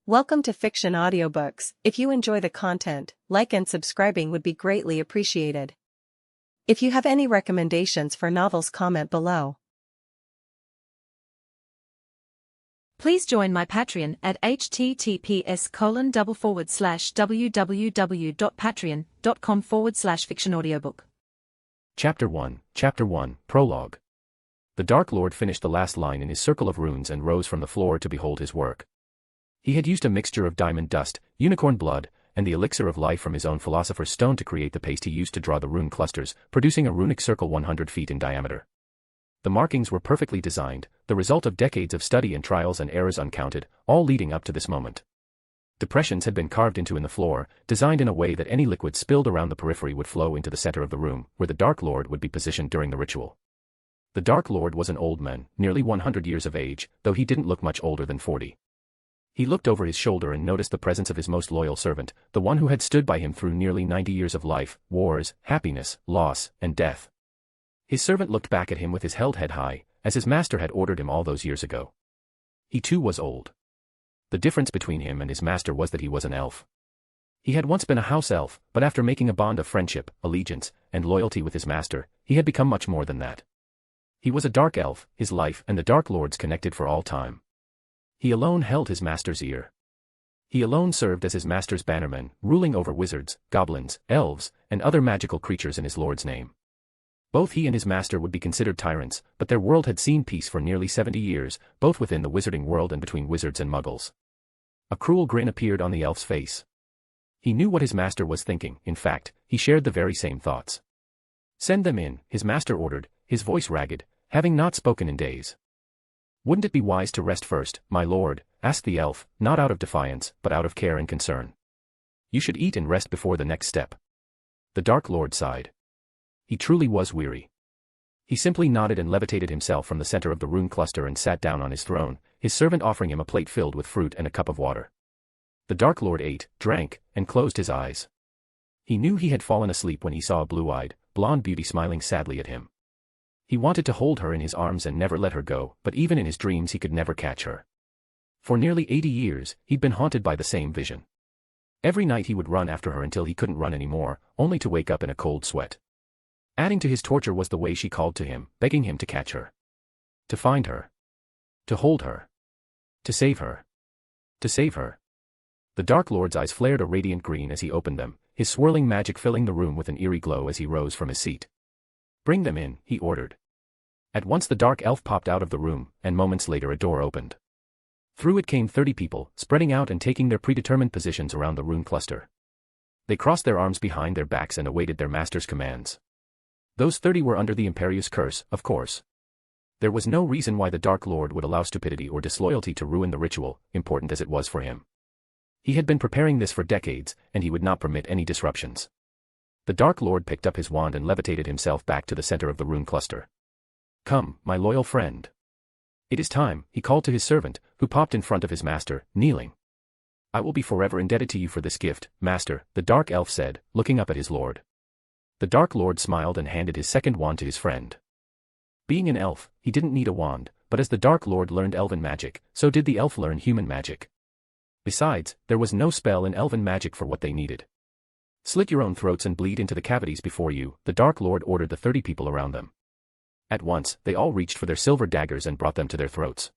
Welcome to Fiction Audiobooks. If you enjoy the content, like and subscribing would be greatly appreciated. If you have any recommendations for novels, comment below. Please join my Patreon at https://www.patreon.com/fictionaudiobook. Chapter 1, Prologue. The Dark Lord finished the last line in his circle of runes and rose from the floor to behold his work. He had used a mixture of diamond dust, unicorn blood, and the elixir of life from his own philosopher's stone to create the paste he used to draw the rune clusters, producing a runic circle 100 feet in diameter. The markings were perfectly designed, the result of decades of study and trials and errors uncounted, all leading up to this moment. Depressions had been carved into in the floor, designed in a way that any liquid spilled around the periphery would flow into the center of the room, where the Dark Lord would be positioned during the ritual. The Dark Lord was an old man, nearly 100 years of age, though he didn't look much older than 40. He looked over his shoulder and noticed the presence of his most loyal servant, the one who had stood by him through nearly 90 years of life, wars, happiness, loss, and death. His servant looked back at him with his held head high, as his master had ordered him all those years ago. He too was old. The difference between him and his master was that he was an elf. He had once been a house elf, but after making a bond of friendship, allegiance, and loyalty with his master, he had become much more than that. He was a dark elf, his life and the Dark Lord's connected for all time. He alone held his master's ear. He alone served as his master's bannerman, ruling over wizards, goblins, elves, and other magical creatures in his lord's name. Both he and his master would be considered tyrants, but their world had seen peace for nearly 70 years, both within the wizarding world and between wizards and muggles. A cruel grin appeared on the elf's face. He knew what his master was thinking. In fact, he shared the very same thoughts. "Send them in," his master ordered, his voice ragged, having not spoken in days. "Wouldn't it be wise to rest first, my lord?" asked the elf, not out of defiance, but out of care and concern. "You should eat and rest before the next step." The Dark Lord sighed. He truly was weary. He simply nodded and levitated himself from the center of the rune cluster and sat down on his throne, his servant offering him a plate filled with fruit and a cup of water. The Dark Lord ate, drank, and closed his eyes. He knew he had fallen asleep when he saw a blue-eyed, blonde beauty smiling sadly at him. He wanted to hold her in his arms and never let her go, but even in his dreams he could never catch her. For nearly 80 years, he'd been haunted by the same vision. Every night he would run after her until he couldn't run anymore, only to wake up in a cold sweat. Adding to his torture was the way she called to him, begging him to catch her. To find her. To hold her. To save her. To save her. The Dark Lord's eyes flared a radiant green as he opened them, his swirling magic filling the room with an eerie glow as he rose from his seat. "Bring them in," he ordered. At once the dark elf popped out of the room, and moments later a door opened. Through it came 30 people, spreading out and taking their predetermined positions around the rune cluster. They crossed their arms behind their backs and awaited their master's commands. Those 30 were under the Imperious curse, of course. There was no reason why the Dark Lord would allow stupidity or disloyalty to ruin the ritual, important as it was for him. He had been preparing this for decades, and he would not permit any disruptions. The Dark Lord picked up his wand and levitated himself back to the center of the rune cluster. "Come, my loyal friend. It is time," he called to his servant, who popped in front of his master, kneeling. "I will be forever indebted to you for this gift, master," the Dark Elf said, looking up at his lord. The Dark Lord smiled and handed his second wand to his friend. Being an elf, he didn't need a wand, but as the Dark Lord learned elven magic, so did the elf learn human magic. Besides, there was no spell in elven magic for what they needed. "Slit your own throats and bleed into the cavities before you," the Dark Lord ordered the 30 people around them. At once, they all reached for their silver daggers and brought them to their throats.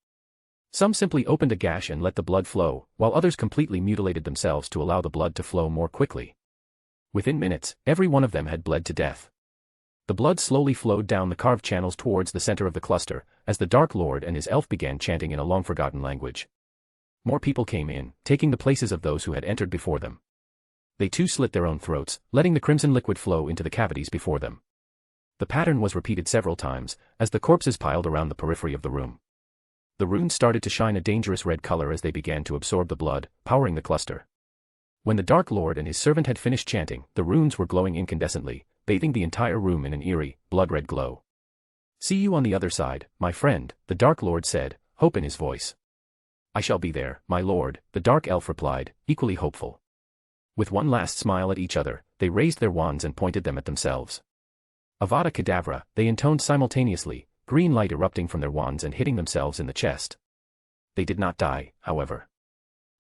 Some simply opened a gash and let the blood flow, while others completely mutilated themselves to allow the blood to flow more quickly. Within minutes, every one of them had bled to death. The blood slowly flowed down the carved channels towards the center of the cluster, as the Dark Lord and his elf began chanting in a long-forgotten language. More people came in, taking the places of those who had entered before them. They too slit their own throats, letting the crimson liquid flow into the cavities before them. The pattern was repeated several times, as the corpses piled around the periphery of the room. The runes started to shine a dangerous red color as they began to absorb the blood, powering the cluster. When the Dark Lord and his servant had finished chanting, the runes were glowing incandescently, bathing the entire room in an eerie, blood-red glow. "See you on the other side, my friend," the Dark Lord said, hope in his voice. "I shall be there, my lord," the Dark Elf replied, equally hopeful. With one last smile at each other, they raised their wands and pointed them at themselves. "Avada Kedavra," they intoned simultaneously, green light erupting from their wands and hitting themselves in the chest. They did not die, however.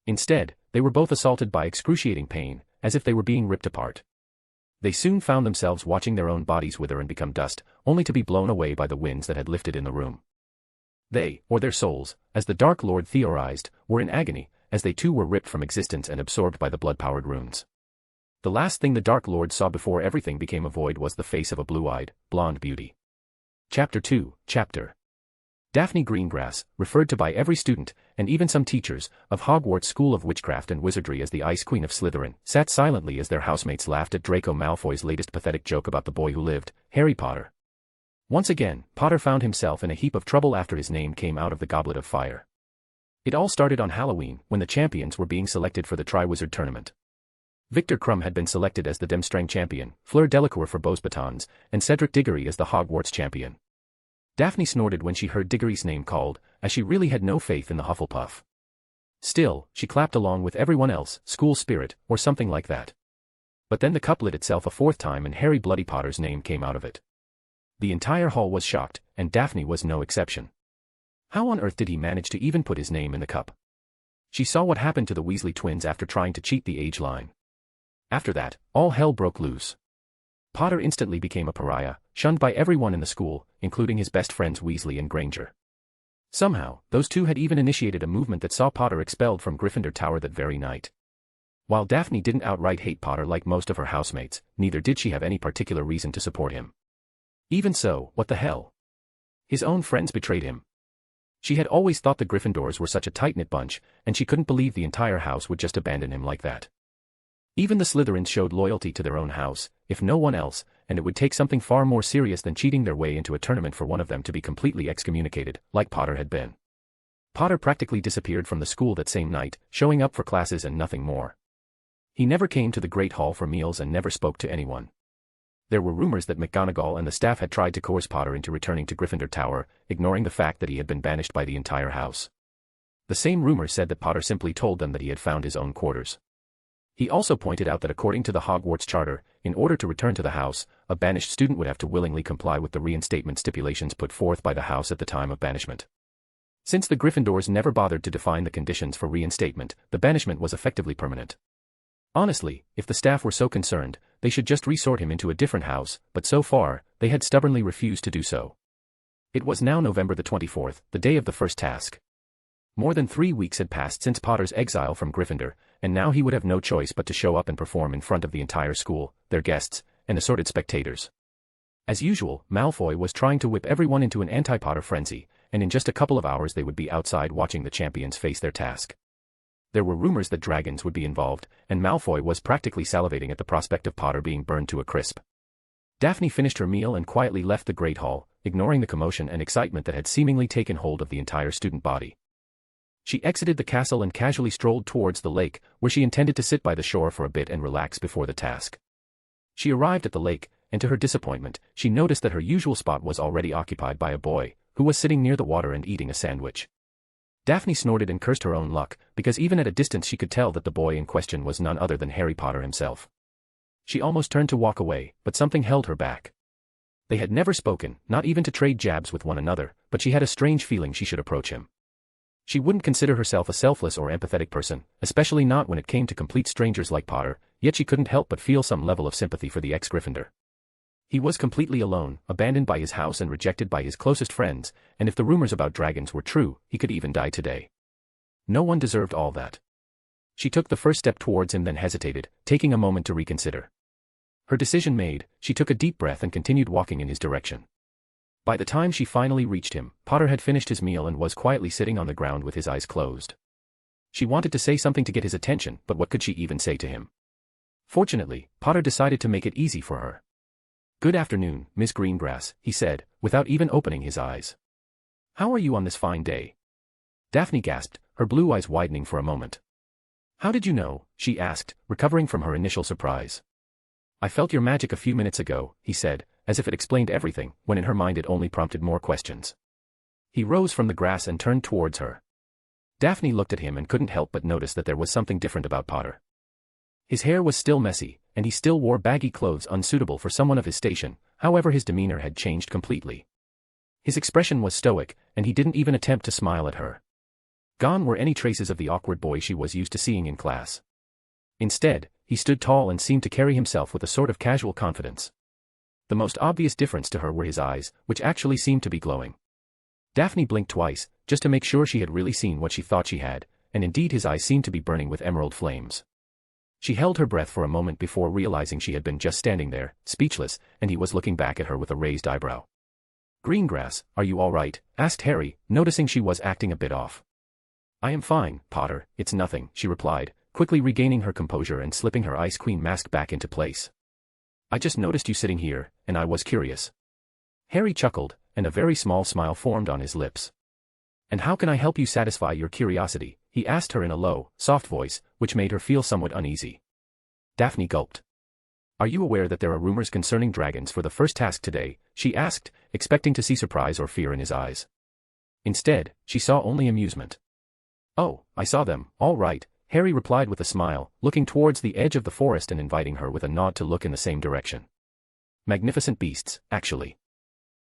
Instead, they were both assaulted by excruciating pain, as if they were being ripped apart. They soon found themselves watching their own bodies wither and become dust, only to be blown away by the winds that had lifted in the room. They, or their souls, as the Dark Lord theorized, were in agony, as they too were ripped from existence and absorbed by the blood-powered runes. The last thing the Dark Lord saw before everything became a void was the face of a blue-eyed, blonde beauty. Chapter 2, Chapter Daphne Greengrass, referred to by every student, and even some teachers, of Hogwarts School of Witchcraft and Wizardry as the Ice Queen of Slytherin, sat silently as their housemates laughed at Draco Malfoy's latest pathetic joke about the boy who lived, Harry Potter. Once again, Potter found himself in a heap of trouble after his name came out of the Goblet of Fire. It all started on Halloween, when the champions were being selected for the Triwizard Tournament. Victor Krum had been selected as the Demstrang champion, Fleur Delacour for Beau's Batons, and Cedric Diggory as the Hogwarts champion. Daphne snorted when she heard Diggory's name called, as she really had no faith in the Hufflepuff. Still, she clapped along with everyone else, school spirit, or something like that. But then the cup lit itself a fourth time and Harry Bloody Potter's name came out of it. The entire hall was shocked, and Daphne was no exception. How on earth did he manage to even put his name in the cup? She saw what happened to the Weasley twins after trying to cheat the age line. After that, all hell broke loose. Potter instantly became a pariah, shunned by everyone in the school, including his best friends Weasley and Granger. Somehow, those two had even initiated a movement that saw Potter expelled from Gryffindor Tower that very night. While Daphne didn't outright hate Potter like most of her housemates, neither did she have any particular reason to support him. Even so, what the hell? His own friends betrayed him. She had always thought the Gryffindors were such a tight-knit bunch, and she couldn't believe the entire house would just abandon him like that. Even the Slytherins showed loyalty to their own house, if no one else, and it would take something far more serious than cheating their way into a tournament for one of them to be completely excommunicated, like Potter had been. Potter practically disappeared from the school that same night, showing up for classes and nothing more. He never came to the Great Hall for meals and never spoke to anyone. There were rumors that McGonagall and the staff had tried to coerce Potter into returning to Gryffindor Tower, ignoring the fact that he had been banished by the entire house. The same rumors said that Potter simply told them that he had found his own quarters. He also pointed out that according to the Hogwarts Charter, in order to return to the house, a banished student would have to willingly comply with the reinstatement stipulations put forth by the house at the time of banishment. Since the Gryffindors never bothered to define the conditions for reinstatement, the banishment was effectively permanent. Honestly, if the staff were so concerned, they should just resort him into a different house, but so far, they had stubbornly refused to do so. It was now November the 24th, the day of the first task. More than 3 weeks had passed since Potter's exile from Gryffindor, and now he would have no choice but to show up and perform in front of the entire school, their guests, and assorted spectators. As usual, Malfoy was trying to whip everyone into an anti-Potter frenzy, and in just a couple of hours they would be outside watching the champions face their task. There were rumors that dragons would be involved, and Malfoy was practically salivating at the prospect of Potter being burned to a crisp. Daphne finished her meal and quietly left the Great Hall, ignoring the commotion and excitement that had seemingly taken hold of the entire student body. She exited the castle and casually strolled towards the lake, where she intended to sit by the shore for a bit and relax before the task. She arrived at the lake, and to her disappointment, she noticed that her usual spot was already occupied by a boy, who was sitting near the water and eating a sandwich. Daphne snorted and cursed her own luck, because even at a distance she could tell that the boy in question was none other than Harry Potter himself. She almost turned to walk away, but something held her back. They had never spoken, not even to trade jabs with one another, but she had a strange feeling she should approach him. She wouldn't consider herself a selfless or empathetic person, especially not when it came to complete strangers like Potter, yet she couldn't help but feel some level of sympathy for the ex-Gryffindor. He was completely alone, abandoned by his house and rejected by his closest friends, and if the rumors about dragons were true, he could even die today. No one deserved all that. She took the first step towards him then hesitated, taking a moment to reconsider. Her decision made, she took a deep breath and continued walking in his direction. By the time she finally reached him, Potter had finished his meal and was quietly sitting on the ground with his eyes closed. She wanted to say something to get his attention, but what could she even say to him? Fortunately, Potter decided to make it easy for her. "Good afternoon, Miss Greengrass," he said, without even opening his eyes. "How are you on this fine day?" Daphne gasped, her blue eyes widening for a moment. "How did you know?" she asked, recovering from her initial surprise. "I felt your magic a few minutes ago," he said, as if it explained everything, when in her mind it only prompted more questions. He rose from the grass and turned towards her. Daphne looked at him and couldn't help but notice that there was something different about Potter. His hair was still messy, and he still wore baggy clothes unsuitable for someone of his station, however his demeanor had changed completely. His expression was stoic, and he didn't even attempt to smile at her. Gone were any traces of the awkward boy she was used to seeing in class. Instead, he stood tall and seemed to carry himself with a sort of casual confidence. The most obvious difference to her were his eyes, which actually seemed to be glowing. Daphne blinked twice, just to make sure she had really seen what she thought she had, and indeed his eyes seemed to be burning with emerald flames. She held her breath for a moment before realizing she had been just standing there, speechless, and he was looking back at her with a raised eyebrow. "Greengrass, are you all right?" asked Harry, noticing she was acting a bit off. "I am fine, Potter, it's nothing," she replied, quickly regaining her composure and slipping her Ice Queen mask back into place. "I just noticed you sitting here, and I was curious." Harry chuckled, and a very small smile formed on his lips. "And how can I help you satisfy your curiosity?" he asked her in a low, soft voice, which made her feel somewhat uneasy. Daphne gulped. "Are you aware that there are rumors concerning dragons for the first task today?" she asked, expecting to see surprise or fear in his eyes. Instead, she saw only amusement. "Oh, I saw them, all right," Harry replied with a smile, looking towards the edge of the forest and inviting her with a nod to look in the same direction. "Magnificent beasts, actually.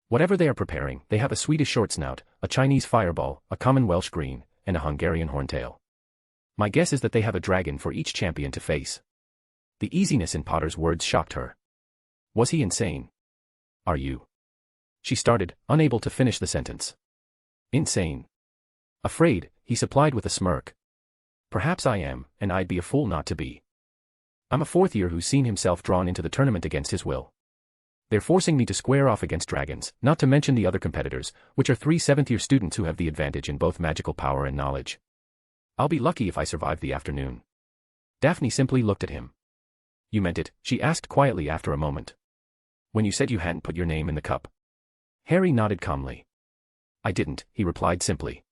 Whatever they are preparing, they have a Swedish short snout, a Chinese fireball, a common Welsh green, and a Hungarian horntail. My guess is that they have a dragon for each champion to face." The easiness in Potter's words shocked her. Was he insane? "Are you?" she started, unable to finish the sentence. "Insane?" "Afraid," he supplied with a smirk. "Perhaps I am, and I'd be a fool not to be. I'm a fourth year who's seen himself drawn into the tournament against his will. They're forcing me to square off against dragons, not to mention the other competitors, which are 3 seventh-year students who have the advantage in both magical power and knowledge. I'll be lucky if I survive the afternoon." Daphne simply looked at him. "You meant it?" she asked quietly after a moment. "When you said you hadn't put your name in the cup?" Harry nodded calmly. "I didn't," he replied simply.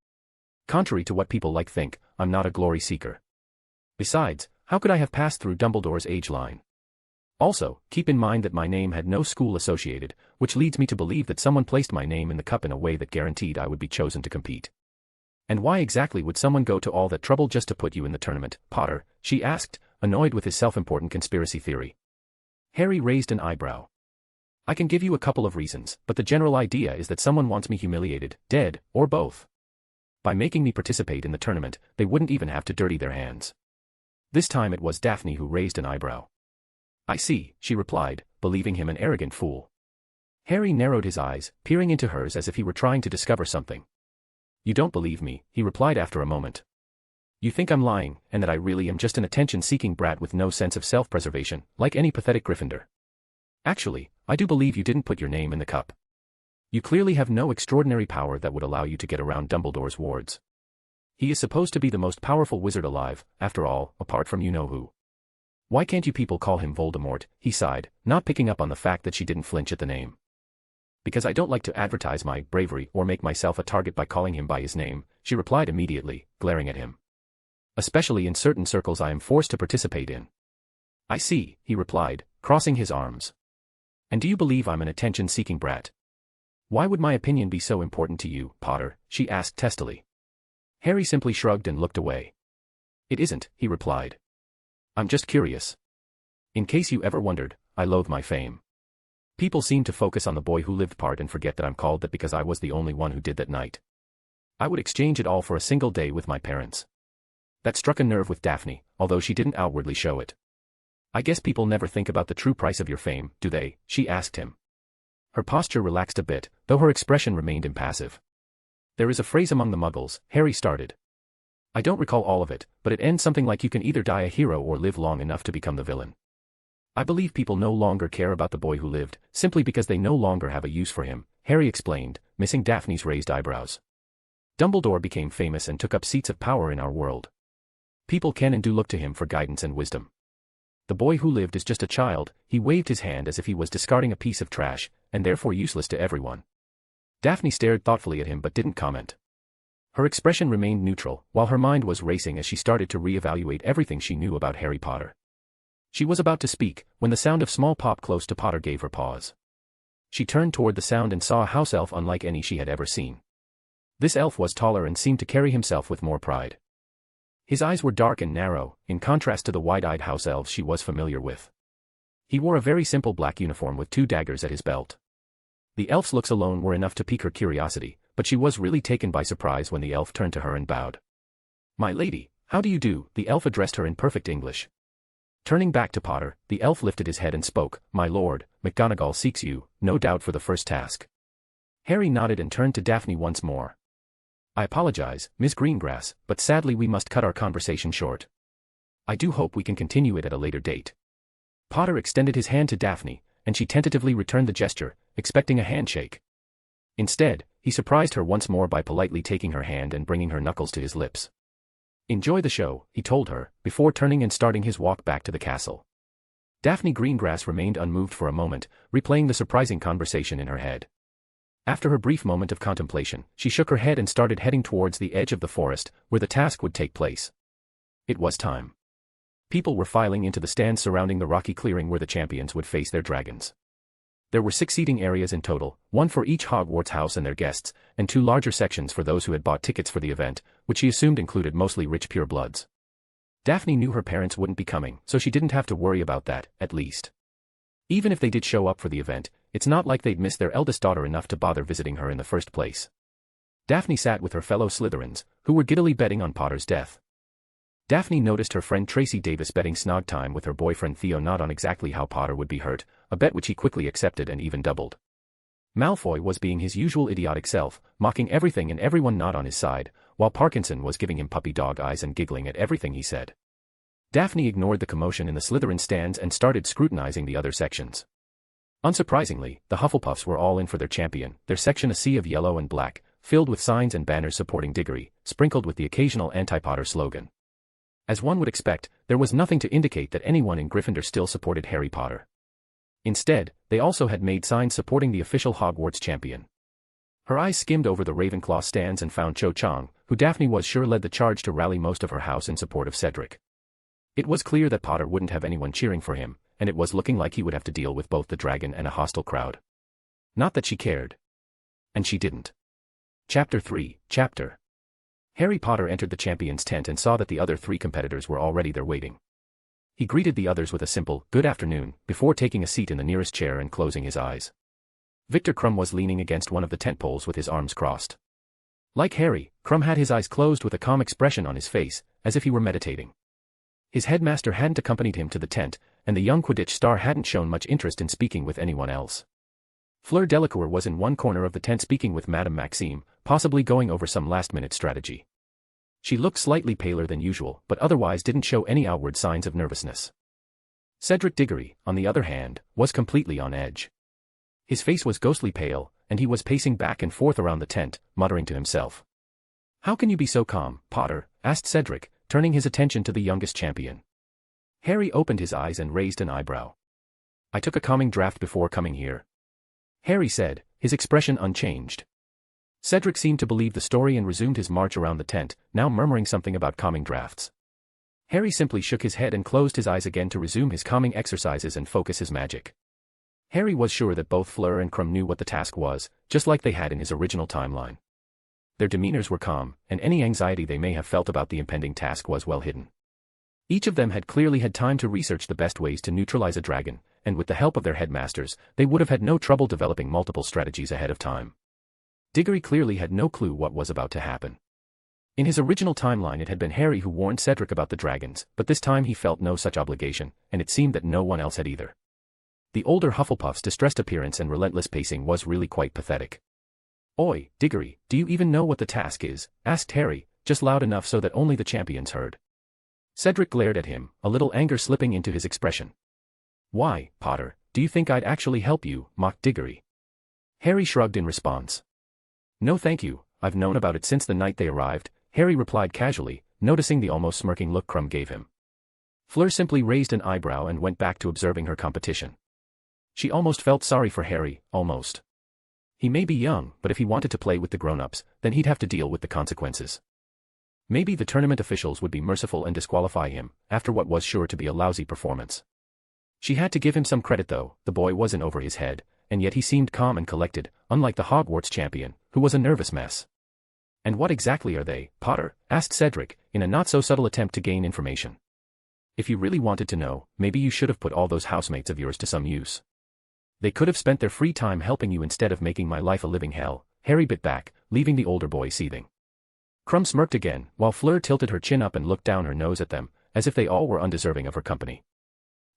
"Contrary to what people think, I'm not a glory seeker. Besides, how could I have passed through Dumbledore's age line? Also, keep in mind that my name had no school associated, which leads me to believe that someone placed my name in the cup in a way that guaranteed I would be chosen to compete." "And why exactly would someone go to all that trouble just to put you in the tournament, Potter?" she asked, annoyed with his self-important conspiracy theory. Harry raised an eyebrow. "I can give you a couple of reasons, but the general idea is that someone wants me humiliated, dead, or both. By making me participate in the tournament, they wouldn't even have to dirty their hands." This time it was Daphne who raised an eyebrow. "I see," she replied, believing him an arrogant fool. Harry narrowed his eyes, peering into hers as if he were trying to discover something. "You don't believe me," he replied after a moment. "You think I'm lying, and that I really am just an attention-seeking brat with no sense of self-preservation, like any pathetic Gryffindor. Actually, I do believe you didn't put your name in the cup. You clearly have no extraordinary power that would allow you to get around Dumbledore's wards. He is supposed to be the most powerful wizard alive, after all, apart from you-know-who. Why can't you people call him Voldemort?" he sighed, not picking up on the fact that she didn't flinch at the name. "Because I don't like to advertise my bravery or make myself a target by calling him by his name," she replied immediately, glaring at him. "Especially in certain circles I am forced to participate in." "I see," he replied, crossing his arms. "And do you believe I'm an attention-seeking brat? Why would my opinion be so important to you, Potter?" she asked testily. Harry simply shrugged and looked away. "It isn't," he replied. "I'm just curious. In case you ever wondered, I loathe my fame. People seem to focus on the boy who lived part and forget that I'm called that because I was the only one who did that night. I would exchange it all for a single day with my parents." That struck a nerve with Daphne, although she didn't outwardly show it. "I guess people never think about the true price of your fame, do they?" she asked him. Her posture relaxed a bit, though her expression remained impassive. "There is a phrase among the Muggles," Harry started. "I don't recall all of it, but it ends something like you can either die a hero or live long enough to become the villain. I believe people no longer care about the boy who lived, simply because they no longer have a use for him," Harry explained, missing Daphne's raised eyebrows. "Dumbledore became famous and took up seats of power in our world. People can and do look to him for guidance and wisdom. The boy who lived is just a child," he waved his hand as if he was discarding a piece of trash, and therefore useless to everyone. Daphne stared thoughtfully at him but didn't comment. Her expression remained neutral, while her mind was racing as she started to re-evaluate everything she knew about Harry Potter. She was about to speak, when the sound of small pop close to Potter gave her pause. She turned toward the sound and saw a house elf unlike any she had ever seen. This elf was taller and seemed to carry himself with more pride. His eyes were dark and narrow, in contrast to the wide-eyed house elves she was familiar with. He wore a very simple black uniform with 2 daggers at his belt. The elf's looks alone were enough to pique her curiosity, but she was really taken by surprise when the elf turned to her and bowed. "My lady, how do you do?" the elf addressed her in perfect English. Turning back to Potter, the elf lifted his head and spoke, "My lord, McGonagall seeks you, no doubt for the first task." Harry nodded and turned to Daphne once more. "I apologize, Miss Greengrass, but sadly we must cut our conversation short. I do hope we can continue it at a later date." Potter extended his hand to Daphne, and she tentatively returned the gesture, expecting a handshake. Instead, he surprised her once more by politely taking her hand and bringing her knuckles to his lips. "Enjoy the show," he told her, before turning and starting his walk back to the castle. Daphne Greengrass remained unmoved for a moment, replaying the surprising conversation in her head. After her brief moment of contemplation, she shook her head and started heading towards the edge of the forest, where the task would take place. It was time. People were filing into the stands surrounding the rocky clearing where the champions would face their dragons. There were 6 seating areas in total, 1 for each Hogwarts house and their guests, and 2 larger sections for those who had bought tickets for the event, which she assumed included mostly rich purebloods. Daphne knew her parents wouldn't be coming, so she didn't have to worry about that, at least. Even if they did show up for the event, it's not like they'd miss their eldest daughter enough to bother visiting her in the first place. Daphne sat with her fellow Slytherins, who were giddily betting on Potter's death. Daphne noticed her friend Tracy Davis betting snog time with her boyfriend Theo not on exactly how Potter would be hurt, a bet which he quickly accepted and even doubled. Malfoy was being his usual idiotic self, mocking everything and everyone not on his side, while Parkinson was giving him puppy dog eyes and giggling at everything he said. Daphne ignored the commotion in the Slytherin stands and started scrutinizing the other sections. Unsurprisingly, the Hufflepuffs were all in for their champion, their section a sea of yellow and black, filled with signs and banners supporting Diggory, sprinkled with the occasional anti-Potter slogan. As one would expect, there was nothing to indicate that anyone in Gryffindor still supported Harry Potter. Instead, they also had made signs supporting the official Hogwarts champion. Her eyes skimmed over the Ravenclaw stands and found Cho Chang, who Daphne was sure led the charge to rally most of her house in support of Cedric. It was clear that Potter wouldn't have anyone cheering for him, and it was looking like he would have to deal with both the dragon and a hostile crowd. Not that she cared. And she didn't. Chapter 3, Chapter. Harry Potter entered the champion's tent and saw that the other 3 competitors were already there waiting. He greeted the others with a simple, "Good afternoon," before taking a seat in the nearest chair and closing his eyes. Victor Krum was leaning against one of the tent poles with his arms crossed. Like Harry, Krum had his eyes closed with a calm expression on his face, as if he were meditating. His headmaster hadn't accompanied him to the tent, and the young Quidditch star hadn't shown much interest in speaking with anyone else. Fleur Delacour was in one corner of the tent speaking with Madame Maxime, possibly going over some last-minute strategy. She looked slightly paler than usual, but otherwise didn't show any outward signs of nervousness. Cedric Diggory, on the other hand, was completely on edge. His face was ghostly pale, and he was pacing back and forth around the tent, muttering to himself. "How can you be so calm, Potter?" asked Cedric, turning his attention to the youngest champion. Harry opened his eyes and raised an eyebrow. "I took a calming draft before coming here," Harry said, his expression unchanged. Cedric seemed to believe the story and resumed his march around the tent, now murmuring something about calming drafts. Harry simply shook his head and closed his eyes again to resume his calming exercises and focus his magic. Harry was sure that both Fleur and Krum knew what the task was, just like they had in his original timeline. Their demeanors were calm, and any anxiety they may have felt about the impending task was well hidden. Each of them had clearly had time to research the best ways to neutralize a dragon, and with the help of their headmasters, they would have had no trouble developing multiple strategies ahead of time. Diggory clearly had no clue what was about to happen. In his original timeline it had been Harry who warned Cedric about the dragons, but this time he felt no such obligation, and it seemed that no one else had either. The older Hufflepuff's distressed appearance and relentless pacing was really quite pathetic. "Oi, Diggory, do you even know what the task is?" asked Harry, just loud enough so that only the champions heard. Cedric glared at him, a little anger slipping into his expression. "Why, Potter, do you think I'd actually help you?" mocked Diggory. Harry shrugged in response. "No thank you, I've known about it since the night they arrived," Harry replied casually, noticing the almost smirking look Krum gave him. Fleur simply raised an eyebrow and went back to observing her competition. She almost felt sorry for Harry, almost. He may be young, but if he wanted to play with the grown-ups, then he'd have to deal with the consequences. Maybe the tournament officials would be merciful and disqualify him, after what was sure to be a lousy performance. She had to give him some credit though, the boy wasn't over his head, and yet he seemed calm and collected, unlike the Hogwarts champion, who was a nervous mess. "And what exactly are they, Potter?" asked Cedric, in a not-so-subtle attempt to gain information. "If you really wanted to know, maybe you should have put all those housemates of yours to some use. They could have spent their free time helping you instead of making my life a living hell," Harry bit back, leaving the older boy seething. Crumb smirked again, while Fleur tilted her chin up and looked down her nose at them, as if they all were undeserving of her company.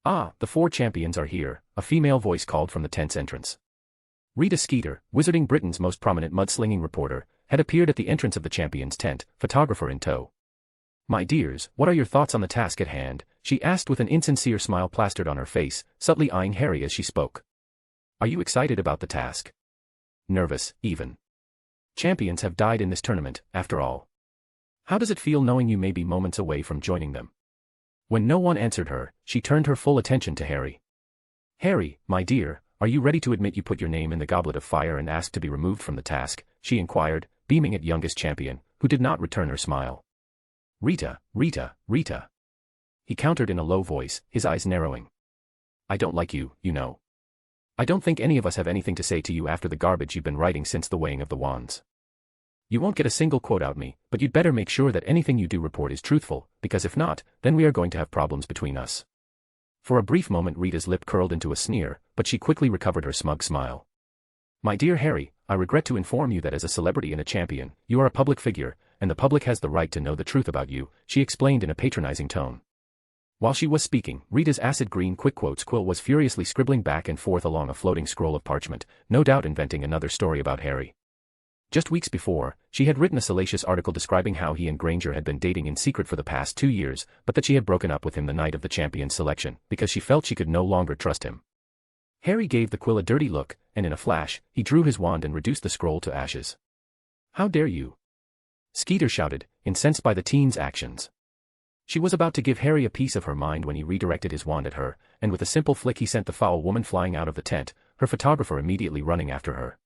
"Ah, the 4 champions are here," a female voice called from the tent's entrance. Rita Skeeter, Wizarding Britain's most prominent mudslinging reporter, had appeared at the entrance of the champions' tent, photographer in tow. "My dears, what are your thoughts on the task at hand?" she asked with an insincere smile plastered on her face, subtly eyeing Harry as she spoke. "Are you excited about the task? Nervous, even? Champions have died in this tournament, after all. How does it feel knowing you may be moments away from joining them?" When no one answered her, she turned her full attention to Harry. "Harry, my dear, are you ready to admit you put your name in the goblet of fire and ask to be removed from the task?" she inquired, beaming at youngest champion, who did not return her smile. "Rita, Rita, Rita," he countered in a low voice, his eyes narrowing. "I don't like you, you know. I don't think any of us have anything to say to you after the garbage you've been writing since the weighing of the wands. You won't get a single quote out me, but you'd better make sure that anything you do report is truthful, because if not, then we are going to have problems between us." For a brief moment Rita's lip curled into a sneer, but she quickly recovered her smug smile. "My dear Harry, I regret to inform you that as a celebrity and a champion, you are a public figure, and the public has the right to know the truth about you," she explained in a patronizing tone. While she was speaking, Rita's acid green quick quotes quill was furiously scribbling back and forth along a floating scroll of parchment, no doubt inventing another story about Harry. Just weeks before, she had written a salacious article describing how he and Granger had been dating in secret for the past 2 years, but that she had broken up with him the night of the champion's selection, because she felt she could no longer trust him. Harry gave the quill a dirty look, and in a flash, he drew his wand and reduced the scroll to ashes. "How dare you?" Skeeter shouted, incensed by the teen's actions. She was about to give Harry a piece of her mind when he redirected his wand at her, and with a simple flick he sent the foul woman flying out of the tent, her photographer immediately running after her.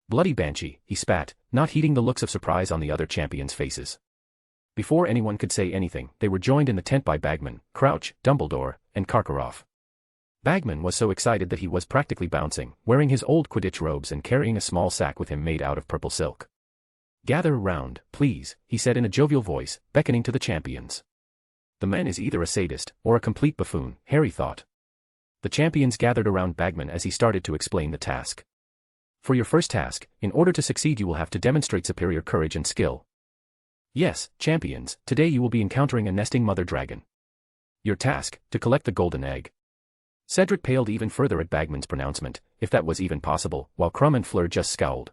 "Bloody banshee," he spat, not heeding the looks of surprise on the other champions' faces. Before anyone could say anything, they were joined in the tent by Bagman, Crouch, Dumbledore, and Karkaroff. Bagman was so excited that he was practically bouncing, wearing his old Quidditch robes and carrying a small sack with him made out of purple silk. "Gather round, please," he said in a jovial voice, beckoning to the champions. The man is either a sadist or a complete buffoon, Harry thought. The champions gathered around Bagman as he started to explain the task. "For your first task, in order to succeed you will have to demonstrate superior courage and skill. Yes, champions, today you will be encountering a nesting mother dragon. Your task, to collect the golden egg." Cedric paled even further at Bagman's pronouncement, if that was even possible, while Crumb and Fleur just scowled.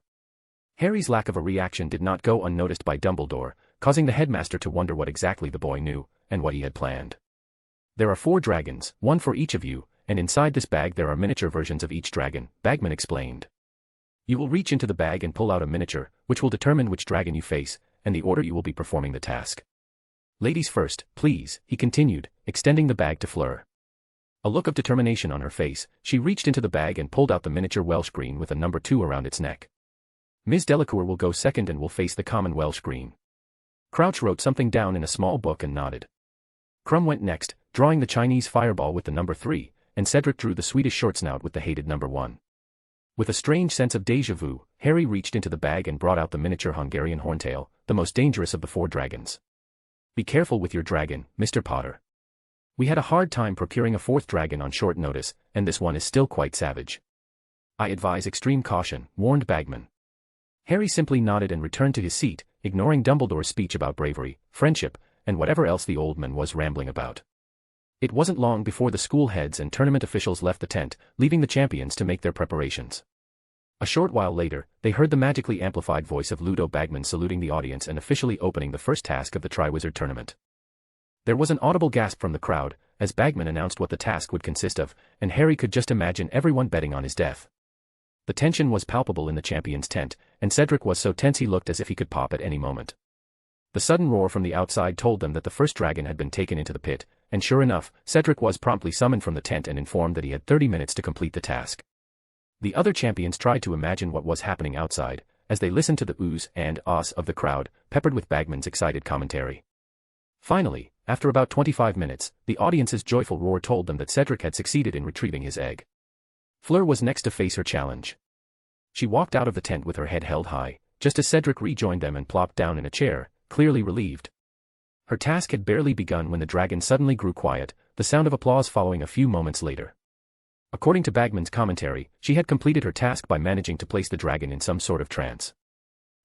Harry's lack of a reaction did not go unnoticed by Dumbledore, causing the headmaster to wonder what exactly the boy knew, and what he had planned. "There are 4 dragons, one for each of you, and inside this bag there are miniature versions of each dragon," Bagman explained. "You will reach into the bag and pull out a miniature, which will determine which dragon you face, and the order you will be performing the task. Ladies first, please," he continued, extending the bag to Fleur. A look of determination on her face, she reached into the bag and pulled out the miniature Welsh green with a number 2 around its neck. "Ms. Delacour will go second and will face the common Welsh green." Crouch wrote something down in a small book and nodded. Crumb went next, drawing the Chinese fireball with the number 3, and Cedric drew the Swedish short snout with the hated number 1. With a strange sense of déjà vu, Harry reached into the bag and brought out the miniature Hungarian horntail, the most dangerous of the 4 dragons. "Be careful with your dragon, Mr. Potter. We had a hard time procuring a 4th dragon on short notice, and this one is still quite savage. I advise extreme caution," warned Bagman. Harry simply nodded and returned to his seat, ignoring Dumbledore's speech about bravery, friendship, and whatever else the old man was rambling about. It wasn't long before the school heads and tournament officials left the tent, leaving the champions to make their preparations. A short while later, they heard the magically amplified voice of Ludo Bagman saluting the audience and officially opening the first task of the Triwizard Tournament. There was an audible gasp from the crowd, as Bagman announced what the task would consist of, and Harry could just imagine everyone betting on his death. The tension was palpable in the champions' tent, and Cedric was so tense he looked as if he could pop at any moment. The sudden roar from the outside told them that the first dragon had been taken into the pit, and sure enough, Cedric was promptly summoned from the tent and informed that he had 30 minutes to complete the task. The other champions tried to imagine what was happening outside, as they listened to the oohs and ahs of the crowd, peppered with Bagman's excited commentary. Finally, after about 25 minutes, the audience's joyful roar told them that Cedric had succeeded in retrieving his egg. Fleur was next to face her challenge. She walked out of the tent with her head held high, just as Cedric rejoined them and plopped down in a chair, clearly relieved. Her task had barely begun when the dragon suddenly grew quiet, the sound of applause following a few moments later. According to Bagman's commentary, she had completed her task by managing to place the dragon in some sort of trance.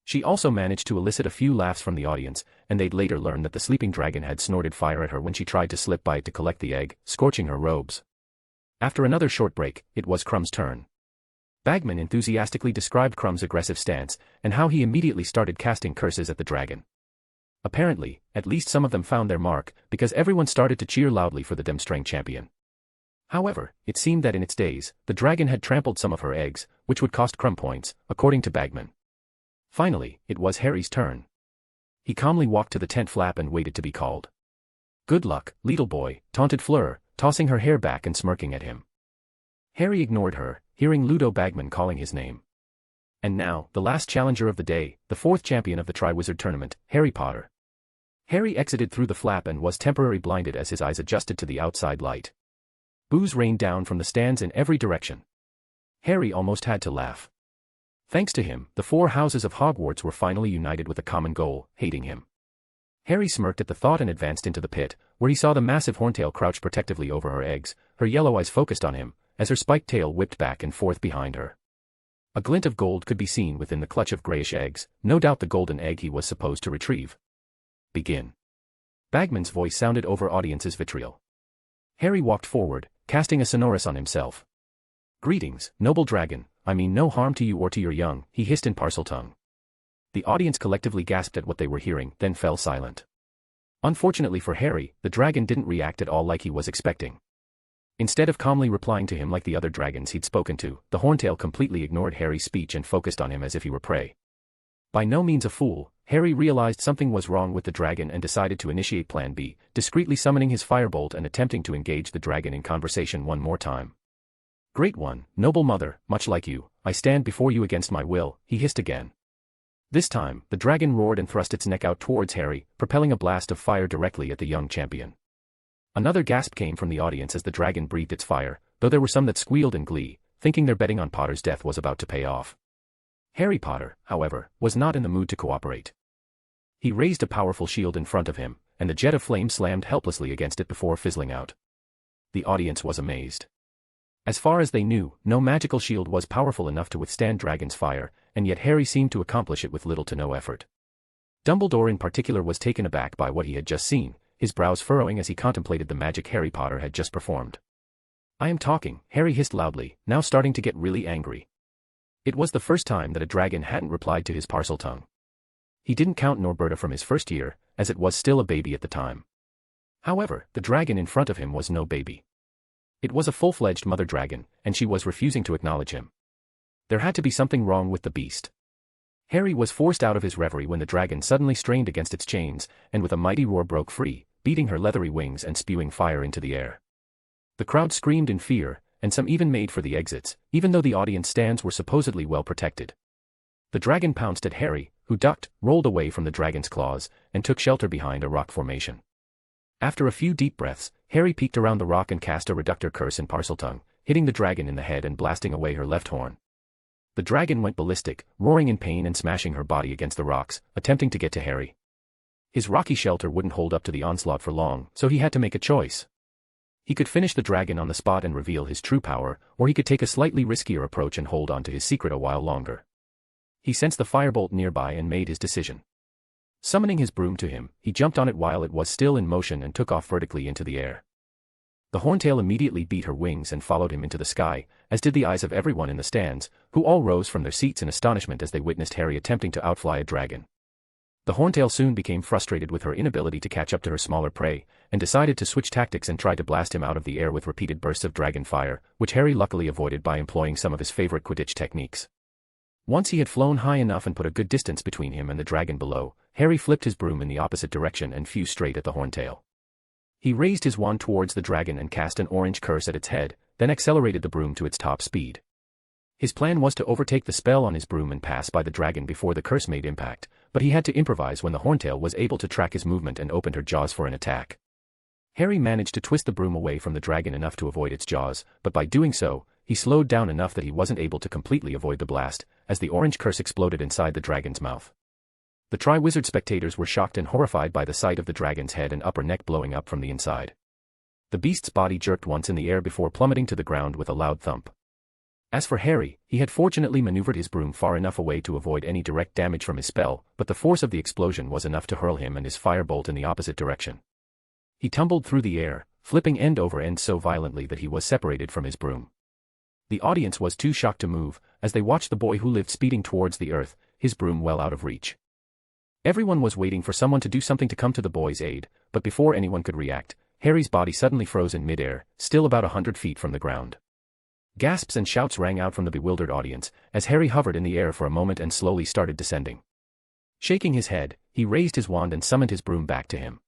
She also managed to elicit a few laughs from the audience, and they'd later learn that the sleeping dragon had snorted fire at her when she tried to slip by it to collect the egg, scorching her robes. After another short break, it was Crumb's turn. Bagman enthusiastically described Crumb's aggressive stance, and how he immediately started casting curses at the dragon. Apparently, at least some of them found their mark, because everyone started to cheer loudly for the Demstrang champion. However, it seemed that in its days, the dragon had trampled some of her eggs, which would cost Crumb points, according to Bagman. Finally, it was Harry's turn. He calmly walked to the tent flap and waited to be called. "Good luck, little boy," taunted Fleur, tossing her hair back and smirking at him. Harry ignored her, hearing Ludo Bagman calling his name. And now, the last challenger of the day, the fourth champion of the Triwizard Tournament, Harry Potter. Harry exited through the flap and was temporarily blinded as his eyes adjusted to the outside light. Boos rained down from the stands in every direction. Harry almost had to laugh. Thanks to him, the four houses of Hogwarts were finally united with a common goal, hating him. Harry smirked at the thought and advanced into the pit, where he saw the massive Horntail crouch protectively over her eggs, her yellow eyes focused on him, as her spiked tail whipped back and forth behind her. A glint of gold could be seen within the clutch of grayish eggs, no doubt the golden egg he was supposed to retrieve. "Begin." Bagman's voice sounded over audience's vitriol. Harry walked forward, casting a sonorous on himself. "Greetings, noble dragon, I mean no harm to you or to your young," he hissed in Parseltongue. The audience collectively gasped at what they were hearing, then fell silent. Unfortunately for Harry, the dragon didn't react at all like he was expecting. Instead of calmly replying to him like the other dragons he'd spoken to, the Horntail completely ignored Harry's speech and focused on him as if he were prey. By no means a fool, Harry realized something was wrong with the dragon and decided to initiate Plan B, discreetly summoning his firebolt and attempting to engage the dragon in conversation one more time. "Great one, noble mother, much like you, I stand before you against my will," he hissed again. This time, the dragon roared and thrust its neck out towards Harry, propelling a blast of fire directly at the young champion. Another gasp came from the audience as the dragon breathed its fire, though there were some that squealed in glee, thinking their betting on Potter's death was about to pay off. Harry Potter, however, was not in the mood to cooperate. He raised a powerful shield in front of him, and the jet of flame slammed helplessly against it before fizzling out. The audience was amazed. As far as they knew, no magical shield was powerful enough to withstand dragon's fire, and yet Harry seemed to accomplish it with little to no effort. Dumbledore in particular was taken aback by what he had just seen, his brows furrowing as he contemplated the magic Harry Potter had just performed. "I am talking," Harry hissed loudly, now starting to get really angry. It was the first time that a dragon hadn't replied to his Parseltongue. He didn't count Norberta from his first year, as it was still a baby at the time. However, the dragon in front of him was no baby. It was a full-fledged mother dragon, and she was refusing to acknowledge him. There had to be something wrong with the beast. Harry was forced out of his reverie when the dragon suddenly strained against its chains, and with a mighty roar broke free, beating her leathery wings and spewing fire into the air. The crowd screamed in fear, and some even made for the exits, even though the audience stands were supposedly well protected. The dragon pounced at Harry, who ducked, rolled away from the dragon's claws, and took shelter behind a rock formation. After a few deep breaths, Harry peeked around the rock and cast a reductor curse in Parseltongue, hitting the dragon in the head and blasting away her left horn. The dragon went ballistic, roaring in pain and smashing her body against the rocks, attempting to get to Harry. His rocky shelter wouldn't hold up to the onslaught for long, so he had to make a choice. He could finish the dragon on the spot and reveal his true power, or he could take a slightly riskier approach and hold on to his secret a while longer. He sensed the firebolt nearby and made his decision. Summoning his broom to him, he jumped on it while it was still in motion and took off vertically into the air. The Horntail immediately beat her wings and followed him into the sky, as did the eyes of everyone in the stands, who all rose from their seats in astonishment as they witnessed Harry attempting to outfly a dragon. The Horntail soon became frustrated with her inability to catch up to her smaller prey, and decided to switch tactics and try to blast him out of the air with repeated bursts of dragon fire, which Harry luckily avoided by employing some of his favorite Quidditch techniques. Once he had flown high enough and put a good distance between him and the dragon below, Harry flipped his broom in the opposite direction and flew straight at the Horntail. He raised his wand towards the dragon and cast an orange curse at its head, then accelerated the broom to its top speed. His plan was to overtake the spell on his broom and pass by the dragon before the curse made impact, but he had to improvise when the Horntail was able to track his movement and opened her jaws for an attack. Harry managed to twist the broom away from the dragon enough to avoid its jaws, but by doing so, he slowed down enough that he wasn't able to completely avoid the blast, as the orange curse exploded inside the dragon's mouth. The Triwizard spectators were shocked and horrified by the sight of the dragon's head and upper neck blowing up from the inside. The beast's body jerked once in the air before plummeting to the ground with a loud thump. As for Harry, he had fortunately maneuvered his broom far enough away to avoid any direct damage from his spell, but the force of the explosion was enough to hurl him and his firebolt in the opposite direction. He tumbled through the air, flipping end over end so violently that he was separated from his broom. The audience was too shocked to move, as they watched the boy who lived speeding towards the earth, his broom well out of reach. Everyone was waiting for someone to do something to come to the boy's aid, but before anyone could react, Harry's body suddenly froze in midair, still about 100 feet from the ground. Gasps and shouts rang out from the bewildered audience, as Harry hovered in the air for a moment and slowly started descending. Shaking his head, he raised his wand and summoned his broom back to him.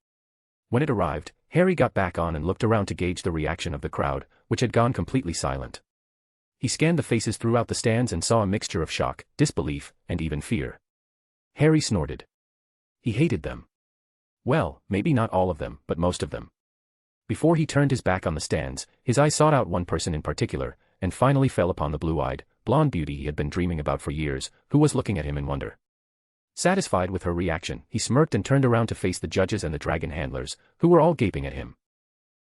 When it arrived, Harry got back on and looked around to gauge the reaction of the crowd, which had gone completely silent. He scanned the faces throughout the stands and saw a mixture of shock, disbelief, and even fear. Harry snorted. He hated them. Well, maybe not all of them, but most of them. Before he turned his back on the stands, his eye sought out one person in particular, and finally fell upon the blue-eyed, blonde beauty he had been dreaming about for years, who was looking at him in wonder. Satisfied with her reaction, he smirked and turned around to face the judges and the dragon handlers, who were all gaping at him.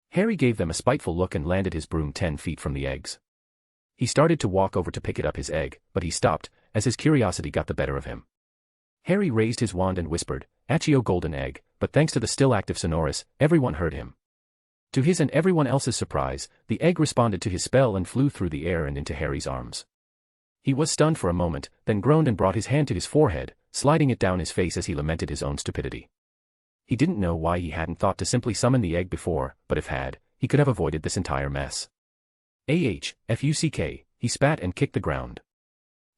Harry gave them a spiteful look and landed his broom 10 feet from the eggs. He started to walk over to pick it up his egg, but he stopped, as his curiosity got the better of him. Harry raised his wand and whispered, "Accio golden egg," but thanks to the still active Sonorous, everyone heard him. To his and everyone else's surprise, the egg responded to his spell and flew through the air and into Harry's arms. He was stunned for a moment, then groaned and brought his hand to his forehead, sliding it down his face as he lamented his own stupidity. He didn't know why he hadn't thought to simply summon the egg before, but if had, he could have avoided this entire mess. "Fuck," he spat and kicked the ground.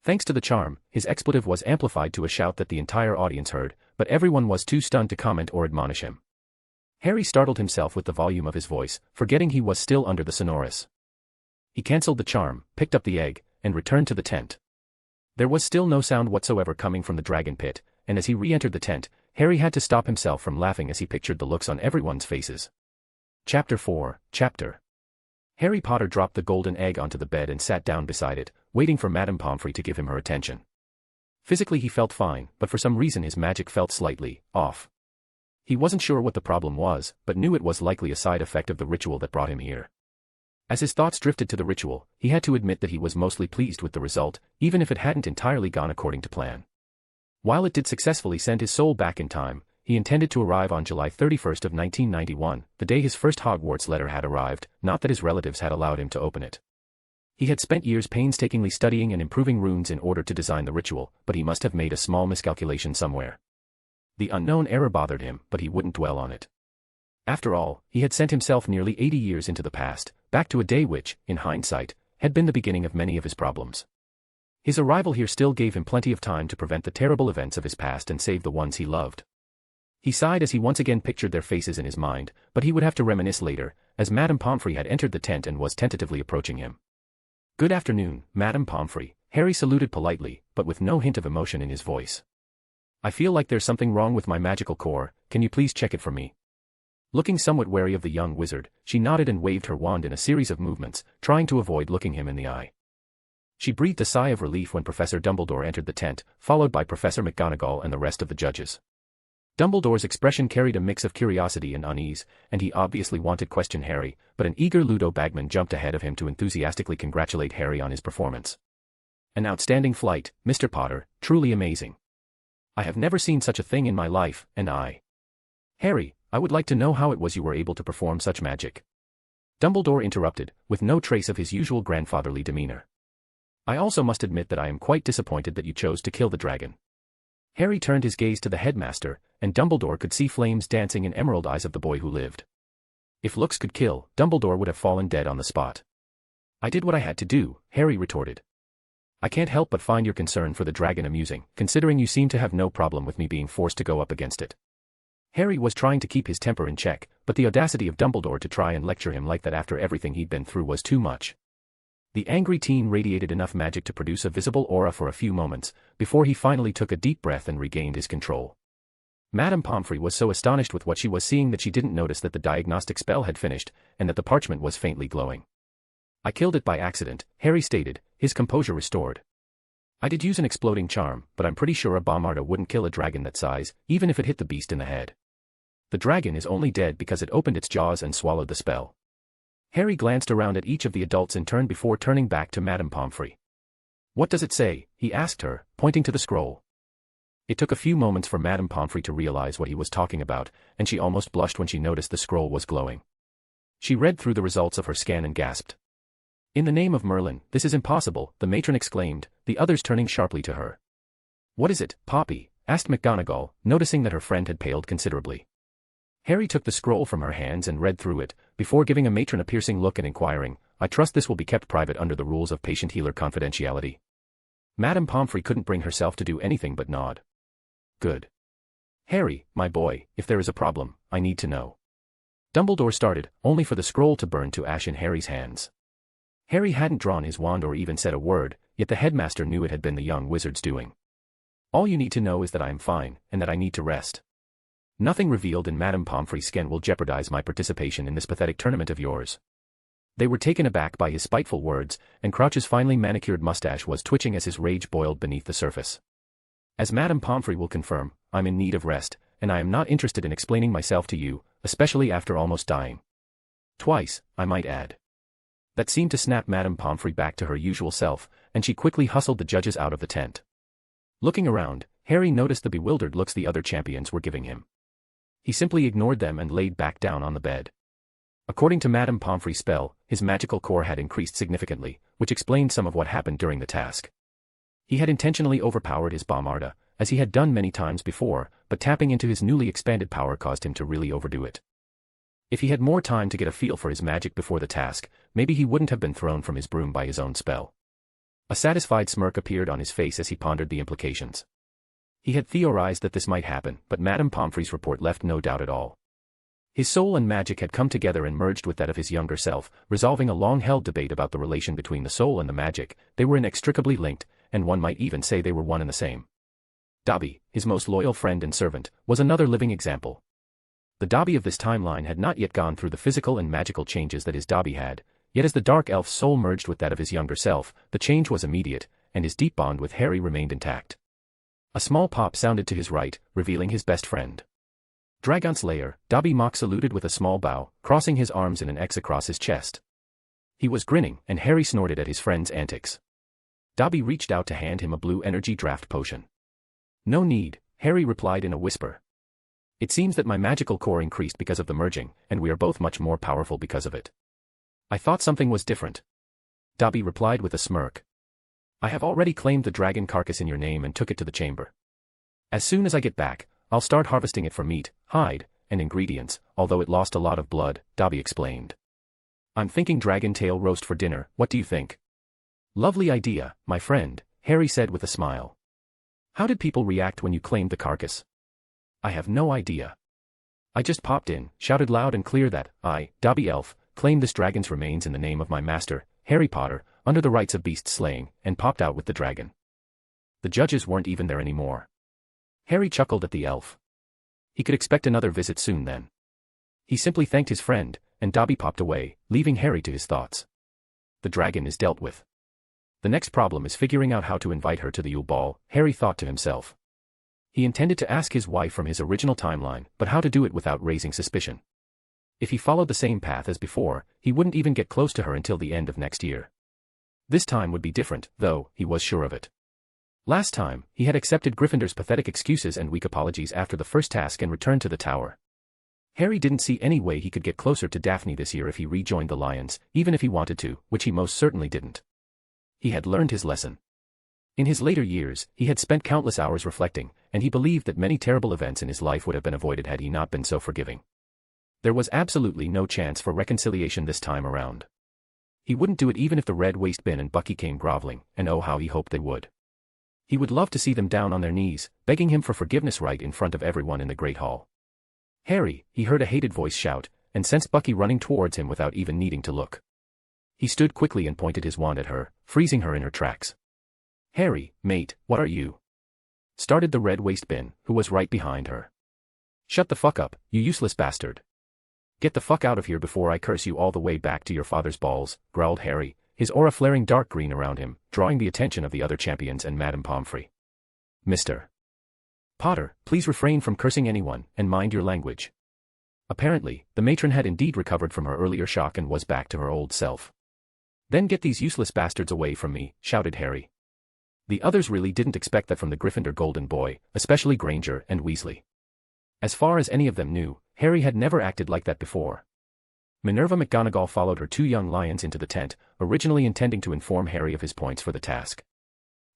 Thanks to the charm, his expletive was amplified to a shout that the entire audience heard, but everyone was too stunned to comment or admonish him. Harry startled himself with the volume of his voice, forgetting he was still under the Sonorous. He cancelled the charm, picked up the egg, and returned to the tent. There was still no sound whatsoever coming from the dragon pit, and as he re-entered the tent, Harry had to stop himself from laughing as he pictured the looks on everyone's faces. Chapter 4, Harry Potter dropped the golden egg onto the bed and sat down beside it, waiting for Madame Pomfrey to give him her attention. Physically he felt fine, but for some reason his magic felt slightly off. He wasn't sure what the problem was, but knew it was likely a side effect of the ritual that brought him here. As his thoughts drifted to the ritual, he had to admit that he was mostly pleased with the result, even if it hadn't entirely gone according to plan. While it did successfully send his soul back in time, he intended to arrive on July 31st of 1991, the day his first Hogwarts letter had arrived, not that his relatives had allowed him to open it. He had spent years painstakingly studying and improving runes in order to design the ritual, but he must have made a small miscalculation somewhere. The unknown error bothered him, but he wouldn't dwell on it. After all, he had sent himself nearly 80 years into the past, back to a day which, in hindsight, had been the beginning of many of his problems. His arrival here still gave him plenty of time to prevent the terrible events of his past and save the ones he loved. He sighed as he once again pictured their faces in his mind, but he would have to reminisce later, as Madame Pomfrey had entered the tent and was tentatively approaching him. "Good afternoon, Madame Pomfrey," Harry saluted politely, but with no hint of emotion in his voice. "I feel like there's something wrong with my magical core, can you please check it for me?" Looking somewhat wary of the young wizard, she nodded and waved her wand in a series of movements, trying to avoid looking him in the eye. She breathed a sigh of relief when Professor Dumbledore entered the tent, followed by Professor McGonagall and the rest of the judges. Dumbledore's expression carried a mix of curiosity and unease, and he obviously wanted to question Harry, but an eager Ludo Bagman jumped ahead of him to enthusiastically congratulate Harry on his performance. "An outstanding flight, Mr. Potter, truly amazing. I have never seen such a thing in my life, and Harry, I would like to know how it was you were able to perform such magic." Dumbledore interrupted, with no trace of his usual grandfatherly demeanor. "I also must admit that I am quite disappointed that you chose to kill the dragon." Harry turned his gaze to the headmaster, and Dumbledore could see flames dancing in emerald eyes of the boy who lived. If looks could kill, Dumbledore would have fallen dead on the spot. "I did what I had to do," Harry retorted. "I can't help but find your concern for the dragon amusing, considering you seem to have no problem with me being forced to go up against it." Harry was trying to keep his temper in check, but the audacity of Dumbledore to try and lecture him like that after everything he'd been through was too much. The angry teen radiated enough magic to produce a visible aura for a few moments, before he finally took a deep breath and regained his control. Madame Pomfrey was so astonished with what she was seeing that she didn't notice that the diagnostic spell had finished, and that the parchment was faintly glowing. "I killed it by accident," Harry stated, his composure restored. "I did use an exploding charm, but I'm pretty sure a bombarda wouldn't kill a dragon that size, even if it hit the beast in the head. The dragon is only dead because it opened its jaws and swallowed the spell." Harry glanced around at each of the adults in turn before turning back to Madame Pomfrey. What does it say? He asked her, pointing to the scroll. It took a few moments for Madame Pomfrey to realize what he was talking about, and she almost blushed when she noticed the scroll was glowing. She read through the results of her scan and gasped. In the name of Merlin, this is impossible, the matron exclaimed, the others turning sharply to her. What is it, Poppy? Asked McGonagall, noticing that her friend had paled considerably. Harry took the scroll from her hands and read through it, before giving a matron a piercing look and inquiring, I trust this will be kept private under the rules of patient-healer confidentiality. Madame Pomfrey couldn't bring herself to do anything but nod. Good. Harry, my boy, if there is a problem, I need to know. Dumbledore started, only for the scroll to burn to ash in Harry's hands. Harry hadn't drawn his wand or even said a word, yet the headmaster knew it had been the young wizard's doing. All you need to know is that I am fine, and that I need to rest. Nothing revealed in Madame Pomfrey's skin will jeopardize my participation in this pathetic tournament of yours. They were taken aback by his spiteful words, and Crouch's finely manicured mustache was twitching as his rage boiled beneath the surface. As Madame Pomfrey will confirm, I'm in need of rest, and I am not interested in explaining myself to you, especially after almost dying. Twice, I might add. That seemed to snap Madame Pomfrey back to her usual self, and she quickly hustled the judges out of the tent. Looking around, Harry noticed the bewildered looks the other champions were giving him. He simply ignored them and laid back down on the bed. According to Madame Pomfrey's spell, his magical core had increased significantly, which explained some of what happened during the task. He had intentionally overpowered his Bombarda, as he had done many times before, but tapping into his newly expanded power caused him to really overdo it. If he had more time to get a feel for his magic before the task, maybe he wouldn't have been thrown from his broom by his own spell. A satisfied smirk appeared on his face as he pondered the implications. He had theorized that this might happen, but Madame Pomfrey's report left no doubt at all. His soul and magic had come together and merged with that of his younger self, resolving a long-held debate about the relation between the soul and the magic. They were inextricably linked, and one might even say they were one and the same. Dobby, his most loyal friend and servant, was another living example. The Dobby of this timeline had not yet gone through the physical and magical changes that his Dobby had, yet as the dark elf's soul merged with that of his younger self, the change was immediate, and his deep bond with Harry remained intact. A small pop sounded to his right, revealing his best friend. Dragonslayer, Dobby mock saluted with a small bow, crossing his arms in an X across his chest. He was grinning, and Harry snorted at his friend's antics. Dobby reached out to hand him a blue energy draft potion. No need, Harry replied in a whisper. It seems that my magical core increased because of the merging, and we are both much more powerful because of it. I thought something was different. Dobby replied with a smirk. I have already claimed the dragon carcass in your name and took it to the chamber. As soon as I get back, I'll start harvesting it for meat, hide, and ingredients, although it lost a lot of blood, Dobby explained. I'm thinking dragon tail roast for dinner, what do you think? Lovely idea, my friend, Harry said with a smile. How did people react when you claimed the carcass? I have no idea. I just popped in, shouted loud and clear that I, Dobby Elf, claim this dragon's remains in the name of my master, Harry Potter, under the rites of beast slaying, and popped out with the dragon. The judges weren't even there anymore. Harry chuckled at the elf. He could expect another visit soon then. He simply thanked his friend, and Dobby popped away, leaving Harry to his thoughts. The dragon is dealt with. The next problem is figuring out how to invite her to the Yule Ball, Harry thought to himself. He intended to ask his wife from his original timeline, but how to do it without raising suspicion. If he followed the same path as before, he wouldn't even get close to her until the end of next year. This time would be different, though, he was sure of it. Last time, he had accepted Gryffindor's pathetic excuses and weak apologies after the first task and returned to the tower. Harry didn't see any way he could get closer to Daphne this year if he rejoined the Lions, even if he wanted to, which he most certainly didn't. He had learned his lesson. In his later years, he had spent countless hours reflecting, and he believed that many terrible events in his life would have been avoided had he not been so forgiving. There was absolutely no chance for reconciliation this time around. He wouldn't do it even if the Red Waste Bin and Bucky came groveling, and oh how he hoped they would. He would love to see them down on their knees, begging him for forgiveness right in front of everyone in the Great Hall. Harry, he heard a hated voice shout, and sensed Bucky running towards him without even needing to look. He stood quickly and pointed his wand at her, freezing her in her tracks. Harry, mate, what are you? Started the Red Waste Bin, who was right behind her. Shut the fuck up, you useless bastard. Get the fuck out of here before I curse you all the way back to your father's balls, growled Harry, his aura flaring dark green around him, drawing the attention of the other champions and Madame Pomfrey. Mr. Potter, please refrain from cursing anyone, and mind your language. Apparently, the matron had indeed recovered from her earlier shock and was back to her old self. Then get these useless bastards away from me, shouted Harry. The others really didn't expect that from the Gryffindor Golden Boy, especially Granger and Weasley. As far as any of them knew, Harry had never acted like that before. Minerva McGonagall followed her 2 young lions into the tent, originally intending to inform Harry of his points for the task.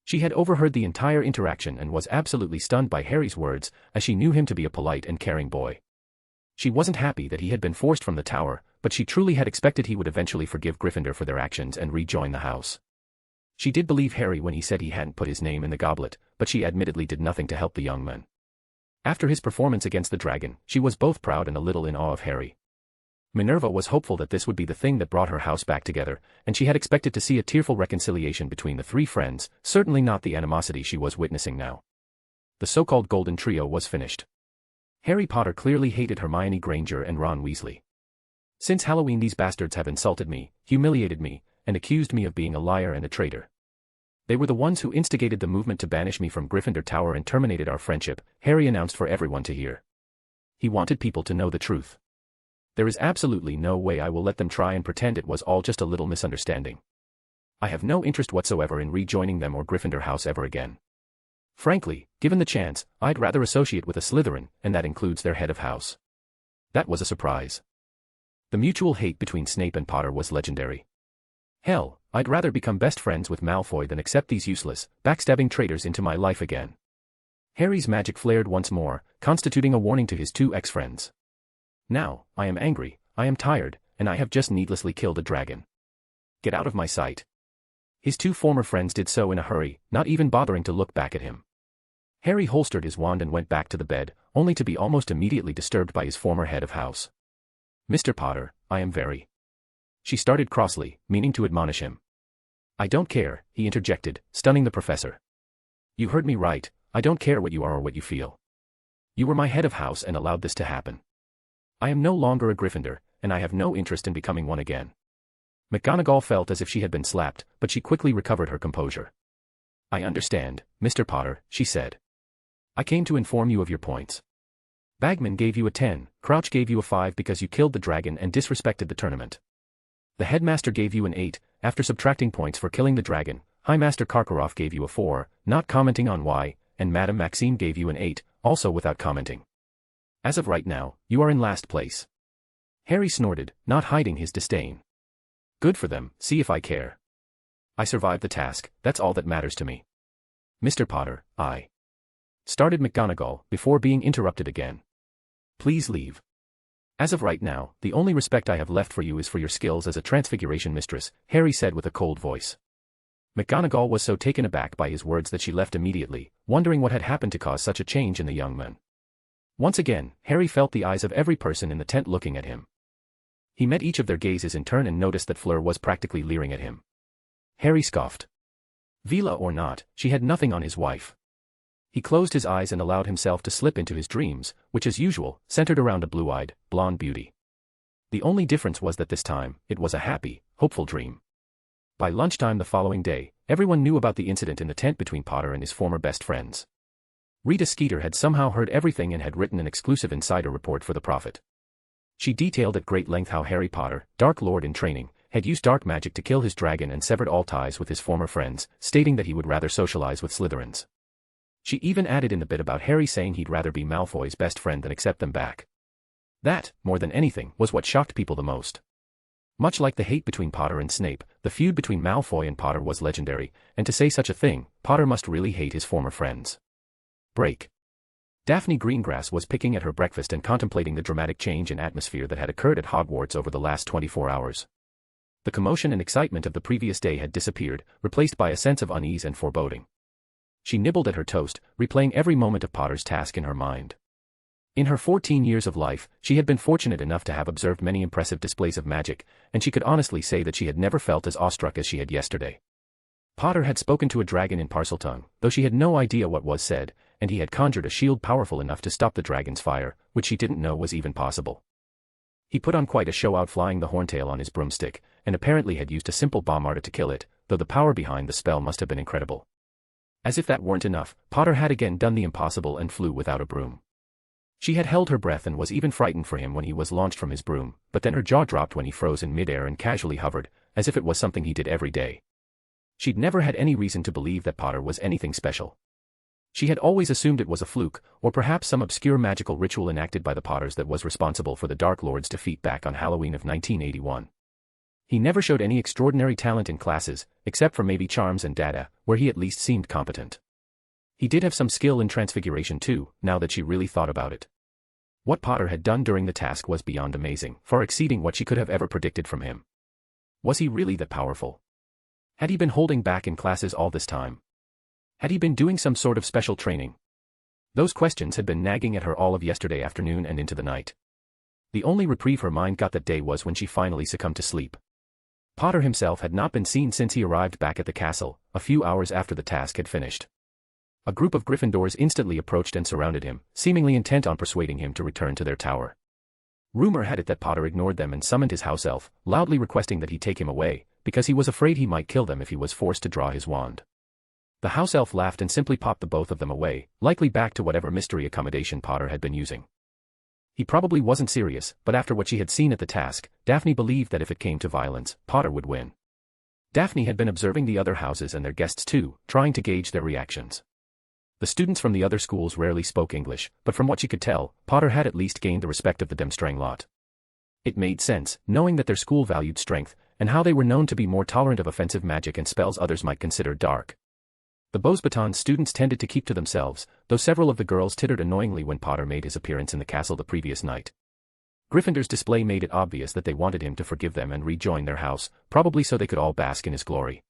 She had overheard the entire interaction and was absolutely stunned by Harry's words, as she knew him to be a polite and caring boy. She wasn't happy that he had been forced from the tower, but she truly had expected he would eventually forgive Gryffindor for their actions and rejoin the house. She did believe Harry when he said he hadn't put his name in the goblet, but she admittedly did nothing to help the young man. After his performance against the dragon, she was both proud and a little in awe of Harry. Minerva was hopeful that this would be the thing that brought her house back together, and she had expected to see a tearful reconciliation between the 3 friends, certainly not the animosity she was witnessing now. The so-called Golden Trio was finished. Harry Potter clearly hated Hermione Granger and Ron Weasley. Since Halloween, these bastards have insulted me, humiliated me, and accused me of being a liar and a traitor. They were the ones who instigated the movement to banish me from Gryffindor Tower and terminated our friendship, Harry announced for everyone to hear. He wanted people to know the truth. There is absolutely no way I will let them try and pretend it was all just a little misunderstanding. I have no interest whatsoever in rejoining them or Gryffindor House ever again. Frankly, given the chance, I'd rather associate with a Slytherin, and that includes their head of house. That was a surprise. The mutual hate between Snape and Potter was legendary. Hell, I'd rather become best friends with Malfoy than accept these useless, backstabbing traitors into my life again. Harry's magic flared once more, constituting a warning to his 2 ex-friends. Now, I am angry, I am tired, and I have just needlessly killed a dragon. Get out of my sight. His 2 former friends did so in a hurry, not even bothering to look back at him. Harry holstered his wand and went back to the bed, only to be almost immediately disturbed by his former head of house. Mr. Potter, I am very... She started crossly, meaning to admonish him. I don't care, he interjected, stunning the professor. You heard me right, I don't care what you are or what you feel. You were my head of house and allowed this to happen. I am no longer a Gryffindor, and I have no interest in becoming one again. McGonagall felt as if she had been slapped, but she quickly recovered her composure. I understand, Mr. Potter, she said. I came to inform you of your points. Bagman gave you a 10, Crouch gave you a 5 because you killed the dragon and disrespected the tournament. The headmaster gave you an 8, after subtracting points for killing the dragon. High Master Karkaroff gave you a 4, not commenting on why, and Madame Maxime gave you an 8, also without commenting. As of right now, you are in last place. Harry snorted, not hiding his disdain. Good for them, see if I care. I survived the task, that's all that matters to me. Mr. Potter, I... started McGonagall, before being interrupted again. Please leave. As of right now, the only respect I have left for you is for your skills as a transfiguration mistress, Harry said with a cold voice. McGonagall was so taken aback by his words that she left immediately, wondering what had happened to cause such a change in the young man. Once again, Harry felt the eyes of every person in the tent looking at him. He met each of their gazes in turn and noticed that Fleur was practically leering at him. Harry scoffed. Vila or not, she had nothing on his wife. He closed his eyes and allowed himself to slip into his dreams, which as usual, centered around a blue-eyed, blonde beauty. The only difference was that this time, it was a happy, hopeful dream. By lunchtime the following day, everyone knew about the incident in the tent between Potter and his former best friends. Rita Skeeter had somehow heard everything and had written an exclusive insider report for the Prophet. She detailed at great length how Harry Potter, Dark Lord in training, had used dark magic to kill his dragon and severed all ties with his former friends, stating that he would rather socialize with Slytherins. She even added in the bit about Harry saying he'd rather be Malfoy's best friend than accept them back. That, more than anything, was what shocked people the most. Much like the hate between Potter and Snape, the feud between Malfoy and Potter was legendary, and to say such a thing, Potter must really hate his former friends. Break. Daphne Greengrass was picking at her breakfast and contemplating the dramatic change in atmosphere that had occurred at Hogwarts over the last 24 hours. The commotion and excitement of the previous day had disappeared, replaced by a sense of unease and foreboding. She nibbled at her toast, replaying every moment of Potter's task in her mind. In her 14 years of life, she had been fortunate enough to have observed many impressive displays of magic, and she could honestly say that she had never felt as awestruck as she had yesterday. Potter had spoken to a dragon in Parseltongue, though she had no idea what was said, and he had conjured a shield powerful enough to stop the dragon's fire, which she didn't know was even possible. He put on quite a show out flying the horntail on his broomstick, and apparently had used a simple bombarda to kill it, though the power behind the spell must have been incredible. As if that weren't enough, Potter had again done the impossible and flew without a broom. She had held her breath and was even frightened for him when he was launched from his broom, but then her jaw dropped when he froze in midair and casually hovered, as if it was something he did every day. She'd never had any reason to believe that Potter was anything special. She had always assumed it was a fluke, or perhaps some obscure magical ritual enacted by the Potters that was responsible for the Dark Lord's defeat back on Halloween of 1981. He never showed any extraordinary talent in classes, except for maybe charms and data, where he at least seemed competent. He did have some skill in transfiguration too, now that she really thought about it. What Potter had done during the task was beyond amazing, far exceeding what she could have ever predicted from him. Was he really that powerful? Had he been holding back in classes all this time? Had he been doing some sort of special training? Those questions had been nagging at her all of yesterday afternoon and into the night. The only reprieve her mind got that day was when she finally succumbed to sleep. Potter himself had not been seen since he arrived back at the castle, a few hours after the task had finished. A group of Gryffindors instantly approached and surrounded him, seemingly intent on persuading him to return to their tower. Rumor had it that Potter ignored them and summoned his house elf, loudly requesting that he take him away, because he was afraid he might kill them if he was forced to draw his wand. The house elf laughed and simply popped the both of them away, likely back to whatever mystery accommodation Potter had been using. He probably wasn't serious, but after what she had seen at the task, Daphne believed that if it came to violence, Potter would win. Daphne had been observing the other houses and their guests too, trying to gauge their reactions. The students from the other schools rarely spoke English, but from what she could tell, Potter had at least gained the respect of the Demstrang lot. It made sense, knowing that their school valued strength, and how they were known to be more tolerant of offensive magic and spells others might consider dark. The Beauxbatons students tended to keep to themselves, though several of the girls tittered annoyingly when Potter made his appearance in the castle the previous night. Gryffindor's display made it obvious that they wanted him to forgive them and rejoin their house, probably so they could all bask in his glory.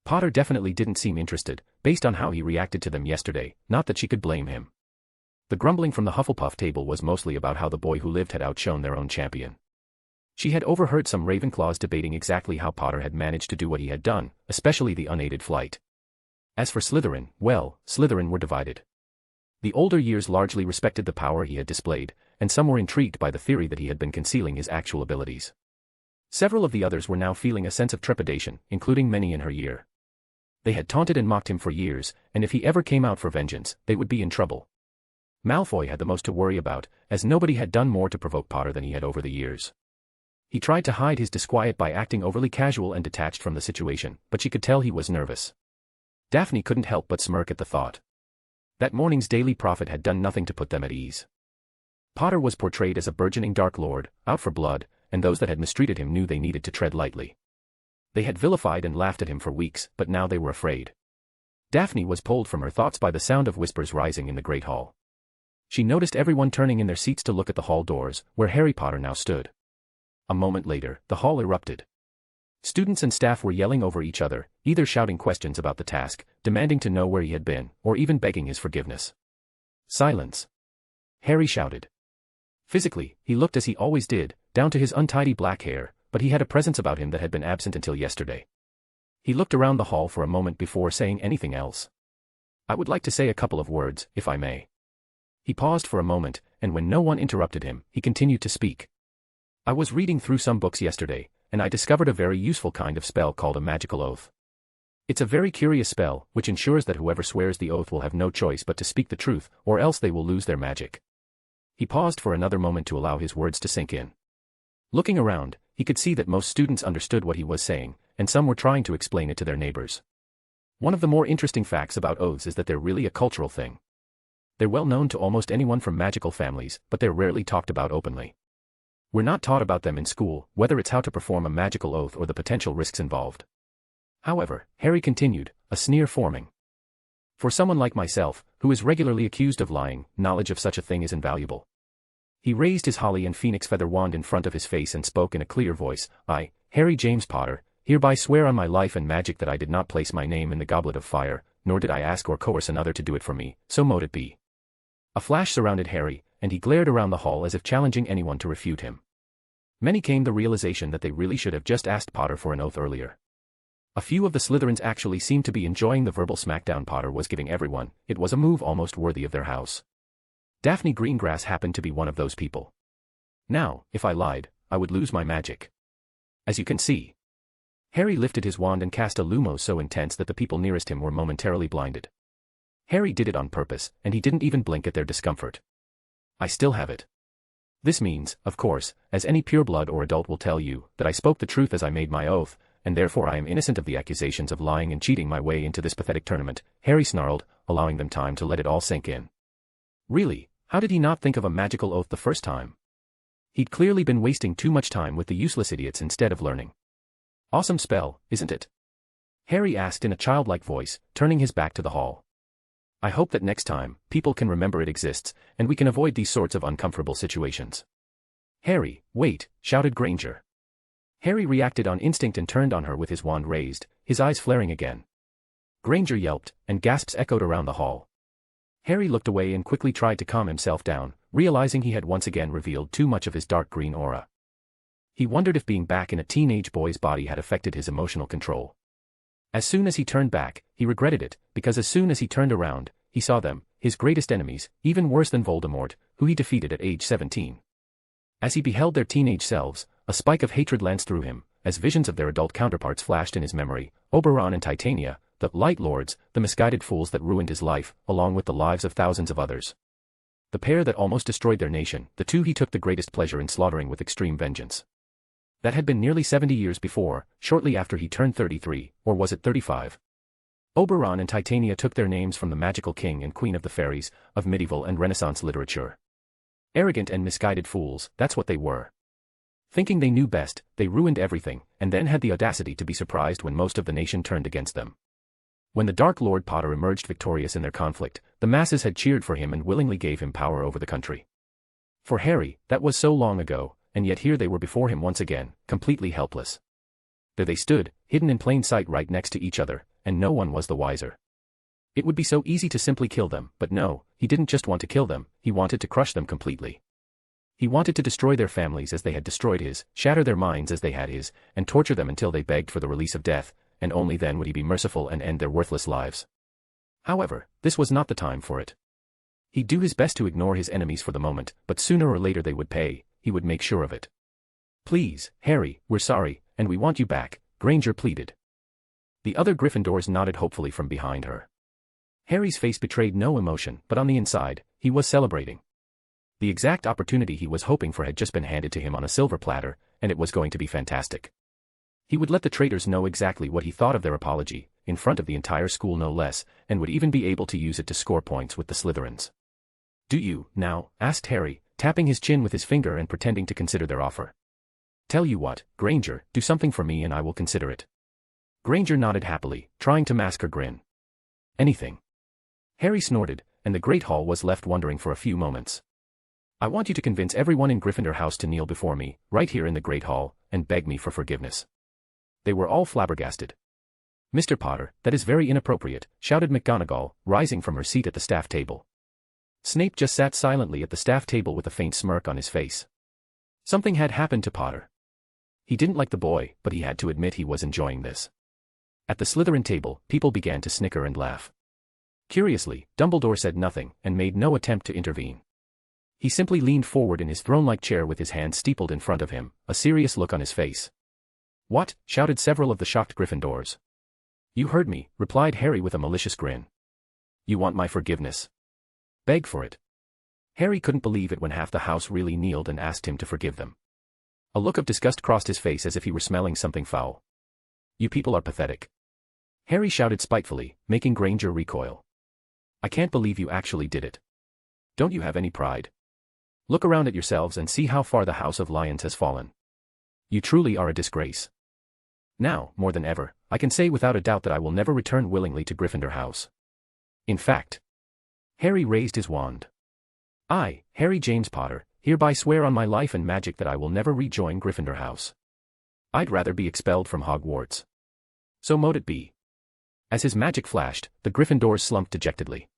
Potter definitely didn't seem interested, based on how he reacted to them yesterday, not that she could blame him. The grumbling from the Hufflepuff table was mostly about how the boy who lived had outshone their own champion. She had overheard some Ravenclaws debating exactly how Potter had managed to do what he had done, especially the unaided flight. As for Slytherin, well, Slytherin were divided. The older years largely respected the power he had displayed, and some were intrigued by the theory that he had been concealing his actual abilities. Several of the others were now feeling a sense of trepidation, including many in her year. They had taunted and mocked him for years, and if he ever came out for vengeance, they would be in trouble. Malfoy had the most to worry about, as nobody had done more to provoke Potter than he had over the years. He tried to hide his disquiet by acting overly casual and detached from the situation, but she could tell he was nervous. Daphne couldn't help but smirk at the thought. That morning's Daily Prophet had done nothing to put them at ease. Potter was portrayed as a burgeoning Dark Lord, out for blood, and those that had mistreated him knew they needed to tread lightly. They had vilified and laughed at him for weeks, but now they were afraid. Daphne was pulled from her thoughts by the sound of whispers rising in the Great Hall. She noticed everyone turning in their seats to look at the hall doors, where Harry Potter now stood. A moment later, the hall erupted. Students and staff were yelling over each other, either shouting questions about the task, demanding to know where he had been, or even begging his forgiveness. Silence! Harry shouted. Physically, he looked as he always did, down to his untidy black hair, but he had a presence about him that had been absent until yesterday. He looked around the hall for a moment before saying anything else. "I would like to say a couple of words, if I may." He paused for a moment, and when no one interrupted him, he continued to speak. "I was reading through some books yesterday, and I discovered a very useful kind of spell called a magical oath. It's a very curious spell, which ensures that whoever swears the oath will have no choice but to speak the truth, or else they will lose their magic." He paused for another moment to allow his words to sink in. Looking around, he could see that most students understood what he was saying, and some were trying to explain it to their neighbors. One of the more interesting facts about oaths is that they're really a cultural thing. They're well known to almost anyone from magical families, but they're rarely talked about openly. We're not taught about them in school, whether it's how to perform a magical oath or the potential risks involved. However, Harry continued, a sneer forming. "For someone like myself, who is regularly accused of lying, knowledge of such a thing is invaluable." He raised his holly and phoenix feather wand in front of his face and spoke in a clear voice. "I, Harry James Potter, hereby swear on my life and magic that I did not place my name in the goblet of fire, nor did I ask or coerce another to do it for me, so mote it be." A flash surrounded Harry, and he glared around the hall as if challenging anyone to refute him. Many came the realization that they really should have just asked Potter for an oath earlier. A few of the Slytherins actually seemed to be enjoying the verbal smackdown Potter was giving everyone. It was a move almost worthy of their house. Daphne Greengrass happened to be one of those people. "Now, if I lied, I would lose my magic. As you can see." Harry lifted his wand and cast a lumos so intense that the people nearest him were momentarily blinded. Harry did it on purpose, and he didn't even blink at their discomfort. "I still have it. This means, of course, as any pureblood or adult will tell you, that I spoke the truth as I made my oath, and therefore I am innocent of the accusations of lying and cheating my way into this pathetic tournament, Harry snarled, allowing them time to let it all sink in. Really, how did he not think of a magical oath the first time? He'd clearly been wasting too much time with the useless idiots instead of learning. Awesome spell, isn't it? Harry asked in a childlike voice, turning his back to the hall. I hope that next time, people can remember it exists, and we can avoid these sorts of uncomfortable situations. Harry, wait, shouted Granger. Harry reacted on instinct and turned on her with his wand raised, his eyes flaring again. Granger yelped, and gasps echoed around the hall. Harry looked away and quickly tried to calm himself down, realizing he had once again revealed too much of his dark green aura. He wondered if being back in a teenage boy's body had affected his emotional control. As soon as he turned back, he regretted it, because as soon as he turned around, he saw them, his greatest enemies, even worse than Voldemort, who he defeated at age 17. As he beheld their teenage selves, a spike of hatred lanced through him, as visions of their adult counterparts flashed in his memory, Oberon and Titania, the Light Lords, the misguided fools that ruined his life, along with the lives of thousands of others. The pair that almost destroyed their nation, the two he took the greatest pleasure in slaughtering with extreme vengeance. That had been nearly 70 years before, shortly after he turned 33, or was it 35? Oberon and Titania took their names from the magical king and queen of the fairies, of medieval and Renaissance literature. Arrogant and misguided fools, that's what they were. Thinking they knew best, they ruined everything, and then had the audacity to be surprised when most of the nation turned against them. When the Dark Lord Potter emerged victorious in their conflict, the masses had cheered for him and willingly gave him power over the country. For Harry, that was so long ago, and yet here they were before him once again, completely helpless. There they stood, hidden in plain sight right next to each other, and no one was the wiser. It would be so easy to simply kill them, but no, he didn't just want to kill them, he wanted to crush them completely. He wanted to destroy their families as they had destroyed his, shatter their minds as they had his, and torture them until they begged for the release of death, and only then would he be merciful and end their worthless lives. However, this was not the time for it. He'd do his best to ignore his enemies for the moment, but sooner or later they would pay, he would make sure of it. Please, Harry, we're sorry, and we want you back, Granger pleaded. The other Gryffindors nodded hopefully from behind her. Harry's face betrayed no emotion, but on the inside, he was celebrating. The exact opportunity he was hoping for had just been handed to him on a silver platter, and it was going to be fantastic. He would let the traitors know exactly what he thought of their apology, in front of the entire school no less, and would even be able to use it to score points with the Slytherins. Do you, now? Asked Harry, tapping his chin with his finger and pretending to consider their offer. Tell you what, Granger, do something for me and I will consider it. Granger nodded happily, trying to mask her grin. Anything. Harry snorted, and the Great Hall was left wondering for a few moments. I want you to convince everyone in Gryffindor House to kneel before me, right here in the Great Hall, and beg me for forgiveness. They were all flabbergasted. Mr. Potter, that is very inappropriate, shouted McGonagall, rising from her seat at the staff table. Snape just sat silently at the staff table with a faint smirk on his face. Something had happened to Potter. He didn't like the boy, but he had to admit he was enjoying this. At the Slytherin table, people began to snicker and laugh. Curiously, Dumbledore said nothing, and made no attempt to intervene. He simply leaned forward in his throne-like chair with his hands steepled in front of him, a serious look on his face. What? Shouted several of the shocked Gryffindors. You heard me, replied Harry with a malicious grin. You want my forgiveness? Beg for it. Harry couldn't believe it when half the house really kneeled and asked him to forgive them. A look of disgust crossed his face as if he were smelling something foul. You people are pathetic. Harry shouted spitefully, making Granger recoil. I can't believe you actually did it. Don't you have any pride? Look around at yourselves and see how far the House of Lions has fallen. You truly are a disgrace. Now, more than ever, I can say without a doubt that I will never return willingly to Gryffindor House. In fact, Harry raised his wand. I, Harry James Potter, hereby swear on my life and magic that I will never rejoin Gryffindor House. I'd rather be expelled from Hogwarts. So mote it be. As his magic flashed, the Gryffindors slumped dejectedly.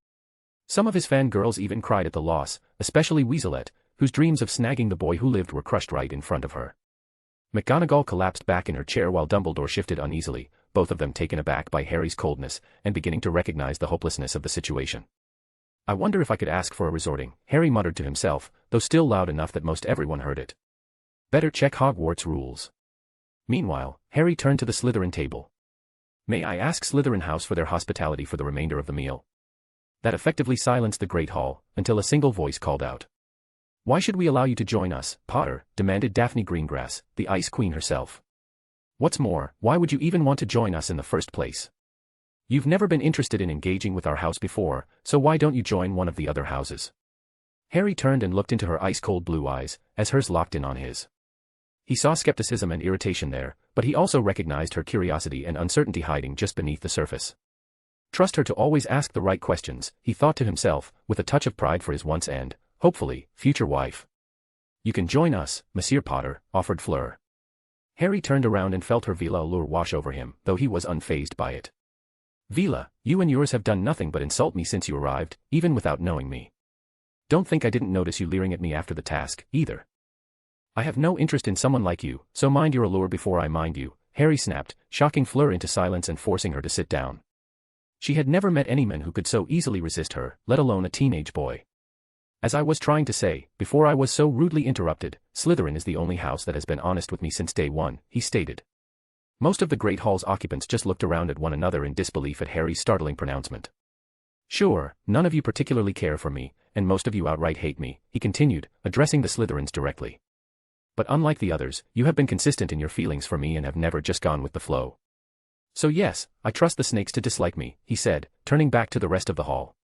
Some of his fangirls even cried at the loss, especially Weaselette, whose dreams of snagging the boy who lived were crushed right in front of her. McGonagall collapsed back in her chair while Dumbledore shifted uneasily, both of them taken aback by Harry's coldness and beginning to recognize the hopelessness of the situation. I wonder if I could ask for a resorting, Harry muttered to himself, though still loud enough that most everyone heard it. Better check Hogwarts rules. Meanwhile, Harry turned to the Slytherin table. May I ask Slytherin House for their hospitality for the remainder of the meal? That effectively silenced the Great Hall, until a single voice called out. Why should we allow you to join us, Potter? Demanded Daphne Greengrass, the Ice Queen herself. What's more, why would you even want to join us in the first place? You've never been interested in engaging with our house before, so why don't you join one of the other houses? Harry turned and looked into her ice-cold blue eyes, as hers locked in on his. He saw skepticism and irritation there, but he also recognized her curiosity and uncertainty hiding just beneath the surface. Trust her to always ask the right questions, he thought to himself, with a touch of pride for his once and, hopefully, future wife. You can join us, Monsieur Potter, offered Fleur. Harry turned around and felt her Vila allure wash over him, though he was unfazed by it. Vila, you and yours have done nothing but insult me since you arrived, even without knowing me. Don't think I didn't notice you leering at me after the task, either. I have no interest in someone like you, so mind your allure before I mind you, Harry snapped, shocking Fleur into silence and forcing her to sit down. She had never met any man who could so easily resist her, let alone a teenage boy. As I was trying to say, before I was so rudely interrupted, Slytherin is the only house that has been honest with me since day one, he stated. Most of the Great Hall's occupants just looked around at one another in disbelief at Harry's startling pronouncement. Sure, none of you particularly care for me, and most of you outright hate me, he continued, addressing the Slytherins directly. But unlike the others, you have been consistent in your feelings for me and have never just gone with the flow. So yes, I trust the snakes to dislike me, he said, turning back to the rest of the hall.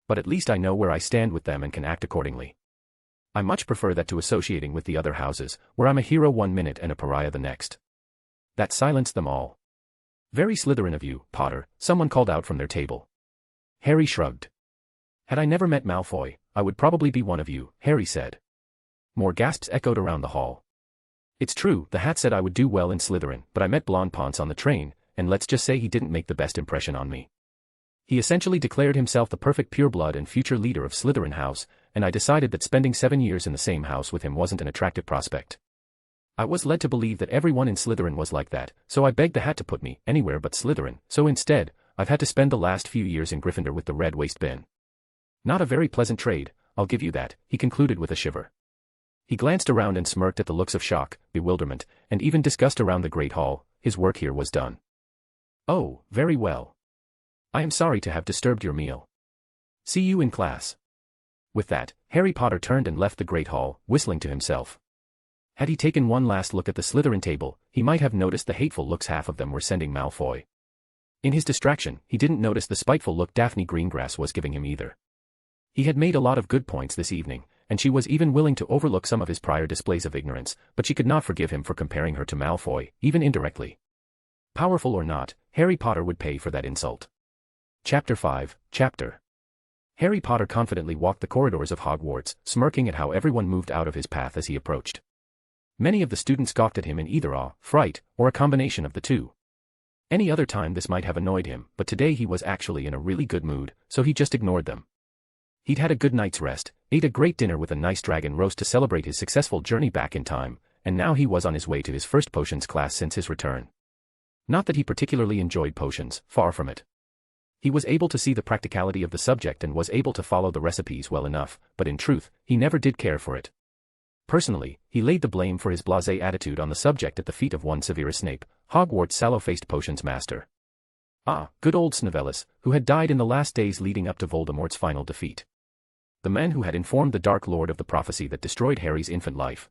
But at least I know where I stand with them and can act accordingly. I much prefer that to associating with the other houses, where I'm a hero one minute and a pariah the next. That silenced them all. Very Slytherin of you, Potter, someone called out from their table. Harry shrugged. Had I never met Malfoy, I would probably be one of you, Harry said. More gasps echoed around the hall. It's true, the hat said I would do well in Slytherin, but I met Blonde Ponce on the train, and let's just say he didn't make the best impression on me. He essentially declared himself the perfect pureblood and future leader of Slytherin House, and I decided that spending 7 years in the same house with him wasn't an attractive prospect. I was led to believe that everyone in Slytherin was like that, so I begged the hat to put me anywhere but Slytherin, so instead, I've had to spend the last few years in Gryffindor with the red waste bin. Not a very pleasant trade, I'll give you that, he concluded with a shiver. He glanced around and smirked at the looks of shock, bewilderment, and even disgust around the Great Hall. His work here was done. Oh, very well. I am sorry to have disturbed your meal. See you in class. With that, Harry Potter turned and left the Great Hall, whistling to himself. Had he taken one last look at the Slytherin table, he might have noticed the hateful looks half of them were sending Malfoy. In his distraction, he didn't notice the spiteful look Daphne Greengrass was giving him either. He had made a lot of good points this evening, and she was even willing to overlook some of his prior displays of ignorance, but she could not forgive him for comparing her to Malfoy, even indirectly. Powerful or not, Harry Potter would pay for that insult. Chapter 5, Chapter. Harry Potter confidently walked the corridors of Hogwarts, smirking at how everyone moved out of his path as he approached. Many of the students gawked at him in either awe, fright, or a combination of the two. Any other time this might have annoyed him, but today he was actually in a really good mood, so he just ignored them. He'd had a good night's rest, ate a great dinner with a nice dragon roast to celebrate his successful journey back in time, and now he was on his way to his first potions class since his return. Not that he particularly enjoyed potions, far from it. He was able to see the practicality of the subject and was able to follow the recipes well enough, but in truth, he never did care for it. Personally, he laid the blame for his blasé attitude on the subject at the feet of one Severus Snape, Hogwarts' sallow-faced potions master. Ah, good old Snavellis, who had died in the last days leading up to Voldemort's final defeat. The man who had informed the Dark Lord of the prophecy that destroyed Harry's infant life.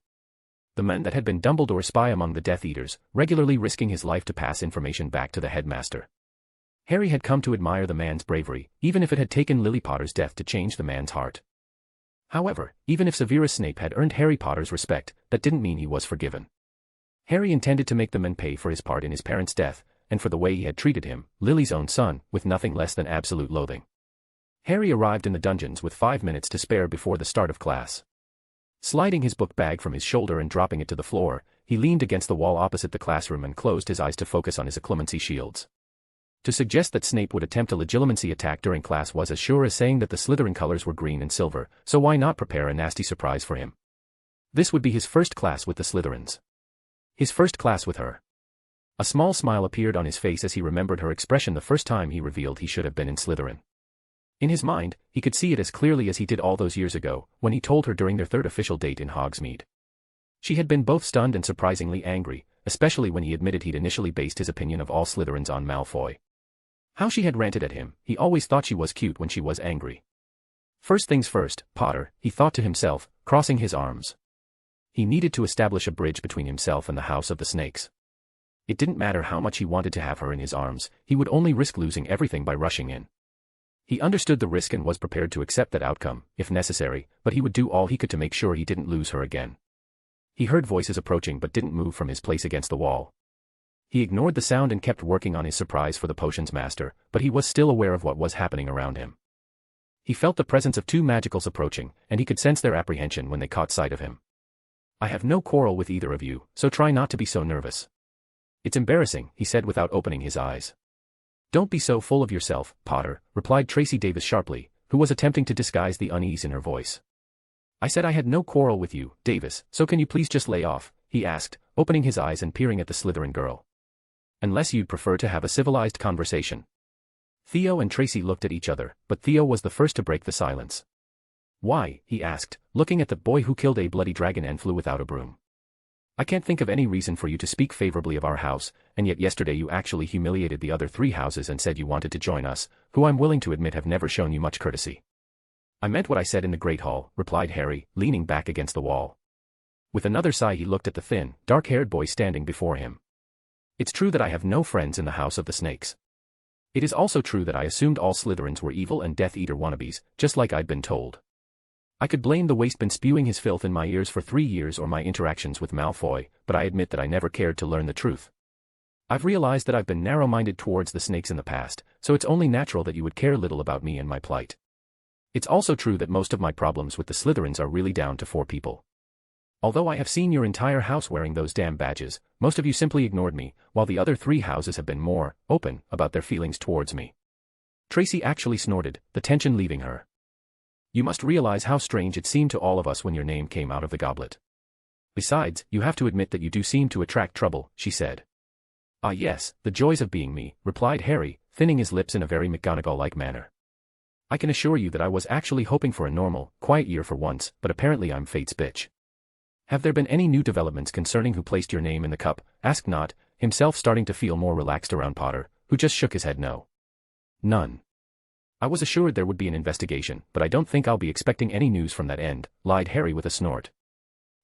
The man that had been Dumbledore's spy among the Death Eaters, regularly risking his life to pass information back to the headmaster. Harry had come to admire the man's bravery, even if it had taken Lily Potter's death to change the man's heart. However, even if Severus Snape had earned Harry Potter's respect, that didn't mean he was forgiven. Harry intended to make the man pay for his part in his parents' death, and for the way he had treated him, Lily's own son, with nothing less than absolute loathing. Harry arrived in the dungeons with 5 minutes to spare before the start of class. Sliding his book bag from his shoulder and dropping it to the floor, he leaned against the wall opposite the classroom and closed his eyes to focus on his occlumency shields. To suggest that Snape would attempt a legilimency attack during class was as sure as saying that the Slytherin colors were green and silver, so why not prepare a nasty surprise for him? This would be his first class with the Slytherins. His first class with her. A small smile appeared on his face as he remembered her expression the first time he revealed he should have been in Slytherin. In his mind, he could see it as clearly as he did all those years ago, when he told her during their third official date in Hogsmeade. She had been both stunned and surprisingly angry, especially when he admitted he'd initially based his opinion of all Slytherins on Malfoy. How she had ranted at him, he always thought she was cute when she was angry. First things first, Potter, he thought to himself, crossing his arms. He needed to establish a bridge between himself and the House of the Snakes. It didn't matter how much he wanted to have her in his arms, he would only risk losing everything by rushing in. He understood the risk and was prepared to accept that outcome, if necessary, but he would do all he could to make sure he didn't lose her again. He heard voices approaching but didn't move from his place against the wall. He ignored the sound and kept working on his surprise for the potions master, but he was still aware of what was happening around him. He felt the presence of two magicals approaching, and he could sense their apprehension when they caught sight of him. "I have no quarrel with either of you, so try not to be so nervous." "It's embarrassing," he said without opening his eyes. "Don't be so full of yourself, Potter," replied Tracy Davis sharply, who was attempting to disguise the unease in her voice. "I said I had no quarrel with you, Davis, so can you please just lay off?" he asked, opening his eyes and peering at the Slytherin girl. "Unless you'd prefer to have a civilized conversation." Theo and Tracy looked at each other, but Theo was the first to break the silence. "Why?" he asked, looking at the boy who killed a bloody dragon and flew without a broom. "I can't think of any reason for you to speak favorably of our house, and yet yesterday you actually humiliated the other 3 houses and said you wanted to join us, who I'm willing to admit have never shown you much courtesy." "I meant what I said in the Great Hall," replied Harry, leaning back against the wall. With another sigh he looked at the thin, dark-haired boy standing before him. "It's true that I have no friends in the House of the Snakes. It is also true that I assumed all Slytherins were evil and Death Eater wannabes, just like I'd been told. I could blame the Wastebin spewing his filth in my ears for 3 years or my interactions with Malfoy, but I admit that I never cared to learn the truth. I've realized that I've been narrow-minded towards the snakes in the past, so it's only natural that you would care little about me and my plight. It's also true that most of my problems with the Slytherins are really down to 4 people. Although I have seen your entire house wearing those damn badges, most of you simply ignored me, while the other 3 houses have been more open about their feelings towards me." Tracy actually snorted, the tension leaving her. "You must realize how strange it seemed to all of us when your name came out of the goblet. Besides, you have to admit that you do seem to attract trouble," she said. "Ah yes, the joys of being me," replied Harry, thinning his lips in a very McGonagall-like manner. "I can assure you that I was actually hoping for a normal, quiet year for once, but apparently I'm fate's bitch." "Have there been any new developments concerning who placed your name in the cup?" asked Nott, himself starting to feel more relaxed around Potter, who just shook his head no. "None. I was assured there would be an investigation, but I don't think I'll be expecting any news from that end," lied Harry with a snort.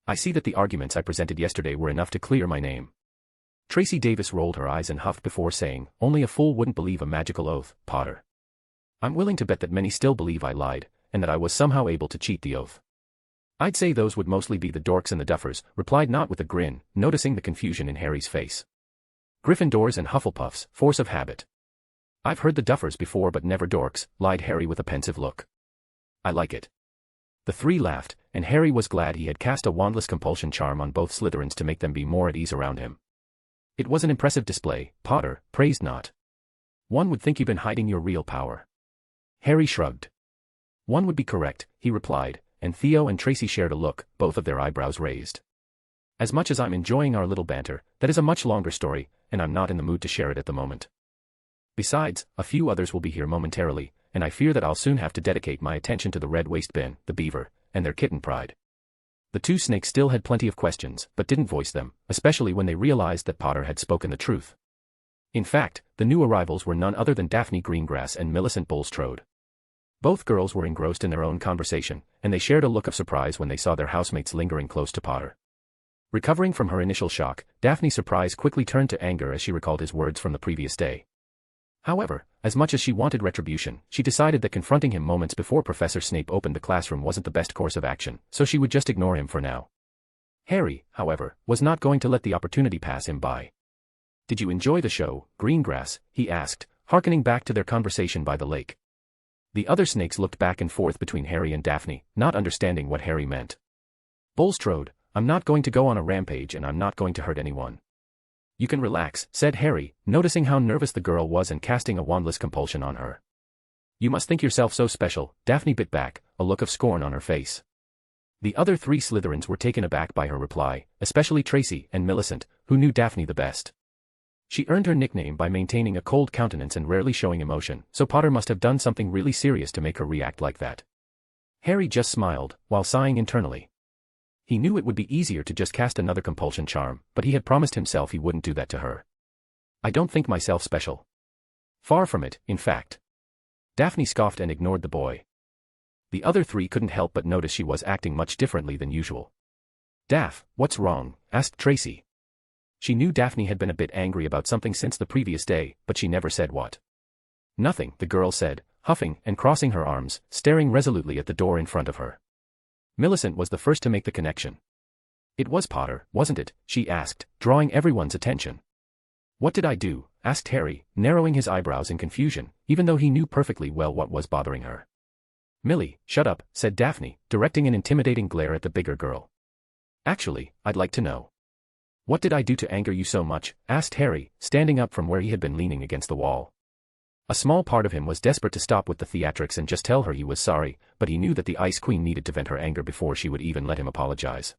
"I see that the arguments I presented yesterday were enough to clear my name." Tracy Davis rolled her eyes and huffed before saying, "Only a fool wouldn't believe a magical oath, Potter. I'm willing to bet that many still believe I lied, and that I was somehow able to cheat the oath." "I'd say those would mostly be the dorks and the duffers," replied Nott with a grin, noticing the confusion in Harry's face. "Gryffindors and Hufflepuffs, force of habit." "I've heard the duffers before but never dorks," lied Harry with a pensive look. "I like it." The 3 laughed, and Harry was glad he had cast a wandless compulsion charm on both Slytherins to make them be more at ease around him. "It was an impressive display, Potter," praised Nott. "One would think you've been hiding your real power." Harry shrugged. "One would be correct," he replied, and Theo and Tracy shared a look, both of their eyebrows raised. "As much as I'm enjoying our little banter, that is a much longer story, and I'm not in the mood to share it at the moment. Besides, a few others will be here momentarily, and I fear that I'll soon have to dedicate my attention to the red wastebin, the beaver, and their kitten pride." The 2 snakes still had plenty of questions, but didn't voice them, especially when they realized that Potter had spoken the truth. In fact, the new arrivals were none other than Daphne Greengrass and Millicent Bulstrode. Both girls were engrossed in their own conversation, and they shared a look of surprise when they saw their housemates lingering close to Potter. Recovering from her initial shock, Daphne's surprise quickly turned to anger as she recalled his words from the previous day. However, as much as she wanted retribution, she decided that confronting him moments before Professor Snape opened the classroom wasn't the best course of action, so she would just ignore him for now. Harry, however, was not going to let the opportunity pass him by. "Did you enjoy the show, Greengrass?" he asked, hearkening back to their conversation by the lake. The other snakes looked back and forth between Harry and Daphne, not understanding what Harry meant. "Bulstrode, I'm not going to go on a rampage and I'm not going to hurt anyone." "You can relax," said Harry, noticing how nervous the girl was and casting a wandless compulsion on her. "You must think yourself so special," Daphne bit back, a look of scorn on her face. The other 3 Slytherins were taken aback by her reply, especially Tracy and Millicent, who knew Daphne the best. She earned her nickname by maintaining a cold countenance and rarely showing emotion, so Potter must have done something really serious to make her react like that. Harry just smiled, while sighing internally. He knew it would be easier to just cast another compulsion charm, but he had promised himself he wouldn't do that to her. "I don't think myself special." "Far from it, in fact." Daphne scoffed and ignored the boy. The other 3 couldn't help but notice she was acting much differently than usual. "Daph, what's wrong?" asked Tracy. She knew Daphne had been a bit angry about something since the previous day, but she never said what. Nothing, the girl said, huffing and crossing her arms, staring resolutely at the door in front of her. Millicent was the first to make the connection. It was Potter, wasn't it? She asked, drawing everyone's attention. What did I do? Asked Harry, narrowing his eyebrows in confusion, even though he knew perfectly well what was bothering her. Millie, shut up, said Daphne, directing an intimidating glare at the bigger girl. Actually, I'd like to know. What did I do to anger you so much? Asked Harry, standing up from where he had been leaning against the wall. A small part of him was desperate to stop with the theatrics and just tell her he was sorry, but he knew that the Ice Queen needed to vent her anger before she would even let him apologize.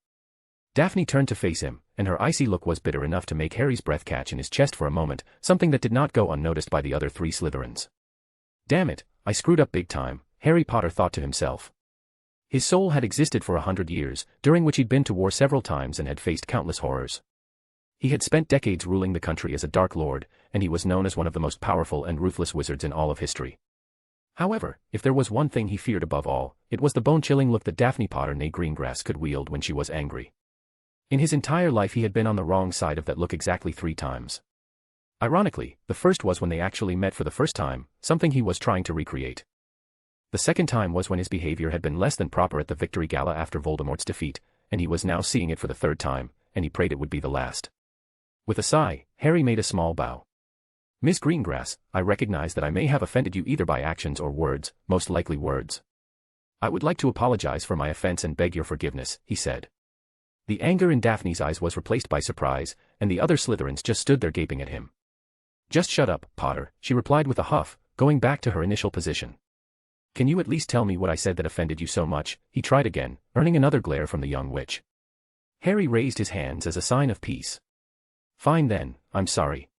Daphne turned to face him, and her icy look was bitter enough to make Harry's breath catch in his chest for a moment, something that did not go unnoticed by the other three Slytherins. Damn it, I screwed up big time, Harry Potter thought to himself. His soul had existed for 100 years, during which he'd been to war several times and had faced countless horrors. He had spent decades ruling the country as a Dark Lord, and he was known as one of the most powerful and ruthless wizards in all of history. However, if there was one thing he feared above all, it was the bone-chilling look that Daphne Potter née Greengrass could wield when she was angry. In his entire life he had been on the wrong side of that look exactly 3 times. Ironically, the first was when they actually met for the first time, something he was trying to recreate. The second time was when his behavior had been less than proper at the Victory Gala after Voldemort's defeat, and he was now seeing it for the 3rd time, and he prayed it would be the last. With a sigh, Harry made a small bow. Miss Greengrass, I recognize that I may have offended you either by actions or words, most likely words. I would like to apologize for my offense and beg your forgiveness, he said. The anger in Daphne's eyes was replaced by surprise, and the other Slytherins just stood there gaping at him. Just shut up, Potter, she replied with a huff, going back to her initial position. Can you at least tell me what I said that offended you so much? He tried again, earning another glare from the young witch. Harry raised his hands as a sign of peace. Fine then, I'm sorry.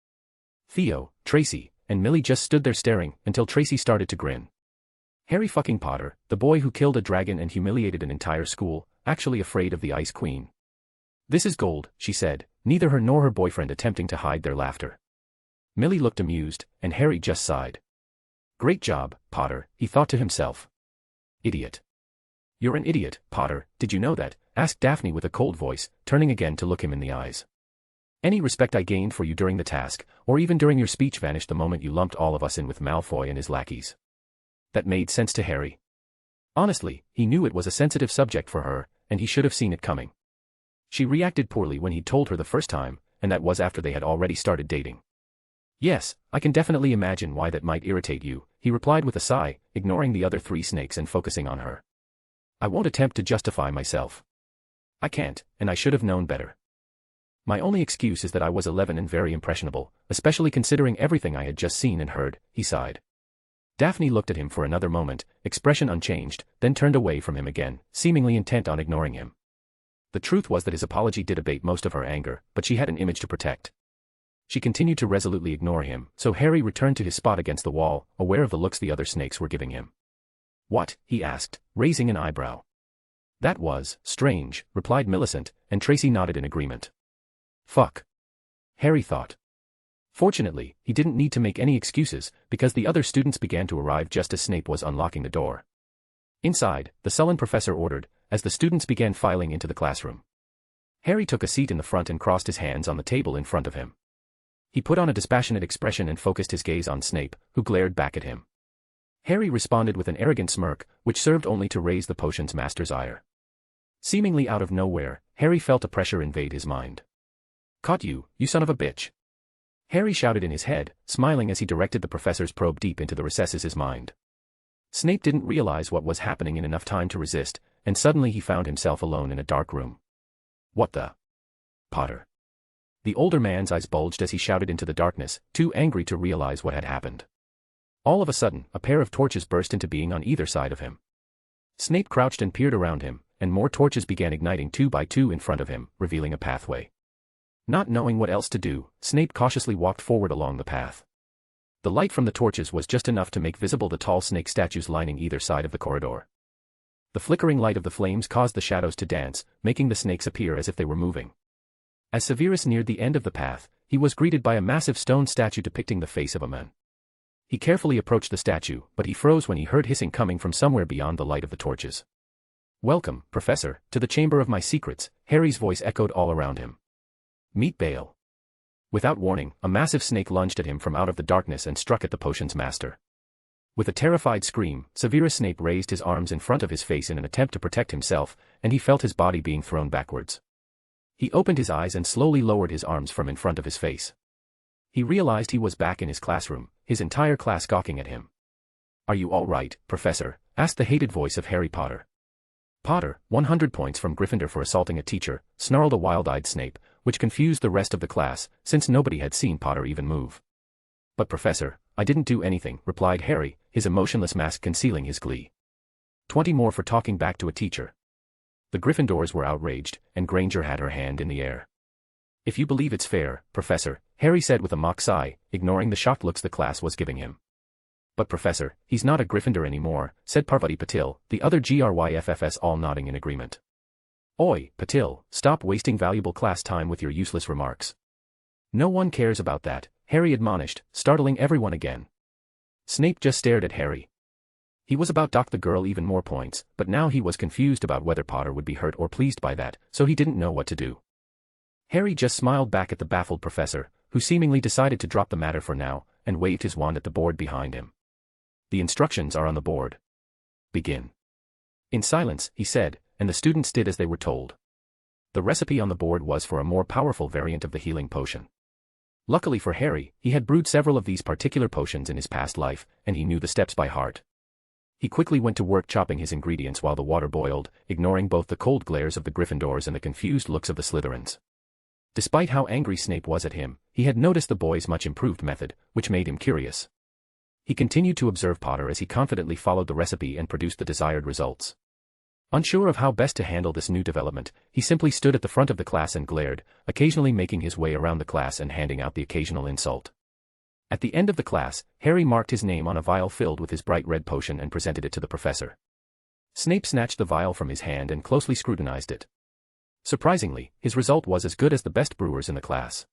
Theo, Tracy, and Millie just stood there staring until Tracy started to grin. Harry fucking Potter, the boy who killed a dragon and humiliated an entire school, actually afraid of the Ice Queen. This is gold, she said, neither her nor her boyfriend attempting to hide their laughter. Millie looked amused, and Harry just sighed. Great job, Potter, he thought to himself. Idiot. You're an idiot, Potter, did you know that? Asked Daphne with a cold voice, turning again to look him in the eyes. Any respect I gained for you during the task, or even during your speech vanished the moment you lumped all of us in with Malfoy and his lackeys. That made sense to Harry. Honestly, he knew it was a sensitive subject for her, and he should have seen it coming. She reacted poorly when he told her the first time, and that was after they had already started dating. Yes, I can definitely imagine why that might irritate you, he replied with a sigh, ignoring the other 3 snakes and focusing on her. I won't attempt to justify myself. I can't, and I should have known better. My only excuse is that I was 11 and very impressionable, especially considering everything I had just seen and heard, he sighed. Daphne looked at him for another moment, expression unchanged, then turned away from him again, seemingly intent on ignoring him. The truth was that his apology did abate most of her anger, but she had an image to protect. She continued to resolutely ignore him, so Harry returned to his spot against the wall, aware of the looks the other snakes were giving him. What? He asked, raising an eyebrow. That was strange, replied Millicent, and Tracy nodded in agreement. Fuck. Harry thought. Fortunately, he didn't need to make any excuses, because the other students began to arrive just as Snape was unlocking the door. Inside, the sullen professor ordered, as the students began filing into the classroom. Harry took a seat in the front and crossed his hands on the table in front of him. He put on a dispassionate expression and focused his gaze on Snape, who glared back at him. Harry responded with an arrogant smirk, which served only to raise the potion's master's ire. Seemingly out of nowhere, Harry felt a pressure invade his mind. Caught you, you son of a bitch. Harry shouted in his head, smiling as he directed the professor's probe deep into the recesses of his mind. Snape didn't realize what was happening in enough time to resist, and suddenly he found himself alone in a dark room. What the? Potter. The older man's eyes bulged as he shouted into the darkness, too angry to realize what had happened. All of a sudden, a pair of torches burst into being on either side of him. Snape crouched and peered around him, and more torches began igniting 2 by 2 in front of him, revealing a pathway. Not knowing what else to do, Snape cautiously walked forward along the path. The light from the torches was just enough to make visible the tall snake statues lining either side of the corridor. The flickering light of the flames caused the shadows to dance, making the snakes appear as if they were moving. As Severus neared the end of the path, he was greeted by a massive stone statue depicting the face of a man. He carefully approached the statue, but he froze when he heard hissing coming from somewhere beyond the light of the torches. Welcome, Professor, to the Chamber of My Secrets, Harry's voice echoed all around him. Meet Bale. Without warning, a massive snake lunged at him from out of the darkness and struck at the potion's master. With a terrified scream, Severus Snape raised his arms in front of his face in an attempt to protect himself, and he felt his body being thrown backwards. He opened his eyes and slowly lowered his arms from in front of his face. He realized he was back in his classroom, his entire class gawking at him. "Are you all right, Professor?" asked the hated voice of Harry Potter. "Potter, 100 points from Gryffindor for assaulting a teacher," snarled a wild-eyed Snape, which confused the rest of the class, since nobody had seen Potter even move. "But Professor, I didn't do anything," replied Harry, his emotionless mask concealing his glee. 20 more for talking back to a teacher. The Gryffindors were outraged, and Granger had her hand in the air. "If you believe it's fair, Professor," Harry said with a mock sigh, ignoring the shocked looks the class was giving him. "But Professor, he's not a Gryffindor anymore," said Parvati Patil, the other Gryffs all nodding in agreement. "Oi, Patil, stop wasting valuable class time with your useless remarks." "No one cares about that," Harry admonished, startling everyone again. Snape just stared at Harry. He was about to dock the girl even more points, but now he was confused about whether Potter would be hurt or pleased by that, so he didn't know what to do. Harry just smiled back at the baffled professor, who seemingly decided to drop the matter for now, and waved his wand at the board behind him. "The instructions are on the board. Begin." In silence, he said, and the students did as they were told. The recipe on the board was for a more powerful variant of the healing potion. Luckily for Harry, he had brewed several of these particular potions in his past life, and he knew the steps by heart. He quickly went to work chopping his ingredients while the water boiled, ignoring both the cold glares of the Gryffindors and the confused looks of the Slytherins. Despite how angry Snape was at him, he had noticed the boy's much improved method, which made him curious. He continued to observe Potter as he confidently followed the recipe and produced the desired results. Unsure of how best to handle this new development, he simply stood at the front of the class and glared, occasionally making his way around the class and handing out the occasional insult. At the end of the class, Harry marked his name on a vial filled with his bright red potion and presented it to the professor. Snape snatched the vial from his hand and closely scrutinized it. Surprisingly, his result was as good as the best brewers in the class.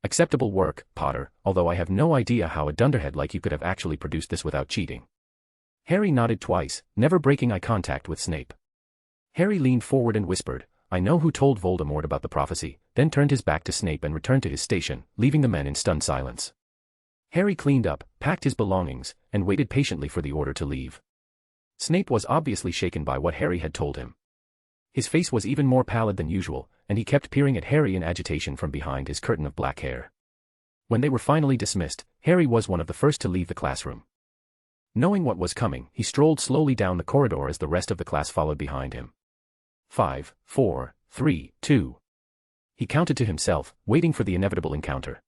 "Acceptable work, Potter, although I have no idea how a dunderhead like you could have actually produced this without cheating." Harry nodded twice, never breaking eye contact with Snape. Harry leaned forward and whispered, "I know who told Voldemort about the prophecy," then turned his back to Snape and returned to his station, leaving the men in stunned silence. Harry cleaned up, packed his belongings, and waited patiently for the order to leave. Snape was obviously shaken by what Harry had told him. His face was even more pallid than usual, and he kept peering at Harry in agitation from behind his curtain of black hair. When they were finally dismissed, Harry was one of the first to leave the classroom. Knowing what was coming, he strolled slowly down the corridor as the rest of the class followed behind him. 5, 4, 3, 2. He counted to himself, waiting for the inevitable encounter.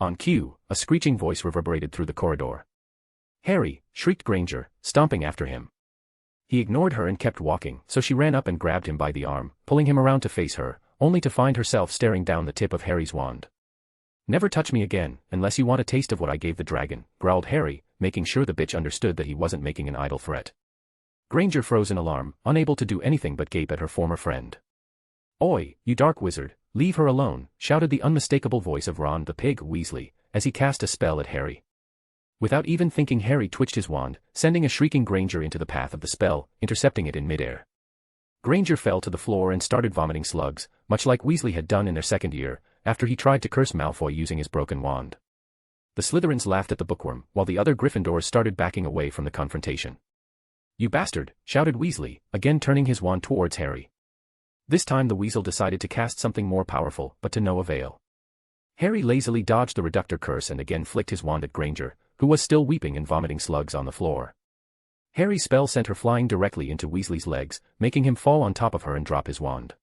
On cue, a screeching voice reverberated through the corridor. "Harry!" shrieked Granger, stomping after him. He ignored her and kept walking, so she ran up and grabbed him by the arm, pulling him around to face her, only to find herself staring down the tip of Harry's wand. "Never touch me again, unless you want a taste of what I gave the dragon," growled Harry, making sure the bitch understood that he wasn't making an idle threat. Granger froze in alarm, unable to do anything but gape at her former friend. "Oi, you dark wizard, leave her alone," shouted the unmistakable voice of Ron the Pig Weasley, as he cast a spell at Harry. Without even thinking, Harry twitched his wand, sending a shrieking Granger into the path of the spell, intercepting it in midair. Granger fell to the floor and started vomiting slugs, much like Weasley had done in their second year, after he tried to curse Malfoy using his broken wand. The Slytherins laughed at the bookworm, while the other Gryffindors started backing away from the confrontation. "You bastard," shouted Weasley, again turning his wand towards Harry. This time the weasel decided to cast something more powerful, but to no avail. Harry lazily dodged the reductor curse and again flicked his wand at Granger, who was still weeping and vomiting slugs on the floor. Harry's spell sent her flying directly into Weasley's legs, making him fall on top of her and drop his wand.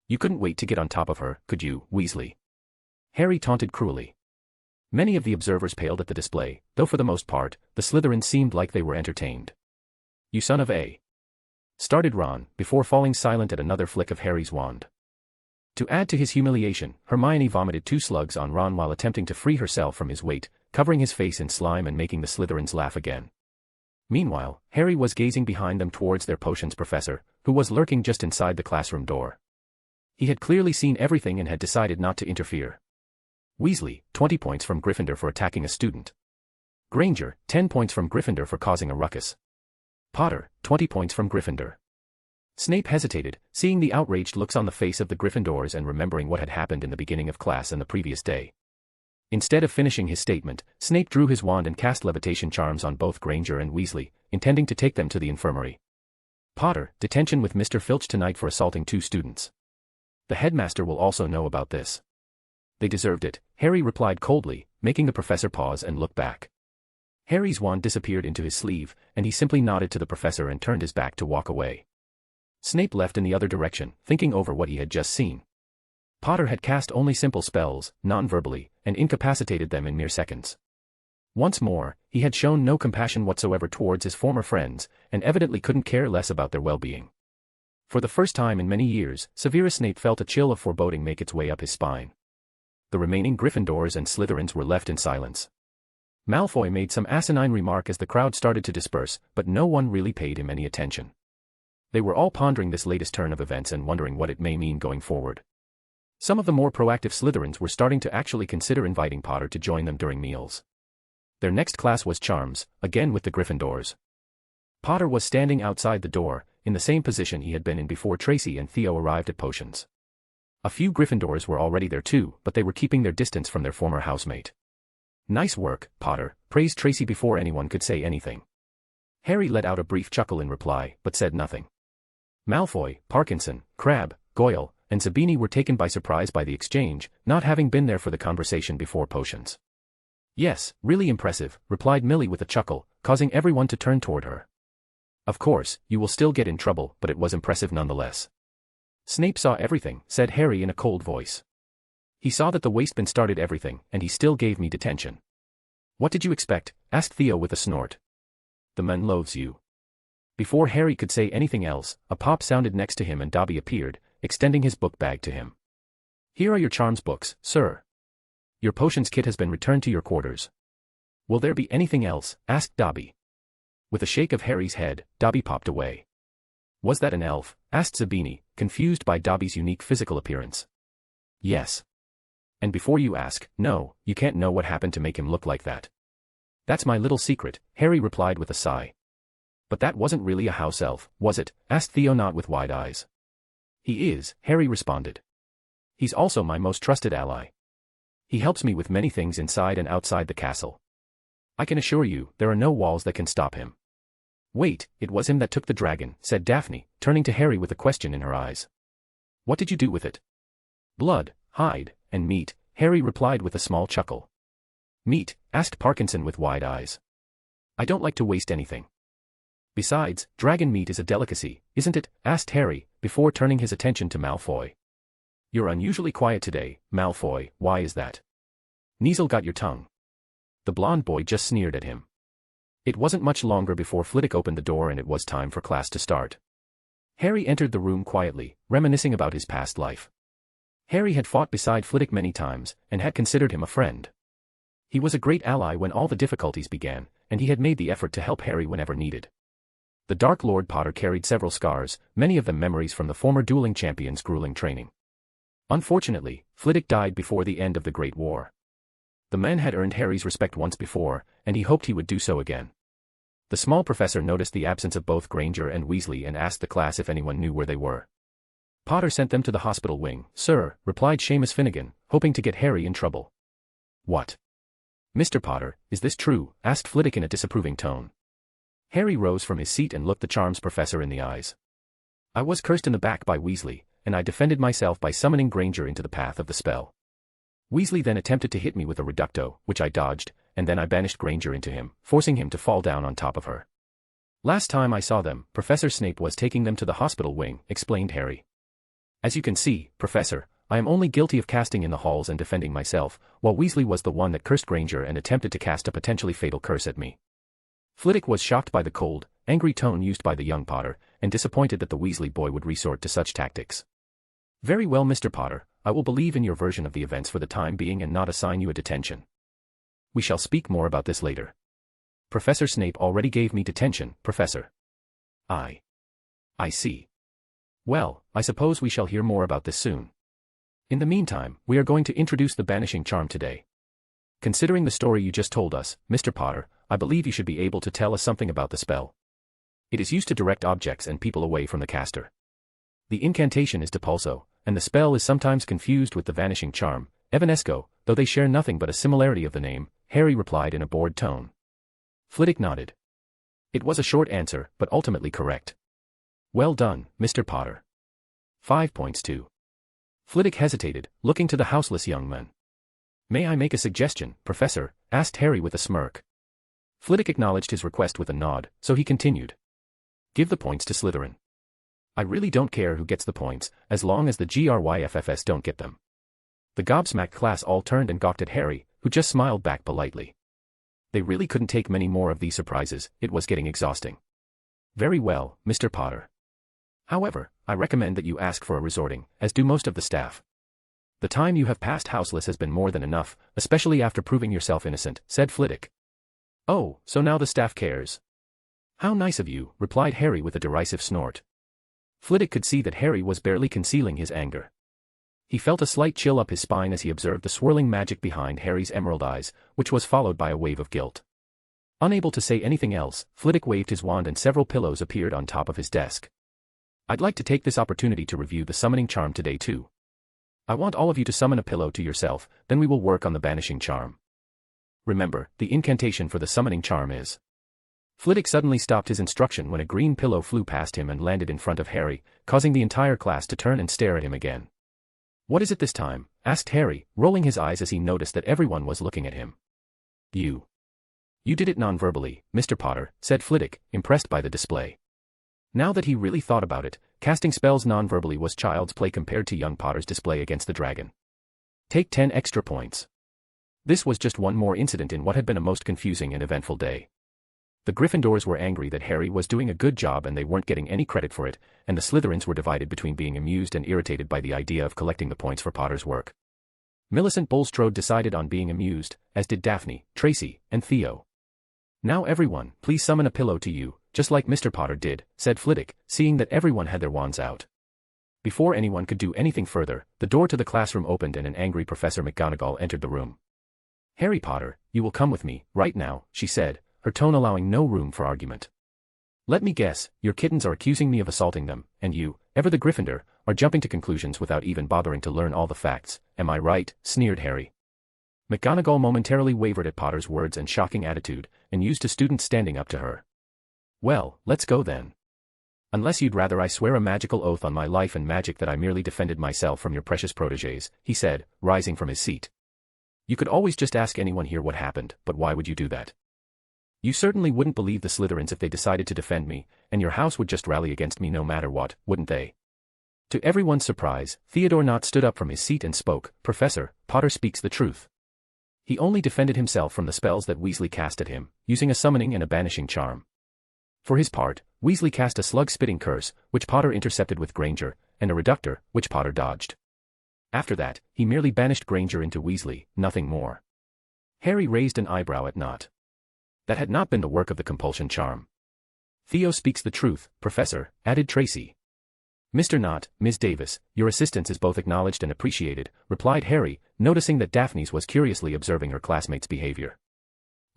"You couldn't wait to get on top of her, could you, Weasley?" Harry taunted cruelly. Many of the observers paled at the display, though for the most part, the Slytherins seemed like they were entertained. "You son of a..." started Ron, before falling silent at another flick of Harry's wand. To add to his humiliation, Hermione vomited 2 slugs on Ron while attempting to free herself from his weight, covering his face in slime and making the Slytherins laugh again. Meanwhile, Harry was gazing behind them towards their potions professor, who was lurking just inside the classroom door. He had clearly seen everything and had decided not to interfere. Weasley, 20 points from Gryffindor for attacking a student. Granger, 10 points from Gryffindor for causing a ruckus. Potter, 20 points from Gryffindor. Snape hesitated, seeing the outraged looks on the face of the Gryffindors and remembering what had happened in the beginning of class and the previous day. Instead of finishing his statement, Snape drew his wand and cast levitation charms on both Granger and Weasley, intending to take them to the infirmary. Potter, detention with Mr. Filch tonight for assaulting 2 students. The headmaster will also know about this. They deserved it, Harry replied coldly, making the professor pause and look back. Harry's wand disappeared into his sleeve, and he simply nodded to the professor and turned his back to walk away. Snape left in the other direction, thinking over what he had just seen. Potter had cast only simple spells, non-verbally, and incapacitated them in mere seconds. Once more, he had shown no compassion whatsoever towards his former friends, and evidently couldn't care less about their well-being. For the first time in many years, Severus Snape felt a chill of foreboding make its way up his spine. The remaining Gryffindors and Slytherins were left in silence. Malfoy made some asinine remark as the crowd started to disperse, but no one really paid him any attention. They were all pondering this latest turn of events and wondering what it may mean going forward. Some of the more proactive Slytherins were starting to actually consider inviting Potter to join them during meals. Their next class was Charms, again with the Gryffindors. Potter was standing outside the door, in the same position he had been in before Tracy and Theo arrived at Potions. A few Gryffindors were already there too, but they were keeping their distance from their former housemate. "Nice work, Potter," praised Tracy before anyone could say anything. Harry let out a brief chuckle in reply, but said nothing. Malfoy, Parkinson, Crabbe, Goyle, and Zabini were taken by surprise by the exchange, not having been there for the conversation before Potions. "Yes, really impressive," replied Millie with a chuckle, causing everyone to turn toward her. "Of course, you will still get in trouble, but it was impressive nonetheless." "Snape saw everything," said Harry in a cold voice. "He saw that the waistband started everything, and he still gave me detention." "What did you expect?" asked Theo with a snort. "The man loathes you." Before Harry could say anything else, a pop sounded next to him and Dobby appeared, extending his book bag to him. "Here are your charms books, sir. Your potions kit has been returned to your quarters." "Will there be anything else?" asked Dobby. With a shake of Harry's head, Dobby popped away. "Was that an elf?" asked Zabini, confused by Dobby's unique physical appearance. "Yes. And before you ask, no, you can't know what happened to make him look like that." "That's my little secret," Harry replied with a sigh. "But that wasn't really a house elf, was it?" asked Theo not with wide eyes. "He is," Harry responded. "He's also my most trusted ally. He helps me with many things inside and outside the castle. I can assure you, there are no walls that can stop him." "Wait, it was him that took the dragon," said Daphne, turning to Harry with a question in her eyes. "What did you do with it?" "Blood, hide, and meat," Harry replied with a small chuckle. "Meat?" asked Parkinson with wide eyes. "I don't like to waste anything." "Besides, dragon meat is a delicacy, isn't it?" asked Harry, before turning his attention to Malfoy. "You're unusually quiet today, Malfoy, why is that? Kneazle got your tongue." The blonde boy just sneered at him. It wasn't much longer before Flitwick opened the door and it was time for class to start. Harry entered the room quietly, reminiscing about his past life. Harry had fought beside Flitwick many times, and had considered him a friend. He was a great ally when all the difficulties began, and he had made the effort to help Harry whenever needed. The Dark Lord Potter carried several scars, many of them memories from the former dueling champion's grueling training. Unfortunately, Flitwick died before the end of the Great War. The man had earned Harry's respect once before, and he hoped he would do so again. The small professor noticed the absence of both Granger and Weasley and asked the class if anyone knew where they were. "Potter sent them to the hospital wing, sir," replied Seamus Finnegan, hoping to get Harry in trouble. "What? Mr. Potter, is this true?" asked Flitwick in a disapproving tone. Harry rose from his seat and looked the charms professor in the eyes. "I was cursed in the back by Weasley, and I defended myself by summoning Granger into the path of the spell. Weasley then attempted to hit me with a reducto, which I dodged, and then I banished Granger into him, forcing him to fall down on top of her. Last time I saw them, Professor Snape was taking them to the hospital wing," explained Harry. "As you can see, Professor, I am only guilty of casting in the halls and defending myself, while Weasley was the one that cursed Granger and attempted to cast a potentially fatal curse at me." Flitwick was shocked by the cold, angry tone used by the young Potter, and disappointed that the Weasley boy would resort to such tactics. "Very well, Mr. Potter, I will believe in your version of the events for the time being and not assign you a detention. We shall speak more about this later. Professor Snape already gave me detention, Professor." I see. Well, I suppose we shall hear more about this soon. In the meantime, we are going to introduce the banishing charm today. Considering the story you just told us, Mr. Potter, I believe you should be able to tell us something about the spell. It is used to direct objects and people away from the caster. The incantation is Depulso, and the spell is sometimes confused with the vanishing charm, Evanesco, though they share nothing but a similarity of the name, Harry replied in a bored tone. Flitwick nodded. It was a short answer, but ultimately correct. Well done, Mr. Potter. 5 points too. Flitwick hesitated, looking to the houseless young man. May I make a suggestion, Professor? Asked Harry with a smirk. Flitwick acknowledged his request with a nod, so he continued. Give the points to Slytherin. I really don't care who gets the points, as long as the Gryffs don't get them. The gobsmacked class all turned and gawked at Harry, who just smiled back politely. They really couldn't take many more of these surprises, it was getting exhausting. Very well, Mr. Potter. However, I recommend that you ask for a resorting, as do most of the staff. The time you have passed houseless has been more than enough, especially after proving yourself innocent, said Flitwick. Oh, so now the staff cares. How nice of you, replied Harry with a derisive snort. Flitwick could see that Harry was barely concealing his anger. He felt a slight chill up his spine as he observed the swirling magic behind Harry's emerald eyes, which was followed by a wave of guilt. Unable to say anything else, Flitwick waved his wand and several pillows appeared on top of his desk. I'd like to take this opportunity to review the summoning charm today too. I want all of you to summon a pillow to yourself, then we will work on the banishing charm. Remember, the incantation for the summoning charm is... Flitwick suddenly stopped his instruction when a green pillow flew past him and landed in front of Harry, causing the entire class to turn and stare at him again. What is it this time? Asked Harry, rolling his eyes as he noticed that everyone was looking at him. You did it non-verbally, Mr. Potter, said Flitwick, impressed by the display. Now that he really thought about it, casting spells non-verbally was child's play compared to young Potter's display against the dragon. Take 10 extra points. This was just one more incident in what had been a most confusing and eventful day. The Gryffindors were angry that Harry was doing a good job and they weren't getting any credit for it, and the Slytherins were divided between being amused and irritated by the idea of collecting the points for Potter's work. Millicent Bulstrode decided on being amused, as did Daphne, Tracy, and Theo. Now everyone, please summon a pillow to you, just like Mr. Potter did, said Flitwick, seeing that everyone had their wands out. Before anyone could do anything further, the door to the classroom opened and an angry Professor McGonagall entered the room. Harry Potter, you will come with me, right now, she said, her tone allowing no room for argument. Let me guess, your kittens are accusing me of assaulting them, and you, ever the Gryffindor, are jumping to conclusions without even bothering to learn all the facts, am I right? Sneered Harry. McGonagall momentarily wavered at Potter's words and shocking attitude, and used to students standing up to her. Well, let's go then. Unless you'd rather I swear a magical oath on my life and magic that I merely defended myself from your precious protégés, he said, rising from his seat. You could always just ask anyone here what happened, but why would you do that? You certainly wouldn't believe the Slytherins if they decided to defend me, and your house would just rally against me no matter what, wouldn't they? To everyone's surprise, Theodore Nott stood up from his seat and spoke, Professor, Potter speaks the truth. He only defended himself from the spells that Weasley cast at him, using a summoning and a banishing charm. For his part, Weasley cast a slug-spitting curse, which Potter intercepted with Granger, and a reductor, which Potter dodged. After that, he merely banished Granger into Weasley, nothing more. Harry raised an eyebrow at Nott. That had not been the work of the compulsion charm. Theo speaks the truth, Professor, added Tracy. Mr. Nott, Ms. Davis, your assistance is both acknowledged and appreciated, replied Harry, noticing that Daphne's was curiously observing her classmates' behavior.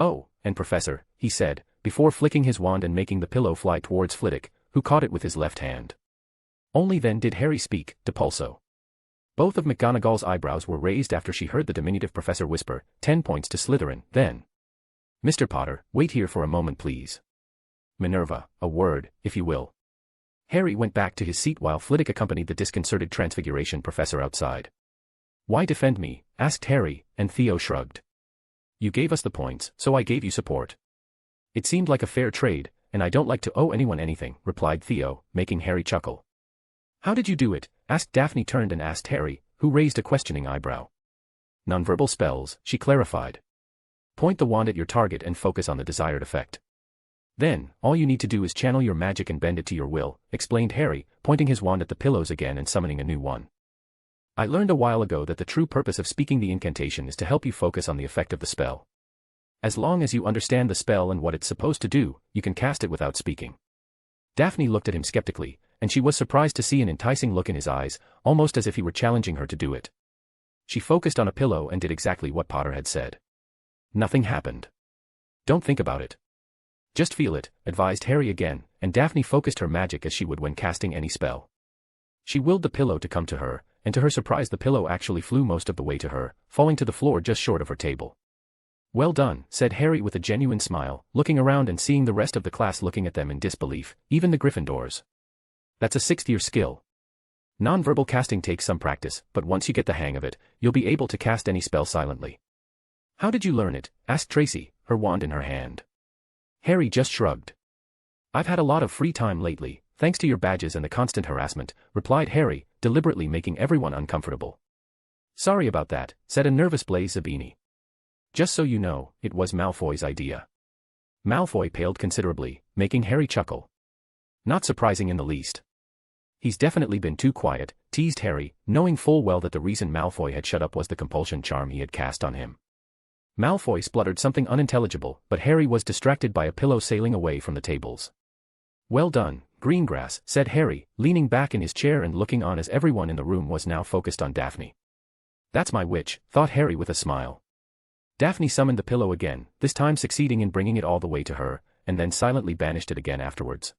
Oh, and Professor, he said, before flicking his wand and making the pillow fly towards Flitwick, who caught it with his left hand. Only then did Harry speak, Depulso. Both of McGonagall's eyebrows were raised after she heard the diminutive professor whisper, 10 points to Slytherin, then. Mr. Potter, wait here for a moment please. Minerva, a word, if you will. Harry went back to his seat while Flitwick accompanied the disconcerted Transfiguration professor outside. Why defend me? Asked Harry, and Theo shrugged. You gave us the points, so I gave you support. It seemed like a fair trade, and I don't like to owe anyone anything, replied Theo, making Harry chuckle. How did you do it? Asked Daphne turned and asked Harry, who raised a questioning eyebrow. Nonverbal spells, she clarified. Point the wand at your target and focus on the desired effect. Then, all you need to do is channel your magic and bend it to your will, explained Harry, pointing his wand at the pillows again and summoning a new one. I learned a while ago that the true purpose of speaking the incantation is to help you focus on the effect of the spell. As long as you understand the spell and what it's supposed to do, you can cast it without speaking. Daphne looked at him skeptically, and she was surprised to see an enticing look in his eyes, almost as if he were challenging her to do it. She focused on a pillow and did exactly what Potter had said. Nothing happened. Don't think about it. Just feel it, advised Harry again, and Daphne focused her magic as she would when casting any spell. She willed the pillow to come to her, and to her surprise the pillow actually flew most of the way to her, falling to the floor just short of her table. "Well done," said Harry with a genuine smile, looking around and seeing the rest of the class looking at them in disbelief, even the Gryffindors. "That's a 6th-year skill. Nonverbal casting takes some practice, but once you get the hang of it, you'll be able to cast any spell silently." "How did you learn it?" asked Tracy, her wand in her hand. Harry just shrugged. "I've had a lot of free time lately, thanks to your badges and the constant harassment," replied Harry, deliberately making everyone uncomfortable. "Sorry about that," said a nervous Blaise Zabini. "Just so you know, it was Malfoy's idea." Malfoy paled considerably, making Harry chuckle. "Not surprising in the least. He's definitely been too quiet," teased Harry, knowing full well that the reason Malfoy had shut up was the compulsion charm he had cast on him. Malfoy spluttered something unintelligible, but Harry was distracted by a pillow sailing away from the tables. "Well done, Greengrass," said Harry, leaning back in his chair and looking on as everyone in the room was now focused on Daphne. "That's my witch," thought Harry with a smile. Daphne summoned the pillow again, this time succeeding in bringing it all the way to her, and then silently banished it again afterwards.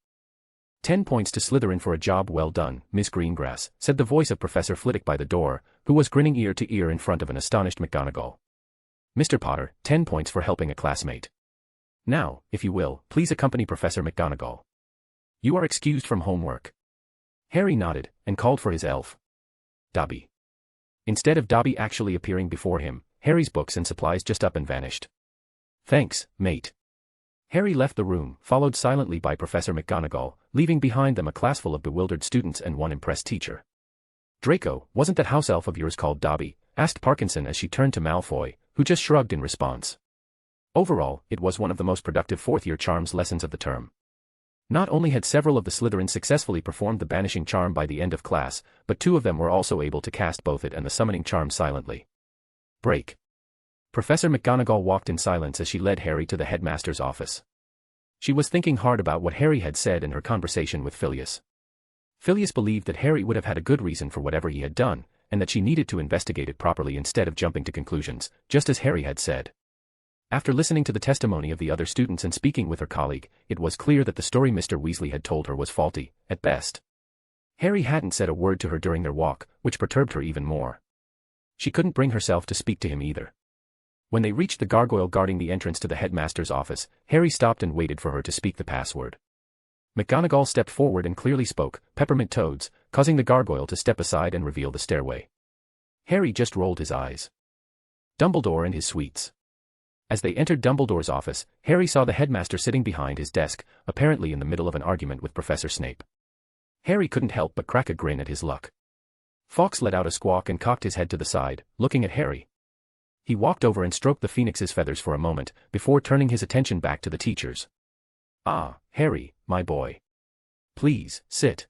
10 points to Slytherin for a job well done, Miss Greengrass, said the voice of Professor Flitwick by the door, who was grinning ear to ear in front of an astonished McGonagall. "Mr. Potter, 10 points for helping a classmate. Now, if you will, please accompany Professor McGonagall. You are excused from homework." Harry nodded, and called for his elf. Dobby. Instead of Dobby actually appearing before him, Harry's books and supplies just up and vanished. "Thanks, mate." Harry left the room, followed silently by Professor McGonagall, leaving behind them a class full of bewildered students and one impressed teacher. "Draco, wasn't that house elf of yours called Dobby?" asked Parkinson as she turned to Malfoy, who just shrugged in response. Overall, it was one of the most productive 4th-year charms lessons of the term. Not only had several of the Slytherins successfully performed the banishing charm by the end of class, but 2 of them were also able to cast both it and the summoning charm silently. Break. Professor McGonagall walked in silence as she led Harry to the headmaster's office. She was thinking hard about what Harry had said in her conversation with Phileas. Phileas believed that Harry would have had a good reason for whatever he had done, and that she needed to investigate it properly instead of jumping to conclusions, just as Harry had said. After listening to the testimony of the other students and speaking with her colleague, it was clear that the story Mr. Weasley had told her was faulty, at best. Harry hadn't said a word to her during their walk, which perturbed her even more. She couldn't bring herself to speak to him either. When they reached the gargoyle guarding the entrance to the headmaster's office, Harry stopped and waited for her to speak the password. McGonagall stepped forward and clearly spoke, "Peppermint Toads," causing the gargoyle to step aside and reveal the stairway. Harry just rolled his eyes. Dumbledore and his suites. As they entered Dumbledore's office, Harry saw the headmaster sitting behind his desk, apparently in the middle of an argument with Professor Snape. Harry couldn't help but crack a grin at his luck. Fawkes let out a squawk and cocked his head to the side, looking at Harry. He walked over and stroked the phoenix's feathers for a moment, before turning his attention back to the teachers. "Ah, Harry, my boy. Please, sit.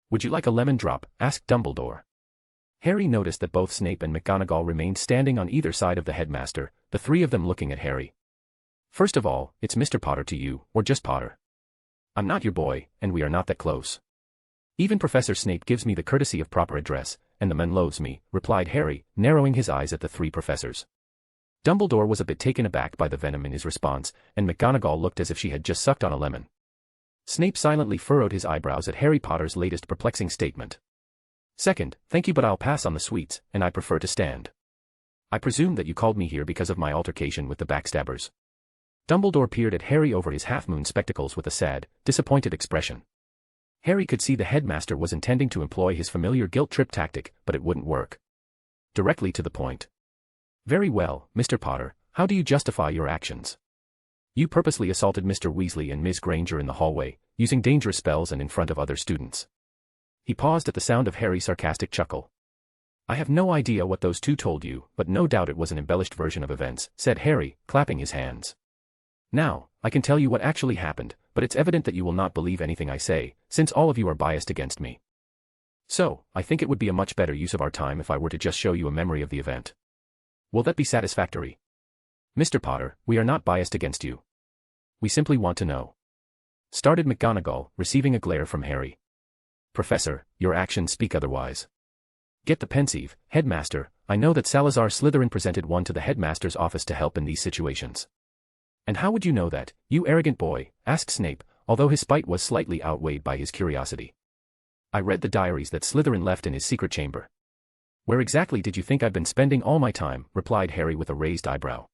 Would you like a lemon drop?" asked Dumbledore. Harry noticed that both Snape and McGonagall remained standing on either side of the headmaster, the 3 of them looking at Harry. "First of all, it's Mr. Potter to you, or just Potter. I'm not your boy, and we are not that close. Even Professor Snape gives me the courtesy of proper address, and the man loathes me," replied Harry, narrowing his eyes at the 3 professors. Dumbledore was a bit taken aback by the venom in his response, and McGonagall looked as if she had just sucked on a lemon. Snape silently furrowed his eyebrows at Harry Potter's latest perplexing statement. "Second, thank you, but I'll pass on the sweets, and I prefer to stand. I presume that you called me here because of my altercation with the backstabbers." Dumbledore peered at Harry over his half-moon spectacles with a sad, disappointed expression. Harry could see the headmaster was intending to employ his familiar guilt-trip tactic, but it wouldn't work. Directly to the point. "Very well, Mr. Potter, how do you justify your actions? You purposely assaulted Mr. Weasley and Ms. Granger in the hallway, using dangerous spells and in front of other students." He paused at the sound of Harry's sarcastic chuckle. "I have no idea what those 2 told you, but no doubt it was an embellished version of events," said Harry, clapping his hands. "Now, I can tell you what actually happened, but it's evident that you will not believe anything I say, since all of you are biased against me. So, I think it would be a much better use of our time if I were to just show you a memory of the event. Will that be satisfactory? Mr. Potter, we are not biased against you. We simply want to know." Started McGonagall, receiving a glare from Harry. "Professor, your actions speak otherwise. Get the pensieve, headmaster. I know that Salazar Slytherin presented one to the headmaster's office to help in these situations." "And how would you know that, you arrogant boy?" asked Snape, although his spite was slightly outweighed by his curiosity. I read the diaries that Slytherin left in his secret chamber. Where exactly did you think I've been spending all my time? Replied Harry with a raised eyebrow.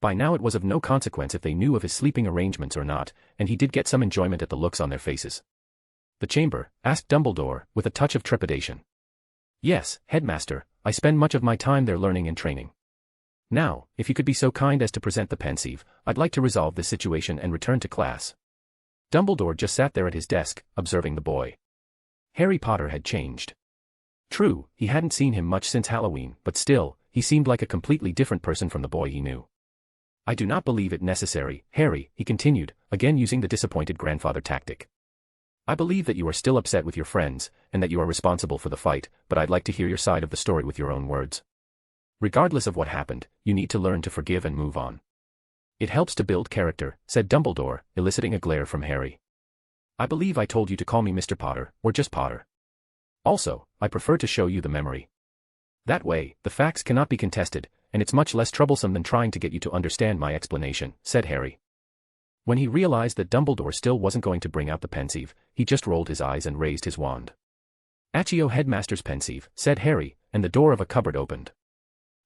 By now it was of no consequence if they knew of his sleeping arrangements or not, and he did get some enjoyment at the looks on their faces. The chamber? Asked Dumbledore, with a touch of trepidation. Yes, Headmaster, I spend much of my time there learning and training. Now, if you could be so kind as to present the pensieve, I'd like to resolve this situation and return to class. Dumbledore just sat there at his desk, observing the boy. Harry Potter had changed. True, he hadn't seen him much since Halloween, but still, he seemed like a completely different person from the boy he knew. I do not believe it necessary, Harry, he continued, again using the disappointed grandfather tactic. I believe that you are still upset with your friends, and that you are responsible for the fight, but I'd like to hear your side of the story with your own words. Regardless of what happened, you need to learn to forgive and move on. It helps to build character, said Dumbledore, eliciting a glare from Harry. I believe I told you to call me Mr. Potter, or just Potter. Also, I prefer to show you the memory. That way, the facts cannot be contested, and it's much less troublesome than trying to get you to understand my explanation, said Harry. When he realized that Dumbledore still wasn't going to bring out the pensieve, he just rolled his eyes and raised his wand. Accio Headmaster's pensieve, said Harry, and the door of a cupboard opened.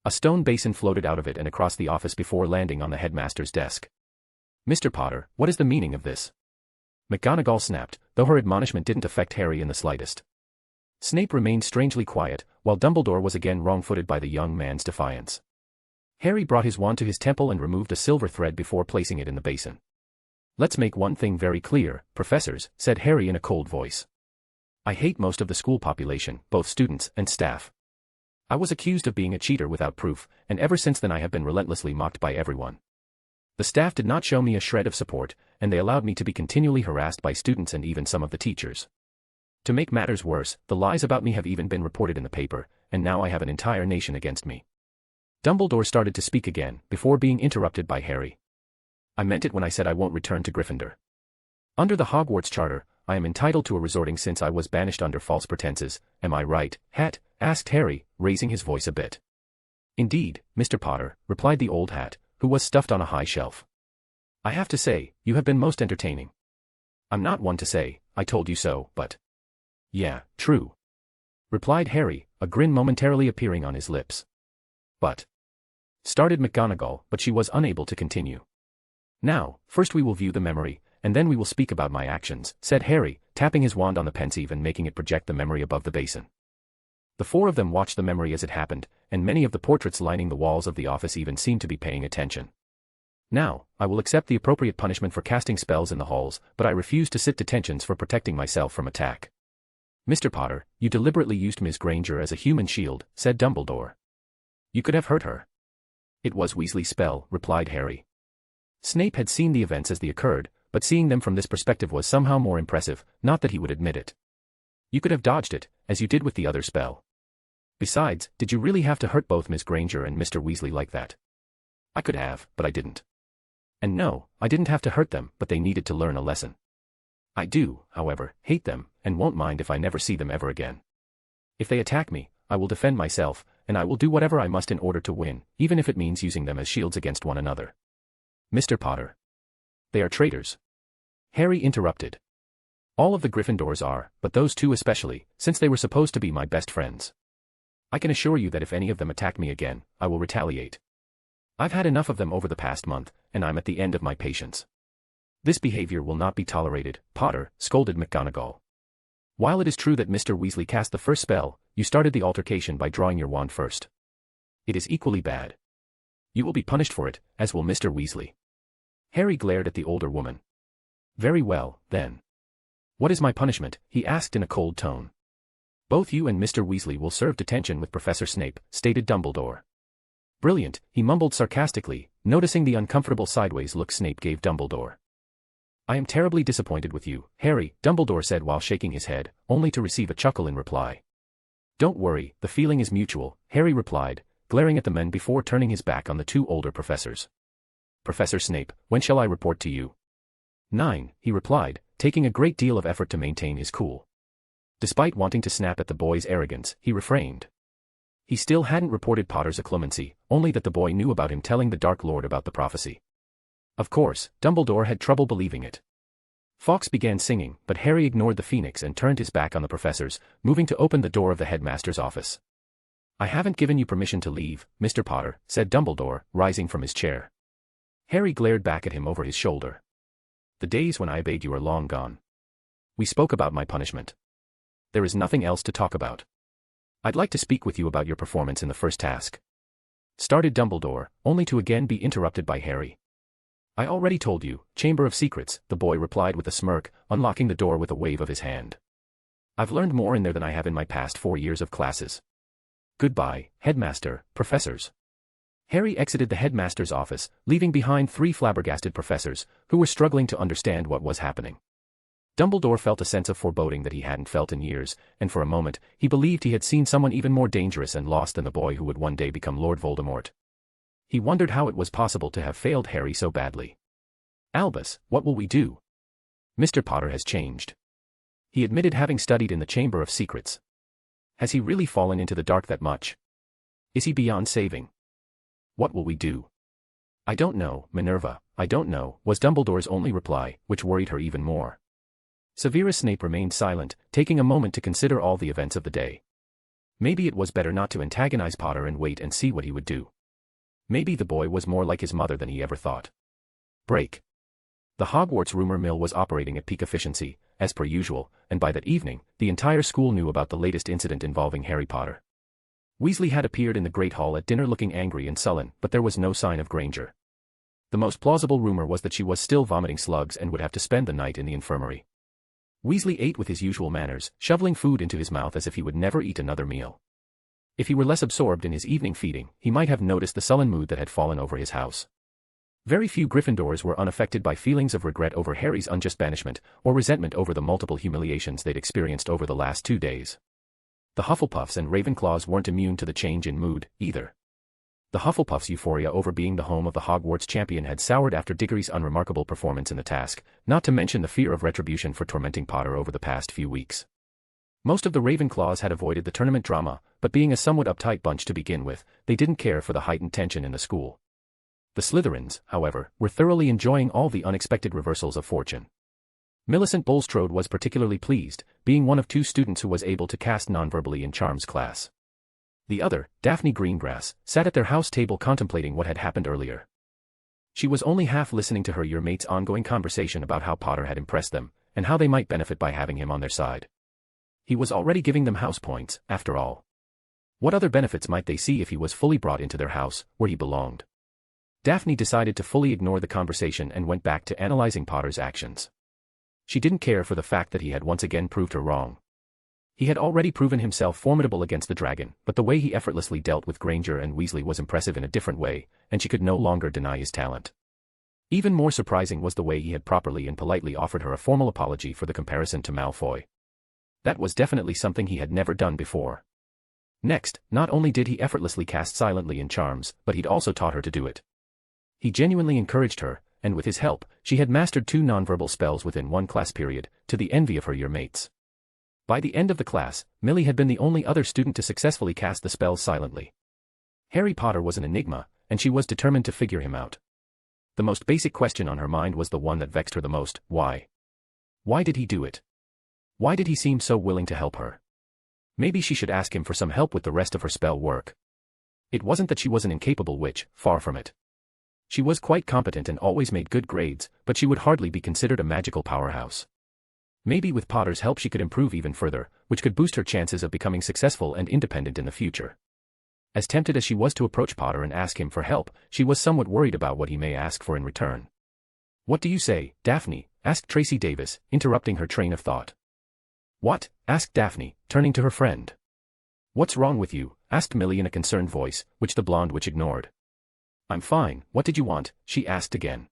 A stone basin floated out of it and across the office before landing on the headmaster's desk. Mr. Potter, what is the meaning of this? McGonagall snapped, though her admonishment didn't affect Harry in the slightest. Snape remained strangely quiet, while Dumbledore was again wrong-footed by the young man's defiance. Harry brought his wand to his temple and removed a silver thread before placing it in the basin. Let's make one thing very clear, professors, said Harry in a cold voice. I hate most of the school population, both students and staff. I was accused of being a cheater without proof, and ever since then I have been relentlessly mocked by everyone. The staff did not show me a shred of support, and they allowed me to be continually harassed by students and even some of the teachers. To make matters worse, the lies about me have even been reported in the paper, and now I have an entire nation against me. Dumbledore started to speak again, before being interrupted by Harry. I meant it when I said I won't return to Gryffindor. Under the Hogwarts Charter, I am entitled to a resorting since I was banished under false pretenses, am I right, Hat? Asked Harry, raising his voice a bit. Indeed, Mr. Potter, replied the old hat, who was stuffed on a high shelf. I have to say, you have been most entertaining. I'm not one to say, I told you so, but... Yeah, true. Replied Harry, a grin momentarily appearing on his lips. But... started McGonagall, but she was unable to continue. Now, first we will view the memory, and then we will speak about my actions, said Harry, tapping his wand on the pensieve and making it project the memory above the basin. The four of them watched the memory as it happened, and many of the portraits lining the walls of the office even seemed to be paying attention. Now, I will accept the appropriate punishment for casting spells in the halls, but I refuse to sit detentions for protecting myself from attack. Mr. Potter, you deliberately used Miss Granger as a human shield, said Dumbledore. You could have hurt her. It was Weasley's spell, replied Harry. Snape had seen the events as they occurred, but seeing them from this perspective was somehow more impressive, not that he would admit it. You could have dodged it, as you did with the other spell. Besides, did you really have to hurt both Miss Granger and Mr. Weasley like that? I could have, but I didn't. And no, I didn't have to hurt them, but they needed to learn a lesson. I do, however, hate them, and won't mind if I never see them ever again. If they attack me, I will defend myself, and I will do whatever I must in order to win, even if it means using them as shields against one another. Mr. Potter. They are traitors. Harry interrupted. All of the Gryffindors are, but those two especially, since they were supposed to be my best friends. I can assure you that if any of them attack me again, I will retaliate. I've had enough of them over the past month, and I'm at the end of my patience. This behavior will not be tolerated, Potter, scolded McGonagall. While it is true that Mr. Weasley cast the first spell, you started the altercation by drawing your wand first. It is equally bad. You will be punished for it, as will Mr. Weasley. Harry glared at the older woman. Very well, then. What is my punishment? He asked in a cold tone. Both you and Mr. Weasley will serve detention with Professor Snape, stated Dumbledore. Brilliant, he mumbled sarcastically, noticing the uncomfortable sideways look Snape gave Dumbledore. I am terribly disappointed with you, Harry, Dumbledore said while shaking his head, only to receive a chuckle in reply. Don't worry, the feeling is mutual, Harry replied, glaring at the men before turning his back on the two older professors. Professor Snape, when shall I report to you? 9, he replied, taking a great deal of effort to maintain his cool. Despite wanting to snap at the boy's arrogance, he refrained. He still hadn't reported Potter's occlumency, only that the boy knew about him telling the Dark Lord about the prophecy. Of course, Dumbledore had trouble believing it. Fawkes began singing, but Harry ignored the phoenix and turned his back on the professors, moving to open the door of the headmaster's office. "I haven't given you permission to leave, Mr. Potter," said Dumbledore, rising from his chair. Harry glared back at him over his shoulder. "The days when I obeyed you are long gone. We spoke about my punishment. There is nothing else to talk about. I'd like to speak with you about your performance in the first task," started Dumbledore, only to again be interrupted by Harry. "I already told you, Chamber of Secrets," the boy replied with a smirk, unlocking the door with a wave of his hand. "I've learned more in there than I have in my past 4 years of classes. Goodbye, headmaster, professors." Harry exited the headmaster's office, leaving behind 3 flabbergasted professors, who were struggling to understand what was happening. Dumbledore felt a sense of foreboding that he hadn't felt in years, and for a moment, he believed he had seen someone even more dangerous and lost than the boy who would one day become Lord Voldemort. He wondered how it was possible to have failed Harry so badly. "Albus, what will we do? Mr. Potter has changed. He admitted having studied in the Chamber of Secrets. Has he really fallen into the dark that much? Is he beyond saving? What will we do?" "I don't know, Minerva, I don't know," was Dumbledore's only reply, which worried her even more. Severus Snape remained silent, taking a moment to consider all the events of the day. Maybe it was better not to antagonize Potter and wait and see what he would do. Maybe the boy was more like his mother than he ever thought. Break. The Hogwarts rumor mill was operating at peak efficiency, as per usual, and by that evening, the entire school knew about the latest incident involving Harry Potter. Weasley had appeared in the Great Hall at dinner looking angry and sullen, but there was no sign of Granger. The most plausible rumor was that she was still vomiting slugs and would have to spend the night in the infirmary. Weasley ate with his usual manners, shoveling food into his mouth as if he would never eat another meal. If he were less absorbed in his evening feeding, he might have noticed the sullen mood that had fallen over his house. Very few Gryffindors were unaffected by feelings of regret over Harry's unjust banishment, or resentment over the multiple humiliations they'd experienced over the last 2 days. The Hufflepuffs and Ravenclaws weren't immune to the change in mood, either. The Hufflepuffs' euphoria over being the home of the Hogwarts champion had soured after Diggory's unremarkable performance in the task, not to mention the fear of retribution for tormenting Potter over the past few weeks. Most of the Ravenclaws had avoided the tournament drama, but being a somewhat uptight bunch to begin with, they didn't care for the heightened tension in the school. The Slytherins, however, were thoroughly enjoying all the unexpected reversals of fortune. Millicent Bulstrode was particularly pleased, being one of 2 students who was able to cast nonverbally in Charms class. The other, Daphne Greengrass, sat at their house table contemplating what had happened earlier. She was only half listening to her year mate's ongoing conversation about how Potter had impressed them, and how they might benefit by having him on their side. He was already giving them house points, after all. What other benefits might they see if he was fully brought into their house, where he belonged? Daphne decided to fully ignore the conversation and went back to analyzing Potter's actions. She didn't care for the fact that he had once again proved her wrong. He had already proven himself formidable against the dragon, but the way he effortlessly dealt with Granger and Weasley was impressive in a different way, and she could no longer deny his talent. Even more surprising was the way he had properly and politely offered her a formal apology for the comparison to Malfoy. That was definitely something he had never done before. Next, not only did he effortlessly cast silently in Charms, but he'd also taught her to do it. He genuinely encouraged her, and with his help, she had mastered 2 nonverbal spells within 1 class period, to the envy of her year mates. By the end of the class, Millie had been the only other student to successfully cast the spells silently. Harry Potter was an enigma, and she was determined to figure him out. The most basic question on her mind was the one that vexed her the most: why? Why did he do it? Why did he seem so willing to help her? Maybe she should ask him for some help with the rest of her spell work. It wasn't that she was an incapable witch, far from it. She was quite competent and always made good grades, but she would hardly be considered a magical powerhouse. Maybe with Potter's help she could improve even further, which could boost her chances of becoming successful and independent in the future. As tempted as she was to approach Potter and ask him for help, she was somewhat worried about what he may ask for in return. "What do you say, Daphne?" asked Tracy Davis, interrupting her train of thought. "What?" asked Daphne, turning to her friend. "What's wrong with you?" asked Millie in a concerned voice, which the blonde witch ignored. "I'm fine, what did you want?" she asked again.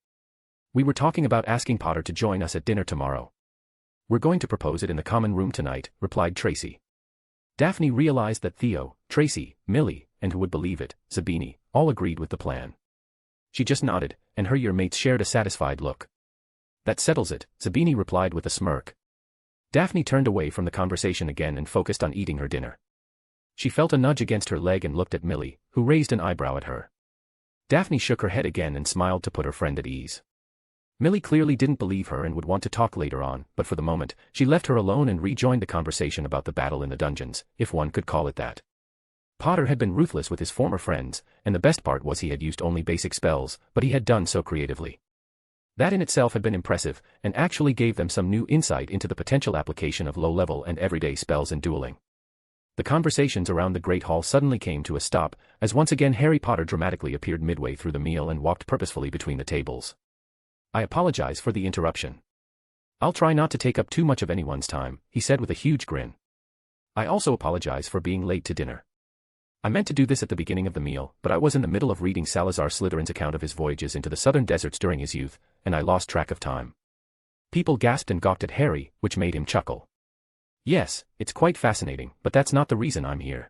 "We were talking about asking Potter to join us at dinner tomorrow." "We're going to propose it in the common room tonight," replied Tracy. Daphne realized that Theo, Tracy, Millie, and who would believe it, Zabini, all agreed with the plan. She just nodded, and her year mates shared a satisfied look. "That settles it," Zabini replied with a smirk. Daphne turned away from the conversation again and focused on eating her dinner. She felt a nudge against her leg and looked at Millie, who raised an eyebrow at her. Daphne shook her head again and smiled to put her friend at ease. Millie clearly didn't believe her and would want to talk later on, but for the moment, she left her alone and rejoined the conversation about the battle in the dungeons, if one could call it that. Potter had been ruthless with his former friends, and the best part was he had used only basic spells, but he had done so creatively. That in itself had been impressive, and actually gave them some new insight into the potential application of low-level and everyday spells in dueling. The conversations around the Great Hall suddenly came to a stop, as once again Harry Potter dramatically appeared midway through the meal and walked purposefully between the tables. "I apologize for the interruption. I'll try not to take up too much of anyone's time," he said with a huge grin. "I also apologize for being late to dinner. I meant to do this at the beginning of the meal, but I was in the middle of reading Salazar Slytherin's account of his voyages into the southern deserts during his youth, and I lost track of time." People gasped and gawked at Harry, which made him chuckle. "Yes, it's quite fascinating, but that's not the reason I'm here.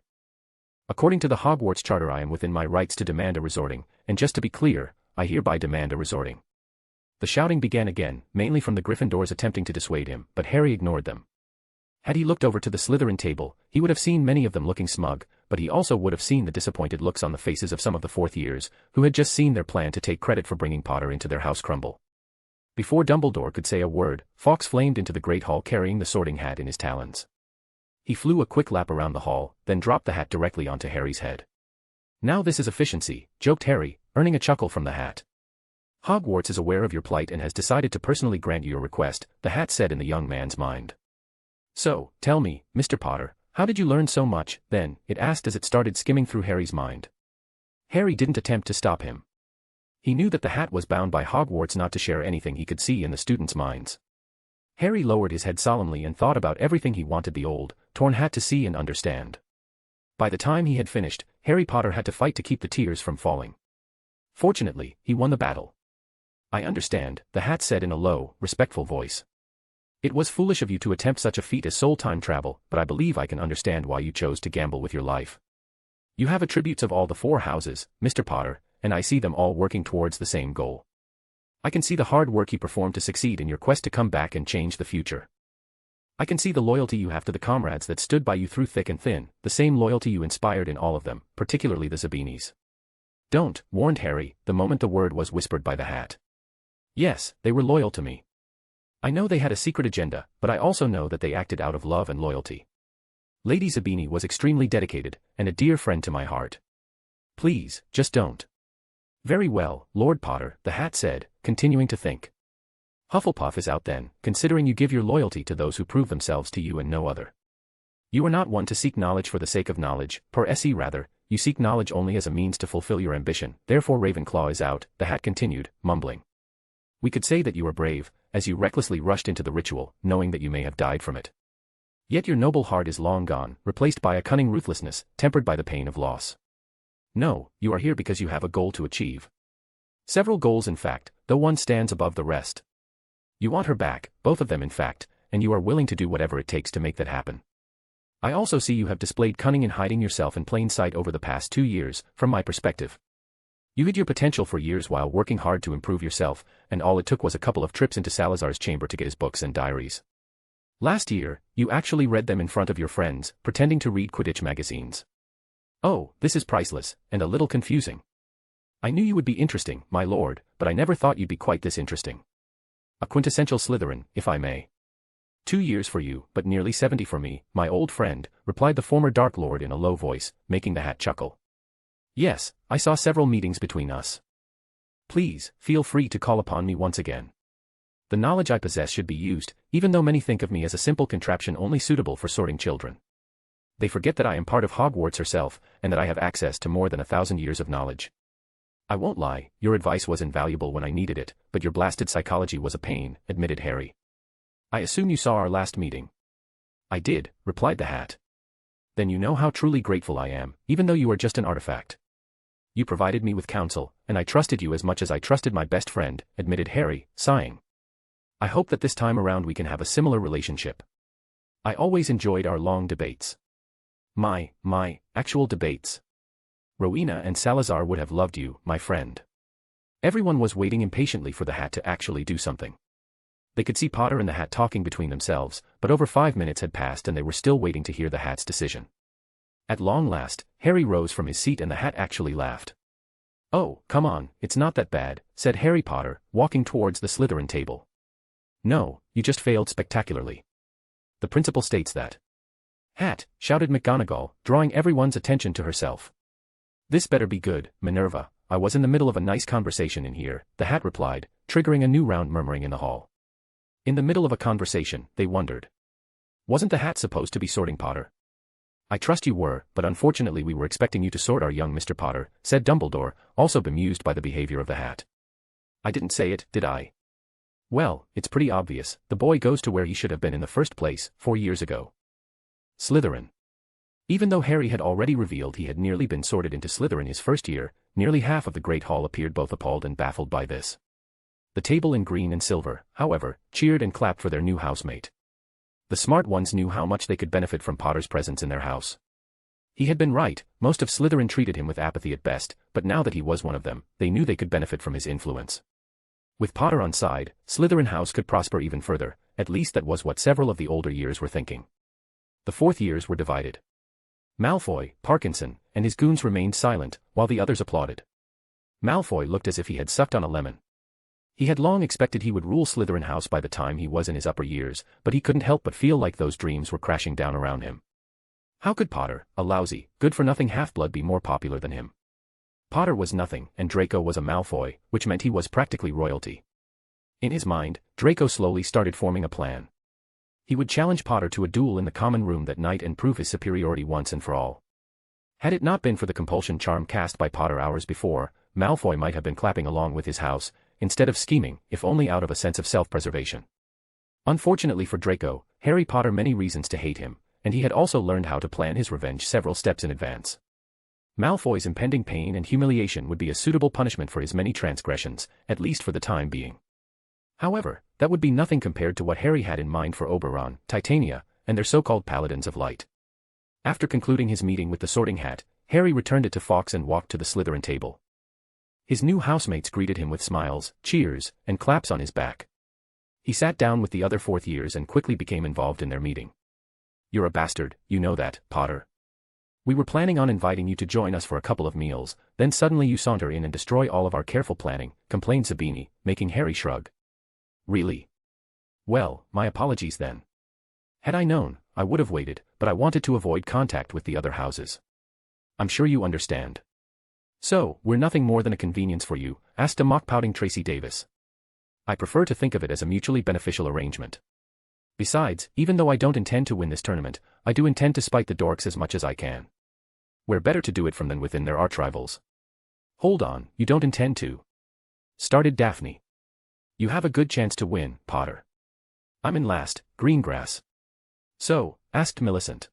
According to the Hogwarts Charter I am within my rights to demand a resorting, and just to be clear, I hereby demand a resorting." The shouting began again, mainly from the Gryffindors attempting to dissuade him, but Harry ignored them. Had he looked over to the Slytherin table, he would have seen many of them looking smug, but he also would have seen the disappointed looks on the faces of some of the fourth years, who had just seen their plan to take credit for bringing Potter into their house crumble. Before Dumbledore could say a word, Fawkes flamed into the Great Hall carrying the sorting hat in his talons. He flew a quick lap around the hall, then dropped the hat directly onto Harry's head. "Now this is efficiency," joked Harry, earning a chuckle from the hat. "Hogwarts is aware of your plight and has decided to personally grant you your request," the hat said in the young man's mind. "So, tell me, Mr. Potter, how did you learn so much, then?" it asked as it started skimming through Harry's mind. Harry didn't attempt to stop him. He knew that the hat was bound by Hogwarts not to share anything he could see in the students' minds. Harry lowered his head solemnly and thought about everything he wanted the old, torn hat to see and understand. By the time he had finished, Harry Potter had to fight to keep the tears from falling. Fortunately, he won the battle. "I understand," the hat said in a low, respectful voice. "It was foolish of you to attempt such a feat as soul time travel, but I believe I can understand why you chose to gamble with your life. You have attributes of all the four houses, Mr. Potter, and I see them all working towards the same goal. I can see the hard work you performed to succeed in your quest to come back and change the future. I can see the loyalty you have to the comrades that stood by you through thick and thin, the same loyalty you inspired in all of them, particularly the Zabinis." "Don't," warned Harry, the moment the word was whispered by the hat. "Yes, they were loyal to me. I know they had a secret agenda, but I also know that they acted out of love and loyalty. Lady Zabini was extremely dedicated, and a dear friend to my heart. Please, just don't." "Very well, Lord Potter," the hat said, continuing to think. "Hufflepuff is out then, considering you give your loyalty to those who prove themselves to you and no other. You are not one to seek knowledge for the sake of knowledge, rather, you seek knowledge only as a means to fulfill your ambition, therefore Ravenclaw is out," the hat continued, mumbling. "We could say that you are brave, as you recklessly rushed into the ritual, knowing that you may have died from it. Yet your noble heart is long gone, replaced by a cunning ruthlessness, tempered by the pain of loss. No, you are here because you have a goal to achieve. Several goals in fact, though one stands above the rest. You want her back, both of them in fact, and you are willing to do whatever it takes to make that happen. I also see you have displayed cunning in hiding yourself in plain sight over the past 2 years, from my perspective. You hid your potential for years while working hard to improve yourself, and all it took was a couple of trips into Salazar's chamber to get his books and diaries. Last year, you actually read them in front of your friends, pretending to read Quidditch magazines. Oh, this is priceless, and a little confusing. I knew you would be interesting, my lord, but I never thought you'd be quite this interesting. A quintessential Slytherin, if I may. 2 years for you, but nearly 70 for me, my old friend," replied the former Dark Lord in a low voice, making the hat chuckle. "Yes, I saw several meetings between us. Please, feel free to call upon me once again. The knowledge I possess should be used, even though many think of me as a simple contraption only suitable for sorting children. They forget that I am part of Hogwarts herself, and that I have access to more than 1,000 years of knowledge. I won't lie, your advice was invaluable when I needed it, but your blasted psychology was a pain," admitted Harry. "I assume you saw our last meeting." "I did," replied the hat. "Then you know how truly grateful I am, even though you are just an artifact. You provided me with counsel, and I trusted you as much as I trusted my best friend," admitted Harry, sighing. "I hope that this time around we can have a similar relationship. I always enjoyed our long debates. My actual debates. Rowena and Salazar would have loved you, my friend." Everyone was waiting impatiently for the hat to actually do something. They could see Potter and the hat talking between themselves, but over 5 minutes had passed and they were still waiting to hear the hat's decision. At long last, Harry rose from his seat and the hat actually laughed. "Oh, come on, it's not that bad," said Harry Potter, walking towards the Slytherin table. "No, you just failed spectacularly. The principal states that." "Hat," shouted McGonagall, drawing everyone's attention to herself. "This better be good, Minerva. I was in the middle of a nice conversation in here," the Hat replied, triggering a new round murmuring in the hall. In the middle of a conversation, they wondered. Wasn't the Hat supposed to be sorting Potter? "I trust you were, but unfortunately we were expecting you to sort our young Mr. Potter," said Dumbledore, also bemused by the behavior of the Hat. "I didn't say it, did I?" "Well, it's pretty obvious. The boy goes to where he should have been in the first place, 4 years ago. Slytherin." Even though Harry had already revealed he had nearly been sorted into Slytherin his first year, nearly half of the Great Hall appeared both appalled and baffled by this. The table in green and silver, however, cheered and clapped for their new housemate. The smart ones knew how much they could benefit from Potter's presence in their house. He had been right, most of Slytherin treated him with apathy at best, but now that he was one of them, they knew they could benefit from his influence. With Potter on side, Slytherin House could prosper even further, at least that was what several of the older years were thinking. The fourth years were divided. Malfoy, Parkinson, and his goons remained silent, while the others applauded. Malfoy looked as if he had sucked on a lemon. He had long expected he would rule Slytherin House by the time he was in his upper years, but he couldn't help but feel like those dreams were crashing down around him. How could Potter, a lousy, good-for-nothing half-blood, be more popular than him? Potter was nothing, and Draco was a Malfoy, which meant he was practically royalty. In his mind, Draco slowly started forming a plan. He would challenge Potter to a duel in the common room that night and prove his superiority once and for all. Had it not been for the compulsion charm cast by Potter hours before, Malfoy might have been clapping along with his house, instead of scheming, if only out of a sense of self-preservation. Unfortunately for Draco, Harry Potter many reasons to hate him, and he had also learned how to plan his revenge several steps in advance. Malfoy's impending pain and humiliation would be a suitable punishment for his many transgressions, at least for the time being. However, that would be nothing compared to what Harry had in mind for Oberon, Titania, and their so-called Paladins of Light. After concluding his meeting with the Sorting Hat, Harry returned it to Fawkes and walked to the Slytherin table. His new housemates greeted him with smiles, cheers, and claps on his back. He sat down with the other fourth years and quickly became involved in their meeting. "You're a bastard, you know that, Potter. We were planning on inviting you to join us for a couple of meals, then suddenly you saunter in and destroy all of our careful planning," complained Sabini, making Harry shrug. "Really? Well, my apologies then. Had I known, I would have waited, but I wanted to avoid contact with the other houses. I'm sure you understand." "So, we're nothing more than a convenience for you?" asked a mock-pouting Tracy Davis. "I prefer to think of it as a mutually beneficial arrangement. Besides, even though I don't intend to win this tournament, I do intend to spite the dorks as much as I can. Where better to do it from than within their arch-rivals?" "Hold on, you don't intend to?" started Daphne. "You have a good chance to win, Potter." "I'm in last, Greengrass." "So?" asked Millicent.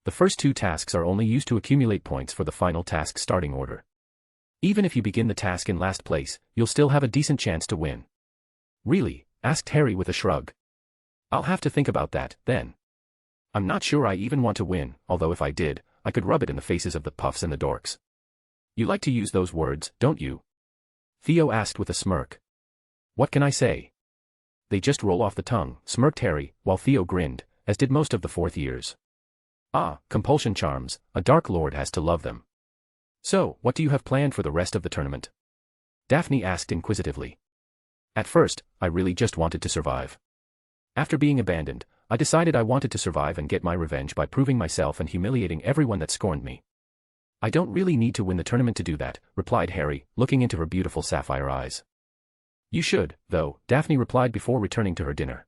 "The first 2 tasks are only used to accumulate points for the final task starting order. Even if you begin the task in last place, you'll still have a decent chance to win." "Really?" asked Harry with a shrug. "I'll have to think about that, then. I'm not sure I even want to win, although if I did, I could rub it in the faces of the puffs and the dorks." "You like to use those words, don't you?" Theo asked with a smirk. "What can I say? They just roll off the tongue," smirked Harry, while Theo grinned, as did most of the fourth years. "Ah, compulsion charms, a Dark Lord has to love them. So, what do you have planned for the rest of the tournament?" Daphne asked inquisitively. "At first, I really just wanted to survive. After being abandoned, I decided I wanted to survive and get my revenge by proving myself and humiliating everyone that scorned me." "I don't really need to win the tournament to do that," replied Harry, looking into her beautiful sapphire eyes. "You should, though," Daphne replied before returning to her dinner.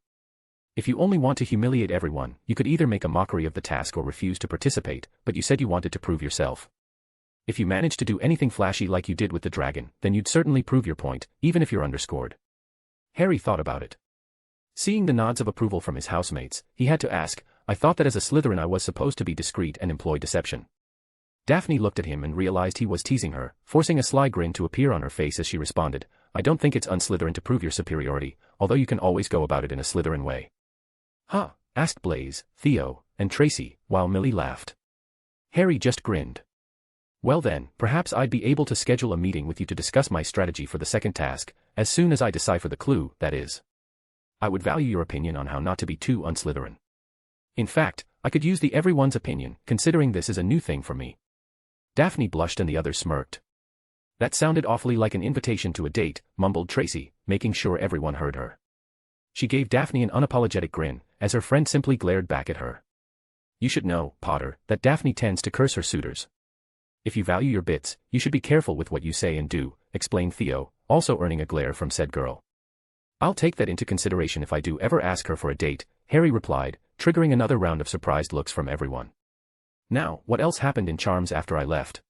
"If you only want to humiliate everyone, you could either make a mockery of the task or refuse to participate, but you said you wanted to prove yourself. If you managed to do anything flashy like you did with the dragon, then you'd certainly prove your point, even if you're underscored." Harry thought about it. Seeing the nods of approval from his housemates, he had to ask, "I thought that as a Slytherin I was supposed to be discreet and employ deception." Daphne looked at him and realized he was teasing her, forcing a sly grin to appear on her face as she responded, "I don't think it's un-Slytherin to prove your superiority, although you can always go about it in a Slytherin way." "Huh?" asked Blaze, Theo, and Tracy, while Millie laughed. Harry just grinned. "Well then, perhaps I'd be able to schedule a meeting with you to discuss my strategy for the second task, as soon as I decipher the clue, that is. I would value your opinion on how not to be too un-Slytherin. In fact, I could use the everyone's opinion, considering this is a new thing for me." Daphne blushed and the others smirked. That sounded awfully like an invitation to a date, mumbled Tracy, making sure everyone heard her. She gave Daphne an unapologetic grin, as her friend simply glared back at her. You should know, Potter, that Daphne tends to curse her suitors. If you value your bits, you should be careful with what you say and do, explained Theo, also earning a glare from said girl. I'll take that into consideration if I do ever ask her for a date, Harry replied, triggering another round of surprised looks from everyone. Now, what else happened in Charms after I left?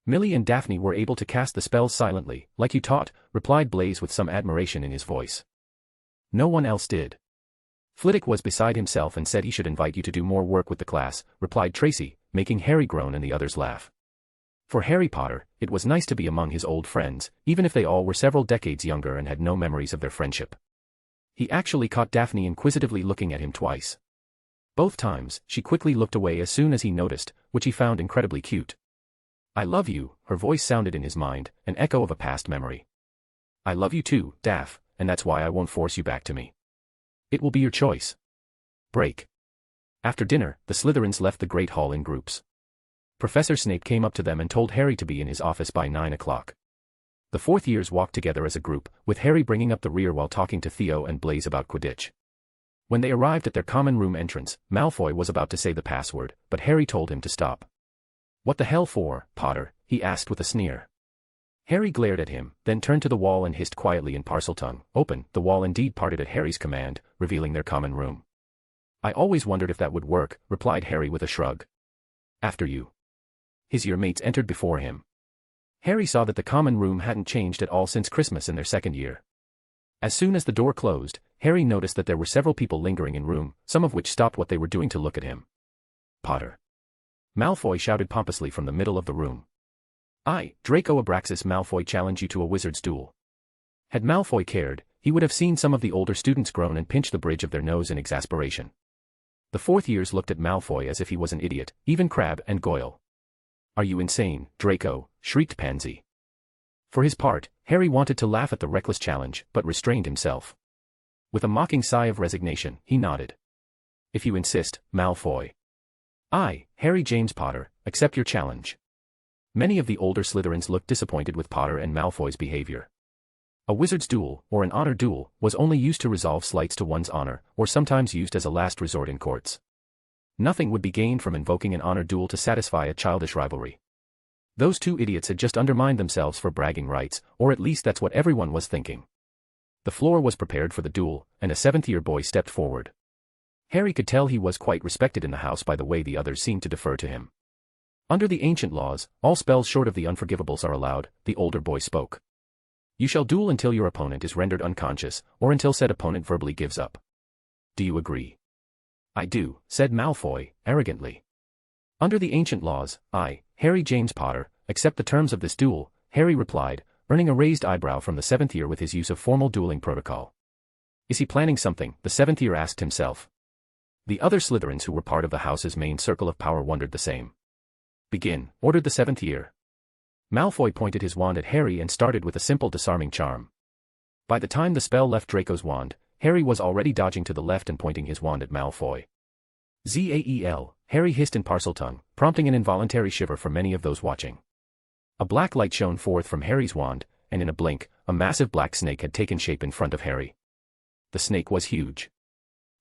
Millie and Daphne were able to cast the spells silently, like you taught, replied Blaise with some admiration in his voice. No one else did. Flitwick was beside himself and said he should invite you to do more work with the class, replied Tracy, making Harry groan and the others laugh. For Harry Potter, it was nice to be among his old friends, even if they all were several decades younger and had no memories of their friendship. He actually caught Daphne inquisitively looking at him twice. Both times, she quickly looked away as soon as he noticed, which he found incredibly cute. I love you, her voice sounded in his mind, an echo of a past memory. I love you too, Daph, and that's why I won't force you back to me. It will be your choice. Break. After dinner, the Slytherins left the Great Hall in groups. Professor Snape came up to them and told Harry to be in his office by 9 o'clock. The fourth years walked together as a group, with Harry bringing up the rear while talking to Theo and Blaise about Quidditch. When they arrived at their common room entrance, Malfoy was about to say the password, but Harry told him to stop. What the hell for, Potter? He asked with a sneer. Harry glared at him, then turned to the wall and hissed quietly in Parseltongue, "Open." The wall indeed parted at Harry's command, revealing their common room. I always wondered if that would work, replied Harry with a shrug. After you. His year mates entered before him. Harry saw that the common room hadn't changed at all since Christmas in their second year. As soon as the door closed, Harry noticed that there were several people lingering in room, some of which stopped what they were doing to look at him. Potter. Malfoy shouted pompously from the middle of the room. I, Draco Abraxas Malfoy, challenge you to a wizard's duel. Had Malfoy cared, he would have seen some of the older students groan and pinch the bridge of their nose in exasperation. The fourth years looked at Malfoy as if he was an idiot, even Crabbe and Goyle. Are you insane, Draco? Shrieked Pansy. For his part, Harry wanted to laugh at the reckless challenge, but restrained himself. With a mocking sigh of resignation, he nodded. If you insist, Malfoy. I, Harry James Potter, accept your challenge. Many of the older Slytherins looked disappointed with Potter and Malfoy's behavior. A wizard's duel, or an honor duel, was only used to resolve slights to one's honor, or sometimes used as a last resort in courts. Nothing would be gained from invoking an honor duel to satisfy a childish rivalry. Those two idiots had just undermined themselves for bragging rights, or at least that's what everyone was thinking. The floor was prepared for the duel, and a seventh-year boy stepped forward. Harry could tell he was quite respected in the house by the way the others seemed to defer to him. Under the ancient laws, all spells short of the unforgivables are allowed, the older boy spoke. You shall duel until your opponent is rendered unconscious, or until said opponent verbally gives up. Do you agree? I do, said Malfoy, arrogantly. Under the ancient laws, I, Harry James Potter, accept the terms of this duel, Harry replied, earning a raised eyebrow from the seventh year with his use of formal dueling protocol. Is he planning something? The seventh year asked himself. The other Slytherins who were part of the house's main circle of power wondered the same. Begin, ordered the seventh year. Malfoy pointed his wand at Harry and started with a simple disarming charm. By the time the spell left Draco's wand, Harry was already dodging to the left and pointing his wand at Malfoy. Zael, Harry hissed in Parseltongue, prompting an involuntary shiver for many of those watching. A black light shone forth from Harry's wand, and in a blink, a massive black snake had taken shape in front of Harry. The snake was huge.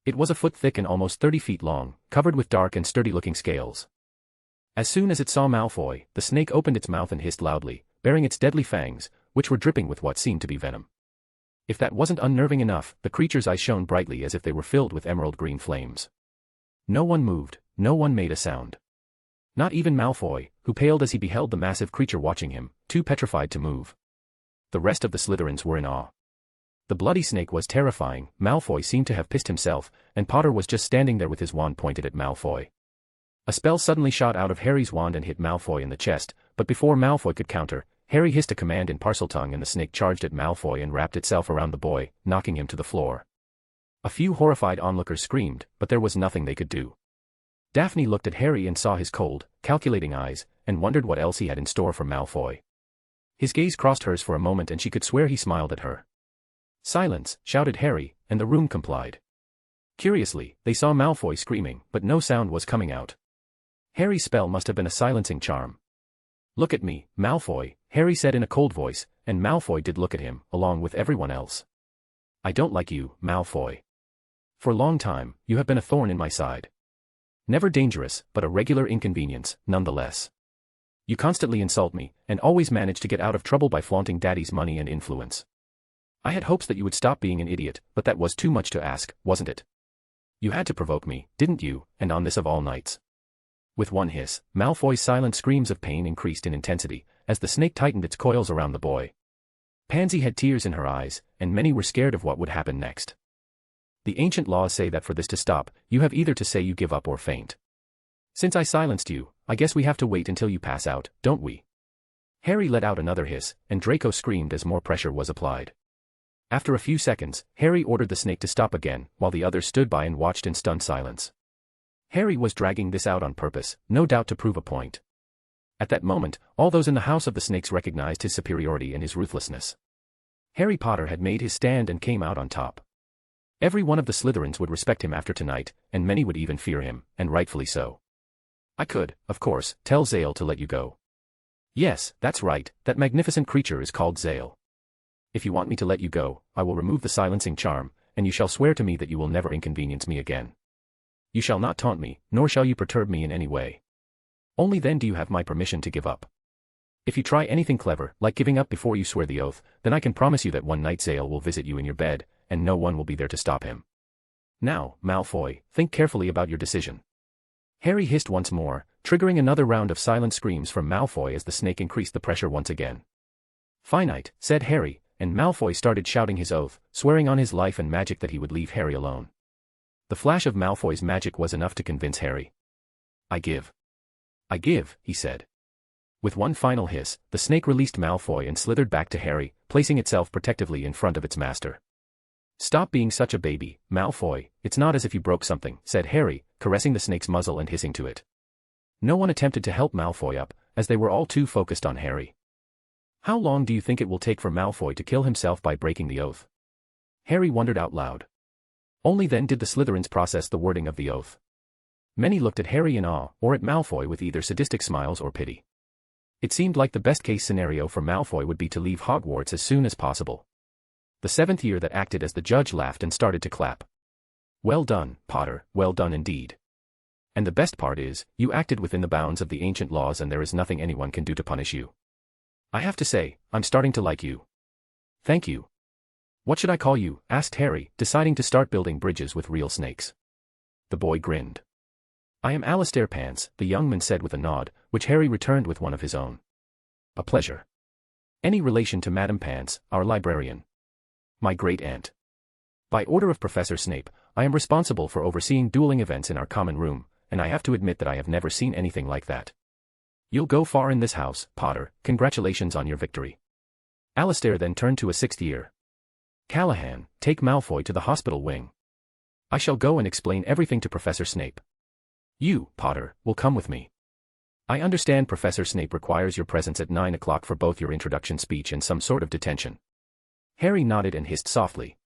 It was a foot thick and almost 30 feet long, covered with dark and sturdy-looking scales. As soon as it saw Malfoy, the snake opened its mouth and hissed loudly, baring its deadly fangs, which were dripping with what seemed to be venom. If that wasn't unnerving enough, the creature's eyes shone brightly as if they were filled with emerald green flames. No one moved, no one made a sound. Not even Malfoy, who paled as he beheld the massive creature watching him, too petrified to move. The rest of the Slytherins were in awe. The bloody snake was terrifying, Malfoy seemed to have pissed himself, and Potter was just standing there with his wand pointed at Malfoy. A spell suddenly shot out of Harry's wand and hit Malfoy in the chest, but before Malfoy could counter, Harry hissed a command in Parseltongue and the snake charged at Malfoy and wrapped itself around the boy, knocking him to the floor. A few horrified onlookers screamed, but there was nothing they could do. Daphne looked at Harry and saw his cold, calculating eyes, and wondered what else he had in store for Malfoy. His gaze crossed hers for a moment and she could swear he smiled at her. Silence, shouted Harry, and the room complied. Curiously, they saw Malfoy screaming, but no sound was coming out. Harry's spell must have been a silencing charm. Look at me, Malfoy, Harry said in a cold voice, and Malfoy did look at him, along with everyone else. I don't like you, Malfoy. For a long time, you have been a thorn in my side. Never dangerous, but a regular inconvenience, nonetheless. You constantly insult me, and always manage to get out of trouble by flaunting Daddy's money and influence. I had hopes that you would stop being an idiot, but that was too much to ask, wasn't it? You had to provoke me, didn't you, and on this of all nights? With one hiss, Malfoy's silent screams of pain increased in intensity, as the snake tightened its coils around the boy. Pansy had tears in her eyes, and many were scared of what would happen next. The ancient laws say that for this to stop, you have either to say you give up or faint. Since I silenced you, I guess we have to wait until you pass out, don't we? Harry let out another hiss, and Draco screamed as more pressure was applied. After a few seconds, Harry ordered the snake to stop again, while the others stood by and watched in stunned silence. Harry was dragging this out on purpose, no doubt to prove a point. At that moment, all those in the House of the Snakes recognized his superiority and his ruthlessness. Harry Potter had made his stand and came out on top. Every one of the Slytherins would respect him after tonight, and many would even fear him, and rightfully so. I could, of course, tell Zale to let you go. Yes, that's right, that magnificent creature is called Zale. If you want me to let you go, I will remove the silencing charm, and you shall swear to me that you will never inconvenience me again. You shall not taunt me, nor shall you perturb me in any way. Only then do you have my permission to give up. If you try anything clever, like giving up before you swear the oath, then I can promise you that one night Zale will visit you in your bed, and no one will be there to stop him. Now, Malfoy, think carefully about your decision. Harry hissed once more, triggering another round of silent screams from Malfoy as the snake increased the pressure once again. Finite, said Harry, and Malfoy started shouting his oath, swearing on his life and magic that he would leave Harry alone. The flash of Malfoy's magic was enough to convince Harry. I give, he said. With one final hiss, the snake released Malfoy and slithered back to Harry, placing itself protectively in front of its master. Stop being such a baby, Malfoy, it's not as if you broke something, said Harry, caressing the snake's muzzle and hissing to it. No one attempted to help Malfoy up, as they were all too focused on Harry. How long do you think it will take for Malfoy to kill himself by breaking the oath? Harry wondered out loud. Only then did the Slytherins process the wording of the oath. Many looked at Harry in awe, or at Malfoy with either sadistic smiles or pity. It seemed like the best-case scenario for Malfoy would be to leave Hogwarts as soon as possible. The seventh year that acted as the judge laughed and started to clap. Well done, Potter, well done indeed. And the best part is, you acted within the bounds of the ancient laws and there is nothing anyone can do to punish you. I have to say, I'm starting to like you. Thank you. What should I call you? Asked Harry, deciding to start building bridges with real snakes. The boy grinned. I am Alistair Pants, the young man said with a nod, which Harry returned with one of his own. A pleasure. Any relation to Madame Pants, our librarian? My great-aunt. By order of Professor Snape, I am responsible for overseeing dueling events in our common room, and I have to admit that I have never seen anything like that. You'll go far in this house, Potter, congratulations on your victory. Alistair then turned to a sixth year. Callahan, take Malfoy to the hospital wing. I shall go and explain everything to Professor Snape. You, Potter, will come with me. I understand Professor Snape requires your presence at 9 o'clock for both your introduction speech and some sort of detention. Harry nodded and hissed softly.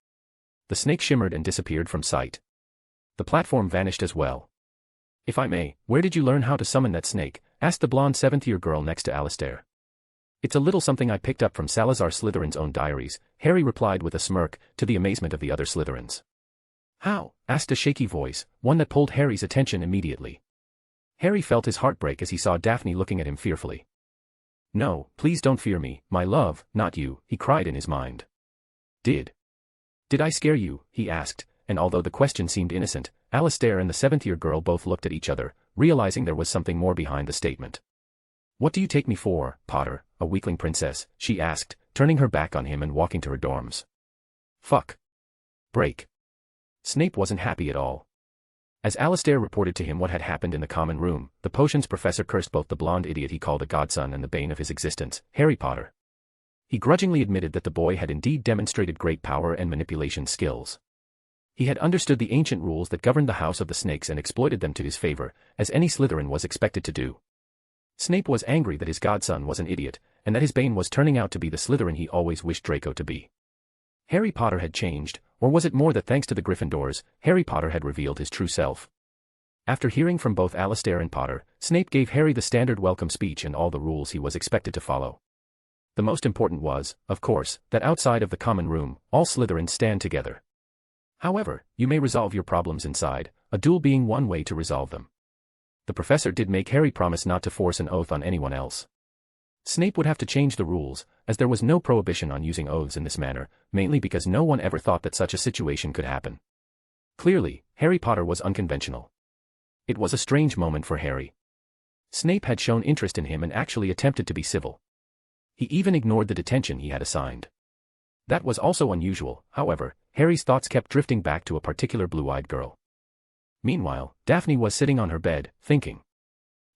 The snake shimmered and disappeared from sight. The platform vanished as well. If I may, where did you learn how to summon that snake? Asked the blonde seventh-year girl next to Alistair. It's a little something I picked up from Salazar Slytherin's own diaries, Harry replied with a smirk, to the amazement of the other Slytherins. How? Asked a shaky voice, one that pulled Harry's attention immediately. Harry felt his heart break as he saw Daphne looking at him fearfully. No, please don't fear me, my love, not you, he cried in his mind. Did I scare you? He asked, and although the question seemed innocent, Alistair and the seventh-year girl both looked at each other, realizing there was something more behind the statement. What do you take me for, Potter, a weakling princess? She asked, turning her back on him and walking to her dorms. Fuck. Break. Snape wasn't happy at all. As Alistair reported to him what had happened in the common room, the potions professor cursed both the blonde idiot he called a godson and the bane of his existence, Harry Potter. He grudgingly admitted that the boy had indeed demonstrated great power and manipulation skills. He had understood the ancient rules that governed the House of the Snakes and exploited them to his favor, as any Slytherin was expected to do. Snape was angry that his godson was an idiot, and that his bane was turning out to be the Slytherin he always wished Draco to be. Harry Potter had changed, or was it more that thanks to the Gryffindors, Harry Potter had revealed his true self? After hearing from both Alistair and Potter, Snape gave Harry the standard welcome speech and all the rules he was expected to follow. The most important was, of course, that outside of the common room, all Slytherins stand together. However, you may resolve your problems inside, a duel being one way to resolve them. The professor did make Harry promise not to force an oath on anyone else. Snape would have to change the rules, as there was no prohibition on using oaths in this manner, mainly because no one ever thought that such a situation could happen. Clearly, Harry Potter was unconventional. It was a strange moment for Harry. Snape had shown interest in him and actually attempted to be civil. He even ignored the detention he had assigned. That was also unusual. However, Harry's thoughts kept drifting back to a particular blue-eyed girl. Meanwhile, Daphne was sitting on her bed, thinking.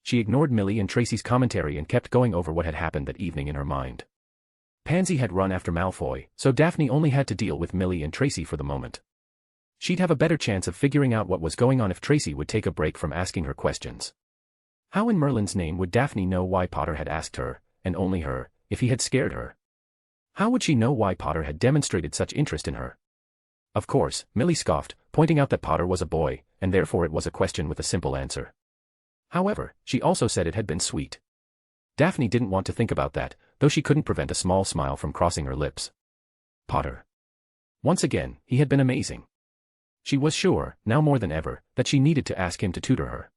She ignored Millie and Tracy's commentary and kept going over what had happened that evening in her mind. Pansy had run after Malfoy, so Daphne only had to deal with Millie and Tracy for the moment. She'd have a better chance of figuring out what was going on if Tracy would take a break from asking her questions. How in Merlin's name would Daphne know why Potter had asked her, and only her, if he had scared her? How would she know why Potter had demonstrated such interest in her? Of course, Millie scoffed, pointing out that Potter was a boy, and therefore it was a question with a simple answer. However, she also said it had been sweet. Daphne didn't want to think about that, though she couldn't prevent a small smile from crossing her lips. Potter. Once again, he had been amazing. She was sure, now more than ever, that she needed to ask him to tutor her.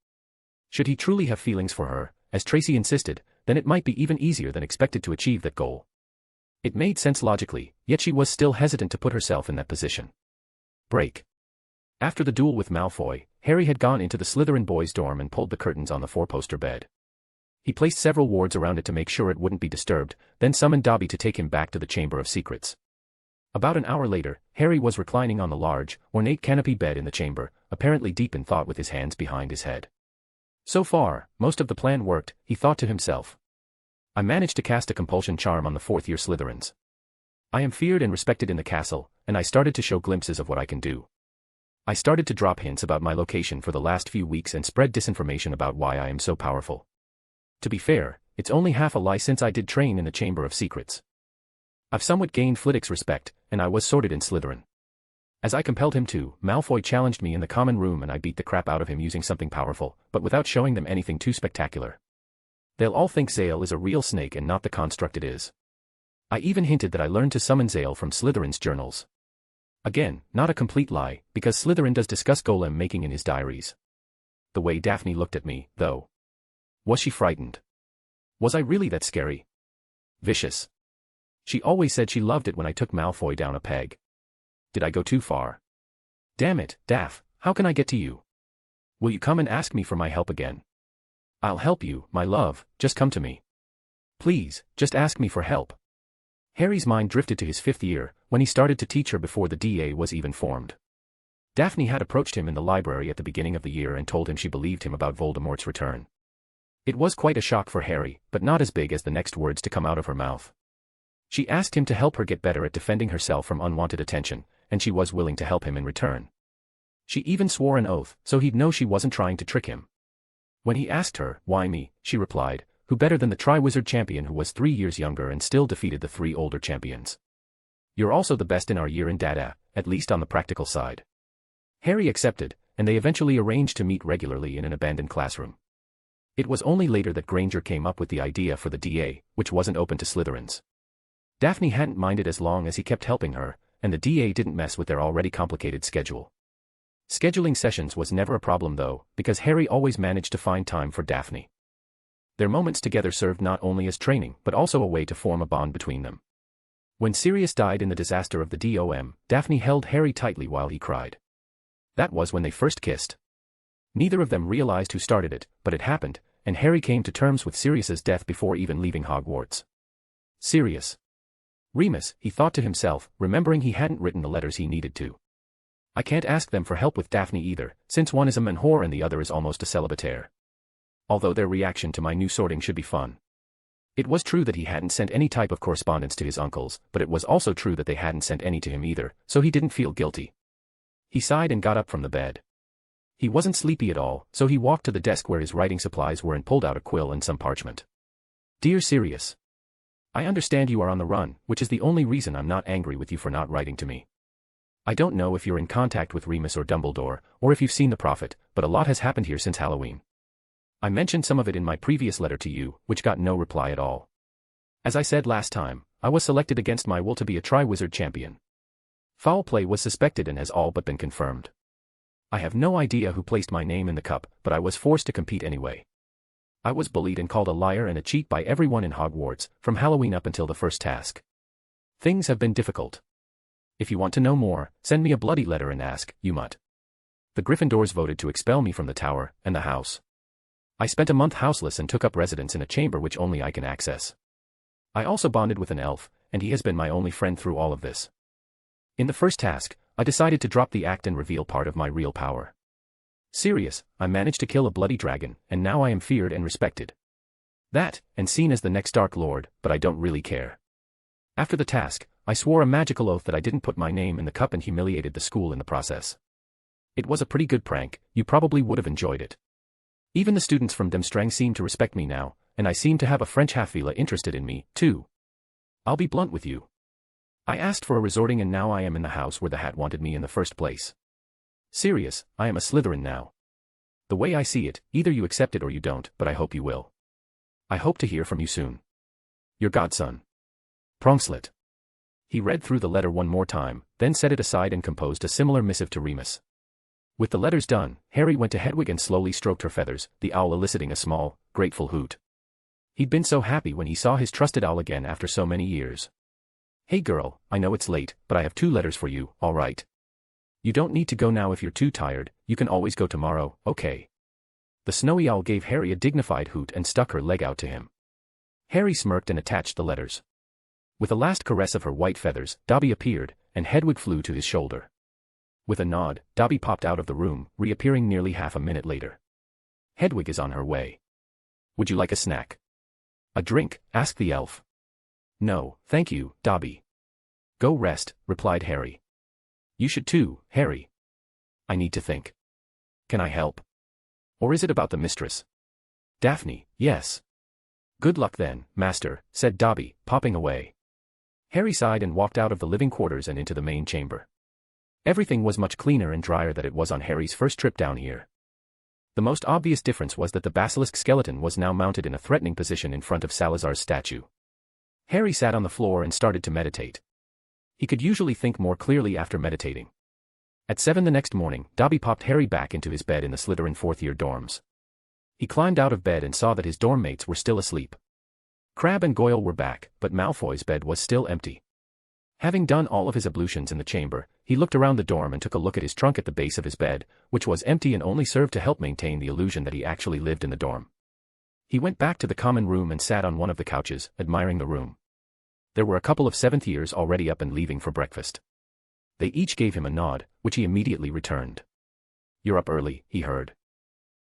Should he truly have feelings for her, as Tracy insisted, then it might be even easier than expected to achieve that goal. It made sense logically, yet she was still hesitant to put herself in that position. Break. After the duel with Malfoy, Harry had gone into the Slytherin boys' dorm and pulled the curtains on the four-poster bed. He placed several wards around it to make sure it wouldn't be disturbed, then summoned Dobby to take him back to the Chamber of Secrets. About an hour later, Harry was reclining on the large, ornate canopy bed in the chamber, apparently deep in thought with his hands behind his head. So far, most of the plan worked, he thought to himself. I managed to cast a compulsion charm on the fourth-year Slytherins. I am feared and respected in the castle, and I started to show glimpses of what I can do. I started to drop hints about my location for the last few weeks and spread disinformation about why I am so powerful. To be fair, it's only half a lie since I did train in the Chamber of Secrets. I've somewhat gained Flitwick's respect, and I was sorted in Slytherin. As I compelled him to, Malfoy challenged me in the common room and I beat the crap out of him using something powerful, but without showing them anything too spectacular. They'll all think Zale is a real snake and not the construct it is. I even hinted that I learned to summon Zale from Slytherin's journals. Again, not a complete lie, because Slytherin does discuss golem making in his diaries. The way Daphne looked at me, though. Was she frightened? Was I really that scary? Vicious. She always said she loved it when I took Malfoy down a peg. Did I go too far? Damn it, Daph, how can I get to you? Will you come and ask me for my help again? I'll help you, my love, just come to me. Please, just ask me for help. Harry's mind drifted to his 5th year, when he started to teach her before the DA was even formed. Daphne had approached him in the library at the beginning of the year and told him she believed him about Voldemort's return. It was quite a shock for Harry, but not as big as the next words to come out of her mouth. She asked him to help her get better at defending herself from unwanted attention, and she was willing to help him in return. She even swore an oath, so he'd know she wasn't trying to trick him. When he asked her, why me, she replied, who better than the Triwizard champion who was 3 years younger and still defeated the 3 older champions. You're also the best in our year in data, at least on the practical side. Harry accepted, and they eventually arranged to meet regularly in an abandoned classroom. It was only later that Granger came up with the idea for the DA, which wasn't open to Slytherins. Daphne hadn't minded as long as he kept helping her, and the DA didn't mess with their already complicated schedule. Scheduling sessions was never a problem though, because Harry always managed to find time for Daphne. Their moments together served not only as training but also a way to form a bond between them. When Sirius died in the disaster of the DOM, Daphne held Harry tightly while he cried. That was when they first kissed. Neither of them realized who started it, but it happened, and Harry came to terms with Sirius's death before even leaving Hogwarts. Sirius. Remus, he thought to himself, remembering he hadn't written the letters he needed to. I can't ask them for help with Daphne either, since one is a menhor and the other is almost a celibataire. Although their reaction to my new sorting should be fun. It was true that he hadn't sent any type of correspondence to his uncles, but it was also true that they hadn't sent any to him either, so he didn't feel guilty. He sighed and got up from the bed. He wasn't sleepy at all, so he walked to the desk where his writing supplies were and pulled out a quill and some parchment. Dear Sirius. I understand you are on the run, which is the only reason I'm not angry with you for not writing to me. I don't know if you're in contact with Remus or Dumbledore, or if you've seen the Prophet, but a lot has happened here since Halloween. I mentioned some of it in my previous letter to you, which got no reply at all. As I said last time, I was selected against my will to be a Triwizard champion. Foul play was suspected and has all but been confirmed. I have no idea who placed my name in the cup, but I was forced to compete anyway. I was bullied and called a liar and a cheat by everyone in Hogwarts, from Halloween up until the first task. Things have been difficult. If you want to know more, send me a bloody letter and ask, you mutt. The Gryffindors voted to expel me from the tower and the house. I spent a month houseless and took up residence in a chamber which only I can access. I also bonded with an elf, and he has been my only friend through all of this. In the first task, I decided to drop the act and reveal part of my real power. Serious, I managed to kill a bloody dragon, and now I am feared and respected. That, and seen as the next Dark Lord, but I don't really care. After the task, I swore a magical oath that I didn't put my name in the cup and humiliated the school in the process. It was a pretty good prank, you probably would have enjoyed it. Even the students from Demstrang seem to respect me now, and I seem to have a French half-villa interested in me, too. I'll be blunt with you. I asked for a resorting and now I am in the house where the hat wanted me in the first place. Serious, I am a Slytherin now. The way I see it, either you accept it or you don't, but I hope you will. I hope to hear from you soon. Your godson. Prongslit. He read through the letter one more time, then set it aside and composed a similar missive to Remus. With the letters done, Harry went to Hedwig and slowly stroked her feathers, the owl eliciting a small, grateful hoot. He'd been so happy when he saw his trusted owl again after so many years. Hey girl, I know it's late, but I have 2 letters for you, alright? You don't need to go now if you're too tired, you can always go tomorrow, okay? The snowy owl gave Harry a dignified hoot and stuck her leg out to him. Harry smirked and attached the letters. With a last caress of her white feathers, Dobby appeared, and Hedwig flew to his shoulder. With a nod, Dobby popped out of the room, reappearing nearly half a minute later. Hedwig is on her way. Would you like a snack? A drink? Asked the elf. No, thank you, Dobby. Go rest, replied Harry. You should too, Harry. I need to think. Can I help? Or is it about the mistress? Daphne, yes. Good luck then, master, said Dobby, popping away. Harry sighed and walked out of the living quarters and into the main chamber. Everything was much cleaner and drier than it was on Harry's first trip down here. The most obvious difference was that the basilisk skeleton was now mounted in a threatening position in front of Salazar's statue. Harry sat on the floor and started to meditate. He could usually think more clearly after meditating. At 7 the next morning, Dobby popped Harry back into his bed in the Slytherin 4th-year dorms. He climbed out of bed and saw that his dorm mates were still asleep. Crabbe and Goyle were back, but Malfoy's bed was still empty. Having done all of his ablutions in the chamber, he looked around the dorm and took a look at his trunk at the base of his bed, which was empty and only served to help maintain the illusion that he actually lived in the dorm. He went back to the common room and sat on one of the couches, admiring the room. There were a couple of 7th years already up and leaving for breakfast. They each gave him a nod, which he immediately returned. You're up early, he heard.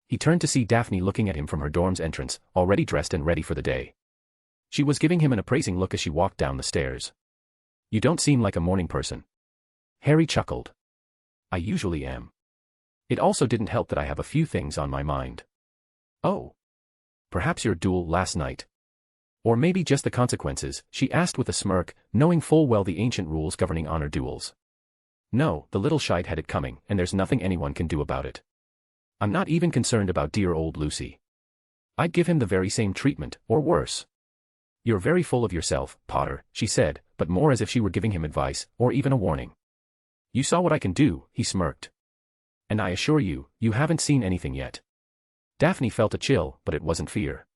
He turned to see Daphne looking at him from her dorm's entrance, already dressed and ready for the day. She was giving him an appraising look as she walked down the stairs. You don't seem like a morning person. Harry chuckled. I usually am. It also didn't help that I have a few things on my mind. Oh. Perhaps your duel last night. Or maybe just the consequences, she asked with a smirk, knowing full well the ancient rules governing honor duels. No, the little shite had it coming, and there's nothing anyone can do about it. I'm not even concerned about dear old Lucy. I'd give him the very same treatment, or worse. You're very full of yourself, Potter, she said, but more as if she were giving him advice, or even a warning. You saw what I can do, he smirked. And I assure you, you haven't seen anything yet. Daphne felt a chill, but it wasn't fear.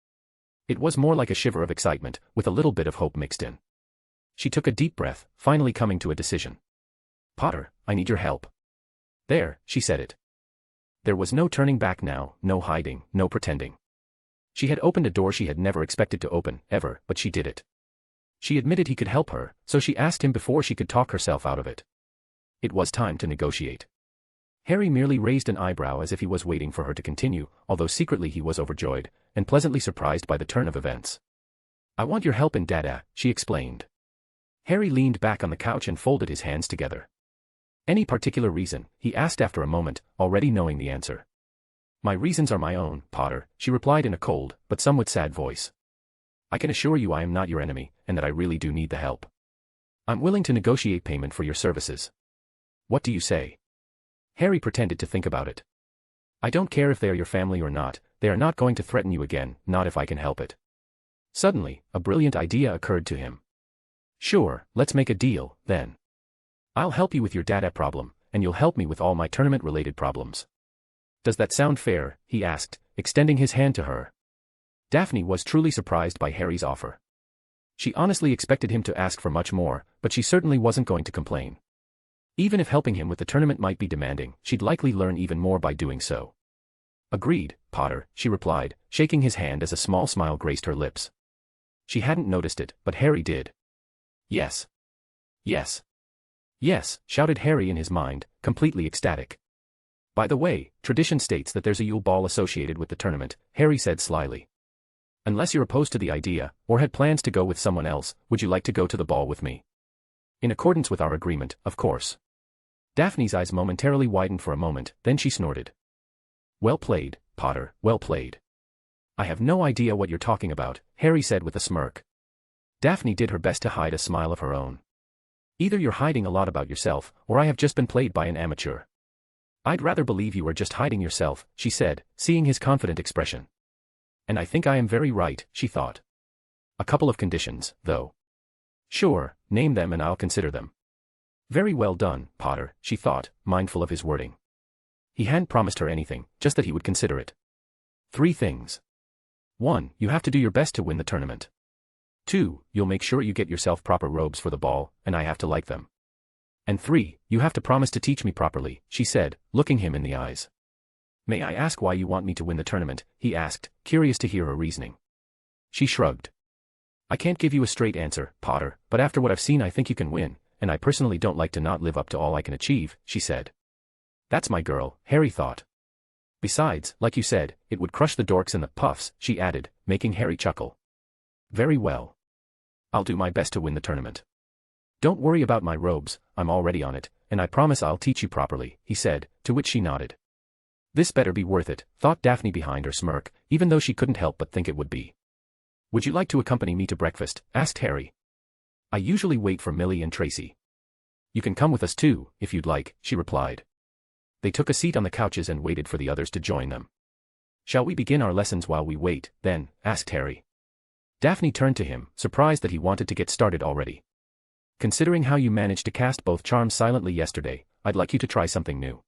It was more like a shiver of excitement, with a little bit of hope mixed in. She took a deep breath, finally coming to a decision. Potter, I need your help. There, she said it. There was no turning back now, no hiding, no pretending. She had opened a door she had never expected to open, ever, but she did it. She admitted he could help her, so she asked him before she could talk herself out of it. It was time to negotiate. Harry merely raised an eyebrow as if he was waiting for her to continue, although secretly he was overjoyed, and pleasantly surprised by the turn of events. I want your help in Dada, she explained. Harry leaned back on the couch and folded his hands together. Any particular reason, he asked after a moment, already knowing the answer. My reasons are my own, Potter, she replied in a cold, but somewhat sad voice. I can assure you I am not your enemy, and that I really do need the help. I'm willing to negotiate payment for your services. What do you say? Harry pretended to think about it. I don't care if they are your family or not, they are not going to threaten you again, not if I can help it. Suddenly, a brilliant idea occurred to him. Sure, let's make a deal, then. I'll help you with your data problem, and you'll help me with all my tournament-related problems. Does that sound fair? He asked, extending his hand to her. Daphne was truly surprised by Harry's offer. She honestly expected him to ask for much more, but she certainly wasn't going to complain. Even if helping him with the tournament might be demanding, she'd likely learn even more by doing so. Agreed, Potter, she replied, shaking his hand as a small smile graced her lips. She hadn't noticed it, but Harry did. Yes. Yes. Yes, shouted Harry in his mind, completely ecstatic. By the way, tradition states that there's a Yule Ball associated with the tournament, Harry said slyly. Unless you're opposed to the idea, or had plans to go with someone else, would you like to go to the ball with me? In accordance with our agreement, of course. Daphne's eyes momentarily widened for a moment, then she snorted. Well played, Potter, well played. I have no idea what you're talking about, Harry said with a smirk. Daphne did her best to hide a smile of her own. Either you're hiding a lot about yourself, or I have just been played by an amateur. I'd rather believe you are just hiding yourself, she said, seeing his confident expression. And I think I am very right, she thought. A couple of conditions, though. Sure, name them and I'll consider them. Very well done, Potter, she thought, mindful of his wording. He hadn't promised her anything, just that he would consider it. 3 things. 1. You have to do your best to win the tournament. 2. You'll make sure you get yourself proper robes for the ball, and I have to like them. And 3. You have to promise to teach me properly, she said, looking him in the eyes. May I ask why you want me to win the tournament, he asked, curious to hear her reasoning. She shrugged. I can't give you a straight answer, Potter, but after what I've seen I think you can win, and I personally don't like to not live up to all I can achieve, she said. That's my girl, Harry thought. Besides, like you said, it would crush the dorks and the puffs, she added, making Harry chuckle. Very well. I'll do my best to win the tournament. Don't worry about my robes, I'm already on it, and I promise I'll teach you properly, he said, to which she nodded. This better be worth it, thought Daphne behind her smirk, even though she couldn't help but think it would be. Would you like to accompany me to breakfast? Asked Harry. I usually wait for Millie and Tracy. You can come with us too, if you'd like, she replied. They took a seat on the couches and waited for the others to join them. Shall we begin our lessons while we wait, then? Asked Harry. Daphne turned to him, surprised that he wanted to get started already. Considering how you managed to cast both charms silently yesterday, I'd like you to try something new.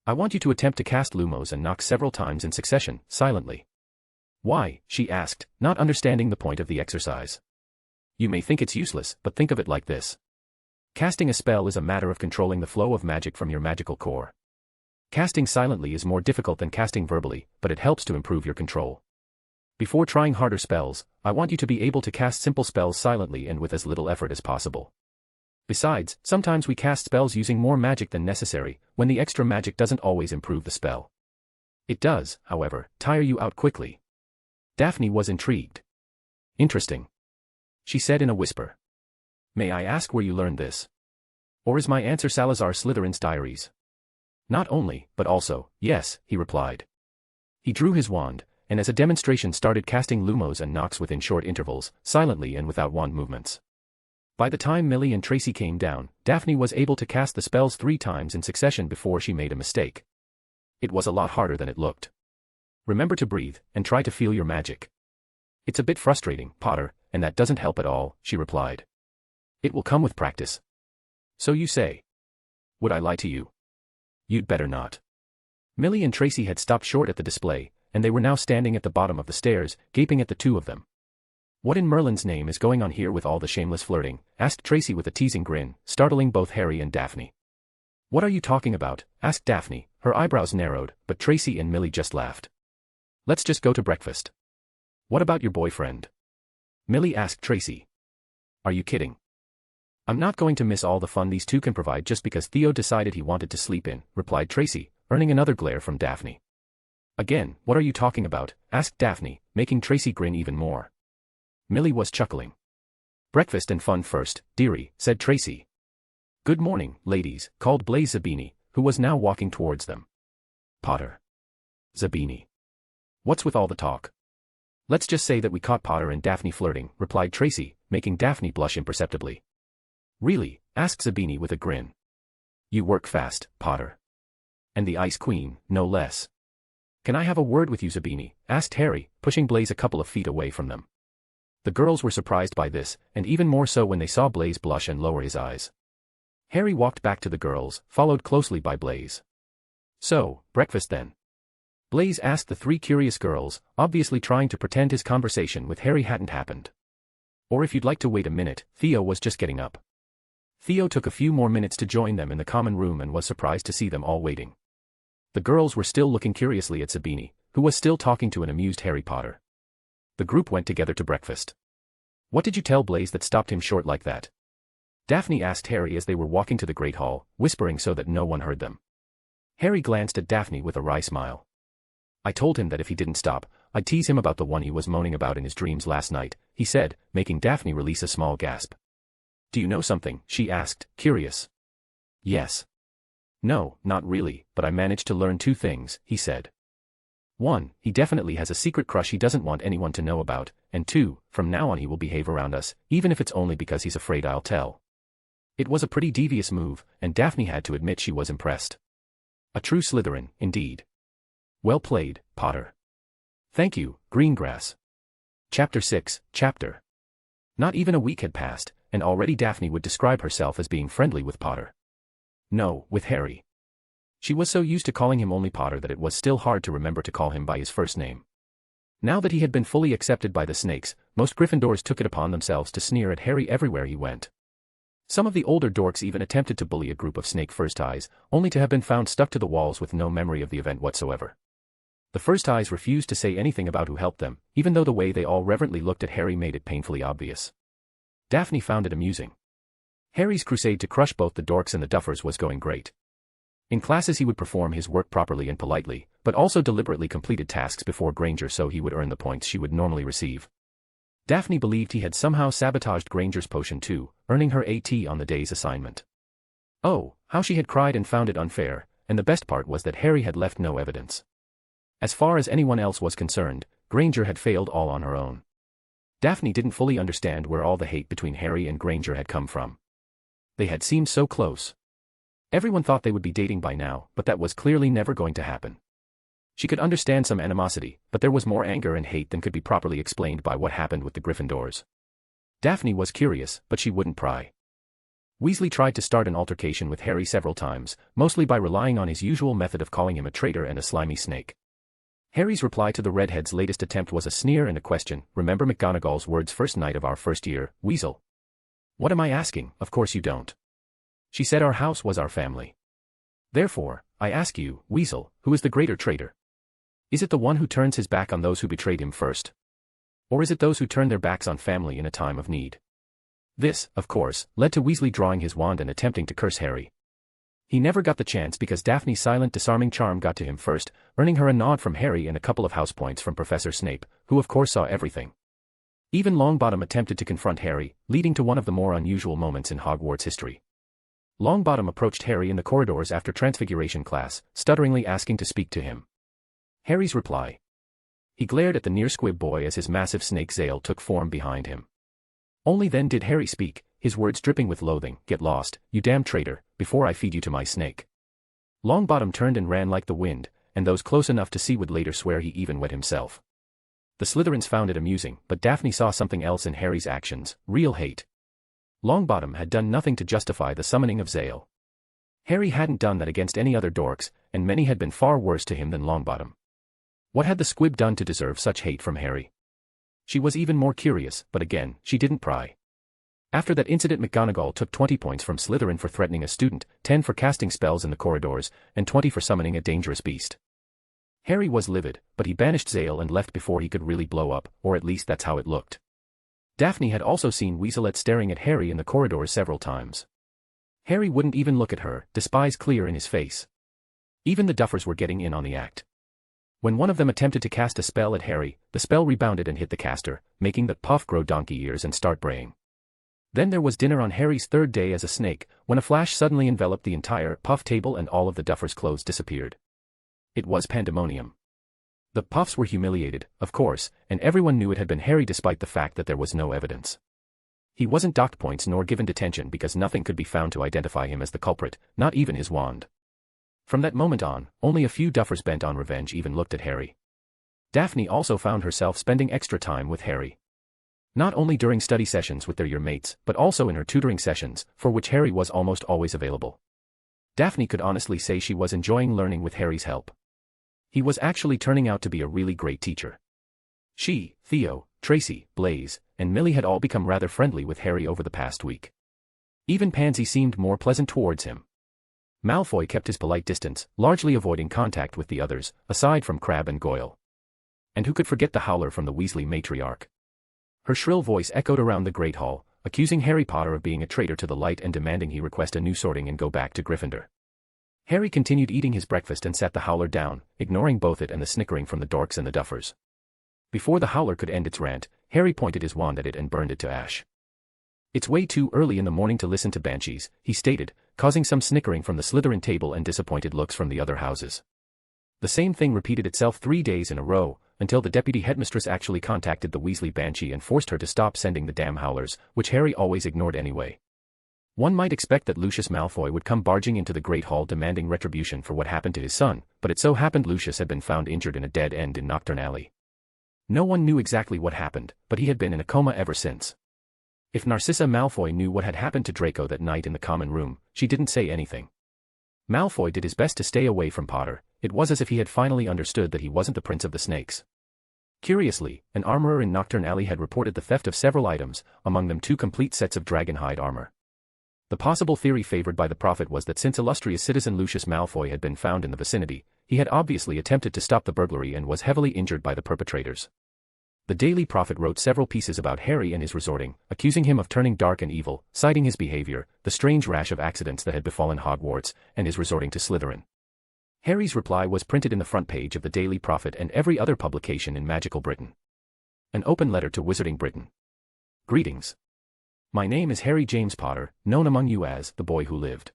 I want you to attempt to cast Lumos and Nox several times in succession, silently. Why? She asked, not understanding the point of the exercise. You may think it's useless, but think of it like this. Casting a spell is a matter of controlling the flow of magic from your magical core. Casting silently is more difficult than casting verbally, but it helps to improve your control. Before trying harder spells, I want you to be able to cast simple spells silently and with as little effort as possible. Besides, sometimes we cast spells using more magic than necessary, when the extra magic doesn't always improve the spell. It does, however, tire you out quickly. Daphne was intrigued. Interesting. She said in a whisper. May I ask where you learned this? Or is my answer Salazar Slytherin's diaries? Not only, but also, yes, he replied. He drew his wand, and as a demonstration started casting Lumos and Nox within short intervals, silently and without wand movements. By the time Millie and Tracy came down, Daphne was able to cast the spells 3 times in succession before she made a mistake. It was a lot harder than it looked. Remember to breathe, and try to feel your magic. It's a bit frustrating, Potter, and that doesn't help at all, she replied. It will come with practice. So you say. Would I lie to you? You'd better not. Millie and Tracy had stopped short at the display, and they were now standing at the bottom of the stairs, gaping at the two of them. What in Merlin's name is going on here with all the shameless flirting? Asked Tracy with a teasing grin, startling both Harry and Daphne. What are you talking about? Asked Daphne, her eyebrows narrowed, but Tracy and Millie just laughed. Let's just go to breakfast. What about your boyfriend? Millie asked Tracy. Are you kidding? I'm not going to miss all the fun these two can provide just because Theo decided he wanted to sleep in, replied Tracy, earning another glare from Daphne. Again, what are you talking about? Asked Daphne, making Tracy grin even more. Millie was chuckling. Breakfast and fun first, dearie, said Tracy. Good morning, ladies, called Blaise Zabini, who was now walking towards them. Potter. Zabini. What's with all the talk? Let's just say that we caught Potter and Daphne flirting, replied Tracy, making Daphne blush imperceptibly. Really? Asked Zabini with a grin. You work fast, Potter. And the Ice Queen, no less. Can I have a word with you, Zabini? Asked Harry, pushing Blaise a couple of feet away from them. The girls were surprised by this, and even more so when they saw Blaise blush and lower his eyes. Harry walked back to the girls, followed closely by Blaise. "So, breakfast then?" Blaise asked the three curious girls, obviously trying to pretend his conversation with Harry hadn't happened. "Or if you'd like to wait a minute," Theo was just getting up. Theo took a few more minutes to join them in the common room and was surprised to see them all waiting. The girls were still looking curiously at Sabini, who was still talking to an amused Harry Potter. The group went together to breakfast. "What did you tell Blaise that stopped him short like that?" Daphne asked Harry as they were walking to the Great Hall, whispering so that no one heard them. Harry glanced at Daphne with a wry smile. "I told him that if he didn't stop, I'd tease him about the one he was moaning about in his dreams last night," he said, making Daphne release a small gasp. "Do you know something?" she asked, curious. "Yes." "No, not really, but I managed to learn two things," he said. 1. He definitely has a secret crush he doesn't want anyone to know about, and 2. From now on he will behave around us, even if it's only because he's afraid I'll tell. It was a pretty devious move, and Daphne had to admit she was impressed. A true Slytherin, indeed. Well played, Potter. Thank you, Greengrass. Chapter 6, Chapter. Not even a week had passed, and already Daphne would describe herself as being friendly with Potter. No, with Harry. She was so used to calling him only Potter that it was still hard to remember to call him by his first name. Now that he had been fully accepted by the Snakes, most Gryffindors took it upon themselves to sneer at Harry everywhere he went. Some of the older dorks even attempted to bully a group of Snake First Eyes, only to have been found stuck to the walls with no memory of the event whatsoever. The First Eyes refused to say anything about who helped them, even though the way they all reverently looked at Harry made it painfully obvious. Daphne found it amusing. Harry's crusade to crush both the dorks and the duffers was going great. In classes he would perform his work properly and politely, but also deliberately completed tasks before Granger so he would earn the points she would normally receive. Daphne believed he had somehow sabotaged Granger's potion too, earning her AT on the day's assignment. Oh, how she had cried and found it unfair, and the best part was that Harry had left no evidence. As far as anyone else was concerned, Granger had failed all on her own. Daphne didn't fully understand where all the hate between Harry and Granger had come from. They had seemed so close. Everyone thought they would be dating by now, but that was clearly never going to happen. She could understand some animosity, but there was more anger and hate than could be properly explained by what happened with the Gryffindors. Daphne was curious, but she wouldn't pry. Weasley tried to start an altercation with Harry several times, mostly by relying on his usual method of calling him a traitor and a slimy snake. Harry's reply to the redhead's latest attempt was a sneer and a question. "Remember McGonagall's words first night of our first year, Weasel?" "What am I asking? Of course you don't. She said our house was our family. Therefore, I ask you, Weasel, who is the greater traitor? Is it the one who turns his back on those who betrayed him first? Or is it those who turn their backs on family in a time of need?" This, of course, led to Weasley drawing his wand and attempting to curse Harry. He never got the chance because Daphne's silent disarming charm got to him first, earning her a nod from Harry and a couple of house points from Professor Snape, who of course saw everything. Even Longbottom attempted to confront Harry, leading to one of the more unusual moments in Hogwarts history. Longbottom approached Harry in the corridors after Transfiguration class, stutteringly asking to speak to him. Harry's reply. He glared at the near squib boy as his massive snake Zale took form behind him. Only then did Harry speak, his words dripping with loathing. "Get lost, you damn traitor, before I feed you to my snake." Longbottom turned and ran like the wind, and those close enough to see would later swear he even wet himself. The Slytherins found it amusing, but Daphne saw something else in Harry's actions, real hate. Longbottom had done nothing to justify the summoning of Zale. Harry hadn't done that against any other dorks, and many had been far worse to him than Longbottom. What had the squib done to deserve such hate from Harry? She was even more curious, but again, she didn't pry. After that incident, McGonagall took 20 points from Slytherin for threatening a student, 10 for casting spells in the corridors, and 20 for summoning a dangerous beast. Harry was livid, but he banished Zale and left before he could really blow up, or at least that's how it looked. Daphne had also seen Weaselette staring at Harry in the corridors several times. Harry wouldn't even look at her, despise clear in his face. Even the duffers were getting in on the act. When one of them attempted to cast a spell at Harry, the spell rebounded and hit the caster, making the puff grow donkey ears and start braying. Then there was dinner on Harry's third day as a snake, when a flash suddenly enveloped the entire puff table and all of the duffers' clothes disappeared. It was pandemonium. The puffs were humiliated, of course, and everyone knew it had been Harry despite the fact that there was no evidence. He wasn't docked points nor given detention because nothing could be found to identify him as the culprit, not even his wand. From that moment on, only a few duffers bent on revenge even looked at Harry. Daphne also found herself spending extra time with Harry. Not only during study sessions with their year mates, but also in her tutoring sessions, for which Harry was almost always available. Daphne could honestly say she was enjoying learning with Harry's help. He was actually turning out to be a really great teacher. She, Theo, Tracy, Blaise, and Millie had all become rather friendly with Harry over the past week. Even Pansy seemed more pleasant towards him. Malfoy kept his polite distance, largely avoiding contact with the others, aside from Crabbe and Goyle. And who could forget the howler from the Weasley matriarch? Her shrill voice echoed around the Great Hall, accusing Harry Potter of being a traitor to the light and demanding he request a new sorting and go back to Gryffindor. Harry continued eating his breakfast and sat the howler down, ignoring both it and the snickering from the dorks and the duffers. Before the howler could end its rant, Harry pointed his wand at it and burned it to ash. "It's way too early in the morning to listen to banshees," he stated, causing some snickering from the Slytherin table and disappointed looks from the other houses. The same thing repeated itself 3 days in a row, until the deputy headmistress actually contacted the Weasley banshee and forced her to stop sending the damn howlers, which Harry always ignored anyway. One might expect that Lucius Malfoy would come barging into the Great Hall demanding retribution for what happened to his son, but it so happened Lucius had been found injured in a dead end in Knockturn Alley. No one knew exactly what happened, but he had been in a coma ever since. If Narcissa Malfoy knew what had happened to Draco that night in the common room, she didn't say anything. Malfoy did his best to stay away from Potter. It was as if he had finally understood that he wasn't the Prince of the Snakes. Curiously, an armorer in Knockturn Alley had reported the theft of several items, among them 2 complete sets of dragonhide armor. The possible theory favored by the Prophet was that since illustrious citizen Lucius Malfoy had been found in the vicinity, he had obviously attempted to stop the burglary and was heavily injured by the perpetrators. The Daily Prophet wrote several pieces about Harry and his resorting, accusing him of turning dark and evil, citing his behavior, the strange rash of accidents that had befallen Hogwarts, and his resorting to Slytherin. Harry's reply was printed in the front page of the Daily Prophet and every other publication in magical Britain. An open letter to Wizarding Britain. Greetings. My name is Harry James Potter, known among you as the boy who lived.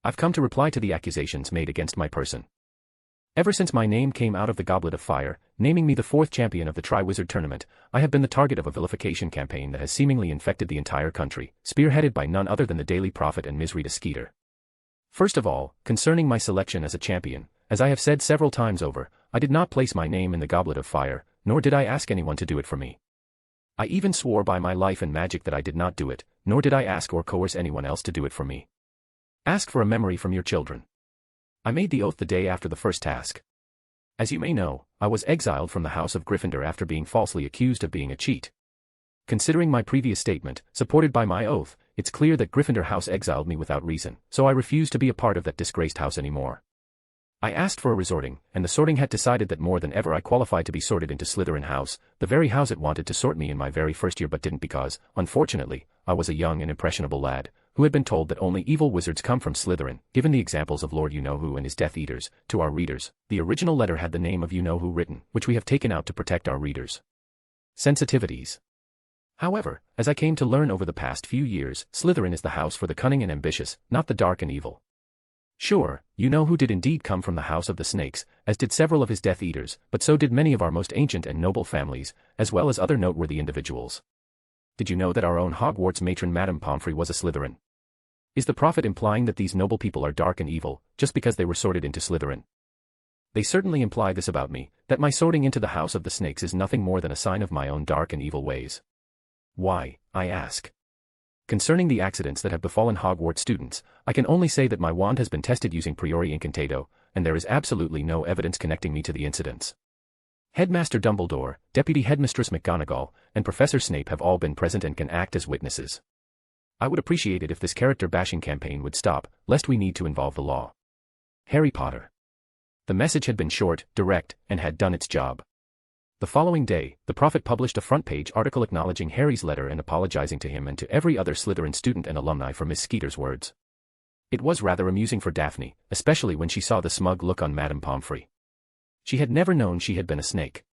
I've come to reply to the accusations made against my person. Ever since my name came out of the Goblet of Fire, naming me the 4th champion of the Triwizard Tournament, I have been the target of a vilification campaign that has seemingly infected the entire country, spearheaded by none other than the Daily Prophet and Ms. Rita Skeeter. First of all, concerning my selection as a champion, as I have said several times over, I did not place my name in the Goblet of Fire, nor did I ask anyone to do it for me. I even swore by my life and magic that I did not do it, nor did I ask or coerce anyone else to do it for me. Ask for a memory from your children. I made the oath the day after the first task. As you may know, I was exiled from the House of Gryffindor after being falsely accused of being a cheat. Considering my previous statement, supported by my oath, it's clear that Gryffindor House exiled me without reason, so I refuse to be a part of that disgraced house anymore. I asked for a resorting, and the sorting hat decided that more than ever I qualified to be sorted into Slytherin House, the very house it wanted to sort me in my very first year but didn't because, unfortunately, I was a young and impressionable lad, who had been told that only evil wizards come from Slytherin. Given the examples of Lord You-Know-Who and his Death Eaters, to our readers, the original letter had the name of You-Know-Who written, which we have taken out to protect our readers. Sensitivities. However, as I came to learn over the past few years, Slytherin is the house for the cunning and ambitious, not the dark and evil. Sure, You-Know-Who did indeed come from the House of the Snakes, as did several of his Death Eaters, but so did many of our most ancient and noble families, as well as other noteworthy individuals. Did you know that our own Hogwarts matron Madame Pomfrey was a Slytherin? Is the Prophet implying that these noble people are dark and evil, just because they were sorted into Slytherin? They certainly imply this about me, that my sorting into the House of the Snakes is nothing more than a sign of my own dark and evil ways. Why, I ask. Concerning the accidents that have befallen Hogwarts students, I can only say that my wand has been tested using Priori Incantato, and there is absolutely no evidence connecting me to the incidents. Headmaster Dumbledore, Deputy Headmistress McGonagall, and Professor Snape have all been present and can act as witnesses. I would appreciate it if this character-bashing campaign would stop, lest we need to involve the law. Harry Potter. The message had been short, direct, and had done its job. The following day, the Prophet published a front-page article acknowledging Harry's letter and apologizing to him and to every other Slytherin student and alumni for Miss Skeeter's words. It was rather amusing for Daphne, especially when she saw the smug look on Madame Pomfrey. She had never known she had been a snake.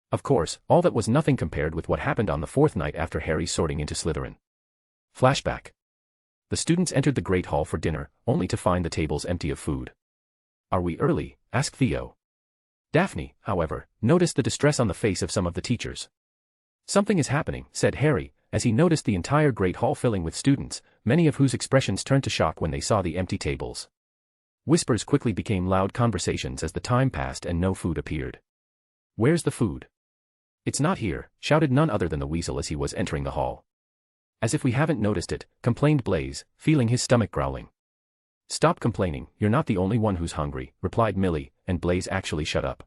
Of course, all that was nothing compared with what happened on the 4th night after Harry's sorting into Slytherin. Flashback. The students entered the Great Hall for dinner, only to find the tables empty of food. "Are we early?" asked Theo. Daphne, however, noticed the distress on the face of some of the teachers. "Something is happening," said Harry, as he noticed the entire Great Hall filling with students, many of whose expressions turned to shock when they saw the empty tables. Whispers quickly became loud conversations as the time passed and no food appeared. "Where's the food? "It's not here," shouted none other than the weasel as he was entering the hall. "As if we haven't noticed it," complained Blaze, feeling his stomach growling. "Stop complaining, you're not the only one who's hungry," replied Millie, and Blaze actually shut up.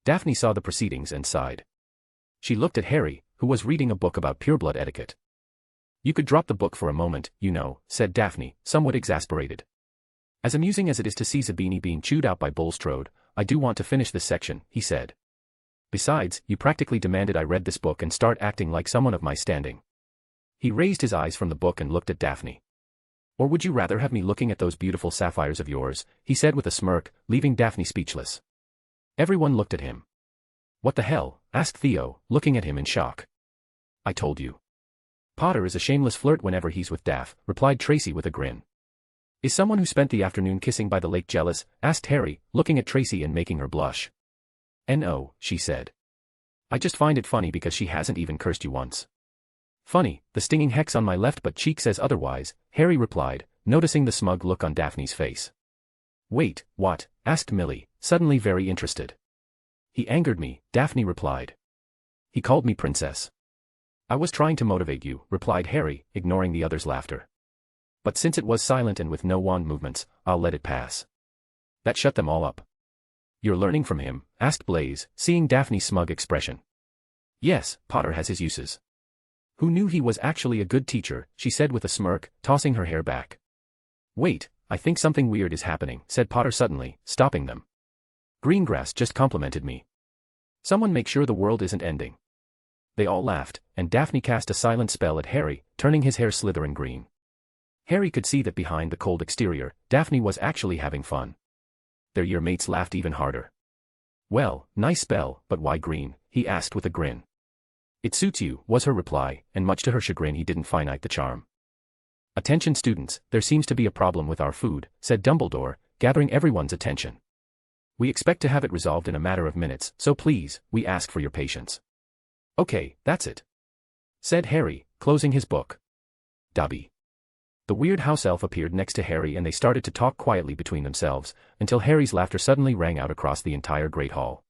Daphne saw the proceedings and sighed. She looked at Harry, who was reading a book about pureblood etiquette. "You could drop the book for a moment, you know," said Daphne, somewhat exasperated. "As amusing as it is to see Zabini being chewed out by Bulstrode, I do want to finish this section," he said. "Besides, you practically demanded I read this book and start acting like someone of my standing." He raised his eyes from the book and looked at Daphne. "Or would you rather have me looking at those beautiful sapphires of yours?" he said with a smirk, leaving Daphne speechless. Everyone looked at him. "What the hell?" asked Theo, looking at him in shock. "I told you. Potter is a shameless flirt whenever he's with Daph," replied Tracy with a grin. "Is someone who spent the afternoon kissing by the lake jealous?" asked Harry, looking at Tracy and making her blush. "No," she said. "I just find it funny because she hasn't even cursed you once." "Funny, the stinging hex on my left butt cheek says otherwise," Harry replied, noticing the smug look on Daphne's face. "Wait, what?" asked Millie, suddenly very interested. "He angered me," Daphne replied. "He called me princess." "I was trying to motivate you," replied Harry, ignoring the others' laughter. "But since it was silent and with no wand movements, I'll let it pass." That shut them all up. "You're learning from him?" asked Blaze, seeing Daphne's smug expression. "Yes, Potter has his uses." "Who knew he was actually a good teacher?" she said with a smirk, tossing her hair back. "Wait, I think something weird is happening," said Potter suddenly, stopping them. "Greengrass just complimented me. Someone make sure the world isn't ending." They all laughed, and Daphne cast a silent spell at Harry, turning his hair Slytherin green. Harry could see that behind the cold exterior, Daphne was actually having fun. Their year mates laughed even harder. "Well, nice spell, but why green?" he asked with a grin. "It suits you," was her reply, and much to her chagrin he didn't finite the charm. "Attention students, there seems to be a problem with our food," said Dumbledore, gathering everyone's attention. "We expect to have it resolved in a matter of minutes, so please, we ask for your patience." "Okay, that's it," said Harry, closing his book. Dobby. The weird house elf appeared next to Harry and they started to talk quietly between themselves, until Harry's laughter suddenly rang out across the entire great hall.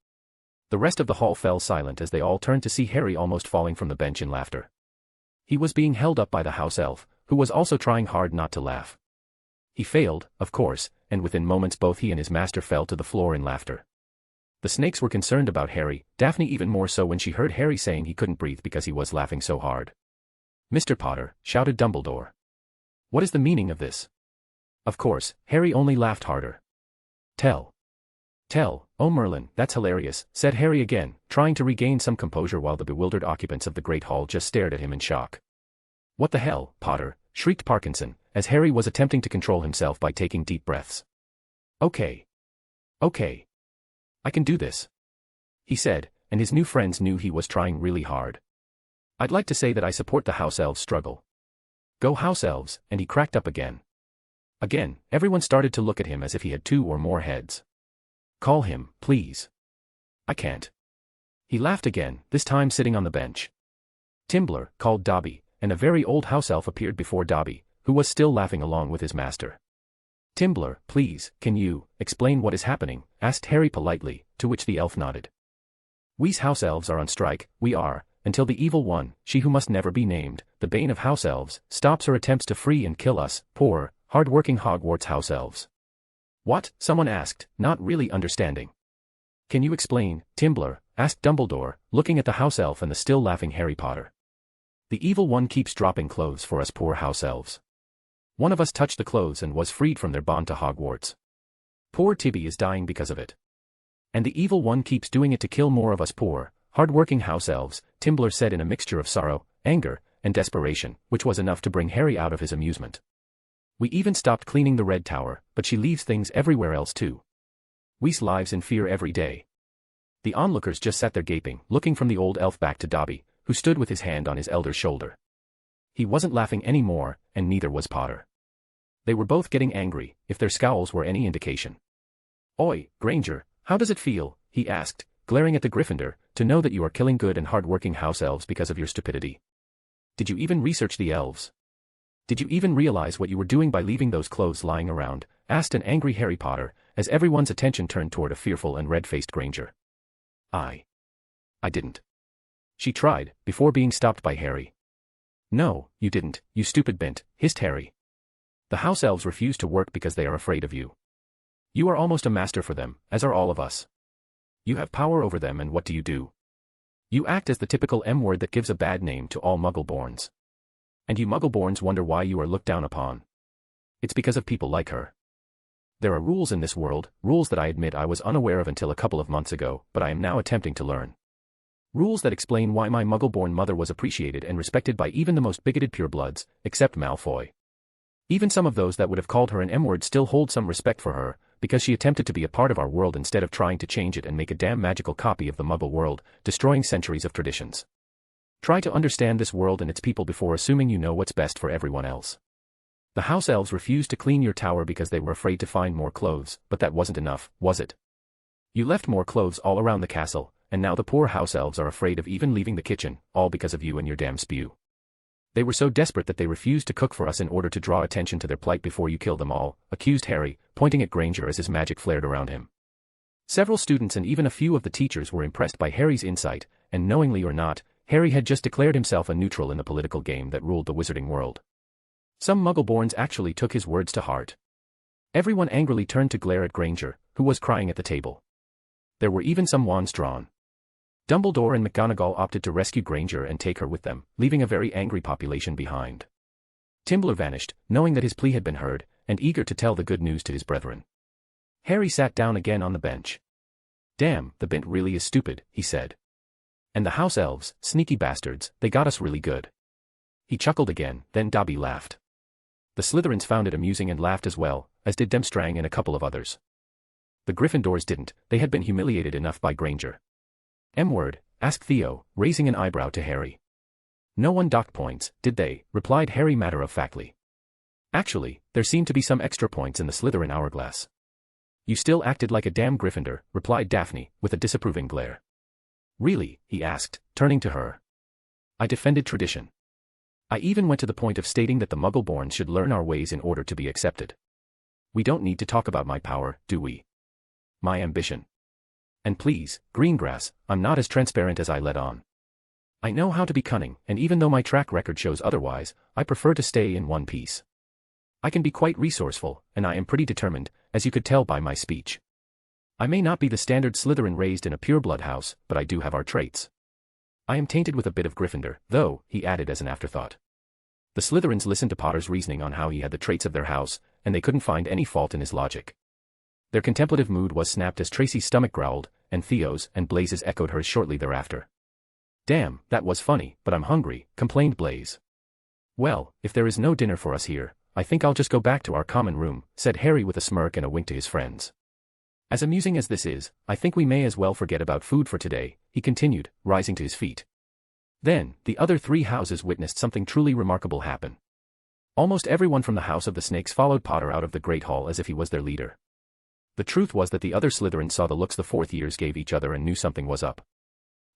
The rest of the hall fell silent as they all turned to see Harry almost falling from the bench in laughter. He was being held up by the house elf, who was also trying hard not to laugh. He failed, of course, and within moments both he and his master fell to the floor in laughter. The snakes were concerned about Harry, Daphne even more so when she heard Harry saying he couldn't breathe because he was laughing so hard. "Mr. Potter," shouted Dumbledore. "What is the meaning of this?" Of course, Harry only laughed harder. Tell, oh Merlin, that's hilarious," said Harry again, trying to regain some composure while the bewildered occupants of the Great Hall just stared at him in shock. "What the hell, Potter?" shrieked Parkinson, as Harry was attempting to control himself by taking deep breaths. Okay, I can do this," he said, and his new friends knew he was trying really hard. "I'd like to say that I support the house elves' struggle. Go house elves," and he cracked up again. Again, everyone started to look at him as if he had 2 or more heads. "Call him, please." "I can't." He laughed again, this time sitting on the bench. "Timbler," called Dobby, and a very old house elf appeared before Dobby, who was still laughing along with his master. "Timbler, please, can you explain what is happening?" asked Harry politely, to which the elf nodded. "We's house elves are on strike, we are, until the evil one, she who must never be named, the bane of house elves, stops or attempts to free and kill us, poor, hard-working Hogwarts house elves." "What?" someone asked, not really understanding. "Can you explain, Timbler?" asked Dumbledore, looking at the house elf and the still laughing Harry Potter. "The evil one keeps dropping clothes for us poor house elves. One of us touched the clothes and was freed from their bond to Hogwarts. Poor Tibby is dying because of it. And the evil one keeps doing it to kill more of us poor, hard-working house elves," Timbler said in a mixture of sorrow, anger, and desperation, which was enough to bring Harry out of his amusement. "We even stopped cleaning the Red Tower, but she leaves things everywhere else too. We's lives in fear every day." The onlookers just sat there gaping, looking from the old elf back to Dobby, who stood with his hand on his elder's shoulder. He wasn't laughing any more, and neither was Potter. They were both getting angry, if their scowls were any indication. "Oi, Granger, how does it feel?" he asked, glaring at the Gryffindor, "to know that you are killing good and hard-working house elves because of your stupidity? Did you even research the elves? Did you even realize what you were doing by leaving those clothes lying around?" asked an angry Harry Potter, as everyone's attention turned toward a fearful and red-faced Granger. I didn't. She tried, before being stopped by Harry. No, you didn't, you stupid bint, hissed Harry. The house elves refuse to work because they are afraid of you. You are almost a master for them, as are all of us. You have power over them, and what do? You act as the typical M-word that gives a bad name to all Muggleborns. And you Muggleborns wonder why you are looked down upon. It's because of people like her. There are rules in this world, rules that I admit I was unaware of until a couple of months ago, but I am now attempting to learn. Rules that explain why my Muggleborn mother was appreciated and respected by even the most bigoted purebloods, except Malfoy. Even some of those that would have called her an M-word still hold some respect for her, because she attempted to be a part of our world instead of trying to change it and make a damn magical copy of the Muggle world, destroying centuries of traditions. Try to understand this world and its people before assuming you know what's best for everyone else. The house elves refused to clean your tower because they were afraid to find more clothes, but that wasn't enough, was it? You left more clothes all around the castle, and now the poor house elves are afraid of even leaving the kitchen, all because of you and your damn spew. They were so desperate that they refused to cook for us in order to draw attention to their plight before you kill them all, accused Harry, pointing at Granger as his magic flared around him. Several students and even a few of the teachers were impressed by Harry's insight, and knowingly or not, Harry had just declared himself a neutral in the political game that ruled the wizarding world. Some Muggleborns actually took his words to heart. Everyone angrily turned to glare at Granger, who was crying at the table. There were even some wands drawn. Dumbledore and McGonagall opted to rescue Granger and take her with them, leaving a very angry population behind. Timbler vanished, knowing that his plea had been heard, and eager to tell the good news to his brethren. Harry sat down again on the bench. Damn, the bint really is stupid, he said. And the house elves, sneaky bastards, they got us really good. He chuckled again, then Dobby laughed. The Slytherins found it amusing and laughed as well, as did Demstrang and a couple of others. The Gryffindors didn't, they had been humiliated enough by Granger. M-word, asked Theo, raising an eyebrow to Harry. No one docked points, did they? Replied Harry matter-of-factly. Actually, there seemed to be some extra points in the Slytherin hourglass. You still acted like a damn Gryffindor, replied Daphne, with a disapproving glare. Really? He asked, turning to her. I defended tradition. I even went to the point of stating that the Muggleborns should learn our ways in order to be accepted. We don't need to talk about my power, do we? My ambition. And please, Greengrass, I'm not as transparent as I let on. I know how to be cunning, and even though my track record shows otherwise, I prefer to stay in one piece. I can be quite resourceful, and I am pretty determined, as you could tell by my speech. I may not be the standard Slytherin raised in a pureblood house, but I do have our traits. I am tainted with a bit of Gryffindor, though, he added as an afterthought. The Slytherins listened to Potter's reasoning on how he had the traits of their house, and they couldn't find any fault in his logic. Their contemplative mood was snapped as Tracy's stomach growled, and Theo's and Blaze's echoed hers shortly thereafter. Damn, that was funny, but I'm hungry, complained Blaze. Well, if there is no dinner for us here, I think I'll just go back to our common room, said Harry with a smirk and a wink to his friends. As amusing as this is, I think we may as well forget about food for today, he continued, rising to his feet. Then, the other three houses witnessed something truly remarkable happen. Almost everyone from the House of the Snakes followed Potter out of the Great Hall as if he was their leader. The truth was that the other Slytherins saw the looks the fourth years gave each other and knew something was up.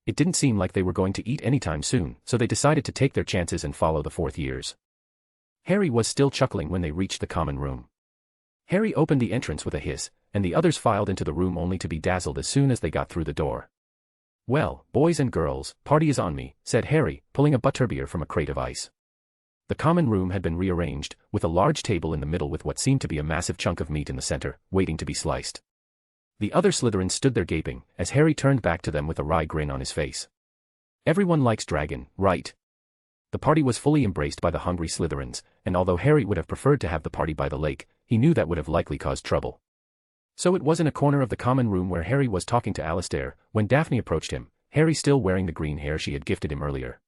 It didn't seem like they were going to eat anytime soon, so they decided to take their chances and follow the fourth years. Harry was still chuckling when they reached the common room. Harry opened the entrance with a hiss, and the others filed into the room only to be dazzled as soon as they got through the door. Well, boys and girls, party is on me, said Harry, pulling a butterbeer from a crate of ice. The common room had been rearranged, with a large table in the middle with what seemed to be a massive chunk of meat in the center, waiting to be sliced. The other Slytherins stood there gaping, as Harry turned back to them with a wry grin on his face. Everyone likes dragon, right? The party was fully embraced by the hungry Slytherins, and although Harry would have preferred to have the party by the lake, he knew that would have likely caused trouble. So it was in a corner of the common room where Harry was talking to Alistair, when Daphne approached him, Harry still wearing the green hair she had gifted him earlier.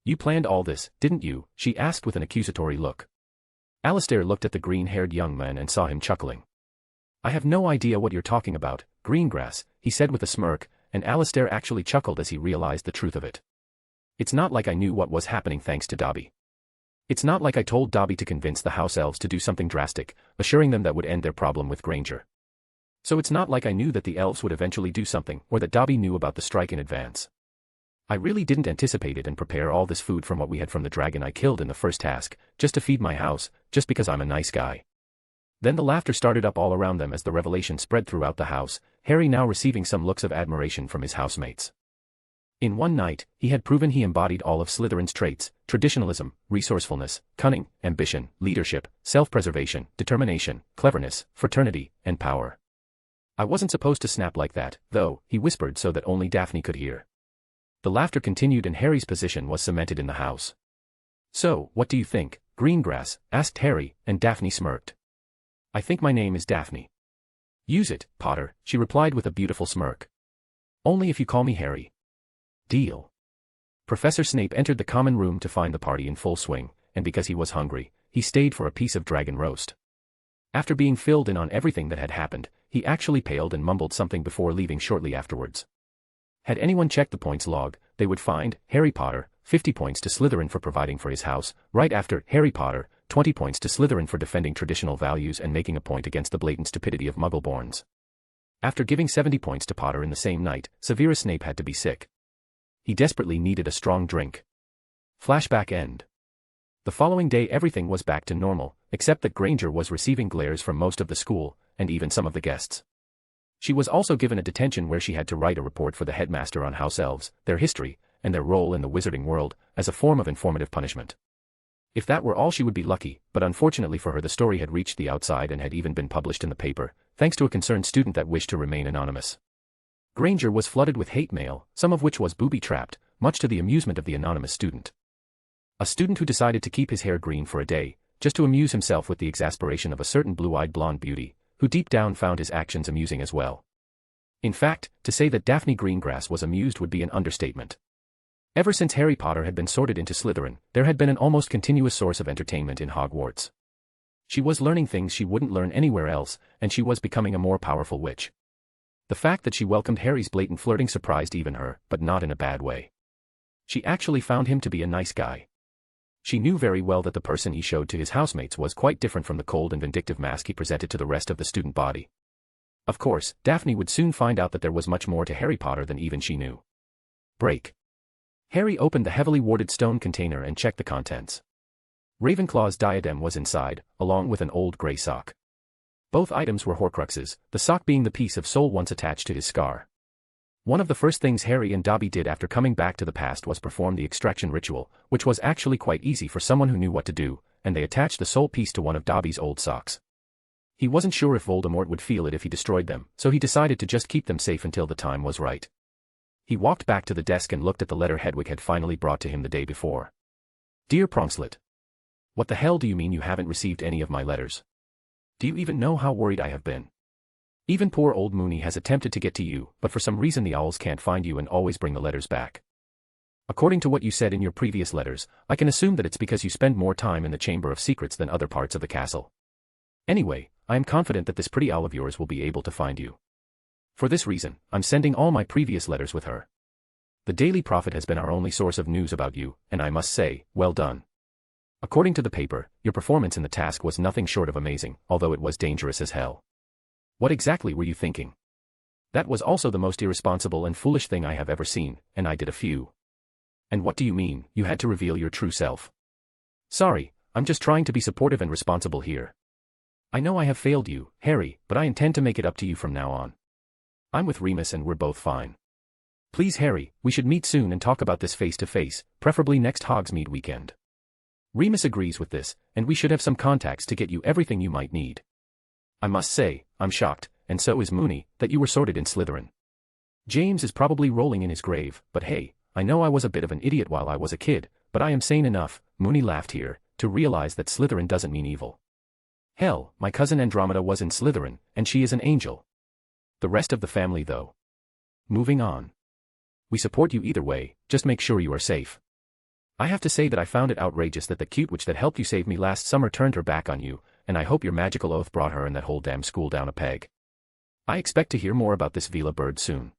You planned all this, didn't you? She asked with an accusatory look. Alistair looked at the green-haired young man and saw him chuckling. I have no idea what you're talking about, Greengrass, he said with a smirk, and Alistair actually chuckled as he realized the truth of it. It's not like I knew what was happening thanks to Dobby. It's not like I told Dobby to convince the house elves to do something drastic, assuring them that would end their problem with Granger. So it's not like I knew that the elves would eventually do something, or that Dobby knew about the strike in advance. I really didn't anticipate it and prepare all this food from what we had from the dragon I killed in the first task, just to feed my house, just because I'm a nice guy. Then the laughter started up all around them as the revelation spread throughout the house, Harry now receiving some looks of admiration from his housemates. In one night, he had proven he embodied all of Slytherin's traits: traditionalism, resourcefulness, cunning, ambition, leadership, self-preservation, determination, cleverness, fraternity, and power. I wasn't supposed to snap like that, though, he whispered so that only Daphne could hear. The laughter continued and Harry's position was cemented in the house. So, what do you think, Greengrass? Asked Harry, and Daphne smirked. I think my name is Daphne. Use it, Potter, she replied with a beautiful smirk. Only if you call me Harry. Deal. Professor Snape entered the common room to find the party in full swing, and because he was hungry, he stayed for a piece of dragon roast. After being filled in on everything that had happened, he actually paled and mumbled something before leaving shortly afterwards. Had anyone checked the points log, they would find, Harry Potter, 50 points to Slytherin for providing for his house, right after, Harry Potter, 20 points to Slytherin for defending traditional values and making a point against the blatant stupidity of Muggleborns. After giving 70 points to Potter in the same night, Severus Snape had to be sick. He desperately needed a strong drink. Flashback end. The following day everything was back to normal, except that Granger was receiving glares from most of the school, and even some of the guests. She was also given a detention where she had to write a report for the headmaster on house elves, their history, and their role in the wizarding world, as a form of informative punishment. If that were all she would be lucky, but unfortunately for her the story had reached the outside and had even been published in the paper, thanks to a concerned student that wished to remain anonymous. Granger was flooded with hate mail, some of which was booby-trapped, much to the amusement of the anonymous student. A student who decided to keep his hair green for a day, just to amuse himself with the exasperation of a certain blue-eyed blonde beauty, who deep down found his actions amusing as well. In fact, to say that Daphne Greengrass was amused would be an understatement. Ever since Harry Potter had been sorted into Slytherin, there had been an almost continuous source of entertainment in Hogwarts. She was learning things she wouldn't learn anywhere else, and she was becoming a more powerful witch. The fact that she welcomed Harry's blatant flirting surprised even her, but not in a bad way. She actually found him to be a nice guy. She knew very well that the person he showed to his housemates was quite different from the cold and vindictive mask he presented to the rest of the student body. Of course, Daphne would soon find out that there was much more to Harry Potter than even she knew. Break. Harry opened the heavily warded stone container and checked the contents. Ravenclaw's diadem was inside, along with an old grey sock. Both items were Horcruxes, the sock being the piece of soul once attached to his scar. One of the first things Harry and Dobby did after coming back to the past was perform the extraction ritual, which was actually quite easy for someone who knew what to do, and they attached the soul piece to one of Dobby's old socks. He wasn't sure if Voldemort would feel it if he destroyed them, so he decided to just keep them safe until the time was right. He walked back to the desk and looked at the letter Hedwig had finally brought to him the day before. Dear Pronkslet. What the hell do you mean you haven't received any of my letters? Do you even know how worried I have been? Even poor old Moony has attempted to get to you, but for some reason the owls can't find you and always bring the letters back. According to what you said in your previous letters, I can assume that it's because you spend more time in the Chamber of Secrets than other parts of the castle. Anyway, I am confident that this pretty owl of yours will be able to find you. For this reason, I'm sending all my previous letters with her. The Daily Prophet has been our only source of news about you, and I must say, well done. According to the paper, your performance in the task was nothing short of amazing, although it was dangerous as hell. What exactly were you thinking? That was also the most irresponsible and foolish thing I have ever seen, and I did a few. And what do you mean, you had to reveal your true self? Sorry, I'm just trying to be supportive and responsible here. I know I have failed you, Harry, but I intend to make it up to you from now on. I'm with Remus and we're both fine. Please Harry, we should meet soon and talk about this face to face, preferably next Hogsmeade weekend. Remus agrees with this, and we should have some contacts to get you everything you might need. I must say, I'm shocked, and so is Moony, that you were sorted in Slytherin. James is probably rolling in his grave, but hey, I know I was a bit of an idiot while I was a kid, but I am sane enough, Moony laughed here, to realize that Slytherin doesn't mean evil. Hell, my cousin Andromeda was in Slytherin, and she is an angel. The rest of the family though. Moving on. We support you either way, just make sure you are safe. I have to say that I found it outrageous that the cute witch that helped you save me last summer turned her back on you, and I hope your magical oath brought her and that whole damn school down a peg. I expect to hear more about this Vila bird soon.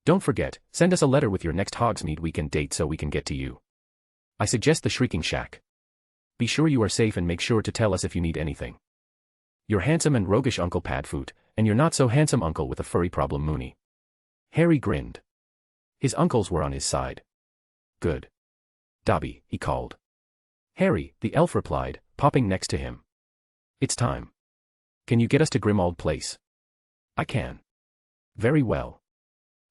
Don't forget, send us a letter with your next Hogsmeade weekend date so we can get to you. I suggest the Shrieking Shack. Be sure you are safe and make sure to tell us if you need anything. Your handsome and roguish Uncle Padfoot, and your not-so-handsome uncle with a furry problem Moony. Harry grinned. His uncles were on his side. Good. Dobby, he called. Harry, the elf replied, popping next to him. It's time. Can you get us to Grimmauld Place? I can. Very well.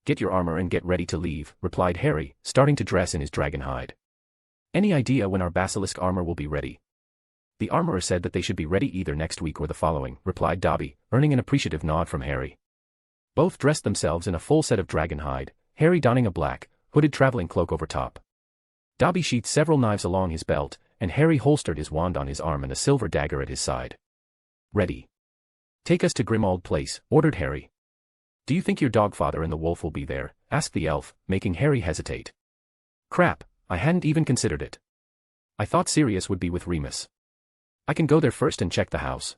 Get your armor and get ready to leave, replied Harry, starting to dress in his dragon hide. Any idea when our basilisk armor will be ready? The armorer said that they should be ready either next week or the following, replied Dobby, earning an appreciative nod from Harry. Both dressed themselves in a full set of dragon hide, Harry donning a black, hooded traveling cloak over top. Dobby sheathed several knives along his belt, and Harry holstered his wand on his arm and a silver dagger at his side. Ready. Take us to Grimmauld Place, ordered Harry. Do you think your dogfather and the wolf will be there? Asked the elf, making Harry hesitate. Crap, I hadn't even considered it. I thought Sirius would be with Remus. I can go there first and check the house.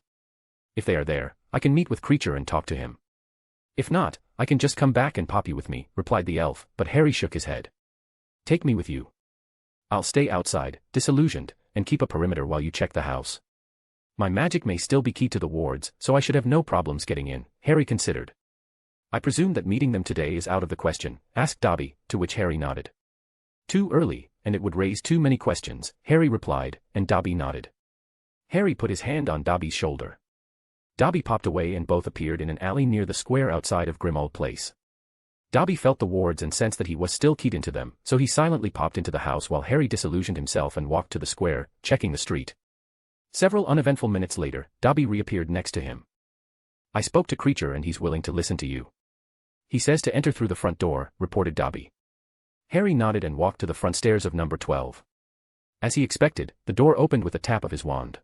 If they are there, I can meet with Creature and talk to him. If not, I can just come back and pop you with me, replied the elf, but Harry shook his head. Take me with you. I'll stay outside, disillusioned, and keep a perimeter while you check the house. My magic may still be key to the wards, so I should have no problems getting in, Harry considered. I presume that meeting them today is out of the question, asked Dobby, to which Harry nodded. Too early, and it would raise too many questions, Harry replied, and Dobby nodded. Harry put his hand on Dobby's shoulder. Dobby popped away and both appeared in an alley near the square outside of Grimmauld Place. Dobby felt the wards and sensed that he was still keyed into them, so he silently popped into the house while Harry disillusioned himself and walked to the square, checking the street. Several uneventful minutes later, Dobby reappeared next to him. I spoke to Creature and he's willing to listen to you. He says to enter through the front door, reported Dobby. Harry nodded and walked to the front stairs of number 12. As he expected, the door opened with a tap of his wand.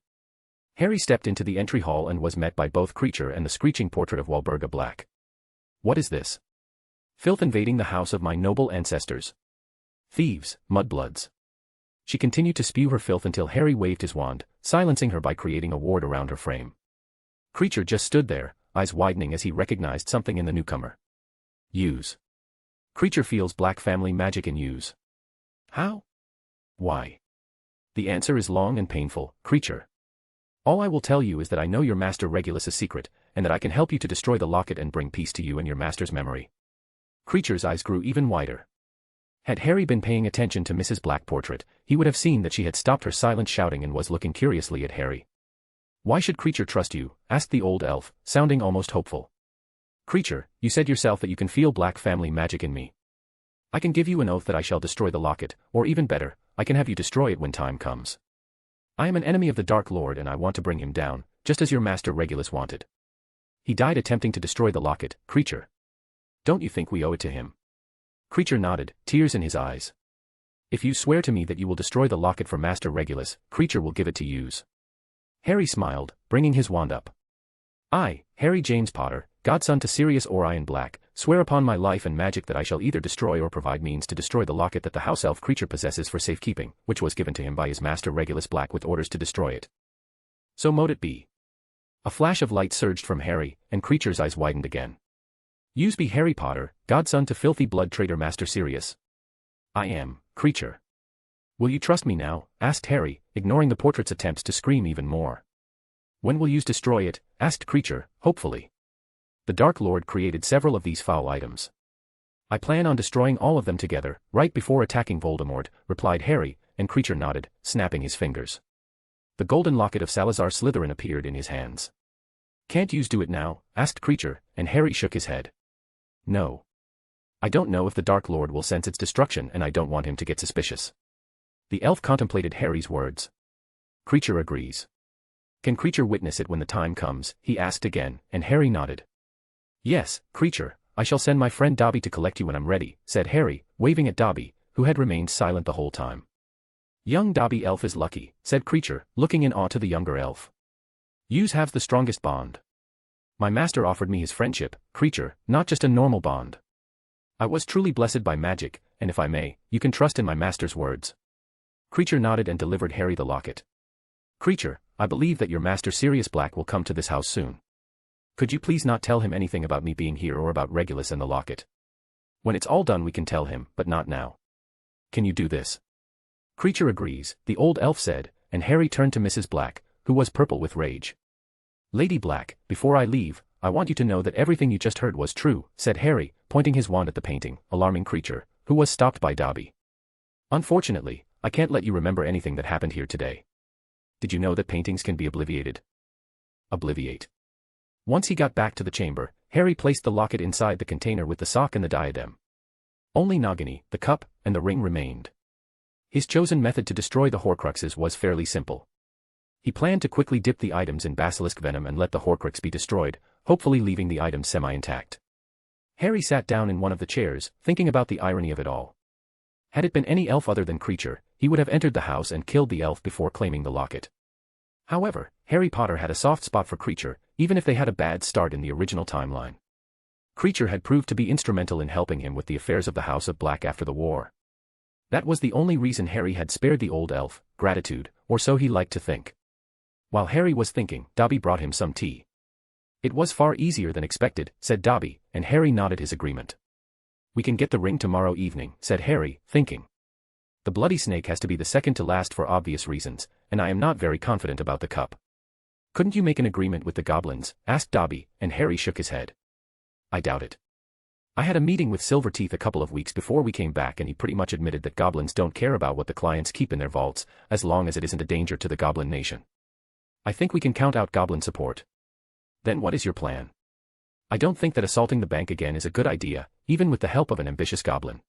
Harry stepped into the entry hall and was met by both Creature and the screeching portrait of Walburga Black. What is this? Filth invading the house of my noble ancestors. Thieves, mudbloods. She continued to spew her filth until Harry waved his wand, silencing her by creating a ward around her frame. Creature just stood there, eyes widening as he recognized something in the newcomer. Use. Creature feels black family magic in use. How? Why? The answer is long and painful, Creature. All I will tell you is that I know your master Regulus's secret, and that I can help you to destroy the locket and bring peace to you and your master's memory. Creature's eyes grew even wider. Had Harry been paying attention to Mrs. Black's portrait, he would have seen that she had stopped her silent shouting and was looking curiously at Harry. Why should Creature trust you? Asked the old elf, sounding almost hopeful. Creature, you said yourself that you can feel black family magic in me. I can give you an oath that I shall destroy the locket, or even better, I can have you destroy it when time comes. I am an enemy of the Dark Lord and I want to bring him down, just as your master Regulus wanted. He died attempting to destroy the locket, Creature. Don't you think we owe it to him? Creature nodded, tears in his eyes. If you swear to me that you will destroy the locket for Master Regulus, Creature will give it to use. Harry smiled, bringing his wand up. I, Harry James Potter, godson to Sirius Orion Black, swear upon my life and magic that I shall either destroy or provide means to destroy the locket that the house elf Creature possesses for safekeeping, which was given to him by his master Regulus Black with orders to destroy it. So mote it be. A flash of light surged from Harry, and Creature's eyes widened again. Use be Harry Potter, godson to filthy blood traitor Master Sirius. I am, Creature. Will you trust me now? Asked Harry, ignoring the portrait's attempts to scream even more. When will you destroy it? Asked Creature, hopefully. The Dark Lord created several of these foul items. I plan on destroying all of them together, right before attacking Voldemort, replied Harry, and Creature nodded, snapping his fingers. The golden locket of Salazar Slytherin appeared in his hands. Can't yous do it now? Asked Creature, and Harry shook his head. No. I don't know if the Dark Lord will sense its destruction and I don't want him to get suspicious. The elf contemplated Harry's words. Creature agrees. Can Creature witness it when the time comes? He asked again, and Harry nodded. Yes, Creature, I shall send my friend Dobby to collect you when I'm ready, said Harry, waving at Dobby, who had remained silent the whole time. Young Dobby elf is lucky, said Creature, looking in awe to the younger elf. Yous have the strongest bond. My master offered me his friendship, Creature, not just a normal bond. I was truly blessed by magic, and if I may, you can trust in my master's words. Creature nodded and delivered Harry the locket. Creature, I believe that your master Sirius Black will come to this house soon. Could you please not tell him anything about me being here or about Regulus and the locket? When it's all done we can tell him, but not now. Can you do this? Creature agrees, the old elf said, and Harry turned to Mrs. Black, who was purple with rage. Lady Black, before I leave, I want you to know that everything you just heard was true, said Harry, pointing his wand at the painting, alarming Creature, who was stopped by Dobby. Unfortunately, I can't let you remember anything that happened here today. Did you know that paintings can be obliviated? Obliviate. Once he got back to the chamber, Harry placed the locket inside the container with the sock and the diadem. Only Nagini, the cup, and the ring remained. His chosen method to destroy the Horcruxes was fairly simple. He planned to quickly dip the items in basilisk venom and let the Horcrux be destroyed, hopefully leaving the items semi-intact. Harry sat down in one of the chairs, thinking about the irony of it all. Had it been any elf other than Creature, he would have entered the house and killed the elf before claiming the locket. However, Harry Potter had a soft spot for Creature, even if they had a bad start in the original timeline. Creature had proved to be instrumental in helping him with the affairs of the House of Black after the war. That was the only reason Harry had spared the old elf, gratitude, or so he liked to think. While Harry was thinking, Dobby brought him some tea. It was far easier than expected, said Dobby, and Harry nodded his agreement. We can get the ring tomorrow evening, said Harry, thinking. The bloody snake has to be the second to last for obvious reasons, and I am not very confident about the cup. Couldn't you make an agreement with the goblins? Asked Dobby, and Harry shook his head. I doubt it. I had a meeting with Silverteeth a couple of weeks before we came back and he pretty much admitted that goblins don't care about what the clients keep in their vaults, as long as it isn't a danger to the goblin nation. I think we can count out goblin support. Then what is your plan? I don't think that assaulting the bank again is a good idea, even with the help of an ambitious goblin.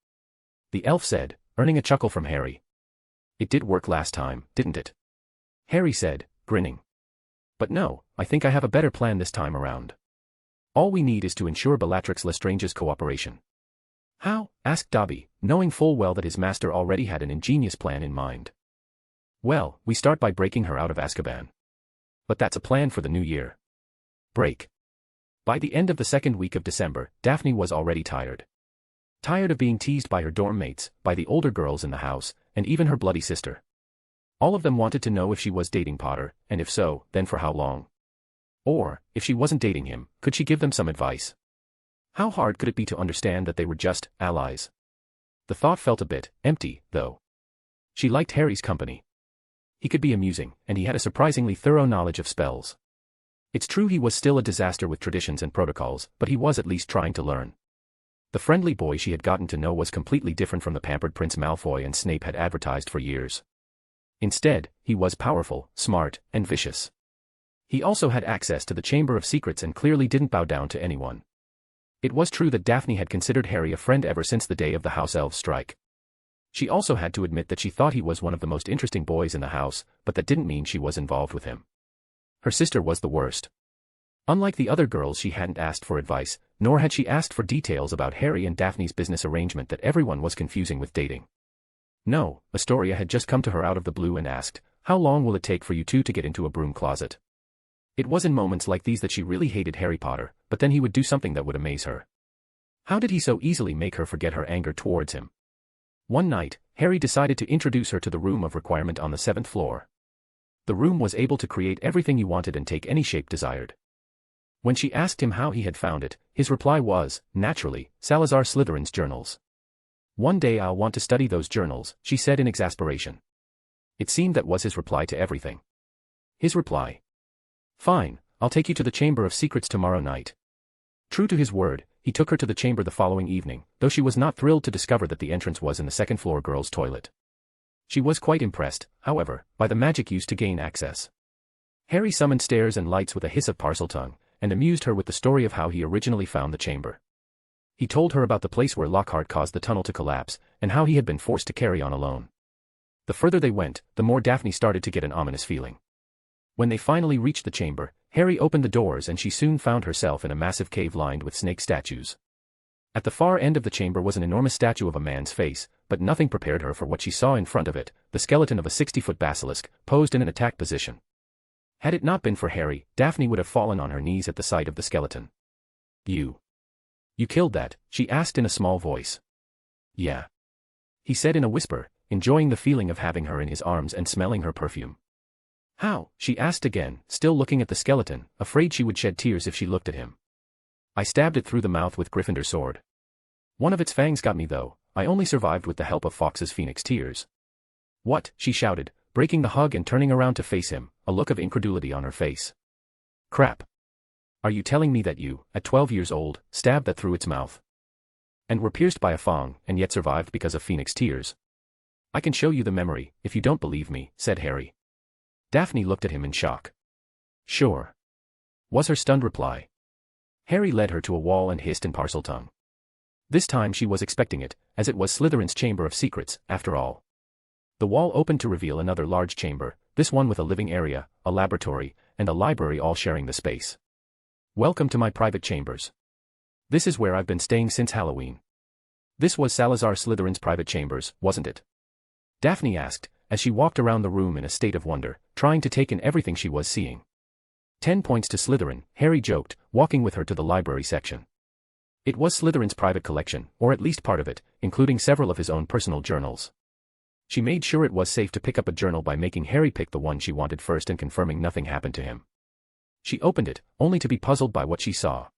The elf said, earning a chuckle from Harry. It did work last time, didn't it? Harry said, grinning. But no, I think I have a better plan this time around. All we need is to ensure Bellatrix Lestrange's cooperation. How? Asked Dobby, knowing full well that his master already had an ingenious plan in mind. Well, we start by breaking her out of Azkaban. But that's a plan for the new year. Break. By the end of the second week of December, Daphne was already tired. Tired of being teased by her dorm mates, by the older girls in the house, and even her bloody sister. All of them wanted to know if she was dating Potter, and if so, then for how long. Or, if she wasn't dating him, could she give them some advice? How hard could it be to understand that they were just allies? The thought felt a bit empty, though. She liked Harry's company. He could be amusing, and he had a surprisingly thorough knowledge of spells. It's true he was still a disaster with traditions and protocols, but he was at least trying to learn. The friendly boy she had gotten to know was completely different from the pampered Prince Malfoy and Snape had advertised for years. Instead, he was powerful, smart, and vicious. He also had access to the Chamber of Secrets and clearly didn't bow down to anyone. It was true that Daphne had considered Harry a friend ever since the day of the House Elves' strike. She also had to admit that she thought he was one of the most interesting boys in the house, but that didn't mean she was involved with him. Her sister was the worst. Unlike the other girls, she hadn't asked for advice, nor had she asked for details about Harry and Daphne's business arrangement that everyone was confusing with dating. No, Astoria had just come to her out of the blue and asked, "How long will it take for you two to get into a broom closet?" It was in moments like these that she really hated Harry Potter, but then he would do something that would amaze her. How did he so easily make her forget her anger towards him? One night, Harry decided to introduce her to the room of requirement on the 7th floor. The room was able to create everything you wanted and take any shape desired. When she asked him how he had found it, his reply was, naturally, Salazar Slytherin's journals. "One day I'll want to study those journals," she said in exasperation. It seemed that was his reply to everything. His reply. Fine, I'll take you to the Chamber of Secrets tomorrow night. True to his word, he took her to the chamber the following evening, though she was not thrilled to discover that the entrance was in the second-floor girls' toilet. She was quite impressed, however, by the magic used to gain access. Harry summoned stairs and lights with a hiss of Parseltongue, and amused her with the story of how he originally found the chamber. He told her about the place where Lockhart caused the tunnel to collapse, and how he had been forced to carry on alone. The further they went, the more Daphne started to get an ominous feeling. When they finally reached the chamber, Harry opened the doors and she soon found herself in a massive cave lined with snake statues. At the far end of the chamber was an enormous statue of a man's face, but nothing prepared her for what she saw in front of it, the skeleton of a 60-foot basilisk, posed in an attack position. Had it not been for Harry, Daphne would have fallen on her knees at the sight of the skeleton. You killed that?" she asked in a small voice. "Yeah," he said in a whisper, enjoying the feeling of having her in his arms and smelling her perfume. "How?" she asked again, still looking at the skeleton, afraid she would shed tears if she looked at him. "I stabbed it through the mouth with Gryffindor's sword. One of its fangs got me though, I only survived with the help of Fawkes's phoenix tears." "What?" she shouted, breaking the hug and turning around to face him, a look of incredulity on her face. "Crap. Are you telling me that you, at 12 years old, stabbed that through its mouth? And were pierced by a fang, and yet survived because of phoenix tears? I can show you the memory, if you don't believe me," said Harry. Daphne looked at him in shock. "Sure," was her stunned reply. Harry led her to a wall and hissed in Parseltongue. This time she was expecting it, as it was Slytherin's Chamber of Secrets, after all. The wall opened to reveal another large chamber, this one with a living area, a laboratory, and a library all sharing the space. Welcome to my private chambers. This is where I've been staying since Halloween. This was Salazar Slytherin's private chambers, wasn't it? Daphne asked, as she walked around the room in a state of wonder, trying to take in everything she was seeing. 10 points to Slytherin, Harry joked, walking with her to the library section. It was Slytherin's private collection, or at least part of it, including several of his own personal journals. She made sure it was safe to pick up a journal by making Harry pick the one she wanted first and confirming nothing happened to him. She opened it, only to be puzzled by what she saw.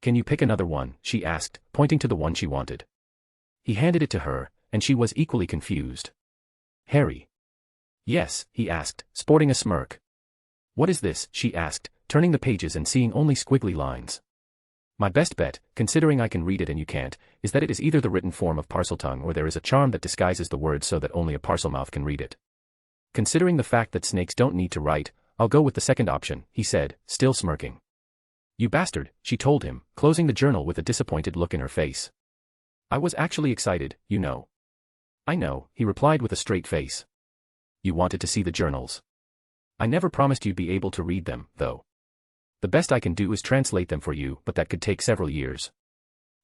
Can you pick another one? She asked, pointing to the one she wanted. He handed it to her, and she was equally confused. Harry. Yes, he asked, sporting a smirk. What is this? She asked, turning the pages and seeing only squiggly lines. My best bet, considering I can read it and you can't, is that it is either the written form of Parseltongue or there is a charm that disguises the words so that only a Parselmouth can read it. Considering the fact that snakes don't need to write, I'll go with the second option, he said, still smirking. You bastard, she told him, closing the journal with a disappointed look in her face. I was actually excited, you know. I know, he replied with a straight face. You wanted to see the journals. I never promised you'd be able to read them, though. The best I can do is translate them for you, but that could take several years.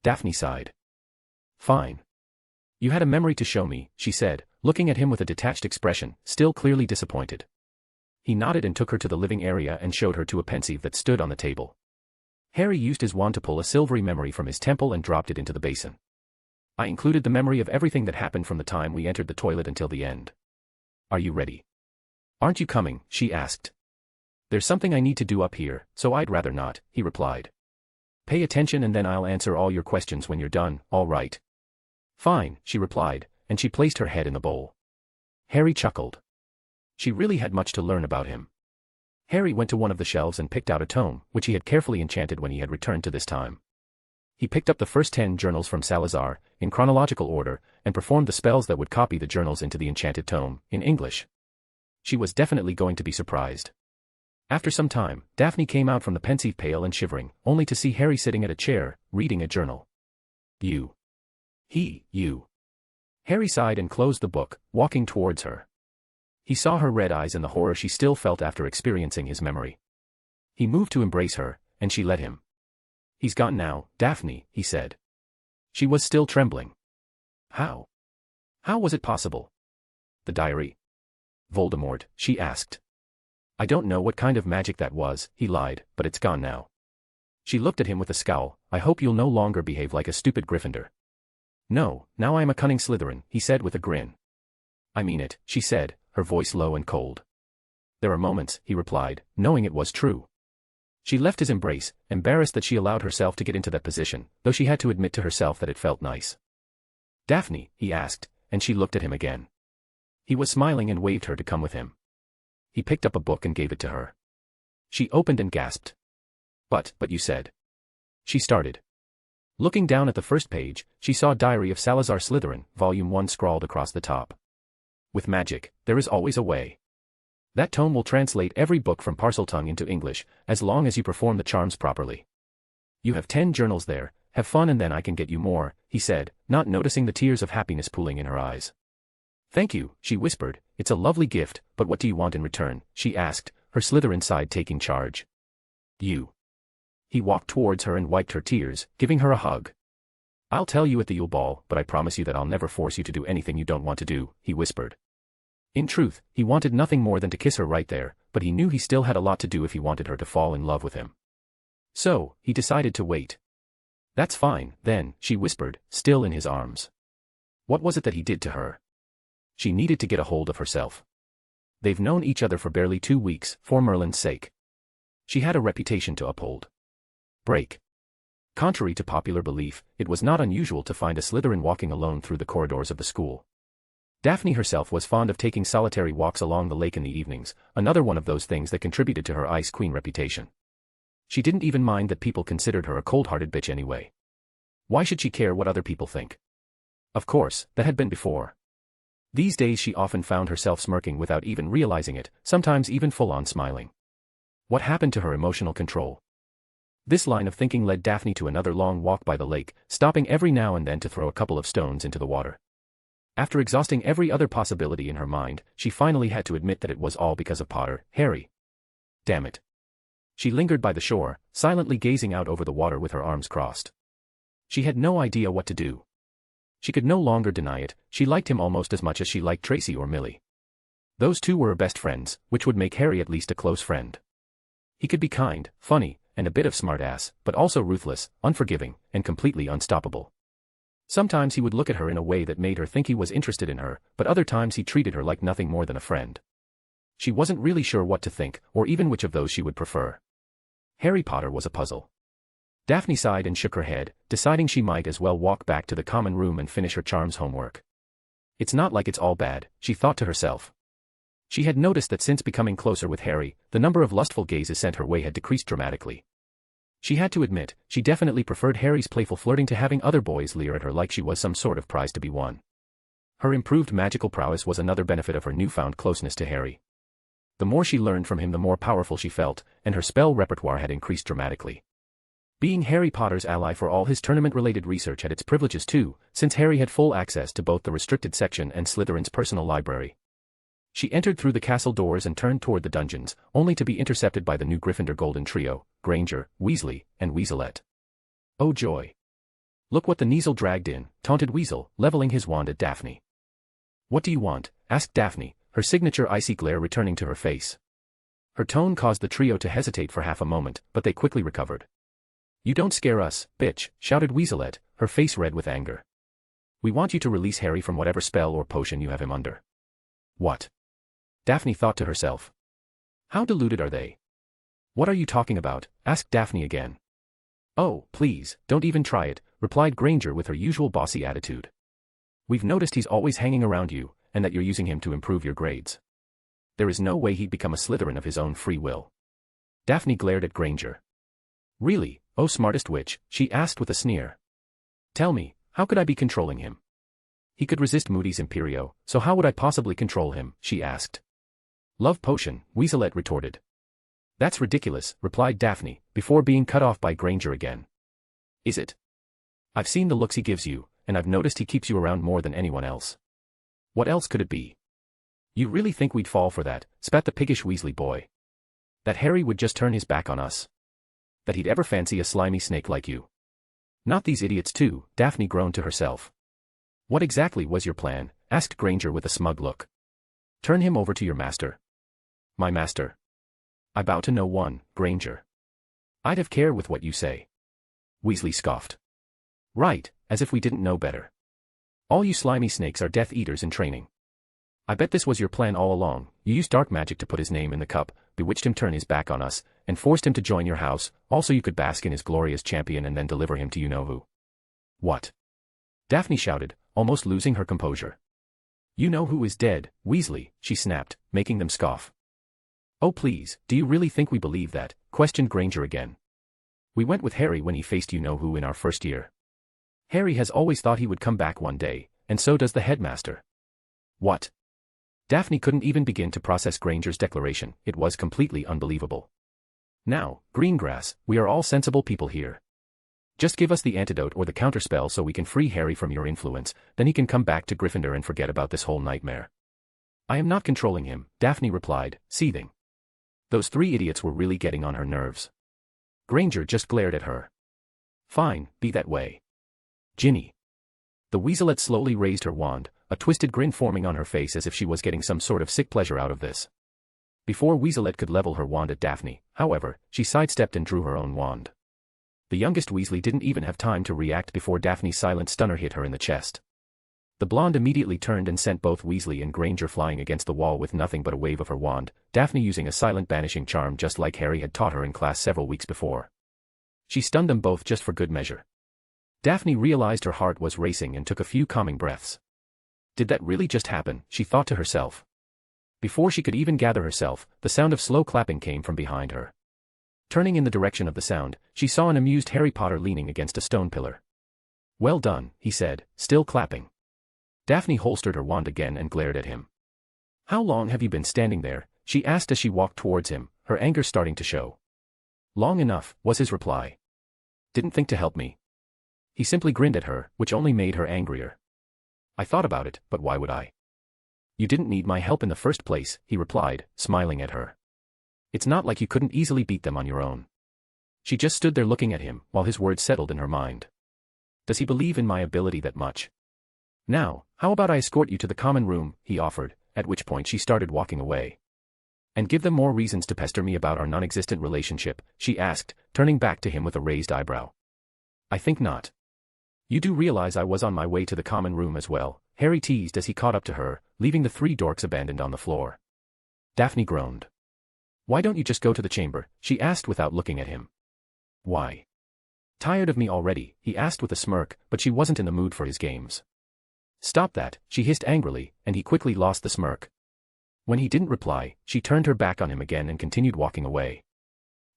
Daphne sighed. Fine. You had a memory to show me, she said, looking at him with a detached expression, still clearly disappointed. He nodded and took her to the living area and showed her to a pensieve that stood on the table. Harry used his wand to pull a silvery memory from his temple and dropped it into the basin. I included the memory of everything that happened from the time we entered the toilet until the end. Are you ready? Aren't you coming? She asked. There's something I need to do up here, so I'd rather not, he replied. Pay attention and then I'll answer all your questions when you're done, all right? Fine, she replied, and she placed her head in the bowl. Harry chuckled. She really had much to learn about him. Harry went to one of the shelves and picked out a tome, which he had carefully enchanted when he had returned to this time. He picked up the first 10 journals from Salazar, in chronological order, and performed the spells that would copy the journals into the enchanted tome, in English. She was definitely going to be surprised. After some time, Daphne came out from the pensieve pale and shivering, only to see Harry sitting at a chair, reading a journal. You. Harry sighed and closed the book, walking towards her. He saw her red eyes and the horror she still felt after experiencing his memory. He moved to embrace her, and she let him. He's gone now, Daphne, he said. She was still trembling. How? How was it possible? The diary. Voldemort, she asked. I don't know what kind of magic that was, he lied, but it's gone now. She looked at him with a scowl. I hope you'll no longer behave like a stupid Gryffindor. No, now I am a cunning Slytherin, he said with a grin. I mean it, she said, her voice low and cold. There are moments, he replied, knowing it was true. She left his embrace, embarrassed that she allowed herself to get into that position, though she had to admit to herself that it felt nice. Daphne, he asked, and she looked at him again. He was smiling and waved her to come with him. He picked up a book and gave it to her. She opened and gasped. But you said. She started. Looking down at the first page, she saw Diary of Salazar Slytherin, Volume 1 scrawled across the top. With magic, there is always a way. That tome will translate every book from Parseltongue into English, as long as you perform the charms properly. You have 10 journals there, have fun and then I can get you more, he said, not noticing the tears of happiness pooling in her eyes. Thank you, she whispered, it's a lovely gift, but what do you want in return, she asked, her Slytherin side taking charge. You. He walked towards her and wiped her tears, giving her a hug. I'll tell you at the Yule Ball, but I promise you that I'll never force you to do anything you don't want to do, he whispered. In truth, he wanted nothing more than to kiss her right there, but he knew he still had a lot to do if he wanted her to fall in love with him. So, he decided to wait. That's fine, then, she whispered, still in his arms. What was it that he did to her? She needed to get a hold of herself. They've known each other for barely 2 weeks, for Merlin's sake. She had a reputation to uphold. Break. Contrary to popular belief, it was not unusual to find a Slytherin walking alone through the corridors of the school. Daphne herself was fond of taking solitary walks along the lake in the evenings, another one of those things that contributed to her Ice Queen reputation. She didn't even mind that people considered her a cold-hearted bitch anyway. Why should she care what other people think? Of course, that had been before. These days she often found herself smirking without even realizing it, sometimes even full-on smiling. What happened to her emotional control? This line of thinking led Daphne to another long walk by the lake, stopping every now and then to throw a couple of stones into the water. After exhausting every other possibility in her mind, she finally had to admit that it was all because of Potter, Harry. Damn it. She lingered by the shore, silently gazing out over the water with her arms crossed. She had no idea what to do. She could no longer deny it, she liked him almost as much as she liked Tracy or Millie. Those two were her best friends, which would make Harry at least a close friend. He could be kind, funny, and a bit of smartass, but also ruthless, unforgiving, and completely unstoppable. Sometimes he would look at her in a way that made her think he was interested in her, but other times he treated her like nothing more than a friend. She wasn't really sure what to think, or even which of those she would prefer. Harry Potter was a puzzle. Daphne sighed and shook her head, deciding she might as well walk back to the common room and finish her charms homework. It's not like it's all bad, she thought to herself. She had noticed that since becoming closer with Harry, the number of lustful gazes sent her way had decreased dramatically. She had to admit, she definitely preferred Harry's playful flirting to having other boys leer at her like she was some sort of prize to be won. Her improved magical prowess was another benefit of her newfound closeness to Harry. The more she learned from him, the more powerful she felt, and her spell repertoire had increased dramatically. Being Harry Potter's ally for all his tournament-related research had its privileges too, since Harry had full access to both the restricted section and Slytherin's personal library. She entered through the castle doors and turned toward the dungeons, only to be intercepted by the new Gryffindor Golden Trio, Granger, Weasley, and Weaselette. Oh joy! Look what the Kneazle dragged in, taunted Weasel, leveling his wand at Daphne. What do you want? Asked Daphne, her signature icy glare returning to her face. Her tone caused the trio to hesitate for half a moment, but they quickly recovered. You don't scare us, bitch, shouted Weaselette, her face red with anger. We want you to release Harry from whatever spell or potion you have him under. What? Daphne thought to herself. How deluded are they? What are you talking about? Asked Daphne again. Oh, please, don't even try it, replied Granger with her usual bossy attitude. We've noticed he's always hanging around you, and that you're using him to improve your grades. There is no way he'd become a Slytherin of his own free will. Daphne glared at Granger. Really, oh smartest witch, she asked with a sneer. Tell me, how could I be controlling him? He could resist Moody's Imperio, so how would I possibly control him, she asked. Love potion, Weaselette retorted. That's ridiculous, replied Daphne, before being cut off by Granger again. Is it? I've seen the looks he gives you, and I've noticed he keeps you around more than anyone else. What else could it be? You really think we'd fall for that, spat the piggish Weasley boy. That Harry would just turn his back on us? That he'd ever fancy a slimy snake like you? Not these idiots too, Daphne groaned to herself. What exactly was your plan? Asked Granger with a smug look. Turn him over to your master. My master? I bow to no one, Granger. I'd have care with what you say. Weasley scoffed. Right, as if we didn't know better. All you slimy snakes are Death Eaters in training. I bet this was your plan all along. You used dark magic to put his name in the cup, bewitched him turn his back on us, and forced him to join your house, also you could bask in his glory as champion and then deliver him to you-know-who. What? Daphne shouted, almost losing her composure. You know who is dead, Weasley, she snapped, making them scoff. Oh please, do you really think we believe that? Questioned Granger again. We went with Harry when he faced you-know-who in our first year. Harry has always thought he would come back one day, and so does the headmaster. What? Daphne couldn't even begin to process Granger's declaration, it was completely unbelievable. Now, Greengrass, we are all sensible people here. Just give us the antidote or the counterspell so we can free Harry from your influence, then he can come back to Gryffindor and forget about this whole nightmare. I am not controlling him, Daphne replied, seething. Those three idiots were really getting on her nerves. Granger just glared at her. Fine, be that way. Ginny. The Weaselette slowly raised her wand, a twisted grin forming on her face as if she was getting some sort of sick pleasure out of this. Before Weaselette could level her wand at Daphne, however, she sidestepped and drew her own wand. The youngest Weasley didn't even have time to react before Daphne's silent stunner hit her in the chest. The blonde immediately turned and sent both Weasley and Granger flying against the wall with nothing but a wave of her wand, Daphne using a silent banishing charm just like Harry had taught her in class several weeks before. She stunned them both just for good measure. Daphne realized her heart was racing and took a few calming breaths. Did that really just happen? She thought to herself. Before she could even gather herself, the sound of slow clapping came from behind her. Turning in the direction of the sound, she saw an amused Harry Potter leaning against a stone pillar. Well done, he said, still clapping. Daphne holstered her wand again and glared at him. How long have you been standing there? She asked as she walked towards him, her anger starting to show. Long enough, was his reply. didn't think to help me. He simply grinned at her, which only made her angrier. I thought about it, but why would I? You didn't need my help in the first place, he replied, smiling at her. It's not like you couldn't easily beat them on your own. She just stood there looking at him, while his words settled in her mind. Does he believe in my ability that much? Now, how about I escort you to the common room, he offered, at which point she started walking away. And give them more reasons to pester me about our non-existent relationship, she asked, turning back to him with a raised eyebrow. I think not. You do realize I was on my way to the common room as well, Harry teased as he caught up to her, leaving the three dorks abandoned on the floor. Daphne groaned. Why don't you just go to the chamber, she asked without looking at him. Why? Tired of me already, he asked with a smirk, but she wasn't in the mood for his games. Stop that, she hissed angrily, and he quickly lost the smirk. When he didn't reply, she turned her back on him again and continued walking away.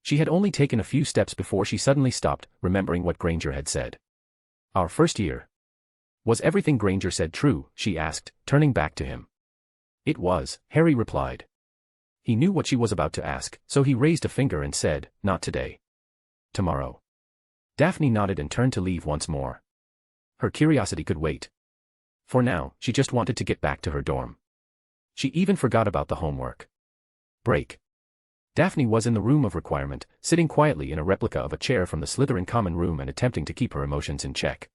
She had only taken a few steps before she suddenly stopped, remembering what Granger had said. Our first year. Was everything Granger said true, she asked, turning back to him. It was, Harry replied. He knew what she was about to ask, so he raised a finger and said, not today. Tomorrow. Daphne nodded and turned to leave once more. Her curiosity could wait. For now, she just wanted to get back to her dorm. She even forgot about the homework. Break. Daphne was in the room of requirement, sitting quietly in a replica of a chair from the Slytherin common room and attempting to keep her emotions in check.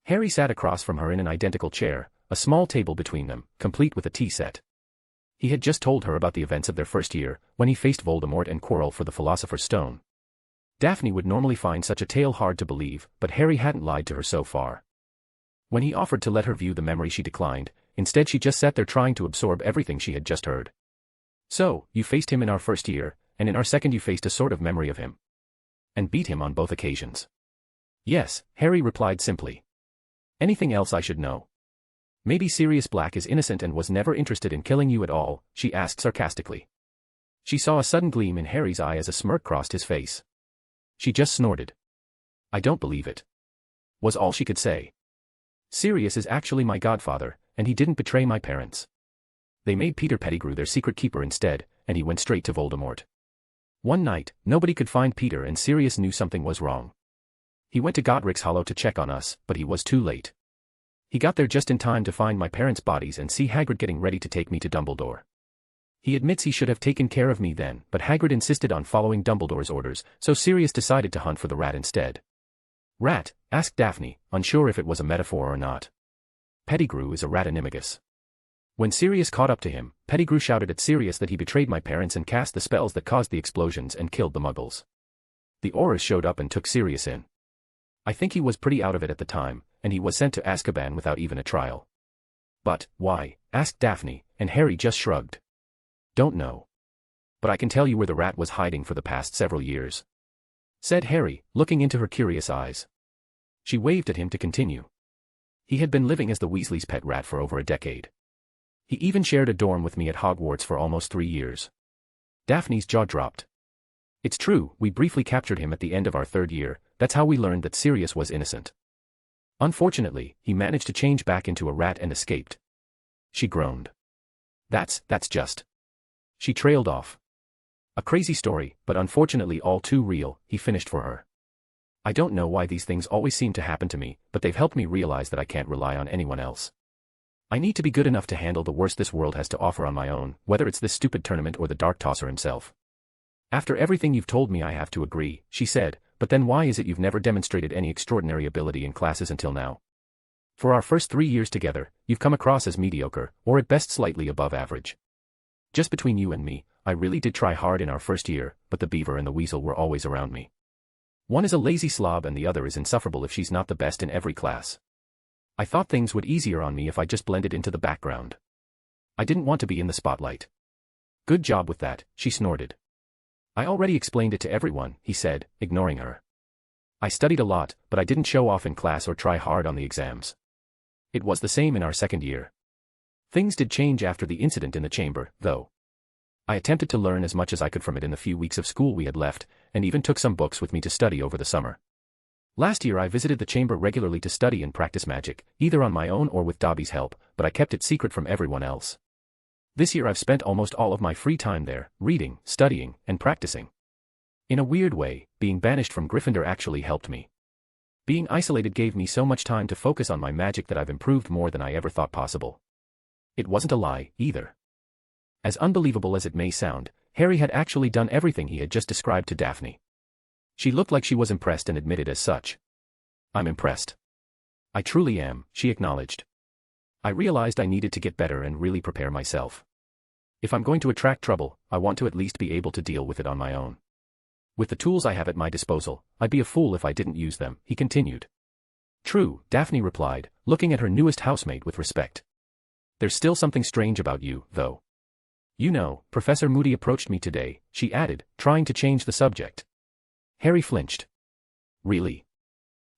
Harry sat across from her in an identical chair, a small table between them, complete with a tea set. He had just told her about the events of their first year, when he faced Voldemort and Quirrell for the Philosopher's Stone. Daphne would normally find such a tale hard to believe, but Harry hadn't lied to her so far. When he offered to let her view the memory, she declined. Instead, she just sat there trying to absorb everything she had just heard. So, you faced him in our first year, and in our second you faced a sort of memory of him. And beat him on both occasions. Yes, Harry replied simply. Anything else I should know? Maybe Sirius Black is innocent and was never interested in killing you at all, she asked sarcastically. She saw a sudden gleam in Harry's eye as a smirk crossed his face. She just snorted. I don't believe it. Was all she could say. Sirius is actually my godfather, and he didn't betray my parents. They made Peter Pettigrew their secret keeper instead, and he went straight to Voldemort. One night, nobody could find Peter and Sirius knew something was wrong. He went to Godric's Hollow to check on us, but he was too late. He got there just in time to find my parents' bodies and see Hagrid getting ready to take me to Dumbledore. He admits he should have taken care of me then, but Hagrid insisted on following Dumbledore's orders, so Sirius decided to hunt for the rat instead. Rat? Asked Daphne, unsure if it was a metaphor or not. Pettigrew is a rat animagus. When Sirius caught up to him, Pettigrew shouted at Sirius that he betrayed my parents and cast the spells that caused the explosions and killed the Muggles. The Aurors showed up and took Sirius in. I think he was pretty out of it at the time, and he was sent to Azkaban without even a trial. But, why? Asked Daphne, and Harry just shrugged. Don't know. But I can tell you where the rat was hiding for the past several years. Said Harry, looking into her curious eyes. She waved at him to continue. He had been living as the Weasleys' pet rat for over a decade. He even shared a dorm with me at Hogwarts for almost 3 years. Daphne's jaw dropped. It's true, we briefly captured him at the end of our 3rd year, that's how we learned that Sirius was innocent. Unfortunately, he managed to change back into a rat and escaped. She groaned. That's just. She trailed off. A crazy story, but unfortunately all too real, he finished for her. I don't know why these things always seem to happen to me, but they've helped me realize that I can't rely on anyone else. I need to be good enough to handle the worst this world has to offer on my own, whether it's this stupid tournament or the Dark Tosser himself. After everything you've told me I have to agree, she said, but then why is it you've never demonstrated any extraordinary ability in classes until now? For our first 3 years together, you've come across as mediocre, or at best slightly above average. Just between you and me, I really did try hard in our first year, but the Beaver and the Weasel were always around me. One is a lazy slob and the other is insufferable if she's not the best in every class. I thought things would easier on me if I just blended into the background. I didn't want to be in the spotlight. Good job with that, she snorted. I already explained it to everyone, he said, ignoring her. I studied a lot, but I didn't show off in class or try hard on the exams. It was the same in our 2nd year. Things did change after the incident in the chamber, though. I attempted to learn as much as I could from it in the few weeks of school we had left, and even took some books with me to study over the summer. Last year I visited the chamber regularly to study and practice magic, either on my own or with Dobby's help, but I kept it secret from everyone else. This year I've spent almost all of my free time there, reading, studying, and practicing. In a weird way, being banished from Gryffindor actually helped me. Being isolated gave me so much time to focus on my magic that I've improved more than I ever thought possible. It wasn't a lie, either. As unbelievable as it may sound, Harry had actually done everything he had just described to Daphne. She looked like she was impressed and admitted as such. I'm impressed. I truly am, she acknowledged. I realized I needed to get better and really prepare myself. If I'm going to attract trouble, I want to at least be able to deal with it on my own. With the tools I have at my disposal, I'd be a fool if I didn't use them, he continued. True, Daphne replied, looking at her newest housemate with respect. There's still something strange about you, though. You know, Professor Moody approached me today, she added, trying to change the subject. Harry flinched. Really?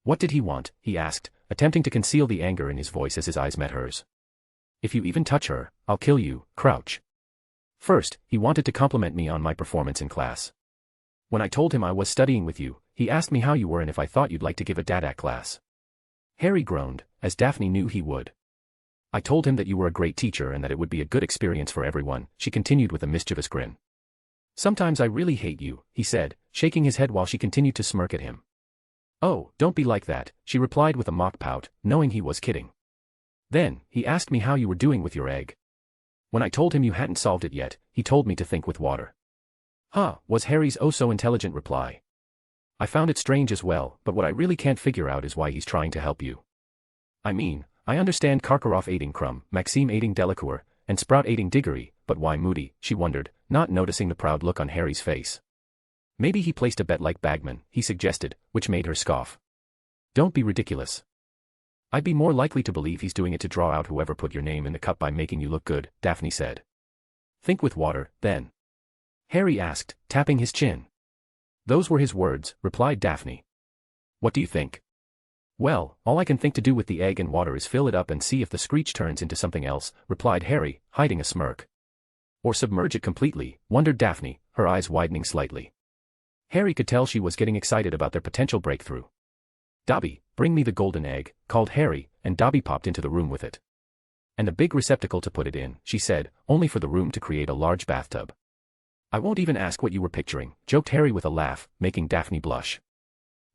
What did he want? He asked, attempting to conceal the anger in his voice as his eyes met hers. If you even touch her, I'll kill you, Crouch. First, he wanted to compliment me on my performance in class. When I told him I was studying with you, he asked me how you were and if I thought you'd like to give a DADAC class. Harry groaned, as Daphne knew he would. I told him that you were a great teacher and that it would be a good experience for everyone, she continued with a mischievous grin. Sometimes I really hate you, he said, shaking his head while she continued to smirk at him. Oh, don't be like that, she replied with a mock pout, knowing he was kidding. Then, he asked me how you were doing with your egg. When I told him you hadn't solved it yet, he told me to think with water. Huh, was Harry's oh-so-intelligent reply. I found it strange as well, but what I really can't figure out is why he's trying to help you. I mean, I understand Karkaroff aiding Crumb, Maxime aiding Delacour, and Sprout aiding Diggory, but why Moody, she wondered, not noticing the proud look on Harry's face. Maybe he placed a bet like Bagman, he suggested, which made her scoff. Don't be ridiculous. I'd be more likely to believe he's doing it to draw out whoever put your name in the cup by making you look good, Daphne said. Think with water, then. Harry asked, tapping his chin. Those were his words, replied Daphne. What do you think? Well, all I can think to do with the egg and water is fill it up and see if the screech turns into something else, replied Harry, hiding a smirk. Or submerge it completely, wondered Daphne, her eyes widening slightly. Harry could tell she was getting excited about their potential breakthrough. Dobby, bring me the golden egg, called Harry, and Dobby popped into the room with it. And a big receptacle to put it in, she said, only for the room to create a large bathtub. I won't even ask what you were picturing, joked Harry with a laugh, making Daphne blush.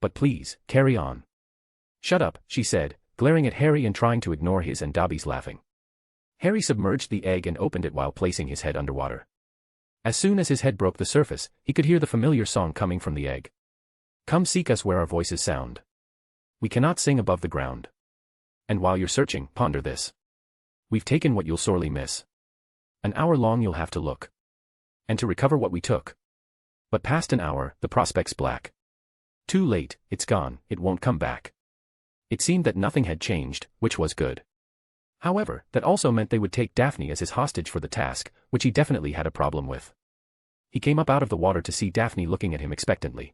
But please, carry on. Shut up, she said, glaring at Harry and trying to ignore his and Dobby's laughing. Harry submerged the egg and opened it while placing his head underwater. As soon as his head broke the surface, he could hear the familiar song coming from the egg. Come seek us where our voices sound. We cannot sing above the ground. And while you're searching, ponder this. We've taken what you'll sorely miss. An hour long you'll have to look. And to recover what we took. But past an hour, the prospect's black. Too late, it's gone, it won't come back. It seemed that nothing had changed, which was good. However, that also meant they would take Daphne as his hostage for the task, which he definitely had a problem with. He came up out of the water to see Daphne looking at him expectantly.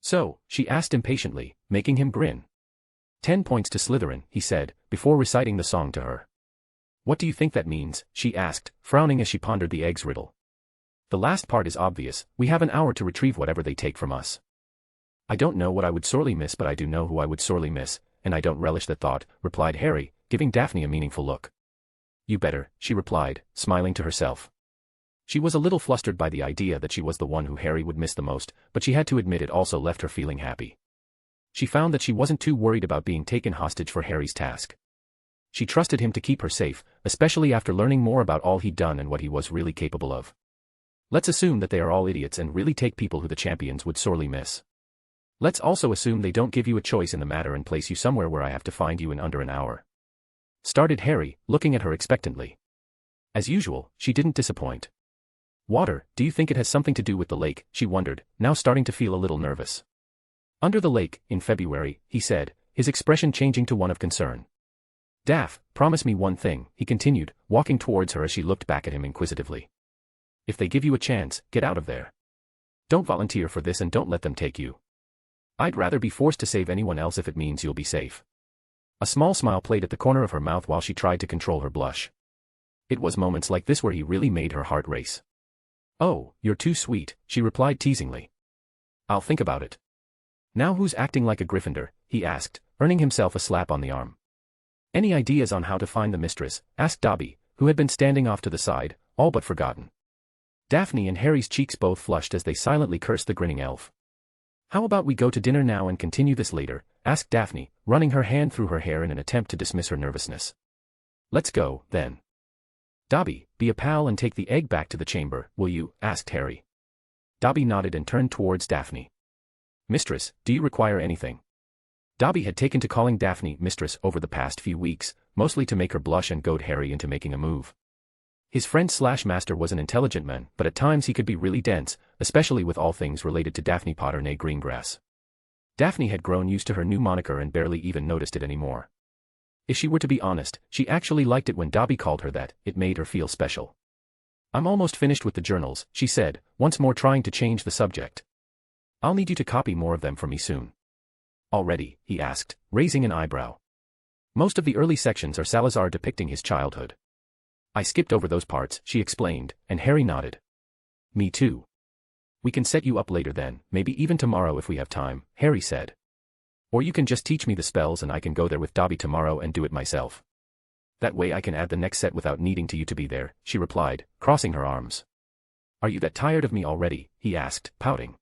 So, she asked impatiently, making him grin. 10 points to Slytherin, he said, before reciting the song to her. What do you think that means, she asked, frowning as she pondered the egg's riddle. The last part is obvious, we have an hour to retrieve whatever they take from us. I don't know what I would sorely miss, but I do know who I would sorely miss, and I don't relish the thought, replied Harry, giving Daphne a meaningful look. You better, she replied, smiling to herself. She was a little flustered by the idea that she was the one who Harry would miss the most, but she had to admit it also left her feeling happy. She found that she wasn't too worried about being taken hostage for Harry's task. She trusted him to keep her safe, especially after learning more about all he'd done and what he was really capable of. Let's assume that they are all idiots and really take people who the champions would sorely miss. Let's also assume they don't give you a choice in the matter and place you somewhere where I have to find you in under an hour. Started Harry, looking at her expectantly. As usual, she didn't disappoint. Water, do you think it has something to do with the lake, she wondered, now starting to feel a little nervous. Under the lake, in February, he said, his expression changing to one of concern. Daph, promise me one thing, he continued, walking towards her as she looked back at him inquisitively. If they give you a chance, get out of there. Don't volunteer for this and don't let them take you. I'd rather be forced to save anyone else if it means you'll be safe. A small smile played at the corner of her mouth while she tried to control her blush. It was moments like this where he really made her heart race. Oh, you're too sweet, she replied teasingly. I'll think about it. Now who's acting like a Gryffindor, he asked, earning himself a slap on the arm. Any ideas on how to find the mistress, asked Dobby, who had been standing off to the side, all but forgotten. Daphne and Harry's cheeks both flushed as they silently cursed the grinning elf. "How about we go to dinner now and continue this later?" asked Daphne, running her hand through her hair in an attempt to dismiss her nervousness. "Let's go, then." "Dobby, be a pal and take the egg back to the chamber, will you?" asked Harry. Dobby nodded and turned towards Daphne. "Mistress, do you require anything?" Dobby had taken to calling Daphne mistress over the past few weeks, mostly to make her blush and goad Harry into making a move. His friend/master was an intelligent man, but at times he could be really dense, especially with all things related to Daphne Potter née Greengrass. Daphne had grown used to her new moniker and barely even noticed it anymore. If she were to be honest, she actually liked it when Dobby called her that. It made her feel special. "I'm almost finished with the journals," she said, once more trying to change the subject. "I'll need you to copy more of them for me soon." "Already?" he asked, raising an eyebrow. "Most of the early sections are Salazar depicting his childhood." "I skipped over those parts," she explained, and Harry nodded. "Me too." "We can set you up later then, maybe even tomorrow if we have time," Harry said. "Or you can just teach me the spells and I can go there with Dobby tomorrow and do it myself. That way I can add the next set without needing you to be there," she replied, crossing her arms. "Are you that tired of me already?" he asked, pouting.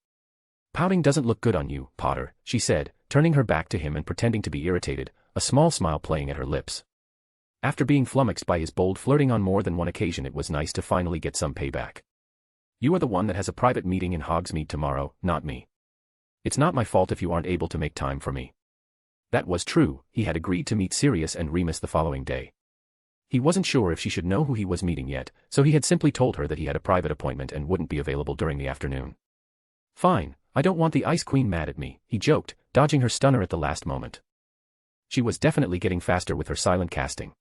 "Pouting doesn't look good on you, Potter," she said, turning her back to him and pretending to be irritated, a small smile playing at her lips. After being flummoxed by his bold flirting on more than one occasion, it was nice to finally get some payback. "You are the one that has a private meeting in Hogsmeade tomorrow, not me. It's not my fault if you aren't able to make time for me." That was true, he had agreed to meet Sirius and Remus the following day. He wasn't sure if she should know who he was meeting yet, so he had simply told her that he had a private appointment and wouldn't be available during the afternoon. "Fine, I don't want the Ice Queen mad at me," he joked, dodging her stunner at the last moment. She was definitely getting faster with her silent casting.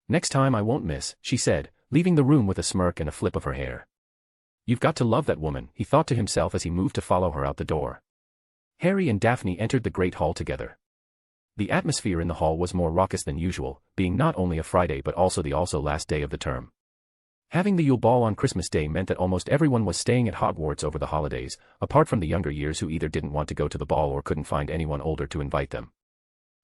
"Next time I won't miss," she said, leaving the room with a smirk and a flip of her hair. "You've got to love that woman," he thought to himself as he moved to follow her out the door. Harry and Daphne entered the Great Hall together. The atmosphere in the hall was more raucous than usual, being not only a Friday but also the last day of the term. Having the Yule Ball on Christmas Day meant that almost everyone was staying at Hogwarts over the holidays, apart from the younger years who either didn't want to go to the ball or couldn't find anyone older to invite them.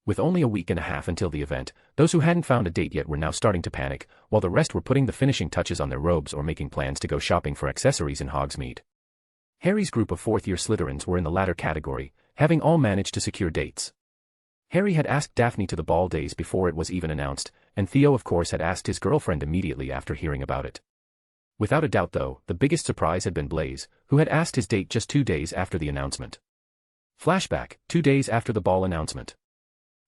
With only a week and a half until the event, those who hadn't found a date yet were now starting to panic, while the rest were putting the finishing touches on their robes or making plans to go shopping for accessories in Hogsmeade. Harry's group of fourth-year Slytherins were in the latter category, having all managed to secure dates. Harry had asked Daphne to the ball days before it was even announced, and Theo of course had asked his girlfriend immediately after hearing about it. Without a doubt though, the biggest surprise had been Blaise, who had asked his date just 2 days after the announcement. Flashback, 2 days after the ball announcement.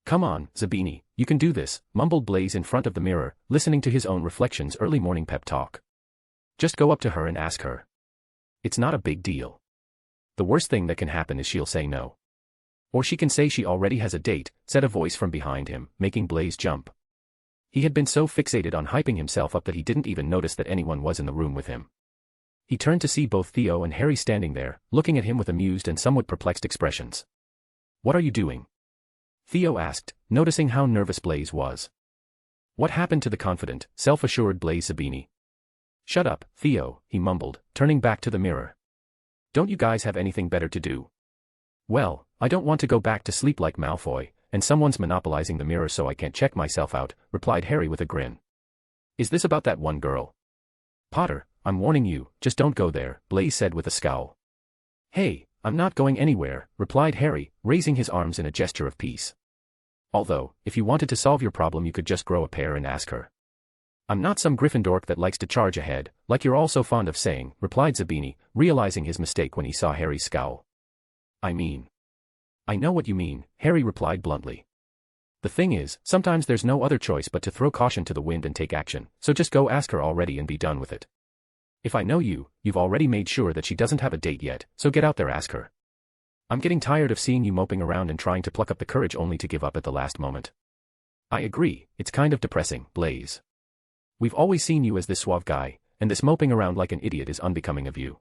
"Come on, Zabini, you can do this," mumbled Blaise in front of the mirror, listening to his own reflections' early morning pep talk. "Just go up to her and ask her. It's not a big deal. The worst thing that can happen is she'll say no. Or she can say she already has a date," said a voice from behind him, making Blaise jump. He had been so fixated on hyping himself up that he didn't even notice that anyone was in the room with him. He turned to see both Theo and Harry standing there, looking at him with amused and somewhat perplexed expressions. "What are you doing?" Theo asked, noticing how nervous Blaise was. "What happened to the confident, self-assured Blaise Zabini?" "Shut up, Theo," he mumbled, turning back to the mirror. "Don't you guys have anything better to do?" "Well, I don't want to go back to sleep like Malfoy, and someone's monopolizing the mirror so I can't check myself out," replied Harry with a grin. "Is this about that one girl?" "Potter, I'm warning you, just don't go there," Blaise said with a scowl. "Hey, I'm not going anywhere," replied Harry, raising his arms in a gesture of peace. "Although, if you wanted to solve your problem you could just grow a pair and ask her." "I'm not some Gryffindork that likes to charge ahead, like you're all so fond of saying," replied Zabini, realizing his mistake when he saw Harry's scowl. "I know what you mean," Harry replied bluntly. "The thing is, sometimes there's no other choice but to throw caution to the wind and take action, so just go ask her already and be done with it. If I know you, you've already made sure that she doesn't have a date yet, so get out there, ask her. I'm getting tired of seeing you moping around and trying to pluck up the courage only to give up at the last moment." "I agree, it's kind of depressing, Blaise. We've always seen you as this suave guy, and this moping around like an idiot is unbecoming of you."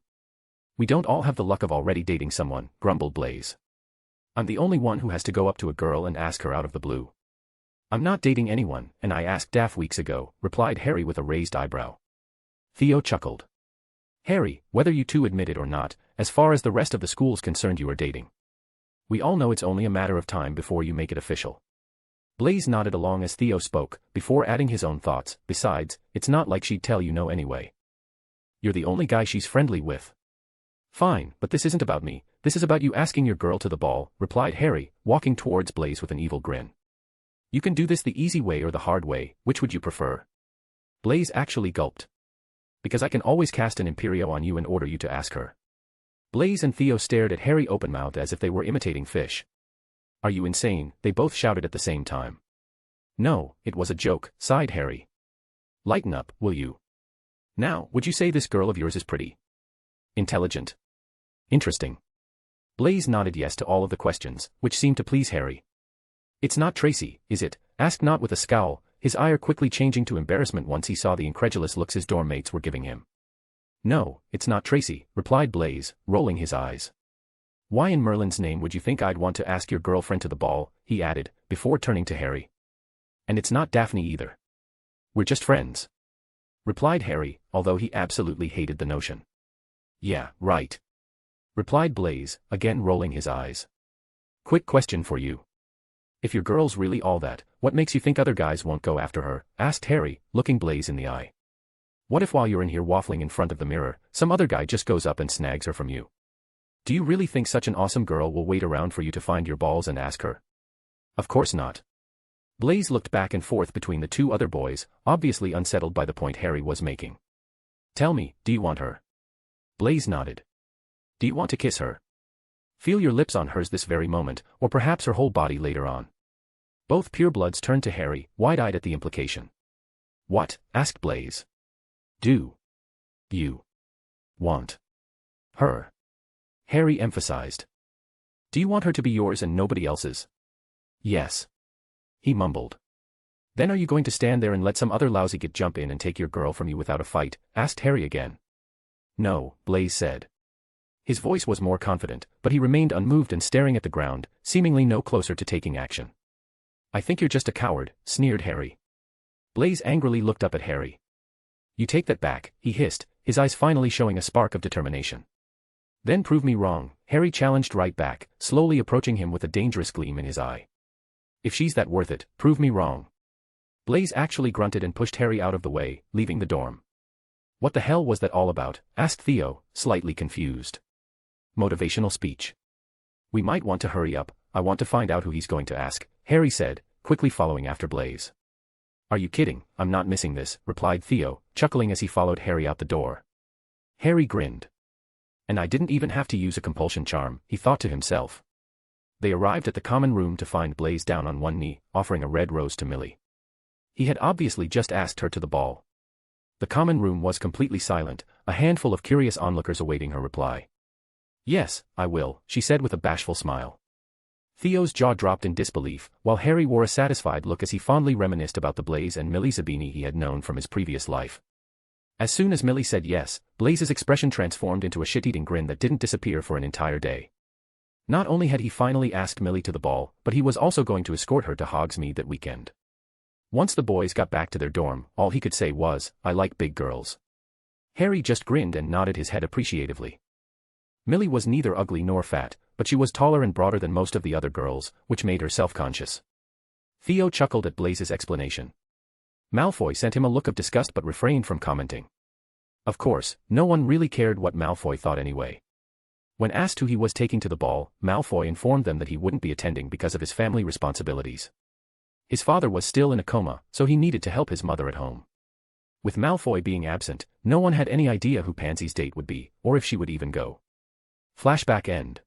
"We don't all have the luck of already dating someone," grumbled Blaise. "I'm the only one who has to go up to a girl and ask her out of the blue." "I'm not dating anyone, and I asked Daph weeks ago," replied Harry with a raised eyebrow. Theo chuckled. "Harry, whether you two admit it or not, as far as the rest of the school's concerned you are dating. We all know it's only a matter of time before you make it official." Blaise nodded along as Theo spoke, before adding his own thoughts, "Besides, it's not like she'd tell you no anyway." You're the only guy she's friendly with. Fine, but this isn't about me, this is about you asking your girl to the ball, replied Harry, walking towards Blaise with an evil grin. You can do this the easy way or the hard way, which would you prefer? Blaise actually gulped. Because I can always cast an Imperio on you and order you to ask her. Blaise and Theo stared at Harry open-mouthed as if they were imitating fish. Are you insane? They both shouted at the same time. No, it was a joke, sighed Harry. Lighten up, will you? Now, would you say this girl of yours is pretty? Intelligent? Interesting? Blaise nodded yes to all of the questions, which seemed to please Harry. It's not Tracy, is it? Asked Nott with a scowl, his ire quickly changing to embarrassment once he saw the incredulous looks his dorm mates were giving him. No, it's not Tracy, replied Blaise, rolling his eyes. Why in Merlin's name would you think I'd want to ask your girlfriend to the ball, he added, before turning to Harry. And it's not Daphne either. We're just friends. Replied Harry, although he absolutely hated the notion. Yeah, right. Replied Blaise, again rolling his eyes. Quick question for you. If your girl's really all that, what makes you think other guys won't go after her? Asked Harry, looking Blaise in the eye. What if while you're in here waffling in front of the mirror, some other guy just goes up and snags her from you? Do you really think such an awesome girl will wait around for you to find your balls and ask her? Of course not. Blaise looked back and forth between the two other boys, obviously unsettled by the point Harry was making. Tell me, do you want her? Blaise nodded. Do you want to kiss her? Feel your lips on hers this very moment, or perhaps her whole body later on. Both purebloods turned to Harry, wide-eyed at the implication. What? Asked Blaise. Do you want her? Harry emphasized. Do you want her to be yours and nobody else's? Yes. He mumbled. Then are you going to stand there and let some other lousy git jump in and take your girl from you without a fight? Asked Harry again. No, Blaise said. His voice was more confident, but he remained unmoved and staring at the ground, seemingly no closer to taking action. I think you're just a coward, sneered Harry. Blaise angrily looked up at Harry. You take that back, he hissed, his eyes finally showing a spark of determination. Then prove me wrong, Harry challenged right back, slowly approaching him with a dangerous gleam in his eye. If she's that worth it, prove me wrong. Blaise actually grunted and pushed Harry out of the way, leaving the dorm. What the hell was that all about? Asked Theo, slightly confused. Motivational speech. We might want to hurry up, I want to find out who he's going to ask, Harry said, quickly following after Blaise. Are you kidding? I'm not missing this, replied Theo, chuckling as he followed Harry out the door. Harry grinned. And I didn't even have to use a compulsion charm, he thought to himself. They arrived at the common room to find Blaise down on one knee, offering a red rose to Millie. He had obviously just asked her to the ball. The common room was completely silent, a handful of curious onlookers awaiting her reply. Yes, I will, she said with a bashful smile. Theo's jaw dropped in disbelief, while Harry wore a satisfied look as he fondly reminisced about the Blaise and Millie Zabini he had known from his previous life. As soon as Millie said yes, Blaise's expression transformed into a shit-eating grin that didn't disappear for an entire day. Not only had he finally asked Millie to the ball, but he was also going to escort her to Hogsmeade that weekend. Once the boys got back to their dorm, all he could say was, I like big girls. Harry just grinned and nodded his head appreciatively. Millie was neither ugly nor fat, but she was taller and broader than most of the other girls, which made her self-conscious. Theo chuckled at Blaise's explanation. Malfoy sent him a look of disgust but refrained from commenting. Of course, no one really cared what Malfoy thought anyway. When asked who he was taking to the ball, Malfoy informed them that he wouldn't be attending because of his family responsibilities. His father was still in a coma, so he needed to help his mother at home. With Malfoy being absent, no one had any idea who Pansy's date would be, or if she would even go. Flashback end.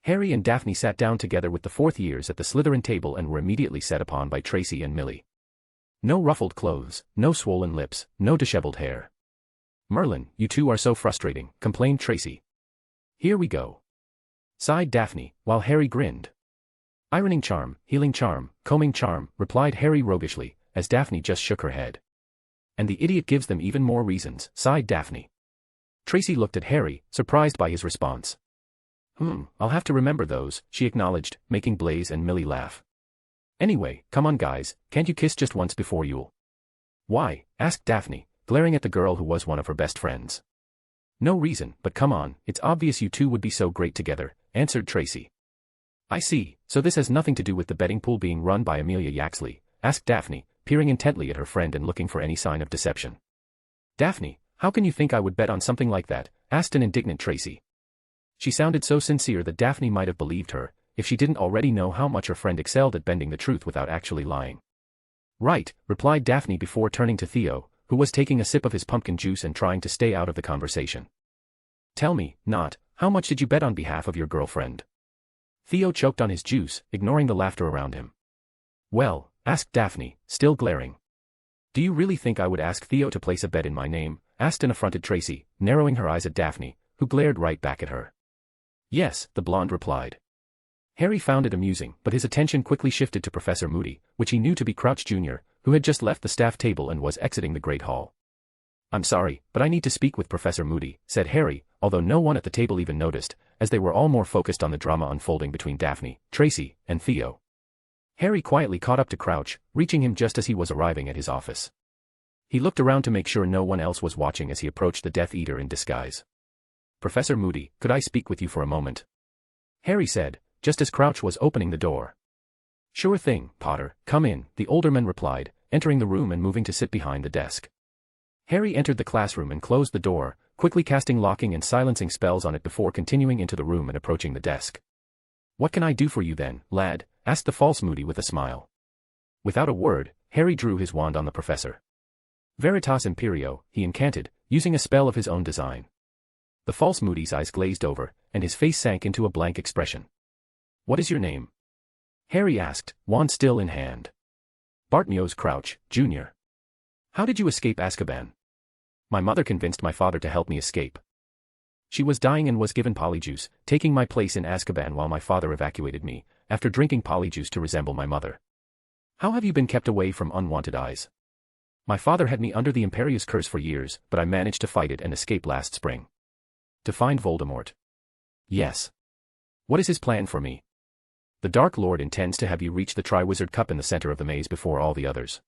Harry and Daphne sat down together with the fourth years at the Slytherin table and were immediately set upon by Tracy and Millie. No ruffled clothes, no swollen lips, no disheveled hair. Merlin, you two are so frustrating, complained Tracy. Here we go. Sighed Daphne, while Harry grinned. Ironing charm, healing charm, combing charm, replied Harry roguishly, as Daphne just shook her head. And the idiot gives them even more reasons, sighed Daphne. Tracy looked at Harry, surprised by his response. I'll have to remember those, she acknowledged, making Blaise and Millie laugh. Anyway, come on guys, can't you kiss just once before you'll? Why? Asked Daphne, glaring at the girl who was one of her best friends. No reason, but come on, it's obvious you two would be so great together, answered Tracy. I see, so this has nothing to do with the betting pool being run by Amelia Yaxley, asked Daphne, peering intently at her friend and looking for any sign of deception. Daphne, How can you think I would bet on something like that? Asked an indignant Tracy. She sounded so sincere that Daphne might have believed her, if she didn't already know how much her friend excelled at bending the truth without actually lying. Right, replied Daphne before turning to Theo, who was taking a sip of his pumpkin juice and trying to stay out of the conversation. Tell me, how much did you bet on behalf of your girlfriend? Theo choked on his juice, ignoring the laughter around him. Well, asked Daphne, still glaring. Do you really think I would ask Theo to place a bet in my name? Asked an affronted Tracy, narrowing her eyes at Daphne, who glared right back at her. Yes, the blonde replied. Harry found it amusing, but his attention quickly shifted to Professor Moody, which he knew to be Crouch Jr., who had just left the staff table and was exiting the Great Hall. I'm sorry, but I need to speak with Professor Moody, said Harry, although no one at the table even noticed, as they were all more focused on the drama unfolding between Daphne, Tracy, and Theo. Harry quietly caught up to Crouch, reaching him just as he was arriving at his office. He looked around to make sure no one else was watching as he approached the Death Eater in disguise. Professor Moody, could I speak with you for a moment? Harry said, just as Crouch was opening the door. Sure thing, Potter, come in, the olderman replied, entering the room and moving to sit behind the desk. Harry entered the classroom and closed the door, quickly casting locking and silencing spells on it before continuing into the room and approaching the desk. What can I do for you then, lad? Asked the false Moody with a smile. Without a word, Harry drew his wand on the professor. Veritas Imperio, he incanted, using a spell of his own design. The false Moody's eyes glazed over, and his face sank into a blank expression. What is your name? Harry asked, wand still in hand. Bartmios Crouch, Jr. How did you escape Azkaban? My mother convinced my father to help me escape. She was dying and was given polyjuice, taking my place in Azkaban while my father evacuated me, after drinking polyjuice to resemble my mother. How have you been kept away from unwanted eyes? My father had me under the Imperius curse for years, but I managed to fight it and escape last spring. To find Voldemort. Yes. What is his plan for me? The Dark Lord intends to have you reach the Triwizard Cup in the center of the maze before all the others.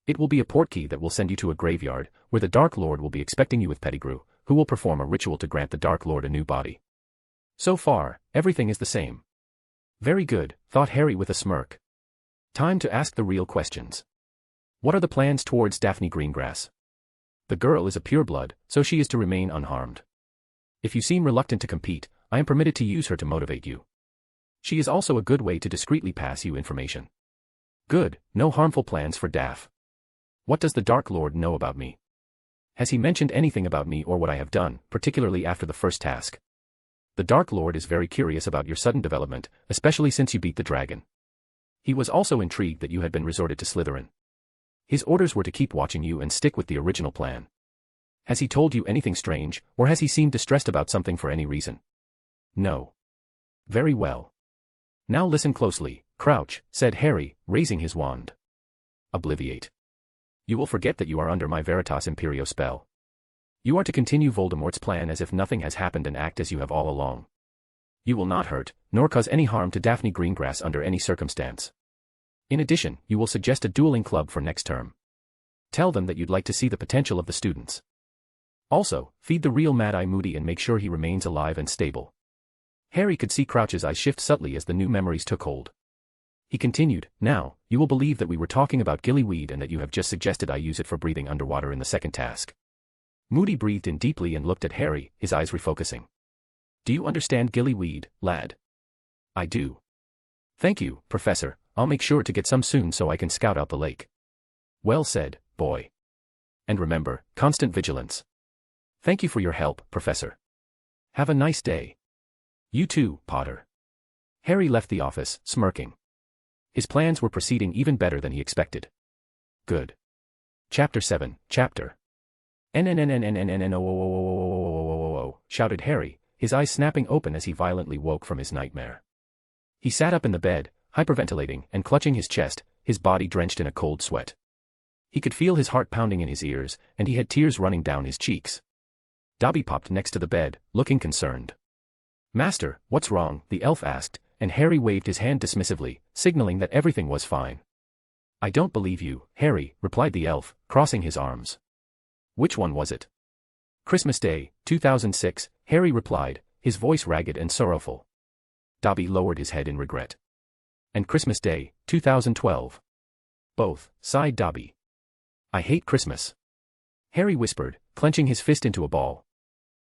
It will be a portkey that will send you to a graveyard, where the Dark Lord will be expecting you with Pettigrew, who will perform a ritual to grant the Dark Lord a new body. So far, everything is the same. Very good, thought Harry with a smirk. Time to ask the real questions. What are the plans towards Daphne Greengrass? The girl is a pureblood, so she is to remain unharmed. If you seem reluctant to compete, I am permitted to use her to motivate you. She is also a good way to discreetly pass you information. Good, no harmful plans for Daph. What does the Dark Lord know about me? Has he mentioned anything about me or what I have done, particularly after the first task? The Dark Lord is very curious about your sudden development, especially since you beat the dragon. He was also intrigued that you had been resorted to Slytherin. His orders were to keep watching you and stick with the original plan. Has he told you anything strange, or has he seemed distressed about something for any reason? No. Very well. Now listen closely, Crouch, said Harry, raising his wand. Obliviate. You will forget that you are under my Veritas Imperio spell. You are to continue Voldemort's plan as if nothing has happened and act as you have all along. You will not hurt, nor cause any harm to Daphne Greengrass under any circumstance. In addition, you will suggest a dueling club for next term. Tell them that you'd like to see the potential of the students. Also, feed the real Mad-Eye Moody and make sure he remains alive and stable. Harry could see Crouch's eyes shift subtly as the new memories took hold. He continued, now, you will believe that we were talking about gillyweed and that you have just suggested I use it for breathing underwater in the second task. Moody breathed in deeply and looked at Harry, his eyes refocusing. Do you understand gillyweed, lad? I do. Thank you, Professor, I'll make sure to get some soon so I can scout out the lake. Well said, boy. And remember, constant vigilance. Thank you for your help, Professor. Have a nice day. You too, Potter. Harry left the office, smirking. His plans were proceeding even better than he expected. Good. Chapter 7, Chapter. N-N-N-N-N-N-N-O-O-O-O-O-O-O-O-O-O, shouted Harry, his eyes snapping open as he violently woke from his nightmare. He sat up in the bed, hyperventilating and clutching his chest, his body drenched in a cold sweat. He could feel his heart pounding in his ears, and he had tears running down his cheeks. Dobby popped next to the bed, looking concerned. Master, what's wrong? The elf asked, and Harry waved his hand dismissively, signaling that everything was fine. I don't believe you, Harry, replied the elf, crossing his arms. Which one was it? Christmas Day, 2006, Harry replied, his voice ragged and sorrowful. Dobby lowered his head in regret. And Christmas Day, 2012. Both, sighed Dobby. I hate Christmas. Harry whispered, clenching his fist into a ball.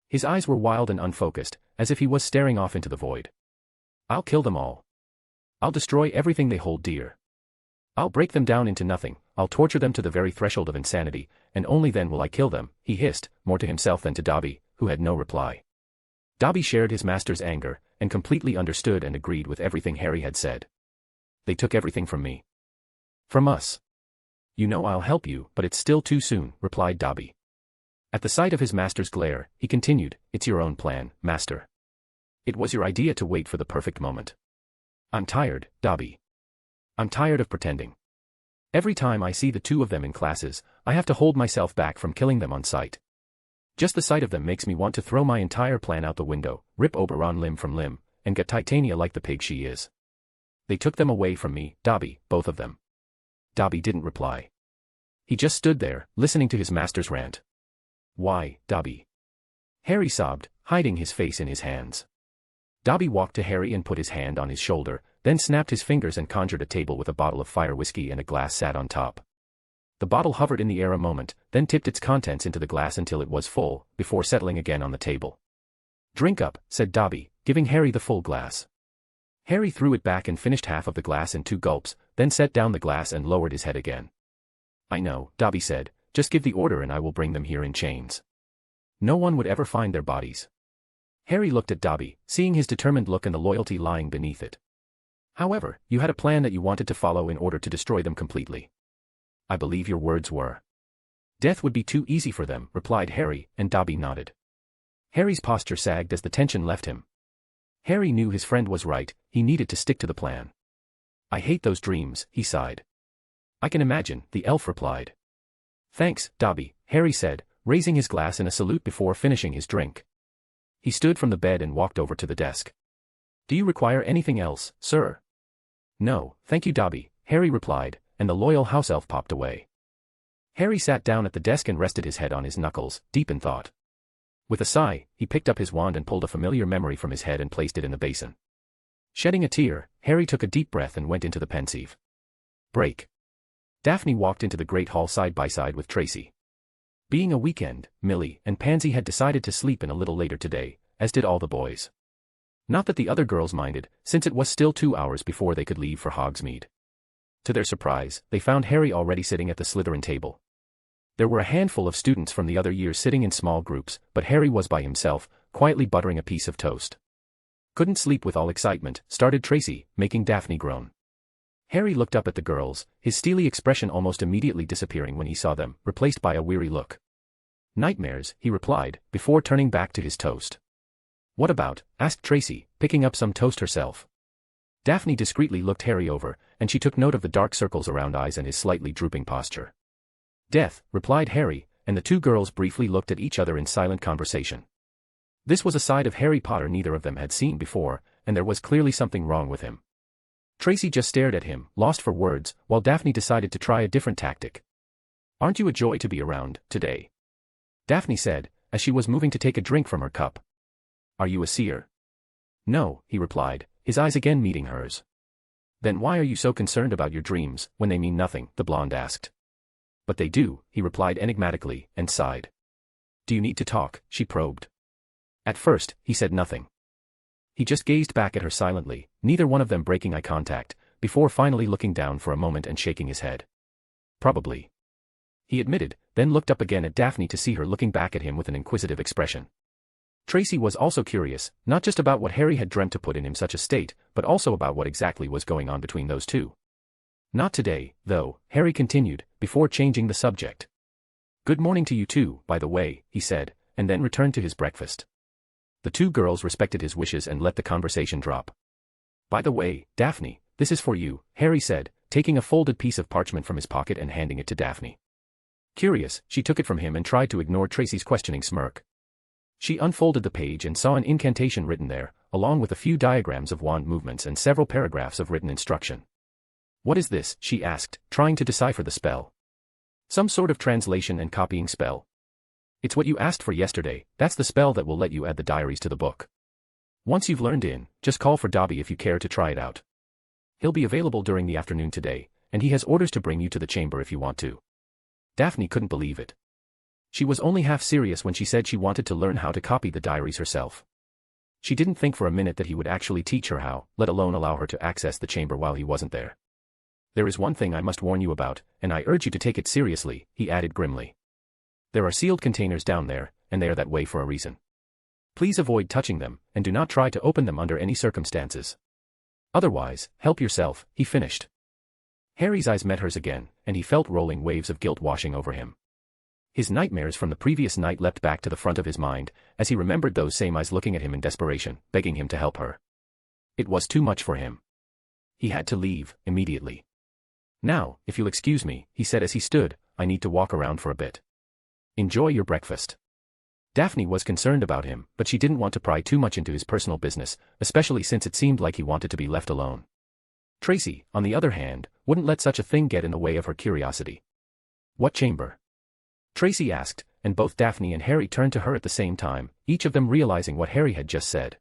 His eyes were wild and unfocused, as if he was staring off into the void. I'll kill them all. I'll destroy everything they hold dear. I'll break them down into nothing, I'll torture them to the very threshold of insanity, and only then will I kill them, he hissed, more to himself than to Dobby, who had no reply. Dobby shared his master's anger, and completely understood and agreed with everything Harry had said. They took everything from me. From us. You know I'll help you, but it's still too soon, replied Dobby. At the sight of his master's glare, he continued, it's your own plan, master. It was your idea to wait for the perfect moment. I'm tired, Dobby. I'm tired of pretending. Every time I see the two of them in classes, I have to hold myself back from killing them on sight. Just the sight of them makes me want to throw my entire plan out the window, rip Oberon limb from limb, and get Titania like the pig she is. They took them away from me, Dobby, both of them. Dobby didn't reply. He just stood there, listening to his master's rant. Why, Dobby? Harry sobbed, hiding his face in his hands. Dobby walked to Harry and put his hand on his shoulder, then snapped his fingers and conjured a table with a bottle of fire whiskey and a glass sat on top. The bottle hovered in the air a moment, then tipped its contents into the glass until it was full, before settling again on the table. Drink up, said Dobby, giving Harry the full glass. Harry threw it back and finished half of the glass in 2 gulps, then set down the glass and lowered his head again. I know, Dobby said, just give the order and I will bring them here in chains. No one would ever find their bodies. Harry looked at Dobby, seeing his determined look and the loyalty lying beneath it. However, you had a plan that you wanted to follow in order to destroy them completely. I believe your words were. Death would be too easy for them, replied Harry, and Dobby nodded. Harry's posture sagged as the tension left him. Harry knew his friend was right, he needed to stick to the plan. I hate those dreams, he sighed. I can imagine, the elf replied. Thanks, Dobby, Harry said, raising his glass in a salute before finishing his drink. He stood from the bed and walked over to the desk. Do you require anything else, sir? No, thank you, Dobby, Harry replied, and the loyal house elf popped away. Harry sat down at the desk and rested his head on his knuckles, deep in thought. With a sigh, he picked up his wand and pulled a familiar memory from his head and placed it in the basin. Shedding a tear, Harry took a deep breath and went into the pensieve. Break. Daphne walked into the great hall side by side with Tracy. Being a weekend, Millie and Pansy had decided to sleep in a little later today, as did all the boys. Not that the other girls minded, since it was still 2 hours before they could leave for Hogsmeade. To their surprise, they found Harry already sitting at the Slytherin table. There were a handful of students from the other years sitting in small groups, but Harry was by himself, quietly buttering a piece of toast. Couldn't sleep with all excitement, started Tracy, making Daphne groan. Harry looked up at the girls, his steely expression almost immediately disappearing when he saw them, replaced by a weary look. Nightmares, he replied, before turning back to his toast. What about? Asked Tracy, picking up some toast herself. Daphne discreetly looked Harry over, and she took note of the dark circles around eyes and his slightly drooping posture. Death, replied Harry, and the two girls briefly looked at each other in silent conversation. This was a side of Harry Potter neither of them had seen before, and there was clearly something wrong with him. Tracy just stared at him, lost for words, while Daphne decided to try a different tactic. Aren't you a joy to be around, today? Daphne said, as she was moving to take a drink from her cup. Are you a seer? No, he replied, his eyes again meeting hers. Then why are you so concerned about your dreams, when they mean nothing, the blonde asked. But they do, he replied enigmatically, and sighed. Do you need to talk, she probed. At first, he said nothing. He just gazed back at her silently, neither one of them breaking eye contact, before finally looking down for a moment and shaking his head. Probably. He admitted, then looked up again at Daphne to see her looking back at him with an inquisitive expression. Tracy was also curious, not just about what Harry had dreamt to put in him such a state, but also about what exactly was going on between those two. Not today, though, Harry continued, before changing the subject. Good morning to you too, by the way, he said, and then returned to his breakfast. The two girls respected his wishes and let the conversation drop. By the way, Daphne, this is for you, Harry said, taking a folded piece of parchment from his pocket and handing it to Daphne. Curious, she took it from him and tried to ignore Tracy's questioning smirk. She unfolded the page and saw an incantation written there, along with a few diagrams of wand movements and several paragraphs of written instruction. What is this? She asked, trying to decipher the spell. Some sort of translation and copying spell. It's what you asked for yesterday, that's the spell that will let you add the diaries to the book. Once you've learned just call for Dobby if you care to try it out. He'll be available during the afternoon today, and he has orders to bring you to the chamber if you want to. Daphne couldn't believe it. She was only half serious when she said she wanted to learn how to copy the diaries herself. She didn't think for a minute that he would actually teach her how, let alone allow her to access the chamber while he wasn't there. There is one thing I must warn you about, and I urge you to take it seriously, he added grimly. There are sealed containers down there, and they are that way for a reason. Please avoid touching them, and do not try to open them under any circumstances. Otherwise, help yourself, he finished. Harry's eyes met hers again, and he felt rolling waves of guilt washing over him. His nightmares from the previous night leapt back to the front of his mind, as he remembered those same eyes looking at him in desperation, begging him to help her. It was too much for him. He had to leave, immediately. Now, if you'll excuse me, he said as he stood, I need to walk around for a bit. Enjoy your breakfast. Daphne was concerned about him, but she didn't want to pry too much into his personal business, especially since it seemed like he wanted to be left alone. Tracy, on the other hand, wouldn't let such a thing get in the way of her curiosity. What chamber? Tracy asked, and both Daphne and Harry turned to her at the same time, each of them realizing what Harry had just said.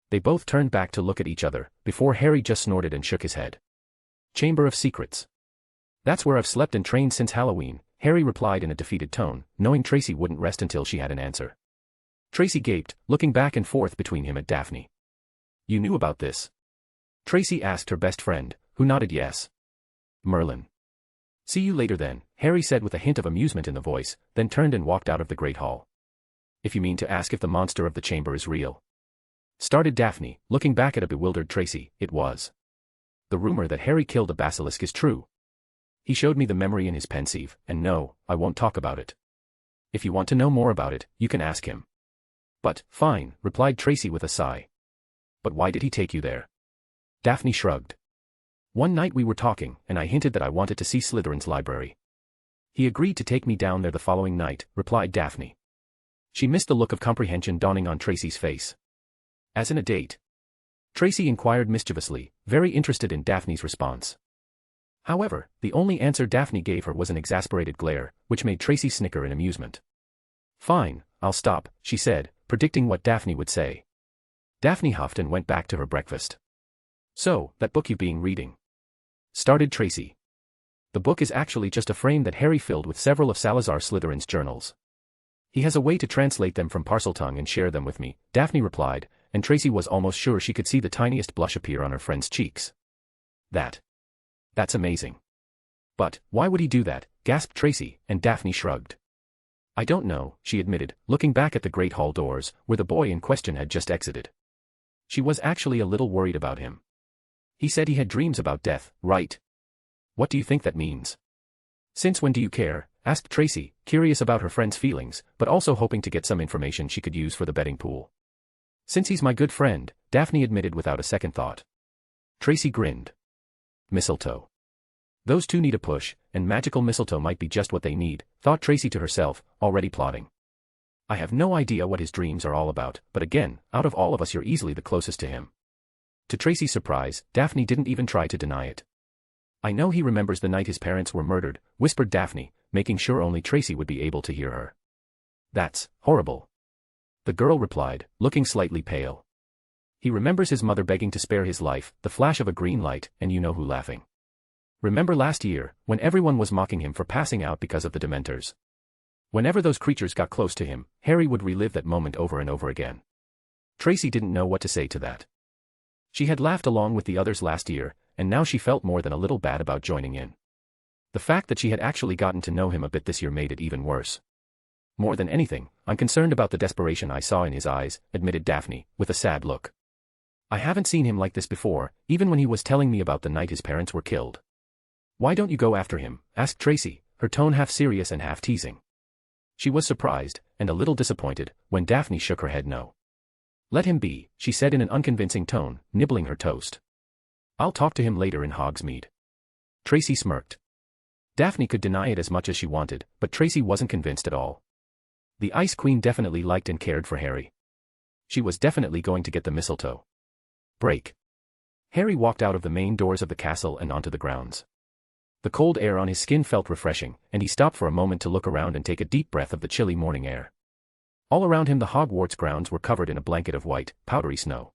They both turned back to look at each other, before Harry just snorted and shook his head. Chamber of Secrets. That's where I've slept and trained since Halloween, Harry replied in a defeated tone, knowing Tracy wouldn't rest until she had an answer. Tracy gaped, looking back and forth between him and Daphne. You knew about this? Tracy asked her best friend, who nodded yes. Merlin. See you later then, Harry said with a hint of amusement in the voice, then turned and walked out of the Great Hall. If you mean to ask if the monster of the chamber is real. Started Daphne, looking back at a bewildered Tracy, it was. The rumor that Harry killed a basilisk is true. He showed me the memory in his pensieve, and no, I won't talk about it. If you want to know more about it, you can ask him. But, fine, replied Tracy with a sigh. But why did he take you there? Daphne shrugged. One night we were talking, and I hinted that I wanted to see Slytherin's library. He agreed to take me down there the following night, replied Daphne. She missed the look of comprehension dawning on Tracy's face. As in a date? Tracy inquired mischievously, very interested in Daphne's response. However, the only answer Daphne gave her was an exasperated glare, which made Tracy snicker in amusement. Fine, I'll stop, she said, predicting what Daphne would say. Daphne huffed and went back to her breakfast. So, that book you've been reading? Started Tracy. The book is actually just a frame that Harry filled with several of Salazar Slytherin's journals. He has a way to translate them from Parseltongue and share them with me, Daphne replied, and Tracy was almost sure she could see the tiniest blush appear on her friend's cheeks. That's amazing. But, why would he do that, gasped Tracy, and Daphne shrugged. I don't know, she admitted, looking back at the Great Hall doors, where the boy in question had just exited. She was actually a little worried about him. He said he had dreams about death, right? What do you think that means? Since when do you care? Asked Tracy, curious about her friend's feelings, but also hoping to get some information she could use for the betting pool. Since he's my good friend, Daphne admitted without a second thought. Tracy grinned. Mistletoe. Those two need a push, and magical mistletoe might be just what they need, thought Tracy to herself, already plotting. I have no idea what his dreams are all about, but again, out of all of us you're easily the closest to him. To Tracy's surprise, Daphne didn't even try to deny it. I know he remembers the night his parents were murdered, whispered Daphne, making sure only Tracy would be able to hear her. That's horrible. The girl replied, looking slightly pale. He remembers his mother begging to spare his life, the flash of a green light, and you know who laughing. Remember last year, when everyone was mocking him for passing out because of the Dementors? Whenever those creatures got close to him, Harry would relive that moment over and over again. Tracy didn't know what to say to that. She had laughed along with the others last year, and now she felt more than a little bad about joining in. The fact that she had actually gotten to know him a bit this year made it even worse. More than anything, I'm concerned about the desperation I saw in his eyes, admitted Daphne, with a sad look. I haven't seen him like this before, even when he was telling me about the night his parents were killed. Why don't you go after him? Asked Tracy, her tone half serious and half teasing. She was surprised, and a little disappointed, when Daphne shook her head no. Let him be, she said in an unconvincing tone, nibbling her toast. I'll talk to him later in Hogsmeade. Tracy smirked. Daphne could deny it as much as she wanted, but Tracy wasn't convinced at all. The Ice Queen definitely liked and cared for Harry. She was definitely going to get the mistletoe. Break. Harry walked out of the main doors of the castle and onto the grounds. The cold air on his skin felt refreshing, and he stopped for a moment to look around and take a deep breath of the chilly morning air. All around him the Hogwarts grounds were covered in a blanket of white, powdery snow.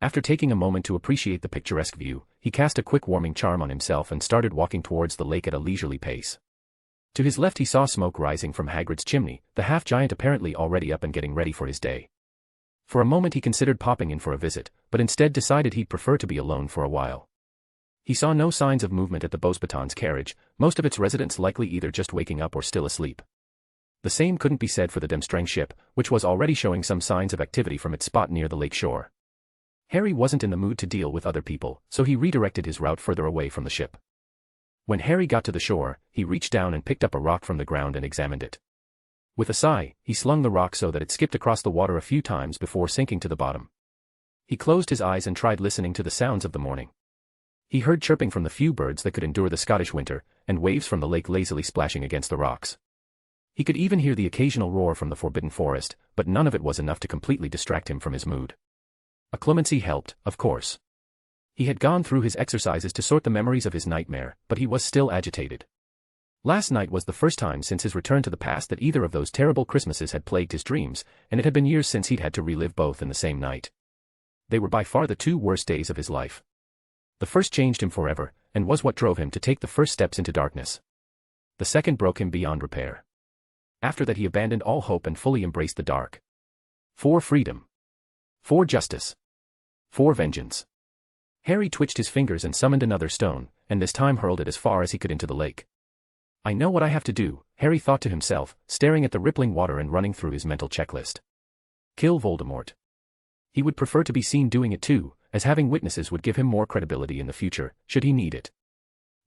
After taking a moment to appreciate the picturesque view, he cast a quick warming charm on himself and started walking towards the lake at a leisurely pace. To his left he saw smoke rising from Hagrid's chimney, the half-giant apparently already up and getting ready for his day. For a moment he considered popping in for a visit, but instead decided he'd prefer to be alone for a while. He saw no signs of movement at the Beauxbatons carriage, most of its residents likely either just waking up or still asleep. The same couldn't be said for the Demstrang ship, which was already showing some signs of activity from its spot near the lake shore. Harry wasn't in the mood to deal with other people, so he redirected his route further away from the ship. When Harry got to the shore, he reached down and picked up a rock from the ground and examined it. With a sigh, he slung the rock so that it skipped across the water a few times before sinking to the bottom. He closed his eyes and tried listening to the sounds of the morning. He heard chirping from the few birds that could endure the Scottish winter, and waves from the lake lazily splashing against the rocks. He could even hear the occasional roar from the Forbidden Forest, but none of it was enough to completely distract him from his mood. A clemency helped, of course. He had gone through his exercises to sort the memories of his nightmare, but he was still agitated. Last night was the first time since his return to the past that either of those terrible Christmases had plagued his dreams, and it had been years since he'd had to relive both in the same night. They were by far the two worst days of his life. The first changed him forever, and was what drove him to take the first steps into darkness. The second broke him beyond repair. After that he abandoned all hope and fully embraced the dark. For freedom. For justice. For vengeance. Harry twitched his fingers and summoned another stone, and this time hurled it as far as he could into the lake. I know what I have to do, Harry thought to himself, staring at the rippling water and running through his mental checklist. Kill Voldemort. He would prefer to be seen doing it too, as having witnesses would give him more credibility in the future, should he need it.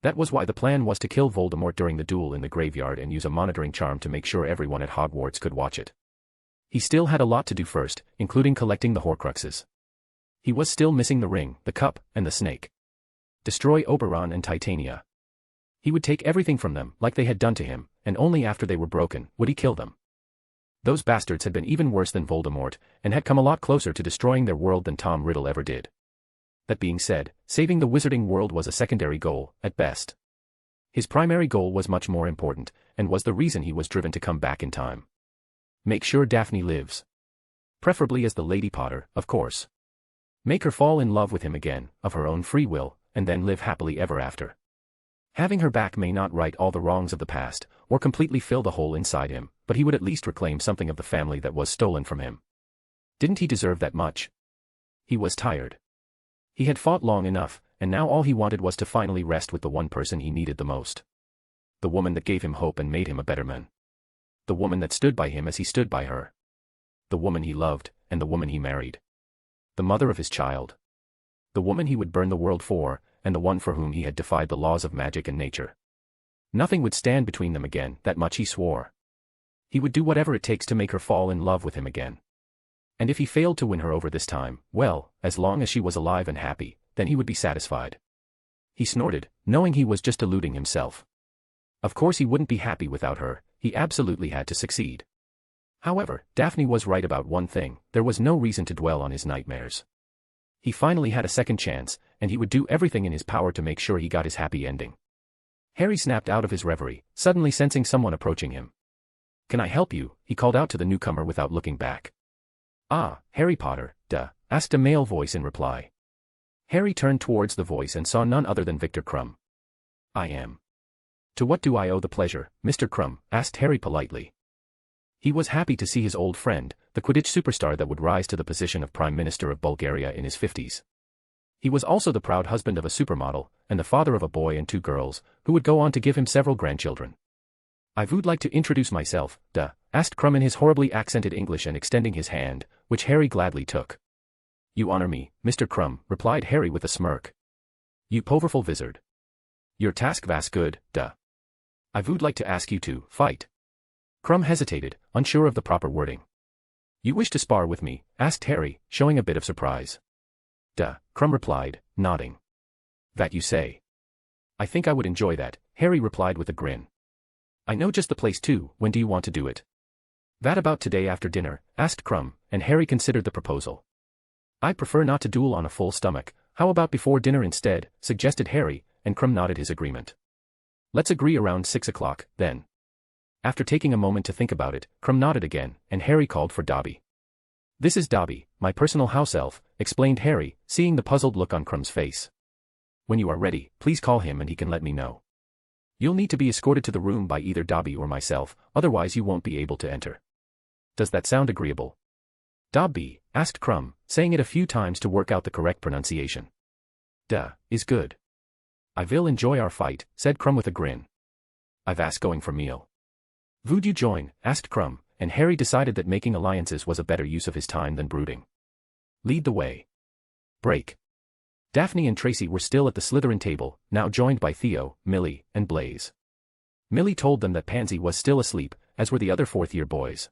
That was why the plan was to kill Voldemort during the duel in the graveyard and use a monitoring charm to make sure everyone at Hogwarts could watch it. He still had a lot to do first, including collecting the Horcruxes. He was still missing the ring, the cup, and the snake. Destroy Oberon and Titania. He would take everything from them, like they had done to him, and only after they were broken would he kill them. Those bastards had been even worse than Voldemort, and had come a lot closer to destroying their world than Tom Riddle ever did. That being said, saving the wizarding world was a secondary goal, at best. His primary goal was much more important, and was the reason he was driven to come back in time. Make sure Daphne lives. Preferably as the Lady Potter, of course. Make her fall in love with him again, of her own free will, and then live happily ever after. Having her back may not right all the wrongs of the past, or completely fill the hole inside him, but he would at least reclaim something of the family that was stolen from him. Didn't he deserve that much? He was tired. He had fought long enough, and now all he wanted was to finally rest with the one person he needed the most. The woman that gave him hope and made him a better man. The woman that stood by him as he stood by her. The woman he loved, and the woman he married. The mother of his child. The woman he would burn the world for, and the one for whom he had defied the laws of magic and nature. Nothing would stand between them again, that much he swore. He would do whatever it takes to make her fall in love with him again. And if he failed to win her over this time, well, as long as she was alive and happy, then he would be satisfied. He snorted, knowing he was just deluding himself. Of course he wouldn't be happy without her, he absolutely had to succeed. However, Daphne was right about one thing, there was no reason to dwell on his nightmares. He finally had a second chance, and he would do everything in his power to make sure he got his happy ending. Harry snapped out of his reverie, suddenly sensing someone approaching him. Can I help you? He called out to the newcomer without looking back. Ah, Harry Potter, duh, asked a male voice in reply. Harry turned towards the voice and saw none other than Victor Crumb. I am. To what do I owe the pleasure, Mr. Crumb? Asked Harry politely. He was happy to see his old friend, the Quidditch superstar that would rise to the position of Prime Minister of Bulgaria in his 50s. He was also the proud husband of a supermodel, and the father of a boy and 2 girls, who would go on to give him several grandchildren. I would like to introduce myself, duh, asked Crumb in his horribly accented English and extending his hand, which Harry gladly took. You honor me, Mr. Crumb, replied Harry with a smirk. You powerful wizard. Your task vast good, duh. I would like to ask you to fight. Crumb hesitated, unsure of the proper wording. You wish to spar with me? Asked Harry, showing a bit of surprise. Duh, Crumb replied, nodding. That you say. I think I would enjoy that, Harry replied with a grin. I know just the place too, when do you want to do it? That about today after dinner, asked Crumb, and Harry considered the proposal. I prefer not to duel on a full stomach, how about before dinner instead, suggested Harry, and Crumb nodded his agreement. Let's agree around 6 o'clock, then. After taking a moment to think about it, Crumb nodded again, and Harry called for Dobby. This is Dobby, my personal house elf, explained Harry, seeing the puzzled look on Crumb's face. When you are ready, please call him and he can let me know. You'll need to be escorted to the room by either Dobby or myself, otherwise you won't be able to enter. Does that sound agreeable? Dobby, asked Crumb, saying it a few times to work out the correct pronunciation. Duh, is good. I will enjoy our fight, said Crumb with a grin. I've asked going for meal. Would you join, asked Crumb, and Harry decided that making alliances was a better use of his time than brooding. Lead the way. Break. Daphne and Tracy were still at the Slytherin table, now joined by Theo, Millie, and Blaze. Millie told them that Pansy was still asleep, as were the other fourth-year boys.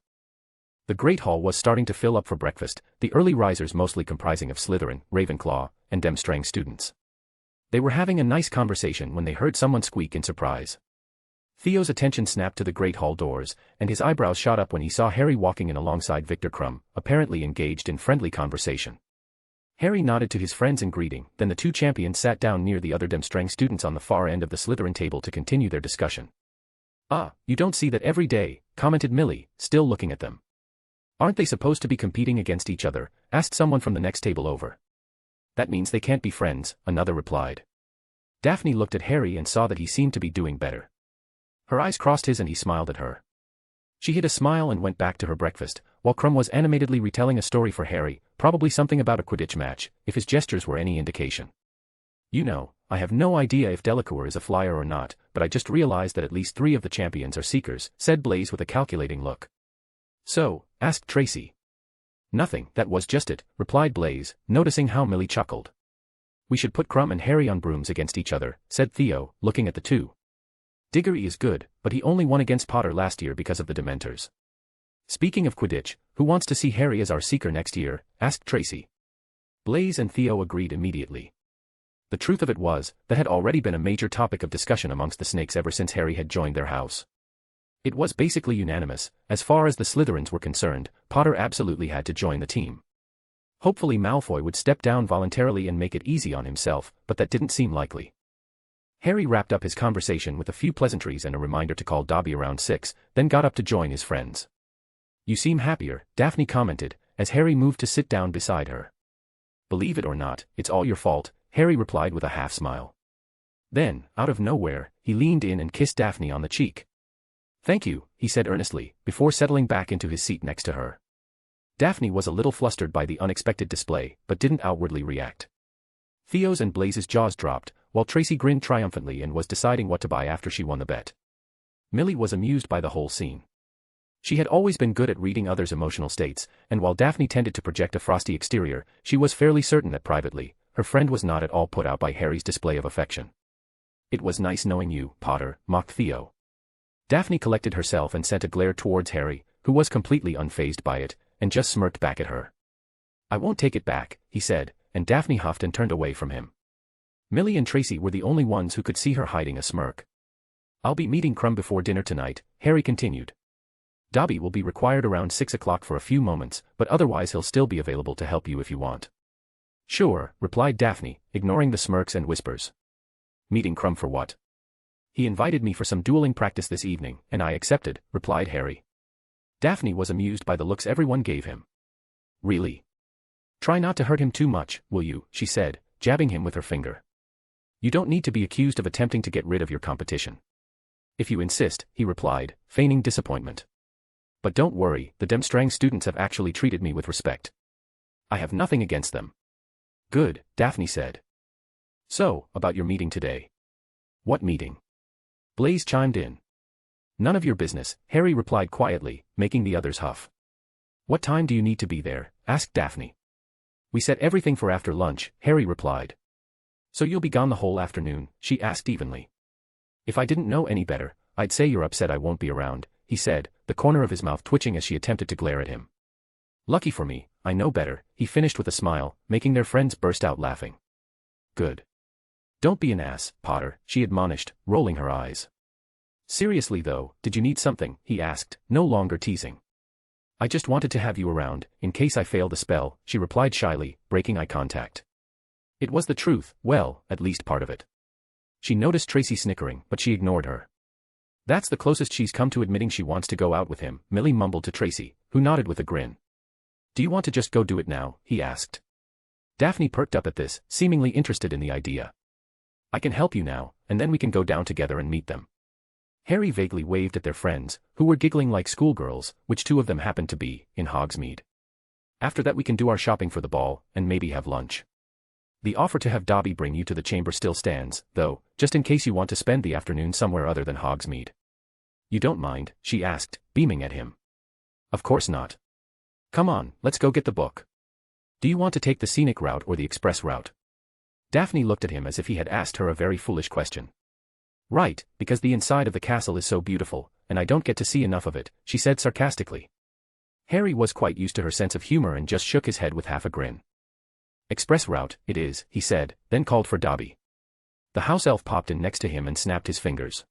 The Great Hall was starting to fill up for breakfast, the early risers mostly comprising of Slytherin, Ravenclaw, and Demstrang students. They were having a nice conversation when they heard someone squeak in surprise. Theo's attention snapped to the Great Hall doors, and his eyebrows shot up when he saw Harry walking in alongside Victor Crumb, apparently engaged in friendly conversation. Harry nodded to his friends in greeting, then the two champions sat down near the other Demstrang students on the far end of the Slytherin table to continue their discussion. Ah, you don't see that every day, commented Millie, still looking at them. Aren't they supposed to be competing against each other, asked someone from the next table over. That means they can't be friends, another replied. Daphne looked at Harry and saw that he seemed to be doing better. Her eyes crossed his and he smiled at her. She hid a smile and went back to her breakfast, while Crumb was animatedly retelling a story for Harry, probably something about a Quidditch match, if his gestures were any indication. You know, I have no idea if Delacour is a flyer or not, but I just realized that at least 3 of the champions are seekers, said Blaze with a calculating look. So, asked Tracy. Nothing, that was just it, replied Blaze, noticing how Millie chuckled. We should put Crumb and Harry on brooms against each other, said Theo, looking at the two. Diggory is good, but he only won against Potter last year because of the Dementors. Speaking of Quidditch, who wants to see Harry as our seeker next year, asked Tracy. Blaze and Theo agreed immediately. The truth of it was, that had already been a major topic of discussion amongst the Snakes ever since Harry had joined their house. It was basically unanimous, as far as the Slytherins were concerned, Potter absolutely had to join the team. Hopefully Malfoy would step down voluntarily and make it easy on himself, but that didn't seem likely. Harry wrapped up his conversation with a few pleasantries and a reminder to call Dobby around 6, then got up to join his friends. You seem happier, Daphne commented, as Harry moved to sit down beside her. Believe it or not, it's all your fault, Harry replied with a half-smile. Then, out of nowhere, he leaned in and kissed Daphne on the cheek. Thank you, he said earnestly, before settling back into his seat next to her. Daphne was a little flustered by the unexpected display, but didn't outwardly react. Theo's and Blaze's jaws dropped, while Tracy grinned triumphantly and was deciding what to buy after she won the bet. Millie was amused by the whole scene. She had always been good at reading others' emotional states, and while Daphne tended to project a frosty exterior, she was fairly certain that privately, her friend was not at all put out by Harry's display of affection. It was nice knowing you, Potter, mocked Theo. Daphne collected herself and sent a glare towards Harry, who was completely unfazed by it, and just smirked back at her. I won't take it back, he said, and Daphne huffed and turned away from him. Millie and Tracy were the only ones who could see her hiding a smirk. I'll be meeting Crumb before dinner tonight, Harry continued. Dobby will be required around 6 o'clock for a few moments, but otherwise he'll still be available to help you if you want. Sure, replied Daphne, ignoring the smirks and whispers. Meeting Crumb for what? He invited me for some dueling practice this evening, and I accepted, replied Harry. Daphne was amused by the looks everyone gave him. Really? Try not to hurt him too much, will you, she said, jabbing him with her finger. You don't need to be accused of attempting to get rid of your competition. If you insist, he replied, feigning disappointment. But don't worry, the Demstrang students have actually treated me with respect. I have nothing against them. Good, Daphne said. So, about your meeting today. What meeting? Blaze chimed in. None of your business, Harry replied quietly, making the others huff. What time do you need to be there? Asked Daphne. We set everything for after lunch, Harry replied. So you'll be gone the whole afternoon, she asked evenly. If I didn't know any better, I'd say you're upset I won't be around, he said, the corner of his mouth twitching as she attempted to glare at him. Lucky for me, I know better, he finished with a smile, making their friends burst out laughing. Good. Don't be an ass, Potter, she admonished, rolling her eyes. Seriously though, did you need something, he asked, no longer teasing. I just wanted to have you around, in case I failed the spell, she replied shyly, breaking eye contact. It was the truth, well, at least part of it. She noticed Tracy snickering, but she ignored her. That's the closest she's come to admitting she wants to go out with him, Millie mumbled to Tracy, who nodded with a grin. Do you want to just go do it now, he asked. Daphne perked up at this, seemingly interested in the idea. I can help you now, and then we can go down together and meet them. Harry vaguely waved at their friends, who were giggling like schoolgirls, which two of them happened to be, in Hogsmeade. After that we can do our shopping for the ball, and maybe have lunch. The offer to have Dobby bring you to the chamber still stands, though, just in case you want to spend the afternoon somewhere other than Hogsmeade. You don't mind? She asked, beaming at him. Of course not. Come on, let's go get the book. Do you want to take the scenic route or the express route? Daphne looked at him as if he had asked her a very foolish question. Right, because the inside of the castle is so beautiful, and I don't get to see enough of it, she said sarcastically. Harry was quite used to her sense of humor and just shook his head with half a grin. Express route, it is, he said, then called for Dobby. The house elf popped in next to him and snapped his fingers.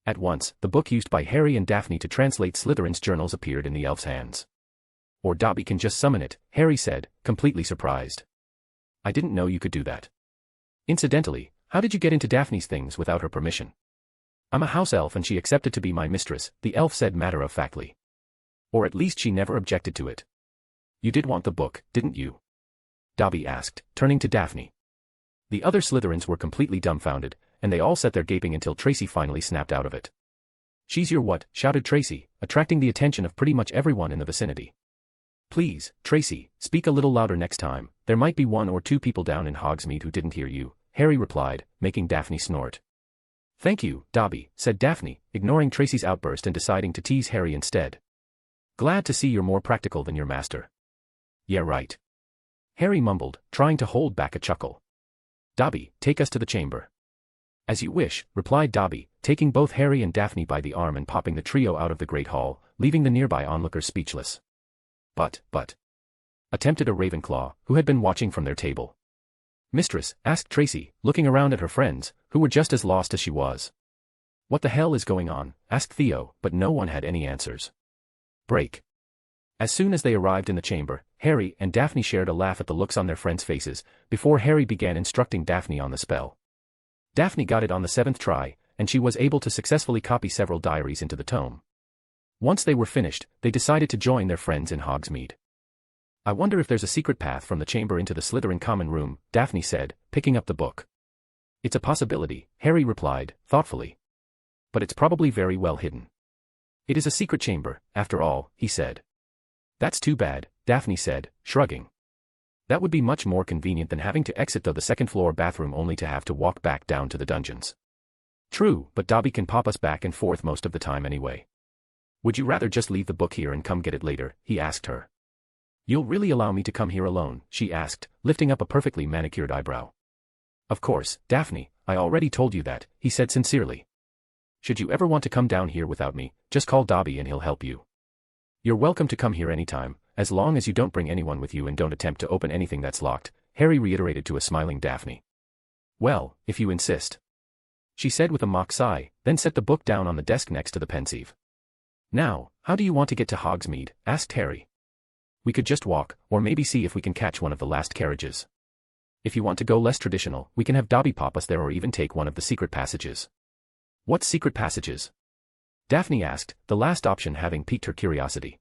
At once, the book used by Harry and Daphne to translate Slytherin's journals appeared in the elf's hands. Or Dobby can just summon it, Harry said, completely surprised. I didn't know you could do that. Incidentally, how did you get into Daphne's things without her permission? I'm a house elf and she accepted to be my mistress, the elf said matter-of-factly. Or at least she never objected to it. You did want the book, didn't you? Dobby asked, turning to Daphne. The other Slytherins were completely dumbfounded, and they all sat there gaping until Tracy finally snapped out of it. She's your what? Shouted Tracy, attracting the attention of pretty much everyone in the vicinity. Please, Tracy, speak a little louder next time, there might be 1 or 2 people down in Hogsmeade who didn't hear you, Harry replied, making Daphne snort. Thank you, Dobby, said Daphne, ignoring Tracy's outburst and deciding to tease Harry instead. Glad to see you're more practical than your master. Yeah, right. Harry mumbled, trying to hold back a chuckle. Dobby, take us to the chamber. As you wish, replied Dobby, taking both Harry and Daphne by the arm and popping the trio out of the great hall, leaving the nearby onlookers speechless. But, attempted a Ravenclaw, who had been watching from their table. Mistress, asked Tracy, looking around at her friends, who were just as lost as she was. What the hell is going on? Asked Theo, but no one had any answers. Break. As soon as they arrived in the chamber, Harry and Daphne shared a laugh at the looks on their friends' faces, before Harry began instructing Daphne on the spell. Daphne got it on the 7th try, and she was able to successfully copy several diaries into the tome. Once they were finished, they decided to join their friends in Hogsmeade. I wonder if there's a secret path from the chamber into the Slytherin common room, Daphne said, picking up the book. It's a possibility, Harry replied, thoughtfully. But it's probably very well hidden. It is a secret chamber, after all, he said. That's too bad, Daphne said, shrugging. That would be much more convenient than having to exit the second-floor bathroom only to have to walk back down to the dungeons. True, but Dobby can pop us back and forth most of the time anyway. Would you rather just leave the book here and come get it later, he asked her. You'll really allow me to come here alone, she asked, lifting up a perfectly manicured eyebrow. Of course, Daphne, I already told you that, he said sincerely. Should you ever want to come down here without me, just call Dobby and he'll help you. You're welcome to come here anytime, as long as you don't bring anyone with you and don't attempt to open anything that's locked, Harry reiterated to a smiling Daphne. Well, if you insist. She said with a mock sigh, then set the book down on the desk next to the pensieve. Now, how do you want to get to Hogsmeade? Asked Harry. We could just walk, or maybe see if we can catch one of the last carriages. If you want to go less traditional, we can have Dobby pop us there or even take one of the secret passages. What secret passages? Daphne asked, the last option having piqued her curiosity.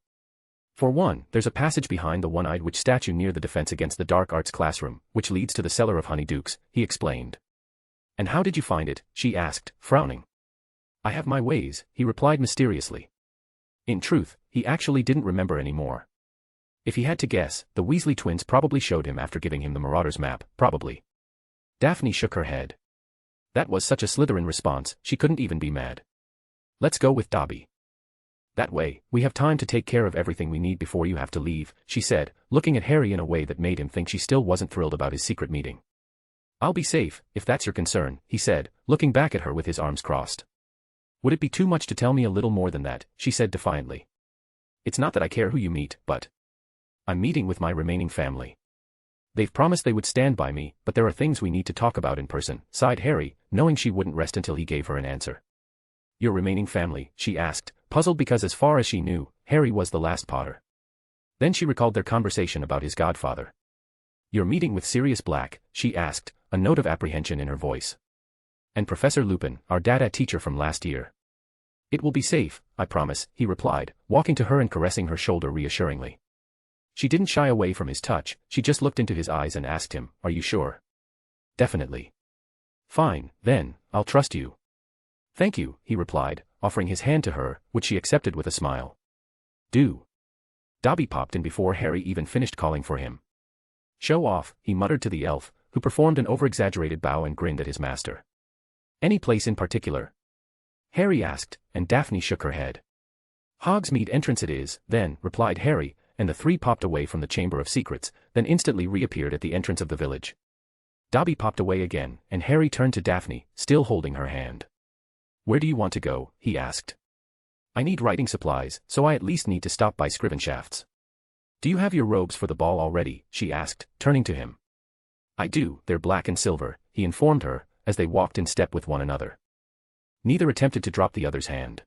For one, there's a passage behind the one-eyed witch statue near the Defense Against the Dark Arts classroom, which leads to the cellar of Honeydukes, he explained. And how did you find it? She asked, frowning. I have my ways, he replied mysteriously. In truth, he actually didn't remember anymore. If he had to guess, the Weasley twins probably showed him after giving him the Marauder's map, probably. Daphne shook her head. That was such a Slytherin response, she couldn't even be mad. Let's go with Dobby. That way, we have time to take care of everything we need before you have to leave, she said, looking at Harry in a way that made him think she still wasn't thrilled about his secret meeting. I'll be safe, if that's your concern, he said, looking back at her with his arms crossed. Would it be too much to tell me a little more than that, she said defiantly. It's not that I care who you meet, but I'm meeting with my remaining family. They've promised they would stand by me, but there are things we need to talk about in person, sighed Harry, knowing she wouldn't rest until he gave her an answer. Your remaining family, she asked, puzzled because as far as she knew, Harry was the last Potter. Then she recalled their conversation about his godfather. You're meeting with Sirius Black, she asked, a note of apprehension in her voice. And Professor Lupin, our data teacher from last year. It will be safe, I promise, he replied, walking to her and caressing her shoulder reassuringly. She didn't shy away from his touch, she just looked into his eyes and asked him, are you sure? Definitely. Fine, then, I'll trust you. Thank you, he replied, offering his hand to her, which she accepted with a smile. "Do." Dobby popped in before Harry even finished calling for him. "Show off," he muttered to the elf, who performed an over-exaggerated bow and grinned at his master. "Any place in particular?" Harry asked, and Daphne shook her head. "Hogsmeade entrance it is, then," replied Harry, and the three popped away from the Chamber of Secrets, then instantly reappeared at the entrance of the village. Dobby popped away again, and Harry turned to Daphne, still holding her hand. "Where do you want to go?" he asked. "I need writing supplies, so I at least need to stop by Scrivenshafts." "Do you have your robes for the ball already?" she asked, turning to him. "I do, they're black and silver," he informed her, as they walked in step with one another. Neither attempted to drop the other's hand.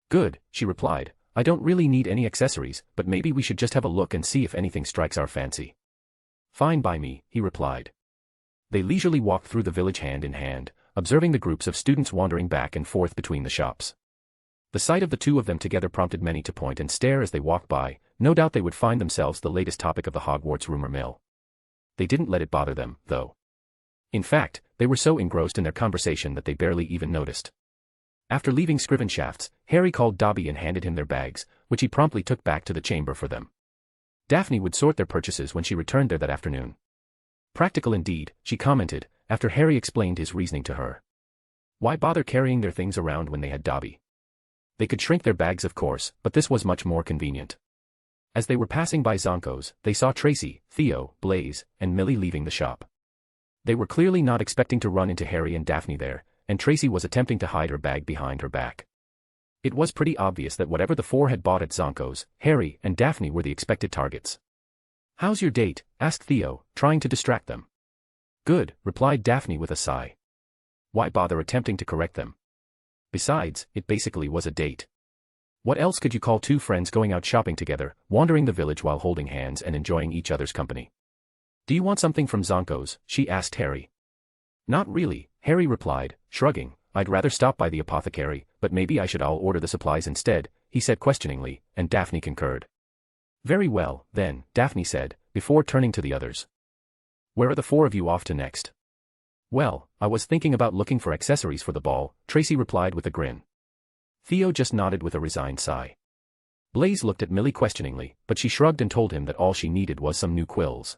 "Good," she replied, "I don't really need any accessories, but maybe we should just have a look and see if anything strikes our fancy." "Fine by me," he replied. They leisurely walked through the village hand in hand, observing the groups of students wandering back and forth between the shops. The sight of the two of them together prompted many to point and stare as they walked by. No doubt they would find themselves the latest topic of the Hogwarts rumor mill. They didn't let it bother them, though. In fact, they were so engrossed in their conversation that they barely even noticed. After leaving Scrivenshafts, Harry called Dobby and handed him their bags, which he promptly took back to the chamber for them. Daphne would sort their purchases when she returned there that afternoon. "Practical indeed," she commented, after Harry explained his reasoning to her. Why bother carrying their things around when they had Dobby? They could shrink their bags of course, but this was much more convenient. As they were passing by Zonko's, they saw Tracy, Theo, Blaise, and Millie leaving the shop. They were clearly not expecting to run into Harry and Daphne there, and Tracy was attempting to hide her bag behind her back. It was pretty obvious that whatever the four had bought at Zonko's, Harry and Daphne were the expected targets. "How's your date?" asked Theo, trying to distract them. "Good," replied Daphne with a sigh. Why bother attempting to correct them? Besides, it basically was a date. What else could you call two friends going out shopping together, wandering the village while holding hands and enjoying each other's company? "Do you want something from Zonko's?" she asked Harry. "Not really," Harry replied, shrugging. "I'd rather stop by the apothecary, but maybe I should all order the supplies instead," he said questioningly, and Daphne concurred. "Very well, then," Daphne said, before turning to the others. "Where are the four of you off to next?" "Well, I was thinking about looking for accessories for the ball," Tracy replied with a grin. Theo just nodded with a resigned sigh. Blaise looked at Millie questioningly, but she shrugged and told him that all she needed was some new quills.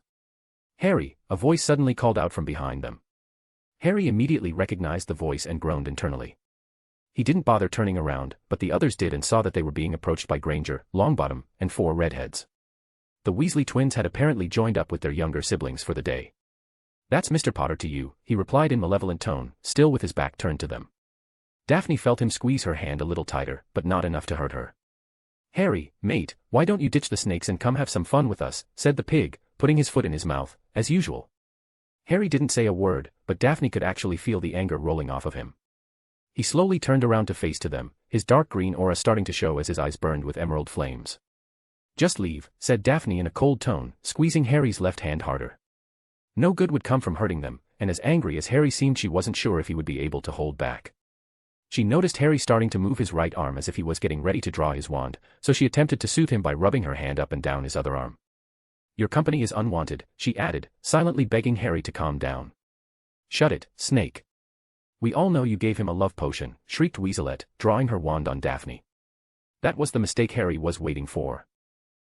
"Harry," a voice suddenly called out from behind them. Harry immediately recognized the voice and groaned internally. He didn't bother turning around, but the others did and saw that they were being approached by Granger, Longbottom, and four redheads. The Weasley twins had apparently joined up with their younger siblings for the day. "That's Mr. Potter to you," he replied in malevolent tone, still with his back turned to them. Daphne felt him squeeze her hand a little tighter, but not enough to hurt her. "Harry, mate, why don't you ditch the snakes and come have some fun with us," said the pig, putting his foot in his mouth, as usual. Harry didn't say a word, but Daphne could actually feel the anger rolling off of him. He slowly turned around to face to them, his dark green aura starting to show as his eyes burned with emerald flames. "Just leave," said Daphne in a cold tone, squeezing Harry's left hand harder. No good would come from hurting them, and as angry as Harry seemed, she wasn't sure if he would be able to hold back. She noticed Harry starting to move his right arm as if he was getting ready to draw his wand, so she attempted to soothe him by rubbing her hand up and down his other arm. "Your company is unwanted," she added, silently begging Harry to calm down. "Shut it, Snake. We all know you gave him a love potion," shrieked Weaselette, drawing her wand on Daphne. That was the mistake Harry was waiting for.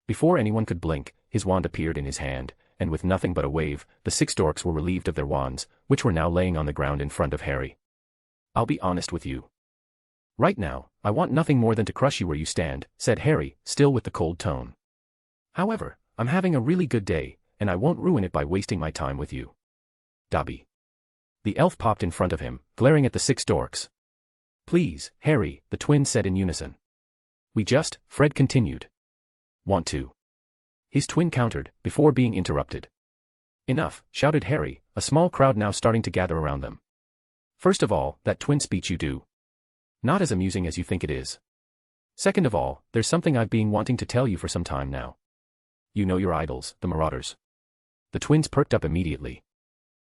Before anyone could blink, his wand appeared in his hand, and with nothing but a wave, the six dorks were relieved of their wands, which were now laying on the ground in front of Harry. "I'll be honest with you. Right now, I want nothing more than to crush you where you stand," said Harry, still with the cold tone. "However, I'm having a really good day, and I won't ruin it by wasting my time with you. Dobby." The elf popped in front of him, glaring at the six dorks. "Please, Harry," the twins said in unison. Fred continued. "Want to?" His twin countered, before being interrupted. "Enough," shouted Harry, a small crowd now starting to gather around them. "First of all, that twin speech you do. Not as amusing as you think it is. Second of all, there's something I've been wanting to tell you for some time now. You know your idols, the Marauders." The twins perked up immediately.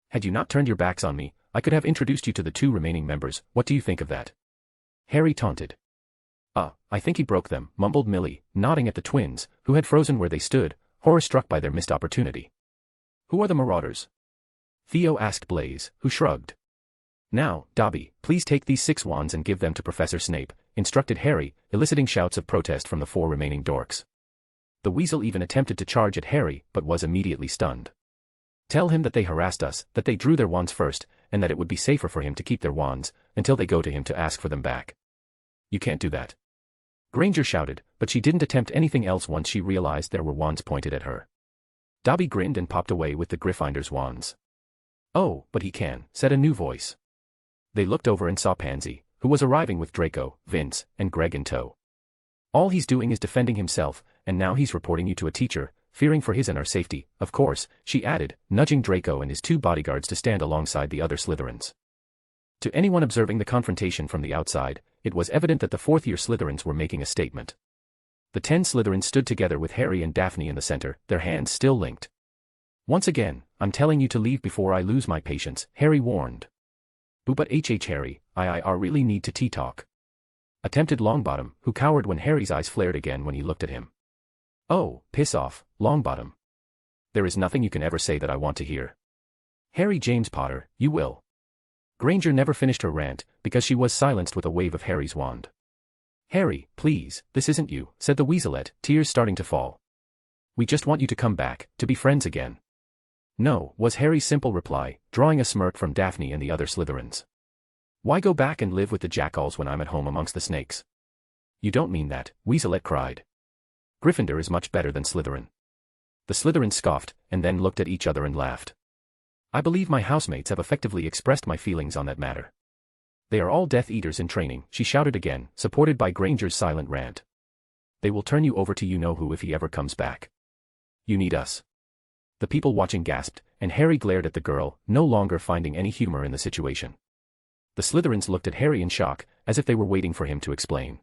"Had you not turned your backs on me, I could have introduced you to the two remaining members. What do you think of that?" Harry taunted. I think he broke them," mumbled Millie, nodding at the twins, who had frozen where they stood, horror-struck by their missed opportunity. "Who are the Marauders?" Theo asked Blaise, who shrugged. Now, Dobby, please take these 6 wands and give them to Professor Snape, instructed Harry, eliciting shouts of protest from the 4 remaining dorks. The weasel even attempted to charge at Harry, but was immediately stunned. Tell him that they harassed us, that they drew their wands first, and that it would be safer for him to keep their wands, until they go to him to ask for them back. You can't do that. Granger shouted, but she didn't attempt anything else once she realized there were wands pointed at her. Dobby grinned and popped away with the Gryffinder's wands. Oh, but he can, said a new voice. They looked over and saw Pansy, who was arriving with Draco, Vince, and Greg in tow. All he's doing is defending himself, and now he's reporting you to a teacher, fearing for his and our safety, of course, she added, nudging Draco and his 2 bodyguards to stand alongside the other Slytherins. To anyone observing the confrontation from the outside, it was evident that the 4th-year Slytherins were making a statement. The 10 Slytherins stood together with Harry and Daphne in the center, their hands still linked. Once again, I'm telling you to leave before I lose my patience, Harry warned. Boo, but Harry, I really need to tea-talk. Attempted Longbottom, who cowered when Harry's eyes flared again when he looked at him. Oh, piss off, Longbottom. There is nothing you can ever say that I want to hear. Harry James Potter, you will. Granger never finished her rant, because she was silenced with a wave of Harry's wand. Harry, please, this isn't you, said the weaselette, tears starting to fall. We just want you to come back, to be friends again. No, was Harry's simple reply, drawing a smirk from Daphne and the other Slytherins. Why go back and live with the jackals when I'm at home amongst the snakes? You don't mean that, Weaselette cried. Gryffindor is much better than Slytherin. The Slytherins scoffed, and then looked at each other and laughed. I believe my housemates have effectively expressed my feelings on that matter. They are all Death Eaters in training, she shouted again, supported by Granger's silent rant. They will turn you over to you-know-who if he ever comes back. You need us. The people watching gasped, and Harry glared at the girl, no longer finding any humor in the situation. The Slytherins looked at Harry in shock, as if they were waiting for him to explain.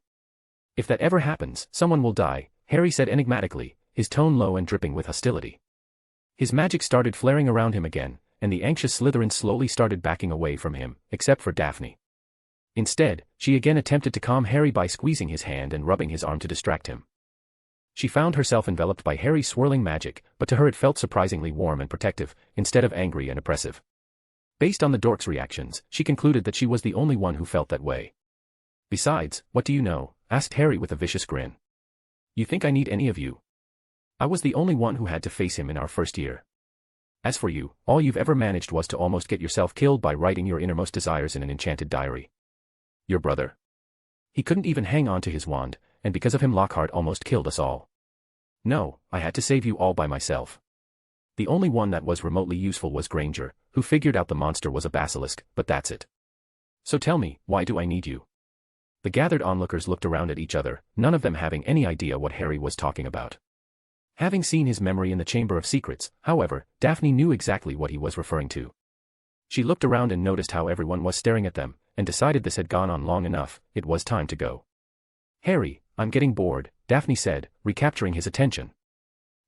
If that ever happens, someone will die, Harry said enigmatically, his tone low and dripping with hostility. His magic started flaring around him again, and the anxious Slytherins slowly started backing away from him, except for Daphne. Instead, she again attempted to calm Harry by squeezing his hand and rubbing his arm to distract him. She found herself enveloped by Harry's swirling magic, but to her it felt surprisingly warm and protective, instead of angry and oppressive. Based on the dorks' reactions, she concluded that she was the only one who felt that way. Besides, what do you know? Asked Harry with a vicious grin. You think I need any of you? I was the only one who had to face him in our first year. As for you, all you've ever managed was to almost get yourself killed by writing your innermost desires in an enchanted diary. Your brother. He couldn't even hang on to his wand, and because of him Lockhart almost killed us all. No, I had to save you all by myself. The only one that was remotely useful was Granger, who figured out the monster was a basilisk, but that's it. So tell me, why do I need you? The gathered onlookers looked around at each other, none of them having any idea what Harry was talking about. Having seen his memory in the Chamber of Secrets, however, Daphne knew exactly what he was referring to. She looked around and noticed how everyone was staring at them, and decided this had gone on long enough, it was time to go. Harry, I'm getting bored, Daphne said, recapturing his attention.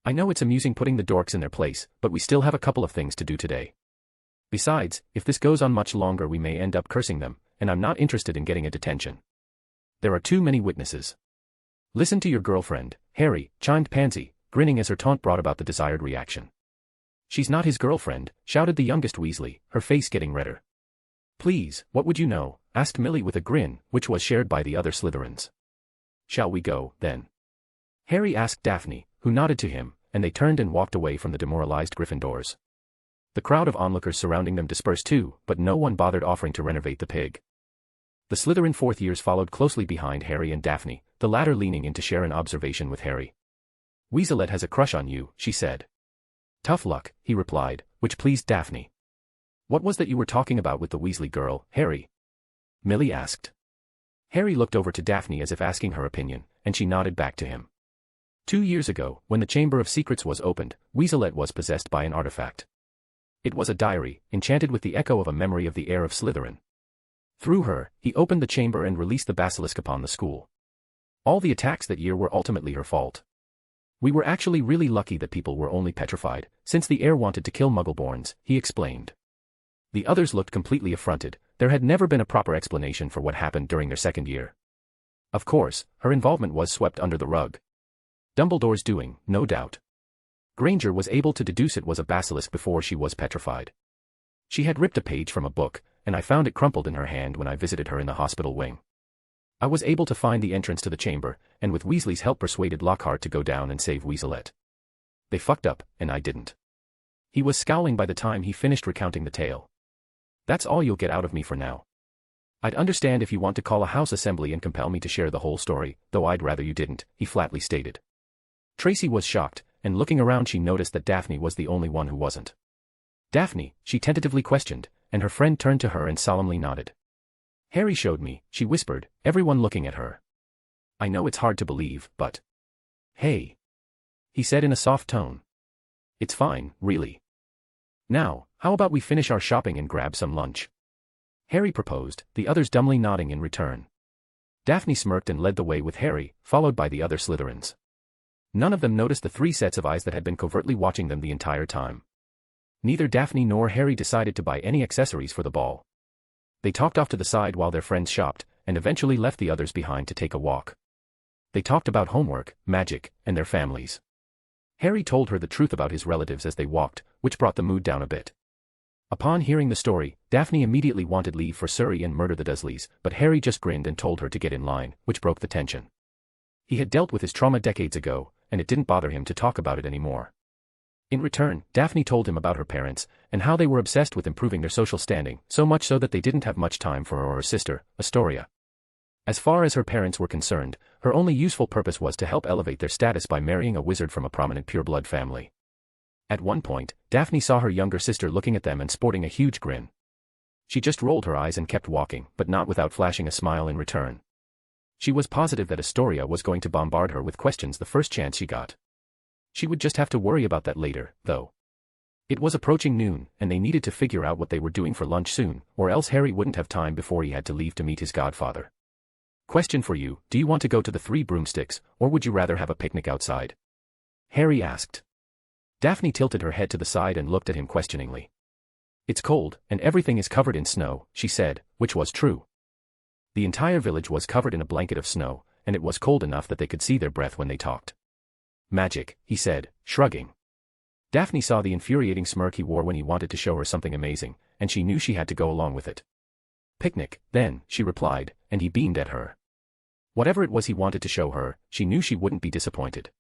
I know it's amusing putting the dorks in their place, but we still have a couple of things to do today. Besides, if this goes on much longer we may end up cursing them, and I'm not interested in getting a detention. There are too many witnesses. Listen to your girlfriend, Harry, chimed Pansy, grinning as her taunt brought about the desired reaction. She's not his girlfriend, shouted the youngest Weasley, her face getting redder. Please, what would you know? Asked Millie with a grin, which was shared by the other Slytherins. Shall we go, then? Harry asked Daphne, who nodded to him, and they turned and walked away from the demoralized Gryffindors. The crowd of onlookers surrounding them dispersed too, but no one bothered offering to renovate the pig. The Slytherin 4th years followed closely behind Harry and Daphne, the latter leaning in to share an observation with Harry. Weaselette has a crush on you, she said. Tough luck, he replied, which pleased Daphne. What was that you were talking about with the Weasley girl, Harry? Millie asked. Harry looked over to Daphne as if asking her opinion, and she nodded back to him. 2 years ago, when the Chamber of Secrets was opened, Weaselette was possessed by an artifact. It was a diary, enchanted with the echo of a memory of the heir of Slytherin. Through her, he opened the chamber and released the basilisk upon the school. All the attacks that year were ultimately her fault. We were actually really lucky that people were only petrified, since the heir wanted to kill Muggleborns, he explained. The others looked completely affronted, there had never been a proper explanation for what happened during their second year. Of course, her involvement was swept under the rug. Dumbledore's doing, no doubt. Granger was able to deduce it was a basilisk before she was petrified. She had ripped a page from a book, and I found it crumpled in her hand when I visited her in the hospital wing. I was able to find the entrance to the chamber, and with Weasley's help persuaded Lockhart to go down and save Weaselette. They fucked up, and I didn't. He was scowling by the time he finished recounting the tale. That's all you'll get out of me for now. I'd understand if you want to call a house assembly and compel me to share the whole story, though I'd rather you didn't, he flatly stated. Tracy was shocked, and looking around she noticed that Daphne was the only one who wasn't. Daphne, she tentatively questioned, and her friend turned to her and solemnly nodded. Harry showed me, she whispered, everyone looking at her. I know it's hard to believe, but... Hey. He said in a soft tone. It's fine, really. Now, how about we finish our shopping and grab some lunch? Harry proposed, the others dumbly nodding in return. Daphne smirked and led the way with Harry, followed by the other Slytherins. None of them noticed the 3 sets of eyes that had been covertly watching them the entire time. Neither Daphne nor Harry decided to buy any accessories for the ball. They talked off to the side while their friends shopped, and eventually left the others behind to take a walk. They talked about homework, magic, and their families. Harry told her the truth about his relatives as they walked, which brought the mood down a bit. Upon hearing the story, Daphne immediately wanted leave for Surrey and murder the Dursleys, but Harry just grinned and told her to get in line, which broke the tension. He had dealt with his trauma decades ago, and it didn't bother him to talk about it anymore. In return, Daphne told him about her parents, and how they were obsessed with improving their social standing, so much so that they didn't have much time for her or her sister, Astoria. As far as her parents were concerned, her only useful purpose was to help elevate their status by marrying a wizard from a prominent pureblood family. At one point, Daphne saw her younger sister looking at them and sporting a huge grin. She just rolled her eyes and kept walking, but not without flashing a smile in return. She was positive that Astoria was going to bombard her with questions the first chance she got. She would just have to worry about that later, though. It was approaching noon, and they needed to figure out what they were doing for lunch soon, or else Harry wouldn't have time before he had to leave to meet his godfather. Question for you, do you want to go to the 3 broomsticks, or would you rather have a picnic outside? Harry asked. Daphne tilted her head to the side and looked at him questioningly. It's cold, and everything is covered in snow, she said, which was true. The entire village was covered in a blanket of snow, and it was cold enough that they could see their breath when they talked. Magic, he said, shrugging. Daphne saw the infuriating smirk he wore when he wanted to show her something amazing, and she knew she had to go along with it. Picnic, then, she replied, and he beamed at her. Whatever it was he wanted to show her, she knew she wouldn't be disappointed.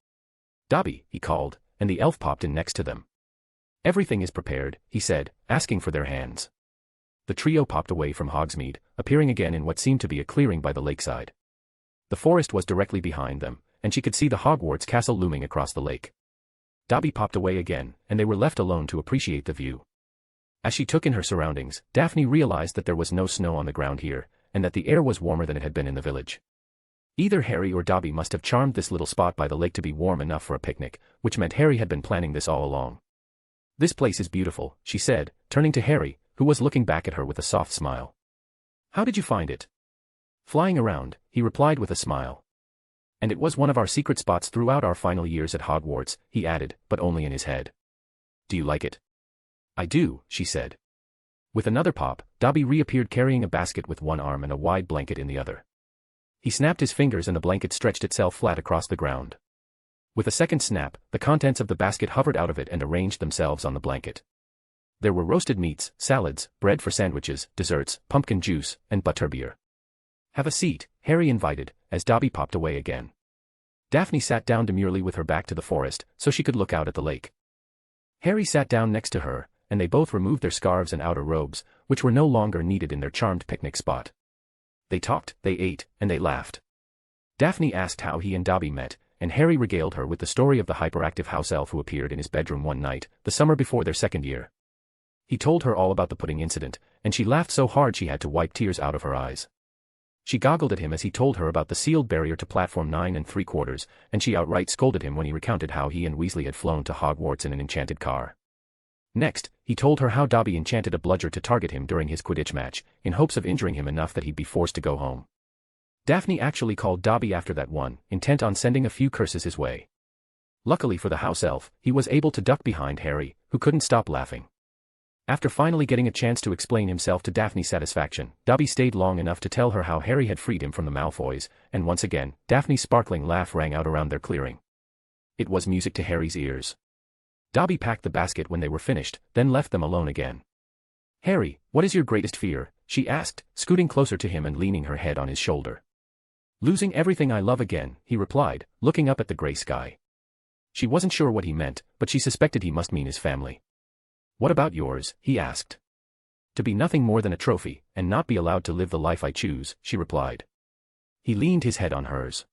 Dobby, he called, and the elf popped in next to them. Everything is prepared, he said, asking for their hands. The trio popped away from Hogsmeade, appearing again in what seemed to be a clearing by the lakeside. The forest was directly behind them, and she could see the Hogwarts castle looming across the lake. Dobby popped away again, and they were left alone to appreciate the view. As she took in her surroundings, Daphne realized that there was no snow on the ground here, and that the air was warmer than it had been in the village. Either Harry or Dobby must have charmed this little spot by the lake to be warm enough for a picnic, which meant Harry had been planning this all along. This place is beautiful, she said, turning to Harry, who was looking back at her with a soft smile. How did you find it? Flying around, he replied with a smile. And it was one of our secret spots throughout our final years at Hogwarts, he added, but only in his head. Do you like it? I do, she said. With another pop, Dobby reappeared carrying a basket with one arm and a wide blanket in the other. He snapped his fingers and the blanket stretched itself flat across the ground. With a second snap, the contents of the basket hovered out of it and arranged themselves on the blanket. There were roasted meats, salads, bread for sandwiches, desserts, pumpkin juice, and butterbeer. Have a seat, Harry invited, as Dobby popped away again. Daphne sat down demurely with her back to the forest, so she could look out at the lake. Harry sat down next to her, and they both removed their scarves and outer robes, which were no longer needed in their charmed picnic spot. They talked, they ate, and they laughed. Daphne asked how he and Dobby met, and Harry regaled her with the story of the hyperactive house elf who appeared in his bedroom one night, the summer before their second year. He told her all about the pudding incident, and she laughed so hard she had to wipe tears out of her eyes. She goggled at him as he told her about the sealed barrier to platform 9 3/4, and she outright scolded him when he recounted how he and Weasley had flown to Hogwarts in an enchanted car. Next, he told her how Dobby enchanted a bludger to target him during his Quidditch match, in hopes of injuring him enough that he'd be forced to go home. Daphne actually called Dobby after that one, intent on sending a few curses his way. Luckily for the house elf, he was able to duck behind Harry, who couldn't stop laughing. After finally getting a chance to explain himself to Daphne's satisfaction, Dobby stayed long enough to tell her how Harry had freed him from the Malfoys, and once again, Daphne's sparkling laugh rang out around their clearing. It was music to Harry's ears. Dobby packed the basket when they were finished, then left them alone again. Harry, what is your greatest fear? she asked, scooting closer to him and leaning her head on his shoulder. Losing everything I love again, he replied, looking up at the gray sky. She wasn't sure what he meant, but she suspected he must mean his family. What about yours? He asked. To be nothing more than a trophy, and not be allowed to live the life I choose, she replied. He leaned his head on hers.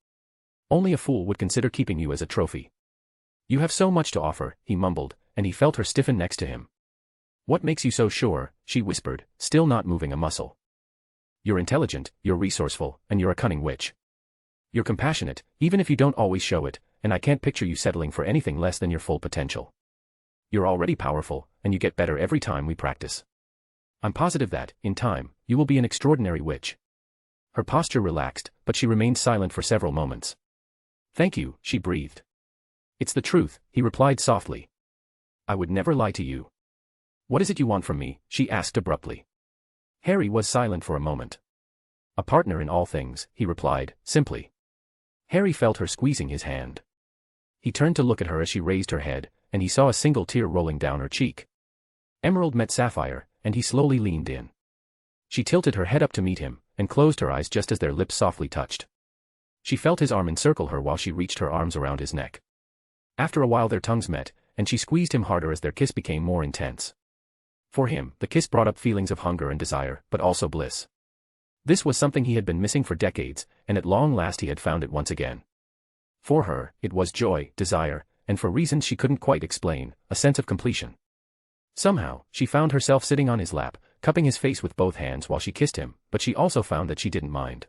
Only a fool would consider keeping you as a trophy. You have so much to offer, he mumbled, and he felt her stiffen next to him. What makes you so sure? She whispered, still not moving a muscle. You're intelligent, you're resourceful, and you're a cunning witch. You're compassionate, even if you don't always show it, and I can't picture you settling for anything less than your full potential. You're already powerful, and you get better every time we practice. I'm positive that, in time, you will be an extraordinary witch. Her posture relaxed, but she remained silent for several moments. Thank you, she breathed. It's the truth, he replied softly. I would never lie to you. What is it you want from me? She asked abruptly. Harry was silent for a moment. A partner in all things, he replied, simply. Harry felt her squeezing his hand. He turned to look at her as she raised her head, and he saw a single tear rolling down her cheek. Emerald met sapphire, and he slowly leaned in. She tilted her head up to meet him, and closed her eyes just as their lips softly touched. She felt his arm encircle her while she reached her arms around his neck. After a while their tongues met, and she squeezed him harder as their kiss became more intense. For him, the kiss brought up feelings of hunger and desire, but also bliss. This was something he had been missing for decades, and at long last he had found it once again. For her, it was joy, desire, and for reasons she couldn't quite explain, a sense of completion. Somehow, she found herself sitting on his lap, cupping his face with both hands while she kissed him, but she also found that she didn't mind.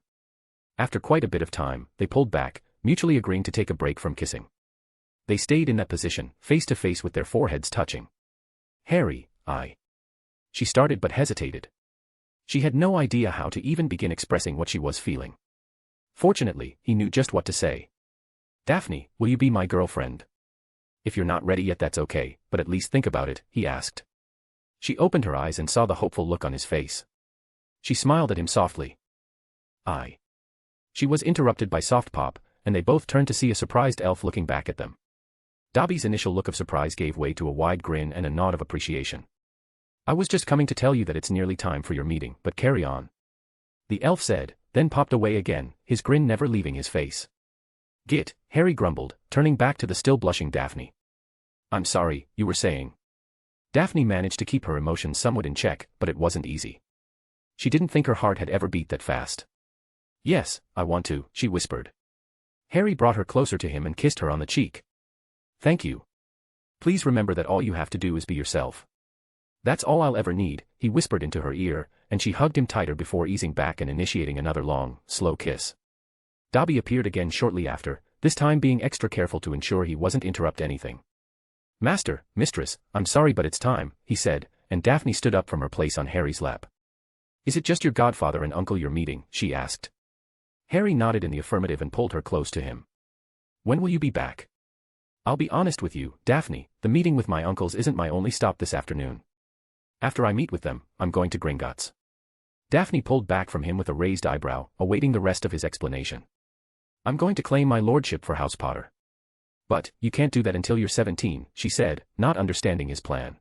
After quite a bit of time, they pulled back, mutually agreeing to take a break from kissing. They stayed in that position, face to face with their foreheads touching. Harry, She started but hesitated. She had no idea how to even begin expressing what she was feeling. Fortunately, he knew just what to say. Daphne, will you be my girlfriend? If you're not ready yet that's okay, but at least think about it, he asked. She opened her eyes and saw the hopeful look on his face. She smiled at him softly. She was interrupted by Soft Pop, and they both turned to see a surprised elf looking back at them. Dobby's initial look of surprise gave way to a wide grin and a nod of appreciation. I was just coming to tell you that it's nearly time for your meeting, but carry on. The elf said, then popped away again, his grin never leaving his face. Git, Harry grumbled, turning back to the still blushing Daphne. I'm sorry, you were saying. Daphne managed to keep her emotions somewhat in check, but it wasn't easy. She didn't think her heart had ever beat that fast. Yes, I want to, she whispered. Harry brought her closer to him and kissed her on the cheek. Thank you. Please remember that all you have to do is be yourself. That's all I'll ever need, he whispered into her ear, and she hugged him tighter before easing back and initiating another long, slow kiss. Dobby appeared again shortly after, this time being extra careful to ensure he wasn't interrupt anything. Master, Mistress, I'm sorry but it's time, he said, and Daphne stood up from her place on Harry's lap. Is it just your godfather and uncle you're meeting? She asked. Harry nodded in the affirmative and pulled her close to him. When will you be back? I'll be honest with you, Daphne, the meeting with my uncles isn't my only stop this afternoon. After I meet with them, I'm going to Gringotts. Daphne pulled back from him with a raised eyebrow, awaiting the rest of his explanation. I'm going to claim my lordship for House Potter. But, you can't do that until you're 17, she said, not understanding his plan.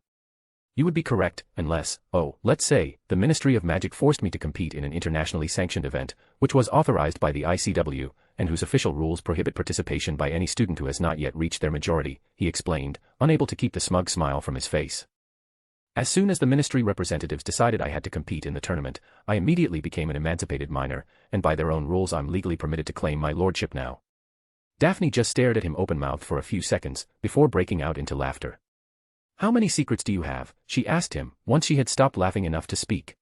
You would be correct, unless, let's say, the Ministry of Magic forced me to compete in an internationally sanctioned event, which was authorized by the ICW, and whose official rules prohibit participation by any student who has not yet reached their majority, he explained, unable to keep the smug smile from his face. As soon as the ministry representatives decided I had to compete in the tournament, I immediately became an emancipated minor, and by their own rules I'm legally permitted to claim my lordship now. Daphne just stared at him open-mouthed for a few seconds, before breaking out into laughter. How many secrets do you have? She asked him, once she had stopped laughing enough to speak.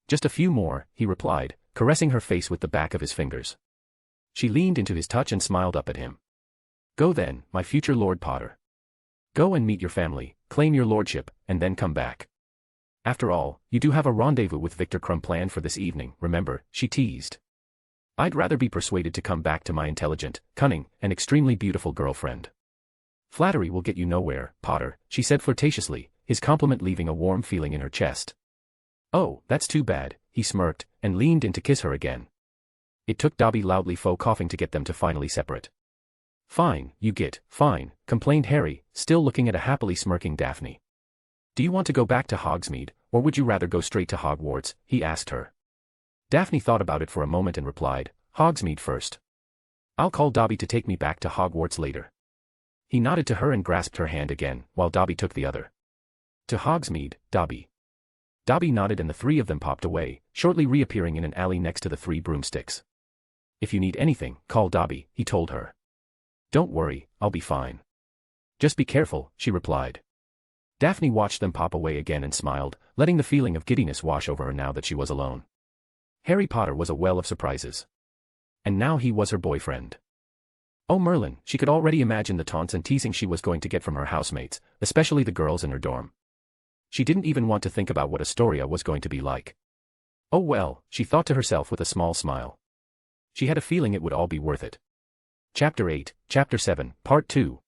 Just a few more, he replied, caressing her face with the back of his fingers. She leaned into his touch and smiled up at him. Go then, my future Lord Potter. Go and meet your family, claim your lordship, and then come back. After all, you do have a rendezvous with Victor Crumb planned for this evening, remember, she teased. I'd rather be persuaded to come back to my intelligent, cunning, and extremely beautiful girlfriend. Flattery will get you nowhere, Potter, she said flirtatiously, his compliment leaving a warm feeling in her chest. Oh, that's too bad, he smirked, and leaned in to kiss her again. It took Dobby loudly faux coughing to get them to finally separate. Fine, you git, fine, complained Harry, still looking at a happily smirking Daphne. Do you want to go back to Hogsmeade, or would you rather go straight to Hogwarts, he asked her. Daphne thought about it for a moment and replied, Hogsmeade first. I'll call Dobby to take me back to Hogwarts later. He nodded to her and grasped her hand again, while Dobby took the other. To Hogsmeade, Dobby. Dobby nodded and the three of them popped away, shortly reappearing in an alley next to the three broomsticks. If you need anything, call Dobby, he told her. Don't worry, I'll be fine. Just be careful, she replied. Daphne watched them pop away again and smiled, letting the feeling of giddiness wash over her now that she was alone. Harry Potter was a well of surprises. And now he was her boyfriend. Oh Merlin, she could already imagine the taunts and teasing she was going to get from her housemates, especially the girls in her dorm. She didn't even want to think about what Astoria was going to be like. Oh well, she thought to herself with a small smile. She had a feeling it would all be worth it. Chapter 8, Chapter 7, Part 2.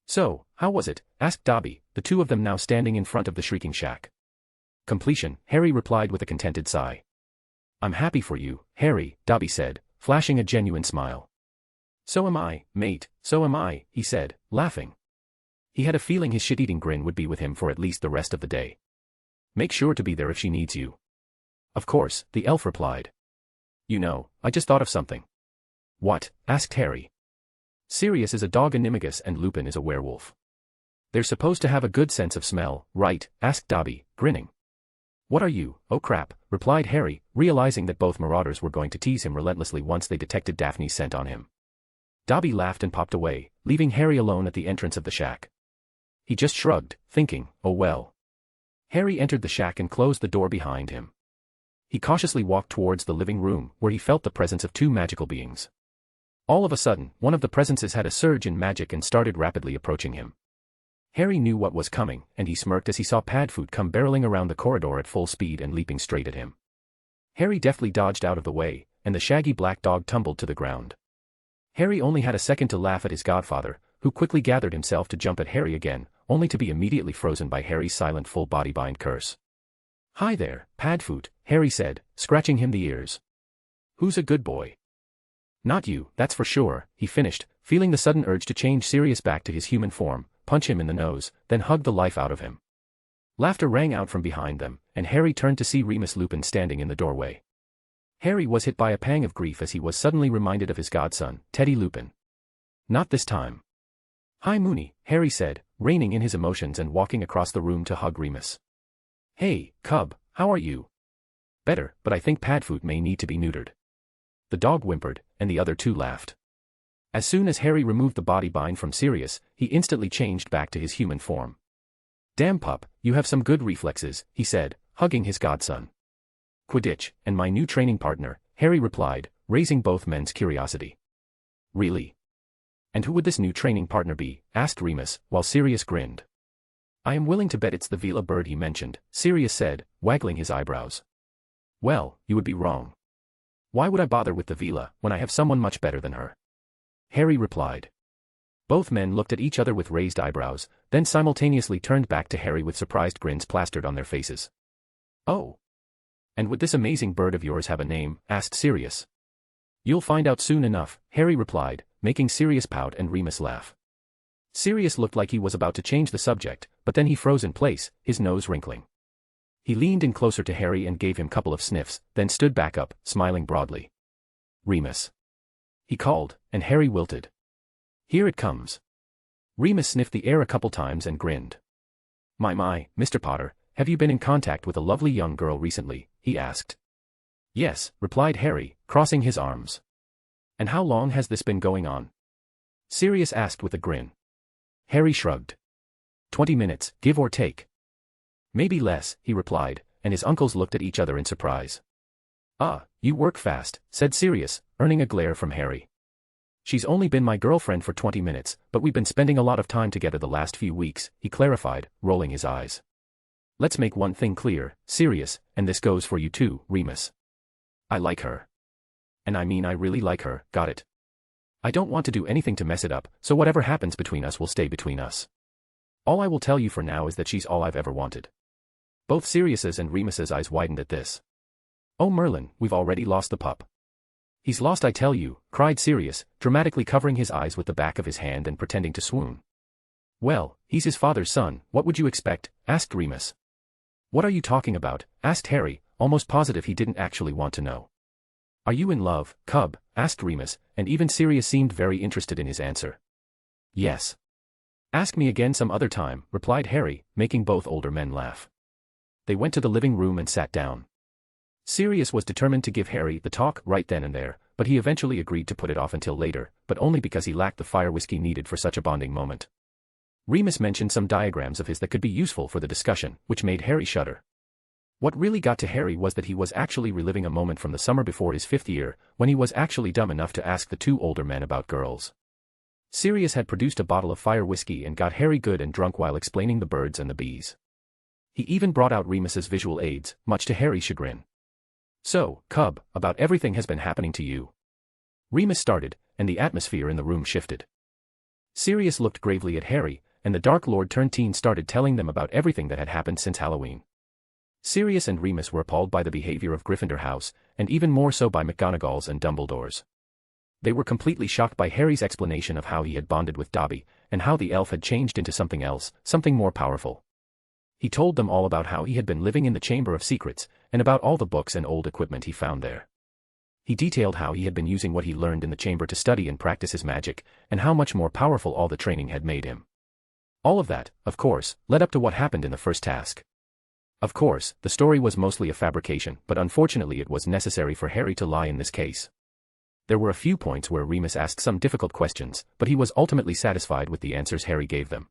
So, how was it? Asked Dobby, the two of them now standing in front of the shrieking shack. Completion, Harry replied with a contented sigh. I'm happy for you, Harry, Dobby said, flashing a genuine smile. So am I, mate, so am I, he said, laughing. He had a feeling his shit-eating grin would be with him for at least the rest of the day. Make sure to be there if she needs you. Of course, the elf replied. You know, I just thought of something. What? Asked Harry. Sirius is a dog animagus and Lupin is a werewolf. They're supposed to have a good sense of smell, right? Asked Dobby, grinning. What are you? Oh crap, replied Harry, realizing that both marauders were going to tease him relentlessly once they detected Daphne's scent on him. Dobby laughed and popped away, leaving Harry alone at the entrance of the shack. He just shrugged, thinking, oh well. Harry entered the shack and closed the door behind him. He cautiously walked towards the living room, where he felt the presence of two magical beings. All of a sudden, one of the presences had a surge in magic and started rapidly approaching him. Harry knew what was coming, and he smirked as he saw Padfoot come barreling around the corridor at full speed and leaping straight at him. Harry deftly dodged out of the way, and the shaggy black dog tumbled to the ground. Harry only had a second to laugh at his godfather, who quickly gathered himself to jump at Harry again, only to be immediately frozen by Harry's silent full-body bind curse. Hi there, Padfoot, Harry said, scratching him the ears. Who's a good boy? Not you, that's for sure, he finished, feeling the sudden urge to change Sirius back to his human form, punch him in the nose, then hug the life out of him. Laughter rang out from behind them, and Harry turned to see Remus Lupin standing in the doorway. Harry was hit by a pang of grief as he was suddenly reminded of his godson, Teddy Lupin. Not this time. Hi Moony, Harry said, reining in his emotions and walking across the room to hug Remus. Hey, cub, how are you? Better, but I think Padfoot may need to be neutered. The dog whimpered, and the other two laughed. As soon as Harry removed the body bind from Sirius, he instantly changed back to his human form. Damn pup, you have some good reflexes, he said, hugging his godson. Quidditch, and my new training partner, Harry replied, raising both men's curiosity. Really? And who would this new training partner be? Asked Remus, while Sirius grinned. I am willing to bet it's the Vila bird he mentioned, Sirius said, waggling his eyebrows. Well, you would be wrong. Why would I bother with the Vila, when I have someone much better than her? Harry replied. Both men looked at each other with raised eyebrows, then simultaneously turned back to Harry with surprised grins plastered on their faces. Oh. And would this amazing bird of yours have a name? Asked Sirius. You'll find out soon enough, Harry replied, making Sirius pout and Remus laugh. Sirius looked like he was about to change the subject, but then he froze in place, his nose wrinkling. He leaned in closer to Harry and gave him a couple of sniffs, then stood back up, smiling broadly. Remus. He called, and Harry wilted. Here it comes. Remus sniffed the air a couple times and grinned. My, Mr. Potter, have you been in contact with a lovely young girl recently? He asked. Yes, replied Harry, crossing his arms. And how long has this been going on? Sirius asked with a grin. Harry shrugged. 20 minutes, give or take. Maybe less, he replied, and his uncles looked at each other in surprise. Ah, you work fast, said Sirius, earning a glare from Harry. She's only been my girlfriend for 20 minutes, but we've been spending a lot of time together the last few weeks, he clarified, rolling his eyes. Let's make one thing clear, Sirius, and this goes for you too, Remus. I like her. And I mean I really like her, got it? I don't want to do anything to mess it up, so whatever happens between us will stay between us. All I will tell you for now is that she's all I've ever wanted. Both Sirius's and Remus's eyes widened at this. Oh Merlin, we've already lost the pup. He's lost I tell you, cried Sirius, dramatically covering his eyes with the back of his hand and pretending to swoon. Well, he's his father's son, what would you expect? Asked Remus. What are you talking about? Asked Harry, almost positive he didn't actually want to know. Are you in love, Cub? Asked Remus, and even Sirius seemed very interested in his answer. Yes. Ask me again some other time, replied Harry, making both older men laugh. They went to the living room and sat down. Sirius was determined to give Harry the talk right then and there, but he eventually agreed to put it off until later, but only because he lacked the fire whiskey needed for such a bonding moment. Remus mentioned some diagrams of his that could be useful for the discussion, which made Harry shudder. What really got to Harry was that he was actually reliving a moment from the summer before his 5th year, when he was actually dumb enough to ask the 2 older men about girls. Sirius had produced a bottle of fire whiskey and got Harry good and drunk while explaining the birds and the bees. He even brought out Remus's visual aids, much to Harry's chagrin. So, Cub, about everything has been happening to you. Remus started, and the atmosphere in the room shifted. Sirius looked gravely at Harry, and the Dark Lord turned teen started telling them about everything that had happened since Halloween. Sirius and Remus were appalled by the behavior of Gryffindor House, and even more so by McGonagall's and Dumbledore's. They were completely shocked by Harry's explanation of how he had bonded with Dobby, and how the elf had changed into something else, something more powerful. He told them all about how he had been living in the Chamber of Secrets, and about all the books and old equipment he found there. He detailed how he had been using what he learned in the chamber to study and practice his magic, and how much more powerful all the training had made him. All of that, of course, led up to what happened in the first task. Of course, the story was mostly a fabrication, but unfortunately it was necessary for Harry to lie in this case. There were a few points where Remus asked some difficult questions, but he was ultimately satisfied with the answers Harry gave them.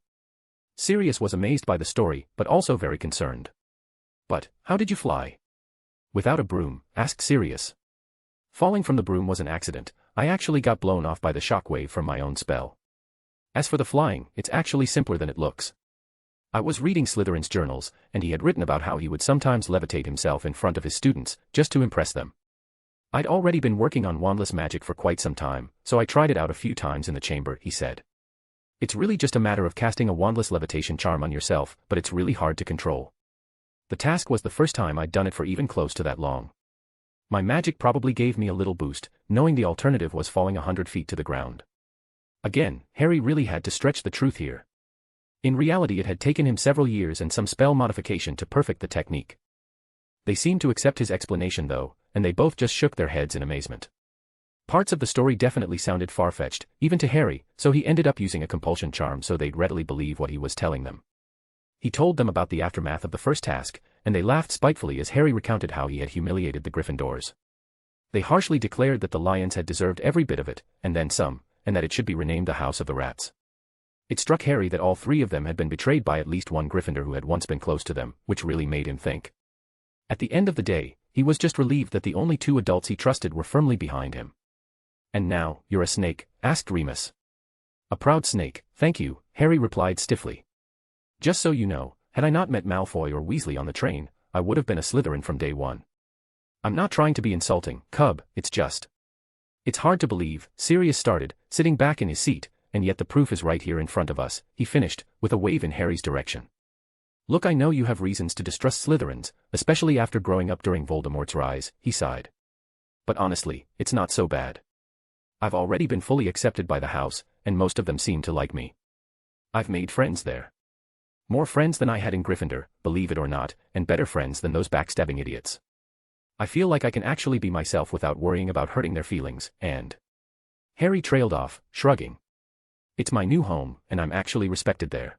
Sirius was amazed by the story, but also very concerned. But, how did you fly? Without a broom, asked Sirius. Falling from the broom was an accident. I actually got blown off by the shockwave from my own spell. As for the flying, it's actually simpler than it looks. I was reading Slytherin's journals, and he had written about how he would sometimes levitate himself in front of his students, just to impress them. I'd already been working on wandless magic for quite some time, so I tried it out a few times in the chamber, he said. It's really just a matter of casting a wandless levitation charm on yourself, but it's really hard to control. The task was the first time I'd done it for even close to that long. My magic probably gave me a little boost, knowing the alternative was falling 100 feet to the ground. Again, Harry really had to stretch the truth here. In reality it had taken him several years and some spell modification to perfect the technique. They seemed to accept his explanation though, and they both just shook their heads in amazement. Parts of the story definitely sounded far-fetched, even to Harry, so he ended up using a compulsion charm so they'd readily believe what he was telling them. He told them about the aftermath of the first task, and they laughed spitefully as Harry recounted how he had humiliated the Gryffindors. They harshly declared that the Lions had deserved every bit of it, and then some, and that it should be renamed the House of the Rats. It struck Harry that all 3 of them had been betrayed by at least one Gryffindor who had once been close to them, which really made him think. At the end of the day, he was just relieved that the only 2 adults he trusted were firmly behind him. And now, you're a snake? Asked Remus. A proud snake, thank you, Harry replied stiffly. Just so you know, had I not met Malfoy or Weasley on the train, I would have been a Slytherin from day one. I'm not trying to be insulting, Cub, it's just. It's hard to believe, Sirius started, sitting back in his seat, and yet the proof is right here in front of us, he finished, with a wave in Harry's direction. Look, I know you have reasons to distrust Slytherins, especially after growing up during Voldemort's rise, he sighed. But honestly, it's not so bad. I've already been fully accepted by the house, and most of them seem to like me. I've made friends there. More friends than I had in Gryffindor, believe it or not, and better friends than those backstabbing idiots. I feel like I can actually be myself without worrying about hurting their feelings, and... Harry trailed off, shrugging. It's my new home, and I'm actually respected there.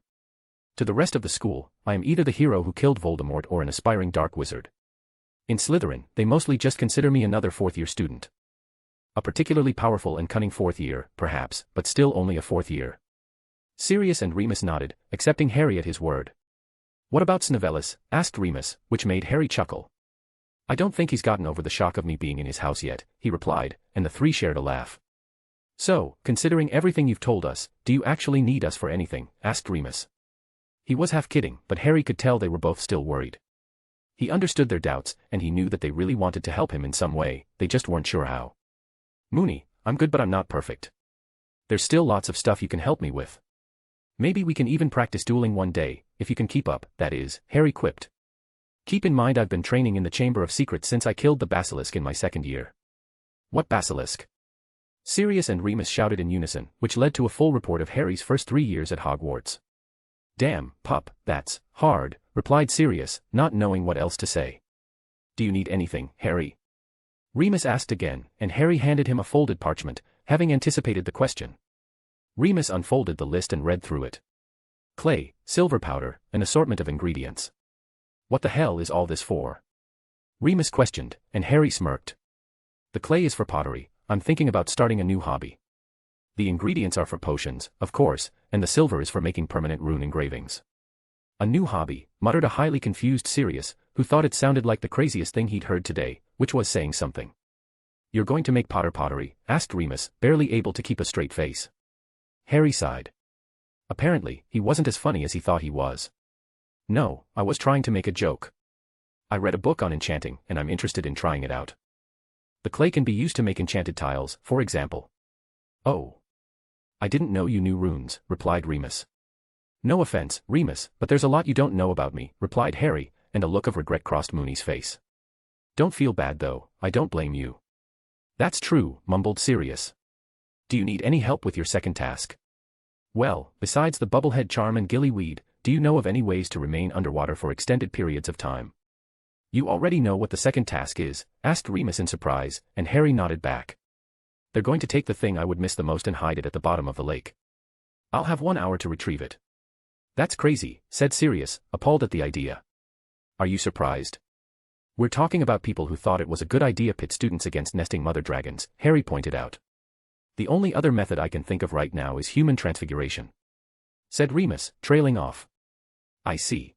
To the rest of the school, I am either the hero who killed Voldemort or an aspiring dark wizard. In Slytherin, they mostly just consider me another 4th-year student. A particularly powerful and cunning 4th year, perhaps, but still only a 4th year. Sirius and Remus nodded, accepting Harry at his word. What about Snevelis? Asked Remus, which made Harry chuckle. I don't think he's gotten over the shock of me being in his house yet, he replied, and the 3 shared a laugh. So, considering everything you've told us, do you actually need us for anything? Asked Remus. He was half kidding, but Harry could tell they were both still worried. He understood their doubts, and he knew that they really wanted to help him in some way, they just weren't sure how. Moony, I'm good but I'm not perfect. There's still lots of stuff you can help me with. Maybe we can even practice dueling one day, if you can keep up, that is, Harry quipped. Keep in mind I've been training in the Chamber of Secrets since I killed the basilisk in my 2nd year. What basilisk? Sirius and Remus shouted in unison, which led to a full report of Harry's first 3 years at Hogwarts. Damn, pup, that's hard, replied Sirius, not knowing what else to say. Do you need anything, Harry? Remus asked again, and Harry handed him a folded parchment, having anticipated the question. Remus unfolded the list and read through it. Clay, silver powder, an assortment of ingredients. What the hell is all this for? Remus questioned, and Harry smirked. The clay is for pottery. I'm thinking about starting a new hobby. The ingredients are for potions, of course, and the silver is for making permanent rune engravings. A new hobby, muttered a highly confused Sirius, who thought it sounded like the craziest thing he'd heard today, which was saying something. You're going to make pottery? Asked Remus, barely able to keep a straight face. Harry sighed. Apparently, he wasn't as funny as he thought he was. No, I was trying to make a joke. I read a book on enchanting, and I'm interested in trying it out. The clay can be used to make enchanted tiles, for example. Oh. I didn't know you knew runes, replied Remus. No offense, Remus, but there's a lot you don't know about me, replied Harry, and a look of regret crossed Moony's face. Don't feel bad though, I don't blame you. That's true, mumbled Sirius. Do you need any help with your second task? Well, besides the bubblehead charm and gillyweed, do you know of any ways to remain underwater for extended periods of time? You already know what the second task is, asked Remus in surprise, and Harry nodded back. They're going to take the thing I would miss the most and hide it at the bottom of the lake. I'll have 1 hour to retrieve it. That's crazy, said Sirius, appalled at the idea. Are you surprised? We're talking about people who thought it was a good idea to pit students against nesting mother dragons, Harry pointed out. The only other method I can think of right now is human transfiguration, said Remus, trailing off. I see.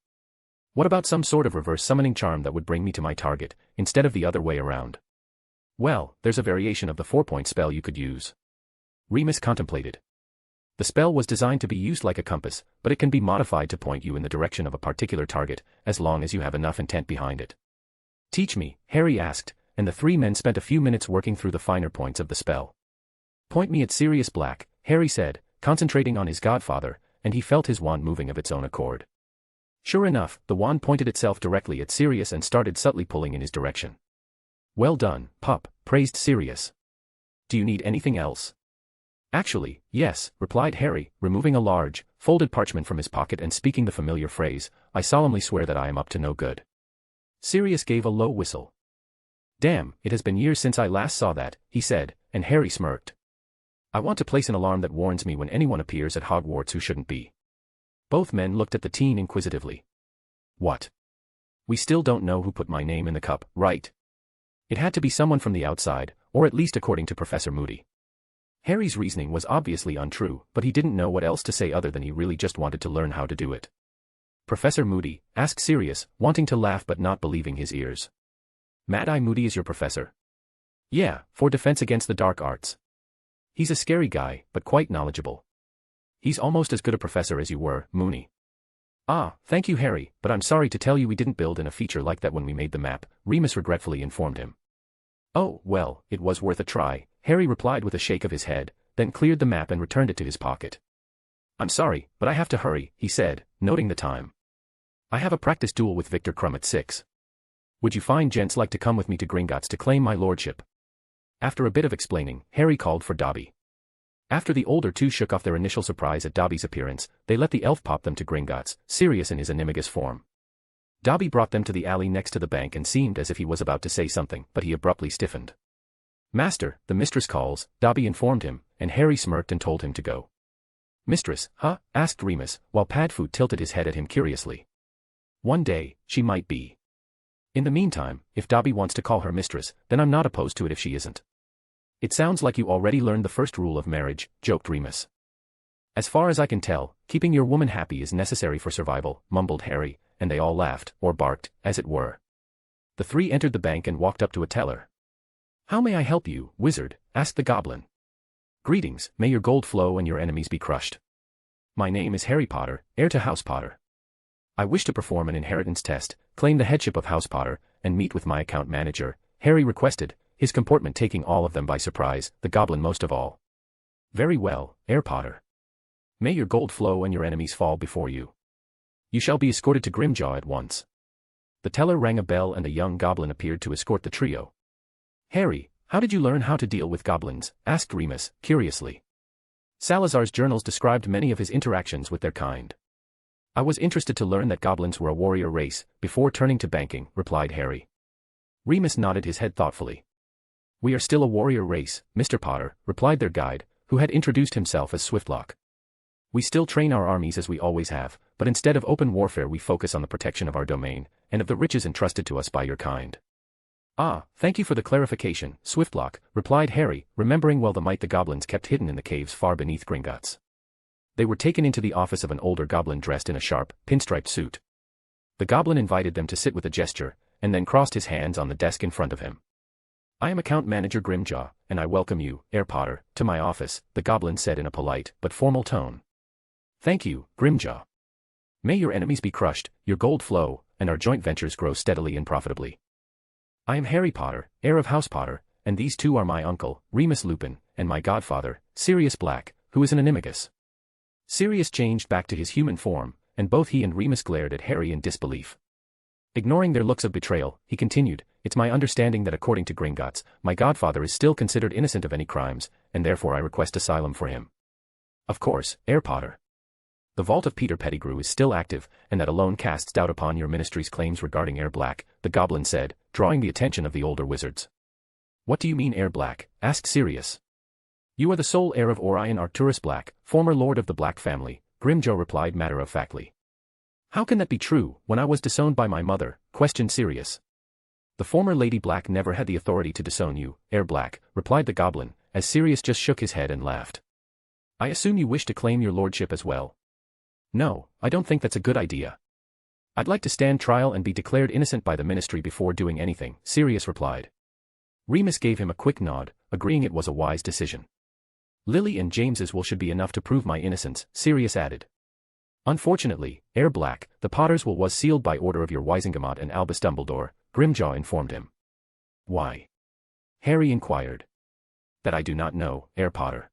What about some sort of reverse summoning charm that would bring me to my target, instead of the other way around? Well, there's a variation of the 4-point spell you could use. Remus contemplated. The spell was designed to be used like a compass, but it can be modified to point you in the direction of a particular target, as long as you have enough intent behind it. Teach me, Harry asked, and the 3 men spent a few minutes working through the finer points of the spell. Point me at Sirius Black, Harry said, concentrating on his godfather, and he felt his wand moving of its own accord. Sure enough, the wand pointed itself directly at Sirius and started subtly pulling in his direction. Well done, pup, praised Sirius. Do you need anything else? Actually, yes, replied Harry, removing a large, folded parchment from his pocket and speaking the familiar phrase, I solemnly swear that I am up to no good. Sirius gave a low whistle. Damn, it has been years since I last saw that, he said, and Harry smirked. I want to place an alarm that warns me when anyone appears at Hogwarts who shouldn't be. Both men looked at the teen inquisitively. What? We still don't know who put my name in the cup, right? It had to be someone from the outside, or at least according to Professor Moody. Harry's reasoning was obviously untrue, but he didn't know what else to say other than he really just wanted to learn how to do it. Professor Moody, asked Sirius, wanting to laugh but not believing his ears. Mad-Eye Moody is your professor? Yeah, for defense against the dark arts. He's a scary guy, but quite knowledgeable. He's almost as good a professor as you were, Moony. Ah, thank you Harry, but I'm sorry to tell you we didn't build in a feature like that when we made the map, Remus regretfully informed him. Oh, well, it was worth a try, Harry replied with a shake of his head, then cleared the map and returned it to his pocket. I'm sorry, but I have to hurry, he said, noting the time. I have a practice duel with Victor Crumb at 6. Would you fine gents like to come with me to Gringotts to claim my lordship? After a bit of explaining, Harry called for Dobby. After the older two shook off their initial surprise at Dobby's appearance, they let the elf pop them to Gringotts, Sirius in his animagus form. Dobby brought them to the alley next to the bank and seemed as if he was about to say something, but he abruptly stiffened. Master, the mistress calls, Dobby informed him, and Harry smirked and told him to go. Mistress, huh? Asked Remus, while Padfoot tilted his head at him curiously. One day, she might be. In the meantime, if Dobby wants to call her mistress, then I'm not opposed to it if she isn't. It sounds like you already learned the first rule of marriage, joked Remus. As far as I can tell, keeping your woman happy is necessary for survival, mumbled Harry, and they all laughed, or barked, as it were. The 3 entered the bank and walked up to a teller. How may I help you, wizard? Asked the goblin. Greetings, may your gold flow and your enemies be crushed. My name is Harry Potter, heir to House Potter. I wish to perform an inheritance test, claim the headship of House Potter, and meet with my account manager, Harry requested, his comportment taking all of them by surprise, the goblin most of all. Very well, heir Potter. May your gold flow and your enemies fall before you. You shall be escorted to Grimjaw at once. The teller rang a bell and a young goblin appeared to escort the trio. Harry, how did you learn how to deal with goblins? Asked Remus, curiously. Salazar's journals described many of his interactions with their kind. I was interested to learn that goblins were a warrior race, before turning to banking, replied Harry. Remus nodded his head thoughtfully. We are still a warrior race, Mr. Potter, replied their guide, who had introduced himself as Swiftlock. We still train our armies as we always have, but instead of open warfare we focus on the protection of our domain, and of the riches entrusted to us by your kind. Ah, thank you for the clarification, Swiftlock, replied Harry, remembering well the might the goblins kept hidden in the caves far beneath Gringotts. They were taken into the office of an older goblin dressed in a sharp, pinstriped suit. The goblin invited them to sit with a gesture, and then crossed his hands on the desk in front of him. I am Account Manager Grimjaw, and I welcome you, Herr Potter, to my office, the goblin said in a polite but formal tone. Thank you, Grimjaw. May your enemies be crushed, your gold flow, and our joint ventures grow steadily and profitably. I am Harry Potter, heir of House Potter, and these two are my uncle, Remus Lupin, and my godfather, Sirius Black, who is an animagus. Sirius changed back to his human form, and both he and Remus glared at Harry in disbelief. Ignoring their looks of betrayal, he continued, It's my understanding that according to Gringotts, my godfather is still considered innocent of any crimes, and therefore I request asylum for him. Of course, Herr Potter. The vault of Peter Pettigrew is still active, and that alone casts doubt upon your ministry's claims regarding Heir Black, the goblin said, drawing the attention of the older wizards. What do you mean Heir Black? Asked Sirius. You are the sole heir of Orion Arcturus Black, former lord of the Black family, Grimjaw replied matter-of-factly. How can that be true, when I was disowned by my mother? Questioned Sirius. The former Lady Black never had the authority to disown you, Heir Black, replied the goblin, as Sirius just shook his head and laughed. I assume you wish to claim your lordship as well. No, I don't think that's a good idea. I'd like to stand trial and be declared innocent by the ministry before doing anything, Sirius replied. Remus gave him a quick nod, agreeing it was a wise decision. Lily and James's will should be enough to prove my innocence, Sirius added. Unfortunately, Heir Black, the Potter's will was sealed by order of your Wisingamot and Albus Dumbledore, Grimjaw informed him. Why? Harry inquired. That I do not know, Heir Potter.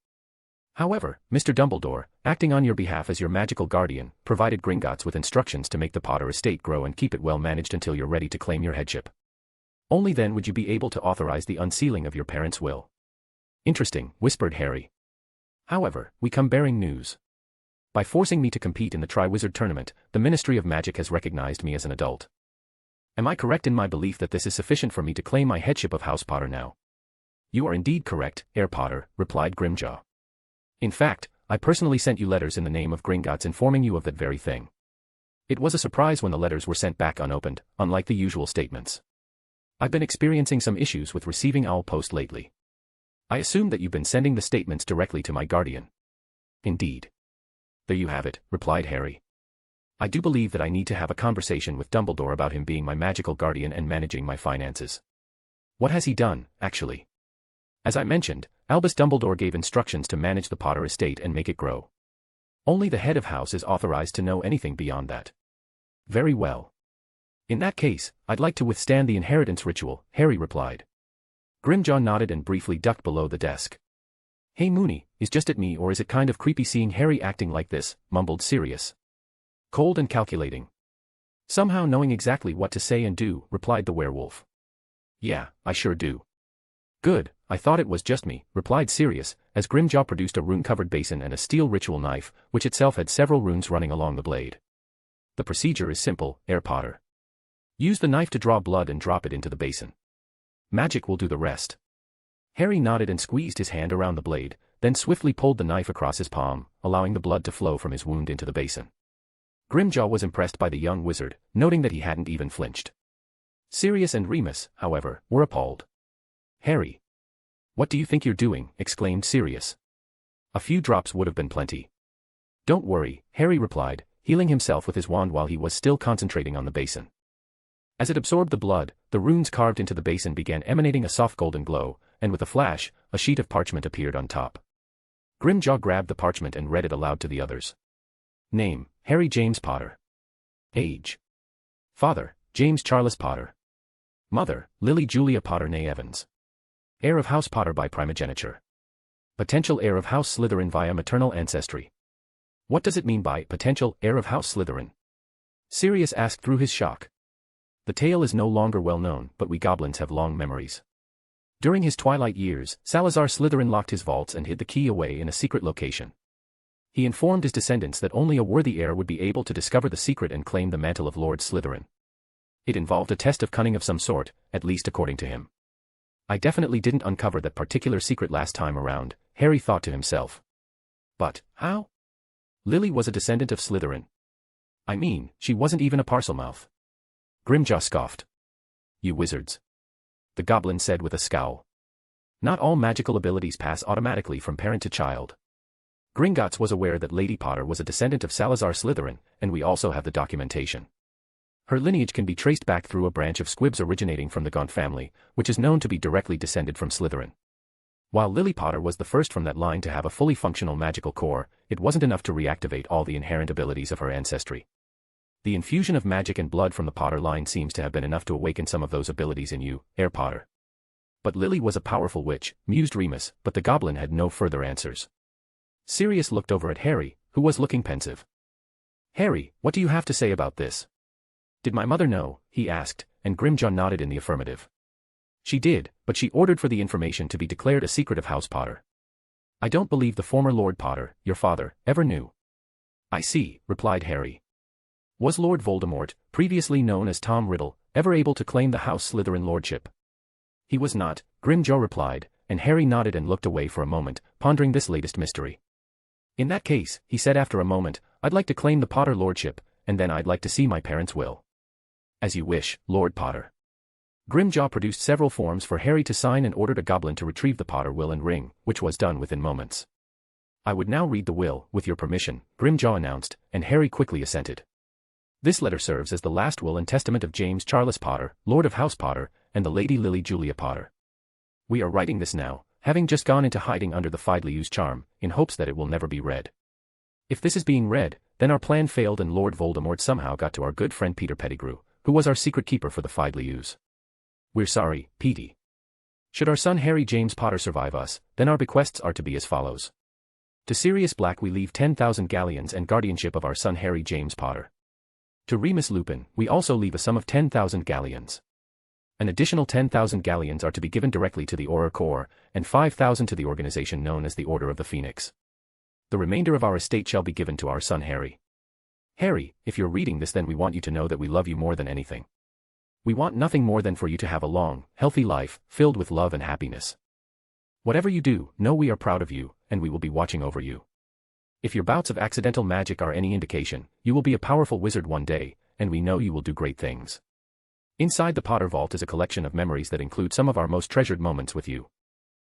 However, Mr. Dumbledore, acting on your behalf as your magical guardian, provided Gringotts with instructions to make the Potter estate grow and keep it well managed until you're ready to claim your headship. Only then would you be able to authorize the unsealing of your parents' will. Interesting, whispered Harry. However, we come bearing news. By forcing me to compete in the Triwizard Tournament, the Ministry of Magic has recognized me as an adult. Am I correct in my belief that this is sufficient for me to claim my headship of House Potter now? You are indeed correct, Heir Potter, replied Grimjaw. In fact, I personally sent you letters in the name of Gringotts informing you of that very thing. It was a surprise when the letters were sent back unopened, unlike the usual statements. I've been experiencing some issues with receiving Owl Post lately. I assume that you've been sending the statements directly to my guardian. Indeed. There you have it, replied Harry. I do believe that I need to have a conversation with Dumbledore about him being my magical guardian and managing my finances. What has he done, actually? As I mentioned, Albus Dumbledore gave instructions to manage the Potter estate and make it grow. Only the head of house is authorized to know anything beyond that. Very well. In that case, I'd like to withstand the inheritance ritual, Harry replied. Grimjaw nodded and briefly ducked below the desk. Hey Moony, is just at me or is it kind of creepy seeing Harry acting like this, mumbled Sirius. Cold and calculating. Somehow knowing exactly what to say and do, replied the werewolf. Yeah, I sure do. Good, I thought it was just me, replied Sirius, as Grimjaw produced a rune-covered basin and a steel ritual knife, which itself had several runes running along the blade. The procedure is simple, Heir Potter. Use the knife to draw blood and drop it into the basin. Magic will do the rest. Harry nodded and squeezed his hand around the blade, then swiftly pulled the knife across his palm, allowing the blood to flow from his wound into the basin. Grimjaw was impressed by the young wizard, noting that he hadn't even flinched. Sirius and Remus, however, were appalled. Harry. What do you think you're doing? Exclaimed Sirius. A few drops would have been plenty. Don't worry, Harry replied, healing himself with his wand while he was still concentrating on the basin. As it absorbed the blood, the runes carved into the basin began emanating a soft golden glow, and with a flash, a sheet of parchment appeared on top. Grimjaw grabbed the parchment and read it aloud to the others. Name, Harry James Potter. Age. Father, James Charles Potter. Mother, Lily Julia Potter née Evans. Heir of House Potter by primogeniture. Potential heir of House Slytherin via maternal ancestry. What does it mean by potential heir of House Slytherin? Sirius asked through his shock. The tale is no longer well known, but we goblins have long memories. During his twilight years, Salazar Slytherin locked his vaults and hid the key away in a secret location. He informed his descendants that only a worthy heir would be able to discover the secret and claim the mantle of Lord Slytherin. It involved a test of cunning of some sort, at least according to him. I definitely didn't uncover that particular secret last time around, Harry thought to himself. But, how? Lily was a descendant of Slytherin. I mean, she wasn't even a Parselmouth. Grimjaw scoffed. You wizards. The goblin said with a scowl. Not all magical abilities pass automatically from parent to child. Gringotts was aware that Lady Potter was a descendant of Salazar Slytherin, and we also have the documentation. Her lineage can be traced back through a branch of squibs originating from the Gaunt family, which is known to be directly descended from Slytherin. While Lily Potter was the first from that line to have a fully functional magical core, it wasn't enough to reactivate all the inherent abilities of her ancestry. The infusion of magic and blood from the Potter line seems to have been enough to awaken some of those abilities in you, Heir Potter. But Lily was a powerful witch, mused Remus, but the goblin had no further answers. Sirius looked over at Harry, who was looking pensive. Harry, what do you have to say about this? Did my mother know? He asked, and Grimjaw nodded in the affirmative. She did, but she ordered for the information to be declared a secret of House Potter. I don't believe the former Lord Potter, your father, ever knew. I see, replied Harry. Was Lord Voldemort, previously known as Tom Riddle, ever able to claim the House Slytherin lordship? He was not, Grimjaw replied, and Harry nodded and looked away for a moment, pondering this latest mystery. In that case, he said after a moment, I'd like to claim the Potter lordship, and then I'd like to see my parents' will. As you wish, Lord Potter. Grimjaw produced several forms for Harry to sign and ordered a goblin to retrieve the Potter will and ring, which was done within moments. I would now read the will, with your permission, Grimjaw announced, and Harry quickly assented. This letter serves as the last will and testament of James Charles Potter, Lord of House Potter, and the Lady Lily Julia Potter. We are writing this now, having just gone into hiding under the Fidley's charm, in hopes that it will never be read. If this is being read, then our plan failed and Lord Voldemort somehow got to our good friend Peter Pettigrew, who was our secret keeper for the Fidleys. We're sorry, Petey. Should our son Harry James Potter survive us, then our bequests are to be as follows. To Sirius Black we leave 10,000 galleons and guardianship of our son Harry James Potter. To Remus Lupin, we also leave a sum of 10,000 galleons. An additional 10,000 galleons are to be given directly to the Auror Corps, and 5,000 to the organization known as the Order of the Phoenix. The remainder of our estate shall be given to our son Harry. Harry, if you're reading this, then we want you to know that we love you more than anything. We want nothing more than for you to have a long, healthy life, filled with love and happiness. Whatever you do, know we are proud of you, and we will be watching over you. If your bouts of accidental magic are any indication, you will be a powerful wizard one day, and we know you will do great things. Inside the Potter Vault is a collection of memories that include some of our most treasured moments with you.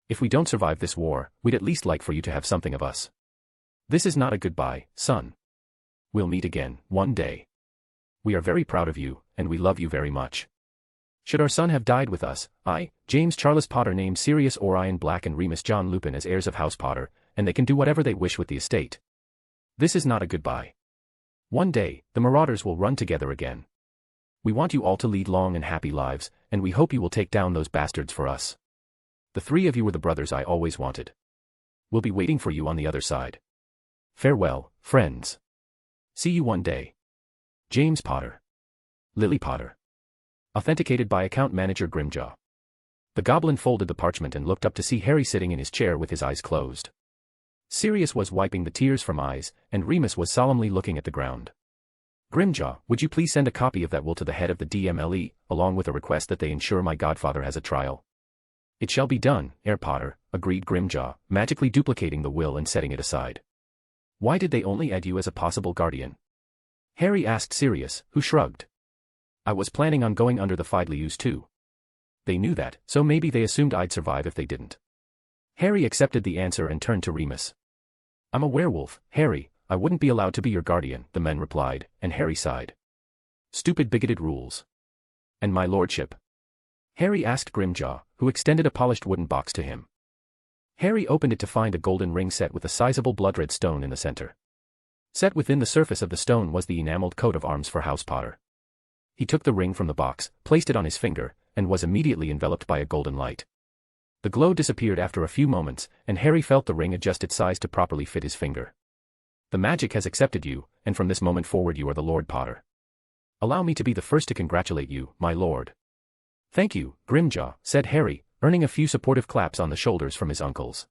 If we don't survive this war, we'd at least like for you to have something of us. This is not a goodbye, son. We'll meet again, one day. We are very proud of you, and we love you very much. Should our son have died with us, I, James Charles Potter named Sirius Orion Black and Remus John Lupin as heirs of House Potter, and they can do whatever they wish with the estate. This is not a goodbye. One day, the Marauders will run together again. We want you all to lead long and happy lives, and we hope you will take down those bastards for us. The three of you were the brothers I always wanted. We'll be waiting for you on the other side. Farewell, friends. See you one day. James Potter. Lily Potter. Authenticated by account manager Grimjaw. The goblin folded the parchment and looked up to see Harry sitting in his chair with his eyes closed. Sirius was wiping the tears from eyes, and Remus was solemnly looking at the ground. Grimjaw, would you please send a copy of that will to the head of the DMLE, along with a request that they ensure my godfather has a trial? It shall be done, Heir Potter, agreed Grimjaw, magically duplicating the will and setting it aside. Why did they only add you as a possible guardian? Harry asked Sirius, who shrugged. I was planning on going under the Fidleys too. They knew that, so maybe they assumed I'd survive if they didn't. Harry accepted the answer and turned to Remus. I'm a werewolf, Harry, I wouldn't be allowed to be your guardian, the men replied, and Harry sighed. Stupid bigoted rules. And my lordship? Harry asked Grimjaw, who extended a polished wooden box to him. Harry opened it to find a golden ring set with a sizable blood-red stone in the center. Set within the surface of the stone was the enameled coat of arms for House Potter. He took the ring from the box, placed it on his finger, and was immediately enveloped by a golden light. The glow disappeared after a few moments, and Harry felt the ring adjust its size to properly fit his finger. The magic has accepted you, and from this moment forward you are the Lord Potter. Allow me to be the first to congratulate you, my lord. Thank you, Grimjaw, said Harry, earning a few supportive claps on the shoulders from his uncles.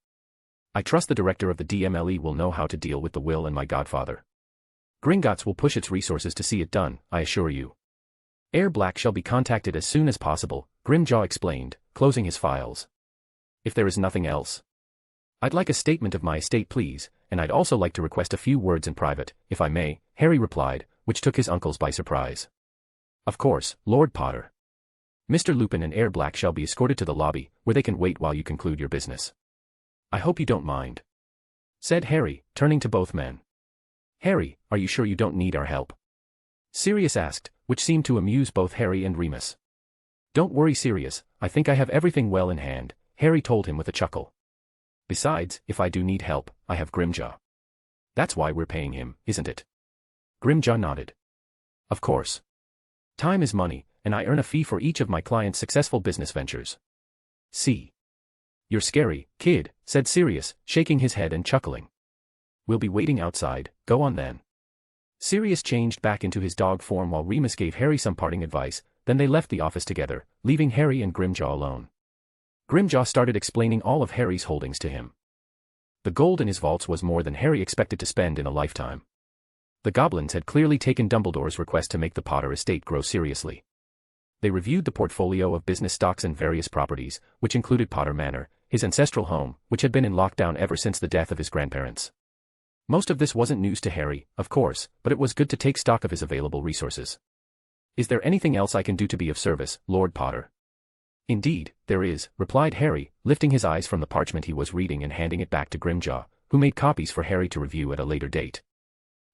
I trust the director of the DMLE will know how to deal with the will and my godfather. Gringotts will push its resources to see it done, I assure you. Heir Black shall be contacted as soon as possible, Grimjaw explained, closing his files. If there is nothing else. I'd like a statement of my estate please, and I'd also like to request a few words in private, if I may, Harry replied, which took his uncles by surprise. Of course, Lord Potter. Mr. Lupin and Heir Black shall be escorted to the lobby, where they can wait while you conclude your business. I hope you don't mind, said Harry, turning to both men. Harry, are you sure you don't need our help? Sirius asked, which seemed to amuse both Harry and Remus. Don't worry, Sirius, I think I have everything well in hand, Harry told him with a chuckle. Besides, if I do need help, I have Grimjaw. That's why we're paying him, isn't it? Grimjaw nodded. Of course. Time is money, and I earn a fee for each of my clients' successful business ventures. See. You're scary, kid, said Sirius, shaking his head and chuckling. We'll be waiting outside, go on then. Sirius changed back into his dog form while Remus gave Harry some parting advice, then they left the office together, leaving Harry and Grimjaw alone. Grimjaw started explaining all of Harry's holdings to him. The gold in his vaults was more than Harry expected to spend in a lifetime. The goblins had clearly taken Dumbledore's request to make the Potter estate grow seriously. They reviewed the portfolio of business stocks and various properties, which included Potter Manor, his ancestral home, which had been in lockdown ever since the death of his grandparents. Most of this wasn't news to Harry, of course, but it was good to take stock of his available resources. Is there anything else I can do to be of service, Lord Potter? Indeed, there is, replied Harry, lifting his eyes from the parchment he was reading and handing it back to Grimjaw, who made copies for Harry to review at a later date.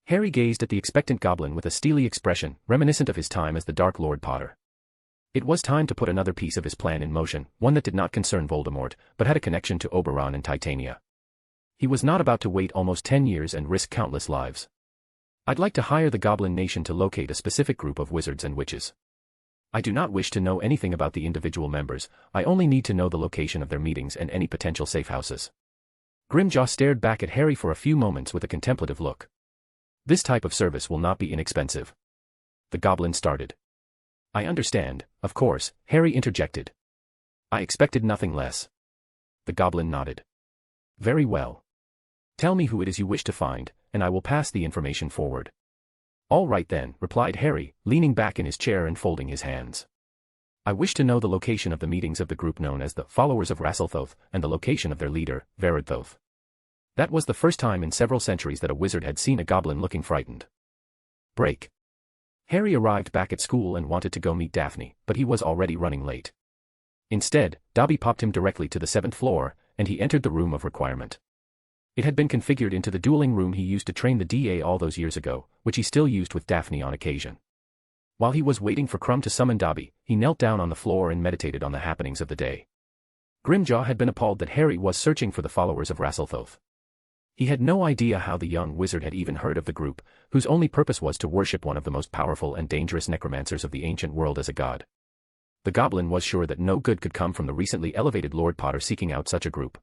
Harry gazed at the expectant goblin with a steely expression, reminiscent of his time as the Dark Lord Potter. It was time to put another piece of his plan in motion, one that did not concern Voldemort, but had a connection to Oberon and Titania. He was not about to wait almost 10 years and risk countless lives. I'd like to hire the Goblin Nation to locate a specific group of wizards and witches. I do not wish to know anything about the individual members, I only need to know the location of their meetings and any potential safe houses. Grimjaw stared back at Harry for a few moments with a contemplative look. This type of service will not be inexpensive. The goblin started. I understand, of course, Harry interjected. I expected nothing less. The goblin nodded. Very well. Tell me who it is you wish to find, and I will pass the information forward. All right then, replied Harry, leaning back in his chair and folding his hands. I wish to know the location of the meetings of the group known as the Followers of Rasselthoth and the location of their leader, Veridthoth. That was the first time in several centuries that a wizard had seen a goblin looking frightened. Break. Harry arrived back at school and wanted to go meet Daphne, but he was already running late. Instead, Dobby popped him directly to the 7th floor, and he entered the room of requirement. It had been configured into the dueling room he used to train the DA all those years ago, which he still used with Daphne on occasion. While he was waiting for Crumb to summon Dobby, he knelt down on the floor and meditated on the happenings of the day. Grimjaw had been appalled that Harry was searching for the Followers of Rasselthoth. He had no idea how the young wizard had even heard of the group, whose only purpose was to worship one of the most powerful and dangerous necromancers of the ancient world as a god. The goblin was sure that no good could come from the recently elevated Lord Potter seeking out such a group.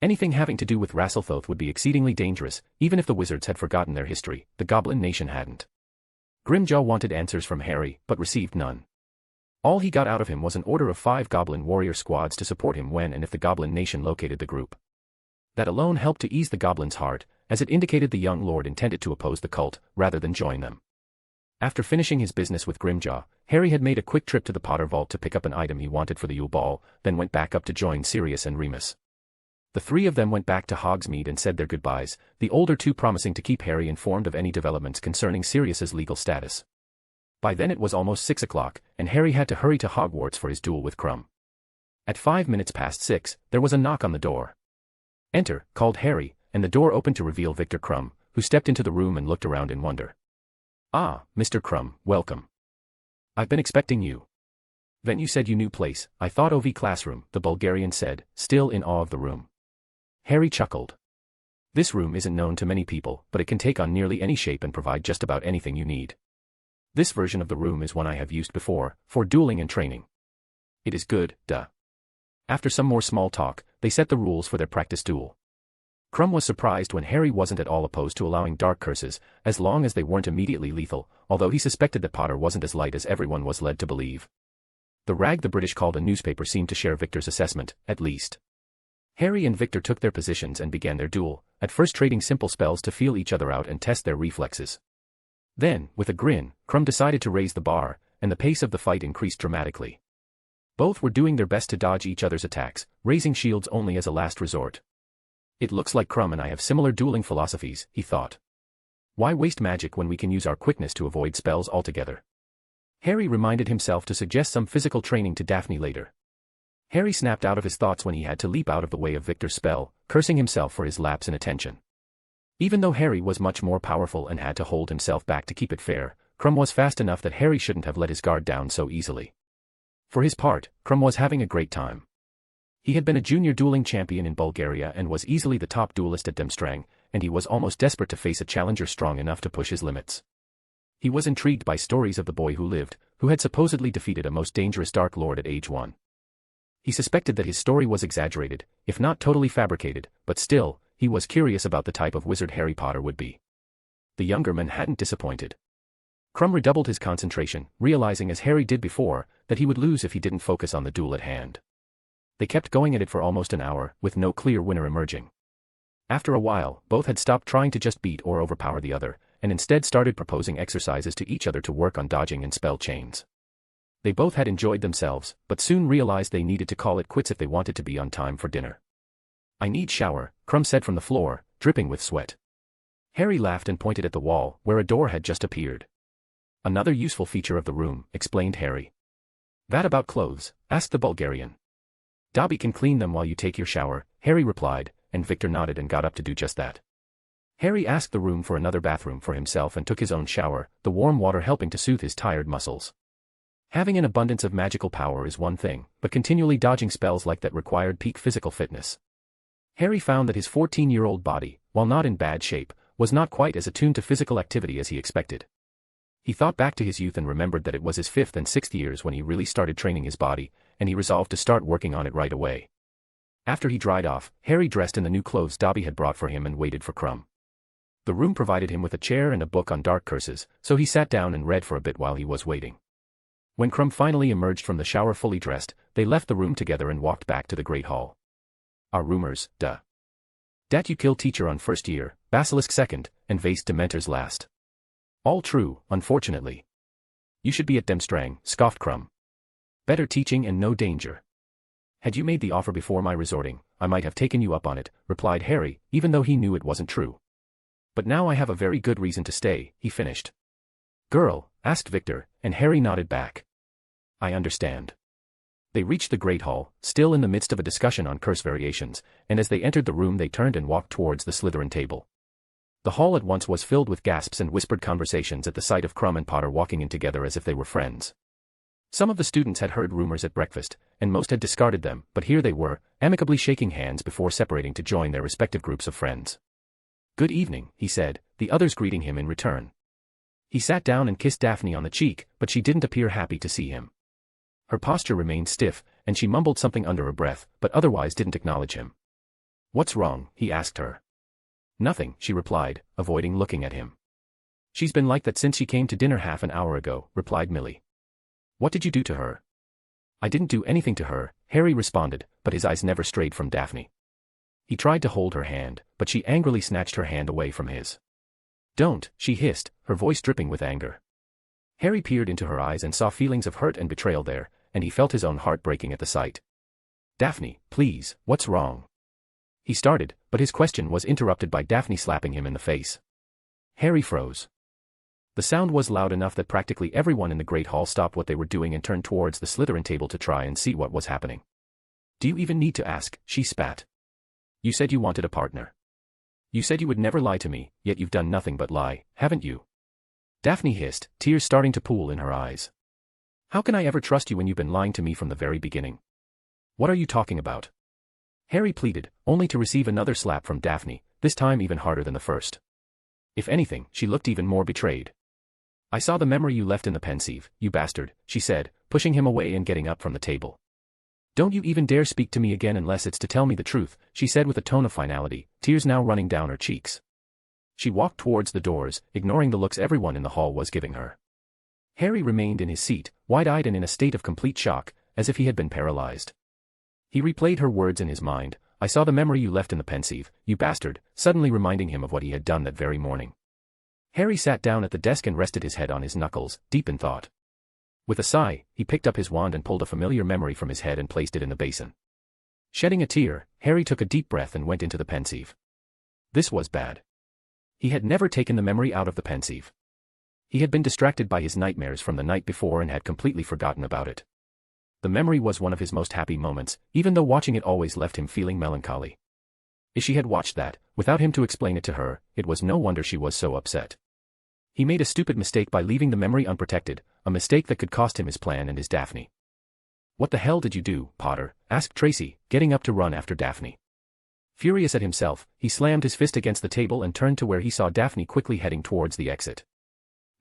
Anything having to do with Rasselthoth would be exceedingly dangerous, even if the wizards had forgotten their history, the Goblin Nation hadn't. Grimjaw wanted answers from Harry, but received none. All he got out of him was an order of 5 goblin warrior squads to support him when and if the Goblin Nation located the group. That alone helped to ease the goblin's heart, as it indicated the young lord intended to oppose the cult, rather than join them. After finishing his business with Grimjaw, Harry had made a quick trip to the Potter Vault to pick up an item he wanted for the Yule Ball, then went back up to join Sirius and Remus. The 3 of them went back to Hogsmeade and said their goodbyes, the older 2 promising to keep Harry informed of any developments concerning Sirius's legal status. By then it was almost 6 o'clock, and Harry had to hurry to Hogwarts for his duel with Crumb. At 5 minutes past 6, there was a knock on the door. Enter, called Harry, and the door opened to reveal Victor Crumb, who stepped into the room and looked around in wonder. Ah, Mr. Crumb, welcome. I've been expecting you. Then you said you knew place, I thought OV classroom, the Bulgarian said, still in awe of the room. Harry chuckled. This room isn't known to many people, but it can take on nearly any shape and provide just about anything you need. This version of the room is one I have used before, for dueling and training. It is good, duh. After some more small talk, they set the rules for their practice duel. Crumb was surprised when Harry wasn't at all opposed to allowing dark curses, as long as they weren't immediately lethal, although he suspected that Potter wasn't as light as everyone was led to believe. The rag the British called a newspaper seemed to share Victor's assessment, at least. Harry and Victor took their positions and began their duel, at first trading simple spells to feel each other out and test their reflexes. Then, with a grin, Krum decided to raise the bar, and the pace of the fight increased dramatically. Both were doing their best to dodge each other's attacks, raising shields only as a last resort. It looks like Krum and I have similar dueling philosophies, he thought. Why waste magic when we can use our quickness to avoid spells altogether? Harry reminded himself to suggest some physical training to Daphne later. Harry snapped out of his thoughts when he had to leap out of the way of Victor's spell, cursing himself for his lapse in attention. Even though Harry was much more powerful and had to hold himself back to keep it fair, Krum was fast enough that Harry shouldn't have let his guard down so easily. For his part, Krum was having a great time. He had been a junior dueling champion in Bulgaria and was easily the top duelist at Demstrang, and he was almost desperate to face a challenger strong enough to push his limits. He was intrigued by stories of the boy who lived, who had supposedly defeated a most dangerous Dark Lord at age 1. He suspected that his story was exaggerated, if not totally fabricated, but still, he was curious about the type of wizard Harry Potter would be. The younger man hadn't disappointed. Krum redoubled his concentration, realizing as Harry did before, that he would lose if he didn't focus on the duel at hand. They kept going at it for almost an hour, with no clear winner emerging. After a while, both had stopped trying to just beat or overpower the other, and instead started proposing exercises to each other to work on dodging and spell chains. They both had enjoyed themselves, but soon realized they needed to call it quits if they wanted to be on time for dinner. "I need shower," Krum said from the floor, dripping with sweat. Harry laughed and pointed at the wall, where a door had just appeared. "Another useful feature of the room," explained Harry. "That about clothes?" asked the Bulgarian. "Dobby can clean them while you take your shower," Harry replied, and Victor nodded and got up to do just that. Harry asked the room for another bathroom for himself and took his own shower, the warm water helping to soothe his tired muscles. Having an abundance of magical power is one thing, but continually dodging spells like that required peak physical fitness. Harry found that his 14-year-old body, while not in bad shape, was not quite as attuned to physical activity as he expected. He thought back to his youth and remembered that it was his 5th and 6th years when he really started training his body, and he resolved to start working on it right away. After he dried off, Harry dressed in the new clothes Dobby had brought for him and waited for Krum. The room provided him with a chair and a book on dark curses, so he sat down and read for a bit while he was waiting. When Krum finally emerged from the shower fully dressed, they left the room together and walked back to the Great Hall. "Our rumors, duh. Dat you kill teacher on first year, Basilisk second, and vase Dementors last. All true, unfortunately. You should be at Demstrang," scoffed Krum. "Better teaching and no danger." "Had you made the offer before my resorting, I might have taken you up on it," replied Harry, even though he knew it wasn't true. "But now I have a very good reason to stay," he finished. "Girl?" asked Victor, and Harry nodded back. "I understand." They reached the Great Hall, still in the midst of a discussion on curse variations, and as they entered the room they turned and walked towards the Slytherin table. The hall at once was filled with gasps and whispered conversations at the sight of Krum and Potter walking in together as if they were friends. Some of the students had heard rumors at breakfast, and most had discarded them, but here they were, amicably shaking hands before separating to join their respective groups of friends. "Good evening," he said, the others greeting him in return. He sat down and kissed Daphne on the cheek, but she didn't appear happy to see him. Her posture remained stiff, and she mumbled something under her breath, but otherwise didn't acknowledge him. "What's wrong?" he asked her. "Nothing," she replied, avoiding looking at him. "She's been like that since she came to dinner half an hour ago," replied Millie. "What did you do to her?" "I didn't do anything to her," Harry responded, but his eyes never strayed from Daphne. He tried to hold her hand, but she angrily snatched her hand away from his. "Don't," she hissed, her voice dripping with anger. Harry peered into her eyes and saw feelings of hurt and betrayal there, and he felt his own heart breaking at the sight. "Daphne, please, what's wrong?" He started, but his question was interrupted by Daphne slapping him in the face. Harry froze. The sound was loud enough that practically everyone in the Great Hall stopped what they were doing and turned towards the Slytherin table to try and see what was happening. "Do you even need to ask?" she spat. "You said you wanted a partner. You said you would never lie to me, yet you've done nothing but lie, haven't you?" Daphne hissed, tears starting to pool in her eyes. "How can I ever trust you when you've been lying to me from the very beginning? What are you talking about?" Harry pleaded, only to receive another slap from Daphne, this time even harder than the first. If anything, she looked even more betrayed. "I saw the memory you left in the pensieve, you bastard," she said, pushing him away and getting up from the table. "Don't you even dare speak to me again unless it's to tell me the truth," she said with a tone of finality, tears now running down her cheeks. She walked towards the doors, ignoring the looks everyone in the hall was giving her. Harry remained in his seat, wide-eyed and in a state of complete shock, as if he had been paralyzed. He replayed her words in his mind, I saw the memory you left in the pensieve, you bastard, suddenly reminding him of what he had done that very morning. Harry sat down at the desk and rested his head on his knuckles, deep in thought. With a sigh, he picked up his wand and pulled a familiar memory from his head and placed it in the basin. Shedding a tear, Harry took a deep breath and went into the pensieve. This was bad. He had never taken the memory out of the pensieve. He had been distracted by his nightmares from the night before and had completely forgotten about it. The memory was one of his most happy moments, even though watching it always left him feeling melancholy. If she had watched that, without him to explain it to her, it was no wonder she was so upset. He made a stupid mistake by leaving the memory unprotected, a mistake that could cost him his plan and his Daphne. "What the hell did you do, Potter?" asked Tracy, getting up to run after Daphne. Furious at himself, he slammed his fist against the table and turned to where he saw Daphne quickly heading towards the exit.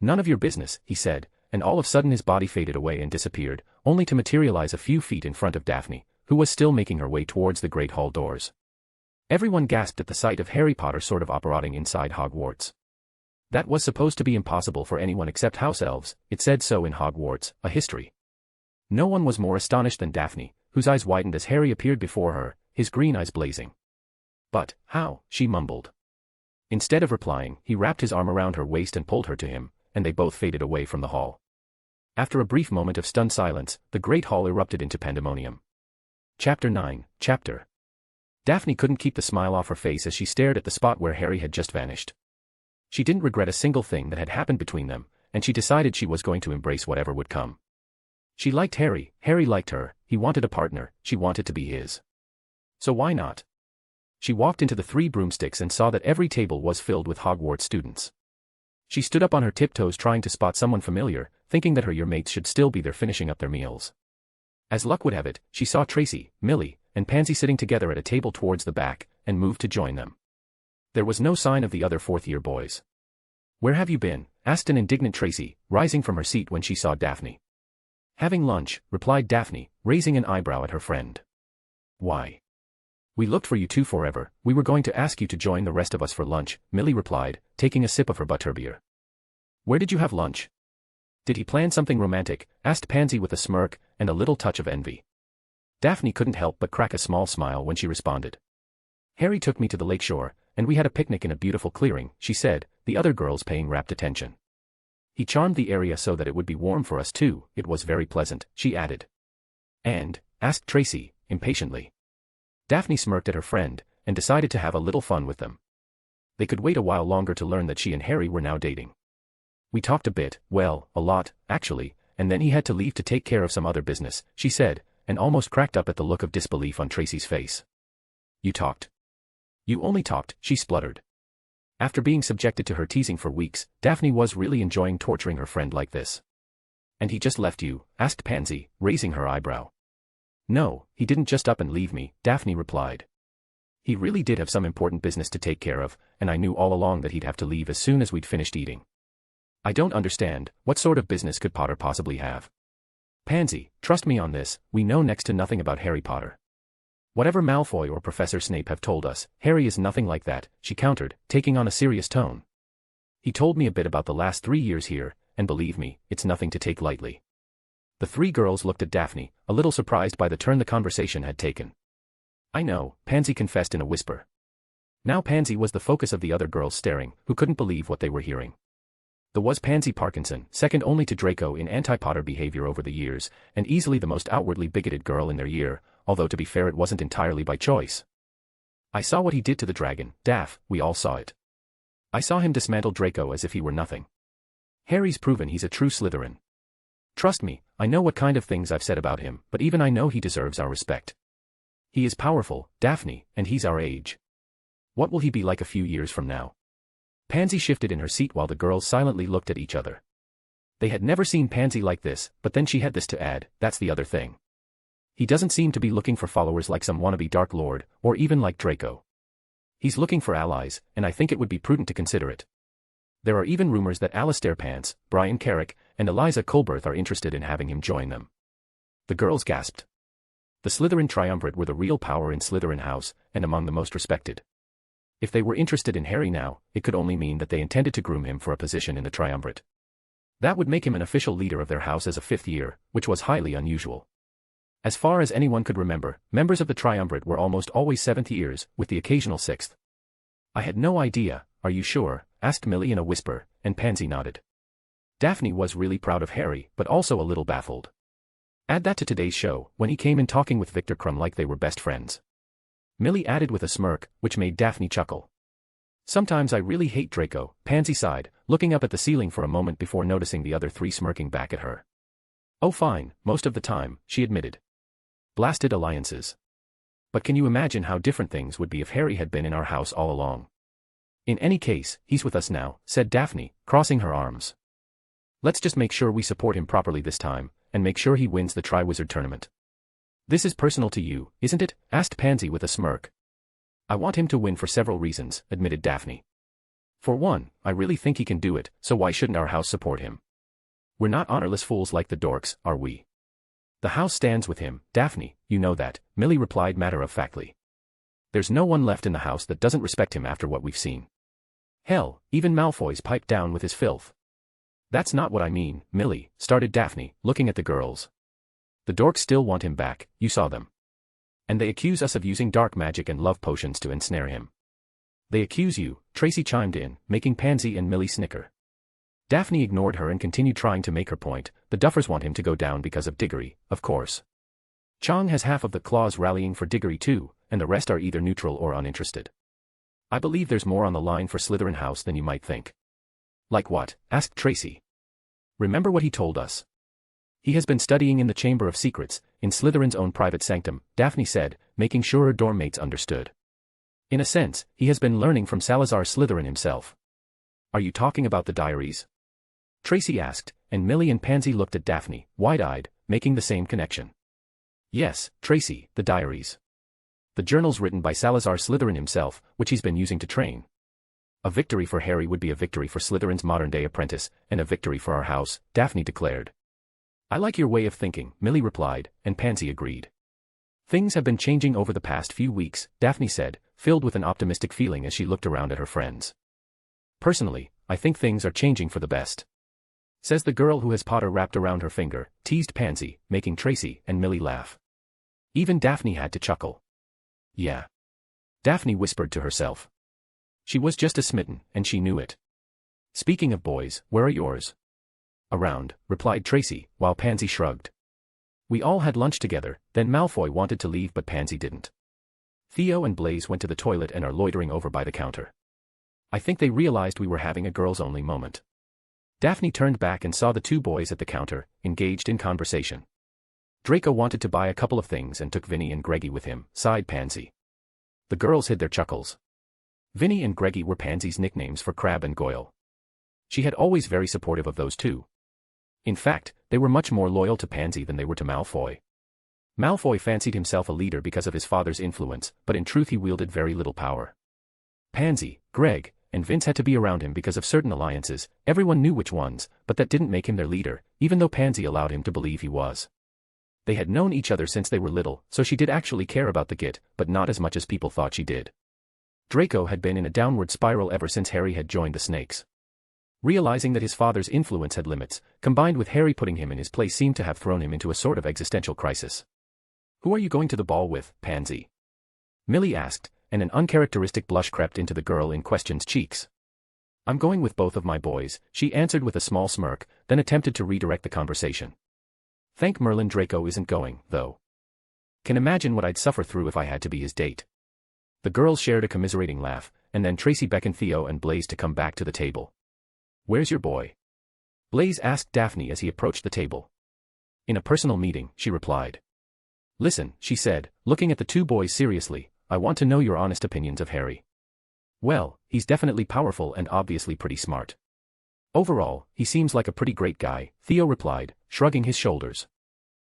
"None of your business," he said, and all of a sudden his body faded away and disappeared, only to materialize a few feet in front of Daphne, who was still making her way towards the Great Hall doors. Everyone gasped at the sight of Harry Potter sort of operating inside Hogwarts. That was supposed to be impossible for anyone except house elves, it said so in Hogwarts, a history. No one was more astonished than Daphne, whose eyes widened as Harry appeared before her, his green eyes blazing. "But, how?" she mumbled. Instead of replying, he wrapped his arm around her waist and pulled her to him, and they both faded away from the hall. After a brief moment of stunned silence, the Great Hall erupted into pandemonium. Chapter 9, Chapter. Daphne couldn't keep the smile off her face as she stared at the spot where Harry had just vanished. She didn't regret a single thing that had happened between them, and she decided she was going to embrace whatever would come. She liked Harry, Harry liked her, he wanted a partner, she wanted to be his. So why not? She walked into the 3 broomsticks and saw that every table was filled with Hogwarts students. She stood up on her tiptoes trying to spot someone familiar, thinking that her year-mates should still be there finishing up their meals. As luck would have it, she saw Tracy, Millie, and Pansy sitting together at a table towards the back, and moved to join them. There was no sign of the other 4th-year boys. "Where have you been?" asked an indignant Tracy, rising from her seat when she saw Daphne. "Having lunch," replied Daphne, raising an eyebrow at her friend. "Why? We looked for you two forever. We were going to ask you to join the rest of us for lunch," Millie replied, taking a sip of her butterbeer. "Where did you have lunch?" "Did he plan something romantic?" asked Pansy with a smirk and a little touch of envy. Daphne couldn't help but crack a small smile when she responded. "Harry took me to the lakeshore, and we had a picnic in a beautiful clearing," she said, the other girls paying rapt attention. "He charmed the area so that it would be warm for us too. It was very pleasant," she added. "And?" asked Tracy, impatiently. Daphne smirked at her friend, and decided to have a little fun with them. They could wait a while longer to learn that she and Harry were now dating. "We talked a bit, well, a lot, actually, and then he had to leave to take care of some other business," she said, and almost cracked up at the look of disbelief on Tracy's face. "You talked?" "You only talked," she spluttered. After being subjected to her teasing for weeks, Daphne was really enjoying torturing her friend like this. "And he just left you?" asked Pansy, raising her eyebrow. "No, he didn't just up and leave me," Daphne replied. "He really did have some important business to take care of, and I knew all along that he'd have to leave as soon as we'd finished eating." "I don't understand, what sort of business could Potter possibly have?" "Pansy, trust me on this, we know next to nothing about Harry Potter. Whatever Malfoy or Professor Snape have told us, Harry is nothing like that," she countered, taking on a serious tone. "He told me a bit about the last 3 years here, and believe me, it's nothing to take lightly." The 3 girls looked at Daphne, a little surprised by the turn the conversation had taken. "I know," Pansy confessed in a whisper. Now Pansy was the focus of the other girls staring, who couldn't believe what they were hearing. There was Pansy Parkinson, second only to Draco in anti-Potter behavior over the years, and easily the most outwardly bigoted girl in their year, although to be fair it wasn't entirely by choice. "I saw what he did to the dragon, Daph, we all saw it. I saw him dismantle Draco as if he were nothing. Harry's proven he's a true Slytherin. Trust me, I know what kind of things I've said about him, but even I know he deserves our respect. He is powerful, Daphne, and he's our age. What will he be like a few years from now?" Pansy shifted in her seat while the girls silently looked at each other. They had never seen Pansy like this, but then she had this to add, "That's the other thing. He doesn't seem to be looking for followers like some wannabe Dark Lord, or even like Draco. He's looking for allies, and I think it would be prudent to consider it. There are even rumors that Alistair Pants, Brian Carrick, and Eliza Colberth are interested in having him join them." The girls gasped. The Slytherin triumvirate were the real power in Slytherin House, and among the most respected. If they were interested in Harry now, it could only mean that they intended to groom him for a position in the triumvirate. That would make him an official leader of their house as a 5th year, which was highly unusual. As far as anyone could remember, members of the triumvirate were almost always 7th years, with the occasional 6th. I had no idea, are you sure? Asked Millie in a whisper, and Pansy nodded. Daphne was really proud of Harry, but also a little baffled. Add that to today's show, when he came in talking with Victor Krum like they were best friends. Millie added with a smirk, which made Daphne chuckle. Sometimes I really hate Draco, Pansy sighed, looking up at the ceiling for a moment before noticing the other three smirking back at her. Oh fine, most of the time, she admitted. Blasted alliances. But can you imagine how different things would be if Harry had been in our house all along? In any case, he's with us now, said Daphne, crossing her arms. Let's just make sure we support him properly this time, and make sure he wins the Triwizard Tournament. This is personal to you, isn't it? Asked Pansy with a smirk. I want him to win for several reasons, admitted Daphne. For one, I really think he can do it, so why shouldn't our house support him? We're not honorless fools like the dorks, are we? The house stands with him, Daphne, you know that, Millie replied matter-of-factly. There's no one left in the house that doesn't respect him after what we've seen. Hell, even Malfoy's piped down with his filth. That's not what I mean, Millie, started Daphne, looking at the girls. The dorks still want him back, you saw them. And they accuse us of using dark magic and love potions to ensnare him. They accuse you, Tracy chimed in, making Pansy and Millie snicker. Daphne ignored her and continued trying to make her point. The Duffers want him to go down because of Diggory, of course. Chong has half of the claws rallying for Diggory too, and the rest are either neutral or uninterested. I believe there's more on the line for Slytherin House than you might think. Like what? Asked Tracy. Remember what he told us. He has been studying in the Chamber of Secrets, in Slytherin's own private sanctum, Daphne said, making sure her dorm mates understood. In a sense, he has been learning from Salazar Slytherin himself. Are you talking about the diaries? Tracy asked, and Millie and Pansy looked at Daphne, wide-eyed, making the same connection. Yes, Tracy, the diaries. The journals written by Salazar Slytherin himself, which he's been using to train. A victory for Harry would be a victory for Slytherin's modern-day apprentice, and a victory for our house, Daphne declared. I like your way of thinking, Millie replied, and Pansy agreed. Things have been changing over the past few weeks, Daphne said, filled with an optimistic feeling as she looked around at her friends. Personally, I think things are changing for the best. Says the girl who has Potter wrapped around her finger, teased Pansy, making Tracy and Millie laugh. Even Daphne had to chuckle. Yeah. Daphne whispered to herself. She was just as smitten, and she knew it. Speaking of boys, where are yours? Around, replied Tracy, while Pansy shrugged. We all had lunch together, then Malfoy wanted to leave but Pansy didn't. Theo and Blaise went to the toilet and are loitering over by the counter. I think they realized we were having a girls-only moment. Daphne turned back and saw the two boys at the counter, engaged in conversation. Draco wanted to buy a couple of things and took Vinny and Greggy with him, sighed Pansy. The girls hid their chuckles. Vinny and Greggy were Pansy's nicknames for Crabbe and Goyle. She had always very supportive of those two. In fact, they were much more loyal to Pansy than they were to Malfoy. Malfoy fancied himself a leader because of his father's influence, but in truth he wielded very little power. Pansy, Greg, and Vince had to be around him because of certain alliances, everyone knew which ones, but that didn't make him their leader, even though Pansy allowed him to believe he was. They had known each other since they were little, so she did actually care about the Git, but not as much as people thought she did. Draco had been in a downward spiral ever since Harry had joined the Snakes. Realizing that his father's influence had limits, combined with Harry putting him in his place seemed to have thrown him into a sort of existential crisis. Who are you going to the ball with, Pansy? Millie asked, and an uncharacteristic blush crept into the girl in question's cheeks. I'm going with both of my boys, she answered with a small smirk, then attempted to redirect the conversation. Thank Merlin Draco isn't going, though. Can imagine what I'd suffer through if I had to be his date. The girls shared a commiserating laugh, and then Tracy beckoned Theo and Blaise to come back to the table. Where's your boy? Blaise asked Daphne as he approached the table. In a personal meeting, she replied. Listen, she said, looking at the two boys seriously, I want to know your honest opinions of Harry. Well, he's definitely powerful and obviously pretty smart. Overall, he seems like a pretty great guy, Theo replied, shrugging his shoulders.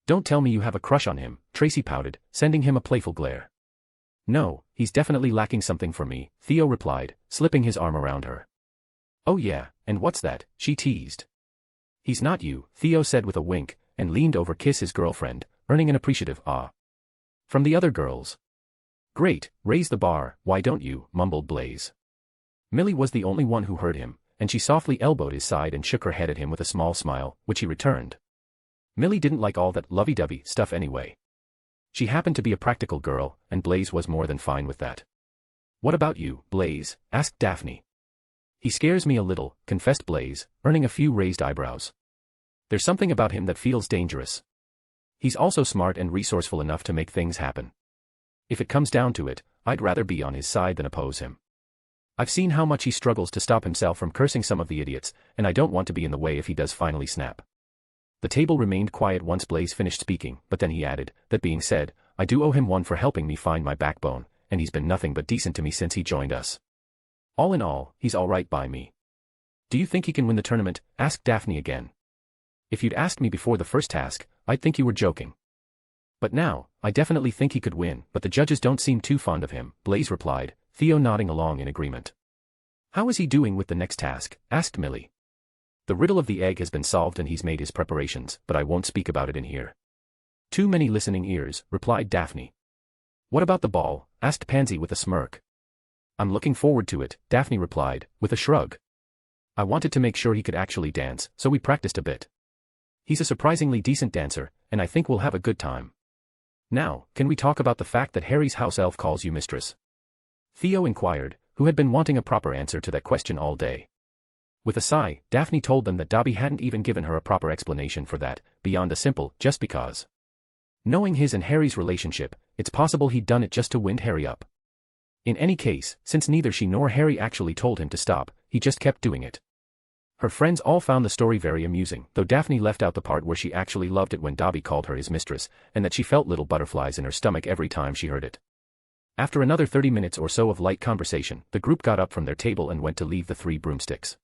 Don't tell me you have a crush on him, Tracy pouted, sending him a playful glare. No, he's definitely lacking something for me, Theo replied, slipping his arm around her. Oh yeah, and what's that, she teased. He's not you, Theo said with a wink, and leaned over to kiss his girlfriend, earning an appreciative ah from the other girls. Great, raise the bar, why don't you, mumbled Blaise. Millie was the only one who heard him, and she softly elbowed his side and shook her head at him with a small smile, which he returned. Millie didn't like all that lovey-dovey stuff anyway. She happened to be a practical girl, and Blaise was more than fine with that. "What about you, Blaise?" asked Daphne. "He scares me a little," confessed Blaise, earning a few raised eyebrows. "There's something about him that feels dangerous. He's also smart and resourceful enough to make things happen. If it comes down to it, I'd rather be on his side than oppose him. I've seen how much he struggles to stop himself from cursing some of the idiots, and I don't want to be in the way if he does finally snap." The table remained quiet once Blaise finished speaking, but then he added, "That being said, I do owe him one for helping me find my backbone, and he's been nothing but decent to me since he joined us. All in all, he's all right by me." "Do you think he can win the tournament?" asked Daphne again. "If you'd asked me before the first task, I'd think you were joking. But now, I definitely think he could win, but the judges don't seem too fond of him," Blaise replied, Theo nodding along in agreement. "How is he doing with the next task?" asked Millie. "The riddle of the egg has been solved and he's made his preparations, but I won't speak about it in here." "Too many listening ears," replied Daphne. "What about the ball?" asked Pansy with a smirk. "I'm looking forward to it," Daphne replied, with a shrug. "I wanted to make sure he could actually dance, so we practiced a bit. He's a surprisingly decent dancer, and I think we'll have a good time. Now, can we talk about the fact that Harry's house elf calls you mistress?" Theo inquired, who had been wanting a proper answer to that question all day. With a sigh, Daphne told them that Dobby hadn't even given her a proper explanation for that, beyond a simple, just because. Knowing his and Harry's relationship, it's possible he'd done it just to wind Harry up. In any case, since neither she nor Harry actually told him to stop, he just kept doing it. Her friends all found the story very amusing, though Daphne left out the part where she actually loved it when Dobby called her his mistress, and that she felt little butterflies in her stomach every time she heard it. After another 30 minutes or so of light conversation, the group got up from their table and went to leave the 3 broomsticks.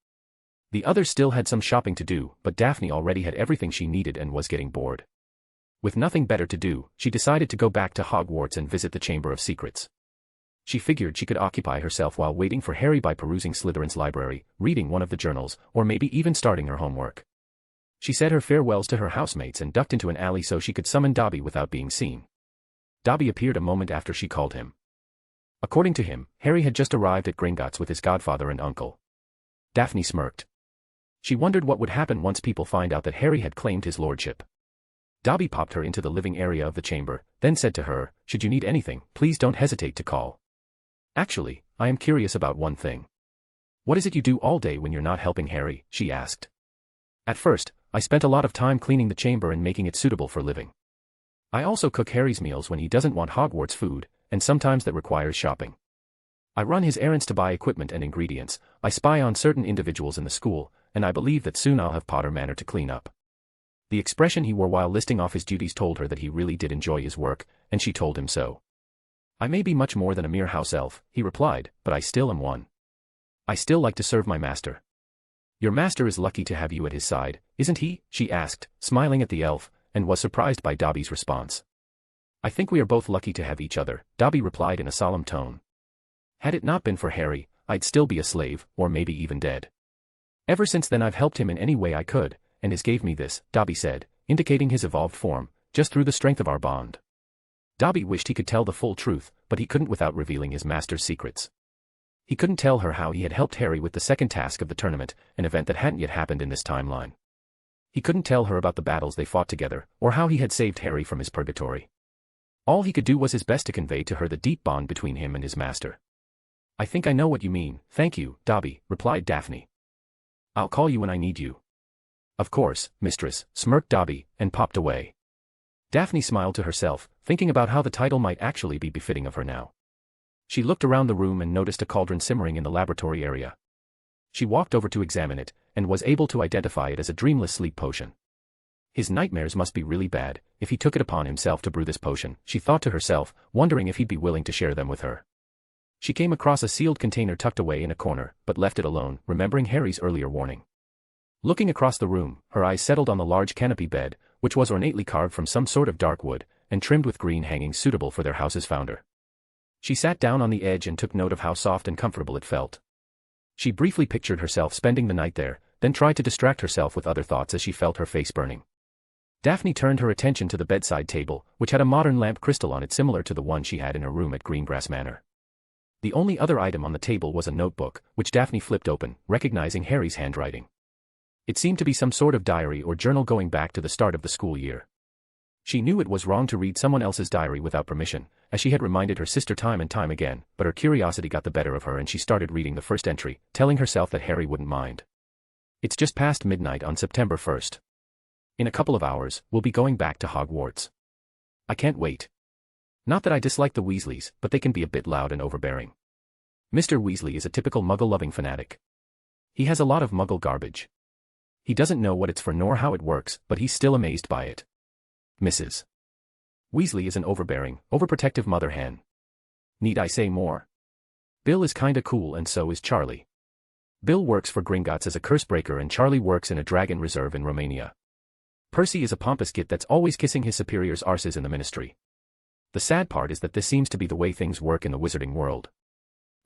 The others still had some shopping to do, but Daphne already had everything she needed and was getting bored. With nothing better to do, she decided to go back to Hogwarts and visit the Chamber of Secrets. She figured she could occupy herself while waiting for Harry by perusing Slytherin's library, reading one of the journals, or maybe even starting her homework. She said her farewells to her housemates and ducked into an alley so she could summon Dobby without being seen. Dobby appeared a moment after she called him. According to him, Harry had just arrived at Gringotts with his godfather and uncle. Daphne smirked. She wondered what would happen once people find out that Harry had claimed his lordship. Dobby popped her into the living area of the chamber, then said to her, "Should you need anything, please don't hesitate to call. Actually, I am curious about one thing. What is it you do all day when you're not helping Harry?" she asked. "At first, I spent a lot of time cleaning the chamber and making it suitable for living. I also cook Harry's meals when he doesn't want Hogwarts food, and sometimes that requires shopping. I run his errands to buy equipment and ingredients, I spy on certain individuals in the school, and I believe that soon I'll have Potter Manor to clean up." The expression he wore while listing off his duties told her that he really did enjoy his work, and she told him so. "I may be much more than a mere house elf," he replied, "but I still am one. I still like to serve my master." "Your master is lucky to have you at his side, isn't he?" she asked, smiling at the elf, and was surprised by Dobby's response. "I think we are both lucky to have each other," Dobby replied in a solemn tone. "Had it not been for Harry, I'd still be a slave, or maybe even dead. Ever since then I've helped him in any way I could, and his gave me this," Dobby said, indicating his evolved form, "just through the strength of our bond." Dobby wished he could tell the full truth, but he couldn't without revealing his master's secrets. He couldn't tell her how he had helped Harry with the second task of the tournament, an event that hadn't yet happened in this timeline. He couldn't tell her about the battles they fought together, or how he had saved Harry from his purgatory. All he could do was his best to convey to her the deep bond between him and his master. "I think I know what you mean, thank you, Dobby," replied Daphne. "I'll call you when I need you." "Of course, mistress," smirked Dobby, and popped away. Daphne smiled to herself, thinking about how the title might actually be befitting of her now. She looked around the room and noticed a cauldron simmering in the laboratory area. She walked over to examine it, and was able to identify it as a dreamless sleep potion. His nightmares must be really bad, if he took it upon himself to brew this potion, she thought to herself, wondering if he'd be willing to share them with her. She came across a sealed container tucked away in a corner, but left it alone, remembering Harry's earlier warning. Looking across the room, her eyes settled on the large canopy bed, which was ornately carved from some sort of dark wood, and trimmed with green hangings suitable for their house's founder. She sat down on the edge and took note of how soft and comfortable it felt. She briefly pictured herself spending the night there, then tried to distract herself with other thoughts as she felt her face burning. Daphne turned her attention to the bedside table, which had a modern lamp crystal on it similar to the one she had in her room at Greengrass Manor. The only other item on the table was a notebook, which Daphne flipped open, recognizing Harry's handwriting. It seemed to be some sort of diary or journal going back to the start of the school year. She knew it was wrong to read someone else's diary without permission, as she had reminded her sister time and time again, but her curiosity got the better of her and she started reading the first entry, telling herself that Harry wouldn't mind. It's just past midnight on September 1st. In a couple of hours, we'll be going back to Hogwarts. I can't wait. Not that I dislike the Weasleys, but they can be a bit loud and overbearing. Mr. Weasley is a typical Muggle-loving fanatic. He has a lot of Muggle garbage. He doesn't know what it's for nor how it works, but he's still amazed by it. Mrs. Weasley is an overbearing, overprotective mother hen. Need I say more? Bill is kinda cool and so is Charlie. Bill works for Gringotts as a curse breaker and Charlie works in a dragon reserve in Romania. Percy is a pompous git that's always kissing his superiors' arses in the ministry. The sad part is that this seems to be the way things work in the wizarding world.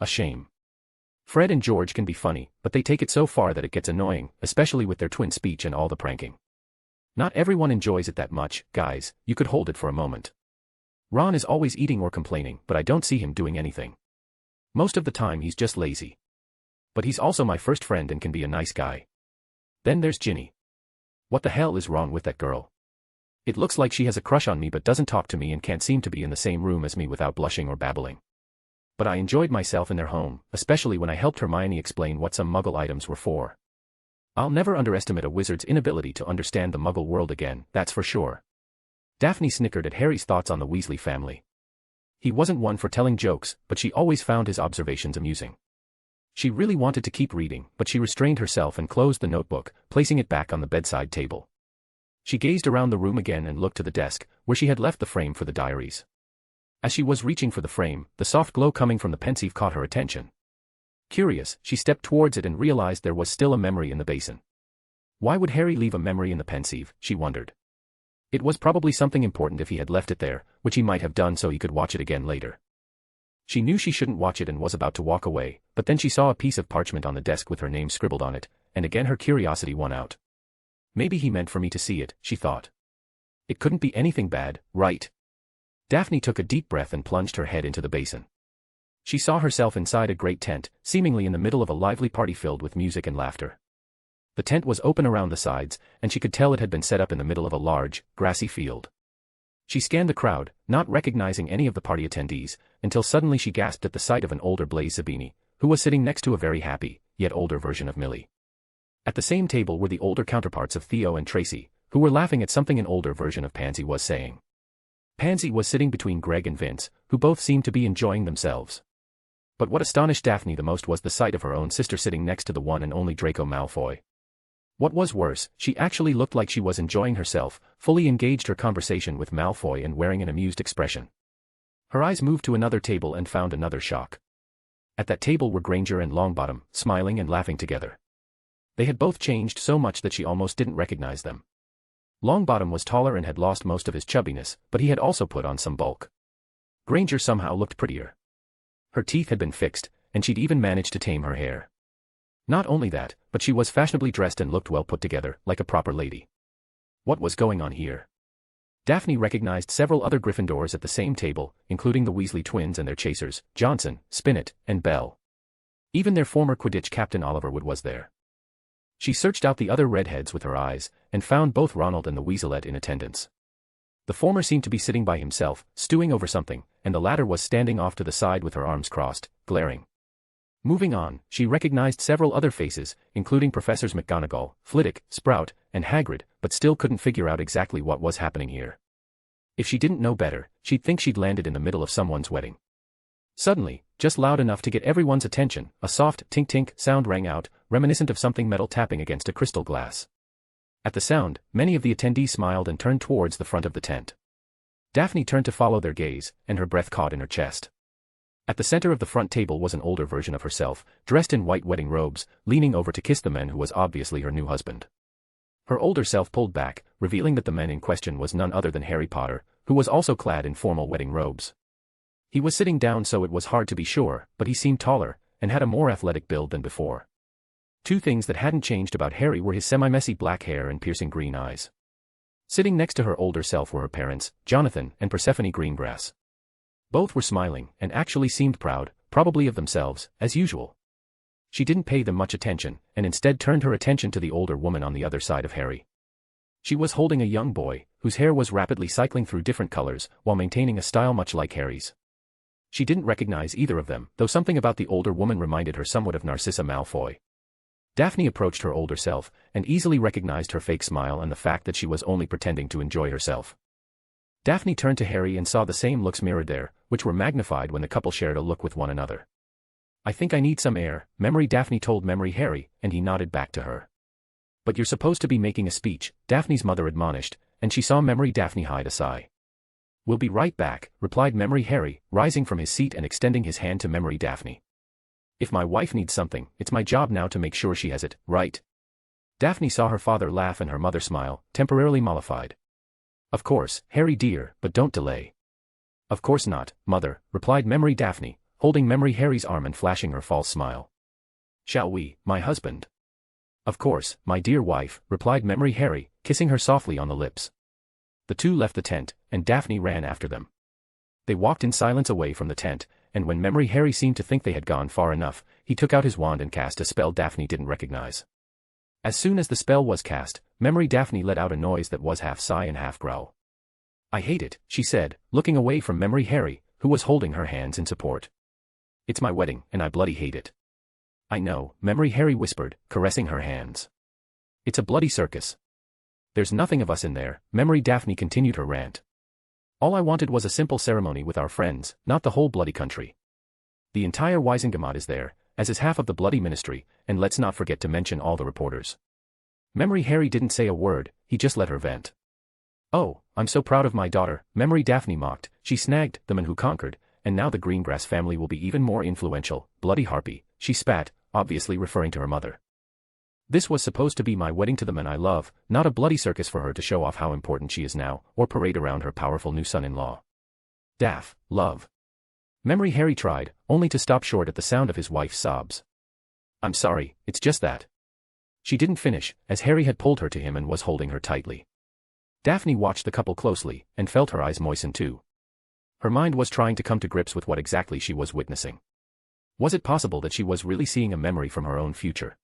A shame. Fred and George can be funny, but they take it so far that it gets annoying, especially with their twin speech and all the pranking. Not everyone enjoys it that much, guys, you could hold it for a moment. Ron is always eating or complaining, but I don't see him doing anything. Most of the time he's just lazy. But he's also my first friend and can be a nice guy. Then there's Ginny. What the hell is wrong with that girl? It looks like she has a crush on me but doesn't talk to me and can't seem to be in the same room as me without blushing or babbling. But I enjoyed myself in their home, especially when I helped Hermione explain what some Muggle items were for. I'll never underestimate a wizard's inability to understand the Muggle world again, that's for sure. Daphne snickered at Harry's thoughts on the Weasley family. He wasn't one for telling jokes, but she always found his observations amusing. She really wanted to keep reading, but she restrained herself and closed the notebook, placing it back on the bedside table. She gazed around the room again and looked to the desk, where she had left the frame for the diaries. As she was reaching for the frame, the soft glow coming from the pensieve caught her attention. Curious, she stepped towards it and realized there was still a memory in the basin. Why would Harry leave a memory in the pensieve, she wondered. It was probably something important if he had left it there, which he might have done so he could watch it again later. She knew she shouldn't watch it and was about to walk away, but then she saw a piece of parchment on the desk with her name scribbled on it, and again her curiosity won out. Maybe he meant for me to see it, she thought. It couldn't be anything bad, right? Daphne took a deep breath and plunged her head into the basin. She saw herself inside a great tent, seemingly in the middle of a lively party filled with music and laughter. The tent was open around the sides, and she could tell it had been set up in the middle of a large, grassy field. She scanned the crowd, not recognizing any of the party attendees, until suddenly she gasped at the sight of an older Blaise Zabini, who was sitting next to a very happy, yet older version of Millie. At the same table were the older counterparts of Theo and Tracy, who were laughing at something an older version of Pansy was saying. Pansy was sitting between Greg and Vince, who both seemed to be enjoying themselves. But what astonished Daphne the most was the sight of her own sister sitting next to the one and only Draco Malfoy. What was worse, she actually looked like she was enjoying herself, fully engaged her conversation with Malfoy and wearing an amused expression. Her eyes moved to another table and found another shock. At that table were Granger and Longbottom, smiling and laughing together. They had both changed so much that she almost didn't recognize them. Longbottom was taller and had lost most of his chubbiness, but he had also put on some bulk. Granger somehow looked prettier. Her teeth had been fixed, and she'd even managed to tame her hair. Not only that, but she was fashionably dressed and looked well put together, like a proper lady. What was going on here? Daphne recognized several other Gryffindors at the same table, including the Weasley twins and their chasers, Johnson, Spinnet, and Bell. Even their former Quidditch captain Oliver Wood was there. She searched out the other redheads with her eyes, and found both Ronald and the Weaselette in attendance. The former seemed to be sitting by himself, stewing over something, and the latter was standing off to the side with her arms crossed, glaring. Moving on, she recognized several other faces, including Professors McGonagall, Flitwick, Sprout, and Hagrid, but still couldn't figure out exactly what was happening here. If she didn't know better, she'd think she'd landed in the middle of someone's wedding. Suddenly, just loud enough to get everyone's attention, a soft tink-tink sound rang out, reminiscent of something metal tapping against a crystal glass. At the sound, many of the attendees smiled and turned towards the front of the tent. Daphne turned to follow their gaze, and her breath caught in her chest. At the center of the front table was an older version of herself, dressed in white wedding robes, leaning over to kiss the man who was obviously her new husband. Her older self pulled back, revealing that the man in question was none other than Harry Potter, who was also clad in formal wedding robes. He was sitting down so it was hard to be sure, but he seemed taller, and had a more athletic build than before. Two things that hadn't changed about Harry were his semi-messy black hair and piercing green eyes. Sitting next to her older self were her parents, Jonathan and Persephone Greengrass. Both were smiling, and actually seemed proud, probably of themselves, as usual. She didn't pay them much attention, and instead turned her attention to the older woman on the other side of Harry. She was holding a young boy, whose hair was rapidly cycling through different colors while maintaining a style much like Harry's. She didn't recognize either of them, though something about the older woman reminded her somewhat of Narcissa Malfoy. Daphne approached her older self and easily recognized her fake smile and the fact that she was only pretending to enjoy herself. Daphne turned to Harry and saw the same looks mirrored there, which were magnified when the couple shared a look with one another. "I think I need some air," Memory Daphne told Memory Harry, and he nodded back to her. "But you're supposed to be making a speech," Daphne's mother admonished, and she saw Memory Daphne hide a sigh. "We'll be right back," replied Memory Harry, rising from his seat and extending his hand to Memory Daphne. "If my wife needs something, it's my job now to make sure she has it, right?" Daphne saw her father laugh and her mother smile, temporarily mollified. "Of course, Harry dear, but don't delay." "Of course not, mother," replied Memory Daphne, holding Memory Harry's arm and flashing her false smile. "Shall we, my husband?" "Of course, my dear wife," replied Memory Harry, kissing her softly on the lips. The two left the tent, and Daphne ran after them. They walked in silence away from the tent, and when Memory Harry seemed to think they had gone far enough, he took out his wand and cast a spell Daphne didn't recognize. As soon as the spell was cast, Memory Daphne let out a noise that was half sigh and half growl. "I hate it," she said, looking away from Memory Harry, who was holding her hands in support. "It's my wedding, and I bloody hate it." "I know," Memory Harry whispered, caressing her hands. "It's a bloody circus. There's nothing of us in there," Memory Daphne continued her rant. "All I wanted was a simple ceremony with our friends, not the whole bloody country. The entire Wisengamot is there, as is half of the bloody ministry, and let's not forget to mention all the reporters." Memory Harry didn't say a word, he just let her vent. "Oh, I'm so proud of my daughter," Memory Daphne mocked. "She snagged the man who conquered, and now the Greengrass family will be even more influential, bloody harpy," she spat, obviously referring to her mother. "This was supposed to be my wedding to the man I love, not a bloody circus for her to show off how important she is now, or parade around her powerful new son-in-law." "Daph, love." Memory Harry tried, only to stop short at the sound of his wife's sobs. "I'm sorry, it's just that." She didn't finish, as Harry had pulled her to him and was holding her tightly. Daphne watched the couple closely, and felt her eyes moisten too. Her mind was trying to come to grips with what exactly she was witnessing. Was it possible that she was really seeing a memory from her own future?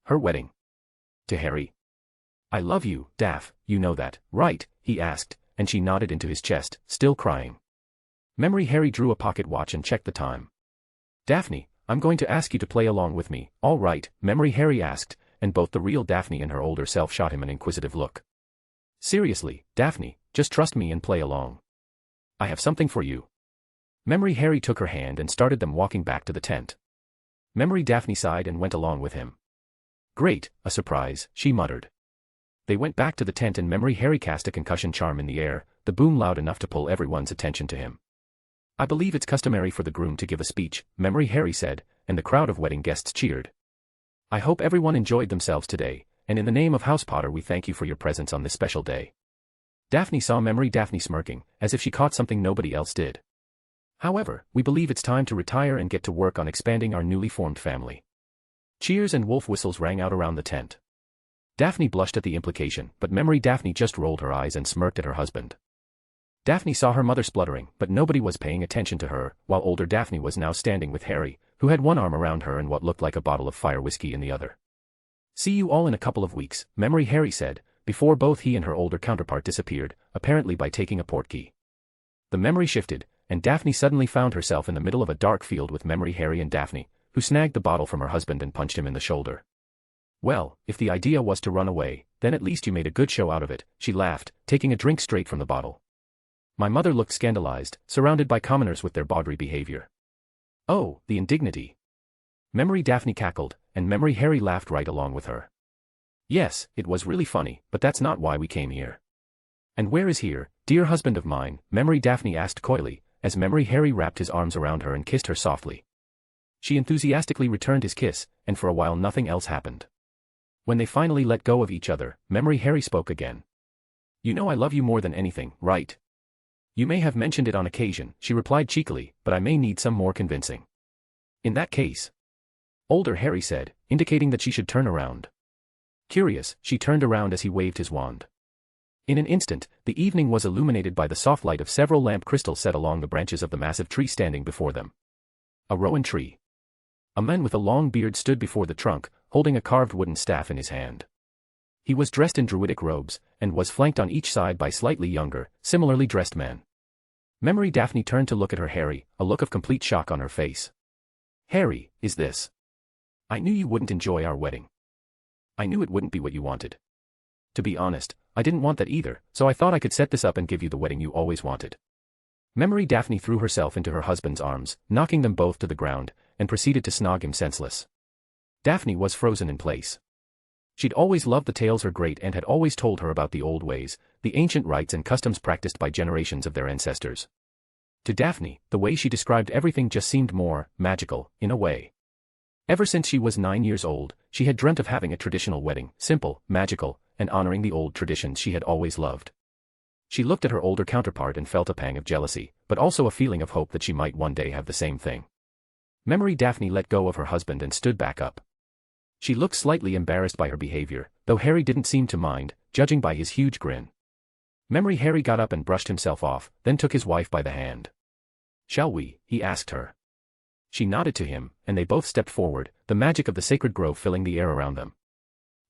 Her wedding. To Harry. "I love you, Daph, you know that, right?" he asked, and she nodded into his chest, still crying. Memory Harry drew a pocket watch and checked the time. "Daphne, I'm going to ask you to play along with me, all right?" Memory Harry asked, and both the real Daphne and her older self shot him an inquisitive look. "Seriously, Daphne, just trust me and play along. I have something for you." Memory Harry took her hand and started them walking back to the tent. Memory Daphne sighed and went along with him. "Great, a surprise," she muttered. They went back to the tent and Memory Harry cast a concussion charm in the air, the boom loud enough to pull everyone's attention to him. "I believe it's customary for the groom to give a speech," Memory Harry said, and the crowd of wedding guests cheered. "I hope everyone enjoyed themselves today, and in the name of House Potter we thank you for your presence on this special day." Daphne saw Memory Daphne smirking, as if she caught something nobody else did. "However, we believe it's time to retire and get to work on expanding our newly formed family." Cheers and wolf whistles rang out around the tent. Daphne blushed at the implication, but Memory Daphne just rolled her eyes and smirked at her husband. Daphne saw her mother spluttering, but nobody was paying attention to her, while older Daphne was now standing with Harry, who had one arm around her and what looked like a bottle of fire whiskey in the other. "See you all in a couple of weeks," Memory Harry said, before both he and her older counterpart disappeared, apparently by taking a portkey. The memory shifted, and Daphne suddenly found herself in the middle of a dark field with Memory Harry and Daphne, who snagged the bottle from her husband and punched him in the shoulder. "Well, if the idea was to run away, then at least you made a good show out of it," she laughed, taking a drink straight from the bottle. My mother looked scandalized, surrounded by commoners with their bawdry behavior. "Oh, the indignity." Memory Daphne cackled, and Memory Harry laughed right along with her. "Yes, it was really funny, but that's not why we came here." "And where is here, dear husband of mine?" Memory Daphne asked coyly, as Memory Harry wrapped his arms around her and kissed her softly. She enthusiastically returned his kiss, and for a while nothing else happened. When they finally let go of each other, Memory Harry spoke again. "You know I love you more than anything, right?" "You may have mentioned it on occasion," she replied cheekily, "but I may need some more convincing." "In that case," older Harry said, indicating that she should turn around. Curious, she turned around as he waved his wand. In an instant, the evening was illuminated by the soft light of several lamp crystals set along the branches of the massive tree standing before them. A rowan tree. A man with a long beard stood before the trunk, holding a carved wooden staff in his hand. He was dressed in druidic robes, and was flanked on each side by slightly younger, similarly dressed men. Memory Daphne turned to look at her Harry, a look of complete shock on her face. "Harry, is this? I knew you wouldn't enjoy our wedding. I knew it wouldn't be what you wanted. To be honest, I didn't want that either, so I thought I could set this up and give you the wedding you always wanted." Memory Daphne threw herself into her husband's arms, knocking them both to the ground, and proceeded to snog him senseless. Daphne was frozen in place. She'd always loved the tales her great-aunt had always told her about the old ways, the ancient rites and customs practiced by generations of their ancestors. To Daphne, the way she described everything just seemed more magical, in a way. Ever since she was 9 years old, she had dreamt of having a traditional wedding, simple, magical, and honoring the old traditions she had always loved. She looked at her older counterpart and felt a pang of jealousy, but also a feeling of hope that she might one day have the same thing. Memory Daphne let go of her husband and stood back up. She looked slightly embarrassed by her behavior, though Harry didn't seem to mind, judging by his huge grin. Memory Harry got up and brushed himself off, then took his wife by the hand. "Shall we?" he asked her. She nodded to him, and they both stepped forward, the magic of the sacred grove filling the air around them.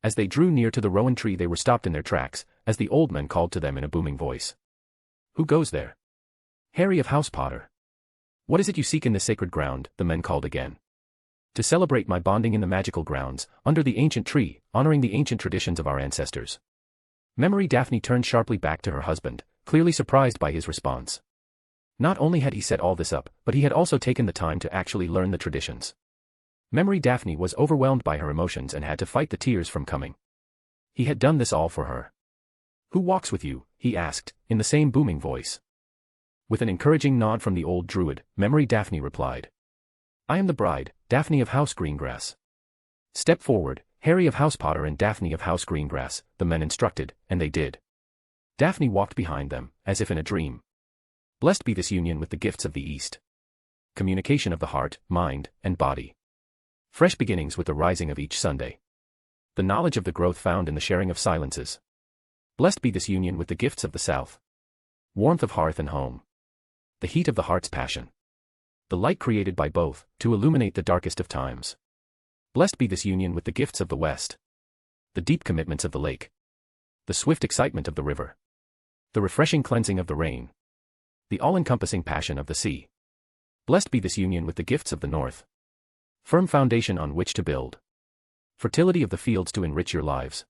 As they drew near to the rowan tree they were stopped in their tracks, as the old man called to them in a booming voice. "Who goes there?" "Harry of House Potter." "What is it you seek in this sacred ground?" the men called again. "To celebrate my bonding in the magical grounds, under the ancient tree, honoring the ancient traditions of our ancestors." Memory Daphne turned sharply back to her husband, clearly surprised by his response. Not only had he set all this up, but he had also taken the time to actually learn the traditions. Memory Daphne was overwhelmed by her emotions and had to fight the tears from coming. He had done this all for her. "Who walks with you?" he asked, in the same booming voice. With an encouraging nod from the old druid, Memory Daphne replied. "I am the bride, Daphne of House Greengrass." "Step forward, Harry of House Potter and Daphne of House Greengrass," the men instructed, and they did. Daphne walked behind them, as if in a dream. Blessed be this union with the gifts of the East. Communication of the heart, mind, and body. Fresh beginnings with the rising of each Sunday. The knowledge of the growth found in the sharing of silences. Blessed be this union with the gifts of the South. Warmth of hearth and home. The heat of the heart's passion. The light created by both, to illuminate the darkest of times. Blessed be this union with the gifts of the West. The deep commitments of the lake. The swift excitement of the river. The refreshing cleansing of the rain. The all-encompassing passion of the sea. Blessed be this union with the gifts of the North. Firm foundation on which to build. Fertility of the fields to enrich your lives.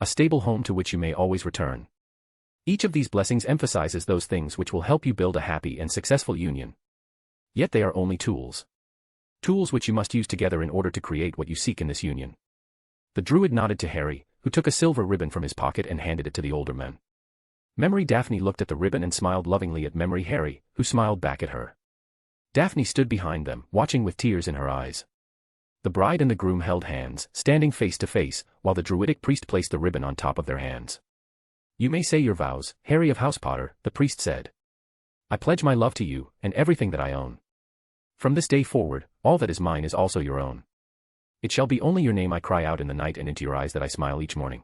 A stable home to which you may always return. Each of these blessings emphasizes those things which will help you build a happy and successful union. Yet they are only tools. Tools which you must use together in order to create what you seek in this union. The druid nodded to Harry, who took a silver ribbon from his pocket and handed it to the older men. Memory Daphne looked at the ribbon and smiled lovingly at Memory Harry, who smiled back at her. Daphne stood behind them, watching with tears in her eyes. The bride and the groom held hands, standing face to face, while the druidic priest placed the ribbon on top of their hands. "You may say your vows, Harry of House Potter," the priest said. "I pledge my love to you, and everything that I own. From this day forward, all that is mine is also your own. It shall be only your name I cry out in the night and into your eyes that I smile each morning.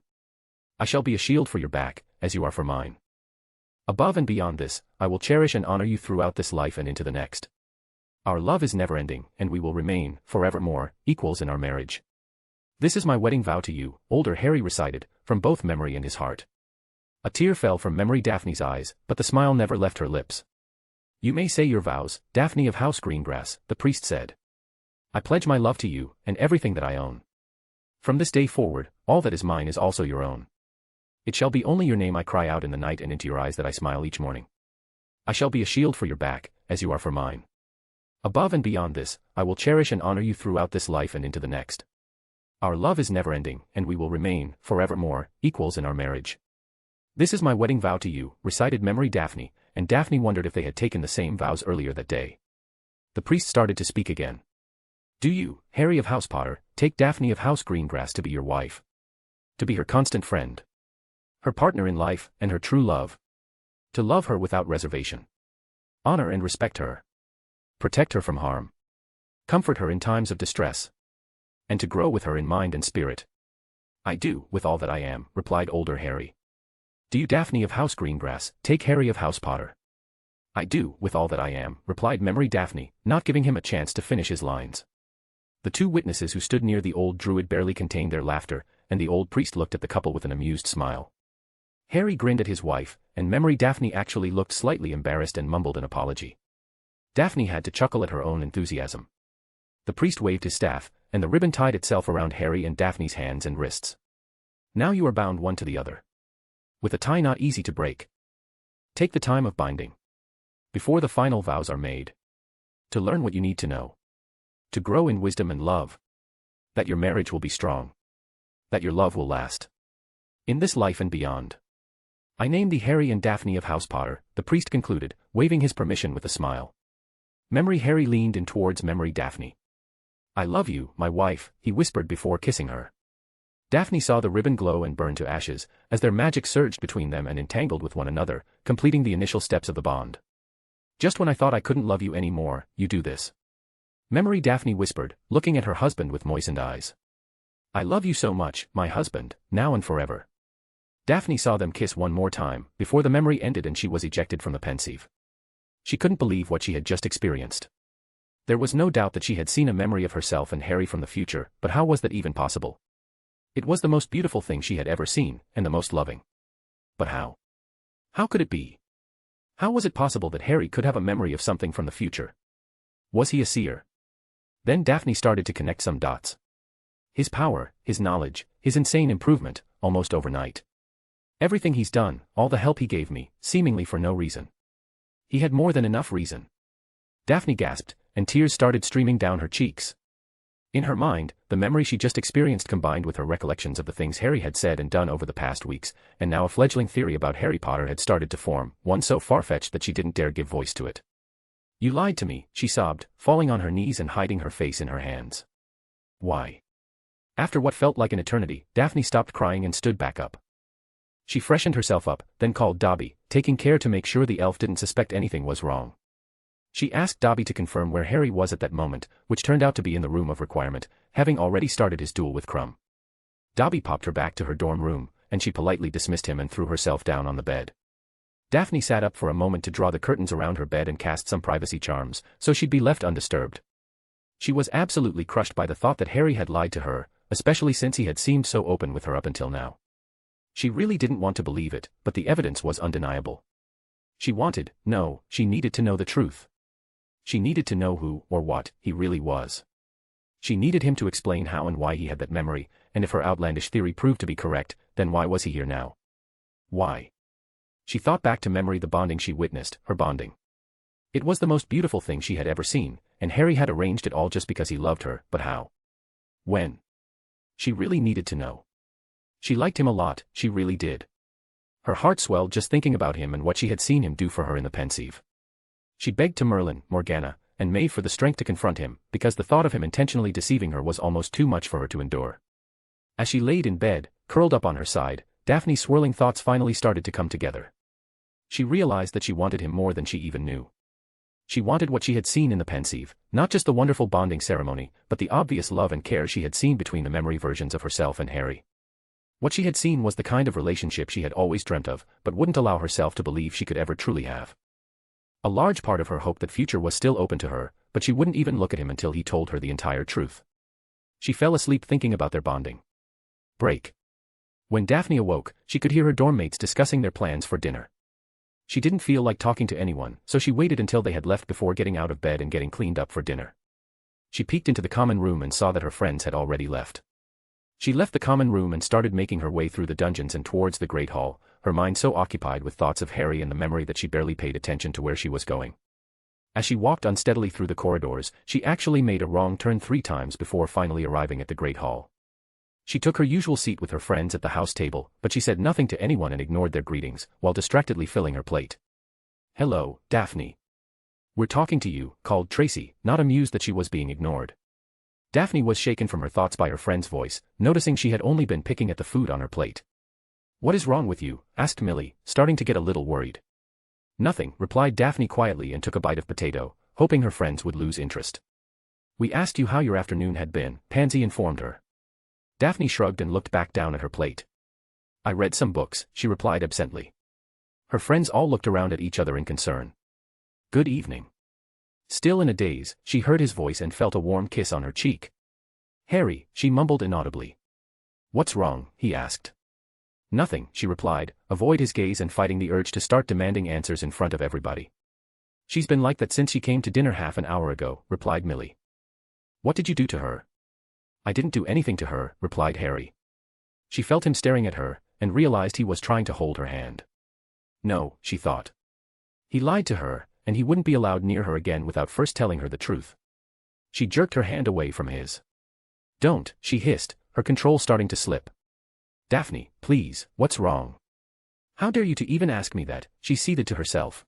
I shall be a shield for your back, as you are for mine. Above and beyond this, I will cherish and honor you throughout this life and into the next. Our love is never-ending, and we will remain, forevermore, equals in our marriage. This is my wedding vow to you," older Harry recited, from both memory and his heart. A tear fell from Memory Daphne's eyes, but the smile never left her lips. "You may say your vows, Daphne of House Greengrass," the priest said. "I pledge my love to you, and everything that I own. From this day forward, all that is mine is also your own. It shall be only your name I cry out in the night and into your eyes that I smile each morning. I shall be a shield for your back, as you are for mine. Above and beyond this, I will cherish and honor you throughout this life and into the next. Our love is never-ending, and we will remain, forevermore, equals in our marriage. This is my wedding vow to you," recited Memory Daphne, and Daphne wondered if they had taken the same vows earlier that day. The priest started to speak again. "Do you, Harry of House Potter, take Daphne of House Greengrass to be your wife? To be her constant friend? Her partner in life, and her true love? To love her without reservation? Honor and respect her? Protect her from harm? Comfort her in times of distress? And to grow with her in mind and spirit?" "I do, with all that I am," replied older Harry. "Do you, Daphne of House Greengrass, take Harry of House Potter?" "I do, with all that I am," replied Memory Daphne, not giving him a chance to finish his lines. The two witnesses who stood near the old druid barely contained their laughter, and the old priest looked at the couple with an amused smile. Harry grinned at his wife, and Memory Daphne actually looked slightly embarrassed and mumbled an apology. Daphne had to chuckle at her own enthusiasm. The priest waved his staff, and the ribbon tied itself around Harry and Daphne's hands and wrists. Now you are bound one to the other, with a tie not easy to break. Take the time of binding, before the final vows are made, to learn what you need to know, to grow in wisdom and love, that your marriage will be strong, that your love will last, in this life and beyond. I name thee Harry and Daphne of House Potter, the priest concluded, waving his permission with a smile. Memory Harry leaned in towards Memory Daphne. I love you, my wife, he whispered before kissing her. Daphne saw the ribbon glow and burn to ashes, as their magic surged between them and entangled with one another, completing the initial steps of the bond. Just when I thought I couldn't love you any more, you do this. Memory Daphne whispered, looking at her husband with moistened eyes. I love you so much, my husband, now and forever. Daphne saw them kiss one more time, before the memory ended and she was ejected from the pensieve. She couldn't believe what she had just experienced. There was no doubt that she had seen a memory of herself and Harry from the future, but how was that even possible? It was the most beautiful thing she had ever seen, and the most loving. But how? How could it be? How was it possible that Harry could have a memory of something from the future? Was he a seer? Then Daphne started to connect some dots. His power, his knowledge, his insane improvement, almost overnight. Everything he's done, all the help he gave me, seemingly for no reason. He had more than enough reason. Daphne gasped, and tears started streaming down her cheeks. In her mind, the memory she just experienced combined with her recollections of the things Harry had said and done over the past weeks, and now a fledgling theory about Harry Potter had started to form, one so far-fetched that she didn't dare give voice to it. You lied to me, she sobbed, falling on her knees and hiding her face in her hands. Why? After what felt like an eternity, Daphne stopped crying and stood back up. She freshened herself up, then called Dobby, taking care to make sure the elf didn't suspect anything was wrong. She asked Dobby to confirm where Harry was at that moment, which turned out to be in the room of requirement, having already started his duel with Crumb. Dobby popped her back to her dorm room, and she politely dismissed him and threw herself down on the bed. Daphne sat up for a moment to draw the curtains around her bed and cast some privacy charms, so she'd be left undisturbed. She was absolutely crushed by the thought that Harry had lied to her, especially since he had seemed so open with her up until now. She really didn't want to believe it, but the evidence was undeniable. She needed to know the truth. She needed to know who, or what, he really was. She needed him to explain how and why he had that memory, and if her outlandish theory proved to be correct, then why was he here now? Why? She thought back to memory the bonding she witnessed, her bonding. It was the most beautiful thing she had ever seen, and Harry had arranged it all just because he loved her, but how? When? She really needed to know. She liked him a lot, she really did. Her heart swelled just thinking about him and what she had seen him do for her in the pensieve. She begged to Merlin, Morgana, and Maeve for the strength to confront him, because the thought of him intentionally deceiving her was almost too much for her to endure. As she laid in bed, curled up on her side, Daphne's swirling thoughts finally started to come together. She realized that she wanted him more than she even knew. She wanted what she had seen in the pensieve, not just the wonderful bonding ceremony, but the obvious love and care she had seen between the memory versions of herself and Harry. What she had seen was the kind of relationship she had always dreamt of, but wouldn't allow herself to believe she could ever truly have. A large part of her hoped that future was still open to her, but she wouldn't even look at him until he told her the entire truth. She fell asleep thinking about their bonding. Break. When Daphne awoke, she could hear her dorm mates discussing their plans for dinner. She didn't feel like talking to anyone, so she waited until they had left before getting out of bed and getting cleaned up for dinner. She peeked into the common room and saw that her friends had already left. She left the common room and started making her way through the dungeons and towards the Great Hall, her mind so occupied with thoughts of Harry and the memory that she barely paid attention to where she was going. As she walked unsteadily through the corridors, she actually made a wrong turn 3 times before finally arriving at the Great Hall. She took her usual seat with her friends at the house table, but she said nothing to anyone and ignored their greetings, while distractedly filling her plate. "Hello, Daphne. We're talking to you," called Tracy, not amused that she was being ignored. Daphne was shaken from her thoughts by her friend's voice, noticing she had only been picking at the food on her plate. "What is wrong with you?" asked Millie, starting to get a little worried. "Nothing," replied Daphne quietly and took a bite of potato, hoping her friends would lose interest. "We asked you how your afternoon had been," Pansy informed her. Daphne shrugged and looked back down at her plate. "I read some books," she replied absently. Her friends all looked around at each other in concern. "Good evening." Still in a daze, she heard his voice and felt a warm kiss on her cheek. "Harry," she mumbled inaudibly. "What's wrong?" he asked. Nothing, she replied, avoid his gaze and fighting the urge to start demanding answers in front of everybody. She's been like that since she came to dinner half an hour ago, replied Millie. What did you do to her? I didn't do anything to her, replied Harry. She felt him staring at her, and realized he was trying to hold her hand. No, she thought. He lied to her, and he wouldn't be allowed near her again without first telling her the truth. She jerked her hand away from his. Don't, she hissed, her control starting to slip. Daphne, please, what's wrong? How dare you to even ask me that, she seethed to herself.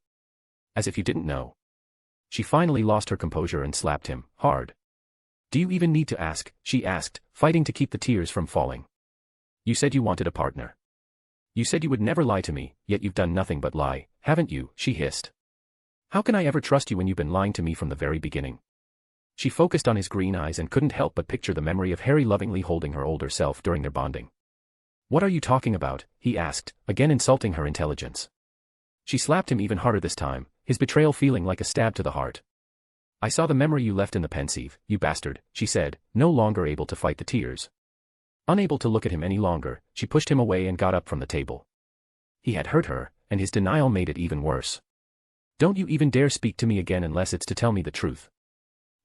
As if you didn't know. She finally lost her composure and slapped him, hard. Do you even need to ask, she asked, fighting to keep the tears from falling. You said you wanted a partner. You said you would never lie to me, yet you've done nothing but lie, haven't you, she hissed. How can I ever trust you when you've been lying to me from the very beginning? She focused on his green eyes and couldn't help but picture the memory of Harry lovingly holding her older self during their bonding. What are you talking about, he asked, again insulting her intelligence. She slapped him even harder this time, his betrayal feeling like a stab to the heart. I saw the memory you left in the pensieve, you bastard, she said, no longer able to fight the tears. Unable to look at him any longer, she pushed him away and got up from the table. He had hurt her, and his denial made it even worse. Don't you even dare speak to me again unless it's to tell me the truth.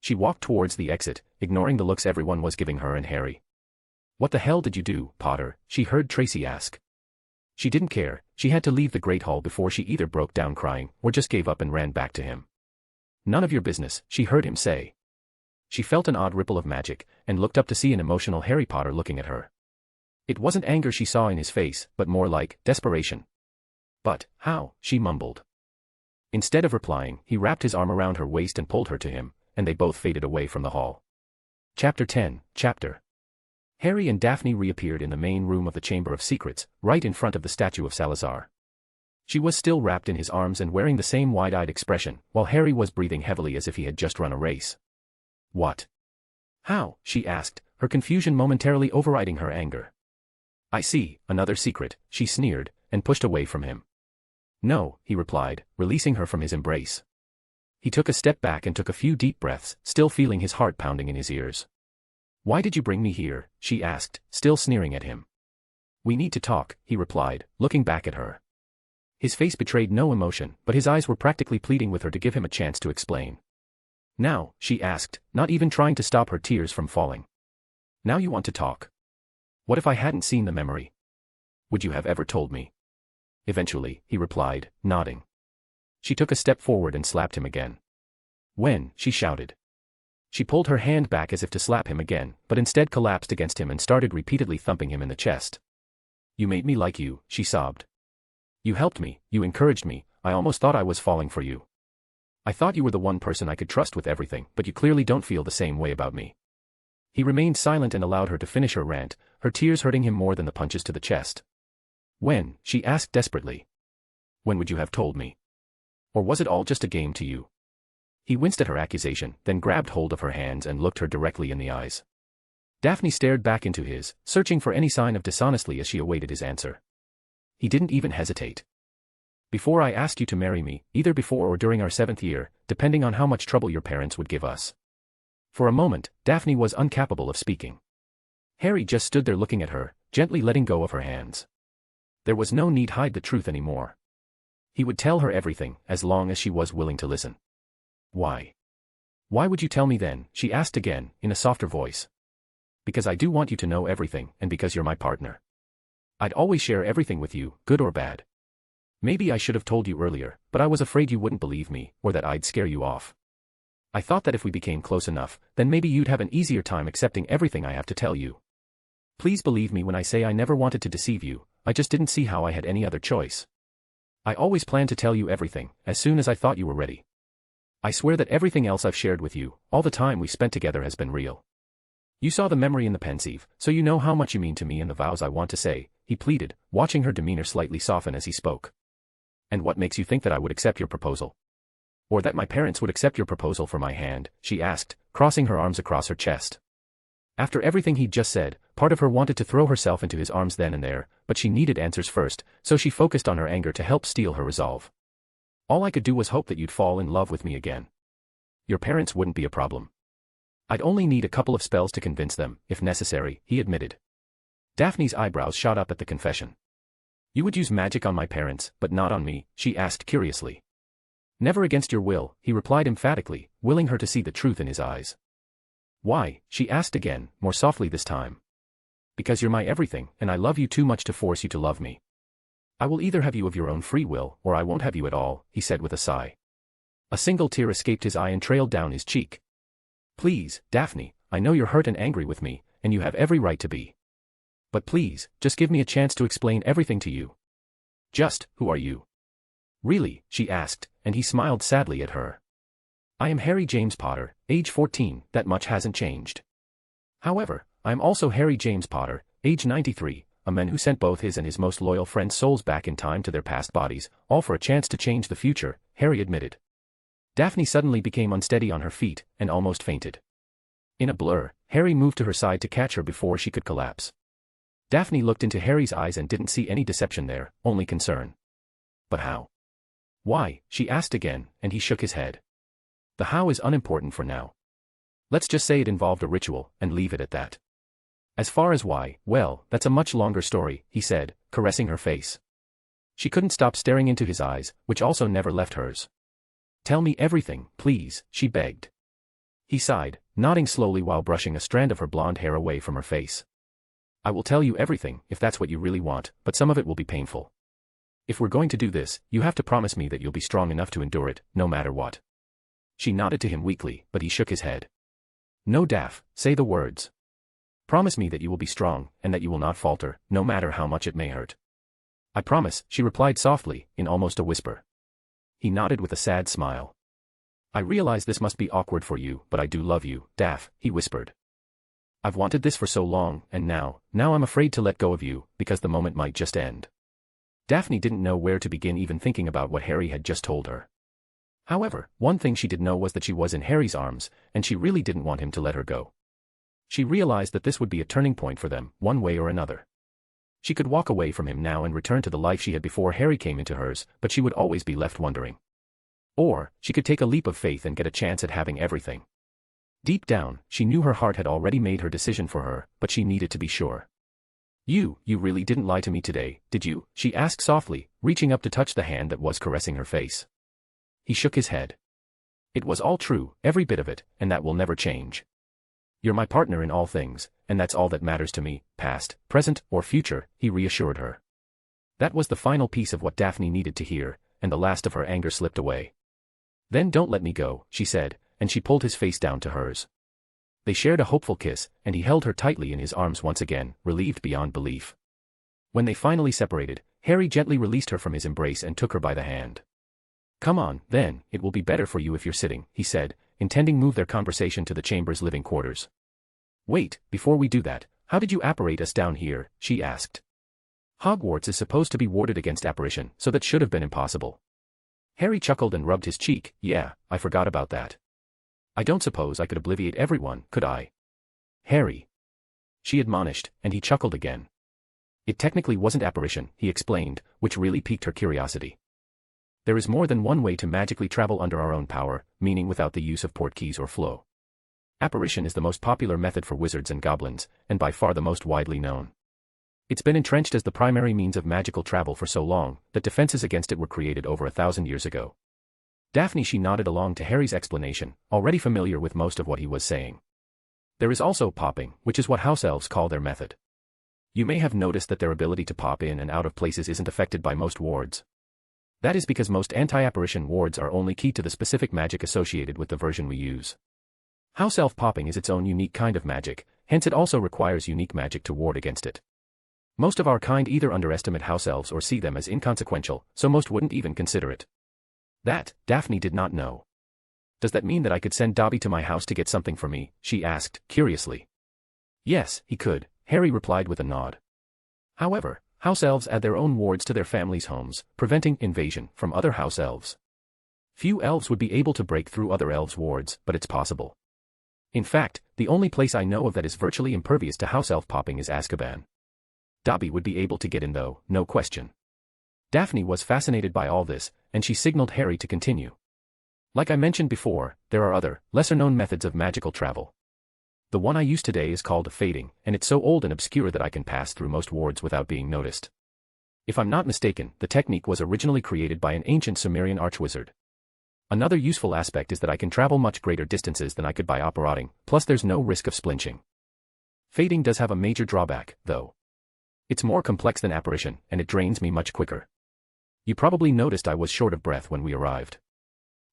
She walked towards the exit, ignoring the looks everyone was giving her and Harry. What the hell did you do, Potter? She heard Tracy ask. She didn't care, she had to leave the Great Hall before she either broke down crying or just gave up and ran back to him. None of your business, she heard him say. She felt an odd ripple of magic, and looked up to see an emotional Harry Potter looking at her. It wasn't anger she saw in his face, but more like desperation. But, how, she mumbled. Instead of replying, he wrapped his arm around her waist and pulled her to him, and they both faded away from the hall. Chapter 10, Harry and Daphne reappeared in the main room of the Chamber of Secrets, right in front of the statue of Salazar. She was still wrapped in his arms and wearing the same wide-eyed expression, while Harry was breathing heavily as if he had just run a race. What? How? She asked, her confusion momentarily overriding her anger. I see, another secret, she sneered, and pushed away from him. No, he replied, releasing her from his embrace. He took a step back and took a few deep breaths, still feeling his heart pounding in his ears. Why did you bring me here? She asked, still sneering at him. We need to talk, he replied, looking back at her. His face betrayed no emotion, but his eyes were practically pleading with her to give him a chance to explain. Now, she asked, not even trying to stop her tears from falling. Now you want to talk. What if I hadn't seen the memory? Would you have ever told me? Eventually, he replied, nodding. She took a step forward and slapped him again. When, she shouted. She pulled her hand back as if to slap him again, but instead collapsed against him and started repeatedly thumping him in the chest. You made me like you, she sobbed. You helped me, you encouraged me, I almost thought I was falling for you. I thought you were the one person I could trust with everything, but you clearly don't feel the same way about me. He remained silent and allowed her to finish her rant, her tears hurting him more than the punches to the chest. When, she asked desperately. When would you have told me? Or was it all just a game to you? He winced at her accusation, then grabbed hold of her hands and looked her directly in the eyes. Daphne stared back into his, searching for any sign of dishonesty as she awaited his answer. He didn't even hesitate. Before I asked you to marry me, either before or during our 7th year, depending on how much trouble your parents would give us. For a moment, Daphne was incapable of speaking. Harry just stood there looking at her, gently letting go of her hands. There was no need to hide the truth anymore. He would tell her everything, as long as she was willing to listen. Why? Why would you tell me then? She asked again, in a softer voice. Because I do want you to know everything, and because you're my partner. I'd always share everything with you, good or bad. Maybe I should have told you earlier, but I was afraid you wouldn't believe me, or that I'd scare you off. I thought that if we became close enough, then maybe you'd have an easier time accepting everything I have to tell you. Please believe me when I say I never wanted to deceive you, I just didn't see how I had any other choice. I always planned to tell you everything, as soon as I thought you were ready. I swear that everything else I've shared with you, all the time we spent together has been real. You saw the memory in the pensieve, so you know how much you mean to me and the vows I want to say, he pleaded, watching her demeanor slightly soften as he spoke. And what makes you think that I would accept your proposal? Or that my parents would accept your proposal for my hand, she asked, crossing her arms across her chest. After everything he'd just said, part of her wanted to throw herself into his arms then and there, but she needed answers first, so she focused on her anger to help steel her resolve. All I could do was hope that you'd fall in love with me again. Your parents wouldn't be a problem. I'd only need a couple of spells to convince them, if necessary, he admitted. Daphne's eyebrows shot up at the confession. You would use magic on my parents, but not on me, she asked curiously. Never against your will, he replied emphatically, willing her to see the truth in his eyes. Why, she asked again, more softly this time. Because you're my everything, and I love you too much to force you to love me. I will either have you of your own free will, or I won't have you at all, he said with a sigh. A single tear escaped his eye and trailed down his cheek. Please, Daphne, I know you're hurt and angry with me, and you have every right to be. But please, just give me a chance to explain everything to you. Just, who are you? Really, she asked, and he smiled sadly at her. I am Harry James Potter, age 14, that much hasn't changed. However, I am also Harry James Potter, age 93, a man who sent both his and his most loyal friends' souls back in time to their past bodies, all for a chance to change the future, Harry admitted. Daphne suddenly became unsteady on her feet, and almost fainted. In a blur, Harry moved to her side to catch her before she could collapse. Daphne looked into Harry's eyes and didn't see any deception there, only concern. But how? Why, she asked again, and he shook his head. The how is unimportant for now. Let's just say it involved a ritual, and leave it at that. As far as why, well, that's a much longer story, he said, caressing her face. She couldn't stop staring into his eyes, which also never left hers. Tell me everything, please, she begged. He sighed, nodding slowly while brushing a strand of her blonde hair away from her face. I will tell you everything, if that's what you really want, but some of it will be painful. If we're going to do this, you have to promise me that you'll be strong enough to endure it, no matter what. She nodded to him weakly, but he shook his head. No, Daph, say the words. Promise me that you will be strong, and that you will not falter, no matter how much it may hurt. I promise, she replied softly, in almost a whisper. He nodded with a sad smile. I realize this must be awkward for you, but I do love you, Daph, he whispered. I've wanted this for so long, and now I'm afraid to let go of you, because the moment might just end. Daphne didn't know where to begin even thinking about what Harry had just told her. However, one thing she did know was that she was in Harry's arms, and she really didn't want him to let her go. She realized that this would be a turning point for them, one way or another. She could walk away from him now and return to the life she had before Harry came into hers, but she would always be left wondering. Or, she could take a leap of faith and get a chance at having everything. Deep down, she knew her heart had already made her decision for her, but she needed to be sure. You really didn't lie to me today, did you? She asked softly, reaching up to touch the hand that was caressing her face. He shook his head. It was all true, every bit of it, and that will never change. You're my partner in all things, and that's all that matters to me, past, present, or future, he reassured her. That was the final piece of what Daphne needed to hear, and the last of her anger slipped away. Then don't let me go, she said, and she pulled his face down to hers. They shared a hopeful kiss, and he held her tightly in his arms once again, relieved beyond belief. When they finally separated, Harry gently released her from his embrace and took her by the hand. Come on, then, it will be better for you if you're sitting, he said, intending to move their conversation to the chamber's living quarters. Wait, before we do that, how did you apparate us down here, she asked. Hogwarts is supposed to be warded against apparition, so that should have been impossible. Harry chuckled and rubbed his cheek. Yeah, I forgot about that. I don't suppose I could obliviate everyone, could I? Harry. She admonished, and he chuckled again. It technically wasn't apparition, he explained, which really piqued her curiosity. There is more than one way to magically travel under our own power, meaning without the use of portkeys or flow. Apparition is the most popular method for wizards and goblins, and by far the most widely known. It's been entrenched as the primary means of magical travel for so long, that defenses against it were created over 1,000 years ago. Daphne she nodded along to Harry's explanation, already familiar with most of what he was saying. There is also popping, which is what house elves call their method. You may have noticed that their ability to pop in and out of places isn't affected by most wards. That is because most anti-apparition wards are only key to the specific magic associated with the version we use. House elf popping is its own unique kind of magic, hence it also requires unique magic to ward against it. Most of our kind either underestimate house elves or see them as inconsequential, so most wouldn't even consider it. That, Daphne did not know. Does that mean that I could send Dobby to my house to get something for me, she asked, curiously. Yes, he could, Harry replied with a nod. However, house elves add their own wards to their families' homes, preventing invasion from other house elves. Few elves would be able to break through other elves' wards, but it's possible. In fact, the only place I know of that is virtually impervious to house elf popping is Azkaban. Dobby would be able to get in though, no question. Daphne was fascinated by all this, and she signaled Harry to continue. Like I mentioned before, there are other, lesser-known methods of magical travel. The one I use today is called fading, and it's so old and obscure that I can pass through most wards without being noticed. If I'm not mistaken, the technique was originally created by an ancient Sumerian archwizard. Another useful aspect is that I can travel much greater distances than I could by operating, plus there's no risk of splinching. Fading does have a major drawback, though. It's more complex than apparition, and it drains me much quicker. You probably noticed I was short of breath when we arrived.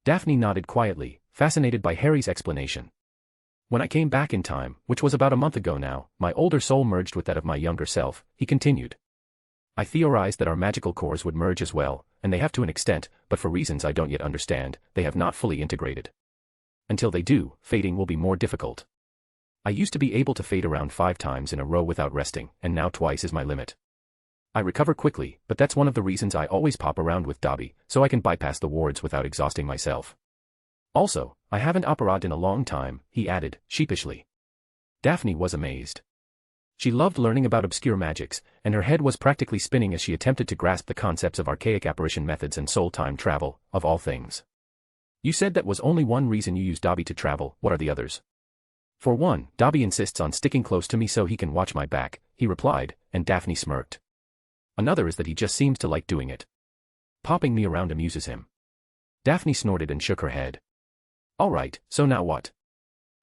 Daphne nodded quietly, fascinated by Harry's explanation. When I came back in time, which was about a month ago now, my older soul merged with that of my younger self, he continued. I theorized that our magical cores would merge as well, and they have to an extent, but for reasons I don't yet understand, they have not fully integrated. Until they do, fading will be more difficult. I used to be able to fade around 5 times in a row without resting, and now twice is my limit. I recover quickly, but that's one of the reasons I always pop around with Dobby, so I can bypass the wards without exhausting myself. Also, I haven't operated in a long time, he added, sheepishly. Daphne was amazed. She loved learning about obscure magics, and her head was practically spinning as she attempted to grasp the concepts of archaic apparition methods and soul time travel, of all things. You said that was only one reason you use Dobby to travel, what are the others? For one, Dobby insists on sticking close to me so he can watch my back, he replied, and Daphne smirked. Another is that he just seems to like doing it. Popping me around amuses him. Daphne snorted and shook her head. Alright, so now what?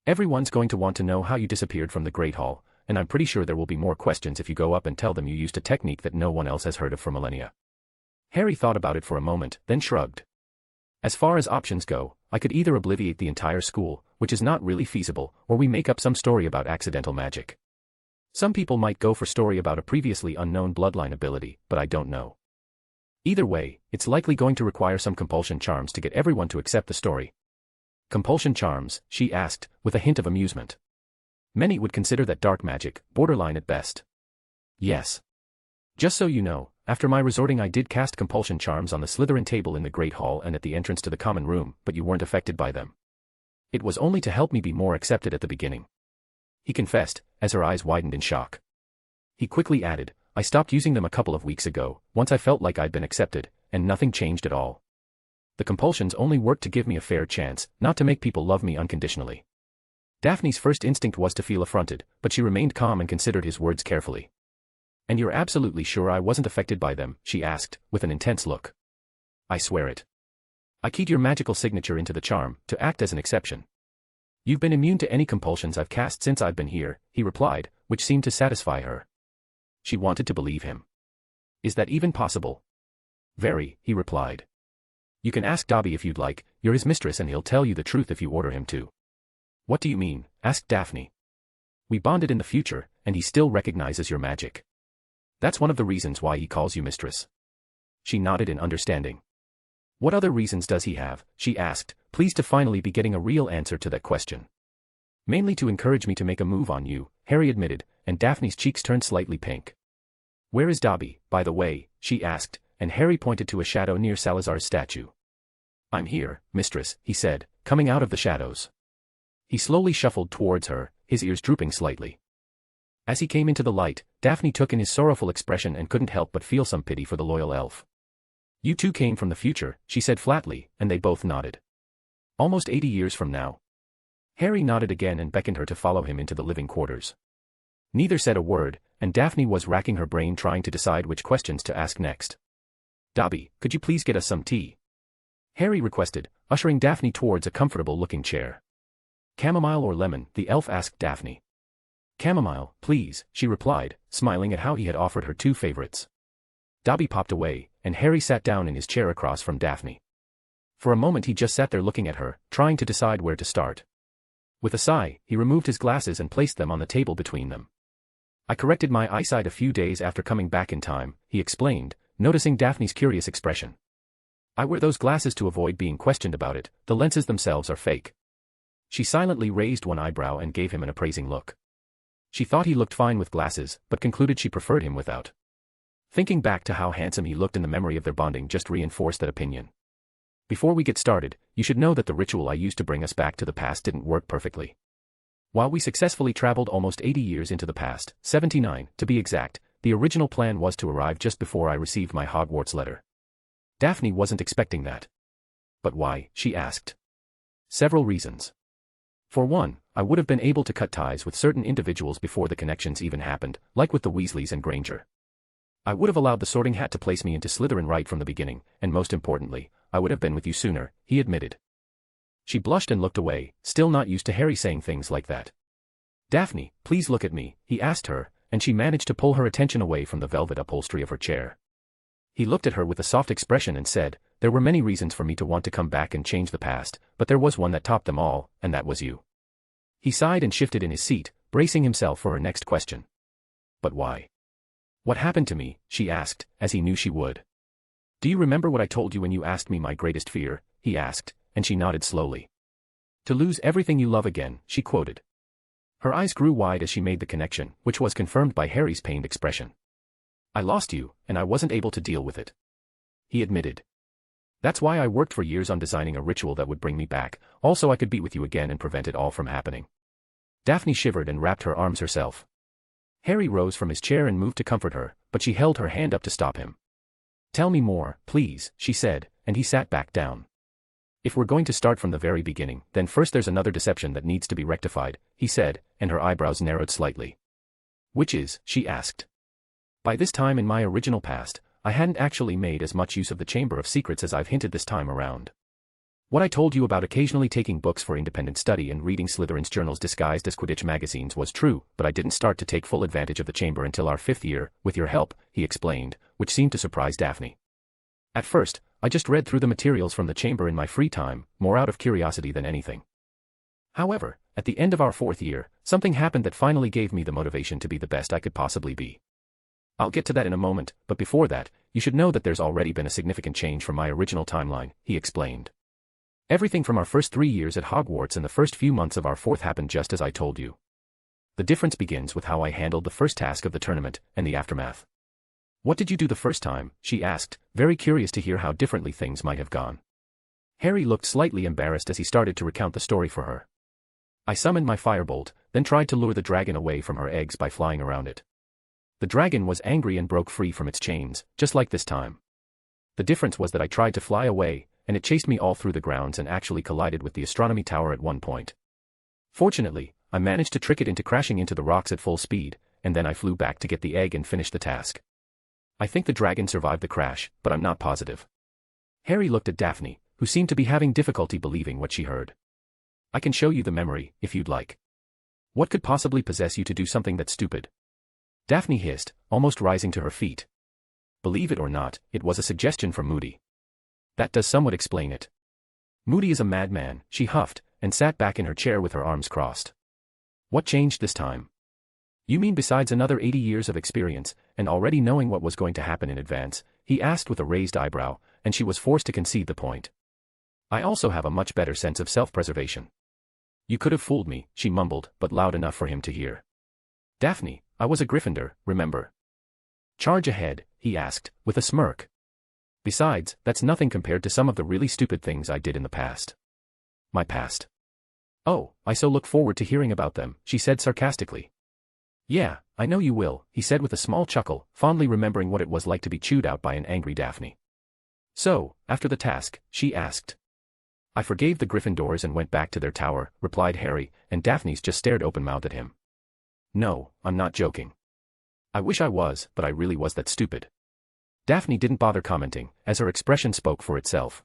Everyone's going to want to know how you disappeared from the Great Hall, and I'm pretty sure there will be more questions if you go up and tell them you used a technique that no one else has heard of for millennia. Harry thought about it for a moment, then shrugged. As far as options go, I could either obliviate the entire school, which is not really feasible, or we make up some story about accidental magic. Some people might go for story about a previously unknown bloodline ability, but I don't know. Either way, it's likely going to require some compulsion charms to get everyone to accept the story. Compulsion charms, she asked, with a hint of amusement. Many would consider that dark magic, borderline at best. Yes. Just so you know, after my resorting I did cast compulsion charms on the Slytherin table in the Great Hall and at the entrance to the common room, but you weren't affected by them. It was only to help me be more accepted at the beginning. He confessed, as her eyes widened in shock. He quickly added, I stopped using them a couple of weeks ago, once I felt like I'd been accepted, and nothing changed at all. The compulsions only worked to give me a fair chance, not to make people love me unconditionally. Daphne's first instinct was to feel affronted, but she remained calm and considered his words carefully. And you're absolutely sure I wasn't affected by them, she asked, with an intense look. I swear it. I keyed your magical signature into the charm, to act as an exception. You've been immune to any compulsions I've cast since I've been here, he replied, which seemed to satisfy her. She wanted to believe him. Is that even possible? Very, he replied. You can ask Dobby if you'd like, you're his mistress and he'll tell you the truth if you order him to. What do you mean? Asked Daphne. We bonded in the future, and he still recognizes your magic. That's one of the reasons why he calls you mistress. She nodded in understanding. What other reasons does he have? She asked, pleased to finally be getting a real answer to that question. Mainly to encourage me to make a move on you, Harry admitted, and Daphne's cheeks turned slightly pink. Where is Dobby, by the way? She asked, and Harry pointed to a shadow near Salazar's statue. I'm here, mistress, he said, coming out of the shadows. He slowly shuffled towards her, his ears drooping slightly. As he came into the light, Daphne took in his sorrowful expression and couldn't help but feel some pity for the loyal elf. You two came from the future, she said flatly, and they both nodded. Almost 80 years from now. Harry nodded again and beckoned her to follow him into the living quarters. Neither said a word, and Daphne was racking her brain trying to decide which questions to ask next. Dobby, could you please get us some tea? Harry requested, ushering Daphne towards a comfortable-looking chair. Chamomile or lemon? The elf asked Daphne. Chamomile, please, she replied, smiling at how he had offered her 2 favorites. Dobby popped away, and Harry sat down in his chair across from Daphne. For a moment he just sat there looking at her, trying to decide where to start. With a sigh, he removed his glasses and placed them on the table between them. I corrected my eyesight a few days after coming back in time, he explained, noticing Daphne's curious expression. I wear those glasses to avoid being questioned about it, the lenses themselves are fake. She silently raised one eyebrow and gave him an appraising look. She thought he looked fine with glasses, but concluded she preferred him without. Thinking back to how handsome he looked in the memory of their bonding just reinforced that opinion. Before we get started, you should know that the ritual I used to bring us back to the past didn't work perfectly. While we successfully traveled almost 80 years into the past, 79, to be exact, the original plan was to arrive just before I received my Hogwarts letter. Daphne wasn't expecting that. But why? She asked. Several reasons. For one, I would have been able to cut ties with certain individuals before the connections even happened, like with the Weasleys and Granger. I would have allowed the Sorting Hat to place me into Slytherin right from the beginning, and most importantly, I would have been with you sooner, he admitted. She blushed and looked away, still not used to Harry saying things like that. Daphne, please look at me, he asked her, and she managed to pull her attention away from the velvet upholstery of her chair. He looked at her with a soft expression and said, there were many reasons for me to want to come back and change the past, but there was one that topped them all, and that was you. He sighed and shifted in his seat, bracing himself for her next question. But why? What happened to me? She asked, as he knew she would. Do you remember what I told you when you asked me my greatest fear? He asked, and she nodded slowly. To lose everything you love again, she quoted. Her eyes grew wide as she made the connection, which was confirmed by Harry's pained expression. I lost you, and I wasn't able to deal with it. He admitted. That's why I worked for years on designing a ritual that would bring me back, also I could be with you again and prevent it all from happening. Daphne shivered and wrapped her arms herself. Harry rose from his chair and moved to comfort her, but she held her hand up to stop him. Tell me more, please, she said, and he sat back down. If we're going to start from the very beginning, then first there's another deception that needs to be rectified, he said, and her eyebrows narrowed slightly. Which is, she asked. By this time in my original past, I hadn't actually made as much use of the Chamber of Secrets as I've hinted this time around. What I told you about occasionally taking books for independent study and reading Slytherin's journals disguised as Quidditch magazines was true, but I didn't start to take full advantage of the chamber until our 5th year, with your help, he explained, which seemed to surprise Daphne. At first, I just read through the materials from the chamber in my free time, more out of curiosity than anything. However, at the end of our 4th year, something happened that finally gave me the motivation to be the best I could possibly be. I'll get to that in a moment, but before that, you should know that there's already been a significant change from my original timeline, he explained. Everything from our first 3 years at Hogwarts and the first few months of our 4th happened just as I told you. The difference begins with how I handled the first task of the tournament, and the aftermath. What did you do the first time? She asked, very curious to hear how differently things might have gone. Harry looked slightly embarrassed as he started to recount the story for her. I summoned my firebolt, then tried to lure the dragon away from her eggs by flying around it. The dragon was angry and broke free from its chains, just like this time. The difference was that I tried to fly away, and it chased me all through the grounds and actually collided with the astronomy tower at one point. Fortunately, I managed to trick it into crashing into the rocks at full speed, and then I flew back to get the egg and finish the task. I think the dragon survived the crash, but I'm not positive. Harry looked at Daphne, who seemed to be having difficulty believing what she heard. I can show you the memory, if you'd like. What could possibly possess you to do something that stupid? Daphne hissed, almost rising to her feet. Believe it or not, it was a suggestion from Moody. That does somewhat explain it. Moody is a madman, she huffed, and sat back in her chair with her arms crossed. What changed this time? You mean besides another 80 years of experience, and already knowing what was going to happen in advance? He asked with a raised eyebrow, and she was forced to concede the point. I also have a much better sense of self-preservation. You could have fooled me, she mumbled, but loud enough for him to hear. Daphne, I was a Gryffindor, remember? Charge ahead, he asked, with a smirk. Besides, that's nothing compared to some of the really stupid things I did in the past. My past. Oh, I so look forward to hearing about them, she said sarcastically. Yeah, I know you will, he said with a small chuckle, fondly remembering what it was like to be chewed out by an angry Daphne. So, after the task, she asked. I forgave the Gryffindors and went back to their tower, replied Harry, and Daphne's just stared open-mouthed at him. No, I'm not joking. I wish I was, but I really was that stupid. Daphne didn't bother commenting, as her expression spoke for itself.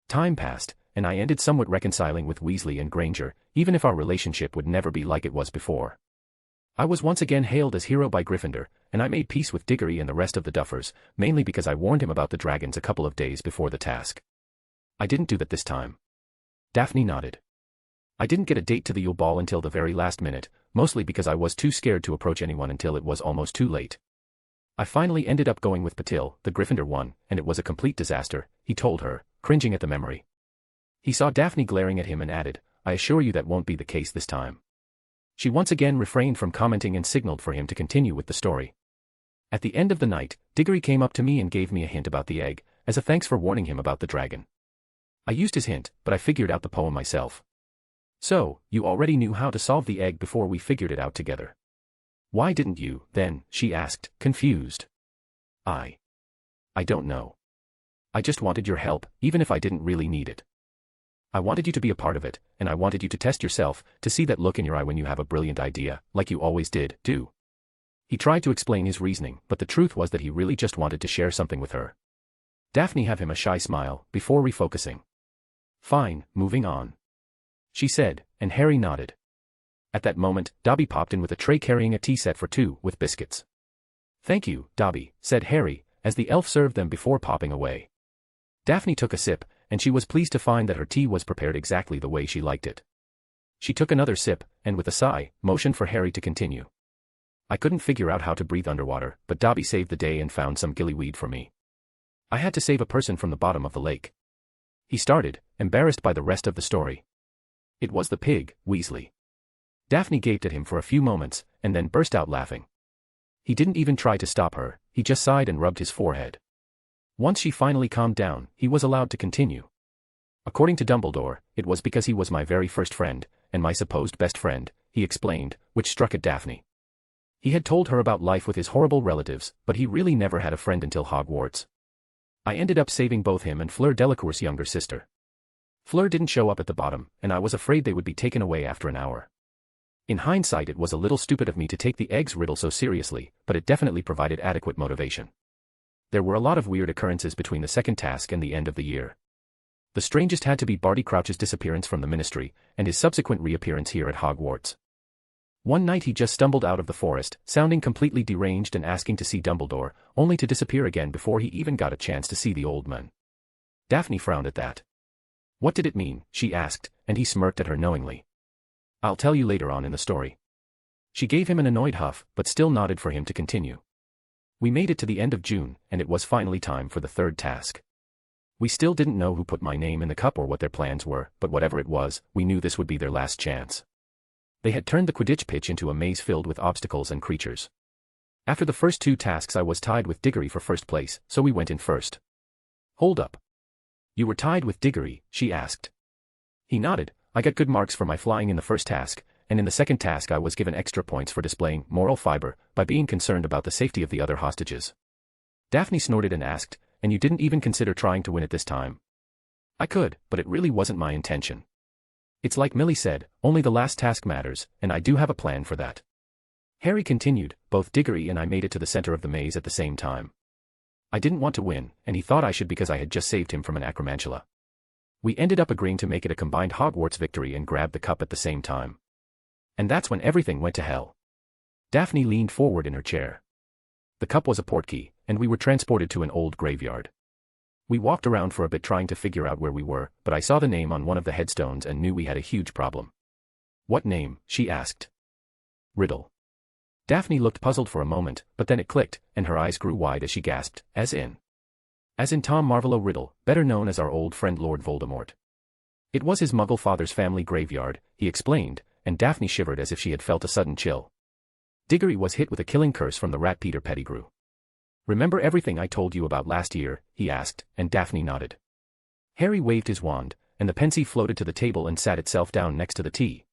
Time passed, and I ended somewhat reconciling with Weasley and Granger, even if our relationship would never be like it was before. I was once again hailed as hero by Gryffindor, and I made peace with Diggory and the rest of the Duffers, mainly because I warned him about the dragons a couple of days before the task. I didn't do that this time. Daphne nodded. I didn't get a date to the Yule Ball until the very last minute, mostly because I was too scared to approach anyone until it was almost too late. I finally ended up going with Patil, the Gryffindor one, and it was a complete disaster, he told her, cringing at the memory. He saw Daphne glaring at him and added, I assure you that won't be the case this time. She once again refrained from commenting and signaled for him to continue with the story. At the end of the night, Diggory came up to me and gave me a hint about the egg, as a thanks for warning him about the dragon. I used his hint, but I figured out the poem myself. So, you already knew how to solve the egg before we figured it out together. Why didn't you, then? She asked, confused. I don't know. I just wanted your help, even if I didn't really need it. I wanted you to be a part of it, and I wanted you to test yourself, to see that look in your eye when you have a brilliant idea, like you always did, do. He tried to explain his reasoning, but the truth was that he really just wanted to share something with her. Daphne gave him a shy smile, before refocusing. "Fine, moving on," she said, and Harry nodded. At that moment, Dobby popped in with a tray carrying a tea set for two, with biscuits. "Thank you, Dobby," said Harry, as the elf served them before popping away. Daphne took a sip, and she was pleased to find that her tea was prepared exactly the way she liked it. She took another sip, and with a sigh, motioned for Harry to continue. "I couldn't figure out how to breathe underwater, but Dobby saved the day and found some gillyweed for me. I had to save a person from the bottom of the lake." He started, embarrassed by the rest of the story. "It was the pig, Weasley." Daphne gaped at him for a few moments, and then burst out laughing. He didn't even try to stop her, he just sighed and rubbed his forehead. Once she finally calmed down, he was allowed to continue. "According to Dumbledore, it was because he was my very first friend, and my supposed best friend," he explained, which struck at Daphne. He had told her about life with his horrible relatives, but he really never had a friend until Hogwarts. "I ended up saving both him and Fleur Delacour's younger sister. Fleur didn't show up at the bottom, and I was afraid they would be taken away after an hour. In hindsight, it was a little stupid of me to take the eggs riddle so seriously, but it definitely provided adequate motivation. There were a lot of weird occurrences between the second task and the end of the year. The strangest had to be Barty Crouch's disappearance from the Ministry, and his subsequent reappearance here at Hogwarts. One night he just stumbled out of the forest, sounding completely deranged and asking to see Dumbledore, only to disappear again before he even got a chance to see the old man." Daphne frowned at that. "What did it mean?" she asked, and he smirked at her knowingly. "I'll tell you later on in the story." She gave him an annoyed huff, but still nodded for him to continue. "We made it to the end of June, and it was finally time for the third task. We still didn't know who put my name in the cup or what their plans were, but whatever it was, we knew this would be their last chance. They had turned the Quidditch pitch into a maze filled with obstacles and creatures. After the first two tasks I was tied with Diggory for first place, so we went in first." "Hold up. You were tied with Diggory?" she asked. He nodded. "I got good marks for my flying in the first task, and in the second task I was given extra points for displaying moral fiber by being concerned about the safety of the other hostages." Daphne snorted and asked, "And you didn't even consider trying to win it this time?" "I could, but it really wasn't my intention. It's like Millie said, only the last task matters, and I do have a plan for that." Harry continued, "Both Diggory and I made it to the center of the maze at the same time. I didn't want to win, and he thought I should because I had just saved him from an acromantula. We ended up agreeing to make it a combined Hogwarts victory and grab the cup at the same time. And that's when everything went to hell." Daphne leaned forward in her chair. "The cup was a portkey, and we were transported to an old graveyard. We walked around for a bit trying to figure out where we were, but I saw the name on one of the headstones and knew we had a huge problem." "What name?" she asked. "Riddle." Daphne looked puzzled for a moment, but then it clicked, and her eyes grew wide as she gasped, "As in Tom Marvolo Riddle, better known as our old friend Lord Voldemort. It was his Muggle father's family graveyard," he explained, and Daphne shivered as if she had felt a sudden chill. "Diggory was hit with a killing curse from the rat Peter Pettigrew. Remember everything I told you about last year?" he asked, and Daphne nodded. Harry waved his wand, and the pensieve floated to the table and sat itself down next to the tea.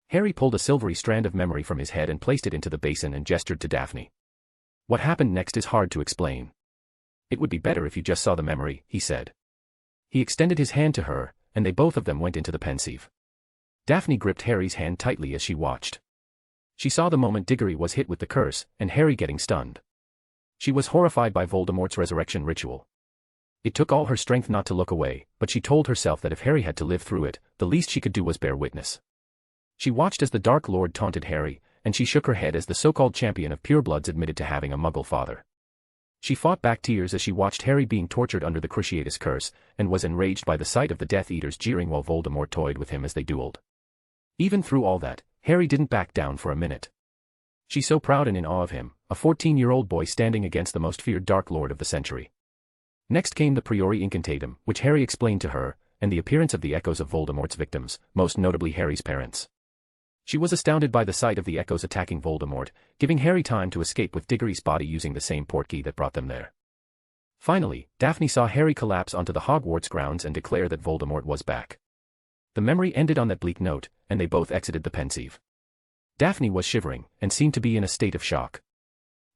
Harry pulled a silvery strand of memory from his head and placed it into the basin and gestured to Daphne. "What happened next is hard to explain. It would be better if you just saw the memory," he said. He extended his hand to her, and they both of them went into the pensieve. Daphne gripped Harry's hand tightly as she watched. She saw the moment Diggory was hit with the curse, and Harry getting stunned. She was horrified by Voldemort's resurrection ritual. It took all her strength not to look away, but she told herself that if Harry had to live through it, the least she could do was bear witness. She watched as the Dark Lord taunted Harry, and she shook her head as the so-called champion of purebloods admitted to having a Muggle father. She fought back tears as she watched Harry being tortured under the Cruciatus curse, and was enraged by the sight of the Death Eaters jeering while Voldemort toyed with him as they dueled. Even through all that, Harry didn't back down for a minute. She's so proud and in awe of him, a 14-year-old boy standing against the most feared Dark Lord of the century. Next came the Priori Incantatem, which Harry explained to her, and the appearance of the echoes of Voldemort's victims, most notably Harry's parents. She was astounded by the sight of the echoes attacking Voldemort, giving Harry time to escape with Diggory's body using the same portkey that brought them there. Finally, Daphne saw Harry collapse onto the Hogwarts grounds and declare that Voldemort was back. The memory ended on that bleak note, and they both exited the pensieve. Daphne was shivering, and seemed to be in a state of shock.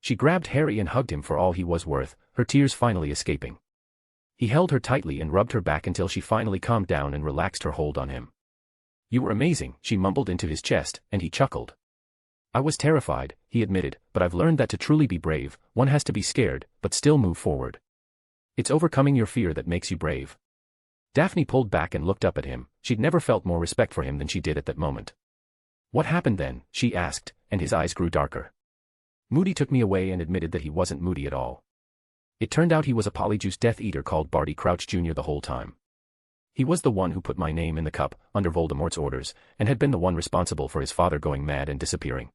She grabbed Harry and hugged him for all he was worth, her tears finally escaping. He held her tightly and rubbed her back until she finally calmed down and relaxed her hold on him. "You were amazing," she mumbled into his chest, and he chuckled. "I was terrified," he admitted, but I've learned that to truly be brave, one has to be scared, but still move forward. It's overcoming your fear that makes you brave. Daphne pulled back and looked up at him. She'd never felt more respect for him than she did at that moment. What happened then? She asked, and his eyes grew darker. Moody took me away and admitted that he wasn't Moody at all. It turned out he was a Polyjuice Death Eater called Barty Crouch Jr. the whole time. He was the one who put my name in the cup, under Voldemort's orders, and had been the one responsible for his father going mad and disappearing.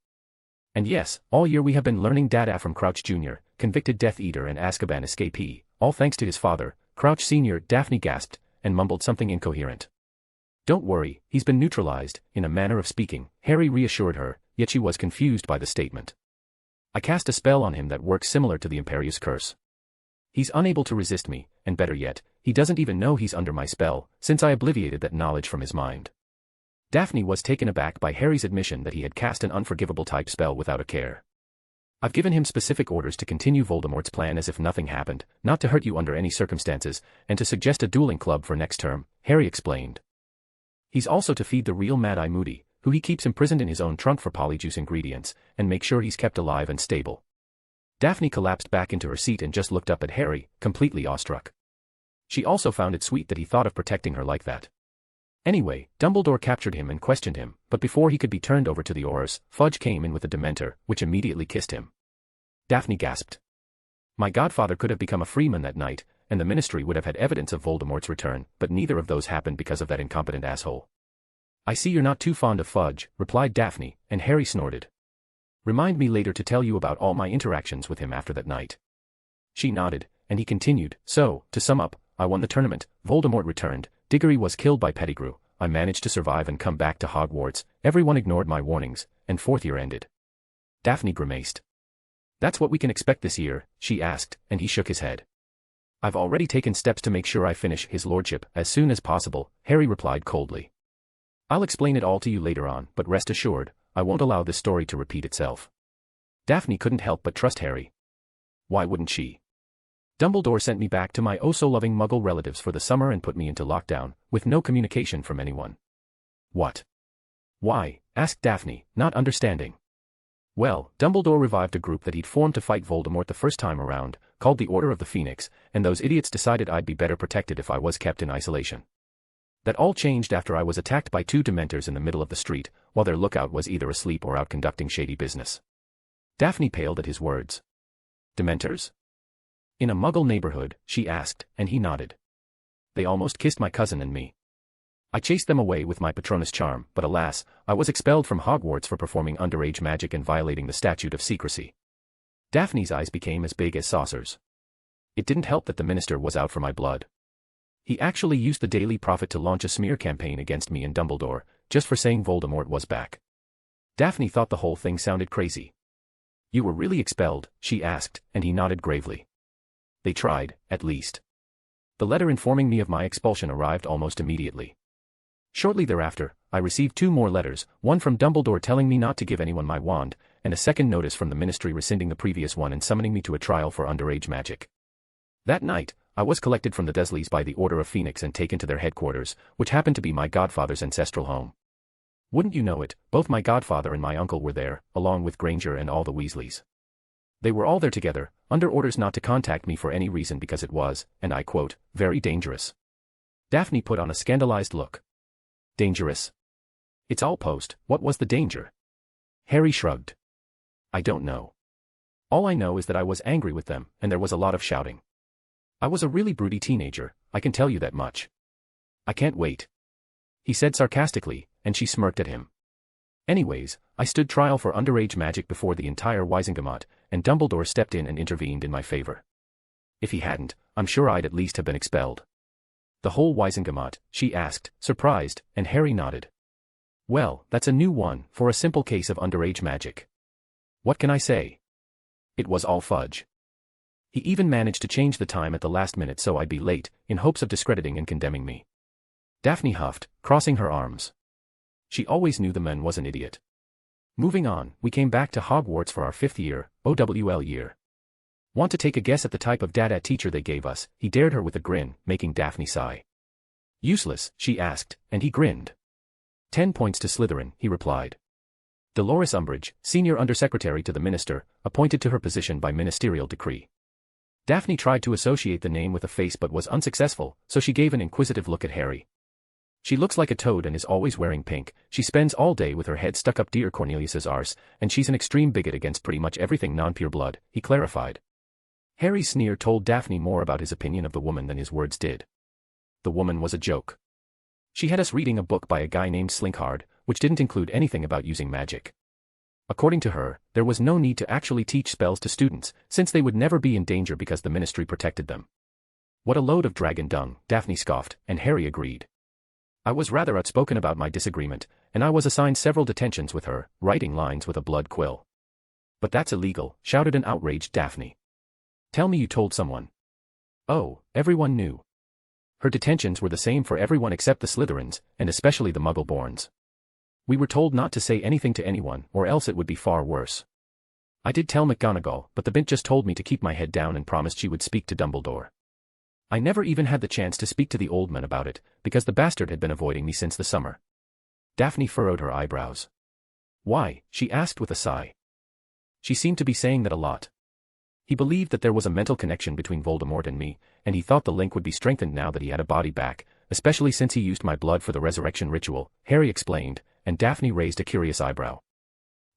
And yes, all year we have been learning data from Crouch Jr., convicted Death Eater and Azkaban escapee, all thanks to his father, Crouch Sr. Daphne gasped, and mumbled something incoherent. Don't worry, he's been neutralized, in a manner of speaking, Harry reassured her, yet she was confused by the statement. I cast a spell on him that works similar to the Imperius Curse. He's unable to resist me, and better yet, he doesn't even know he's under my spell, since I obliviated that knowledge from his mind. Daphne was taken aback by Harry's admission that he had cast an unforgivable type spell without a care. I've given him specific orders to continue Voldemort's plan as if nothing happened, not to hurt you under any circumstances, and to suggest a dueling club for next term, Harry explained. He's also to feed the real Mad-Eye Moody, who he keeps imprisoned in his own trunk for Polyjuice ingredients, and make sure he's kept alive and stable. Daphne collapsed back into her seat and just looked up at Harry, completely awestruck. She also found it sweet that he thought of protecting her like that. Anyway, Dumbledore captured him and questioned him, but before he could be turned over to the Aurors, Fudge came in with a Dementor, which immediately kissed him. Daphne gasped. My godfather could have become a freeman that night, and the Ministry would have had evidence of Voldemort's return, but neither of those happened because of that incompetent asshole. I see you're not too fond of Fudge, replied Daphne, and Harry snorted. Remind me later to tell you about all my interactions with him after that night. She nodded, and he continued, so, to sum up, I won the tournament, Voldemort returned, Diggory was killed by Pettigrew, I managed to survive and come back to Hogwarts, everyone ignored my warnings, and fourth year ended. Daphne grimaced. That's what we can expect this year, she asked, and he shook his head. I've already taken steps to make sure I finish his lordship as soon as possible, Harry replied coldly. I'll explain it all to you later on, but rest assured, I won't allow this story to repeat itself. Daphne couldn't help but trust Harry. Why wouldn't she? Dumbledore sent me back to my oh-so-loving Muggle relatives for the summer and put me into lockdown, with no communication from anyone. What? Why? Asked Daphne, not understanding. Well, Dumbledore revived a group that he'd formed to fight Voldemort the first time around, called the Order of the Phoenix, and those idiots decided I'd be better protected if I was kept in isolation. That all changed after I was attacked by two Dementors in the middle of the street, while their lookout was either asleep or out conducting shady business. Daphne paled at his words. Dementors? In a Muggle neighborhood, she asked, and he nodded. They almost kissed my cousin and me. I chased them away with my Patronus charm, but alas, I was expelled from Hogwarts for performing underage magic and violating the statute of secrecy. Daphne's eyes became as big as saucers. It didn't help that the minister was out for my blood. He actually used the Daily Prophet to launch a smear campaign against me and Dumbledore, just for saying Voldemort was back. Daphne thought the whole thing sounded crazy. You were really expelled, she asked, and he nodded gravely. They tried, at least. The letter informing me of my expulsion arrived almost immediately. Shortly thereafter, I received two more letters, one from Dumbledore telling me not to give anyone my wand, and a second notice from the Ministry rescinding the previous one and summoning me to a trial for underage magic. That night, I was collected from the Dursleys by the Order of Phoenix and taken to their headquarters, which happened to be my godfather's ancestral home. Wouldn't you know it, both my godfather and my uncle were there, along with Granger and all the Weasleys. They were all there together, under orders not to contact me for any reason because it was, and I quote, very dangerous. Daphne put on a scandalized look. Dangerous? It's all post, what was the danger? Harry shrugged. I don't know. All I know is that I was angry with them, and there was a lot of shouting. I was a really broody teenager, I can tell you that much. I can't wait. He said sarcastically, and she smirked at him. Anyways, I stood trial for underage magic before the entire Wizengamot, and Dumbledore stepped in and intervened in my favor. If he hadn't, I'm sure I'd at least have been expelled. The whole Wizengamot, she asked, surprised, and Harry nodded. Well, that's a new one, for a simple case of underage magic. What can I say? It was all fudge. He even managed to change the time at the last minute so I'd be late, in hopes of discrediting and condemning me. Daphne huffed, crossing her arms. She always knew the man was an idiot. Moving on, we came back to Hogwarts for our 5th year, OWL year. Want to take a guess at the type of dada teacher they gave us? He dared her with a grin, making Daphne sigh. Useless, she asked, and he grinned. 10 points to Slytherin, he replied. Dolores Umbridge, senior undersecretary to the minister, appointed to her position by ministerial decree. Daphne tried to associate the name with a face but was unsuccessful, so she gave an inquisitive look at Harry. She looks like a toad and is always wearing pink. She spends all day with her head stuck up Dear Cornelius's arse, and she's an extreme bigot against pretty much everything non-pure blood, he clarified. Harry's sneer told Daphne more about his opinion of the woman than his words did. The woman was a joke. She had us reading a book by a guy named Slinkhard, which didn't include anything about using magic. According to her, there was no need to actually teach spells to students, since they would never be in danger because the ministry protected them. What a load of dragon dung, Daphne scoffed, and Harry agreed. I was rather outspoken about my disagreement, and I was assigned several detentions with her, writing lines with a blood quill. But that's illegal, shouted an outraged Daphne. Tell me you told someone. Oh, everyone knew. Her detentions were the same for everyone except the Slytherins, and especially the Muggle-borns. We were told not to say anything to anyone, or else it would be far worse. I did tell McGonagall, but the bint just told me to keep my head down and promised she would speak to Dumbledore. I never even had the chance to speak to the old man about it, because the bastard had been avoiding me since the summer. Daphne furrowed her eyebrows. Why? She asked with a sigh. She seemed to be saying that a lot. He believed that there was a mental connection between Voldemort and me, and he thought the link would be strengthened now that he had a body back, especially since he used my blood for the resurrection ritual, Harry explained, and Daphne raised a curious eyebrow.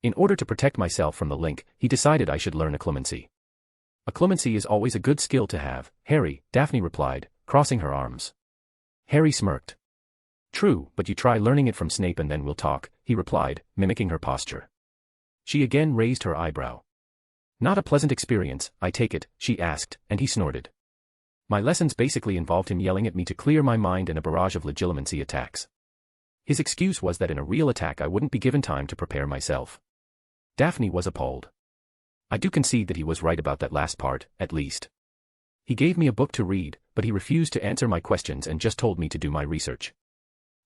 In order to protect myself from the link, he decided I should learn occlumency. Occlumency is always a good skill to have, Harry, Daphne replied, crossing her arms. Harry smirked. True, but you try learning it from Snape and then we'll talk, he replied, mimicking her posture. She again raised her eyebrow. Not a pleasant experience, I take it, she asked, and he snorted. My lessons basically involved him yelling at me to clear my mind and a barrage of legilimency attacks. His excuse was that in a real attack I wouldn't be given time to prepare myself. Daphne was appalled. I do concede that he was right about that last part, at least. He gave me a book to read, but he refused to answer my questions and just told me to do my research.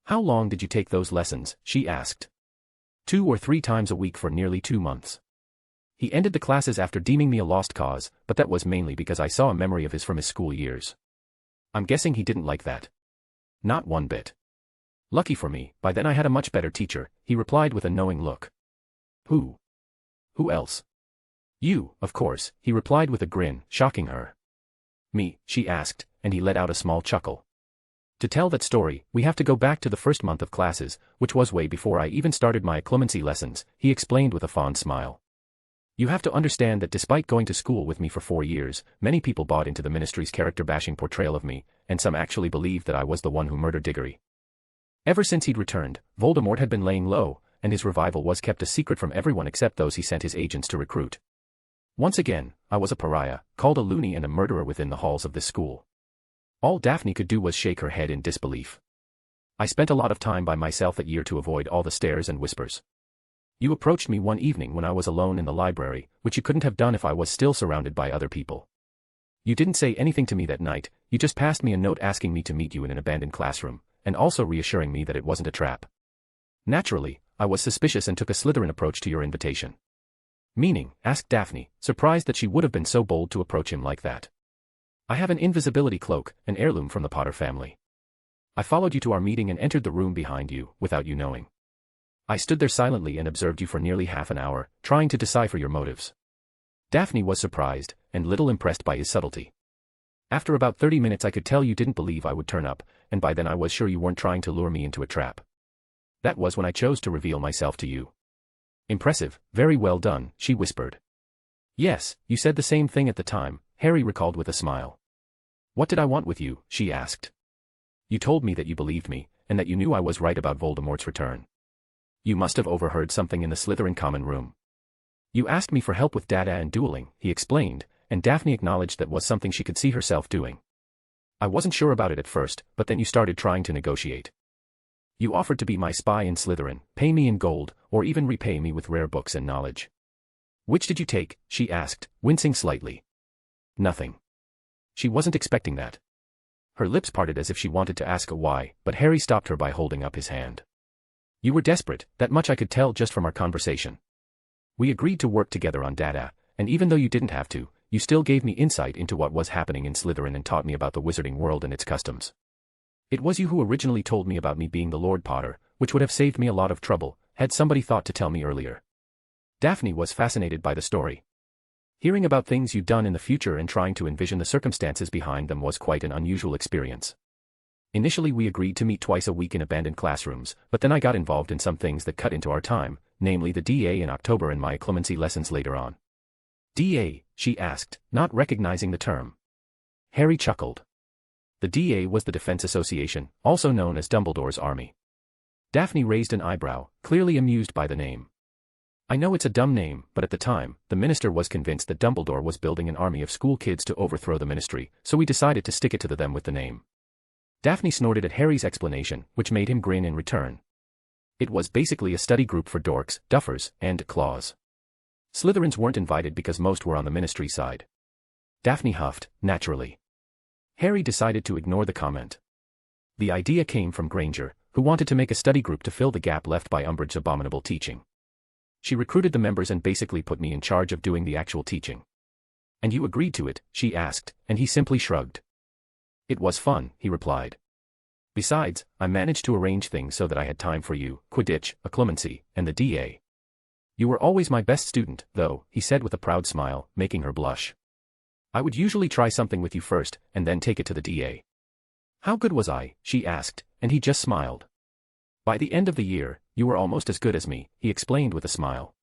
How long did you take those lessons? She asked. 2 or 3 times a week for nearly 2 months. He ended the classes after deeming me a lost cause, but that was mainly because I saw a memory of his from his school years. I'm guessing he didn't like that. Not one bit. Lucky for me, by then I had a much better teacher, he replied with a knowing look. Who? Who else? You, of course, he replied with a grin, shocking her. Me, she asked, and he let out a small chuckle. To tell that story, we have to go back to the first month of classes, which was way before I even started my occlumency lessons, he explained with a fond smile. You have to understand that despite going to school with me for 4 years, many people bought into the ministry's character-bashing portrayal of me, and some actually believed that I was the one who murdered Diggory. Ever since he'd returned, Voldemort had been laying low, and his revival was kept a secret from everyone except those he sent his agents to recruit. Once again, I was a pariah, called a loony and a murderer within the halls of this school. All Daphne could do was shake her head in disbelief. I spent a lot of time by myself that year to avoid all the stares and whispers. You approached me one evening when I was alone in the library, which you couldn't have done if I was still surrounded by other people. You didn't say anything to me that night, you just passed me a note asking me to meet you in an abandoned classroom, and also reassuring me that it wasn't a trap. Naturally, I was suspicious and took a Slytherin approach to your invitation. Meaning, asked Daphne, surprised that she would have been so bold to approach him like that. I have an invisibility cloak, an heirloom from the Potter family. I followed you to our meeting and entered the room behind you, without you knowing. I stood there silently and observed you for nearly half an hour, trying to decipher your motives. Daphne was surprised, and little impressed by his subtlety. After about 30 minutes I could tell you didn't believe I would turn up, and by then I was sure you weren't trying to lure me into a trap. That was when I chose to reveal myself to you. Impressive, very well done, she whispered. Yes, you said the same thing at the time, Harry recalled with a smile. What did I want with you? She asked. You told me that you believed me, and that you knew I was right about Voldemort's return. You must have overheard something in the Slytherin common room. You asked me for help with data and dueling, he explained, and Daphne acknowledged that was something she could see herself doing. I wasn't sure about it at first, but then you started trying to negotiate. You offered to be my spy in Slytherin, pay me in gold, or even repay me with rare books and knowledge. Which did you take? She asked, wincing slightly. Nothing. She wasn't expecting that. Her lips parted as if she wanted to ask a why, but Harry stopped her by holding up his hand. You were desperate, that much I could tell just from our conversation. We agreed to work together on data, and even though you didn't have to, you still gave me insight into what was happening in Slytherin and taught me about the wizarding world and its customs. It was you who originally told me about me being the Lord Potter, which would have saved me a lot of trouble, had somebody thought to tell me earlier. Daphne was fascinated by the story. Hearing about things you'd done in the future and trying to envision the circumstances behind them was quite an unusual experience. Initially we agreed to meet twice a week in abandoned classrooms, but then I got involved in some things that cut into our time, namely the DA in October and my clemency lessons later on. DA, she asked, not recognizing the term. Harry chuckled. The DA was the Defense Association, also known as Dumbledore's Army. Daphne raised an eyebrow, clearly amused by the name. I know it's a dumb name, but at the time, the minister was convinced that Dumbledore was building an army of school kids to overthrow the ministry, so we decided to stick it to them with the name. Daphne snorted at Harry's explanation, which made him grin in return. It was basically a study group for dorks, duffers, and claws. Slytherins weren't invited because most were on the ministry side. Daphne huffed, naturally. Harry decided to ignore the comment. The idea came from Granger, who wanted to make a study group to fill the gap left by Umbridge's abominable teaching. She recruited the members and basically put me in charge of doing the actual teaching. And you agreed to it, she asked, and he simply shrugged. It was fun, he replied. Besides, I managed to arrange things so that I had time for you, Quidditch, a clemency, and the DA. You were always my best student, though, he said with a proud smile, making her blush. I would usually try something with you first, and then take it to the DA. How good was I, she asked, and he just smiled. By the end of the year, you were almost as good as me, he explained with a smile.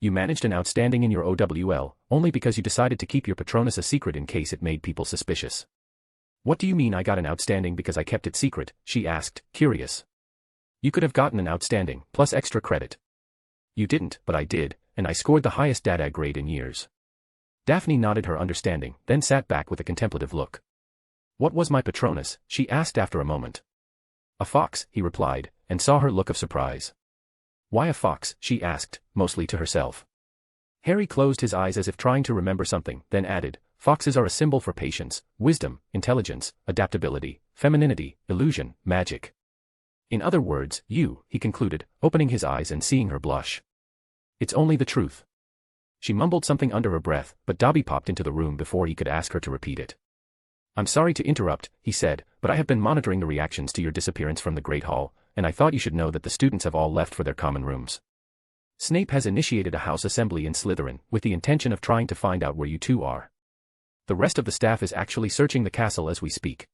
You managed an outstanding in your OWL, only because you decided to keep your Patronus a secret in case it made people suspicious. What do you mean I got an outstanding because I kept it secret, she asked, curious. You could have gotten an outstanding, plus extra credit. You didn't, but I did, and I scored the highest Dada grade in years. Daphne nodded her understanding, then sat back with a contemplative look. What was my Patronus, she asked after a moment. A fox, he replied, and saw her look of surprise. Why a fox, she asked, mostly to herself. Harry closed his eyes as if trying to remember something, then added, foxes are a symbol for patience, wisdom, intelligence, adaptability, femininity, illusion, magic. In other words, you, he concluded, opening his eyes and seeing her blush. It's only the truth. She mumbled something under her breath, but Dobby popped into the room before he could ask her to repeat it. I'm sorry to interrupt, he said, but I have been monitoring the reactions to your disappearance from the Great Hall, and I thought you should know that the students have all left for their common rooms. Snape has initiated a house assembly in Slytherin, with the intention of trying to find out where you two are. The rest of the staff is actually searching the castle as we speak.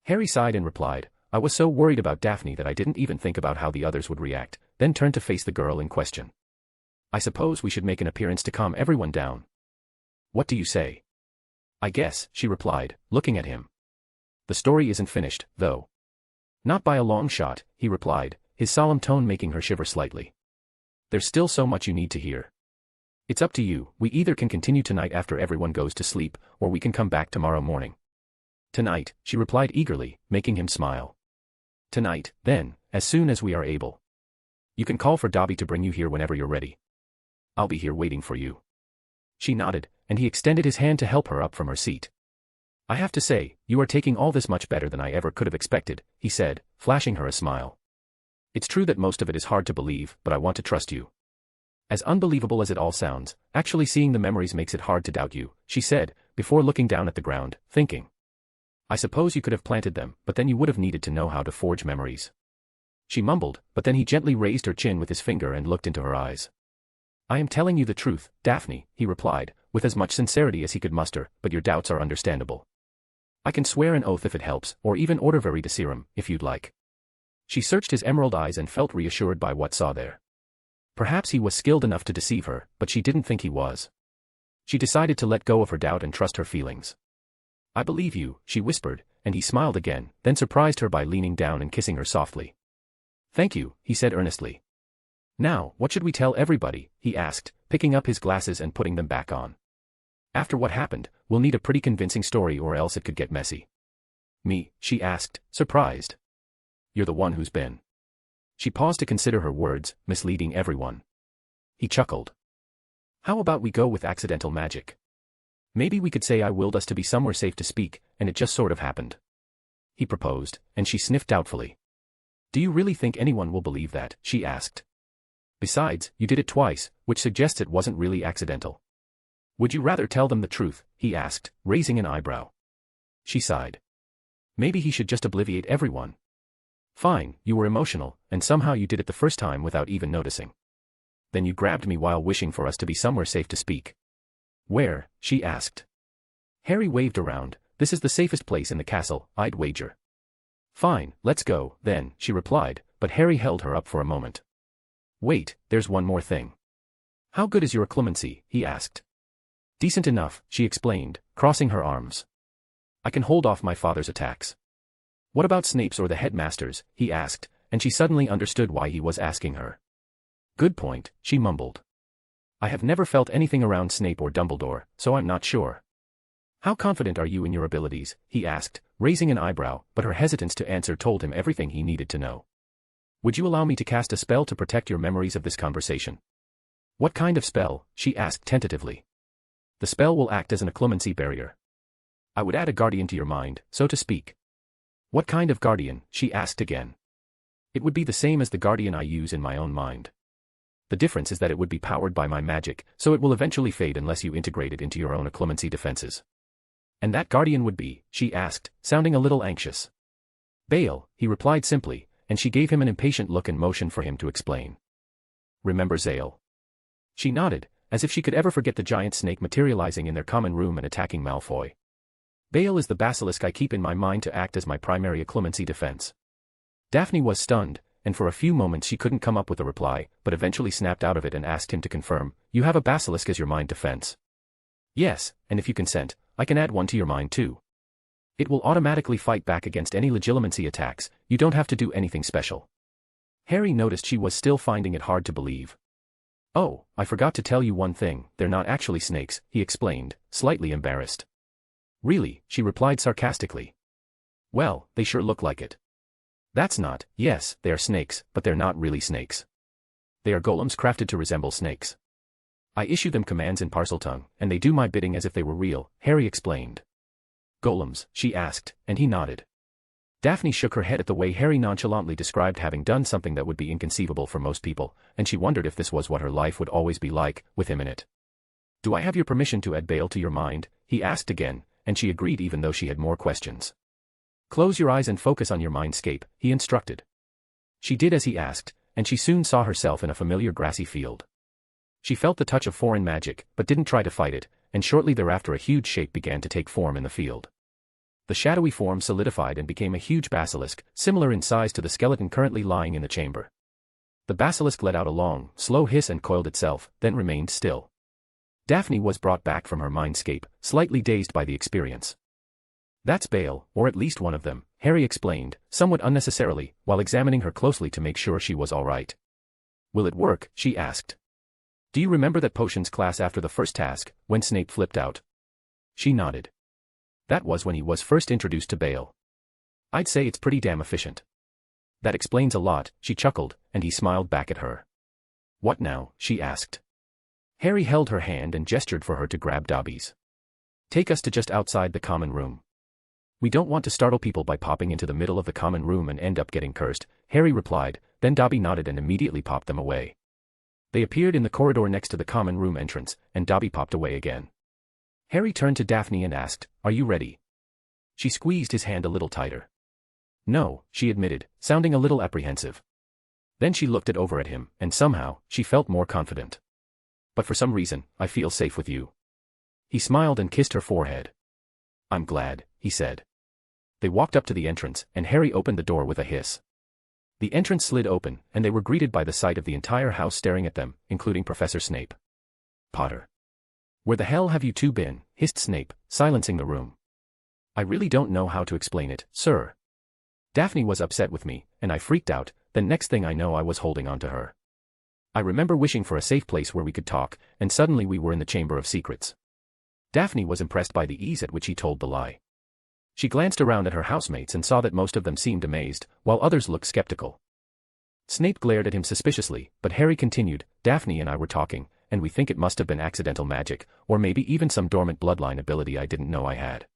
Harry sighed and replied, I was so worried about Daphne that I didn't even think about how the others would react, then turned to face the girl in question. I suppose we should make an appearance to calm everyone down. What do you say? I guess, she replied, looking at him. The story isn't finished, though. Not by a long shot, he replied, his solemn tone making her shiver slightly. There's still so much you need to hear. It's up to you, we either can continue tonight after everyone goes to sleep, or we can come back tomorrow morning. Tonight, she replied eagerly, making him smile. Tonight, then, as soon as we are able. You can call for Dobby to bring you here whenever you're ready. I'll be here waiting for you. She nodded, and he extended his hand to help her up from her seat. I have to say, you are taking all this much better than I ever could have expected, he said, flashing her a smile. It's true that most of it is hard to believe, but I want to trust you. As unbelievable as it all sounds, actually seeing the memories makes it hard to doubt you, she said, before looking down at the ground, thinking. I suppose you could have planted them, but then you would have needed to know how to forge memories. She mumbled, but then he gently raised her chin with his finger and looked into her eyes. I am telling you the truth, Daphne, he replied, with as much sincerity as he could muster, but your doubts are understandable. I can swear an oath if it helps, or even order Veritaserum, if you'd like. She searched his emerald eyes and felt reassured by what saw there. Perhaps he was skilled enough to deceive her, but she didn't think he was. She decided to let go of her doubt and trust her feelings. I believe you, she whispered, and he smiled again, then surprised her by leaning down and kissing her softly. Thank you, he said earnestly. Now, what should we tell everybody, he asked, picking up his glasses and putting them back on. After what happened, we'll need a pretty convincing story or else it could get messy. Me, she asked, surprised. You're the one who's been. She paused to consider her words, misleading everyone. He chuckled. How about we go with accidental magic? Maybe we could say I willed us to be somewhere safe to speak, and it just sort of happened. He proposed, and she sniffed doubtfully. Do you really think anyone will believe that? She asked. Besides, you did it twice, which suggests it wasn't really accidental. Would you rather tell them the truth? He asked, raising an eyebrow. She sighed. Maybe he should just obliviate everyone. Fine, you were emotional, and somehow you did it the first time without even noticing. Then you grabbed me while wishing for us to be somewhere safe to speak. Where? She asked. Harry waved around. This is the safest place in the castle, I'd wager. Fine, let's go, then, she replied, but Harry held her up for a moment. Wait, there's one more thing. How good is your occlumency? He asked. Decent enough, she explained, crossing her arms. I can hold off my father's attacks. What about Snape's or the headmaster's? He asked, and she suddenly understood why he was asking her. Good point, she mumbled. I have never felt anything around Snape or Dumbledore, so I'm not sure. How confident are you in your abilities? He asked, raising an eyebrow, but her hesitance to answer told him everything he needed to know. Would you allow me to cast a spell to protect your memories of this conversation? What kind of spell? She asked tentatively. The spell will act as an occlumency barrier. I would add a guardian to your mind, so to speak. What kind of guardian? She asked again. It would be the same as the guardian I use in my own mind. The difference is that it would be powered by my magic, so it will eventually fade unless you integrate it into your own occlumency defenses. And that guardian would be, she asked, sounding a little anxious. Bale, he replied simply, and she gave him an impatient look and motion for him to explain. Remember Zale? She nodded, as if she could ever forget the giant snake materializing in their common room and attacking Malfoy. Bale is the basilisk I keep in my mind to act as my primary occlumency defense. Daphne was stunned, and for a few moments she couldn't come up with a reply, but eventually snapped out of it and asked him to confirm, you have a basilisk as your mind defense? Yes, and if you consent, I can add one to your mind too. It will automatically fight back against any legilimency attacks, you don't have to do anything special. Harry noticed she was still finding it hard to believe. Oh, I forgot to tell you one thing, they're not actually snakes, he explained, slightly embarrassed. Really, she replied sarcastically. Well, they sure look like it. That's not, yes, they are snakes, but they're not really snakes. They are golems crafted to resemble snakes. I issue them commands in Parseltongue, and they do my bidding as if they were real, Harry explained. Golems, she asked, and he nodded. Daphne shook her head at the way Harry nonchalantly described having done something that would be inconceivable for most people, and she wondered if this was what her life would always be like, with him in it. Do I have your permission to add Bale to your mind? He asked again, and she agreed even though she had more questions. Close your eyes and focus on your mindscape, he instructed. She did as he asked, and she soon saw herself in a familiar grassy field. She felt the touch of foreign magic, but didn't try to fight it, and shortly thereafter a huge shape began to take form in the field. The shadowy form solidified and became a huge basilisk, similar in size to the skeleton currently lying in the chamber. The basilisk let out a long, slow hiss and coiled itself, then remained still. Daphne was brought back from her mindscape, slightly dazed by the experience. That's Bale, or at least one of them, Harry explained, somewhat unnecessarily, while examining her closely to make sure she was all right. Will it work? She asked. Do you remember that potions class after the first task, when Snape flipped out? She nodded. That was when he was first introduced to Bale. I'd say it's pretty damn efficient. That explains a lot, she chuckled, and he smiled back at her. What now? She asked. Harry held her hand and gestured for her to grab Dobby's. Take us to just outside the common room. We don't want to startle people by popping into the middle of the common room and end up getting cursed, Harry replied, then Dobby nodded and immediately popped them away. They appeared in the corridor next to the common room entrance, and Dobby popped away again. Harry turned to Daphne and asked, Are you ready? She squeezed his hand a little tighter. No, she admitted, sounding a little apprehensive. Then she looked over at him, and somehow, she felt more confident. But for some reason, I feel safe with you. He smiled and kissed her forehead. I'm glad, he said. They walked up to the entrance, and Harry opened the door with a hiss. The entrance slid open, and they were greeted by the sight of the entire house staring at them, including Professor Snape. Potter. Where the hell have you two been? Hissed Snape, silencing the room. I really don't know how to explain it, sir. Daphne was upset with me, and I freaked out, then next thing I know I was holding on to her. I remember wishing for a safe place where we could talk, and suddenly we were in the Chamber of Secrets. Daphne was impressed by the ease at which he told the lie. She glanced around at her housemates and saw that most of them seemed amazed, while others looked skeptical. Snape glared at him suspiciously, but Harry continued, Daphne and I were talking, and we think it must have been accidental magic, or maybe even some dormant bloodline ability I didn't know I had.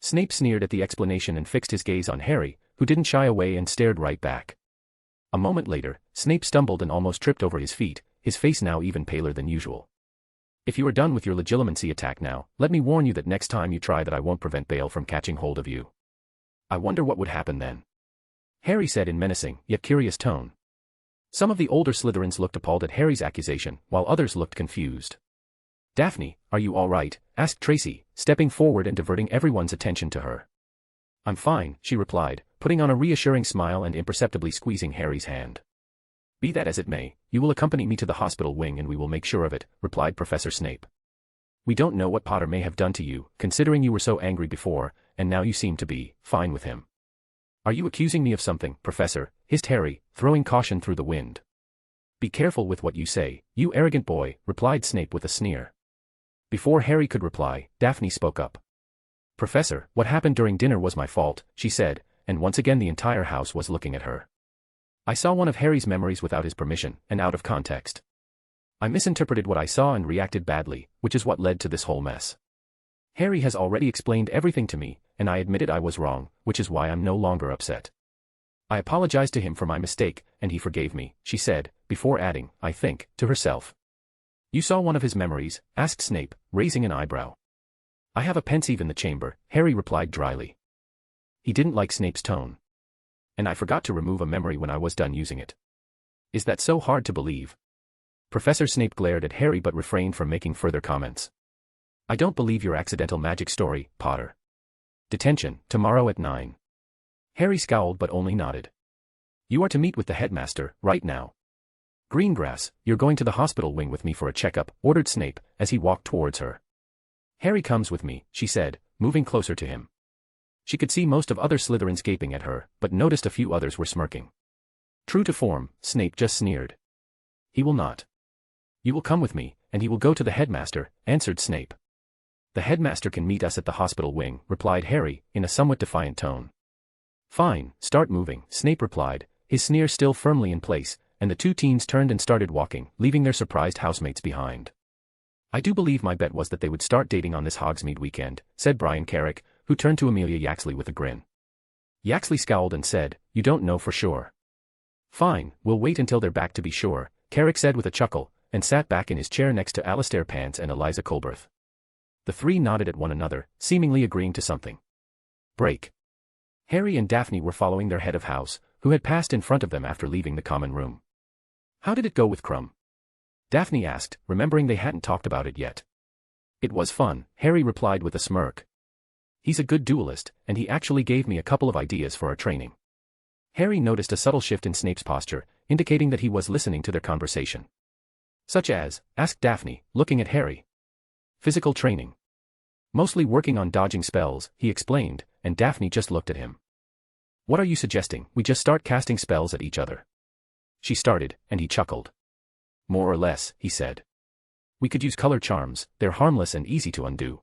Snape sneered at the explanation and fixed his gaze on Harry, who didn't shy away and stared right back. A moment later, Snape stumbled and almost tripped over his feet, his face now even paler than usual. If you are done with your legilimency attack now, let me warn you that next time you try that I won't prevent Bale from catching hold of you. I wonder what would happen then. Harry said in menacing, yet curious tone. Some of the older Slytherins looked appalled at Harry's accusation, while others looked confused. Daphne, are you all right? Asked Tracy, stepping forward and diverting everyone's attention to her. I'm fine, she replied, putting on a reassuring smile and imperceptibly squeezing Harry's hand. Be that as it may, you will accompany me to the hospital wing and we will make sure of it, replied Professor Snape. We don't know what Potter may have done to you, considering you were so angry before, and now you seem to be fine with him. Are you accusing me of something, Professor? Hissed Harry, throwing caution through the wind. Be careful with what you say, you arrogant boy, replied Snape with a sneer. Before Harry could reply, Daphne spoke up. Professor, what happened during dinner was my fault, she said, and once again the entire house was looking at her. I saw one of Harry's memories without his permission, and out of context. I misinterpreted what I saw and reacted badly, which is what led to this whole mess. Harry has already explained everything to me, and I admitted I was wrong, which is why I'm no longer upset. I apologized to him for my mistake, and he forgave me, she said, before adding, I think, to herself. You saw one of his memories? Asked Snape, raising an eyebrow. I have a pensieve in the chamber, Harry replied dryly. He didn't like Snape's tone. And I forgot to remove a memory when I was done using it. Is that so hard to believe? Professor Snape glared at Harry but refrained from making further comments. I don't believe your accidental magic story, Potter. Detention, tomorrow at 9. Harry scowled but only nodded. You are to meet with the headmaster, right now. Greengrass, you're going to the hospital wing with me for a checkup, ordered Snape, as he walked towards her. Harry comes with me, she said, moving closer to him. She could see most of other Slytherins gaping at her, but noticed a few others were smirking. True to form, Snape just sneered. He will not. You will come with me, and he will go to the headmaster, answered Snape. The headmaster can meet us at the hospital wing, replied Harry, in a somewhat defiant tone. Fine, start moving, Snape replied, his sneer still firmly in place, and the two teens turned and started walking, leaving their surprised housemates behind. I do believe my bet was that they would start dating on this Hogsmeade weekend, said Brian Carrick, who turned to Amelia Yaxley with a grin. Yaxley scowled and said, You don't know for sure. Fine, we'll wait until they're back to be sure, Carrick said with a chuckle, and sat back in his chair next to Alastair Pants and Eliza Colberth. The three nodded at one another, seemingly agreeing to something. Break. Harry and Daphne were following their head of house, who had passed in front of them after leaving the common room. How did it go with Krum? Daphne asked, remembering they hadn't talked about it yet. It was fun, Harry replied with a smirk. He's a good duelist, and he actually gave me a couple of ideas for our training. Harry noticed a subtle shift in Snape's posture, indicating that he was listening to their conversation. Such as, asked Daphne, looking at Harry. Physical training. Mostly working on dodging spells, he explained, and Daphne just looked at him. What are you suggesting, we just start casting spells at each other? She started, and he chuckled. More or less, he said. We could use color charms, they're harmless and easy to undo.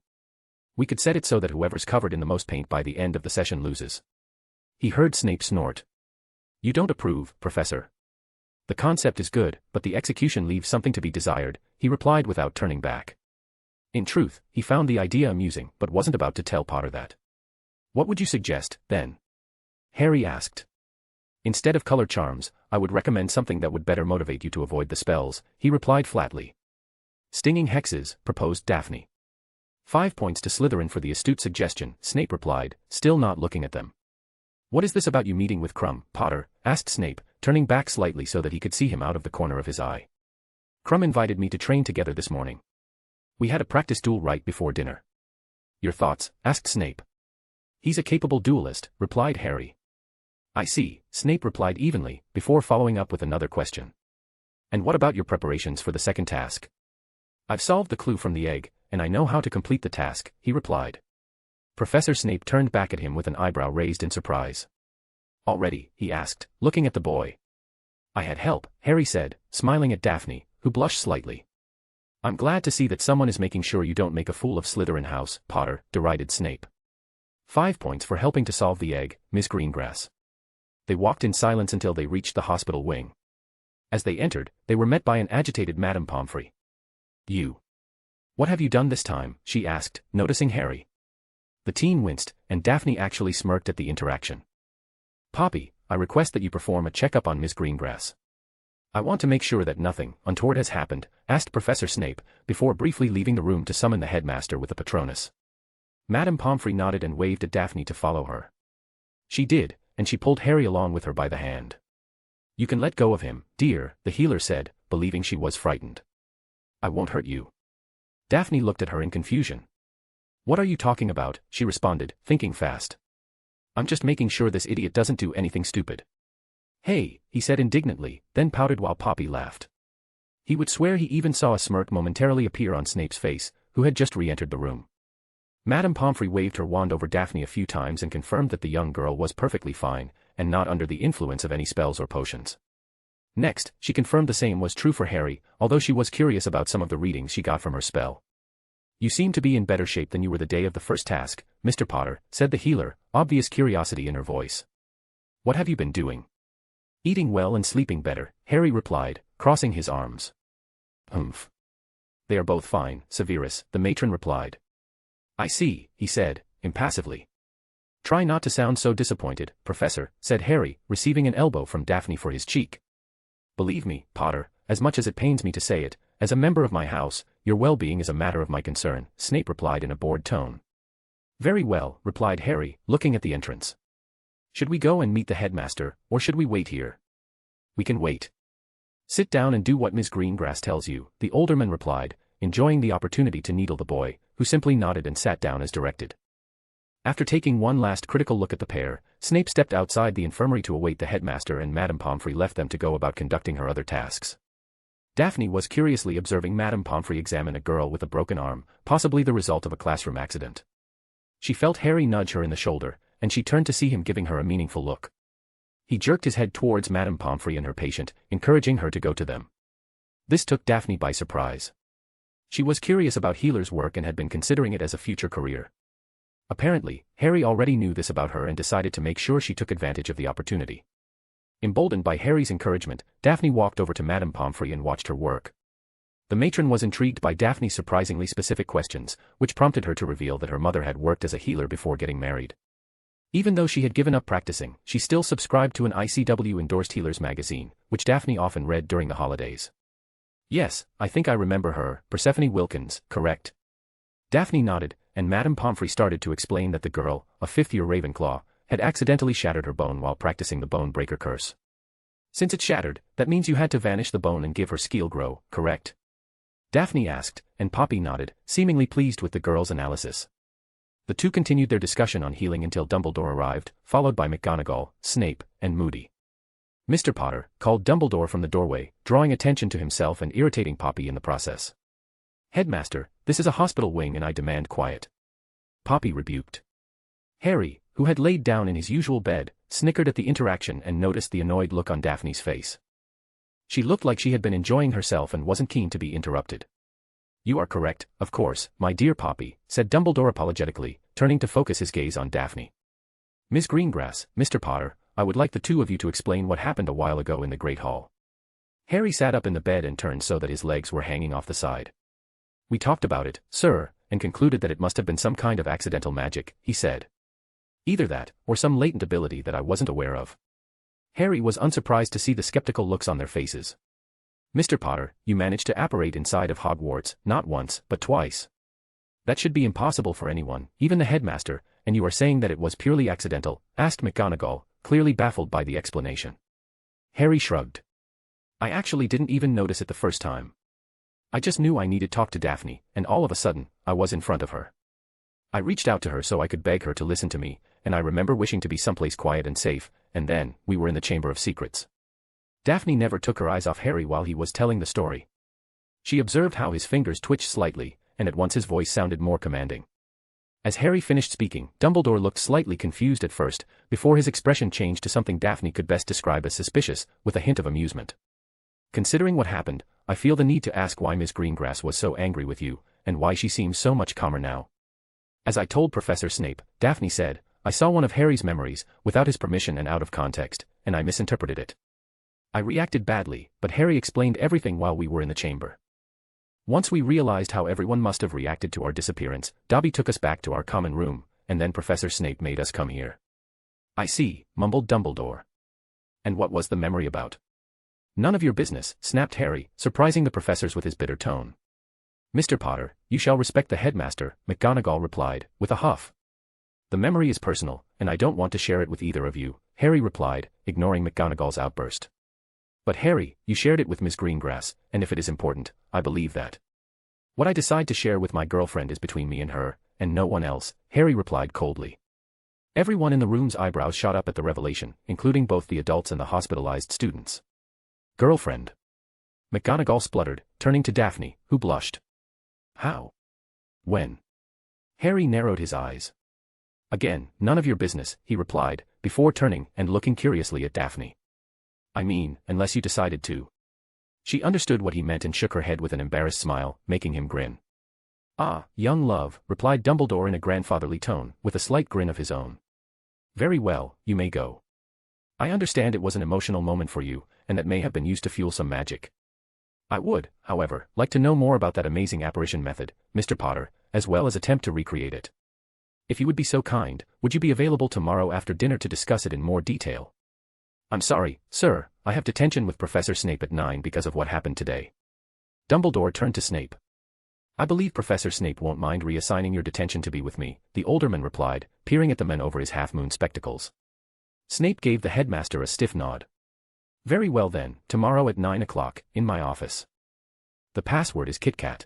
We could set it so that whoever's covered in the most paint by the end of the session loses. He heard Snape snort. You don't approve, Professor. The concept is good, but the execution leaves something to be desired, he replied without turning back. In truth, he found the idea amusing, but wasn't about to tell Potter that. What would you suggest, then? Harry asked. Instead of color charms, I would recommend something that would better motivate you to avoid the spells, he replied flatly. Stinging hexes, proposed Daphne. 5 points to Slytherin for the astute suggestion, Snape replied, still not looking at them. What is this about you meeting with Krum, Potter? Asked Snape, turning back slightly so that he could see him out of the corner of his eye. Krum invited me to train together this morning. We had a practice duel right before dinner. Your thoughts? Asked Snape. He's a capable duelist, replied Harry. I see, Snape replied evenly, before following up with another question. And what about your preparations for the second task? I've solved the clue from the egg, and I know how to complete the task, he replied. Professor Snape turned back at him with an eyebrow raised in surprise. Already, he asked, looking at the boy. I had help, Harry said, smiling at Daphne, who blushed slightly. I'm glad to see that someone is making sure you don't make a fool of Slytherin House, Potter, derided Snape. 5 points for helping to solve the egg, Miss Greengrass. They walked in silence until they reached the hospital wing. As they entered, they were met by an agitated Madame Pomfrey. You. What have you done this time? She asked, noticing Harry. The teen winced, and Daphne actually smirked at the interaction. Poppy, I request that you perform a checkup on Miss Greengrass. I want to make sure that nothing untoward has happened, asked Professor Snape, before briefly leaving the room to summon the headmaster with a Patronus. Madame Pomfrey nodded and waved at Daphne to follow her. She did, and she pulled Harry along with her by the hand. "You can let go of him, dear," the healer said, believing she was frightened. "I won't hurt you." Daphne looked at her in confusion. "What are you talking about?" she responded, thinking fast. "I'm just making sure this idiot doesn't do anything stupid." "Hey," he said indignantly, then pouted while Poppy laughed. He would swear he even saw a smirk momentarily appear on Snape's face, who had just re-entered the room. Madame Pomfrey waved her wand over Daphne a few times and confirmed that the young girl was perfectly fine, and not under the influence of any spells or potions. Next, she confirmed the same was true for Harry, although she was curious about some of the readings she got from her spell. "You seem to be in better shape than you were the day of the first task, Mr. Potter," said the healer, obvious curiosity in her voice. "What have you been doing?" "Eating well and sleeping better," Harry replied, crossing his arms. "Humph. They are both fine, Severus," the matron replied. "I see," he said, impassively. "Try not to sound so disappointed, Professor," said Harry, receiving an elbow from Daphne for his cheek. "Believe me, Potter, as much as it pains me to say it, as a member of my house, your well-being is a matter of my concern," Snape replied in a bored tone. "Very well," replied Harry, looking at the entrance. "Should we go and meet the headmaster, or should we wait here?" "We can wait. Sit down and do what Miss Greengrass tells you," the alderman replied, enjoying the opportunity to needle the boy, who simply nodded and sat down as directed. After taking one last critical look at the pair, Snape stepped outside the infirmary to await the headmaster, and Madame Pomfrey left them to go about conducting her other tasks. Daphne was curiously observing Madame Pomfrey examine a girl with a broken arm, possibly the result of a classroom accident. She felt Harry nudge her in the shoulder, and she turned to see him giving her a meaningful look. He jerked his head towards Madame Pomfrey and her patient, encouraging her to go to them. This took Daphne by surprise. She was curious about healer's work and had been considering it as a future career. Apparently, Harry already knew this about her and decided to make sure she took advantage of the opportunity. Emboldened by Harry's encouragement, Daphne walked over to Madame Pomfrey and watched her work. The matron was intrigued by Daphne's surprisingly specific questions, which prompted her to reveal that her mother had worked as a healer before getting married. Even though she had given up practicing, she still subscribed to an ICW-endorsed healers magazine, which Daphne often read during the holidays. "Yes, I think I remember her, Persephone Wilkins, correct?" Daphne nodded, and Madame Pomfrey started to explain that the girl, a fifth-year Ravenclaw, had accidentally shattered her bone while practicing the Bone Breaker curse. "Since it shattered, that means you had to vanish the bone and give her skill grow, correct?" Daphne asked, and Poppy nodded, seemingly pleased with the girl's analysis. The two continued their discussion on healing until Dumbledore arrived, followed by McGonagall, Snape, and Moody. "Mr. Potter," called Dumbledore from the doorway, drawing attention to himself and irritating Poppy in the process. "Headmaster, this is a hospital wing and I demand quiet," Poppy rebuked. Harry, who had laid down in his usual bed, snickered at the interaction and noticed the annoyed look on Daphne's face. She looked like she had been enjoying herself and wasn't keen to be interrupted. "You are correct, of course, my dear Poppy," said Dumbledore apologetically, turning to focus his gaze on Daphne. "Miss Greengrass, Mr. Potter, I would like the two of you to explain what happened a while ago in the Great Hall." Harry sat up in the bed and turned so that his legs were hanging off the side. "We talked about it, sir, and concluded that it must have been some kind of accidental magic," he said. "Either that, or some latent ability that I wasn't aware of." Harry was unsurprised to see the skeptical looks on their faces. "Mr. Potter, you managed to apparate inside of Hogwarts, not once, but twice. That should be impossible for anyone, even the headmaster, and you are saying that it was purely accidental?" asked McGonagall, clearly baffled by the explanation. Harry shrugged. "I actually didn't even notice it the first time. I just knew I needed to talk to Daphne, and all of a sudden, I was in front of her. I reached out to her so I could beg her to listen to me, and I remember wishing to be someplace quiet and safe, and then, we were in the Chamber of Secrets." Daphne never took her eyes off Harry while he was telling the story. She observed how his fingers twitched slightly, and at once his voice sounded more commanding. As Harry finished speaking, Dumbledore looked slightly confused at first, before his expression changed to something Daphne could best describe as suspicious, with a hint of amusement. "Considering what happened, I feel the need to ask why Miss Greengrass was so angry with you, and why she seems so much calmer now." "As I told Professor Snape," Daphne said, "I saw one of Harry's memories, without his permission and out of context, and I misinterpreted it. I reacted badly, but Harry explained everything while we were in the chamber. Once we realized how everyone must have reacted to our disappearance, Dobby took us back to our common room, and then Professor Snape made us come here." "I see," mumbled Dumbledore. "And what was the memory about?" "None of your business," snapped Harry, surprising the professors with his bitter tone. "Mr. Potter, you shall respect the headmaster," McGonagall replied, with a huff. "The memory is personal, and I don't want to share it with either of you," Harry replied, ignoring McGonagall's outburst. But Harry, you shared it with Miss Greengrass, and if it is important, I believe that. What I decide to share with my girlfriend is between me and her, and no one else, Harry replied coldly. Everyone in the room's eyebrows shot up at the revelation, including both the adults and the hospitalized students. Girlfriend. McGonagall spluttered, turning to Daphne, who blushed. How? When? Harry narrowed his eyes. Again, none of your business, he replied, before turning and looking curiously at Daphne. I mean, unless you decided to. She understood what he meant and shook her head with an embarrassed smile, making him grin. Ah, young love, replied Dumbledore in a grandfatherly tone, with a slight grin of his own. Very well, you may go. I understand it was an emotional moment for you, and that may have been used to fuel some magic. I would, however, like to know more about that amazing apparition method, Mr. Potter, as well as attempt to recreate it. If you would be so kind, would you be available tomorrow after dinner to discuss it in more detail? I'm sorry, sir, I have detention with Professor Snape at 9 because of what happened today. Dumbledore turned to Snape. I believe Professor Snape won't mind reassigning your detention to be with me, the older man replied, peering at the men over his half-moon spectacles. Snape gave the headmaster a stiff nod. Very well then, tomorrow at 9 o'clock, in my office. The password is Kit Kat.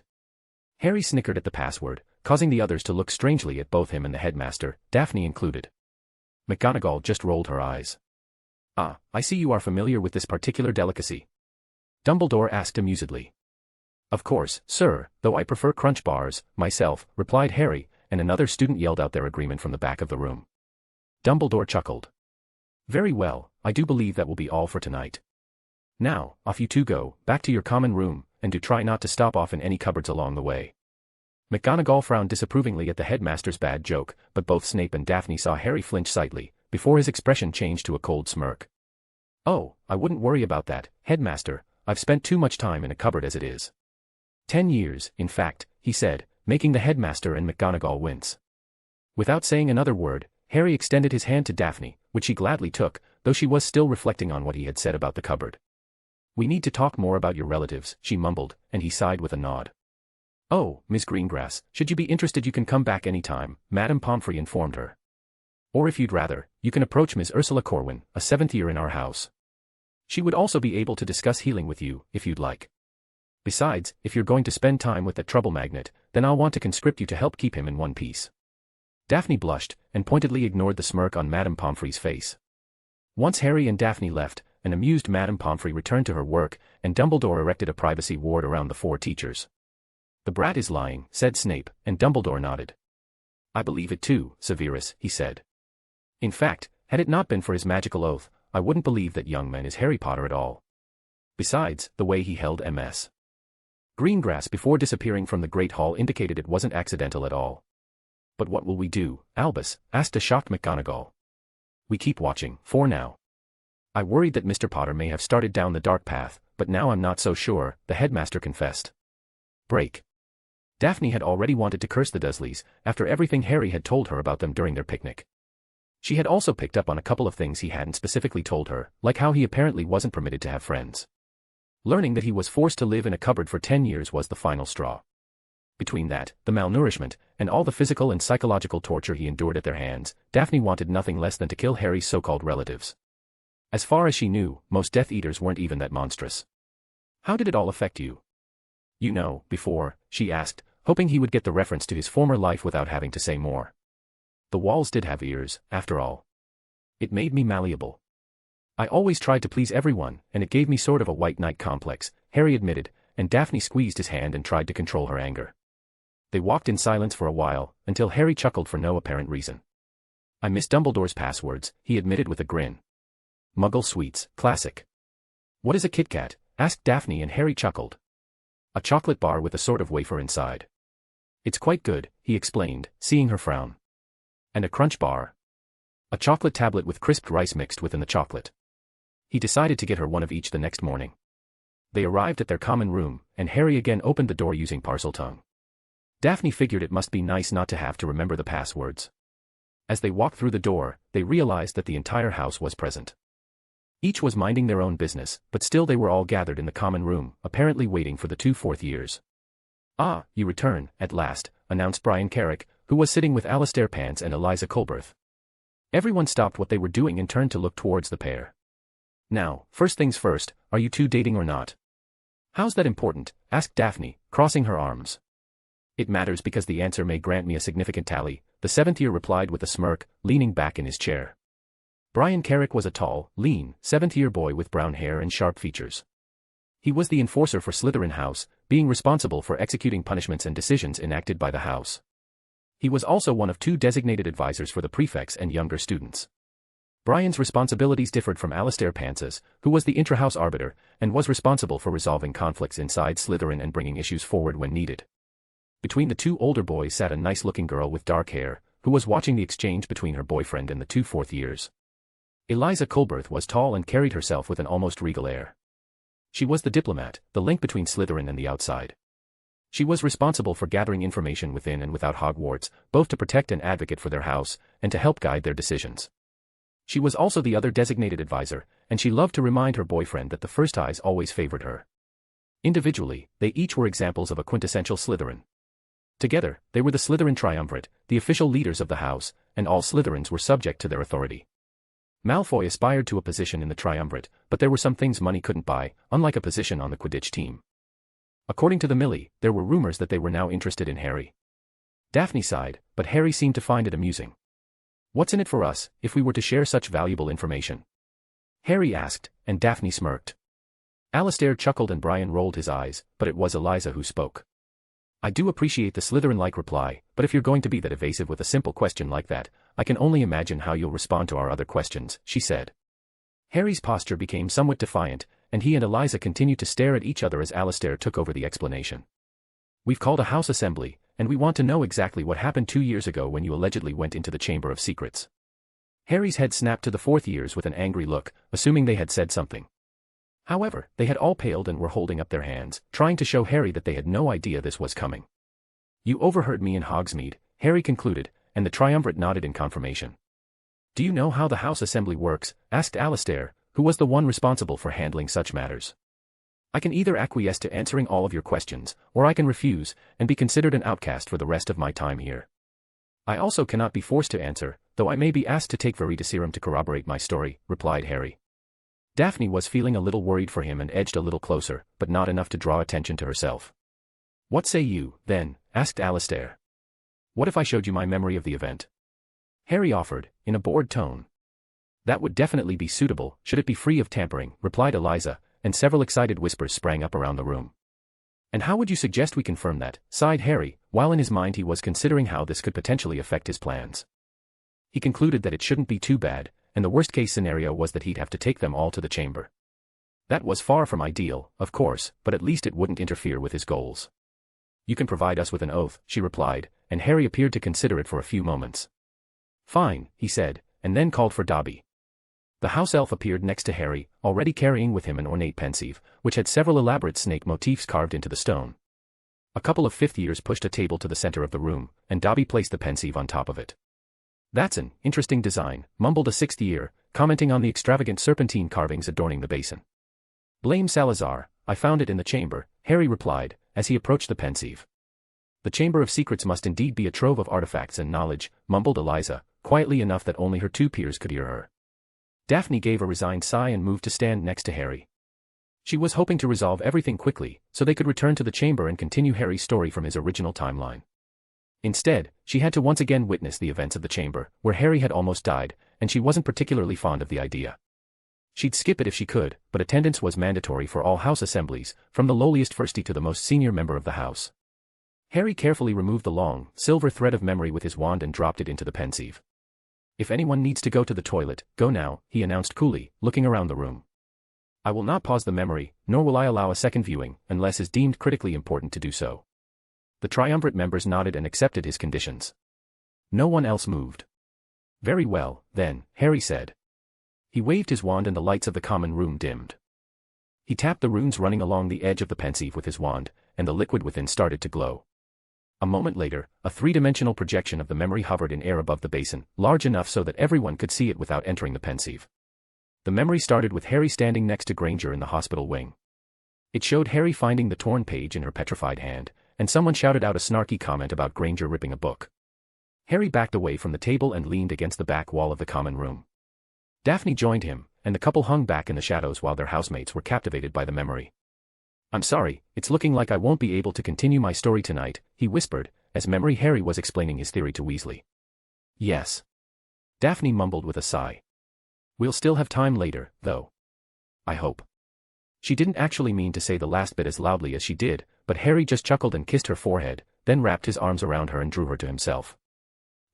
Harry snickered at the password, causing the others to look strangely at both him and the headmaster, Daphne included. McGonagall just rolled her eyes. Ah, I see you are familiar with this particular delicacy. Dumbledore asked amusedly. Of course, sir, though I prefer crunch bars, myself, replied Harry, and another student yelled out their agreement from the back of the room. Dumbledore chuckled. Very well, I do believe that will be all for tonight. Now, off you two go, back to your common room, and do try not to stop off in any cupboards along the way. McGonagall frowned disapprovingly at the headmaster's bad joke, but both Snape and Daphne saw Harry flinch slightly, before his expression changed to a cold smirk. Oh, I wouldn't worry about that, headmaster, I've spent too much time in a cupboard as it is. 10 years, in fact, he said, making the headmaster and McGonagall wince. Without saying another word, Harry extended his hand to Daphne, which she gladly took, though she was still reflecting on what he had said about the cupboard. We need to talk more about your relatives, she mumbled, and he sighed with a nod. Oh, Miss Greengrass, should you be interested you can come back any time, Madame Pomfrey informed her. Or if you'd rather, you can approach Miss Ursula Corwin, a 7th year in our house. She would also be able to discuss healing with you, if you'd like. Besides, if you're going to spend time with that trouble magnet, then I'll want to conscript you to help keep him in one piece. Daphne blushed, and pointedly ignored the smirk on Madame Pomfrey's face. Once Harry and Daphne left, an amused Madame Pomfrey returned to her work, and Dumbledore erected a privacy ward around the 4 teachers. The brat is lying, said Snape, and Dumbledore nodded. I believe it too, Severus, he said. In fact, had it not been for his magical oath, I wouldn't believe that young man is Harry Potter at all. Besides, the way he held Ms. Greengrass before disappearing from the Great Hall indicated it wasn't accidental at all. But what will we do, Albus? Asked a shocked McGonagall. We keep watching, for now. I worried that Mr. Potter may have started down the dark path, but now I'm not so sure, the headmaster confessed. Break. Daphne had already wanted to curse the Dursleys, after everything Harry had told her about them during their picnic. She had also picked up on a couple of things he hadn't specifically told her, like how he apparently wasn't permitted to have friends. Learning that he was forced to live in a cupboard for 10 years was the final straw. Between that, the malnourishment, and all the physical and psychological torture he endured at their hands, Daphne wanted nothing less than to kill Harry's so-called relatives. As far as she knew, most Death Eaters weren't even that monstrous. How did it all affect you? You know, before, she asked, hoping he would get the reference to his former life without having to say more. The walls did have ears, after all. It made me malleable. I always tried to please everyone, and it gave me sort of a white knight complex, Harry admitted, and Daphne squeezed his hand and tried to control her anger. They walked in silence for a while, until Harry chuckled for no apparent reason. I miss Dumbledore's passwords, he admitted with a grin. Muggle sweets, classic. What is a Kit Kat? Asked Daphne and Harry chuckled. A chocolate bar with a sort of wafer inside. It's quite good, he explained, seeing her frown. And a crunch bar? A chocolate tablet with crisped rice mixed within the chocolate. He decided to get her one of each the next morning. They arrived at their common room, and Harry again opened the door using Parseltongue. Daphne figured it must be nice not to have to remember the passwords. As they walked through the door, they realized that the entire house was present. Each was minding their own business, but still they were all gathered in the common room, apparently waiting for the 2 4th years. Ah, you return, at last, announced Brian Carrick, who was sitting with Alistair Pants and Eliza Colberth. Everyone stopped what they were doing and turned to look towards the pair. Now, first things first, are you two dating or not? How's that important? Asked Daphne, crossing her arms. It matters because the answer may grant me a significant tally, the seventh year replied with a smirk, leaning back in his chair. Brian Carrick was a tall, lean, seventh-year boy with brown hair and sharp features. He was the enforcer for Slytherin House, being responsible for executing punishments and decisions enacted by the house. He was also one of two designated advisors for the prefects and younger students. Brian's responsibilities differed from Alastair Pance's, who was the intra-house arbiter, and was responsible for resolving conflicts inside Slytherin and bringing issues forward when needed. Between the two older boys sat a nice-looking girl with dark hair, who was watching the exchange between her boyfriend and the two fourth years. Eliza Culberth was tall and carried herself with an almost regal air. She was the diplomat, the link between Slytherin and the outside. She was responsible for gathering information within and without Hogwarts, both to protect and advocate for their house, and to help guide their decisions. She was also the other designated advisor, and she loved to remind her boyfriend that the First Eyes always favored her. Individually, they each were examples of a quintessential Slytherin. Together, they were the Slytherin Triumvirate, the official leaders of the house, and all Slytherins were subject to their authority. Malfoy aspired to a position in the Triumvirate, but there were some things money couldn't buy, unlike a position on the Quidditch team. According to the Millie, there were rumors that they were now interested in Harry. Daphne sighed, but Harry seemed to find it amusing. What's in it for us, if we were to share such valuable information? Harry asked, and Daphne smirked. Alastair chuckled and Brian rolled his eyes, but it was Eliza who spoke. I do appreciate the Slytherin-like reply, but if you're going to be that evasive with a simple question like that, I can only imagine how you'll respond to our other questions, she said. Harry's posture became somewhat defiant, and he and Eliza continued to stare at each other as Alastair took over the explanation. We've called a house assembly, and we want to know exactly what happened 2 years ago when you allegedly went into the Chamber of Secrets. Harry's head snapped to the fourth years with an angry look, assuming they had said something. However, they had all paled and were holding up their hands, trying to show Harry that they had no idea this was coming. You overheard me in Hogsmeade, Harry concluded, and the Triumvirate nodded in confirmation. Do you know how the House Assembly works? Asked Alastair, who was the one responsible for handling such matters. I can either acquiesce to answering all of your questions, or I can refuse, and be considered an outcast for the rest of my time here. I also cannot be forced to answer, though I may be asked to take Veritaserum to corroborate my story, replied Harry. Daphne was feeling a little worried for him and edged a little closer, but not enough to draw attention to herself. What say you, then? Asked Alastair. What if I showed you my memory of the event? Harry offered, in a bored tone. That would definitely be suitable, should it be free of tampering, replied Eliza, and several excited whispers sprang up around the room. And how would you suggest we confirm that? Sighed Harry, while in his mind he was considering how this could potentially affect his plans. He concluded that it shouldn't be too bad, and the worst-case scenario was that he'd have to take them all to the chamber. That was far from ideal, of course, but at least it wouldn't interfere with his goals. You can provide us with an oath, she replied, and Harry appeared to consider it for a few moments. Fine, he said, and then called for Dobby. The house elf appeared next to Harry, already carrying with him an ornate pensieve, which had several elaborate snake motifs carved into the stone. A couple of fifth years pushed a table to the center of the room, and Dobby placed the pensieve on top of it. That's an interesting design, mumbled a sixth year, commenting on the extravagant serpentine carvings adorning the basin. Blame Salazar, I found it in the chamber, Harry replied, as he approached the pensieve. The Chamber of Secrets must indeed be a trove of artifacts and knowledge, mumbled Eliza, quietly enough that only her two peers could hear her. Daphne gave a resigned sigh and moved to stand next to Harry. She was hoping to resolve everything quickly, so they could return to the chamber and continue Harry's story from his original timeline. Instead, she had to once again witness the events of the chamber, where Harry had almost died, and she wasn't particularly fond of the idea. She'd skip it if she could, but attendance was mandatory for all house assemblies, from the lowliest firstie to the most senior member of the house. Harry carefully removed the long, silver thread of memory with his wand and dropped it into the pensieve. If anyone needs to go to the toilet, go now, he announced coolly, looking around the room. I will not pause the memory, nor will I allow a second viewing, unless is deemed critically important to do so. The Triumvirate members nodded and accepted his conditions. No one else moved. Very well, then, Harry said. He waved his wand and the lights of the common room dimmed. He tapped the runes running along the edge of the pensieve with his wand, and the liquid within started to glow. A moment later, a three-dimensional projection of the memory hovered in air above the basin, large enough so that everyone could see it without entering the pensieve. The memory started with Harry standing next to Granger in the hospital wing. It showed Harry finding the torn page in her petrified hand, and someone shouted out a snarky comment about Granger ripping a book. Harry backed away from the table and leaned against the back wall of the common room. Daphne joined him, and the couple hung back in the shadows while their housemates were captivated by the memory. "I'm sorry, it's looking like I won't be able to continue my story tonight," he whispered, as Memory Harry was explaining his theory to Weasley. "Yes," Daphne mumbled with a sigh. "We'll still have time later, though. I hope." She didn't actually mean to say the last bit as loudly as she did, but Harry just chuckled and kissed her forehead, then wrapped his arms around her and drew her to himself.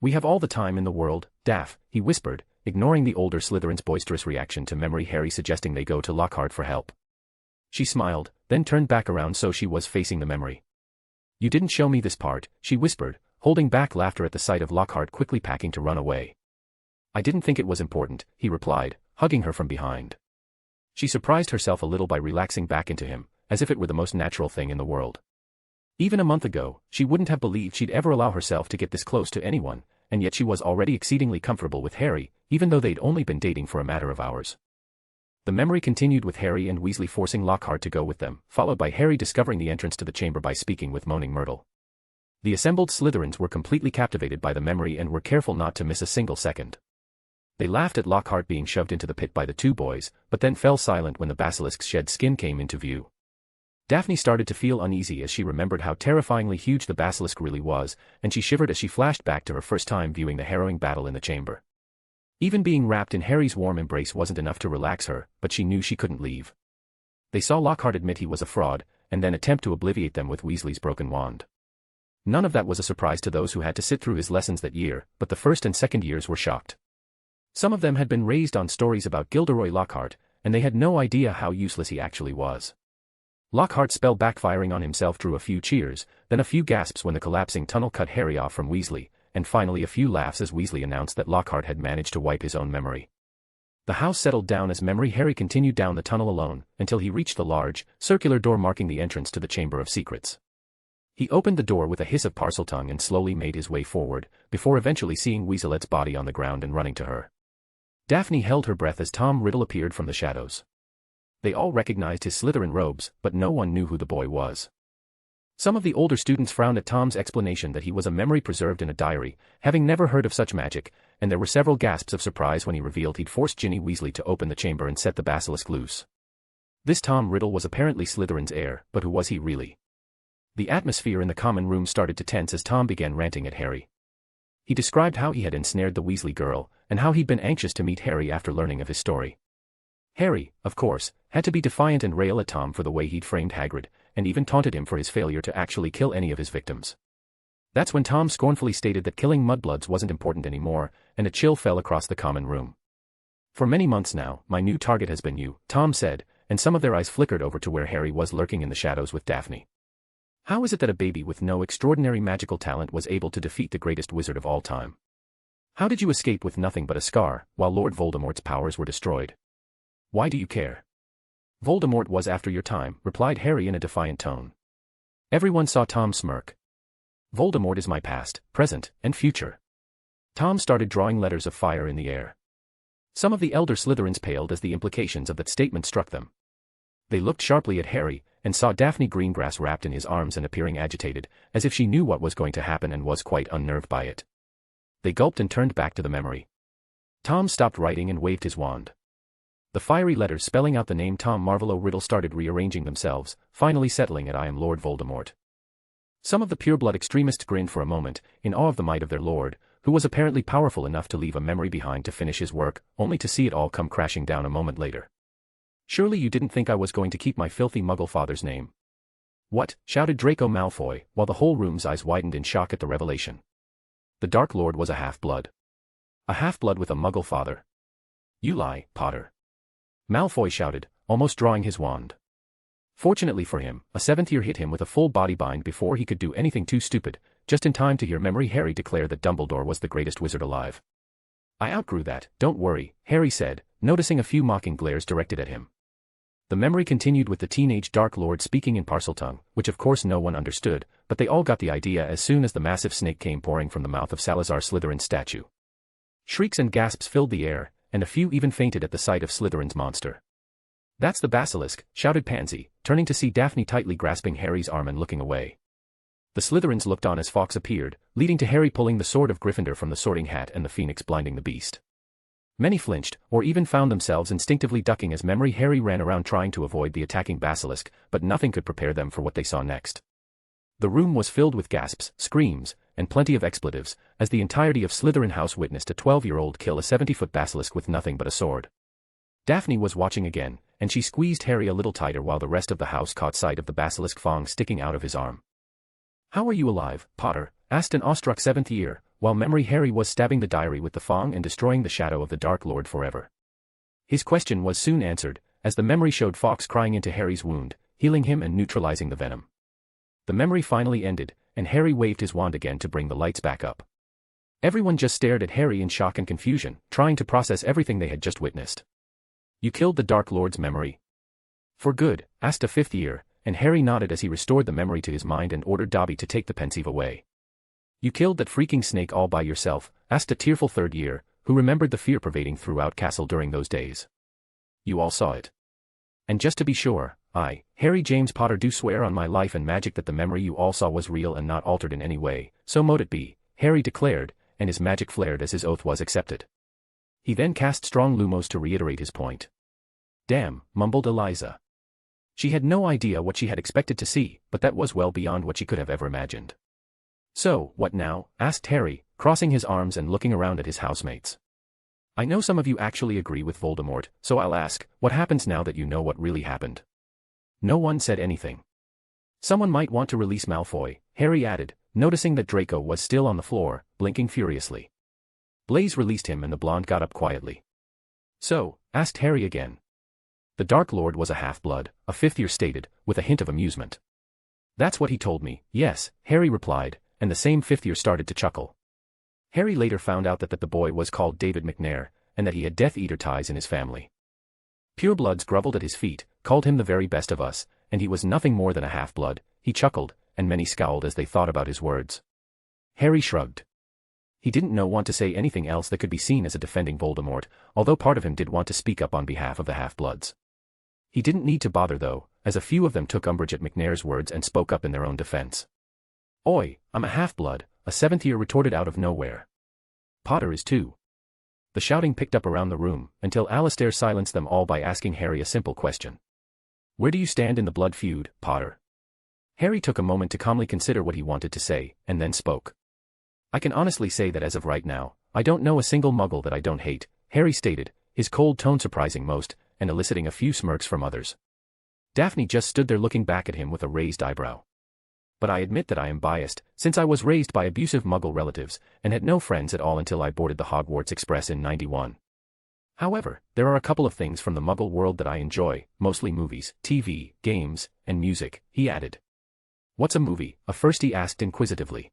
"We have all the time in the world, Daph," he whispered, ignoring the older Slytherin's boisterous reaction to Memory Harry suggesting they go to Lockhart for help. She smiled, then turned back around so she was facing the memory. "You didn't show me this part," she whispered, holding back laughter at the sight of Lockhart quickly packing to run away. "I didn't think it was important," he replied, hugging her from behind. She surprised herself a little by relaxing back into him, as if it were the most natural thing in the world. Even a month ago, she wouldn't have believed she'd ever allow herself to get this close to anyone, and yet she was already exceedingly comfortable with Harry, even though they'd only been dating for a matter of hours. The memory continued with Harry and Weasley forcing Lockhart to go with them, followed by Harry discovering the entrance to the chamber by speaking with Moaning Myrtle. The assembled Slytherins were completely captivated by the memory and were careful not to miss a single second. They laughed at Lockhart being shoved into the pit by the two boys, but then fell silent when the basilisk's shed skin came into view. Daphne started to feel uneasy as she remembered how terrifyingly huge the basilisk really was, and she shivered as she flashed back to her first time viewing the harrowing battle in the chamber. Even being wrapped in Harry's warm embrace wasn't enough to relax her, but she knew she couldn't leave. They saw Lockhart admit he was a fraud, and then attempt to obliviate them with Weasley's broken wand. None of that was a surprise to those who had to sit through his lessons that year, but the first and second years were shocked. Some of them had been raised on stories about Gilderoy Lockhart, and they had no idea how useless he actually was. Lockhart's spell backfiring on himself drew a few cheers, then a few gasps when the collapsing tunnel cut Harry off from Weasley, and finally a few laughs as Weasley announced that Lockhart had managed to wipe his own memory. The house settled down as Memory Harry continued down the tunnel alone, until he reached the large, circular door marking the entrance to the Chamber of Secrets. He opened the door with a hiss of Parseltongue and slowly made his way forward, before eventually seeing Weaselet's body on the ground and running to her. Daphne held her breath as Tom Riddle appeared from the shadows. They all recognized his Slytherin robes, but no one knew who the boy was. Some of the older students frowned at Tom's explanation that he was a memory preserved in a diary, having never heard of such magic, and there were several gasps of surprise when he revealed he'd forced Ginny Weasley to open the chamber and set the basilisk loose. This Tom Riddle was apparently Slytherin's heir, but who was he really? The atmosphere in the common room started to tense as Tom began ranting at Harry. He described how he had ensnared the Weasley girl, and how he'd been anxious to meet Harry after learning of his story. Harry, of course, had to be defiant and rail at Tom for the way he'd framed Hagrid, and even taunted him for his failure to actually kill any of his victims. That's when Tom scornfully stated that killing mudbloods wasn't important anymore, and a chill fell across the common room. "For many months now, my new target has been you," Tom said, and some of their eyes flickered over to where Harry was lurking in the shadows with Daphne. How is it that a baby with no extraordinary magical talent was able to defeat the greatest wizard of all time? How did you escape with nothing but a scar, while Lord Voldemort's powers were destroyed? Why do you care? "Voldemort was after your time," replied Harry in a defiant tone. Everyone saw Tom smirk. "Voldemort is my past, present, and future." Tom started drawing letters of fire in the air. Some of the elder Slytherins paled as the implications of that statement struck them. They looked sharply at Harry, and saw Daphne Greengrass wrapped in his arms and appearing agitated, as if she knew what was going to happen and was quite unnerved by it. They gulped and turned back to the memory. Tom stopped writing and waved his wand. The fiery letters spelling out the name Tom Marvolo Riddle started rearranging themselves, finally settling at "I am Lord Voldemort." Some of the pureblood extremists grinned for a moment, in awe of the might of their lord, who was apparently powerful enough to leave a memory behind to finish his work, only to see it all come crashing down a moment later. "Surely you didn't think I was going to keep my filthy Muggle father's name?" "What?" shouted Draco Malfoy, while the whole room's eyes widened in shock at the revelation. The Dark Lord was a half-blood. A half-blood with a Muggle father. "You lie, Potter," Malfoy shouted, almost drawing his wand. Fortunately for him, a seventh year hit him with a full body bind before he could do anything too stupid, just in time to hear Memory Harry declare that Dumbledore was the greatest wizard alive. "I outgrew that, don't worry," Harry said, noticing a few mocking glares directed at him. The memory continued with the teenage Dark Lord speaking in Parseltongue, which of course no one understood, but they all got the idea as soon as the massive snake came pouring from the mouth of Salazar Slytherin's statue. Shrieks and gasps filled the air, and a few even fainted at the sight of Slytherin's monster. "That's the basilisk," shouted Pansy, turning to see Daphne tightly grasping Harry's arm and looking away. The Slytherins looked on as Fawkes appeared, leading to Harry pulling the sword of Gryffindor from the sorting hat and the phoenix blinding the beast. Many flinched, or even found themselves instinctively ducking as Harry ran around trying to avoid the attacking basilisk, but nothing could prepare them for what they saw next. The room was filled with gasps, screams, and plenty of expletives, as the entirety of Slytherin House witnessed a 12-year-old kill a 70-foot basilisk with nothing but a sword. Daphne was watching again, and she squeezed Harry a little tighter while the rest of the house caught sight of the basilisk fang sticking out of his arm. "How are you alive, Potter?" asked an awestruck 7th year, while Harry was stabbing the diary with the fang and destroying the shadow of the Dark Lord forever. His question was soon answered, as the memory showed Fawkes crying into Harry's wound, healing him and neutralizing the venom. The memory finally ended, and Harry waved his wand again to bring the lights back up. Everyone just stared at Harry in shock and confusion, trying to process everything they had just witnessed. "You killed the Dark Lord's memory?" "For good?" asked a 5th year, and Harry nodded as he restored the memory to his mind and ordered Dobby to take the pensieve away. "You killed that freaking snake all by yourself?" asked a tearful 3rd year, who remembered the fear pervading throughout Castle during those days. "You all saw it?" "And just to be sure, I, Harry James Potter, do swear on my life and magic that the memory you all saw was real and not altered in any way, so mote it be," Harry declared, and his magic flared as his oath was accepted. He then cast strong lumos to reiterate his point. "Damn," mumbled Eliza. She had no idea what she had expected to see, but that was well beyond what she could have ever imagined. "So, what now?" asked Harry, crossing his arms and looking around at his housemates. "I know some of you actually agree with Voldemort, so I'll ask, what happens now that you know what really happened?" No one said anything. "Someone might want to release Malfoy," Harry added, noticing that Draco was still on the floor, blinking furiously. Blaise released him and the blonde got up quietly. "So?" asked Harry again. "The Dark Lord was a half-blood," a 5th year stated, with a hint of amusement. "That's what he told me, yes," Harry replied, and the same 5th year started to chuckle. Harry later found out that the boy was called David McNair, and that he had Death Eater ties in his family. Purebloods grovelled at his feet, called him the very best of us, and he was nothing more than a half-blood. He chuckled, and many scowled as they thought about his words. Harry shrugged. He didn't want to say anything else that could be seen as a defending Voldemort, although part of him did want to speak up on behalf of the half-bloods. He didn't need to bother though, as a few of them took umbrage at McNair's words and spoke up in their own defense. "Oi, I'm a half-blood," a 7th year retorted out of nowhere. "Potter is too." The shouting picked up around the room, until Alistair silenced them all by asking Harry a simple question. "Where do you stand in the blood feud, Potter?" Harry took a moment to calmly consider what he wanted to say, and then spoke. "I can honestly say that as of right now, I don't know a single muggle that I don't hate," Harry stated, his cold tone surprising most, and eliciting a few smirks from others. Daphne just stood there looking back at him with a raised eyebrow. "But I admit that I am biased, since I was raised by abusive muggle relatives, and had no friends at all until I boarded the Hogwarts Express in '91. However, there are a couple of things from the muggle world that I enjoy, mostly movies, TV, games, and music," he added. "What's a movie?" a firstie asked inquisitively.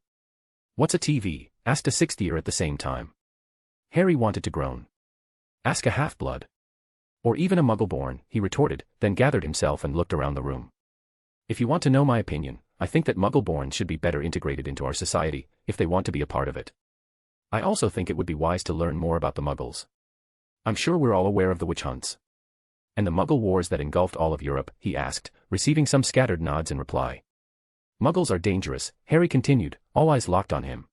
"What's a TV?" asked a 6th year at the same time. Harry wanted to groan. "Ask a half-blood. Or even a muggle-born," he retorted, then gathered himself and looked around the room. "If you want to know my opinion, I think that muggle-born should be better integrated into our society, if they want to be a part of it. I also think it would be wise to learn more about the muggles. I'm sure we're all aware of the witch hunts. And the muggle wars that engulfed all of Europe," he asked, receiving some scattered nods in reply. "Muggles are dangerous," Harry continued, all eyes locked on him.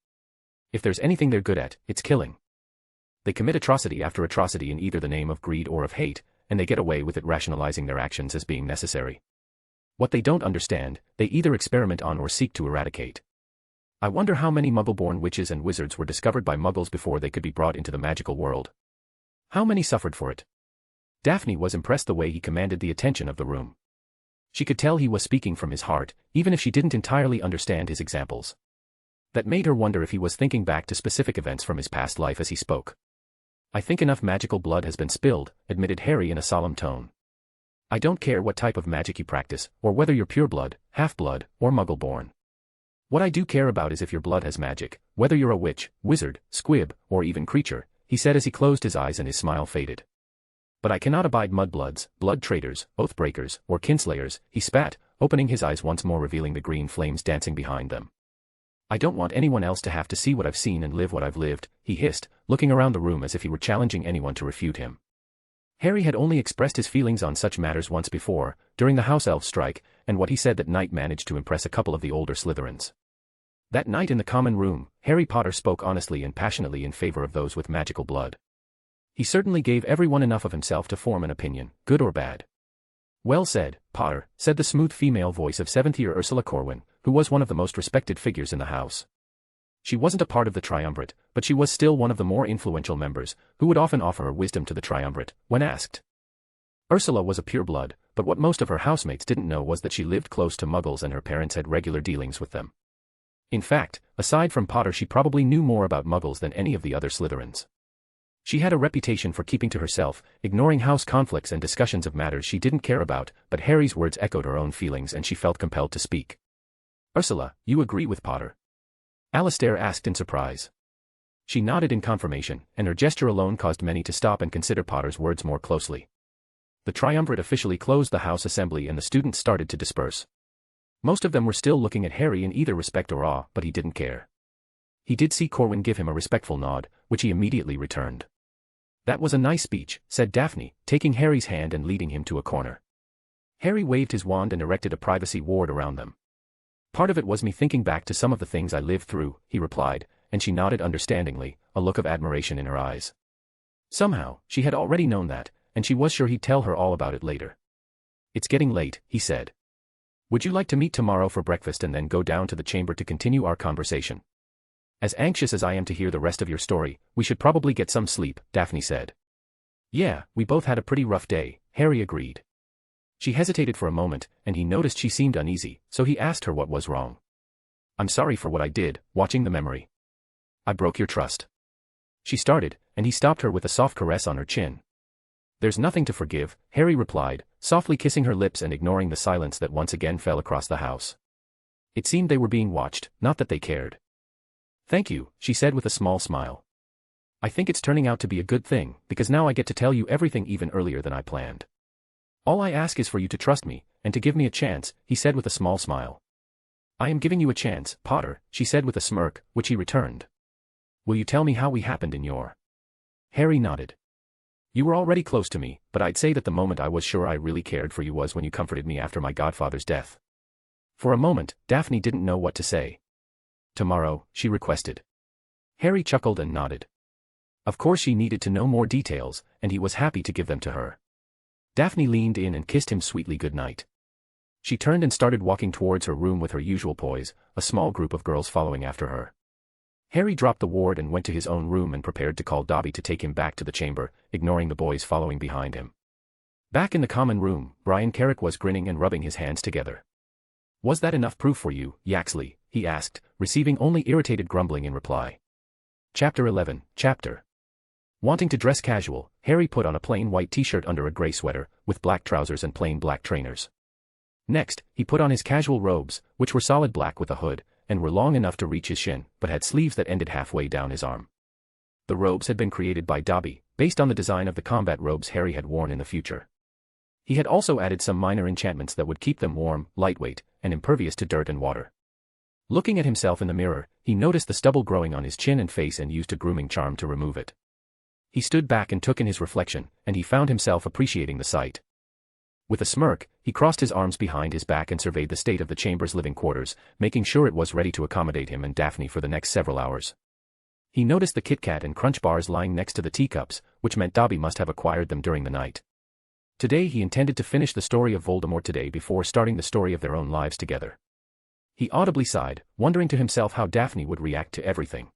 "If there's anything they're good at, it's killing. They commit atrocity after atrocity in either the name of greed or of hate, and they get away with it rationalizing their actions as being necessary. What they don't understand, they either experiment on or seek to eradicate. I wonder how many muggle-born witches and wizards were discovered by muggles before they could be brought into the magical world. How many suffered for it?" Daphne was impressed the way he commanded the attention of the room. She could tell he was speaking from his heart, even if she didn't entirely understand his examples. That made her wonder if he was thinking back to specific events from his past life as he spoke. "I think enough magical blood has been spilled," admitted Harry in a solemn tone. "I don't care what type of magic you practice, or whether you're pureblood, half-blood, or muggle-born. What I do care about is if your blood has magic, whether you're a witch, wizard, squib, or even creature," he said as he closed his eyes and his smile faded. "But I cannot abide mudbloods, blood traitors, oath-breakers, or kinslayers," he spat, opening his eyes once more revealing the green flames dancing behind them. "I don't want anyone else to have to see what I've seen and live what I've lived," he hissed, looking around the room as if he were challenging anyone to refute him. Harry had only expressed his feelings on such matters once before, during the House Elf strike, and what he said that night managed to impress a couple of the older Slytherins. That night in the common room, Harry Potter spoke honestly and passionately in favor of those with magical blood. He certainly gave everyone enough of himself to form an opinion, good or bad. "Well said, Potter," said the smooth female voice of 7th year Ursula Corwin, who was one of the most respected figures in the house. She wasn't a part of the triumvirate, but she was still one of the more influential members, who would often offer her wisdom to the triumvirate, when asked. Ursula was a pureblood, but what most of her housemates didn't know was that she lived close to Muggles and her parents had regular dealings with them. In fact, aside from Potter, she probably knew more about Muggles than any of the other Slytherins. She had a reputation for keeping to herself, ignoring house conflicts and discussions of matters she didn't care about, but Harry's words echoed her own feelings and she felt compelled to speak. "Ursula, you agree with Potter?" Alastair asked in surprise. She nodded in confirmation, and her gesture alone caused many to stop and consider Potter's words more closely. The triumvirate officially closed the House Assembly and the students started to disperse. Most of them were still looking at Harry in either respect or awe, but he didn't care. He did see Corwin give him a respectful nod, which he immediately returned. "That was a nice speech," said Daphne, taking Harry's hand and leading him to a corner. Harry waved his wand and erected a privacy ward around them. "Part of it was me thinking back to some of the things I lived through," he replied, and she nodded understandingly, a look of admiration in her eyes. Somehow, she had already known that, and she was sure he'd tell her all about it later. "It's getting late," he said. "Would you like to meet tomorrow for breakfast and then go down to the chamber to continue our conversation?" "As anxious as I am to hear the rest of your story, we should probably get some sleep," Daphne said. "Yeah, we both had a pretty rough day," Harry agreed. She hesitated for a moment, and he noticed she seemed uneasy, so he asked her what was wrong. "I'm sorry for what I did, watching the memory. I broke your trust." She started, and he stopped her with a soft caress on her chin. "There's nothing to forgive," Harry replied, softly kissing her lips and ignoring the silence that once again fell across the house. It seemed they were being watched, not that they cared. "Thank you," she said with a small smile. "I think it's turning out to be a good thing, because now I get to tell you everything even earlier than I planned. All I ask is for you to trust me, and to give me a chance," he said with a small smile. "I am giving you a chance, Potter," she said with a smirk, which he returned. "Will you tell me how we happened in your—" Harry nodded. "You were already close to me, but I'd say that the moment I was sure I really cared for you was when you comforted me after my godfather's death." For a moment, Daphne didn't know what to say. "Tomorrow," she requested. Harry chuckled and nodded. Of course she needed to know more details, and he was happy to give them to her. Daphne leaned in and kissed him sweetly goodnight. She turned and started walking towards her room with her usual poise, a small group of girls following after her. Harry dropped the ward and went to his own room and prepared to call Dobby to take him back to the chamber, ignoring the boys following behind him. Back in the common room, Brian Carrick was grinning and rubbing his hands together. "Was that enough proof for you, Yaxley?" he asked, receiving only irritated grumbling in reply. Chapter 11, Chapter. Wanting to dress casual, Harry put on a plain white t-shirt under a grey sweater, with black trousers and plain black trainers. Next, he put on his casual robes, which were solid black with a hood, and were long enough to reach his shin, but had sleeves that ended halfway down his arm. The robes had been created by Dobby, based on the design of the combat robes Harry had worn in the future. He had also added some minor enchantments that would keep them warm, lightweight, and impervious to dirt and water. Looking at himself in the mirror, he noticed the stubble growing on his chin and face and used a grooming charm to remove it. He stood back and took in his reflection, and he found himself appreciating the sight. With a smirk, he crossed his arms behind his back and surveyed the state of the chamber's living quarters, making sure it was ready to accommodate him and Daphne for the next several hours. He noticed the Kit Kat and Crunch bars lying next to the teacups, which meant Dobby must have acquired them during the night. Today he intended to finish the story of Voldemort today before starting the story of their own lives together. He audibly sighed, wondering to himself how Daphne would react to everything.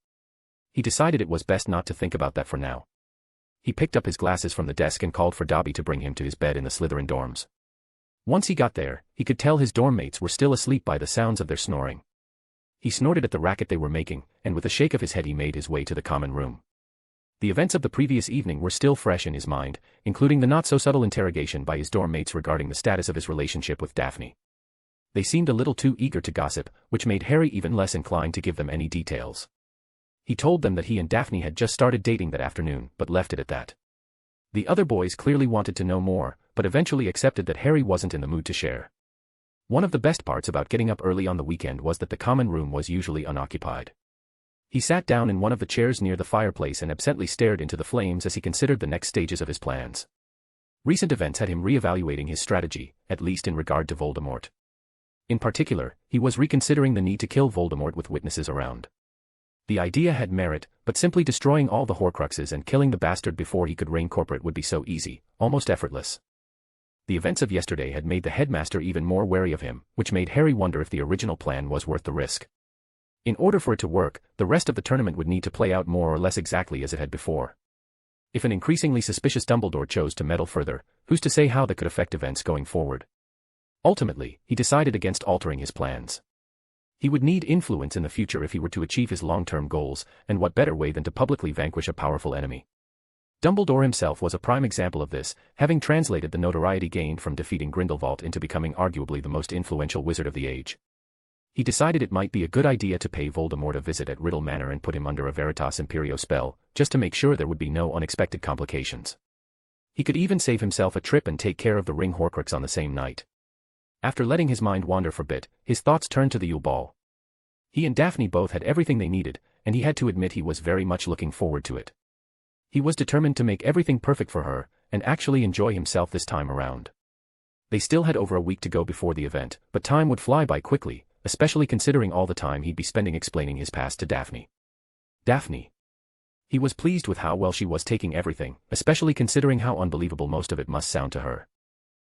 He decided it was best not to think about that for now. He picked up his glasses from the desk and called for Dobby to bring him to his bed in the Slytherin dorms. Once he got there, he could tell his dorm mates were still asleep by the sounds of their snoring. He snorted at the racket they were making, and with a shake of his head he made his way to the common room. The events of the previous evening were still fresh in his mind, including the not-so-subtle interrogation by his dorm mates regarding the status of his relationship with Daphne. They seemed a little too eager to gossip, which made Harry even less inclined to give them any details. He told them that he and Daphne had just started dating that afternoon, but left it at that. The other boys clearly wanted to know more, but eventually accepted that Harry wasn't in the mood to share. One of the best parts about getting up early on the weekend was that the common room was usually unoccupied. He sat down in one of the chairs near the fireplace and absently stared into the flames as he considered the next stages of his plans. Recent events had him re-evaluating his strategy, at least in regard to Voldemort. In particular, he was reconsidering the need to kill Voldemort with witnesses around. The idea had merit, but simply destroying all the Horcruxes and killing the bastard before he could reign corporate would be so easy, almost effortless. The events of yesterday had made the headmaster even more wary of him, which made Harry wonder if the original plan was worth the risk. In order for it to work, the rest of the tournament would need to play out more or less exactly as it had before. If an increasingly suspicious Dumbledore chose to meddle further, who's to say how that could affect events going forward? Ultimately, he decided against altering his plans. He would need influence in the future if he were to achieve his long-term goals, and what better way than to publicly vanquish a powerful enemy? Dumbledore himself was a prime example of this, having translated the notoriety gained from defeating Grindelwald into becoming arguably the most influential wizard of the age. He decided it might be a good idea to pay Voldemort a visit at Riddle Manor and put him under a Veritas Imperio spell, just to make sure there would be no unexpected complications. He could even save himself a trip and take care of the ring Horcrux on the same night. After letting his mind wander for a bit, his thoughts turned to the Yule Ball. He and Daphne both had everything they needed, and he had to admit he was very much looking forward to it. He was determined to make everything perfect for her, and actually enjoy himself this time around. They still had over a week to go before the event, but time would fly by quickly, especially considering all the time he'd be spending explaining his past to Daphne. Daphne. He was pleased with how well she was taking everything, especially considering how unbelievable most of it must sound to her.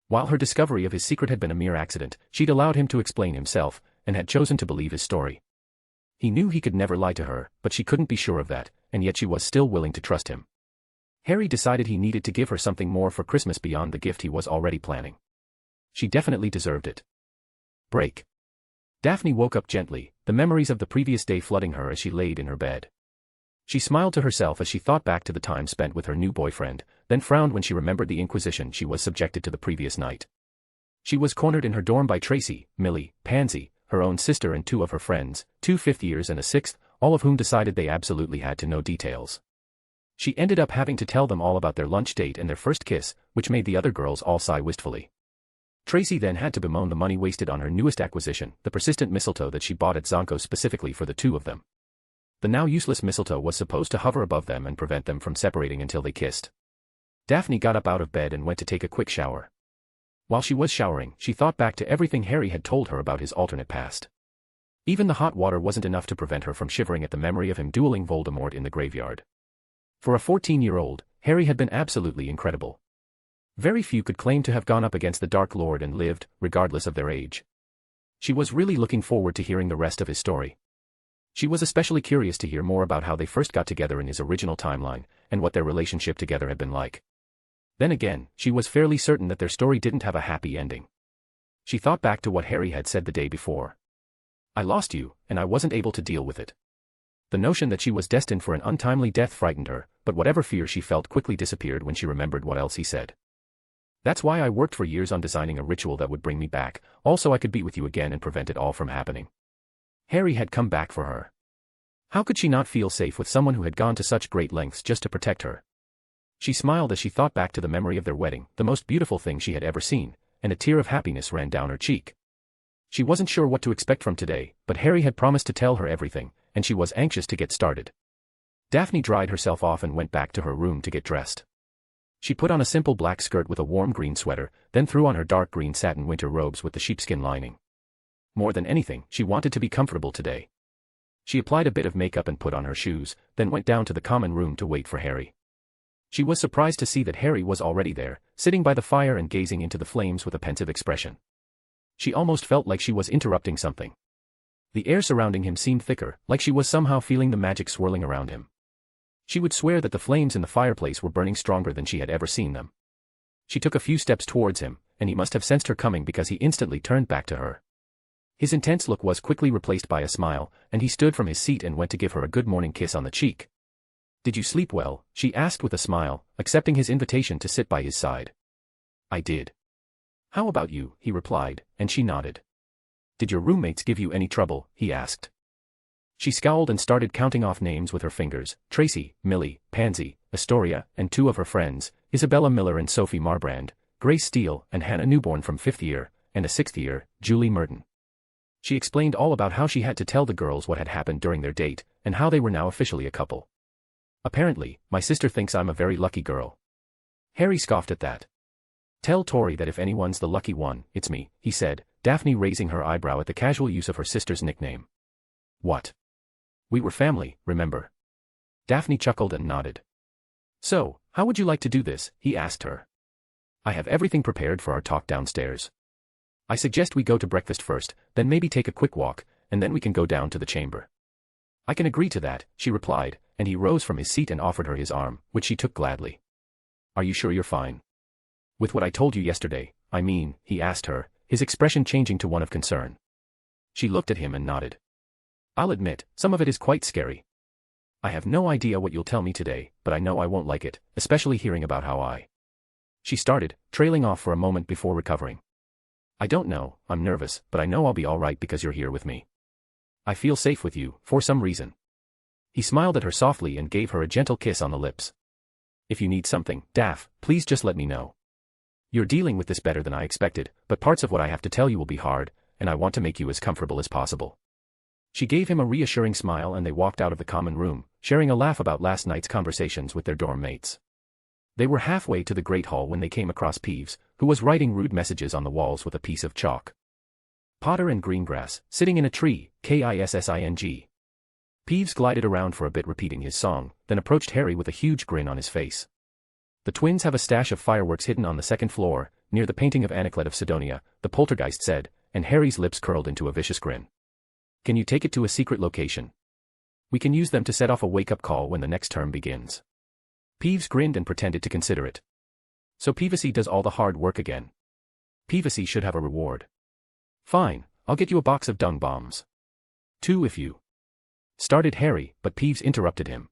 While her discovery of his secret had been a mere accident, she'd allowed him to explain himself, and had chosen to believe his story. He knew he could never lie to her, but she couldn't be sure of that, and yet she was still willing to trust him. Harry decided he needed to give her something more for Christmas beyond the gift he was already planning. She definitely deserved it. Break. Daphne woke up gently, the memories of the previous day flooding her as she laid in her bed. She smiled to herself as she thought back to the time spent with her new boyfriend, then frowned when she remembered the inquisition she was subjected to the previous night. She was cornered in her dorm by Tracy, Millie, Pansy, her own sister and two of her friends, 2 fifth-years and a sixth, all of whom decided they absolutely had to know details. She ended up having to tell them all about their lunch date and their first kiss, which made the other girls all sigh wistfully. Tracy then had to bemoan the money wasted on her newest acquisition, the persistent mistletoe that she bought at Zonko specifically for the two of them. The now useless mistletoe was supposed to hover above them and prevent them from separating until they kissed. Daphne got up out of bed and went to take a quick shower. While she was showering, she thought back to everything Harry had told her about his alternate past. Even the hot water wasn't enough to prevent her from shivering at the memory of him dueling Voldemort in the graveyard. For a 14-year-old, Harry had been absolutely incredible. Very few could claim to have gone up against the Dark Lord and lived, regardless of their age. She was really looking forward to hearing the rest of his story. She was especially curious to hear more about how they first got together in his original timeline, and what their relationship together had been like. Then again, she was fairly certain that their story didn't have a happy ending. She thought back to what Harry had said the day before. "I lost you, and I wasn't able to deal with it." The notion that she was destined for an untimely death frightened her, but whatever fear she felt quickly disappeared when she remembered what else he said. "That's why I worked for years on designing a ritual that would bring me back, also I could be with you again and prevent it all from happening." Harry had come back for her. How could she not feel safe with someone who had gone to such great lengths just to protect her? She smiled as she thought back to the memory of their wedding, the most beautiful thing she had ever seen, and a tear of happiness ran down her cheek. She wasn't sure what to expect from today, but Harry had promised to tell her everything, and she was anxious to get started. Daphne dried herself off and went back to her room to get dressed. She put on a simple black skirt with a warm green sweater, then threw on her dark green satin winter robes with the sheepskin lining. More than anything, she wanted to be comfortable today. She applied a bit of makeup and put on her shoes, then went down to the common room to wait for Harry. She was surprised to see that Harry was already there, sitting by the fire and gazing into the flames with a pensive expression. She almost felt like she was interrupting something. The air surrounding him seemed thicker, like she was somehow feeling the magic swirling around him. She would swear that the flames in the fireplace were burning stronger than she had ever seen them. She took a few steps towards him, and he must have sensed her coming because he instantly turned back to her. His intense look was quickly replaced by a smile, and he stood from his seat and went to give her a good morning kiss on the cheek. "Did you sleep well?" she asked with a smile, accepting his invitation to sit by his side. "I did." "How about you?" he replied, and she nodded. "Did your roommates give you any trouble?" he asked. She scowled and started counting off names with her fingers: Tracy, Millie, Pansy, Astoria, and two of her friends, Isabella Miller and Sophie Marbrand, Grace Steele and Hannah Newborn from 5th year, and a 6th year, Julie Merton. She explained all about how she had to tell the girls what had happened during their date, and how they were now officially a couple. "Apparently, my sister thinks I'm a very lucky girl." Harry scoffed at that. Tell Tori that if anyone's the lucky one, it's me, he said, Daphne raising her eyebrow at the casual use of her sister's nickname. What? We were family, remember? Daphne chuckled and nodded. So, how would you like to do this, he asked her. I have everything prepared for our talk downstairs. I suggest we go to breakfast first, then maybe take a quick walk, and then we can go down to the chamber. I can agree to that, she replied, and he rose from his seat and offered her his arm, which she took gladly. Are you sure you're fine? With what I told you yesterday, I mean, he asked her, his expression changing to one of concern. She looked at him and nodded. I'll admit, some of it is quite scary. I have no idea what you'll tell me today, but I know I won't like it, especially hearing about how I... She started, trailing off for a moment before recovering. I don't know, I'm nervous, but I know I'll be all right because you're here with me. I feel safe with you, for some reason. He smiled at her softly and gave her a gentle kiss on the lips. If you need something, Daph, please just let me know. You're dealing with this better than I expected, but parts of what I have to tell you will be hard, and I want to make you as comfortable as possible. She gave him a reassuring smile and they walked out of the common room, sharing a laugh about last night's conversations with their dorm mates. They were halfway to the Great Hall when they came across Peeves, who was writing rude messages on the walls with a piece of chalk. Potter and Greengrass, sitting in a tree, Kissing. Peeves glided around for a bit repeating his song, then approached Harry with a huge grin on his face. The twins have a stash of fireworks hidden on the second floor, near the painting of Anaclet of Sidonia, the poltergeist said, and Harry's lips curled into a vicious grin. Can you take it to a secret location? We can use them to set off a wake-up call when the next term begins. Peeves grinned and pretended to consider it. So Peevesy does all the hard work again. Peevesy should have a reward. Fine, I'll get you a box of dung bombs. 2 if you... started Harry, but Peeves interrupted him.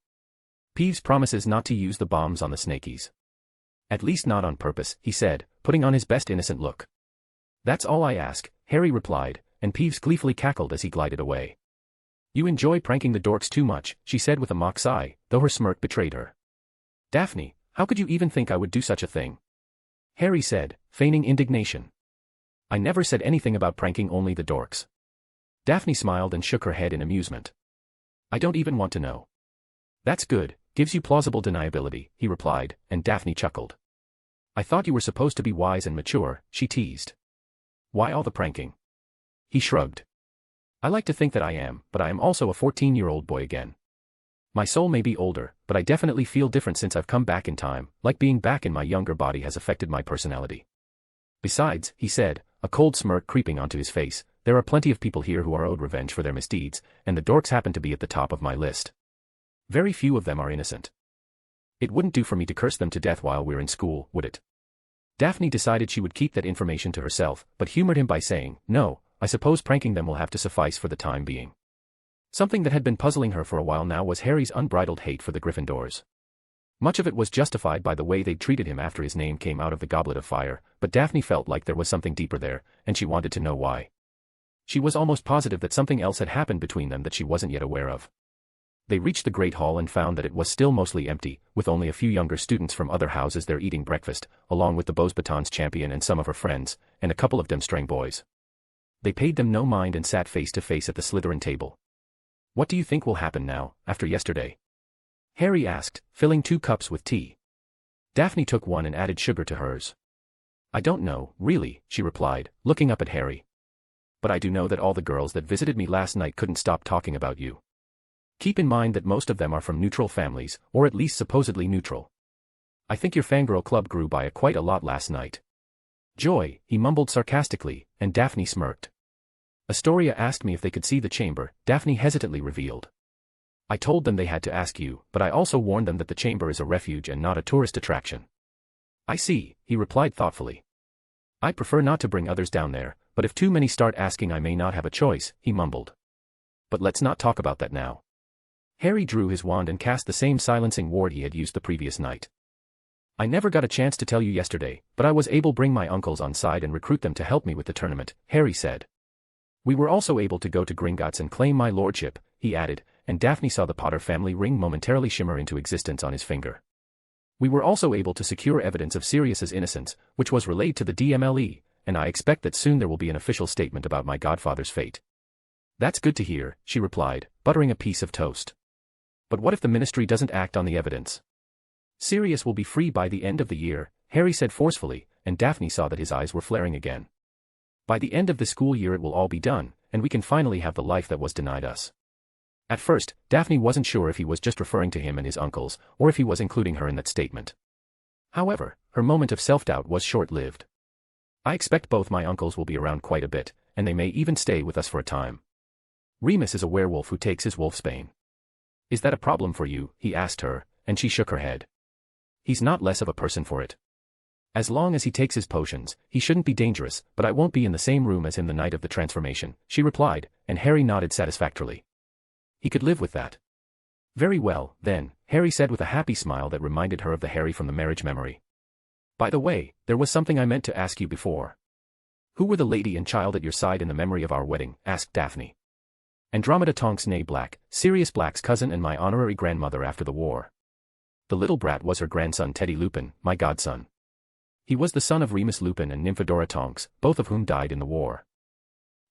Peeves promises not to use the bombs on the snakies. At least not on purpose, he said, putting on his best innocent look. That's all I ask, Harry replied, and Peeves gleefully cackled as he glided away. You enjoy pranking the dorks too much, she said with a mock sigh, though her smirk betrayed her. Daphne, how could you even think I would do such a thing? Harry said, feigning indignation. I never said anything about pranking only the dorks. Daphne smiled and shook her head in amusement. I don't even want to know. That's good, gives you plausible deniability, he replied, and Daphne chuckled. I thought you were supposed to be wise and mature, she teased. Why all the pranking? He shrugged. I like to think that I am, but I am also a 14-year-old boy again. My soul may be older, but I definitely feel different since I've come back in time, like being back in my younger body has affected my personality. Besides, he said, a cold smirk creeping onto his face, there are plenty of people here who are owed revenge for their misdeeds, and the dorks happen to be at the top of my list. Very few of them are innocent. It wouldn't do for me to curse them to death while we're in school, would it? Daphne decided she would keep that information to herself, but humored him by saying, no, I suppose pranking them will have to suffice for the time being. Something that had been puzzling her for a while now was Harry's unbridled hate for the Gryffindors. Much of it was justified by the way they'd treated him after his name came out of the Goblet of Fire, but Daphne felt like there was something deeper there, and she wanted to know why. She was almost positive that something else had happened between them that she wasn't yet aware of. They reached the Great Hall and found that it was still mostly empty, with only a few younger students from other houses there eating breakfast, along with the Beauxbatons champion and some of her friends, and a couple of Demstrang boys. They paid them no mind and sat face to face at the Slytherin table. What do you think will happen now, after yesterday? Harry asked, filling 2 cups with tea. Daphne took one and added sugar to hers. I don't know, really, she replied, looking up at Harry. But I do know that all the girls that visited me last night couldn't stop talking about you. Keep in mind that most of them are from neutral families, or at least supposedly neutral. I think your fangirl club grew by quite a lot last night. Joy, he mumbled sarcastically, and Daphne smirked. Astoria asked me if they could see the chamber, Daphne hesitantly revealed. I told them they had to ask you, but I also warned them that the chamber is a refuge and not a tourist attraction. I see, he replied thoughtfully. I prefer not to bring others down there, but if too many start asking I may not have a choice, he mumbled. But let's not talk about that now. Harry drew his wand and cast the same silencing ward he had used the previous night. I never got a chance to tell you yesterday, but I was able to bring my uncles on side and recruit them to help me with the tournament, Harry said. We were also able to go to Gringotts and claim my lordship, he added, and Daphne saw the Potter family ring momentarily shimmer into existence on his finger. We were also able to secure evidence of Sirius's innocence, which was relayed to the DMLE, and I expect that soon there will be an official statement about my godfather's fate. That's good to hear, she replied, buttering a piece of toast. But what if the ministry doesn't act on the evidence? Sirius will be free by the end of the year, Harry said forcefully, and Daphne saw that his eyes were flaring again. By the end of the school year it will all be done, and we can finally have the life that was denied us. At first, Daphne wasn't sure if he was just referring to him and his uncles, or if he was including her in that statement. However, her moment of self-doubt was short-lived. I expect both my uncles will be around quite a bit, and they may even stay with us for a time. Remus is a werewolf who takes his wolfsbane. Is that a problem for you? He asked her, and she shook her head. He's not less of a person for it. As long as he takes his potions, he shouldn't be dangerous, but I won't be in the same room as him the night of the transformation, she replied, and Harry nodded satisfactorily. He could live with that. Very well, then, Harry said with a happy smile that reminded her of the Harry from the marriage memory. By the way, there was something I meant to ask you before. Who were the lady and child at your side in the memory of our wedding? Asked Daphne. Andromeda Tonks née Black, Sirius Black's cousin and my honorary grandmother after the war. The little brat was her grandson Teddy Lupin, my godson. He was the son of Remus Lupin and Nymphadora Tonks, both of whom died in the war.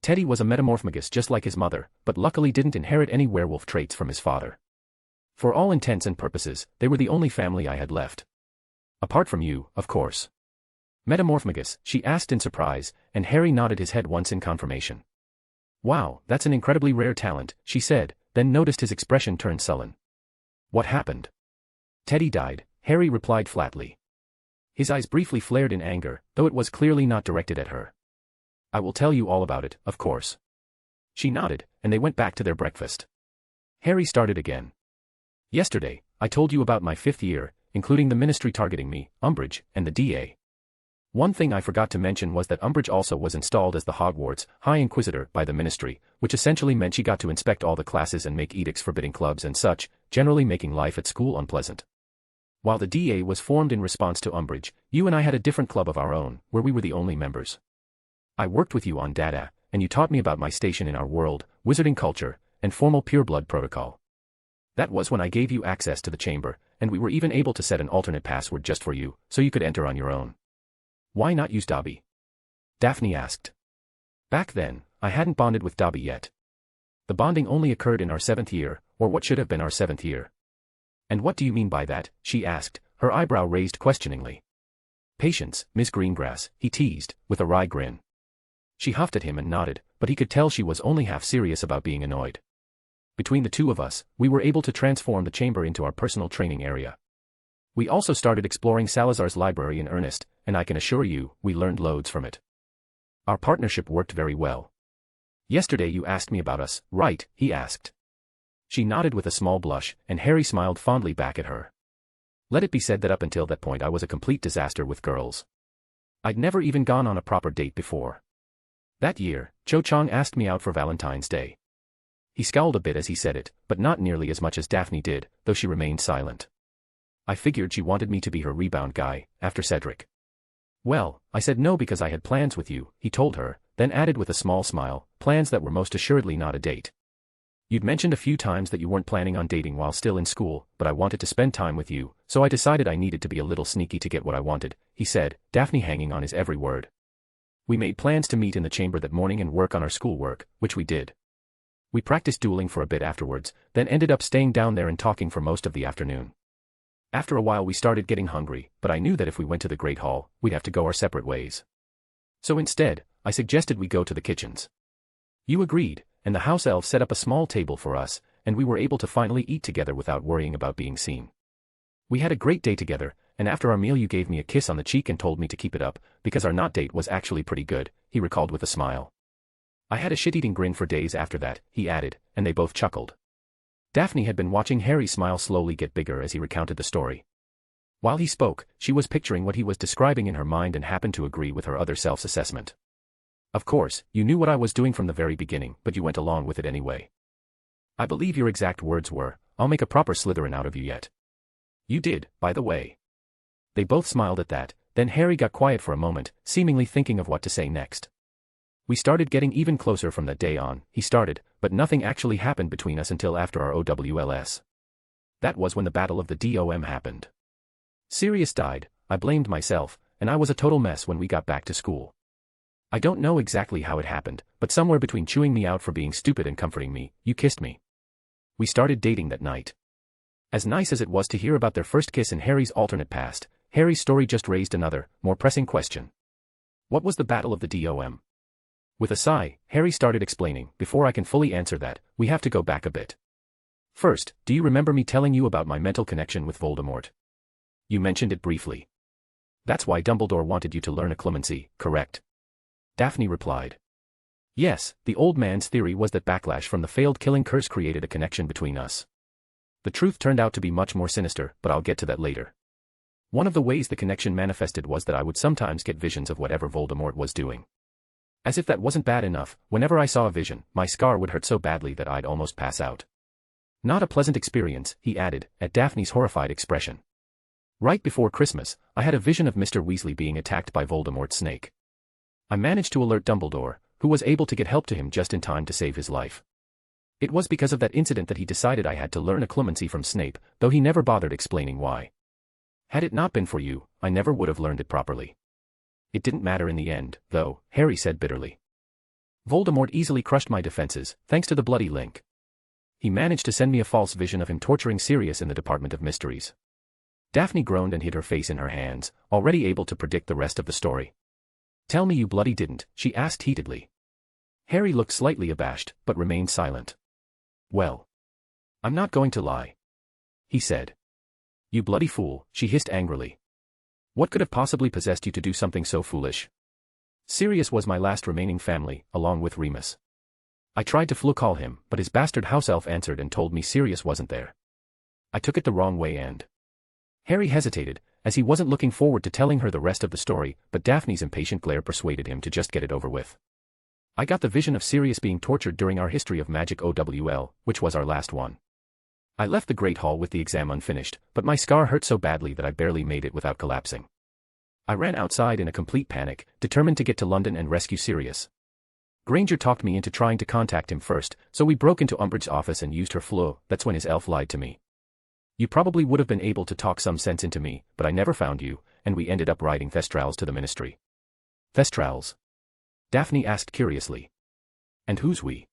Teddy was a metamorphomagus just like his mother, but luckily didn't inherit any werewolf traits from his father. For all intents and purposes, they were the only family I had left. Apart from you, of course. Metamorphomagus, she asked in surprise, and Harry nodded his head once in confirmation. Wow, that's an incredibly rare talent, she said, then noticed his expression turn sullen. What happened? Teddy died, Harry replied flatly. His eyes briefly flared in anger, though it was clearly not directed at her. I will tell you all about it, of course. She nodded, and they went back to their breakfast. Harry started again. Yesterday, I told you about my 5th year, including the ministry targeting me, Umbridge, and the DA. One thing I forgot to mention was that Umbridge also was installed as the Hogwarts High Inquisitor by the ministry, which essentially meant she got to inspect all the classes and make edicts forbidding clubs and such, generally making life at school unpleasant. While the DA was formed in response to Umbridge, you and I had a different club of our own, where we were the only members. I worked with you on data, and you taught me about my station in our world, wizarding culture, and formal pureblood protocol. That was when I gave you access to the chamber, and we were even able to set an alternate password just for you, so you could enter on your own. Why not use Dobby? Daphne asked. Back then, I hadn't bonded with Dobby yet. The bonding only occurred in our 7th year, or what should have been our 7th year. And what do you mean by that? She asked, her eyebrow raised questioningly. Patience, Miss Greengrass, he teased, with a wry grin. She huffed at him and nodded, but he could tell she was only half serious about being annoyed. Between the two of us, we were able to transform the chamber into our personal training area. We also started exploring Salazar's library in earnest, and I can assure you, we learned loads from it. Our partnership worked very well. Yesterday you asked me about us, right? He asked. She nodded with a small blush, and Harry smiled fondly back at her. Let it be said that up until that point I was a complete disaster with girls. I'd never even gone on a proper date before. That year, Cho Chang asked me out for Valentine's Day. He scowled a bit as he said it, but not nearly as much as Daphne did, though she remained silent. I figured she wanted me to be her rebound guy, after Cedric. Well, I said no because I had plans with you, he told her, then added with a small smile, plans that were most assuredly not a date. You'd mentioned a few times that you weren't planning on dating while still in school, but I wanted to spend time with you, so I decided I needed to be a little sneaky to get what I wanted, he said, Daphne hanging on his every word. We made plans to meet in the chamber that morning and work on our schoolwork, which we did. We practiced dueling for a bit afterwards, then ended up staying down there and talking for most of the afternoon. After a while we started getting hungry, but I knew that if we went to the Great Hall, we'd have to go our separate ways. So instead, I suggested we go to the kitchens. You agreed, and the house elf set up a small table for us, and we were able to finally eat together without worrying about being seen. We had a great day together, and after our meal you gave me a kiss on the cheek and told me to keep it up, because our not date was actually pretty good, he recalled with a smile. I had a shit-eating grin for days after that, he added, and they both chuckled. Daphne had been watching Harry's smile slowly get bigger as he recounted the story. While he spoke, she was picturing what he was describing in her mind and happened to agree with her other self's assessment. Of course, you knew what I was doing from the very beginning, but you went along with it anyway. I believe your exact words were, I'll make a proper Slytherin out of you yet. You did, by the way. They both smiled at that, then Harry got quiet for a moment, seemingly thinking of what to say next. We started getting even closer from that day on, he started, but nothing actually happened between us until after our OWLS. That was when the Battle of the DOM happened. Sirius died, I blamed myself, and I was a total mess when we got back to school. I don't know exactly how it happened, but somewhere between chewing me out for being stupid and comforting me, you kissed me. We started dating that night. As nice as it was to hear about their first kiss in Harry's alternate past, Harry's story just raised another, more pressing question. What was the Battle of the Dom? With a sigh, Harry started explaining. Before I can fully answer that, we have to go back a bit. First, do you remember me telling you about my mental connection with Voldemort? You mentioned it briefly. That's why Dumbledore wanted you to learn occlumency, correct? Daphne replied. Yes, the old man's theory was that backlash from the failed killing curse created a connection between us. The truth turned out to be much more sinister, but I'll get to that later. One of the ways the connection manifested was that I would sometimes get visions of whatever Voldemort was doing. As if that wasn't bad enough, whenever I saw a vision, my scar would hurt so badly that I'd almost pass out. Not a pleasant experience, he added, at Daphne's horrified expression. Right before Christmas, I had a vision of Mr. Weasley being attacked by Voldemort's snake. I managed to alert Dumbledore, who was able to get help to him just in time to save his life. It was because of that incident that he decided I had to learn occlumency from Snape, though he never bothered explaining why. Had it not been for you, I never would have learned it properly. It didn't matter in the end, though, Harry said bitterly. Voldemort easily crushed my defenses, thanks to the bloody link. He managed to send me a false vision of him torturing Sirius in the Department of Mysteries. Daphne groaned and hid her face in her hands, already able to predict the rest of the story. Tell me you bloody didn't, she asked heatedly. Harry looked slightly abashed, but remained silent. Well, I'm not going to lie, he said. You bloody fool, she hissed angrily. What could have possibly possessed you to do something so foolish? Sirius was my last remaining family, along with Remus. I tried to flu-call him, but his bastard house elf answered and told me Sirius wasn't there. I took it the wrong way and... Harry hesitated, as he wasn't looking forward to telling her the rest of the story, but Daphne's impatient glare persuaded him to just get it over with. I got the vision of Sirius being tortured during our History of Magic OWL, which was our last one. I left the Great Hall with the exam unfinished, but my scar hurt so badly that I barely made it without collapsing. I ran outside in a complete panic, determined to get to London and rescue Sirius. Granger talked me into trying to contact him first, so we broke into Umbridge's office and used her flu. That's when his elf lied to me. You probably would have been able to talk some sense into me, but I never found you, and we ended up riding Thestrals to the Ministry. Thestrals? Daphne asked curiously. And who's we?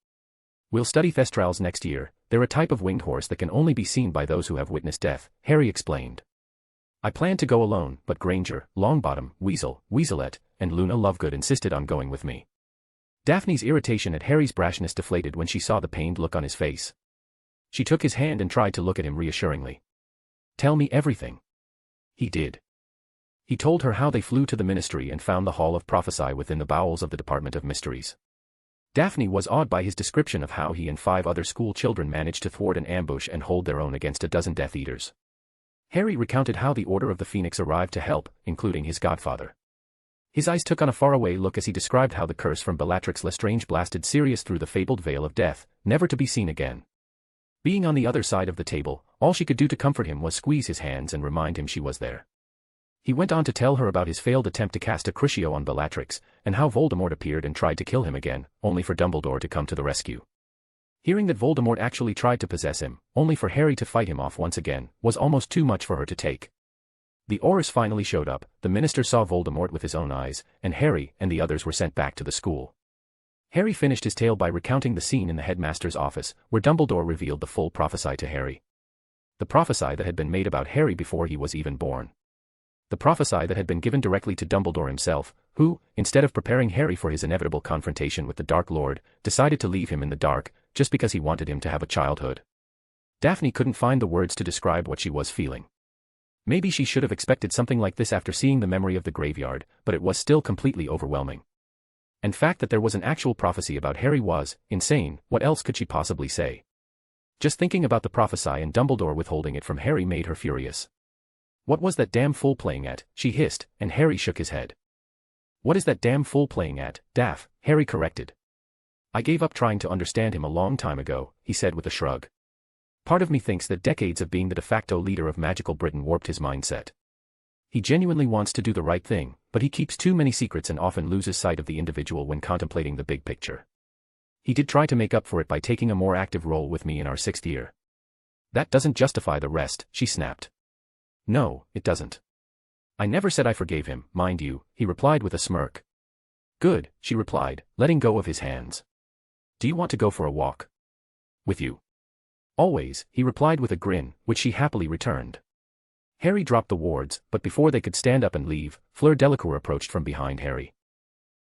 We'll study Thestrals next year. They're a type of winged horse that can only be seen by those who have witnessed death, Harry explained. I planned to go alone, but Granger, Longbottom, Weasel, Weaselette, and Luna Lovegood insisted on going with me. Daphne's irritation at Harry's brashness deflated when she saw the pained look on his face. She took his hand and tried to look at him reassuringly. Tell me everything. He did. He told her how they flew to the Ministry and found the Hall of Prophecy within the bowels of the Department of Mysteries. Daphne was awed by his description of how he and 5 other school children managed to thwart an ambush and hold their own against a dozen Death Eaters. Harry recounted how the Order of the Phoenix arrived to help, including his godfather. His eyes took on a faraway look as he described how the curse from Bellatrix Lestrange blasted Sirius through the fabled Veil of Death, never to be seen again. Being on the other side of the table, all she could do to comfort him was squeeze his hands and remind him she was there. He went on to tell her about his failed attempt to cast a Crucio on Bellatrix, and how Voldemort appeared and tried to kill him again, only for Dumbledore to come to the rescue. Hearing that Voldemort actually tried to possess him, only for Harry to fight him off once again, was almost too much for her to take. The Aurors finally showed up, the minister saw Voldemort with his own eyes, and Harry and the others were sent back to the school. Harry finished his tale by recounting the scene in the headmaster's office, where Dumbledore revealed the full prophecy to Harry. The prophecy that had been made about Harry before he was even born. The prophecy that had been given directly to Dumbledore himself, who, instead of preparing Harry for his inevitable confrontation with the Dark Lord, decided to leave him in the dark, just because he wanted him to have a childhood. Daphne couldn't find the words to describe what she was feeling. Maybe she should have expected something like this after seeing the memory of the graveyard, but it was still completely overwhelming. And fact that there was an actual prophecy about Harry was insane. What else could she possibly say? Just thinking about the prophecy and Dumbledore withholding it from Harry made her furious. What was that damn fool playing at? She hissed, and Harry shook his head. What is that damn fool playing at, Daph? Harry corrected. I gave up trying to understand him a long time ago, he said with a shrug. Part of me thinks that decades of being the de facto leader of magical Britain warped his mindset. He genuinely wants to do the right thing, but he keeps too many secrets and often loses sight of the individual when contemplating the big picture. He did try to make up for it by taking a more active role with me in our 6th year. That doesn't justify the rest, she snapped. No, it doesn't. I never said I forgave him, mind you, he replied with a smirk. Good, she replied, letting go of his hands. Do you want to go for a walk? With you? Always, he replied with a grin, which she happily returned. Harry dropped the wards, but before they could stand up and leave, Fleur Delacour approached from behind Harry.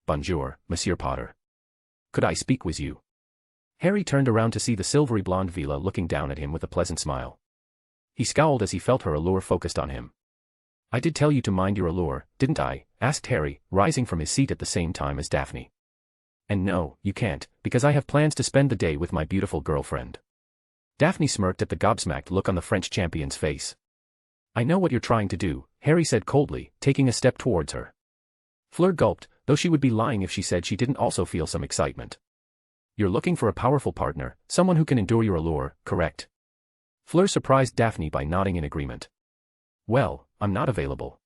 "Bonjour, Monsieur Potter. Could I speak with you?" Harry turned around to see the silvery blonde Vila looking down at him with a pleasant smile. He scowled as he felt her allure focused on him. "I did tell you to mind your allure, didn't I?" asked Harry, rising from his seat at the same time as Daphne. "And no, you can't, because I have plans to spend the day with my beautiful girlfriend." Daphne smirked at the gobsmacked look on the French champion's face. "I know what you're trying to do," Harry said coldly, taking a step towards her. Fleur gulped, though she would be lying if she said she didn't also feel some excitement. "You're looking for a powerful partner, someone who can endure your allure, correct?" Fleur surprised Daphne by nodding in agreement. "Well, I'm not available.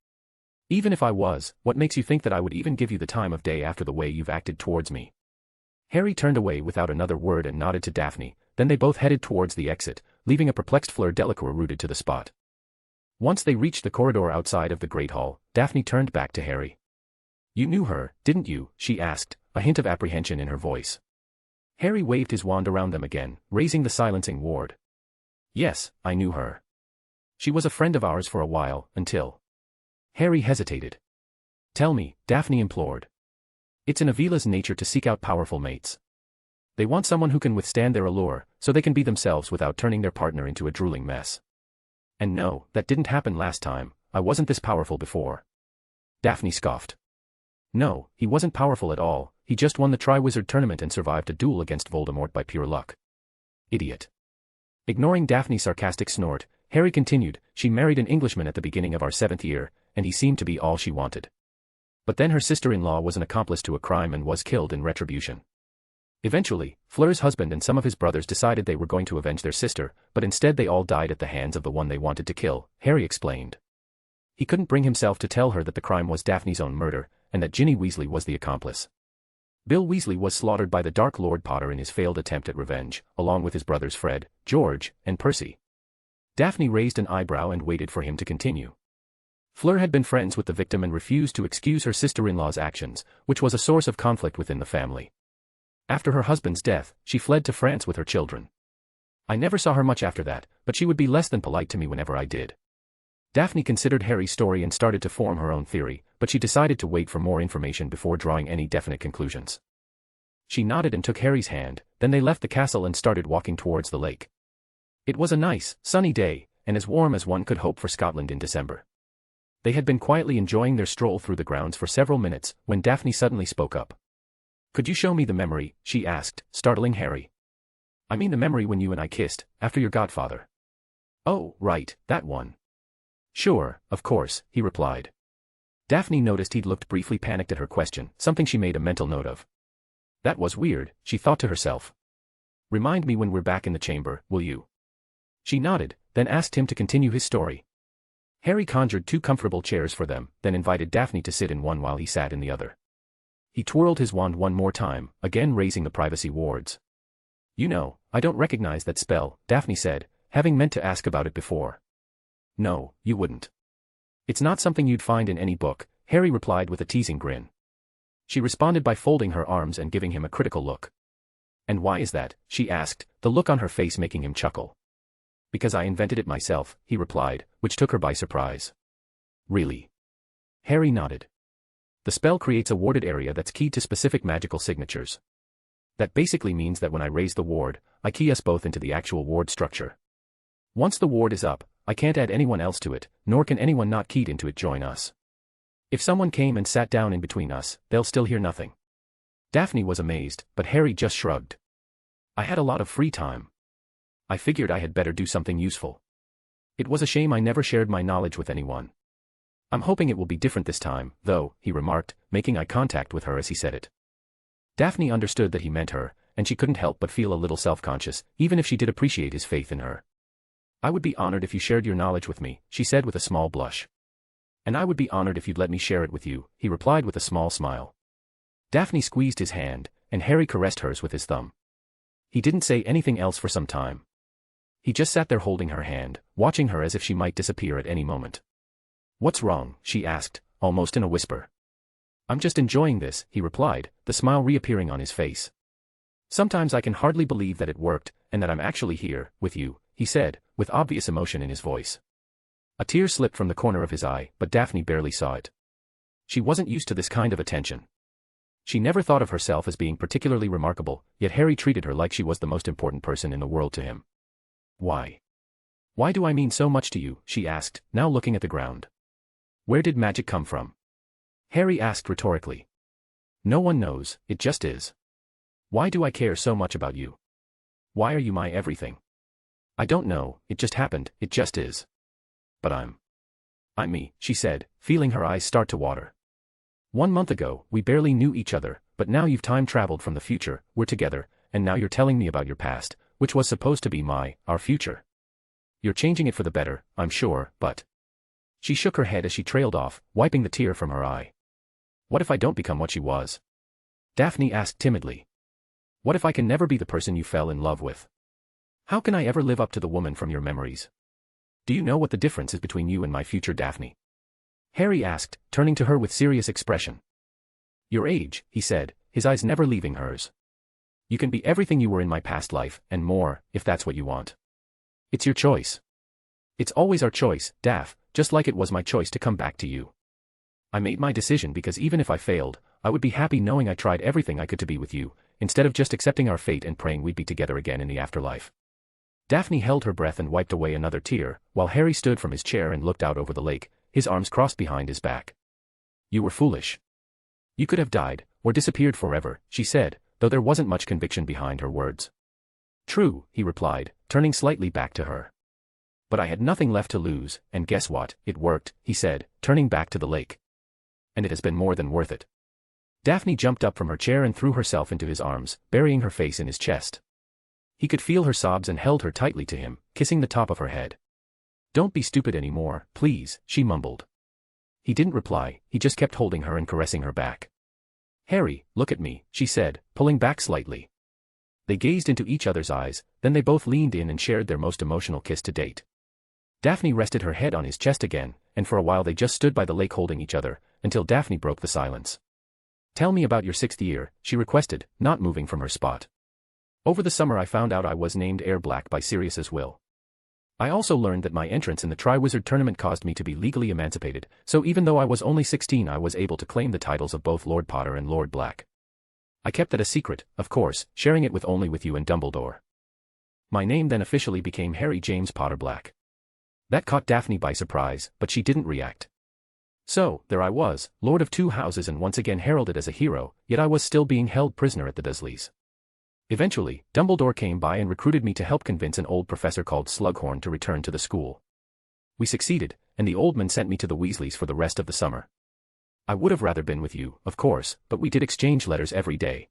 Even if I was, what makes you think that I would even give you the time of day after the way you've acted towards me?" Harry turned away without another word and nodded to Daphne, then they both headed towards the exit, leaving a perplexed Fleur Delacour rooted to the spot. Once they reached the corridor outside of the Great Hall, Daphne turned back to Harry. "You knew her, didn't you?" she asked, a hint of apprehension in her voice. Harry waved his wand around them again, raising the silencing ward. "Yes, I knew her. She was a friend of ours for a while, until..." Harry hesitated. "Tell me," Daphne implored. "It's in Avila's nature to seek out powerful mates. They want someone who can withstand their allure, so they can be themselves without turning their partner into a drooling mess. And no, that didn't happen last time. I wasn't this powerful before." Daphne scoffed. "No, he wasn't powerful at all, he just won the Triwizard Tournament and survived a duel against Voldemort by pure luck." "Idiot." Ignoring Daphne's sarcastic snort, Harry continued, "She married an Englishman at the beginning of our 7th year, and he seemed to be all she wanted. But then her sister-in-law was an accomplice to a crime and was killed in retribution. Eventually, Fleur's husband and some of his brothers decided they were going to avenge their sister, but instead they all died at the hands of the one they wanted to kill," Harry explained. He couldn't bring himself to tell her that the crime was Daphne's own murder, and that Ginny Weasley was the accomplice. Bill Weasley was slaughtered by the Dark Lord Potter in his failed attempt at revenge, along with his brothers Fred, George, and Percy. Daphne raised an eyebrow and waited for him to continue. Fleur had been friends with the victim and refused to excuse her sister-in-law's actions, which was a source of conflict within the family. After her husband's death, she fled to France with her children. I never saw her much after that, but she would be less than polite to me whenever I did. Daphne considered Harry's story and started to form her own theory, but she decided to wait for more information before drawing any definite conclusions. She nodded and took Harry's hand, then they left the castle and started walking towards the lake. It was a nice, sunny day, and as warm as one could hope for Scotland in December. They had been quietly enjoying their stroll through the grounds for several minutes, when Daphne suddenly spoke up. "Could you show me the memory?" she asked, startling Harry. "I mean the memory when you and I kissed, after your godfather." "Oh, right, that one." "Sure, of course," he replied. Daphne noticed he'd looked briefly panicked at her question, something she made a mental note of. That was weird, she thought to herself. "Remind me when we're back in the chamber, will you?" She nodded, then asked him to continue his story. Harry conjured 2 comfortable chairs for them, then invited Daphne to sit in one while he sat in the other. He twirled his wand one more time, again raising the privacy wards. "You know, I don't recognize that spell," Daphne said, having meant to ask about it before. "No, you wouldn't. It's not something you'd find in any book," Harry replied with a teasing grin. She responded by folding her arms and giving him a critical look. "And why is that?" she asked, the look on her face making him chuckle. "Because I invented it myself," he replied, which took her by surprise. "Really?" Harry nodded. "The spell creates a warded area that's keyed to specific magical signatures. That basically means that when I raise the ward, I key us both into the actual ward structure. Once the ward is up, I can't add anyone else to it, nor can anyone not keyed into it join us. If someone came and sat down in between us, they'll still hear nothing." Daphne was amazed, but Harry just shrugged. "I had a lot of free time. I figured I had better do something useful. It was a shame I never shared my knowledge with anyone. I'm hoping it will be different this time, though," he remarked, making eye contact with her as he said it. Daphne understood that he meant her, and she couldn't help but feel a little self-conscious, even if she did appreciate his faith in her. "I would be honored if you shared your knowledge with me," she said with a small blush. "And I would be honored if you'd let me share it with you," he replied with a small smile. Daphne squeezed his hand, and Harry caressed hers with his thumb. He didn't say anything else for some time. He just sat there holding her hand, watching her as if she might disappear at any moment. "What's wrong?" she asked, almost in a whisper. "I'm just enjoying this," he replied, the smile reappearing on his face. "Sometimes I can hardly believe that it worked, and that I'm actually here, with you," he said, with obvious emotion in his voice. A tear slipped from the corner of his eye, but Daphne barely saw it. She wasn't used to this kind of attention. She never thought of herself as being particularly remarkable, yet Harry treated her like she was the most important person in the world to him. Why? Why do I mean so much to you? She asked, now looking at the ground. Where did magic come from? Harry asked rhetorically. No one knows, it just is. Why do I care so much about you? Why are you my everything? I don't know, it just happened, it just is. But I'm me, she said, feeling her eyes start to water. 1 month ago, we barely knew each other, but now you've time traveled from the future, we're together, and now you're telling me about your past, which was supposed to be our future. You're changing it for the better, I'm sure, but... She shook her head as she trailed off, wiping the tear from her eye. What if I don't become what she was? Daphne asked timidly. What if I can never be the person you fell in love with? How can I ever live up to the woman from your memories? Do you know what the difference is between you and my future Daphne? Harry asked, turning to her with serious expression. Your age, he said, his eyes never leaving hers. You can be everything you were in my past life, and more, if that's what you want. It's your choice. It's always our choice, Daph, just like it was my choice to come back to you. I made my decision because even if I failed, I would be happy knowing I tried everything I could to be with you, instead of just accepting our fate and praying we'd be together again in the afterlife. Daphne held her breath and wiped away another tear, while Harry stood from his chair and looked out over the lake, his arms crossed behind his back. You were foolish. You could have died, or disappeared forever, she said, though there wasn't much conviction behind her words. True, he replied, turning slightly back to her. But I had nothing left to lose, and guess what, it worked, he said, turning back to the lake. And it has been more than worth it. Daphne jumped up from her chair and threw herself into his arms, burying her face in his chest. He could feel her sobs and held her tightly to him, kissing the top of her head. Don't be stupid anymore, please, she mumbled. He didn't reply, he just kept holding her and caressing her back. Harry, look at me, she said, pulling back slightly. They gazed into each other's eyes, then they both leaned in and shared their most emotional kiss to date. Daphne rested her head on his chest again, and for a while they just stood by the lake holding each other, until Daphne broke the silence. Tell me about your 6th year, she requested, not moving from her spot. Over the summer I found out I was named Heir Black by Sirius's will. I also learned that my entrance in the Triwizard Tournament caused me to be legally emancipated, so even though I was only 16 I was able to claim the titles of both Lord Potter and Lord Black. I kept that a secret, of course, sharing it only with you and Dumbledore. My name then officially became Harry James Potter Black. That caught Daphne by surprise, but she didn't react. So, there I was, Lord of 2 houses and once again heralded as a hero, yet I was still being held prisoner at the Dursleys. Eventually, Dumbledore came by and recruited me to help convince an old professor called Slughorn to return to the school. We succeeded, and the old man sent me to the Weasleys for the rest of the summer. I would have rather been with you, of course, but we did exchange letters every day.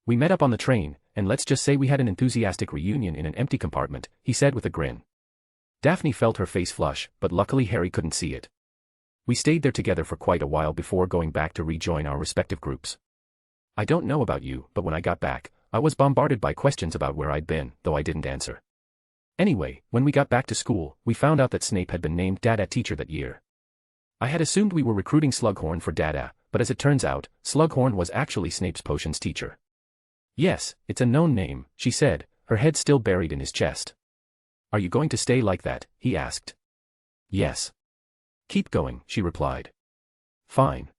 We met up on the train, and let's just say we had an enthusiastic reunion in an empty compartment, he said with a grin. Daphne felt her face flush, but luckily Harry couldn't see it. We stayed there together for quite a while before going back to rejoin our respective groups. I don't know about you, but when I got back, I was bombarded by questions about where I'd been, though I didn't answer. Anyway, when we got back to school, we found out that Snape had been named Dada teacher that year. I had assumed we were recruiting Slughorn for Dada, but as it turns out, Slughorn was actually Snape's potions teacher. Yes, it's a known name, she said, her head still buried in his chest. Are you going to stay like that? He asked. Yes. Keep going, she replied. Fine.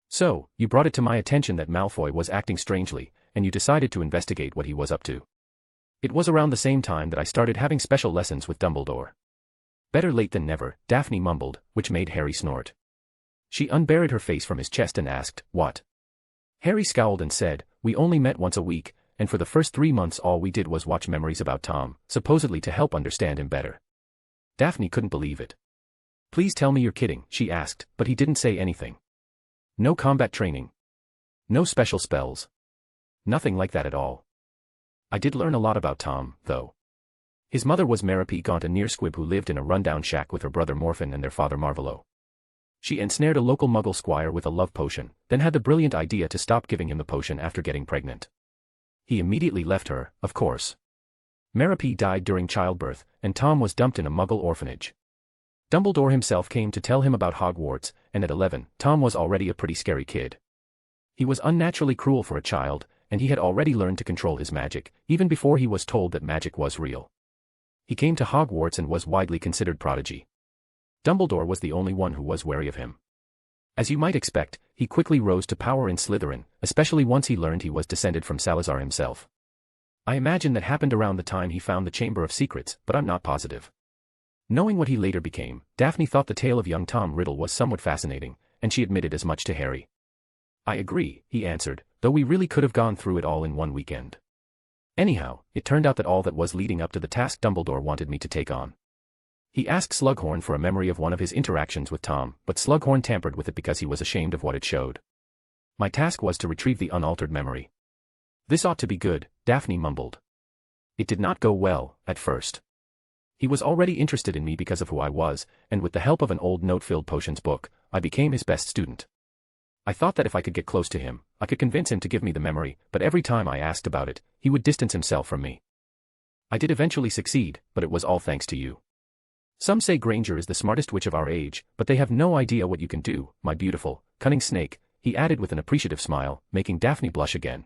So, you brought it to my attention that Malfoy was acting strangely, and you decided to investigate what he was up to. It was around the same time that I started having special lessons with Dumbledore. Better late than never, Daphne mumbled, which made Harry snort. She unburied her face from his chest and asked, what? Harry scowled and said, we only met once a week, and for the first 3 months all we did was watch memories about Tom, supposedly to help understand him better. Daphne couldn't believe it. Please tell me you're kidding, she asked, but he didn't say anything. No combat training. No special spells. Nothing like that at all. I did learn a lot about Tom, though. His mother was Merope Gaunt, a near-squib who lived in a rundown shack with her brother Morphin and their father Marvolo. She ensnared a local muggle squire with a love potion, then had the brilliant idea to stop giving him the potion after getting pregnant. He immediately left her, of course. Merope died during childbirth, and Tom was dumped in a muggle orphanage. Dumbledore himself came to tell him about Hogwarts, and at 11, Tom was already a pretty scary kid. He was unnaturally cruel for a child, and he had already learned to control his magic, even before he was told that magic was real. He came to Hogwarts and was widely considered prodigy. Dumbledore was the only one who was wary of him. As you might expect, he quickly rose to power in Slytherin, especially once he learned he was descended from Salazar himself. I imagine that happened around the time he found the Chamber of Secrets, but I'm not positive. Knowing what he later became, Daphne thought the tale of young Tom Riddle was somewhat fascinating, and she admitted as much to Harry. I agree, he answered, though we really could have gone through it all in one weekend. Anyhow, it turned out that all that was leading up to the task Dumbledore wanted me to take on. He asked Slughorn for a memory of one of his interactions with Tom, but Slughorn tampered with it because he was ashamed of what it showed. My task was to retrieve the unaltered memory. This ought to be good, Daphne mumbled. It did not go well, at first. He was already interested in me because of who I was, and with the help of an old note-filled potions book, I became his best student. I thought that if I could get close to him, I could convince him to give me the memory, but every time I asked about it, he would distance himself from me. I did eventually succeed, but it was all thanks to you. Some say Granger is the smartest witch of our age, but they have no idea what you can do, my beautiful, cunning snake, he added with an appreciative smile, making Daphne blush again.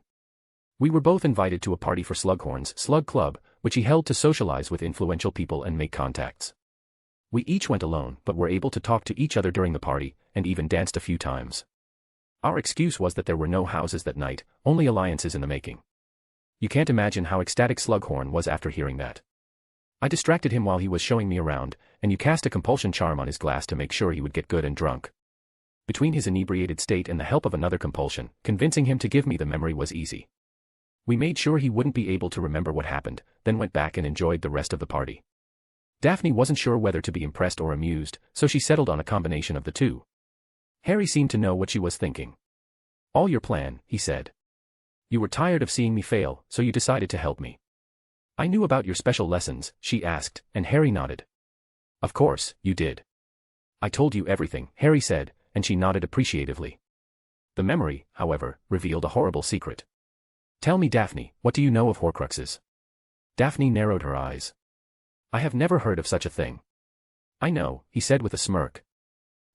We were both invited to a party for Slughorn's Slug Club, which he held to socialize with influential people and make contacts. We each went alone, but were able to talk to each other during the party, and even danced a few times. Our excuse was that there were no houses that night, only alliances in the making. You can't imagine how ecstatic Slughorn was after hearing that. I distracted him while he was showing me around, and you cast a compulsion charm on his glass to make sure he would get good and drunk. Between his inebriated state and the help of another compulsion, convincing him to give me the memory was easy. We made sure he wouldn't be able to remember what happened, then went back and enjoyed the rest of the party. Daphne wasn't sure whether to be impressed or amused, so she settled on a combination of the two. Harry seemed to know what she was thinking. All your plan, he said. You were tired of seeing me fail, so you decided to help me. I knew about your special lessons, she asked, and Harry nodded. Of course, you did. I told you everything, Harry said, and she nodded appreciatively. The memory, however, revealed a horrible secret. Tell me, Daphne, what do you know of Horcruxes? Daphne narrowed her eyes. I have never heard of such a thing. I know, he said with a smirk.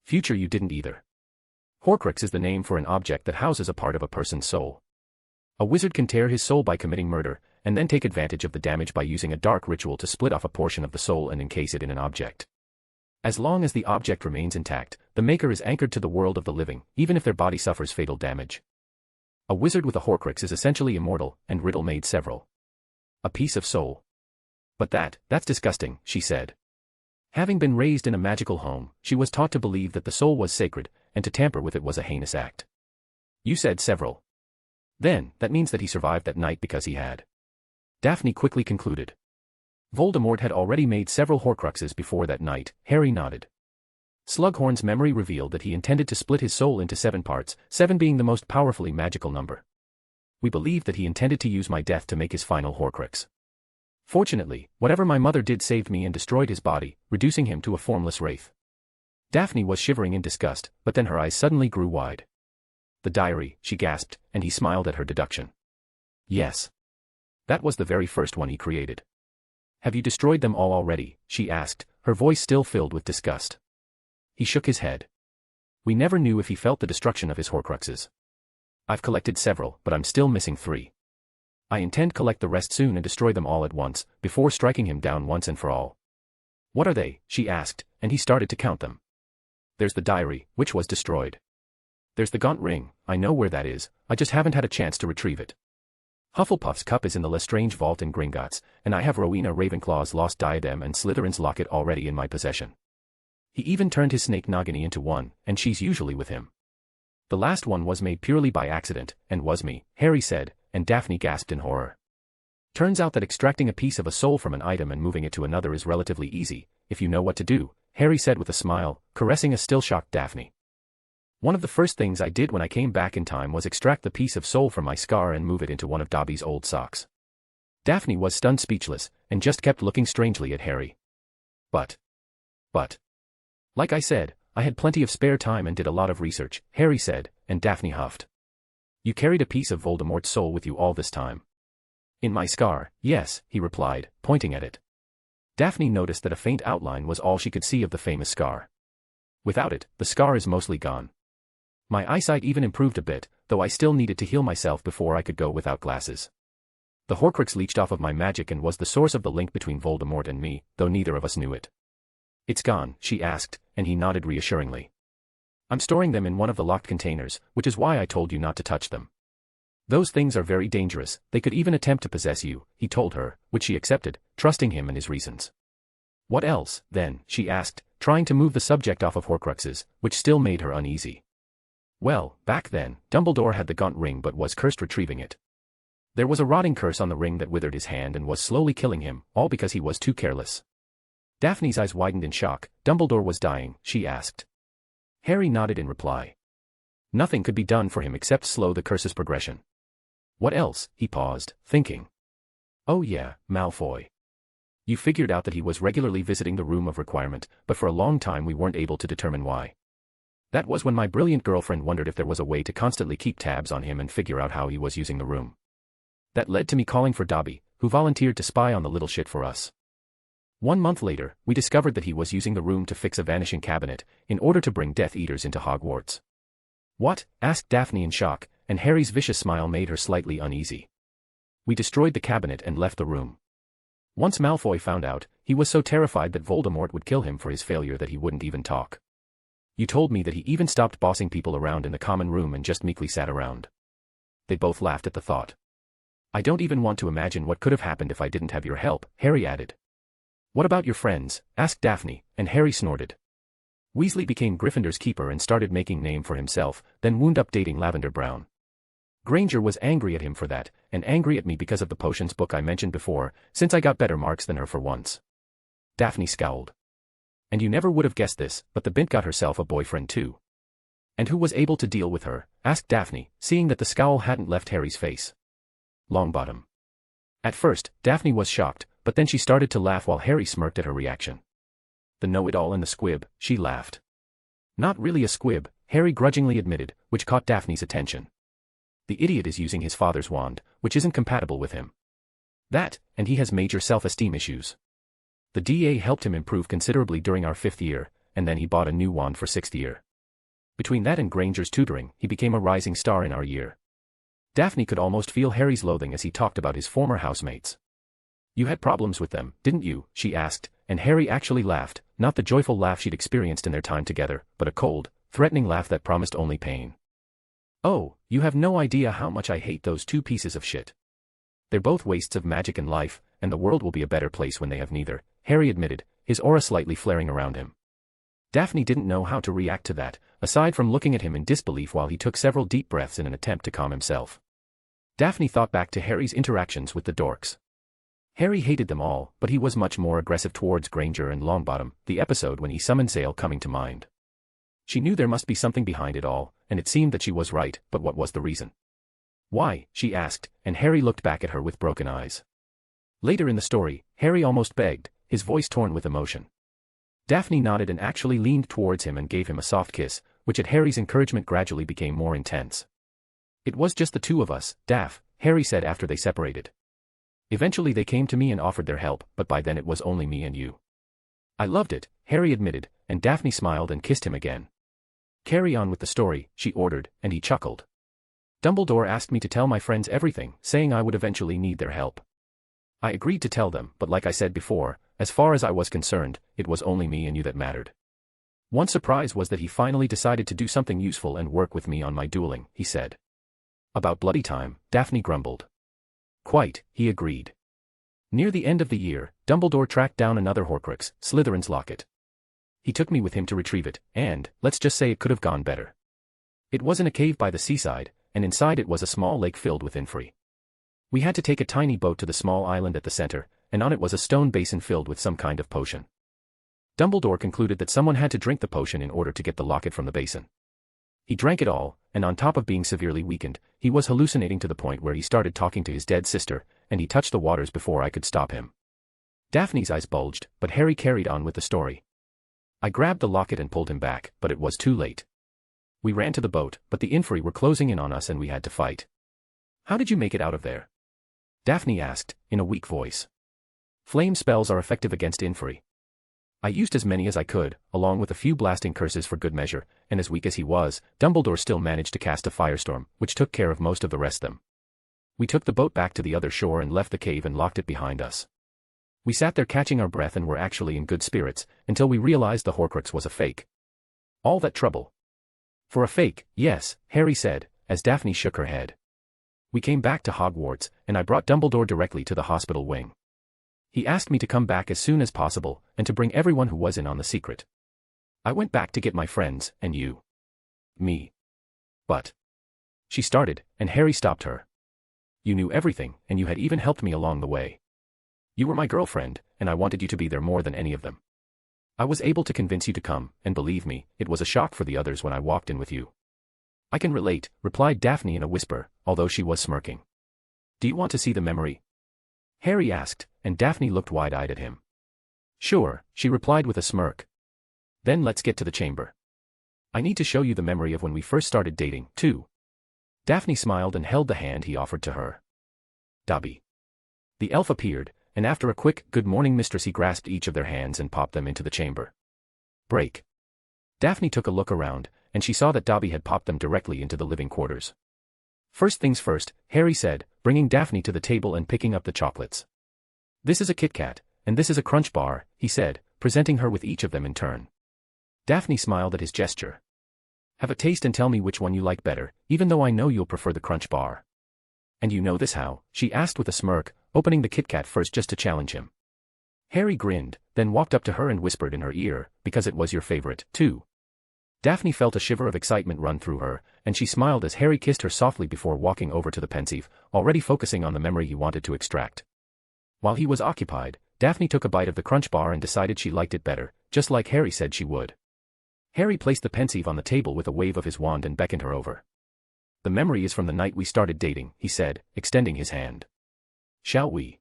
Future you didn't either. Horcrux is the name for an object that houses a part of a person's soul. A wizard can tear his soul by committing murder, and then take advantage of the damage by using a dark ritual to split off a portion of the soul and encase it in an object. As long as the object remains intact, the maker is anchored to the world of the living, even if their body suffers fatal damage. A wizard with a Horcrux is essentially immortal, and Riddle made several. A piece of soul. But that's disgusting, she said. Having been raised in a magical home, she was taught to believe that the soul was sacred, and to tamper with it was a heinous act. You said several. Then, that means that he survived that night because he had. Daphne quickly concluded. Voldemort had already made several Horcruxes before that night, Harry nodded. Slughorn's memory revealed that he intended to split his soul into 7 parts, 7 being the most powerfully magical number. We believe that he intended to use my death to make his final Horcrux. Fortunately, whatever my mother did saved me and destroyed his body, reducing him to a formless wraith. Daphne was shivering in disgust, but then her eyes suddenly grew wide. The diary, she gasped, and he smiled at her deduction. Yes. That was the very first one he created. Have you destroyed them all already? She asked, her voice still filled with disgust. He shook his head. We never knew if he felt the destruction of his Horcruxes. I've collected several, but I'm still missing 3. I intend collect the rest soon and destroy them all at once, before striking him down once and for all. What are they? She asked, and he started to count them. There's the diary, which was destroyed. There's the gaunt ring, I know where that is, I just haven't had a chance to retrieve it. Hufflepuff's cup is in the Lestrange vault in Gringotts, and I have Rowena Ravenclaw's lost diadem and Slytherin's locket already in my possession. He even turned his snake Nagini into one, and she's usually with him. The last one was made purely by accident, and was me, Harry said, and Daphne gasped in horror. Turns out that extracting a piece of a soul from an item and moving it to another is relatively easy, if you know what to do, Harry said with a smile, caressing a still shocked Daphne. One of the first things I did when I came back in time was extract the piece of soul from my scar and move it into one of Dobby's old socks. Daphne was stunned speechless, and just kept looking strangely at Harry. But. Like I said, I had plenty of spare time and did a lot of research, Harry said, and Daphne huffed. You carried a piece of Voldemort's soul with you all this time. In my scar, yes, he replied, pointing at it. Daphne noticed that a faint outline was all she could see of the famous scar. Without it, the scar is mostly gone. My eyesight even improved a bit, though I still needed to heal myself before I could go without glasses. The Horcrux leached off of my magic and was the source of the link between Voldemort and me, though neither of us knew it. It's gone, she asked, and he nodded reassuringly. I'm storing them in one of the locked containers, which is why I told you not to touch them. Those things are very dangerous, they could even attempt to possess you, he told her, which she accepted, trusting him and his reasons. What else, then, she asked, trying to move the subject off of Horcruxes, which still made her uneasy. Well, back then, Dumbledore had the Gaunt ring but was cursed retrieving it. There was a rotting curse on the ring that withered his hand and was slowly killing him, all because he was too careless. Daphne's eyes widened in shock. Dumbledore was dying, she asked. Harry nodded in reply. Nothing could be done for him except slow the curse's progression. What else? He paused, thinking. Oh yeah, Malfoy. You figured out that he was regularly visiting the Room of Requirement, but for a long time we weren't able to determine why. That was when my brilliant girlfriend wondered if there was a way to constantly keep tabs on him and figure out how he was using the room. That led to me calling for Dobby, who volunteered to spy on the little shit for us. 1 month later, we discovered that he was using the room to fix a vanishing cabinet, in order to bring Death Eaters into Hogwarts. What? Asked Daphne in shock, and Harry's vicious smile made her slightly uneasy. We destroyed the cabinet and left the room. Once Malfoy found out, he was so terrified that Voldemort would kill him for his failure that he wouldn't even talk. You told me that he even stopped bossing people around in the common room and just meekly sat around. They both laughed at the thought. I don't even want to imagine what could have happened if I didn't have your help, Harry added. What about your friends? Asked Daphne, and Harry snorted. Weasley became Gryffindor's keeper and started making name for himself, then wound up dating Lavender Brown. Granger was angry at him for that, and angry at me because of the potions book I mentioned before, since I got better marks than her for once. Daphne scowled. And you never would have guessed this, but the bint got herself a boyfriend too. And who was able to deal with her? Asked Daphne, seeing that the scowl hadn't left Harry's face. Longbottom. At first, Daphne was shocked, but then she started to laugh while Harry smirked at her reaction. The know-it-all and the squib, she laughed. Not really a squib, Harry grudgingly admitted, which caught Daphne's attention. The idiot is using his father's wand, which isn't compatible with him. That, and he has major self-esteem issues. The DA helped him improve considerably during our 5th year, and then he bought a new wand for 6th year. Between that and Granger's tutoring, he became a rising star in our year. Daphne could almost feel Harry's loathing as he talked about his former housemates. You had problems with them, didn't you? She asked, and Harry actually laughed, not the joyful laugh she'd experienced in their time together, but a cold, threatening laugh that promised only pain. Oh, you have no idea how much I hate those two pieces of shit. They're both wastes of magic and life, and the world will be a better place when they have neither, Harry admitted, his aura slightly flaring around him. Daphne didn't know how to react to that, aside from looking at him in disbelief while he took several deep breaths in an attempt to calm himself. Daphne thought back to Harry's interactions with the dorks. Harry hated them all, but he was much more aggressive towards Granger and Longbottom, the episode when he summoned Sale coming to mind. She knew there must be something behind it all, and it seemed that she was right, but what was the reason? Why? She asked, and Harry looked back at her with broken eyes. Later in the story, Harry almost begged, his voice torn with emotion. Daphne nodded and actually leaned towards him and gave him a soft kiss, which at Harry's encouragement gradually became more intense. It was just the two of us, Daph, Harry said after they separated. Eventually they came to me and offered their help, but by then it was only me and you. I loved it, Harry admitted, and Daphne smiled and kissed him again. Carry on with the story, she ordered, and he chuckled. Dumbledore asked me to tell my friends everything, saying I would eventually need their help. I agreed to tell them, but like I said before, as far as I was concerned, it was only me and you that mattered. One surprise was that he finally decided to do something useful and work with me on my dueling, he said. About bloody time, Daphne grumbled. Quite, he agreed. Near the end of the year, Dumbledore tracked down another Horcrux, Slytherin's locket. He took me with him to retrieve it, and, let's just say it could have gone better. It was in a cave by the seaside, and inside it was a small lake filled with inferi. We had to take a tiny boat to the small island at the center, and on it was a stone basin filled with some kind of potion. Dumbledore concluded that someone had to drink the potion in order to get the locket from the basin. He drank it all, and on top of being severely weakened, he was hallucinating to the point where he started talking to his dead sister, and he touched the waters before I could stop him. Daphne's eyes bulged, but Harry carried on with the story. I grabbed the locket and pulled him back, but it was too late. We ran to the boat, but the inferi were closing in on us and we had to fight. How did you make it out of there? Daphne asked, in a weak voice. Flame spells are effective against inferi. I used as many as I could, along with a few blasting curses for good measure, and as weak as he was, Dumbledore still managed to cast a firestorm, which took care of most of the rest of them. We took the boat back to the other shore and left the cave and locked it behind us. We sat there catching our breath and were actually in good spirits, until we realized the Horcrux was a fake. All that trouble. For a fake, yes, Harry said, as Daphne shook her head. We came back to Hogwarts, and I brought Dumbledore directly to the hospital wing. He asked me to come back as soon as possible, and to bring everyone who was in on the secret. I went back to get my friends, and you. Me. But. She started, and Harry stopped her. You knew everything, and you had even helped me along the way. You were my girlfriend, and I wanted you to be there more than any of them. I was able to convince you to come, and believe me, it was a shock for the others when I walked in with you. I can relate, replied Daphne in a whisper, although she was smirking. Do you want to see the memory? Harry asked, and Daphne looked wide-eyed at him. Sure, she replied with a smirk. Then let's get to the chamber. I need to show you the memory of when we first started dating, too. Daphne smiled and held the hand he offered to her. Dobby. The elf appeared, and after a quick, good morning mistress, he grasped each of their hands and popped them into the chamber. Break. Daphne took a look around, and she saw that Dobby had popped them directly into the living quarters. First things first, Harry said, bringing Daphne to the table and picking up the chocolates. This is a Kit Kat, and this is a Crunch Bar, he said, presenting her with each of them in turn. Daphne smiled at his gesture. Have a taste and tell me which one you like better, even though I know you'll prefer the Crunch Bar. And you know this how? She asked with a smirk, opening the Kit Kat first just to challenge him. Harry grinned, then walked up to her and whispered in her ear, because it was your favorite, too. Daphne felt a shiver of excitement run through her, and she smiled as Harry kissed her softly before walking over to the pensieve, already focusing on the memory he wanted to extract. While he was occupied, Daphne took a bite of the Crunch Bar and decided she liked it better, just like Harry said she would. Harry placed the pensieve on the table with a wave of his wand and beckoned her over. The memory is from the night we started dating, he said, extending his hand. Shall we?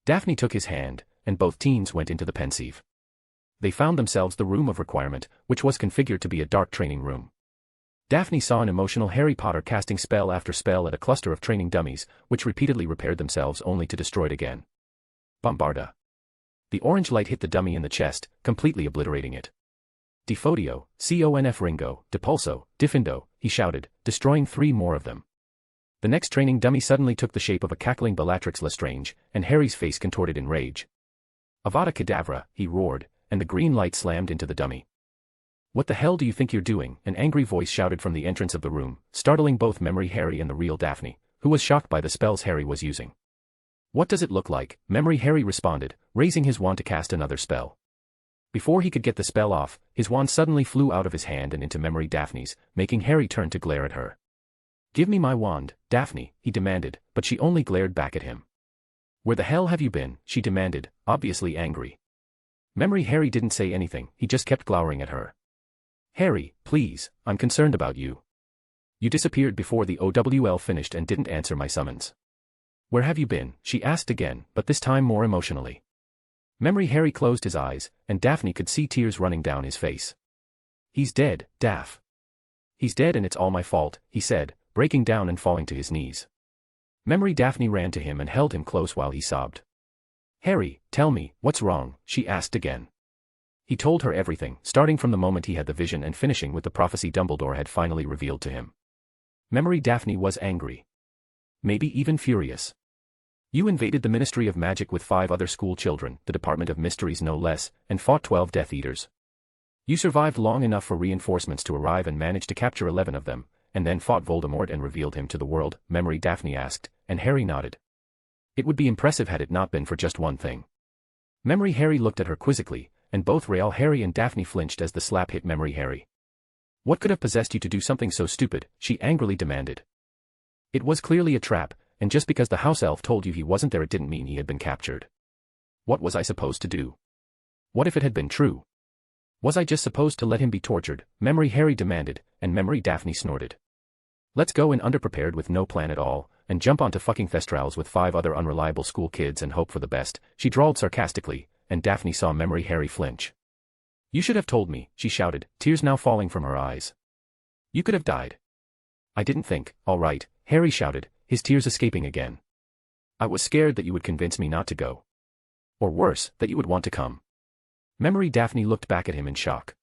Daphne took his hand, and both teens went into the pensieve. They found themselves the room of requirement, which was configured to be a dark training room. Daphne saw an emotional Harry Potter casting spell after spell at a cluster of training dummies, which repeatedly repaired themselves only to destroy it again. Bombarda. The orange light hit the dummy in the chest, completely obliterating it. Defodio, Conf Ringo, Depulso, Diffindo, he shouted, destroying 3 more of them. The next training dummy suddenly took the shape of a cackling Bellatrix Lestrange, and Harry's face contorted in rage. Avada Kedavra, he roared, and the green light slammed into the dummy. What the hell do you think you're doing? An angry voice shouted from the entrance of the room, startling both Memory Harry and the real Daphne, who was shocked by the spells Harry was using. What does it look like? Memory Harry responded, raising his wand to cast another spell. Before he could get the spell off, his wand suddenly flew out of his hand and into Memory Daphne's, making Harry turn to glare at her. Give me my wand, Daphne, he demanded, but she only glared back at him. Where the hell have you been? She demanded, obviously angry. Memory Harry didn't say anything, he just kept glowering at her. Harry, please, I'm concerned about you. You disappeared before the OWL finished and didn't answer my summons. Where have you been? She asked again, but this time more emotionally. Memory Harry closed his eyes, and Daphne could see tears running down his face. He's dead, Daph. He's dead and it's all my fault, he said, breaking down and falling to his knees. Memory Daphne ran to him and held him close while he sobbed. Harry, tell me, what's wrong? She asked again. He told her everything, starting from the moment he had the vision and finishing with the prophecy Dumbledore had finally revealed to him. Memory Daphne was angry. Maybe even furious. You invaded the Ministry of Magic with 5 other school children, the Department of Mysteries no less, and fought 12 Death Eaters. You survived long enough for reinforcements to arrive and managed to capture 11 of them, and then fought Voldemort and revealed him to the world, Memory Daphne asked, and Harry nodded. It would be impressive had it not been for just one thing. Memory Harry looked at her quizzically, and both Real Harry and Daphne flinched as the slap hit Memory Harry. What could have possessed you to do something so stupid? She angrily demanded. It was clearly a trap, and just because the house elf told you he wasn't there it didn't mean he had been captured. What was I supposed to do? What if it had been true? Was I just supposed to let him be tortured? Memory Harry demanded, and Memory Daphne snorted. Let's go in underprepared with no plan at all, and jump onto fucking Thestrals with 5 other unreliable school kids and hope for the best, she drawled sarcastically, and Daphne saw Memory Harry flinch. You should have told me, she shouted, tears now falling from her eyes. You could have died. I didn't think, all right, Harry shouted, his tears escaping again. I was scared that you would convince me not to go. Or worse, that you would want to come. Memory Daphne looked back at him in shock.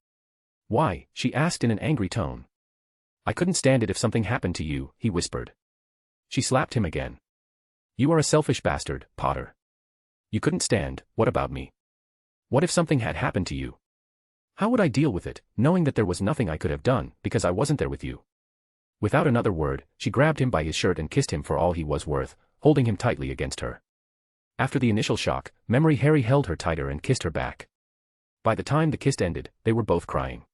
Why? She asked in an angry tone. I couldn't stand it if something happened to you, he whispered. She slapped him again. You are a selfish bastard, Potter. You couldn't stand, what about me? What if something had happened to you? How would I deal with it, knowing that there was nothing I could have done, because I wasn't there with you? Without another word, she grabbed him by his shirt and kissed him for all he was worth, holding him tightly against her. After the initial shock, Memory Harry held her tighter and kissed her back. By the time the kiss ended, they were both crying.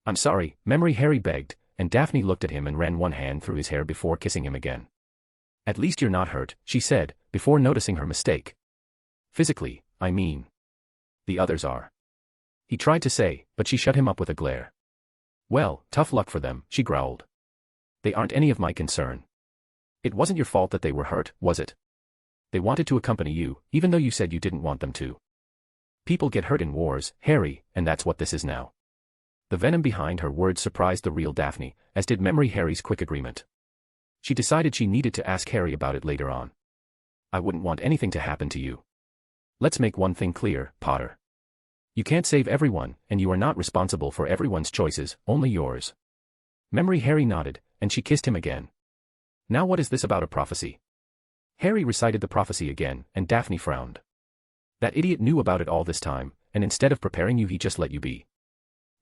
I'm sorry, Memory Harry begged, and Daphne looked at him and ran one hand through his hair before kissing him again. At least you're not hurt, she said, before noticing her mistake. Physically, I mean. The others are. He tried to say, but she shut him up with a glare. Well, tough luck for them, she growled. They aren't any of my concern. It wasn't your fault that they were hurt, was it? They wanted to accompany you, even though you said you didn't want them to. People get hurt in wars, Harry, and that's what this is now. The venom behind her words surprised the real Daphne, as did Memory Harry's quick agreement. She decided she needed to ask Harry about it later on. I wouldn't want anything to happen to you. Let's make one thing clear, Potter. You can't save everyone, and you are not responsible for everyone's choices, only yours. Memory Harry nodded, and she kissed him again. Now what is this about a prophecy? Harry recited the prophecy again, and Daphne frowned. That idiot knew about it all this time, and instead of preparing you he just let you be.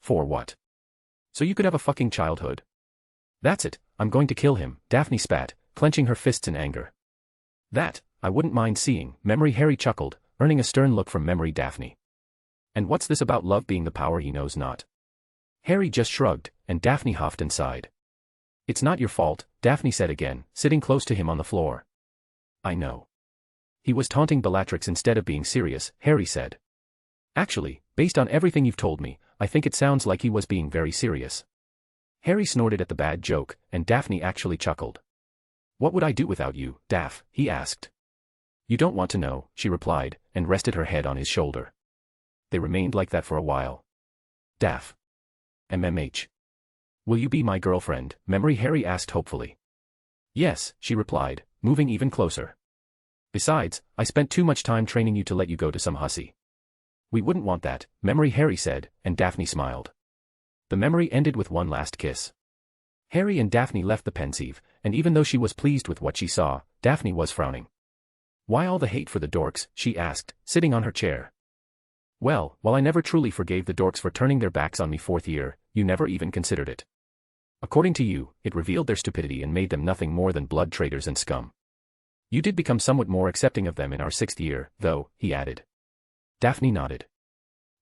For what? So you could have a fucking childhood. That's it, I'm going to kill him, Daphne spat, clenching her fists in anger. That, I wouldn't mind seeing, Memory Harry chuckled, earning a stern look from Memory Daphne. And what's this about love being the power he knows not? Harry just shrugged, and Daphne huffed and sighed. It's not your fault, Daphne said again, sitting close to him on the floor. I know. He was taunting Bellatrix instead of being serious, Harry said. Actually, based on everything you've told me, I think it sounds like he was being very serious. Harry snorted at the bad joke, and Daphne actually chuckled. What would I do without you, Daph? He asked. You don't want to know, she replied, and rested her head on his shoulder. They remained like that for a while. Daph. MMH. Will you be my girlfriend? Memory Harry asked hopefully. Yes, she replied, moving even closer. Besides, I spent too much time training you to let you go to some hussy. We wouldn't want that, Memory Harry said, and Daphne smiled. The memory ended with one last kiss. Harry and Daphne left the pensieve, and even though she was pleased with what she saw, Daphne was frowning. Why all the hate for the dorks? She asked, sitting on her chair. Well, while I never truly forgave the dorks for turning their backs on me fourth year, you never even considered it. According to you, it revealed their stupidity and made them nothing more than blood traitors and scum. You did become somewhat more accepting of them in our 6th year, though, he added. Daphne nodded.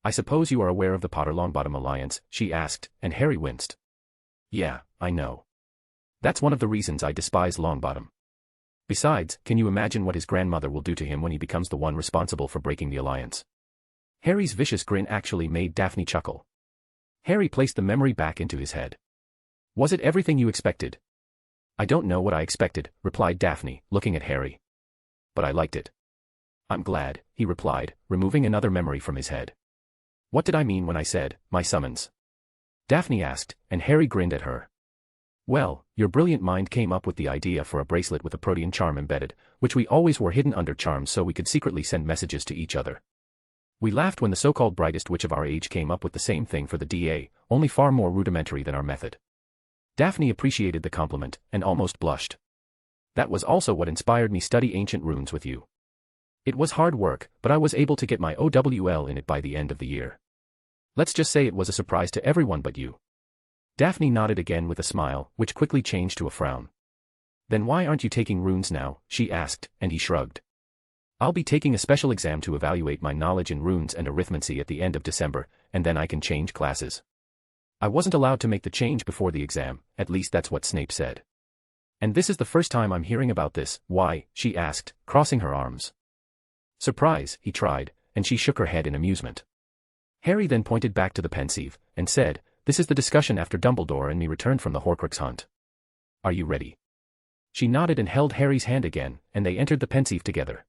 I suppose you are aware of the Potter Longbottom Alliance, she asked, and Harry winced. Yeah, I know. That's one of the reasons I despise Longbottom. Besides, can you imagine what his grandmother will do to him when he becomes the one responsible for breaking the alliance? Harry's vicious grin actually made Daphne chuckle. Harry placed the memory back into his head. Was it everything you expected? I don't know what I expected, replied Daphne, looking at Harry. But I liked it. I'm glad, he replied, removing another memory from his head. What did I mean when I said, my summons? Daphne asked, and Harry grinned at her. Well, your brilliant mind came up with the idea for a bracelet with a protean charm embedded, which we always wore hidden under charms so we could secretly send messages to each other. We laughed when the so-called brightest witch of our age came up with the same thing for the DA, only far more rudimentary than our method. Daphne appreciated the compliment, and almost blushed. That was also what inspired me study ancient runes with you. It was hard work, but I was able to get my OWL in it by the end of the year. Let's just say it was a surprise to everyone but you. Daphne nodded again with a smile, which quickly changed to a frown. Then why aren't you taking runes now? She asked, and he shrugged. I'll be taking a special exam to evaluate my knowledge in runes and arithmancy at the end of December, and then I can change classes. I wasn't allowed to make the change before the exam, at least that's what Snape said. And this is the first time I'm hearing about this. Why? She asked, crossing her arms. Surprise, he tried, and she shook her head in amusement. Harry then pointed back to the pensieve, and said, this is the discussion after Dumbledore and me returned from the Horcrux hunt. Are you ready? She nodded and held Harry's hand again, and they entered the pensieve together.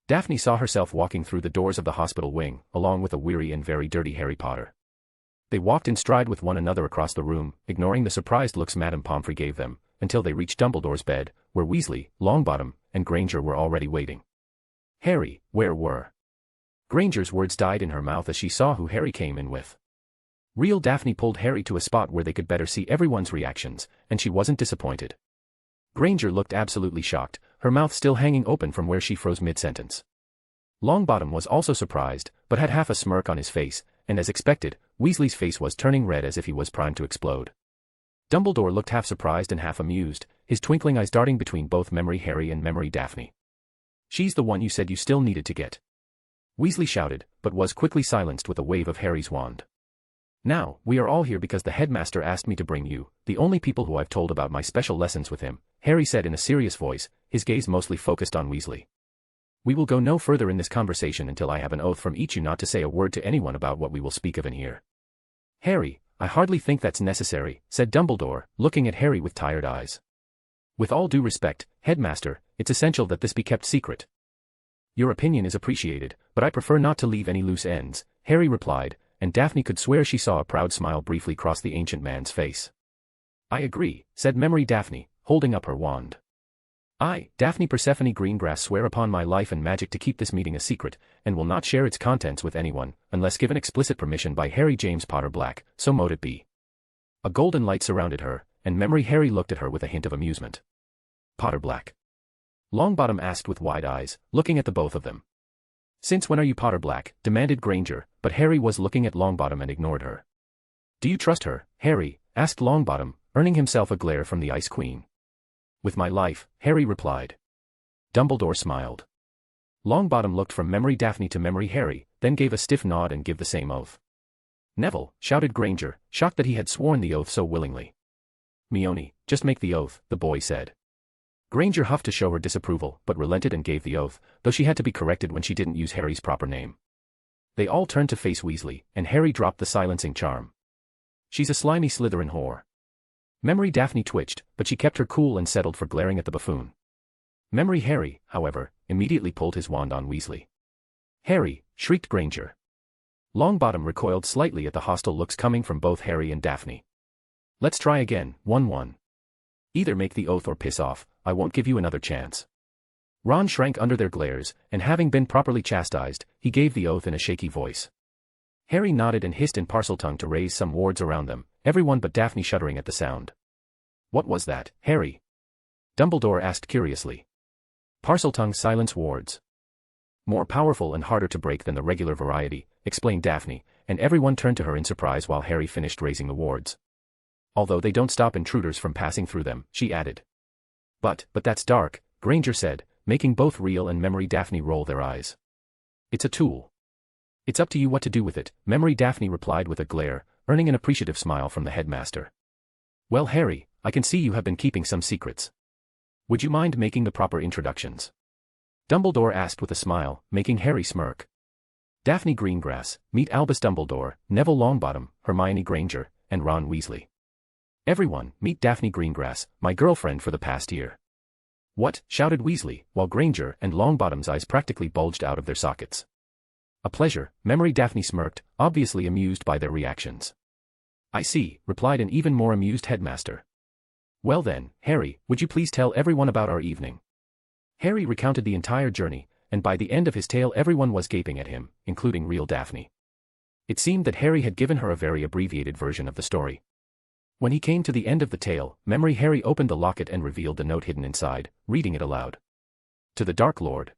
Daphne saw herself walking through the doors of the hospital wing, along with a weary and very dirty Harry Potter. They walked in stride with one another across the room, ignoring the surprised looks Madame Pomfrey gave them, until they reached Dumbledore's bed, where Weasley, Longbottom, and Granger were already waiting. Harry, where were? Granger's words died in her mouth as she saw who Harry came in with. Real Daphne pulled Harry to a spot where they could better see everyone's reactions, and she wasn't disappointed. Granger looked absolutely shocked, her mouth still hanging open from where she froze mid-sentence. Longbottom was also surprised, but had half a smirk on his face, and as expected, Weasley's face was turning red as if he was primed to explode. Dumbledore looked half surprised and half amused, his twinkling eyes darting between both Memory Harry and Memory Daphne. "She's the one you said you still needed to get," Weasley shouted, but was quickly silenced with a wave of Harry's wand. "Now, we are all here because the headmaster asked me to bring you, the only people who I've told about my special lessons with him," Harry said in a serious voice, his gaze mostly focused on Weasley. "We will go no further in this conversation until I have an oath from each you not to say a word to anyone about what we will speak of in here." "Harry, I hardly think that's necessary," said Dumbledore, looking at Harry with tired eyes. "With all due respect, Headmaster, it's essential that this be kept secret." "Your opinion is appreciated, but I prefer not to leave any loose ends," Harry replied, and Daphne could swear she saw a proud smile briefly cross the ancient man's face. "I agree," said Memory Daphne, holding up her wand. "I, Daphne Persephone Greengrass, swear upon my life and magic to keep this meeting a secret, and will not share its contents with anyone, unless given explicit permission by Harry James Potter Black, so mote it be." A golden light surrounded her, and Memory Harry looked at her with a hint of amusement. "Potter Black?" Longbottom asked with wide eyes, looking at the both of them. "Since when are you Potter Black?" demanded Granger, but Harry was looking at Longbottom and ignored her. "Do you trust her, Harry?" asked Longbottom, earning himself a glare from the Ice Queen. "With my life," Harry replied. Dumbledore smiled. Longbottom looked from Memory Daphne to Memory Harry, then gave a stiff nod and gave the same oath. "Neville," shouted Granger, shocked that he had sworn the oath so willingly. "Meoni, just make the oath," the boy said. Granger huffed to show her disapproval, but relented and gave the oath, though she had to be corrected when she didn't use Harry's proper name. They all turned to face Weasley, and Harry dropped the silencing charm. "She's a slimy Slytherin whore." Memory Daphne twitched, but she kept her cool and settled for glaring at the buffoon. Memory Harry, however, immediately pulled his wand on Weasley. "Harry!" shrieked Granger. Longbottom recoiled slightly at the hostile looks coming from both Harry and Daphne. "Let's try again, 1-1. Either make the oath or piss off, I won't give you another chance." Ron shrank under their glares, and having been properly chastised, he gave the oath in a shaky voice. Harry nodded and hissed in Parseltongue to raise some wards around them, everyone but Daphne shuddering at the sound. "What was that, Harry?" Dumbledore asked curiously. "Parseltongue silence wards. More powerful and harder to break than the regular variety," explained Daphne, and everyone turned to her in surprise while Harry finished raising the wards. "Although they don't stop intruders from passing through them," she added. But that's dark," Granger said, making both Real and Memory Daphne roll their eyes. "It's a tool. It's up to you what to do with it," Memory Daphne replied with a glare, earning an appreciative smile from the headmaster. "Well, Harry, I can see you have been keeping some secrets. Would you mind making the proper introductions?" Dumbledore asked with a smile, making Harry smirk. "Daphne Greengrass, meet Albus Dumbledore, Neville Longbottom, Hermione Granger, and Ron Weasley. Everyone, meet Daphne Greengrass, my girlfriend for the past year." "What?" shouted Weasley, while Granger and Longbottom's eyes practically bulged out of their sockets. "A pleasure," Memory Daphne smirked, obviously amused by their reactions. "I see," replied an even more amused headmaster. "Well then, Harry, would you please tell everyone about our evening?" Harry recounted the entire journey, and by the end of his tale everyone was gaping at him, including Real Daphne. It seemed that Harry had given her a very abbreviated version of the story. When he came to the end of the tale, Memory Harry opened the locket and revealed the note hidden inside, reading it aloud. "To the Dark Lord.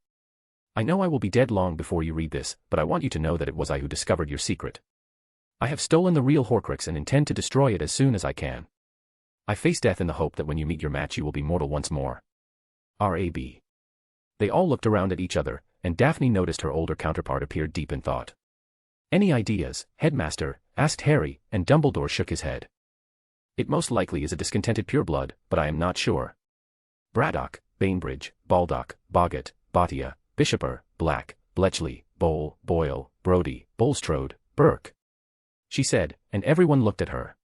I know I will be dead long before you read this, but I want you to know that it was I who discovered your secret. I have stolen the real Horcrux and intend to destroy it as soon as I can. I face death in the hope that when you meet your match you will be mortal once more. R.A.B." They all looked around at each other, and Daphne noticed her older counterpart appeared deep in thought. "Any ideas, Headmaster?" asked Harry, and Dumbledore shook his head. "It most likely is a discontented pureblood, but I am not sure. Braddock, Bainbridge, Baldock, Boggart, Botia, Bishoper, Black, Bletchley, Bowl, Boyle, Brodie, Bulstrode, Burke," she said, and everyone looked at her.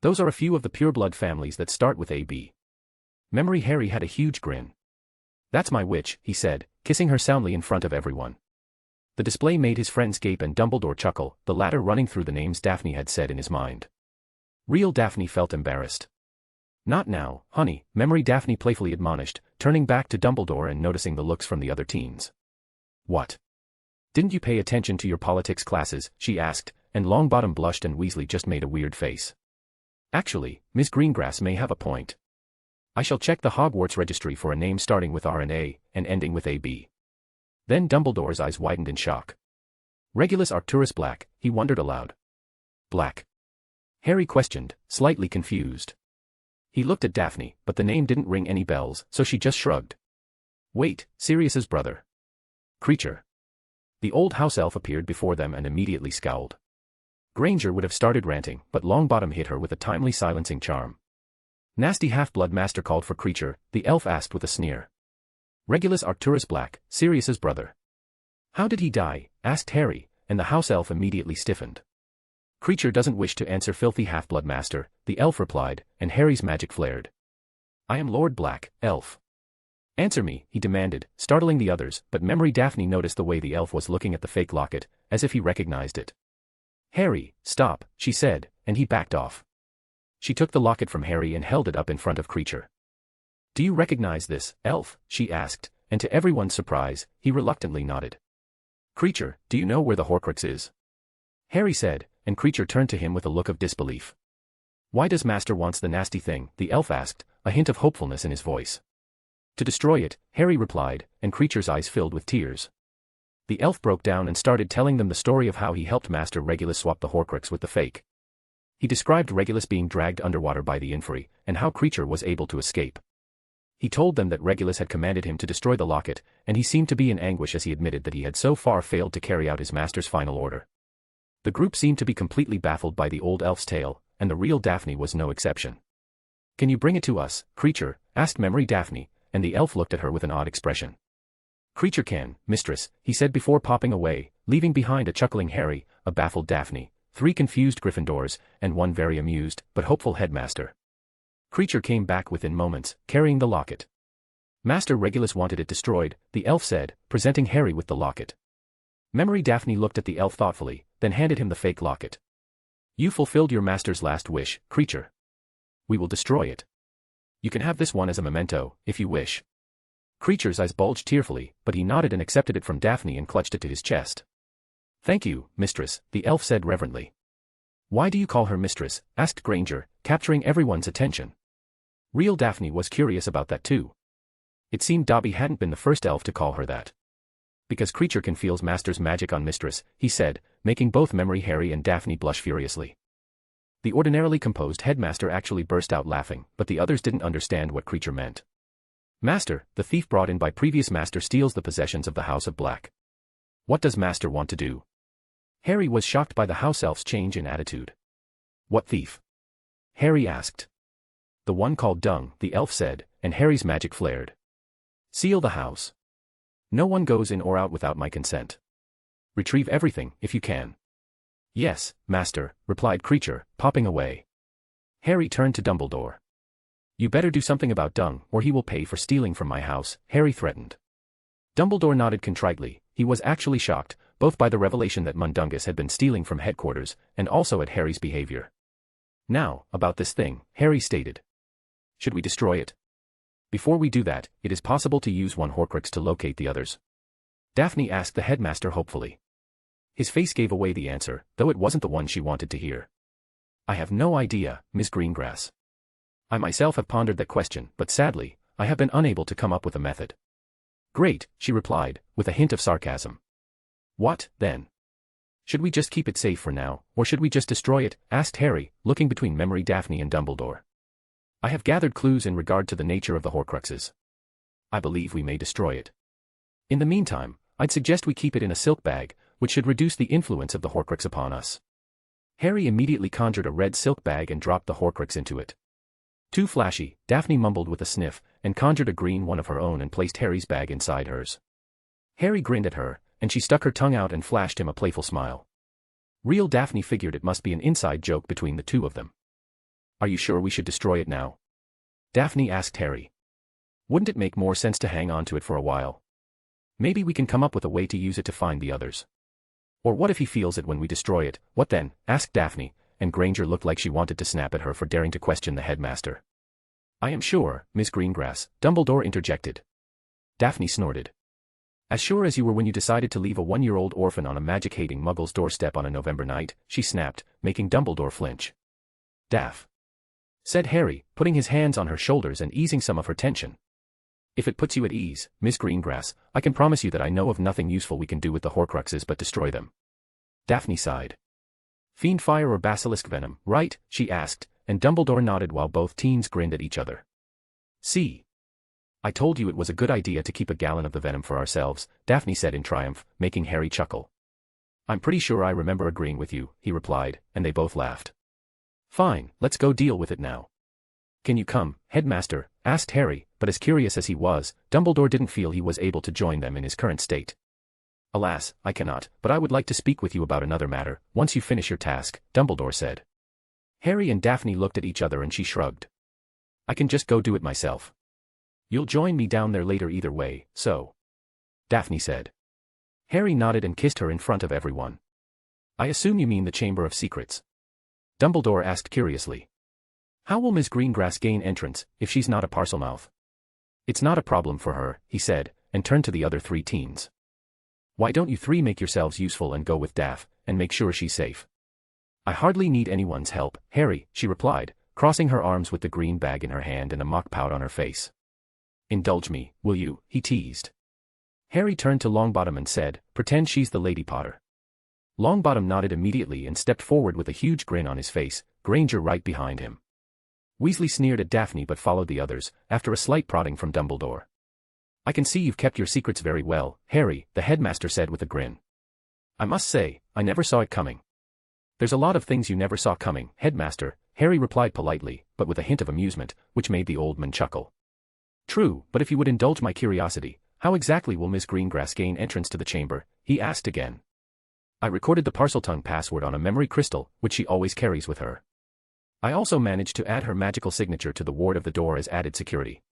"Those are a few of the pureblood families that start with AB." Memory Harry had a huge grin. "That's my witch," he said, kissing her soundly in front of everyone. The display made his friends gape and Dumbledore chuckle, the latter running through the names Daphne had said in his mind. Real Daphne felt embarrassed. "Not now, honey," Memory Daphne playfully admonished, turning back to Dumbledore and noticing the looks from the other teens. "What? Didn't you pay attention to your politics classes?" she asked, and Longbottom blushed and Weasley just made a weird face. "Actually, Miss Greengrass may have a point. I shall check the Hogwarts registry for a name starting with R and A, and ending with AB." Then Dumbledore's eyes widened in shock. Regulus Arcturus Black, he wondered aloud. Black? Harry questioned, slightly confused. He looked at Daphne, but the name didn't ring any bells, so she just shrugged. Wait, Sirius's brother. Creature. The old house elf appeared before them and immediately scowled. Granger would have started ranting, but Longbottom hit her with a timely silencing charm. Nasty half-blood master called for Creature, the elf asked with a sneer. Regulus Arcturus Black, Sirius's brother. How did he die? Asked Harry, and the house elf immediately stiffened. Creature doesn't wish to answer, filthy half-blood master, the elf replied, and Harry's magic flared. I am Lord Black, elf. Answer me, he demanded, startling the others, but Memory Daphne noticed the way the elf was looking at the fake locket, as if he recognized it. Harry, stop, she said, and he backed off. She took the locket from Harry and held it up in front of Creature. Do you recognize this, elf? She asked, and to everyone's surprise, he reluctantly nodded. Creature, do you know where the Horcrux is? Harry said, and Creature turned to him with a look of disbelief. Why does Master wants the nasty thing? The elf asked, a hint of hopefulness in his voice. To destroy it, Harry replied, and Creature's eyes filled with tears. The elf broke down and started telling them the story of how he helped Master Regulus swap the Horcrux with the fake. He described Regulus being dragged underwater by the Inferi, and how Creature was able to escape. He told them that Regulus had commanded him to destroy the locket, and he seemed to be in anguish as he admitted that he had so far failed to carry out his master's final order. The group seemed to be completely baffled by the old elf's tale, and the real Daphne was no exception. Can you bring it to us, Creature? Asked Memory Daphne, and the elf looked at her with an odd expression. Creature can, mistress, he said before popping away, leaving behind a chuckling Harry, a baffled Daphne, 3 confused Gryffindors, and 1 very amused, but hopeful headmaster. Creature came back within moments, carrying the locket. Master Regulus wanted it destroyed, the elf said, presenting Harry with the locket. Memory Daphne looked at the elf thoughtfully, then handed him the fake locket. You fulfilled your master's last wish, Creature. We will destroy it. You can have this one as a memento, if you wish. Creature's eyes bulged tearfully, but he nodded and accepted it from Daphne and clutched it to his chest. Thank you, mistress, the elf said reverently. Why do you call her mistress? Asked Granger, capturing everyone's attention. Real Daphne was curious about that too. It seemed Dobby hadn't been the first elf to call her that. Because Creature can feel master's magic on mistress, he said, making both Memory Harry and Daphne blush furiously. The ordinarily composed headmaster actually burst out laughing, but the others didn't understand what Creature meant. Master, the thief brought in by previous master steals the possessions of the House of Black. What does master want to do? Harry was shocked by the house elf's change in attitude. What thief? Harry asked. The one called Dung, the elf said, and Harry's magic flared. Seal the house. No one goes in or out without my consent. Retrieve everything, if you can. Yes, master, replied Creature, popping away. Harry turned to Dumbledore. You better do something about Dung, or he will pay for stealing from my house, Harry threatened. Dumbledore nodded contritely. He was actually shocked, both by the revelation that Mundungus had been stealing from headquarters, and also at Harry's behavior. Now, about this thing, Harry stated. Should we destroy it? Before we do that, it is possible to use one Horcrux to locate the others. Daphne asked the headmaster hopefully. His face gave away the answer, though it wasn't the one she wanted to hear. I have no idea, Miss Greengrass. I myself have pondered that question, but sadly, I have been unable to come up with a method. Great, she replied, with a hint of sarcasm. What, then? Should we just keep it safe for now, or should we just destroy it? Asked Harry, looking between Memory Daphne and Dumbledore. I have gathered clues in regard to the nature of the Horcruxes. I believe we may destroy it. In the meantime, I'd suggest we keep it in a silk bag, which should reduce the influence of the Horcrux upon us. Harry immediately conjured a red silk bag and dropped the Horcrux into it. Too flashy, Daphne mumbled with a sniff, and conjured a green one of her own and placed Harry's bag inside hers. Harry grinned at her, and she stuck her tongue out and flashed him a playful smile. Real Daphne figured it must be an inside joke between the two of them. Are you sure we should destroy it now? Daphne asked Harry. Wouldn't it make more sense to hang on to it for a while? Maybe we can come up with a way to use it to find the others. Or what if he feels it when we destroy it? What then? Asked Daphne, and Granger looked like she wanted to snap at her for daring to question the headmaster. I am sure, Miss Greengrass, Dumbledore interjected. Daphne snorted. As sure as you were when you decided to leave a 1-year-old orphan on a magic-hating muggle's doorstep on a November night, she snapped, making Dumbledore flinch. Daff, said Harry, putting his hands on her shoulders and easing some of her tension. If it puts you at ease, Miss Greengrass, I can promise you that I know of nothing useful we can do with the Horcruxes but destroy them. Daphne sighed. Fiend fire or basilisk venom, right? She asked, and Dumbledore nodded while both teens grinned at each other. See? I told you it was a good idea to keep a gallon of the venom for ourselves, Daphne said in triumph, making Harry chuckle. I'm pretty sure I remember agreeing with you, he replied, and they both laughed. Fine, let's go deal with it now. Can you come, Headmaster? Asked Harry, but as curious as he was, Dumbledore didn't feel he was able to join them in his current state. Alas, I cannot, but I would like to speak with you about another matter, once you finish your task, Dumbledore said. Harry and Daphne looked at each other and she shrugged. I can just go do it myself. You'll join me down there later either way, so. Daphne said. Harry nodded and kissed her in front of everyone. I assume you mean the Chamber of Secrets? Dumbledore asked curiously. How will Miss Greengrass gain entrance, if she's not a Parselmouth? It's not a problem for her, he said, and turned to the other three teens. Why don't you three make yourselves useful and go with Daph, and make sure she's safe? I hardly need anyone's help, Harry, she replied, crossing her arms with the green bag in her hand and a mock pout on her face. Indulge me, will you? He teased. Harry turned to Longbottom and said, pretend she's the Lady Potter. Longbottom nodded immediately and stepped forward with a huge grin on his face, Granger right behind him. Weasley sneered at Daphne but followed the others, after a slight prodding from Dumbledore. I can see you've kept your secrets very well, Harry, the headmaster said with a grin. I must say, I never saw it coming. There's a lot of things you never saw coming, headmaster, Harry replied politely, but with a hint of amusement, which made the old man chuckle. True, but if you would indulge my curiosity, how exactly will Miss Greengrass gain entrance to the chamber? He asked again. I recorded the Parseltongue password on a memory crystal, which she always carries with her. I also managed to add her magical signature to the ward of the door as added security.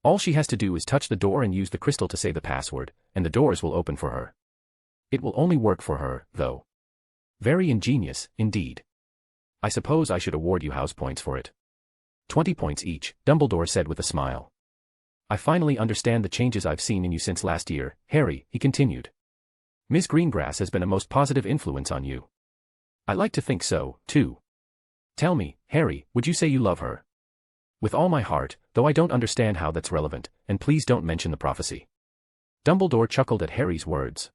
All she has to do is touch the door and use the crystal to say the password, and the doors will open for her. It will only work for her, though. Very ingenious, indeed. I suppose I should award you house points for it. 20 points each, Dumbledore said with a smile. I finally understand the changes I've seen in you since last year, Harry, he continued. Miss Greengrass has been a most positive influence on you. I like to think so, too. Tell me, Harry, would you say you love her? With all my heart, though I don't understand how that's relevant, and please don't mention the prophecy. Dumbledore chuckled at Harry's words.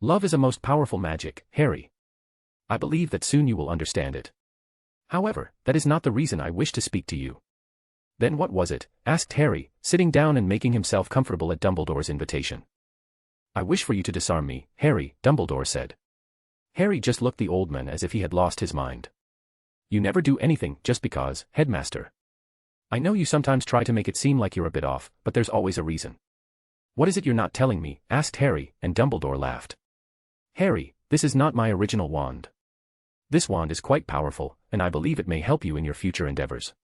Love is a most powerful magic, Harry. I believe that soon you will understand it. However, that is not the reason I wish to speak to you. Then what was it? Asked Harry, sitting down and making himself comfortable at Dumbledore's invitation. I wish for you to disarm me, Harry, Dumbledore said. Harry just looked the old man as if he had lost his mind. You never do anything just because, headmaster. I know you sometimes try to make it seem like you're a bit off, but there's always a reason. What is it you're not telling me? Asked Harry, and Dumbledore laughed. Harry, this is not my original wand. This wand is quite powerful, and I believe it may help you in your future endeavors.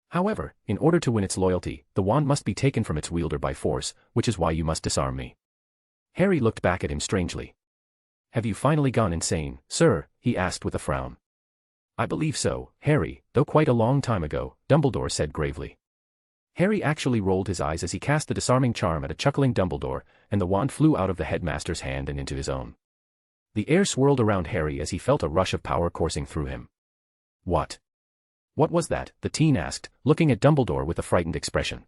However, in order to win its loyalty, the wand must be taken from its wielder by force, which is why you must disarm me. Harry looked back at him strangely. Have you finally gone insane, sir? He asked with a frown. I believe so, Harry, though quite a long time ago, Dumbledore said gravely. Harry actually rolled his eyes as he cast the disarming charm at a chuckling Dumbledore, and the wand flew out of the headmaster's hand and into his own. The air swirled around Harry as he felt a rush of power coursing through him. What? What was that? The teen asked, looking at Dumbledore with a frightened expression.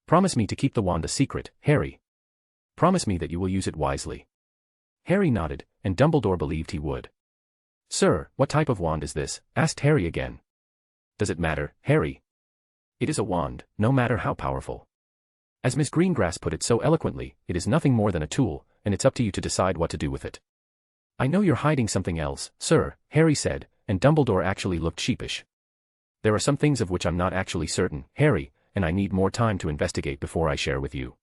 Promise me to keep the wand a secret, Harry. Promise me that you will use it wisely. Harry nodded, and Dumbledore believed he would. Sir, what type of wand is this? Asked Harry again. Does it matter, Harry? It is a wand, no matter how powerful. As Miss Greengrass put it so eloquently, it is nothing more than a tool, and it's up to you to decide what to do with it. I know you're hiding something else, sir, Harry said, and Dumbledore actually looked sheepish. There are some things of which I'm not actually certain, Harry, and I need more time to investigate before I share with you.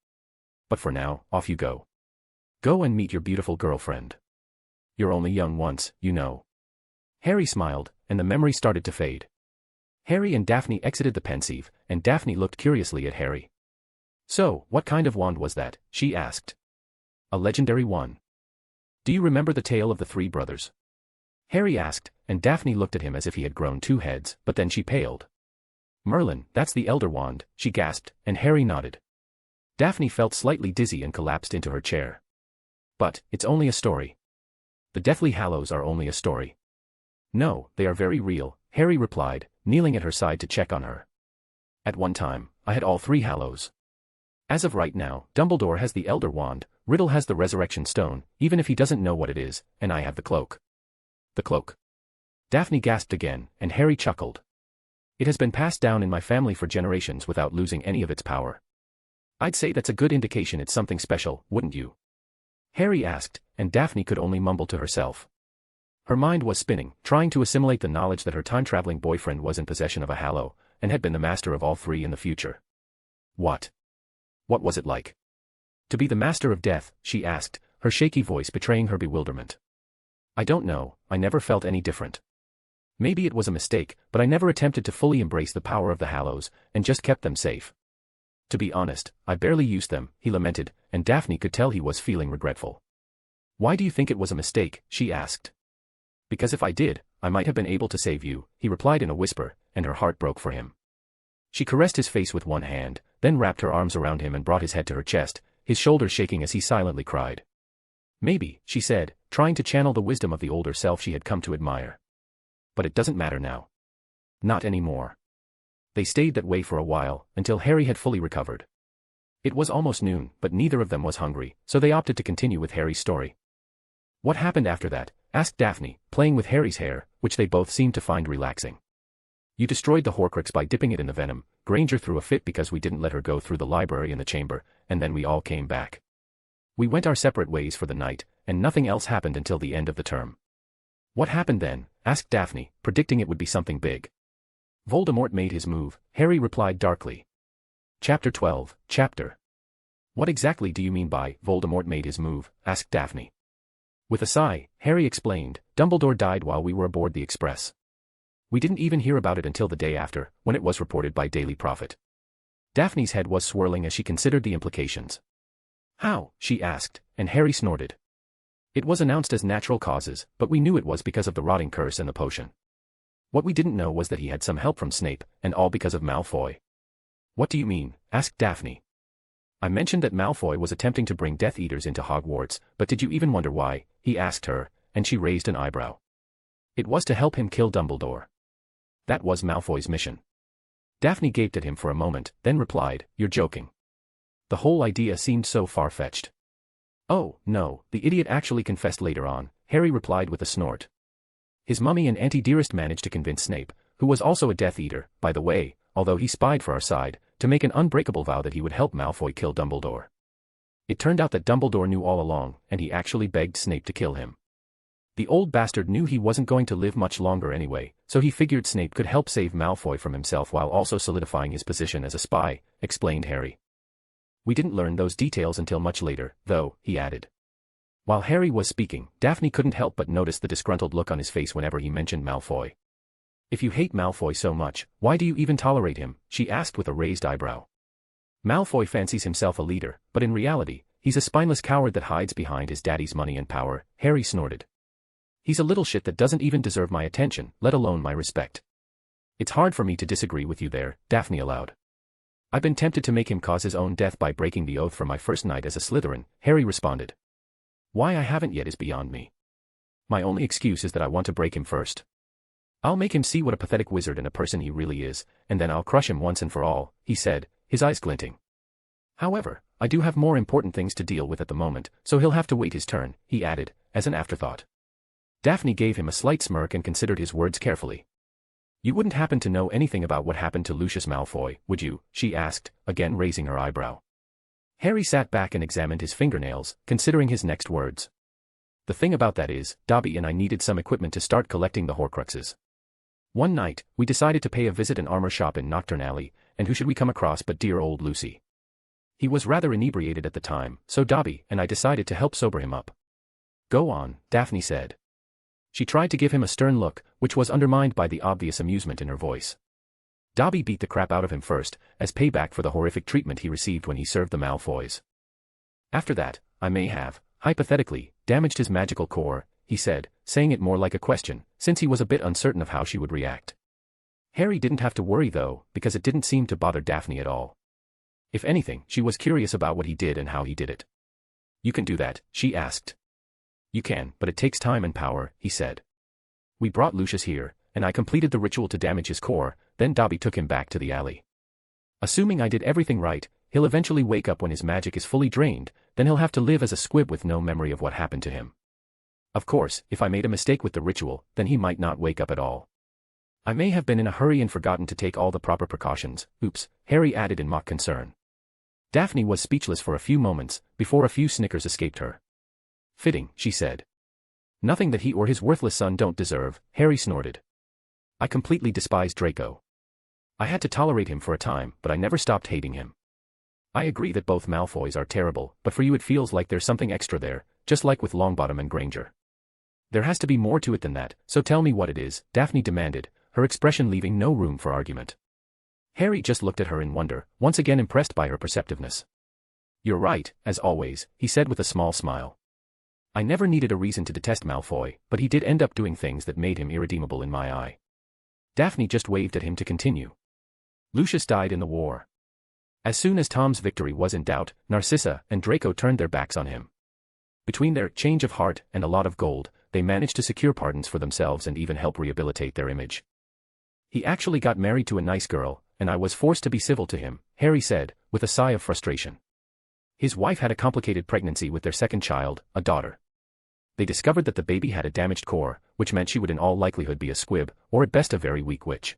But for now, off you go. Go and meet your beautiful girlfriend. You're only young once, you know. Harry smiled, and the memory started to fade. Harry and Daphne exited the pensieve, and Daphne looked curiously at Harry. So, what kind of wand was that? She asked. A legendary one. Do you remember the tale of the three brothers? Harry asked, and Daphne looked at him as if he had grown two heads, but then she paled. Merlin, that's the Elder Wand, she gasped, and Harry nodded. Daphne felt slightly dizzy and collapsed into her chair. But, it's only a story. The Deathly Hallows are only a story. No, they are very real, Harry replied, kneeling at her side to check on her. At one time, I had all three Hallows. As of right now, Dumbledore has the Elder Wand, Riddle has the Resurrection Stone, even if he doesn't know what it is, and I have the cloak. The cloak. Daphne gasped again, and Harry chuckled. It has been passed down in my family for generations without losing any of its power. I'd say that's a good indication it's something special, wouldn't you? Harry asked, and Daphne could only mumble to herself. Her mind was spinning, trying to assimilate the knowledge that her time-traveling boyfriend was in possession of a Hallow, and had been the master of all three in the future. What? What was it like? To be the master of death, she asked, her shaky voice betraying her bewilderment. I don't know, I never felt any different. Maybe it was a mistake, but I never attempted to fully embrace the power of the Hallows, and just kept them safe. To be honest, I barely used them, he lamented, and Daphne could tell he was feeling regretful. Why do you think it was a mistake, she asked. Because if I did, I might have been able to save you, he replied in a whisper, and her heart broke for him. She caressed his face with one hand, then wrapped her arms around him and brought his head to her chest, his shoulders shaking as he silently cried. Maybe, she said, trying to channel the wisdom of the older self she had come to admire. But it doesn't matter now. Not anymore. They stayed that way for a while, until Harry had fully recovered. It was almost noon, but neither of them was hungry, so they opted to continue with Harry's story. What happened after that? Asked Daphne, playing with Harry's hair, which they both seemed to find relaxing. You destroyed the Horcrux by dipping it in the venom. Granger threw a fit because we didn't let her go through the library and the chamber, and then we all came back. We went our separate ways for the night, and nothing else happened until the end of the term. What happened then? Asked Daphne, predicting it would be something big. Voldemort made his move, Harry replied darkly. Chapter 12, Chapter. What exactly do you mean by, Voldemort made his move? Asked Daphne. With a sigh, Harry explained, Dumbledore died while we were aboard the Express. We didn't even hear about it until the day after, when it was reported by Daily Prophet. Daphne's head was swirling as she considered the implications. How? She asked, and Harry snorted. It was announced as natural causes, but we knew it was because of the rotting curse and the potion. What we didn't know was that he had some help from Snape, and all because of Malfoy. What do you mean? Asked Daphne. I mentioned that Malfoy was attempting to bring Death Eaters into Hogwarts, but did you even wonder why? He asked her, and she raised an eyebrow. It was to help him kill Dumbledore. That was Malfoy's mission. Daphne gaped at him for a moment, then replied, You're joking. The whole idea seemed so far-fetched. Oh, no, the idiot actually confessed later on, Harry replied with a snort. His mummy and Auntie Dearest managed to convince Snape, who was also a Death Eater, by the way, although he spied for our side, to make an unbreakable vow that he would help Malfoy kill Dumbledore. It turned out that Dumbledore knew all along, and he actually begged Snape to kill him. The old bastard knew he wasn't going to live much longer anyway, so he figured Snape could help save Malfoy from himself while also solidifying his position as a spy, explained Harry. We didn't learn those details until much later, though, he added. While Harry was speaking, Daphne couldn't help but notice the disgruntled look on his face whenever he mentioned Malfoy. If you hate Malfoy so much, why do you even tolerate him? She asked with a raised eyebrow. Malfoy fancies himself a leader, but in reality, he's a spineless coward that hides behind his daddy's money and power, Harry snorted. He's a little shit that doesn't even deserve my attention, let alone my respect. It's hard for me to disagree with you there, Daphne allowed. I've been tempted to make him cause his own death by breaking the oath from my first night as a Slytherin, Harry responded. Why I haven't yet is beyond me. My only excuse is that I want to break him first. I'll make him see what a pathetic wizard and a person he really is, and then I'll crush him once and for all, he said, his eyes glinting. However, I do have more important things to deal with at the moment, so he'll have to wait his turn, he added, as an afterthought. Daphne gave him a slight smirk and considered his words carefully. You wouldn't happen to know anything about what happened to Lucius Malfoy, would you? She asked, again raising her eyebrow. Harry sat back and examined his fingernails, considering his next words. The thing about that is, Dobby and I needed some equipment to start collecting the Horcruxes. One night, we decided to pay a visit an armor shop in Nocturne Alley, and who should we come across but dear old Lucy. He was rather inebriated at the time, so Dobby and I decided to help sober him up. Go on, Daphne said. She tried to give him a stern look, which was undermined by the obvious amusement in her voice. Dobby beat the crap out of him first, as payback for the horrific treatment he received when he served the Malfoys. After that, I may have, hypothetically, damaged his magical core, he said, saying it more like a question, since he was a bit uncertain of how she would react. Harry didn't have to worry though, because it didn't seem to bother Daphne at all. If anything, she was curious about what he did and how he did it. You can do that, she asked. You can, but it takes time and power, he said. We brought Lucius here, and I completed the ritual to damage his core, then Dobby took him back to the alley. Assuming I did everything right, he'll eventually wake up when his magic is fully drained, then he'll have to live as a squib with no memory of what happened to him. Of course, if I made a mistake with the ritual, then he might not wake up at all. I may have been in a hurry and forgotten to take all the proper precautions. Oops, Harry added in mock concern. Daphne was speechless for a few moments, before a few snickers escaped her. Fitting, she said. Nothing that he or his worthless son don't deserve, Harry snorted. I completely despise Draco. I had to tolerate him for a time, but I never stopped hating him. I agree that both Malfoys are terrible, but for you it feels like there's something extra there, just like with Longbottom and Granger. There has to be more to it than that, so tell me what it is, Daphne demanded, her expression leaving no room for argument. Harry just looked at her in wonder, once again impressed by her perceptiveness. You're right, as always, he said with a small smile. I never needed a reason to detest Malfoy, but he did end up doing things that made him irredeemable in my eye. Daphne just waved at him to continue. Lucius died in the war. As soon as Tom's victory was in doubt, Narcissa and Draco turned their backs on him. Between their change of heart and a lot of gold, they managed to secure pardons for themselves and even help rehabilitate their image. He actually got married to a nice girl, and I was forced to be civil to him, Harry said, with a sigh of frustration. His wife had a complicated pregnancy with their second child, a daughter. They discovered that the baby had a damaged core, which meant she would in all likelihood be a squib, or at best a very weak witch.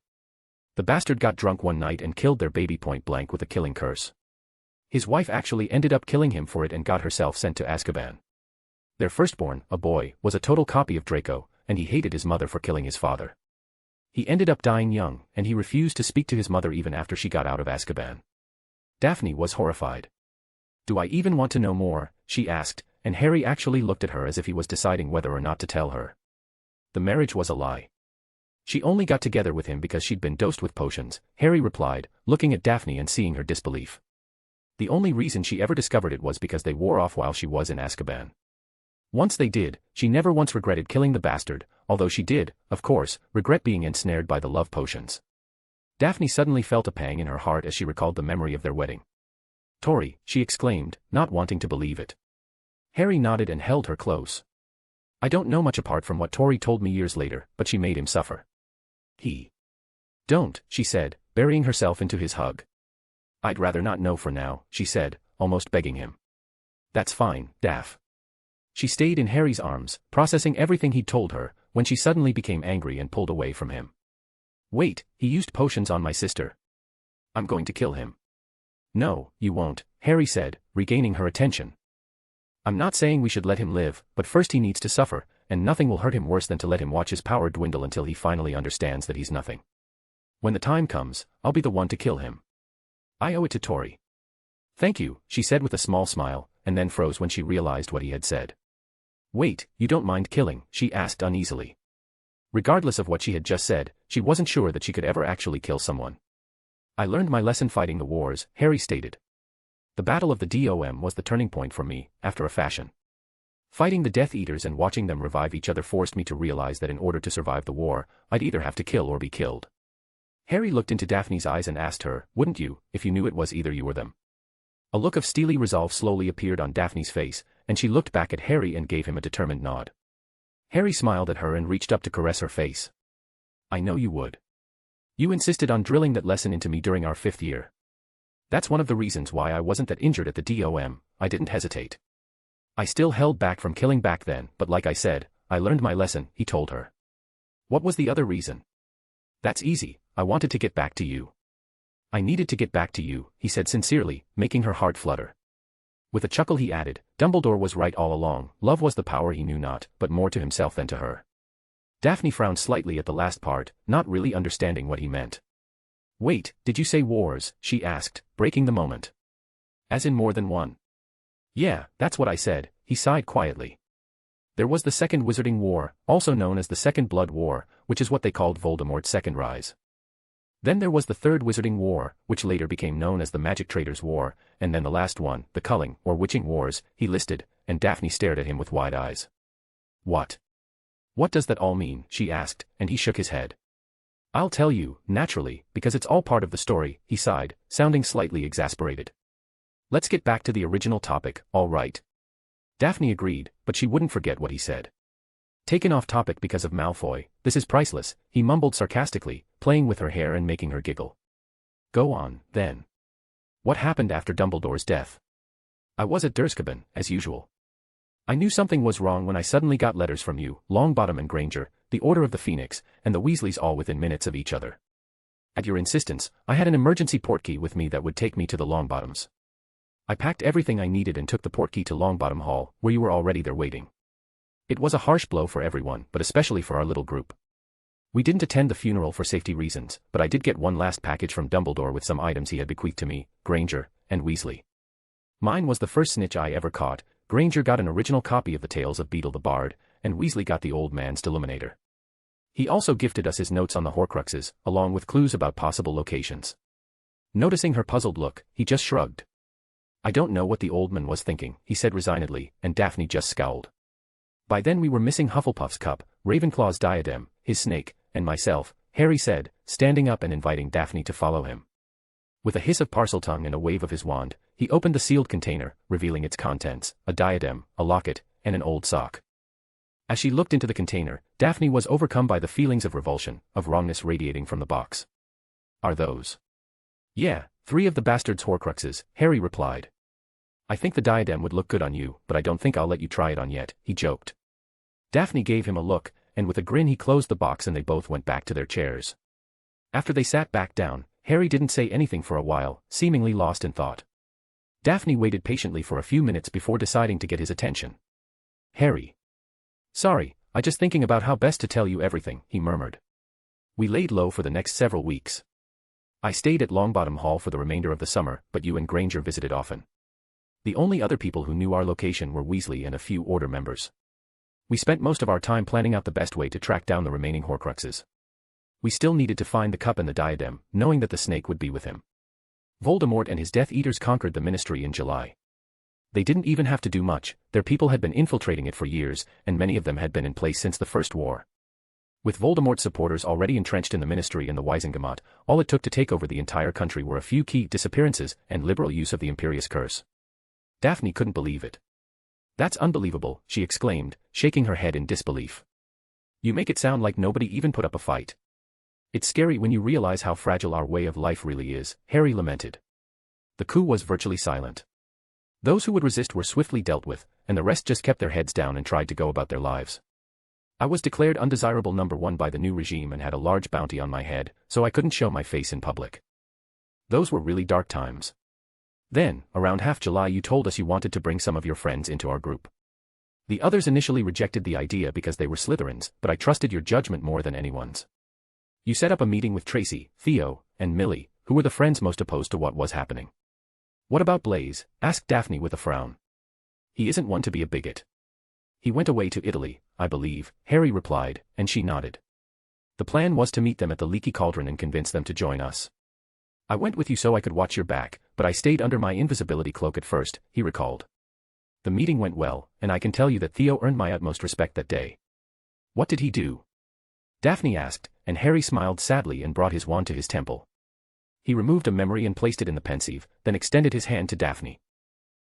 The bastard got drunk one night and killed their baby point blank with a killing curse. His wife actually ended up killing him for it and got herself sent to Azkaban. Their firstborn, a boy, was a total copy of Draco, and he hated his mother for killing his father. He ended up dying young, and he refused to speak to his mother even after she got out of Azkaban. Daphne was horrified. Do I even want to know more, she asked, and Harry actually looked at her as if he was deciding whether or not to tell her. The marriage was a lie. She only got together with him because she'd been dosed with potions, Harry replied, looking at Daphne and seeing her disbelief. The only reason she ever discovered it was because they wore off while she was in Azkaban. Once they did, she never once regretted killing the bastard, although she did, of course, regret being ensnared by the love potions. Daphne suddenly felt a pang in her heart as she recalled the memory of their wedding. Tori, she exclaimed, not wanting to believe it. Harry nodded and held her close. I don't know much apart from what Tori told me years later, but she made him suffer. Don't, she said, burying herself into his hug. I'd rather not know for now, she said, almost begging him. That's fine, Daph. She stayed in Harry's arms, processing everything he'd told her, when she suddenly became angry and pulled away from him. Wait, he used potions on my sister. I'm going to kill him. No, you won't, Harry said, regaining her attention. I'm not saying we should let him live, but first he needs to suffer, and nothing will hurt him worse than to let him watch his power dwindle until he finally understands that he's nothing. When the time comes, I'll be the one to kill him. I owe it to Tori. Thank you, she said with a small smile, and then froze when she realized what he had said. Wait, you don't mind killing, she asked uneasily. Regardless of what she had just said, she wasn't sure that she could ever actually kill someone. I learned my lesson fighting the wars, Harry stated. The Battle of the Dom was the turning point for me, after a fashion. Fighting the Death Eaters and watching them revive each other forced me to realize that in order to survive the war, I'd either have to kill or be killed. Harry looked into Daphne's eyes and asked her, wouldn't you, if you knew it was either you or them? A look of steely resolve slowly appeared on Daphne's face, and she looked back at Harry and gave him a determined nod. Harry smiled at her and reached up to caress her face. I know you would. You insisted on drilling that lesson into me during our 5th year. That's one of the reasons why I wasn't that injured at the DOM, I didn't hesitate. I still held back from killing back then, but like I said, I learned my lesson, he told her. What was the other reason? That's easy, I wanted to get back to you. I needed to get back to you, he said sincerely, making her heart flutter. With a chuckle he added, Dumbledore was right all along, love was the power he knew not, but more to himself than to her. Daphne frowned slightly at the last part, not really understanding what he meant. Wait, did you say wars, she asked, breaking the moment. As in more than one? Yeah, that's what I said, he sighed quietly. There was the Second Wizarding War, also known as the Second Blood War, which is what they called Voldemort's second rise. Then there was the Third Wizarding War, which later became known as the Magic Traders' War, and then the last one, the Culling, or Witching Wars, he listed, and Daphne stared at him with wide eyes. What? What does that all mean, she asked, and he shook his head. I'll tell you, naturally, because it's all part of the story, he sighed, sounding slightly exasperated. Let's get back to the original topic, all right. Daphne agreed, but she wouldn't forget what he said. Taken off topic because of Malfoy, this is priceless, he mumbled sarcastically, playing with her hair and making her giggle. Go on, then. What happened after Dumbledore's death? I was at Durskaban, as usual. I knew something was wrong when I suddenly got letters from you, Longbottom and Granger, the Order of the Phoenix, and the Weasleys all within minutes of each other. At your insistence, I had an emergency portkey with me that would take me to the Longbottoms. I packed everything I needed and took the portkey to Longbottom Hall, where you were already there waiting. It was a harsh blow for everyone, but especially for our little group. We didn't attend the funeral for safety reasons, but I did get one last package from Dumbledore with some items he had bequeathed to me, Granger, and Weasley. Mine was the first snitch I ever caught. Granger got an original copy of the Tales of Beedle the Bard, and Weasley got the old man's Deluminator. He also gifted us his notes on the Horcruxes, along with clues about possible locations. Noticing her puzzled look, he just shrugged. I don't know what the old man was thinking, he said resignedly, and Daphne just scowled. By then we were missing Hufflepuff's cup, Ravenclaw's diadem, his snake, and myself, Harry said, standing up and inviting Daphne to follow him. With a hiss of Parseltongue and a wave of his wand, he opened the sealed container, revealing its contents, a diadem, a locket, and an old sock. As she looked into the container, Daphne was overcome by the feelings of revulsion, of wrongness radiating from the box. Are those? Yeah, 3 of the bastard's Horcruxes, Harry replied. I think the diadem would look good on you, but I don't think I'll let you try it on yet, he joked. Daphne gave him a look, and with a grin he closed the box and they both went back to their chairs. After they sat back down, Harry didn't say anything for a while, seemingly lost in thought. Daphne waited patiently for a few minutes before deciding to get his attention. Harry. Sorry, I just thinking about how best to tell you everything, he murmured. We laid low for the next several weeks. I stayed at Longbottom Hall for the remainder of the summer, but you and Granger visited often. The only other people who knew our location were Weasley and a few Order members. We spent most of our time planning out the best way to track down the remaining Horcruxes. We still needed to find the cup and the diadem, knowing that the snake would be with him. Voldemort and his Death Eaters conquered the Ministry in July. They didn't even have to do much, their people had been infiltrating it for years, and many of them had been in place since the First War. With Voldemort's supporters already entrenched in the Ministry and the Wizengamot, all it took to take over the entire country were a few key disappearances and liberal use of the Imperious Curse. Daphne couldn't believe it. That's unbelievable, she exclaimed, shaking her head in disbelief. You make it sound like nobody even put up a fight. It's scary when you realize how fragile our way of life really is, Harry lamented. The coup was virtually silent. Those who would resist were swiftly dealt with, and the rest just kept their heads down and tried to go about their lives. I was declared undesirable number 1 by the new regime and had a large bounty on my head, so I couldn't show my face in public. Those were really dark times. Then, around half July you told us you wanted to bring some of your friends into our group. The others initially rejected the idea because they were Slytherins, but I trusted your judgment more than anyone's. You set up a meeting with Tracy, Theo, and Millie, who were the friends most opposed to what was happening. What about Blaise? Asked Daphne with a frown. He isn't one to be a bigot. He went away to Italy, I believe, Harry replied, and she nodded. The plan was to meet them at the Leaky Cauldron and convince them to join us. I went with you so I could watch your back, but I stayed under my invisibility cloak at first, he recalled. The meeting went well, and I can tell you that Theo earned my utmost respect that day. What did he do? Daphne asked, and Harry smiled sadly and brought his wand to his temple. He removed a memory and placed it in the pensieve, then extended his hand to Daphne.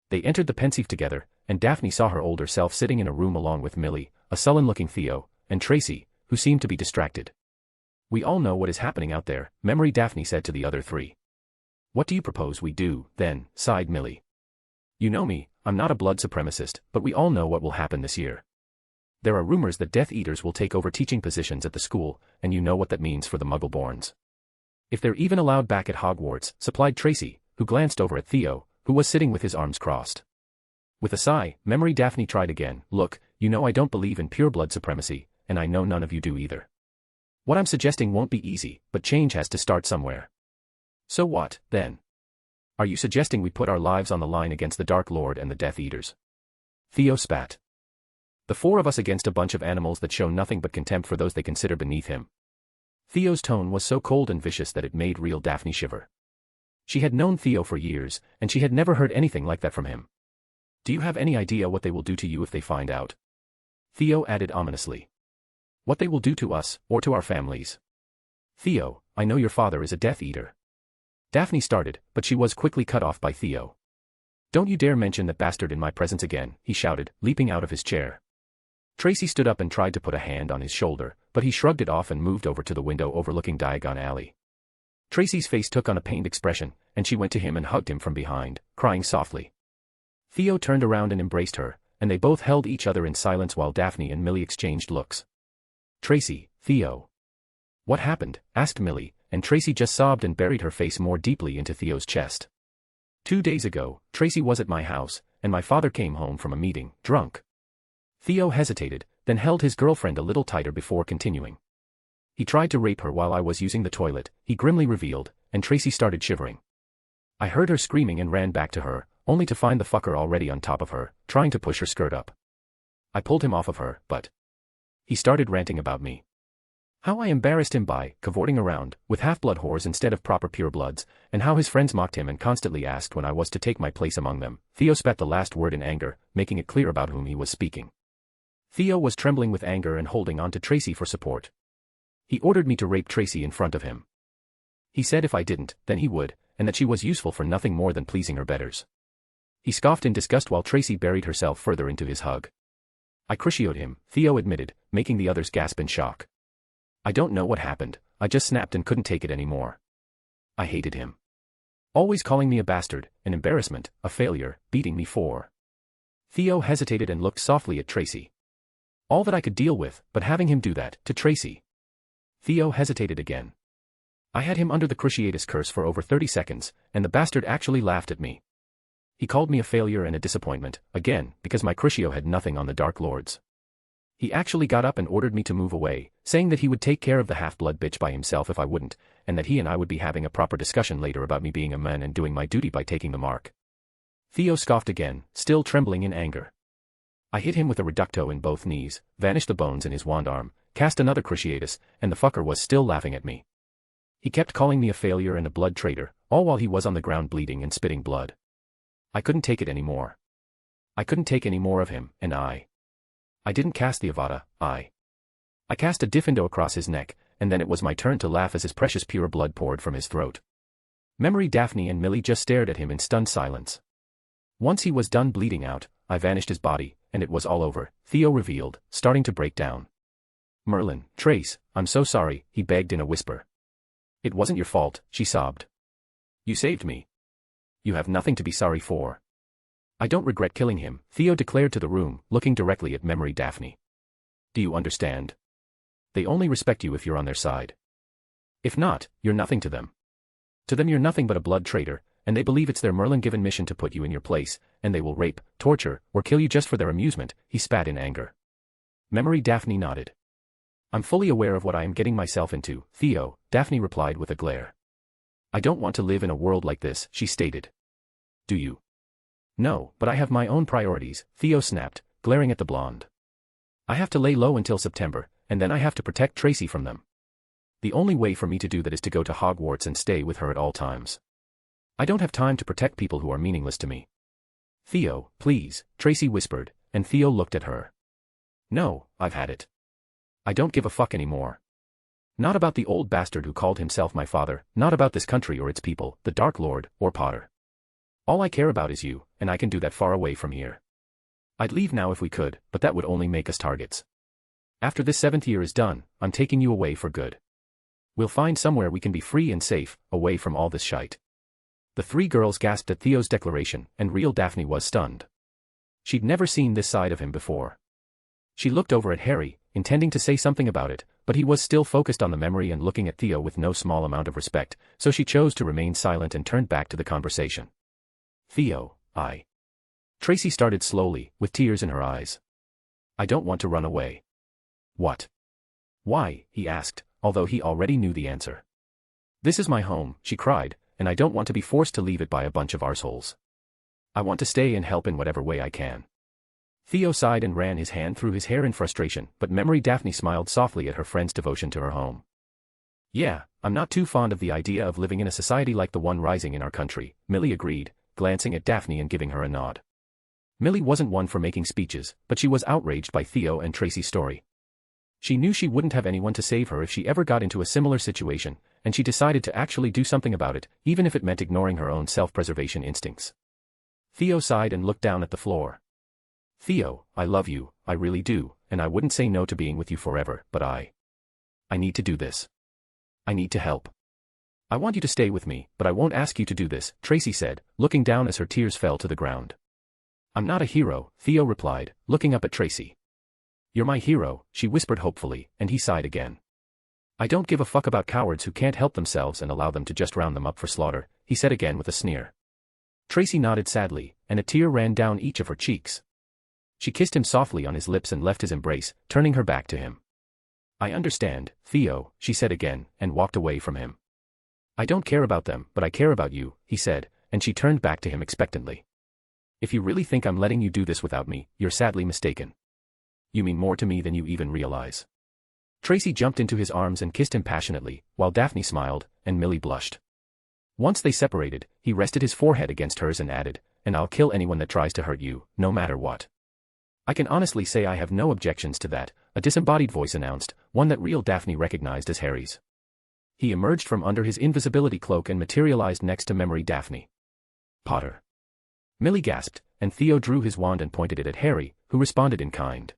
They entered the pensieve together, and Daphne saw her older self sitting in a room along with Millie, a sullen-looking Theo, and Tracy, who seemed to be distracted. We all know what is happening out there, Memory Daphne said to the other 3. What do you propose we do, then, sighed Millie. You know me, I'm not a blood supremacist, but we all know what will happen this year. There are rumors that Death Eaters will take over teaching positions at the school, and you know what that means for the Muggle-borns. If they're even allowed back at Hogwarts, supplied Tracy, who glanced over at Theo, who was sitting with his arms crossed. With a sigh, Memory Daphne tried again, look, you know I don't believe in pure blood supremacy, and I know none of you do either. What I'm suggesting won't be easy, but change has to start somewhere. So what, then? Are you suggesting we put our lives on the line against the Dark Lord and the Death Eaters? Theo spat. The 4 of us against a bunch of animals that show nothing but contempt for those they consider beneath him. Theo's tone was so cold and vicious that it made real Daphne shiver. She had known Theo for years, and she had never heard anything like that from him. Do you have any idea what they will do to you if they find out? Theo added ominously. What they will do to us, or to our families. Theo, I know your father is a Death Eater. Daphne started, but she was quickly cut off by Theo. Don't you dare mention that bastard in my presence again, he shouted, leaping out of his chair. Tracy stood up and tried to put a hand on his shoulder, but he shrugged it off and moved over to the window overlooking Diagon Alley. Tracy's face took on a pained expression, and she went to him and hugged him from behind, crying softly. Theo turned around and embraced her, and they both held each other in silence while Daphne and Millie exchanged looks. Tracy, Theo. What happened? Asked Millie, and Tracy just sobbed and buried her face more deeply into Theo's chest. 2 days ago, Tracy was at my house, and my father came home from a meeting, drunk. Theo hesitated, then held his girlfriend a little tighter before continuing. He tried to rape her while I was using the toilet, he grimly revealed, and Tracy started shivering. I heard her screaming and ran back to her, only to find the fucker already on top of her, trying to push her skirt up. I pulled him off of her, but he started ranting about me. How I embarrassed him by cavorting around with half-blood whores instead of proper purebloods, and how his friends mocked him and constantly asked when I was to take my place among them. Theo spat the last word in anger, making it clear about whom he was speaking. Theo was trembling with anger and holding on to Tracy for support. He ordered me to rape Tracy in front of him. He said if I didn't, then he would, and that she was useful for nothing more than pleasing her betters. He scoffed in disgust while Tracy buried herself further into his hug. I crucioed him, Theo admitted, making the others gasp in shock. I don't know what happened, I just snapped and couldn't take it anymore. I hated him. Always calling me a bastard, an embarrassment, a failure, beating me for. Theo hesitated and looked softly at Tracy. All that I could deal with, but having him do that, to Tracy. Theo hesitated again. I had him under the Cruciatus curse for over 30 seconds, and the bastard actually laughed at me. He called me a failure and a disappointment, again, because my Crucio had nothing on the Dark Lords. He actually got up and ordered me to move away, saying that he would take care of the half-blood bitch by himself if I wouldn't, and that he and I would be having a proper discussion later about me being a man and doing my duty by taking the mark. Theo scoffed again, still trembling in anger. I hit him with a reducto in both knees, vanished the bones in his wand arm, cast another Cruciatus, and the fucker was still laughing at me. He kept calling me a failure and a blood traitor, all while he was on the ground bleeding and spitting blood. I couldn't take it anymore. I couldn't take any more of him, and I didn't cast the Avada, I cast a Diffindo across his neck, and then it was my turn to laugh as his precious pure blood poured from his throat. Memory, Daphne and Millie just stared at him in stunned silence. Once he was done bleeding out, I vanished his body, and it was all over, Theo revealed, starting to break down. Merlin, Trace, I'm so sorry, he begged in a whisper. It wasn't your fault, she sobbed. You saved me. You have nothing to be sorry for. I don't regret killing him, Theo declared to the room, looking directly at Memory Daphne. Do you understand? They only respect you if you're on their side. If not, you're nothing to them. To them you're nothing but a blood traitor, and they believe it's their Merlin-given mission to put you in your place, and they will rape, torture, or kill you just for their amusement, he spat in anger. Memory Daphne nodded. I'm fully aware of what I am getting myself into, Theo, Daphne replied with a glare. I don't want to live in a world like this, she stated. Do you? No, but I have my own priorities, Theo snapped, glaring at the blonde. I have to lay low until September, and then I have to protect Tracy from them. The only way for me to do that is to go to Hogwarts and stay with her at all times. I don't have time to protect people who are meaningless to me. Theo, please, Tracy whispered, and Theo looked at her. No, I've had it. I don't give a fuck anymore. Not about the old bastard who called himself my father, not about this country or its people, the Dark Lord, or Potter. All I care about is you, and I can do that far away from here. I'd leave now if we could, but that would only make us targets. After this 7th year is done, I'm taking you away for good. We'll find somewhere we can be free and safe, away from all this shite. The 3 girls gasped at Theo's declaration, and real Daphne was stunned. She'd never seen this side of him before. She looked over at Harry, intending to say something about it, but he was still focused on the memory and looking at Theo with no small amount of respect, so she chose to remain silent and turned back to the conversation. Theo, Tracy started slowly, with tears in her eyes. I don't want to run away. What? Why? He asked, although he already knew the answer. This is my home, she cried, and I don't want to be forced to leave it by a bunch of arseholes. I want to stay and help in whatever way I can. Theo sighed and ran his hand through his hair in frustration, but Memory Daphne smiled softly at her friend's devotion to her home. Yeah, I'm not too fond of the idea of living in a society like the one rising in our country, Millie agreed, glancing at Daphne and giving her a nod. Millie wasn't one for making speeches, but she was outraged by Theo and Tracy's story. She knew she wouldn't have anyone to save her if she ever got into a similar situation, and she decided to actually do something about it, even if it meant ignoring her own self-preservation instincts. Theo sighed and looked down at the floor. Theo, I love you, I really do, and I wouldn't say no to being with you forever, but I need to do this. I need to help. I want you to stay with me, but I won't ask you to do this, Tracy said, looking down as her tears fell to the ground. I'm not a hero, Theo replied, looking up at Tracy. You're my hero, she whispered hopefully, and he sighed again. I don't give a fuck about cowards who can't help themselves and allow them to just round them up for slaughter, he said again with a sneer. Tracy nodded sadly, and a tear ran down each of her cheeks. She kissed him softly on his lips and left his embrace, turning her back to him. I understand, Theo, she said again, and walked away from him. I don't care about them, but I care about you, he said, and she turned back to him expectantly. If you really think I'm letting you do this without me, you're sadly mistaken. You mean more to me than you even realize. Tracy jumped into his arms and kissed him passionately, while Daphne smiled, and Millie blushed. Once they separated, he rested his forehead against hers and added, and I'll kill anyone that tries to hurt you, no matter what. I can honestly say I have no objections to that, a disembodied voice announced, one that real Daphne recognized as Harry's. He emerged from under his invisibility cloak and materialized next to Memory Daphne. Potter. Millie gasped, and Theo drew his wand and pointed it at Harry, who responded in kind.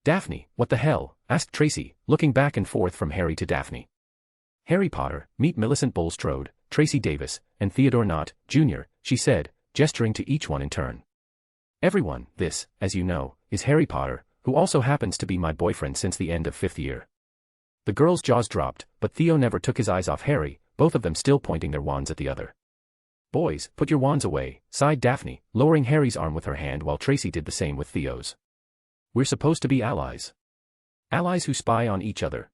Daphne, what the hell? Asked Tracy, looking back and forth from Harry to Daphne. Harry Potter, meet Millicent Bulstrode, Tracy Davis, and Theodore Knott, Jr., she said, gesturing to each one in turn. Everyone, this, as you know, is Harry Potter, who also happens to be my boyfriend since the end of 5th year. The girls' jaws dropped, but Theo never took his eyes off Harry, both of them still pointing their wands at the other. Boys, put your wands away, sighed Daphne, lowering Harry's arm with her hand while Tracy did the same with Theo's. We're supposed to be allies. Allies who spy on each other?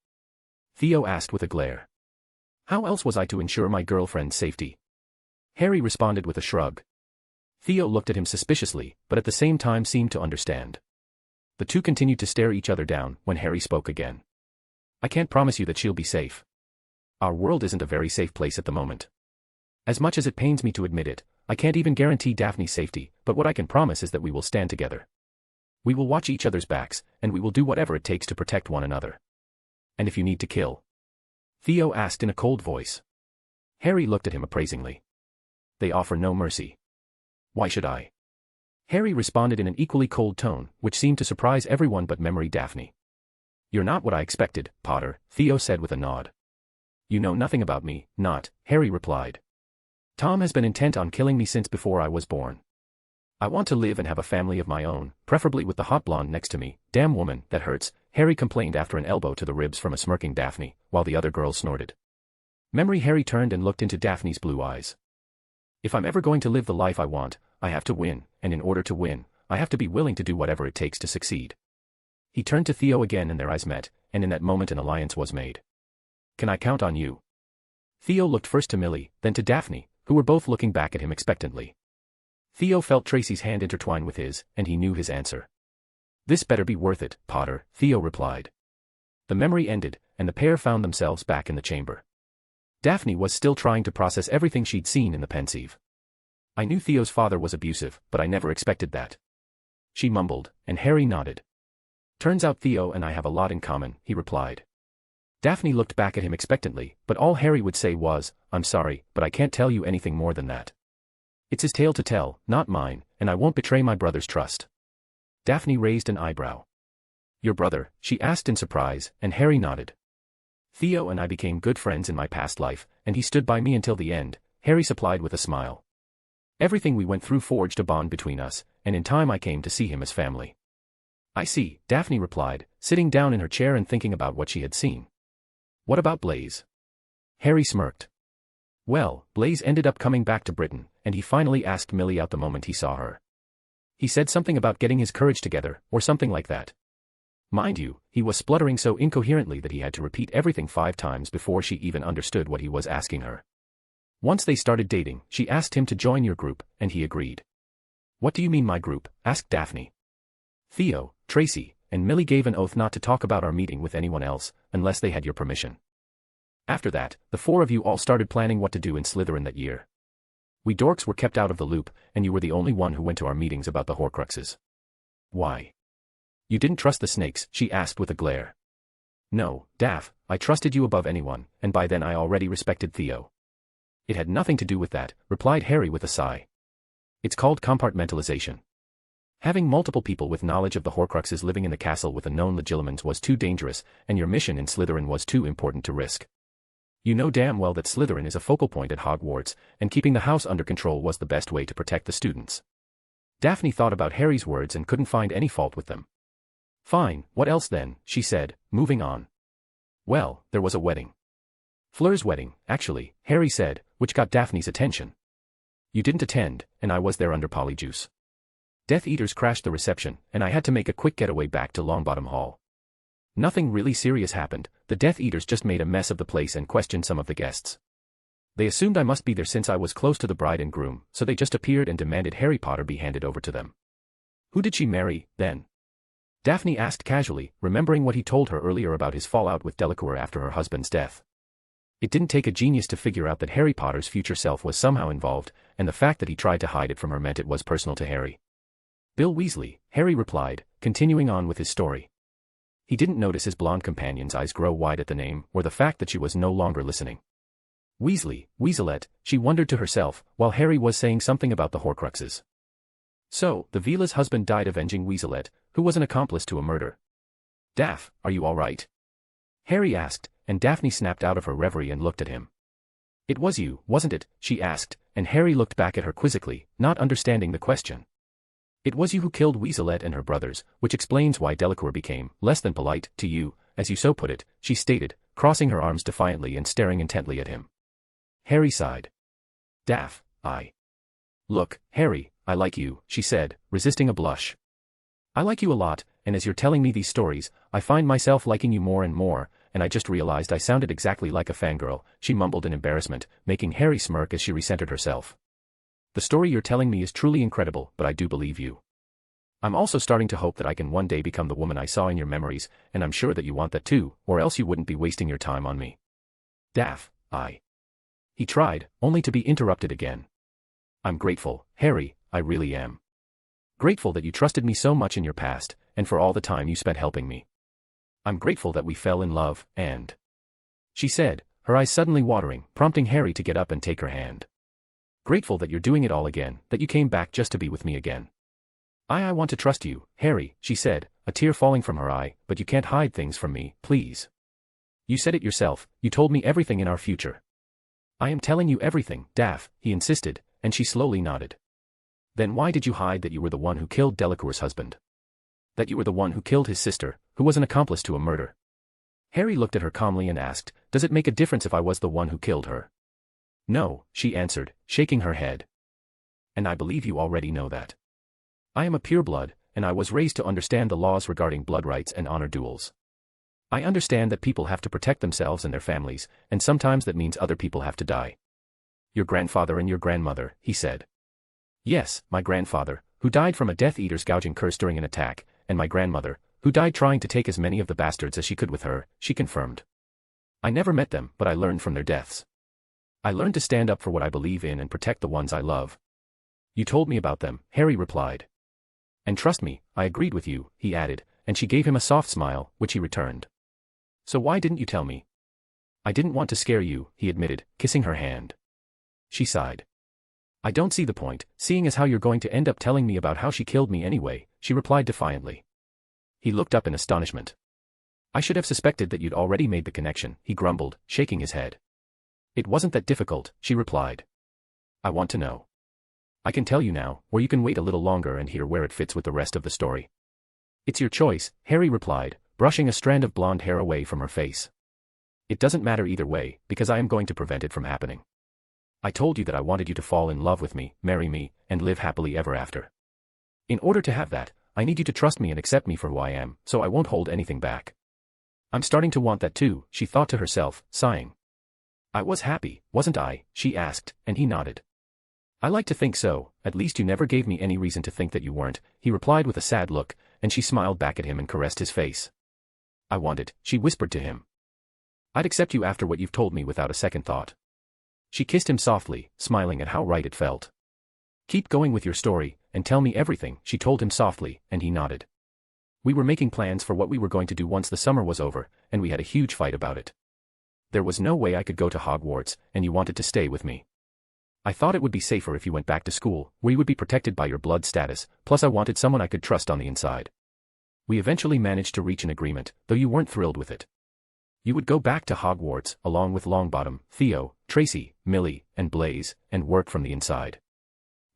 Theo asked with a glare. How else was I to ensure my girlfriend's safety? Harry responded with a shrug. Theo looked at him suspiciously, but at the same time seemed to understand. The two continued to stare each other down when Harry spoke again. I can't promise you that she'll be safe. Our world isn't a very safe place at the moment. As much as it pains me to admit it, I can't even guarantee Daphne's safety, but what I can promise is that we will stand together. We will watch each other's backs, and we will do whatever it takes to protect one another. And if you need to kill? Theo asked in a cold voice. Harry looked at him appraisingly. They offer no mercy. Why should I? Harry responded in an equally cold tone, which seemed to surprise everyone but Memory Daphne. You're not what I expected, Potter, Theo said with a nod. You know nothing about me, not, Harry replied. Tom has been intent on killing me since before I was born. I want to live and have a family of my own, preferably with the hot blonde next to me. Damn woman, that hurts, Harry complained after an elbow to the ribs from a smirking Daphne, while the other girls snorted. Memory Harry turned and looked into Daphne's blue eyes. If I'm ever going to live the life I want, I have to win, and in order to win, I have to be willing to do whatever it takes to succeed. He turned to Theo again and their eyes met, and in that moment an alliance was made. Can I count on you? Theo looked first to Millie, then to Daphne, who were both looking back at him expectantly. Theo felt Tracy's hand intertwine with his, and he knew his answer. This better be worth it, Potter, Theo replied. The memory ended, and the pair found themselves back in the chamber. Daphne was still trying to process everything she'd seen in the pensieve. I knew Theo's father was abusive, but I never expected that. She mumbled, and Harry nodded. Turns out Theo and I have a lot in common, he replied. Daphne looked back at him expectantly, but all Harry would say was, I'm sorry, but I can't tell you anything more than that. It's his tale to tell, not mine, and I won't betray my brother's trust. Daphne raised an eyebrow. Your brother, she asked in surprise, and Harry nodded. Theo and I became good friends in my past life, and he stood by me until the end, Harry supplied with a smile. Everything we went through forged a bond between us, and in time I came to see him as family. I see, Daphne replied, sitting down in her chair and thinking about what she had seen. What about Blaise? Harry smirked. Well, Blaise ended up coming back to Britain, and he finally asked Millie out the moment he saw her. He said something about getting his courage together, or something like that. Mind you, he was spluttering so incoherently that he had to repeat everything 5 times before she even understood what he was asking her. Once they started dating, she asked him to join your group, and he agreed. What do you mean my group? Asked Daphne. Theo, Tracy, and Millie gave an oath not to talk about our meeting with anyone else, unless they had your permission. After that, the 4 of you all started planning what to do in Slytherin that year. We dorks were kept out of the loop, and you were the only one who went to our meetings about the Horcruxes. Why? You didn't trust the snakes, she asked with a glare. No, Daph, I trusted you above anyone, and by then I already respected Theo. It had nothing to do with that, replied Harry with a sigh. It's called compartmentalization. Having multiple people with knowledge of the Horcruxes living in the castle with a known legilimens was too dangerous, and your mission in Slytherin was too important to risk. You know damn well that Slytherin is a focal point at Hogwarts, and keeping the house under control was the best way to protect the students. Daphne thought about Harry's words and couldn't find any fault with them. Fine, what else then, she said, moving on. Well, there was a wedding. Fleur's wedding, actually, Harry said, which got Daphne's attention. You didn't attend, and I was there under Polyjuice. Death Eaters crashed the reception, and I had to make a quick getaway back to Longbottom Hall. Nothing really serious happened, the Death Eaters just made a mess of the place and questioned some of the guests. They assumed I must be there since I was close to the bride and groom, so they just appeared and demanded Harry Potter be handed over to them. Who did she marry, then? Daphne asked casually, remembering what he told her earlier about his fallout with Delacour after her husband's death. It didn't take a genius to figure out that Harry Potter's future self was somehow involved, and the fact that he tried to hide it from her meant it was personal to Harry. Bill Weasley, Harry replied, continuing on with his story. He didn't notice his blonde companion's eyes grow wide at the name, or the fact that she was no longer listening. Weasley, Weaselette, she wondered to herself, while Harry was saying something about the Horcruxes. So, the Vila's husband died avenging Weaselette, who was an accomplice to a murder. Daph, are you all right? Harry asked, and Daphne snapped out of her reverie and looked at him. It was you, wasn't it? She asked, and Harry looked back at her quizzically, not understanding the question. It was you who killed Weaselette and her brothers, which explains why Delacour became less than polite to you, as you so put it, she stated, crossing her arms defiantly and staring intently at him. Harry sighed. Daph, Look, Harry, I like you, she said, resisting a blush. I like you a lot, and as you're telling me these stories, I find myself liking you more and more, and I just realized I sounded exactly like a fangirl, she mumbled in embarrassment, making Harry smirk as she recentered herself. The story you're telling me is truly incredible, but I do believe you. I'm also starting to hope that I can one day become the woman I saw in your memories, and I'm sure that you want that too, or else you wouldn't be wasting your time on me. Daph, He tried, only to be interrupted again. I'm grateful, Harry, I really am. Grateful that you trusted me so much in your past, and for all the time you spent helping me. I'm grateful that we fell in love, and... She said, her eyes suddenly watering, prompting Harry to get up and take her hand. Grateful that you're doing it all again, that you came back just to be with me again. I want to trust you, Harry, she said, a tear falling from her eye, but you can't hide things from me, please. You said it yourself, you told me everything in our future. I am telling you everything, Daph, he insisted, and she slowly nodded. Then why did you hide that you were the one who killed Delacour's husband? That you were the one who killed his sister, who was an accomplice to a murder? Harry looked at her calmly and asked, does it make a difference if I was the one who killed her? No, she answered, shaking her head. And I believe you already know that. I am a pureblood, and I was raised to understand the laws regarding blood rights and honor duels. I understand that people have to protect themselves and their families, and sometimes that means other people have to die. Your grandfather and your grandmother, he said. Yes, my grandfather, who died from a Death Eater's gouging curse during an attack, and my grandmother, who died trying to take as many of the bastards as she could with her, she confirmed. I never met them, but I learned from their deaths. I learned to stand up for what I believe in and protect the ones I love. You told me about them, Harry replied. And trust me, I agreed with you, he added, and she gave him a soft smile, which he returned. So why didn't you tell me? I didn't want to scare you, he admitted, kissing her hand. She sighed. I don't see the point, seeing as how you're going to end up telling me about how she killed me anyway, she replied defiantly. He looked up in astonishment. I should have suspected that you'd already made the connection, he grumbled, shaking his head. It wasn't that difficult, she replied. I want to know. I can tell you now, or you can wait a little longer and hear where it fits with the rest of the story. It's your choice, Harry replied, brushing a strand of blonde hair away from her face. It doesn't matter either way, because I am going to prevent it from happening. I told you that I wanted you to fall in love with me, marry me, and live happily ever after. In order to have that, I need you to trust me and accept me for who I am, so I won't hold anything back. I'm starting to want that too, she thought to herself, sighing. I was happy, wasn't I? She asked, and he nodded. I like to think so, at least you never gave me any reason to think that you weren't, he replied with a sad look, and she smiled back at him and caressed his face. I want it, she whispered to him. I'd accept you after what you've told me without a second thought. She kissed him softly, smiling at how right it felt. Keep going with your story, and tell me everything, she told him softly, and he nodded. We were making plans for what we were going to do once the summer was over, and we had a huge fight about it. There was no way I could go to Hogwarts, and you wanted to stay with me. I thought it would be safer if you went back to school, where you would be protected by your blood status, plus I wanted someone I could trust on the inside. We eventually managed to reach an agreement, though you weren't thrilled with it. You would go back to Hogwarts, along with Longbottom, Theo, Tracy, Millie, and Blaze, and work from the inside.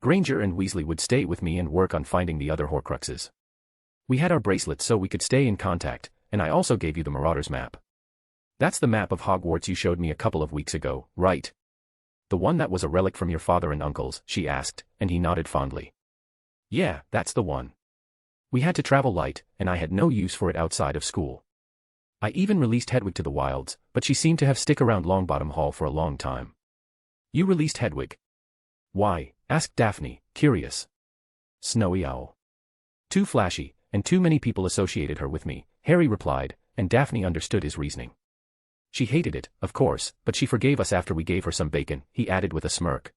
Granger and Weasley would stay with me and work on finding the other Horcruxes. We had our bracelets so we could stay in contact, and I also gave you the Marauders map. That's the map of Hogwarts you showed me a couple of weeks ago, right? The one that was a relic from your father and uncles, she asked, and he nodded fondly. Yeah, that's the one. We had to travel light, and I had no use for it outside of school. I even released Hedwig to the wilds, but she seemed to have stick around Longbottom Hall for a long time. You released Hedwig? Why? Asked Daphne, curious. Snowy Owl. Too flashy, and too many people associated her with me, Harry replied, and Daphne understood his reasoning. She hated it, of course, but she forgave us after we gave her some bacon, he added with a smirk.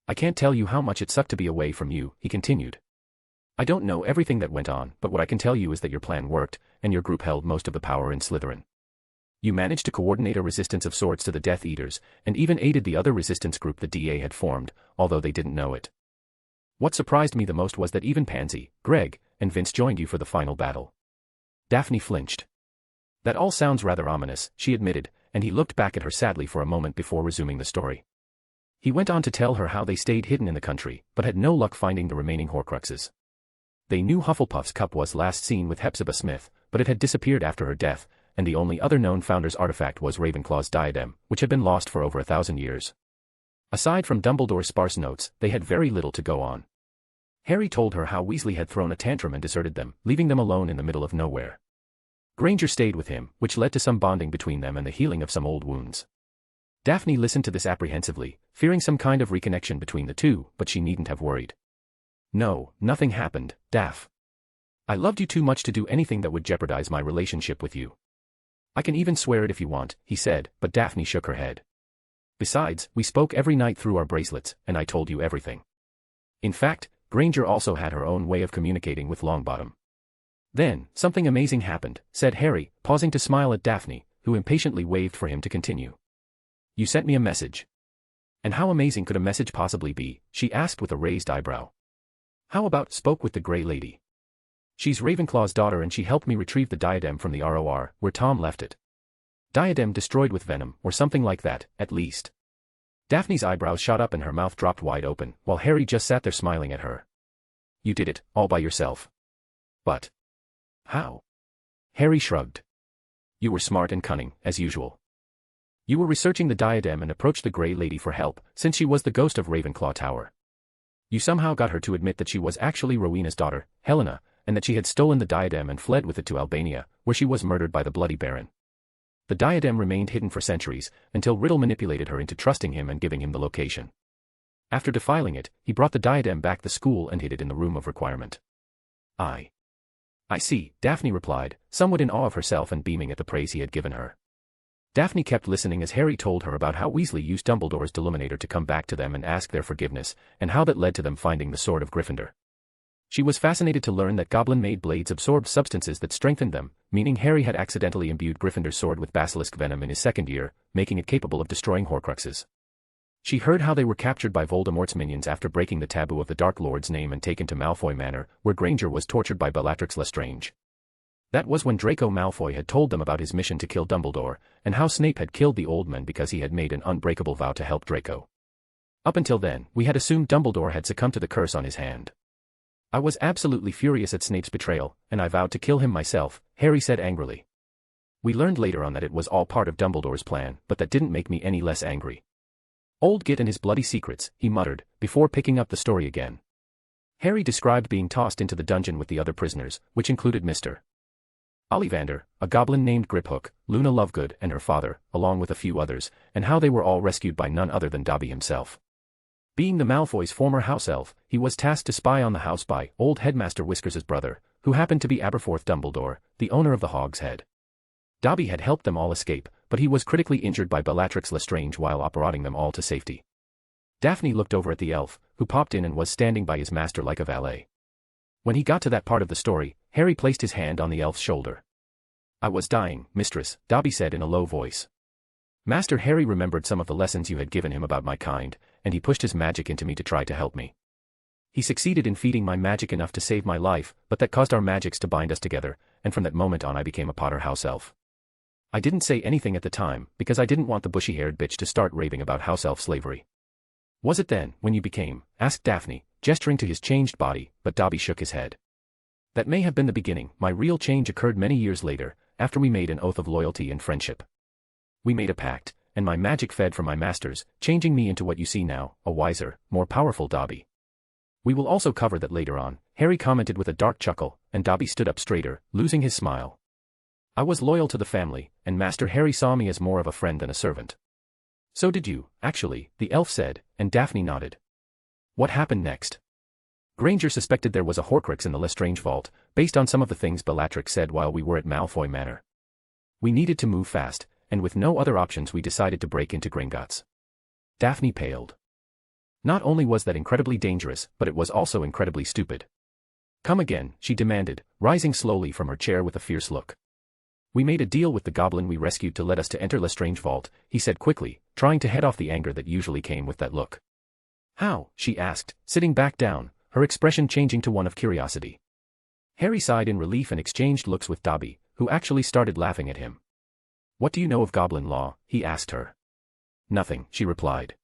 I can't tell you how much it sucked to be away from you, he continued. I don't know everything that went on, but what I can tell you is that your plan worked, and your group held most of the power in Slytherin. You managed to coordinate a resistance of sorts to the Death Eaters, and even aided the other resistance group the DA had formed, although they didn't know it. What surprised me the most was that even Pansy, Greg, and Vince joined you for the final battle. Daphne flinched. That all sounds rather ominous, she admitted, and he looked back at her sadly for a moment before resuming the story. He went on to tell her how they stayed hidden in the country, but had no luck finding the remaining Horcruxes. They knew Hufflepuff's cup was last seen with Hepzibah Smith, but it had disappeared after her death, and the only other known Founder's artifact was Ravenclaw's diadem, which had been lost for over 1,000 years. Aside from Dumbledore's sparse notes, they had very little to go on. Harry told her how Weasley had thrown a tantrum and deserted them, leaving them alone in the middle of nowhere. Granger stayed with him, which led to some bonding between them and the healing of some old wounds. Daphne listened to this apprehensively, fearing some kind of reconnection between the two, but she needn't have worried. No, nothing happened, Daph. I loved you too much to do anything that would jeopardize my relationship with you. I can even swear it if you want, he said, but Daphne shook her head. Besides, we spoke every night through our bracelets, and I told you everything. In fact, Granger also had her own way of communicating with Longbottom. Then, something amazing happened, said Harry, pausing to smile at Daphne, who impatiently waved for him to continue. You sent me a message. And how amazing could a message possibly be, she asked with a raised eyebrow. How about spoke with the Grey Lady? She's Ravenclaw's daughter and she helped me retrieve the diadem from the ROR, where Tom left it. Diadem destroyed with venom, or something like that, at least. Daphne's eyebrows shot up and her mouth dropped wide open, while Harry just sat there smiling at her. You did it, all by yourself. But how? Harry shrugged. You were smart and cunning, as usual. You were researching the diadem and approached the Grey Lady for help, since she was the ghost of Ravenclaw Tower. You somehow got her to admit that she was actually Rowena's daughter, Helena, and that she had stolen the diadem and fled with it to Albania, where she was murdered by the Bloody Baron. The diadem remained hidden for centuries, until Riddle manipulated her into trusting him and giving him the location. After defiling it, he brought the diadem back to school and hid it in the room of requirement. I see, Daphne replied, somewhat in awe of herself and beaming at the praise he had given her. Daphne kept listening as Harry told her about how Weasley used Dumbledore's Deluminator to come back to them and ask their forgiveness, and how that led to them finding the Sword of Gryffindor. She was fascinated to learn that goblin-made blades absorbed substances that strengthened them, meaning Harry had accidentally imbued Gryffindor's sword with basilisk venom in his second year, making it capable of destroying Horcruxes. She heard how they were captured by Voldemort's minions after breaking the taboo of the Dark Lord's name and taken to Malfoy Manor, where Granger was tortured by Bellatrix Lestrange. That was when Draco Malfoy had told them about his mission to kill Dumbledore, and how Snape had killed the old man because he had made an unbreakable vow to help Draco. Up until then, we had assumed Dumbledore had succumbed to the curse on his hand. I was absolutely furious at Snape's betrayal, and I vowed to kill him myself, Harry said angrily. We learned later on that it was all part of Dumbledore's plan, but that didn't make me any less angry. Old Git and his bloody secrets, he muttered, before picking up the story again. Harry described being tossed into the dungeon with the other prisoners, which included Mr. Ollivander, a goblin named Griphook, Luna Lovegood and her father, along with a few others, and how they were all rescued by none other than Dobby himself. Being the Malfoys' former house elf, he was tasked to spy on the house by old Headmaster Whiskers's brother, who happened to be Aberforth Dumbledore, the owner of the Hog's Head. Dobby had helped them all escape, but he was critically injured by Bellatrix Lestrange while operating them all to safety. Daphne looked over at the elf, who popped in and was standing by his master like a valet. When he got to that part of the story, Harry placed his hand on the elf's shoulder. I was dying, mistress, Dobby said in a low voice. Master Harry remembered some of the lessons you had given him about my kind, and he pushed his magic into me to try to help me. He succeeded in feeding my magic enough to save my life, but that caused our magics to bind us together, and from that moment on I became a Potter house elf. I didn't say anything at the time, because I didn't want the bushy-haired bitch to start raving about house elf slavery. Was it then, when you became? Asked Daphne, gesturing to his changed body, but Dobby shook his head. That may have been the beginning. My real change occurred many years later, after we made an oath of loyalty and friendship. We made a pact, and my magic fed from my masters, changing me into what you see now, a wiser, more powerful Dobby. We will also cover that later on, Harry commented with a dark chuckle, and Dobby stood up straighter, losing his smile. I was loyal to the family, and Master Harry saw me as more of a friend than a servant. So did you, actually, the elf said, and Daphne nodded. What happened next? Granger suspected there was a Horcrux in the Lestrange vault, based on some of the things Bellatrix said while we were at Malfoy Manor. We needed to move fast, and with no other options we decided to break into Gringotts. Daphne paled. Not only was that incredibly dangerous, but it was also incredibly stupid. Come again, she demanded, rising slowly from her chair with a fierce look. We made a deal with the goblin we rescued to let us to enter Lestrange vault, he said quickly, trying to head off the anger that usually came with that look. How? She asked, sitting back down, her expression changing to one of curiosity. Harry sighed in relief and exchanged looks with Dobby, who actually started laughing at him. What do you know of goblin law? He asked her. Nothing, she replied.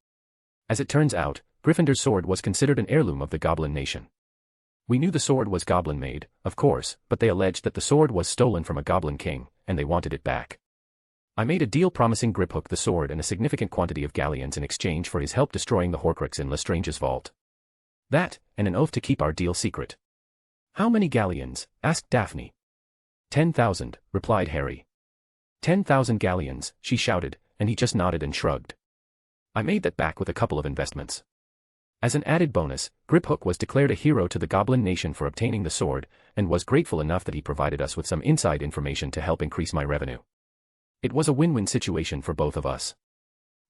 As it turns out, Gryffindor's sword was considered an heirloom of the Goblin Nation. We knew the sword was goblin-made, of course, but they alleged that the sword was stolen from a goblin king, and they wanted it back. I made a deal promising Griphook the sword and a significant quantity of galleons in exchange for his help destroying the Horcrux in Lestrange's vault. That, and an oath to keep our deal secret. How many galleons? Asked Daphne. 10,000, replied Harry. 10,000 galleons, she shouted, and he just nodded and shrugged. I made that back with a couple of investments. As an added bonus, Griphook was declared a hero to the Goblin Nation for obtaining the sword, and was grateful enough that he provided us with some inside information to help increase my revenue. It was a win-win situation for both of us.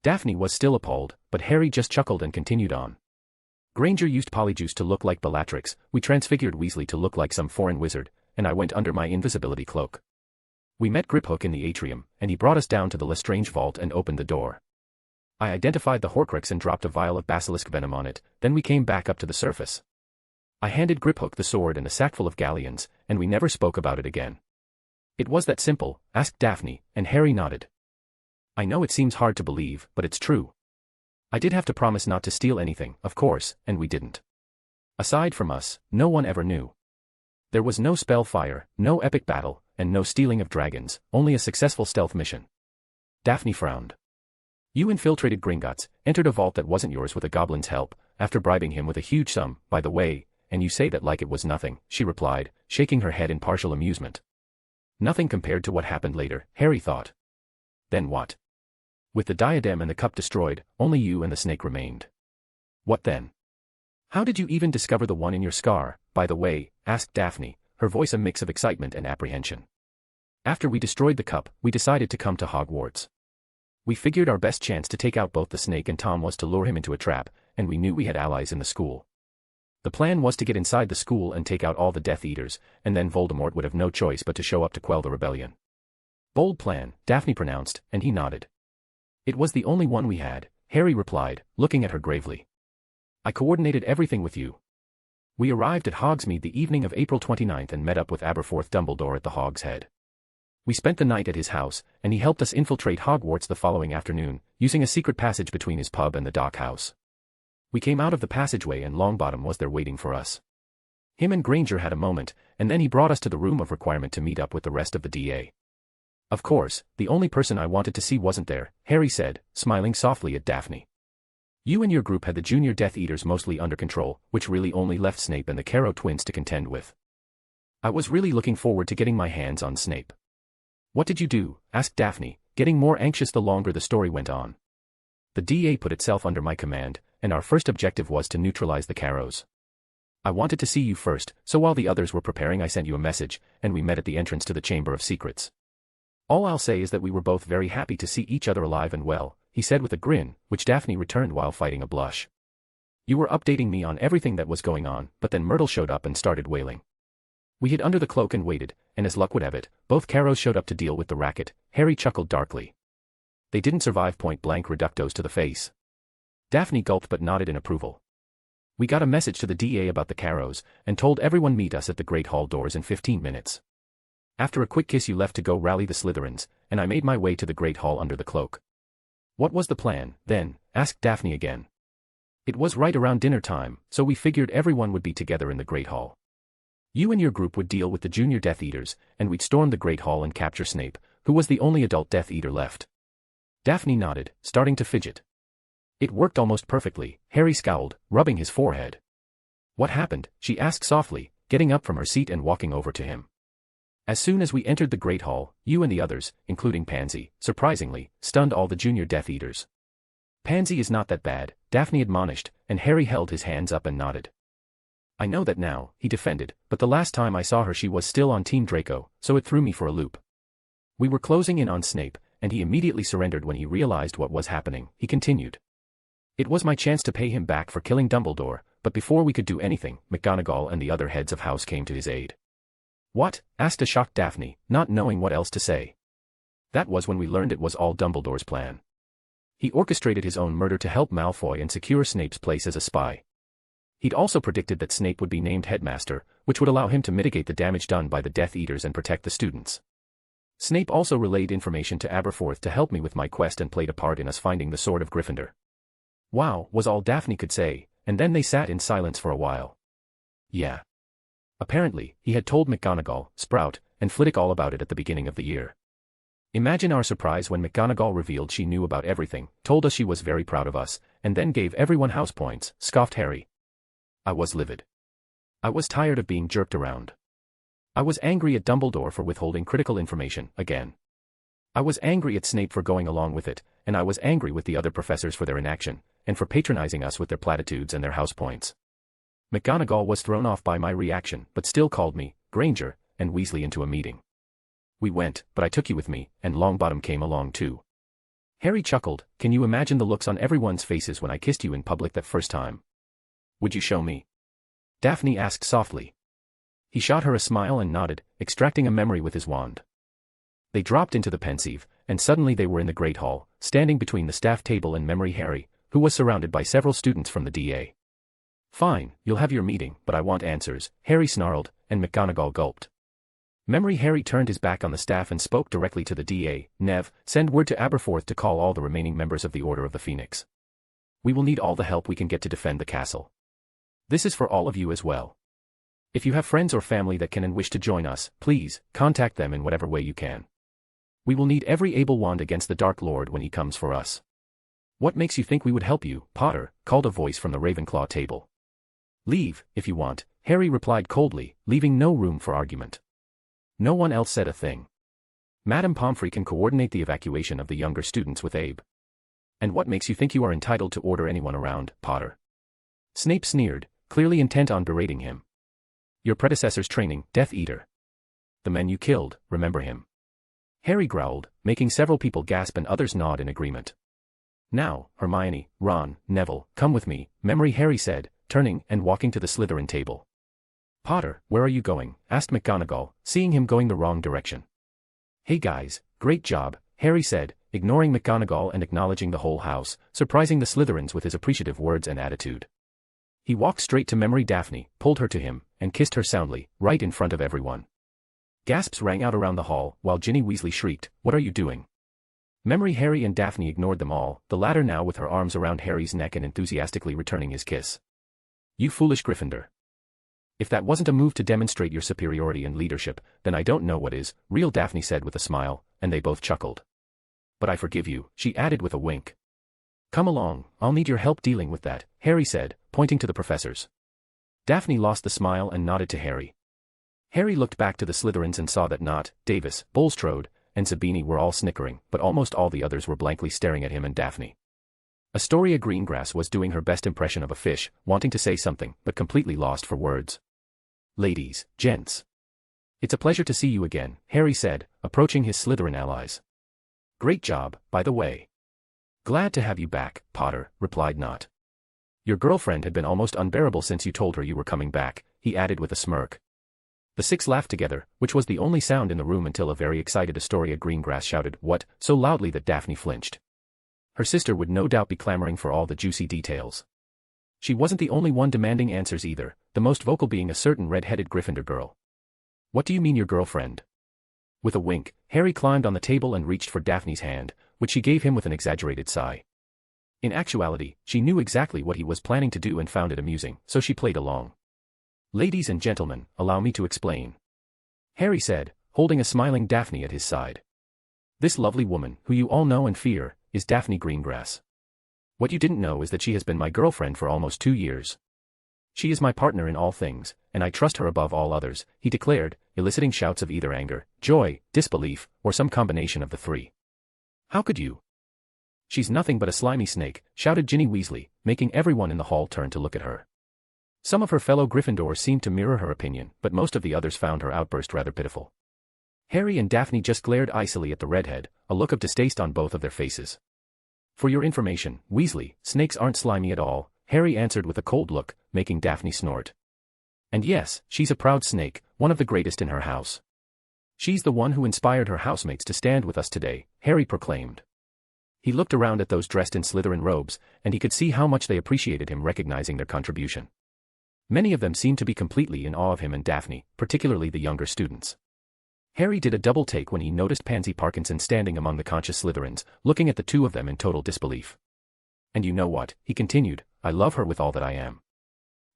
Daphne was still appalled, but Harry just chuckled and continued on. Granger used Polyjuice to look like Bellatrix, we transfigured Weasley to look like some foreign wizard, and I went under my invisibility cloak. We met Griphook in the atrium, and he brought us down to the Lestrange vault and opened the door. I identified the Horcrux and dropped a vial of basilisk venom on it, then we came back up to the surface. I handed Griphook the sword and a sackful of galleons, and we never spoke about it again. It was that simple, asked Daphne, and Harry nodded. I know it seems hard to believe, but it's true. I did have to promise not to steal anything, of course, and we didn't. Aside from us, no one ever knew. There was no spell fire, no epic battle, and no stealing of dragons, only a successful stealth mission. Daphne frowned. You infiltrated Gringotts, entered a vault that wasn't yours with a goblin's help, after bribing him with a huge sum, by the way, and you say that like it was nothing, she replied, shaking her head in partial amusement. Nothing compared to what happened later, Harry thought. Then what? With the diadem and the cup destroyed, only you and the snake remained. What then? How did you even discover the one in your scar, by the way? Asked Daphne, her voice a mix of excitement and apprehension. After we destroyed the cup, we decided to come to Hogwarts. We figured our best chance to take out both the snake and Tom was to lure him into a trap, and we knew we had allies in the school. The plan was to get inside the school and take out all the Death Eaters, and then Voldemort would have no choice but to show up to quell the rebellion. Bold plan, Daphne pronounced, and he nodded. It was the only one we had, Harry replied, looking at her gravely. I coordinated everything with you. We arrived at Hogsmeade the evening of April 29th and met up with Aberforth Dumbledore at the Hog's Head. We spent the night at his house, and he helped us infiltrate Hogwarts the following afternoon, using a secret passage between his pub and the dock house. We came out of the passageway and Longbottom was there waiting for us. Him and Granger had a moment, and then he brought us to the room of requirement to meet up with the rest of the DA. Of course, the only person I wanted to see wasn't there, Harry said, smiling softly at Daphne. You and your group had the junior Death Eaters mostly under control, which really only left Snape and the Carrow twins to contend with. I was really looking forward to getting my hands on Snape. What did you do? Asked Daphne, getting more anxious the longer the story went on. The DA put itself under my command, and our first objective was to neutralize the Carrows. I wanted to see you first, so while the others were preparing I sent you a message, and we met at the entrance to the Chamber of Secrets. All I'll say is that we were both very happy to see each other alive and well, he said with a grin, which Daphne returned while fighting a blush. You were updating me on everything that was going on, but then Myrtle showed up and started wailing. We hid under the cloak and waited, and as luck would have it, both Carrows showed up to deal with the racket. Harry chuckled darkly. They didn't survive point-blank reductos to the face. Daphne gulped but nodded in approval. We got a message to the DA about the Carrows, and told everyone meet us at the Great Hall doors in 15 minutes. After a quick kiss you left to go rally the Slytherins, and I made my way to the Great Hall under the cloak. What was the plan, then? Asked Daphne again. It was right around dinner time, so we figured everyone would be together in the Great Hall. You and your group would deal with the junior Death Eaters, and we'd storm the Great Hall and capture Snape, who was the only adult Death Eater left. Daphne nodded, starting to fidget. It worked almost perfectly. Harry scowled, rubbing his forehead. What happened? She asked softly, getting up from her seat and walking over to him. As soon as we entered the Great Hall, you and the others, including Pansy, surprisingly, stunned all the junior Death Eaters. Pansy is not that bad, Daphne admonished, and Harry held his hands up and nodded. I know that now, he defended, but the last time I saw her she was still on Team Draco, so it threw me for a loop. We were closing in on Snape, and he immediately surrendered when he realized what was happening, he continued. It was my chance to pay him back for killing Dumbledore, but before we could do anything, McGonagall and the other heads of house came to his aid. What? Asked a shocked Daphne, not knowing what else to say. That was when we learned it was all Dumbledore's plan. He orchestrated his own murder to help Malfoy and secure Snape's place as a spy. He'd also predicted that Snape would be named headmaster, which would allow him to mitigate the damage done by the Death Eaters and protect the students. Snape also relayed information to Aberforth to help me with my quest and played a part in us finding the Sword of Gryffindor. Wow, was all Daphne could say, and then they sat in silence for a while. Yeah. Apparently, he had told McGonagall, Sprout, and Flitwick all about it at the beginning of the year. Imagine our surprise when McGonagall revealed she knew about everything, told us she was very proud of us, and then gave everyone house points, scoffed Harry. I was livid. I was tired of being jerked around. I was angry at Dumbledore for withholding critical information, again. I was angry at Snape for going along with it, and I was angry with the other professors for their inaction, and for patronizing us with their platitudes and their house points. McGonagall was thrown off by my reaction, but still called me, Granger, and Weasley into a meeting. We went, but I took you with me, and Longbottom came along too. Harry chuckled. Can you imagine the looks on everyone's faces when I kissed you in public that first time? Would you show me? Daphne asked softly. He shot her a smile and nodded, extracting a memory with his wand. They dropped into the Pensieve, and suddenly they were in the Great Hall, standing between the staff table and Memory Harry, who was surrounded by several students from the DA. Fine, you'll have your meeting, but I want answers, Harry snarled, and McGonagall gulped. Memory Harry turned his back on the staff and spoke directly to the DA, Nev, send word to Aberforth to call all the remaining members of the Order of the Phoenix. We will need all the help we can get to defend the castle. This is for all of you as well. If you have friends or family that can and wish to join us, please, contact them in whatever way you can. We will need every able wand against the Dark Lord when he comes for us. What makes you think we would help you, Potter? Called a voice from the Ravenclaw table. Leave, if you want, Harry replied coldly, leaving no room for argument. No one else said a thing. Madame Pomfrey can coordinate the evacuation of the younger students with Abe. And what makes you think you are entitled to order anyone around, Potter? Snape sneered, clearly intent on berating him. Your predecessor's training, Death Eater. The men you killed, remember him? Harry growled, making several people gasp and others nod in agreement. Now, Hermione, Ron, Neville, come with me, Memory Harry said, turning and walking to the Slytherin table. Potter, where are you going? Asked McGonagall, seeing him going the wrong direction. Hey guys, great job, Harry said, ignoring McGonagall and acknowledging the whole house, surprising the Slytherins with his appreciative words and attitude. He walked straight to Memory Daphne, pulled her to him, and kissed her soundly, right in front of everyone. Gasps rang out around the hall, while Ginny Weasley shrieked, "What are you doing?" Memory Harry and Daphne ignored them all, the latter now with her arms around Harry's neck and enthusiastically returning his kiss. You foolish Gryffindor. If that wasn't a move to demonstrate your superiority and leadership, then I don't know what is, real Daphne said with a smile, and they both chuckled. But I forgive you, she added with a wink. Come along, I'll need your help dealing with that, Harry said, pointing to the professors. Daphne lost the smile and nodded to Harry. Harry looked back to the Slytherins and saw that Nott, Davis, Bulstrode, and Zabini were all snickering, but almost all the others were blankly staring at him and Daphne. Astoria Greengrass was doing her best impression of a fish, wanting to say something, but completely lost for words. Ladies, gents. It's a pleasure to see you again, Harry said, approaching his Slytherin allies. Great job, by the way. Glad to have you back, Potter, replied Nott. Your girlfriend had been almost unbearable since you told her you were coming back, he added with a smirk. The six laughed together, which was the only sound in the room until a very excited Astoria Greengrass shouted, "What?" so loudly that Daphne flinched. Her sister would no doubt be clamoring for all the juicy details. She wasn't the only one demanding answers either, the most vocal being a certain red-headed Gryffindor girl. What do you mean your girlfriend? With a wink, Harry climbed on the table and reached for Daphne's hand, which she gave him with an exaggerated sigh. In actuality, she knew exactly what he was planning to do and found it amusing, so she played along. "Ladies and gentlemen, allow me to explain," Harry said, holding a smiling Daphne at his side. "This lovely woman, who you all know and fear, is Daphne Greengrass. What you didn't know is that she has been my girlfriend for almost 2 years. She is my partner in all things, and I trust her above all others," he declared, eliciting shouts of either anger, joy, disbelief, or some combination of the three. "How could you?" "She's nothing but a slimy snake," shouted Ginny Weasley, making everyone in the hall turn to look at her. Some of her fellow Gryffindors seemed to mirror her opinion, but most of the others found her outburst rather pitiful. Harry and Daphne just glared icily at the redhead, a look of distaste on both of their faces. "For your information, Weasley, snakes aren't slimy at all," Harry answered with a cold look, making Daphne snort. "And yes, she's a proud snake, one of the greatest in her house. She's the one who inspired her housemates to stand with us today," Harry proclaimed. He looked around at those dressed in Slytherin robes, and he could see how much they appreciated him recognizing their contribution. Many of them seemed to be completely in awe of him and Daphne, particularly the younger students. Harry did a double take when he noticed Pansy Parkinson standing among the conscious Slytherins, looking at the two of them in total disbelief. "And you know what," he continued, "I love her with all that I am."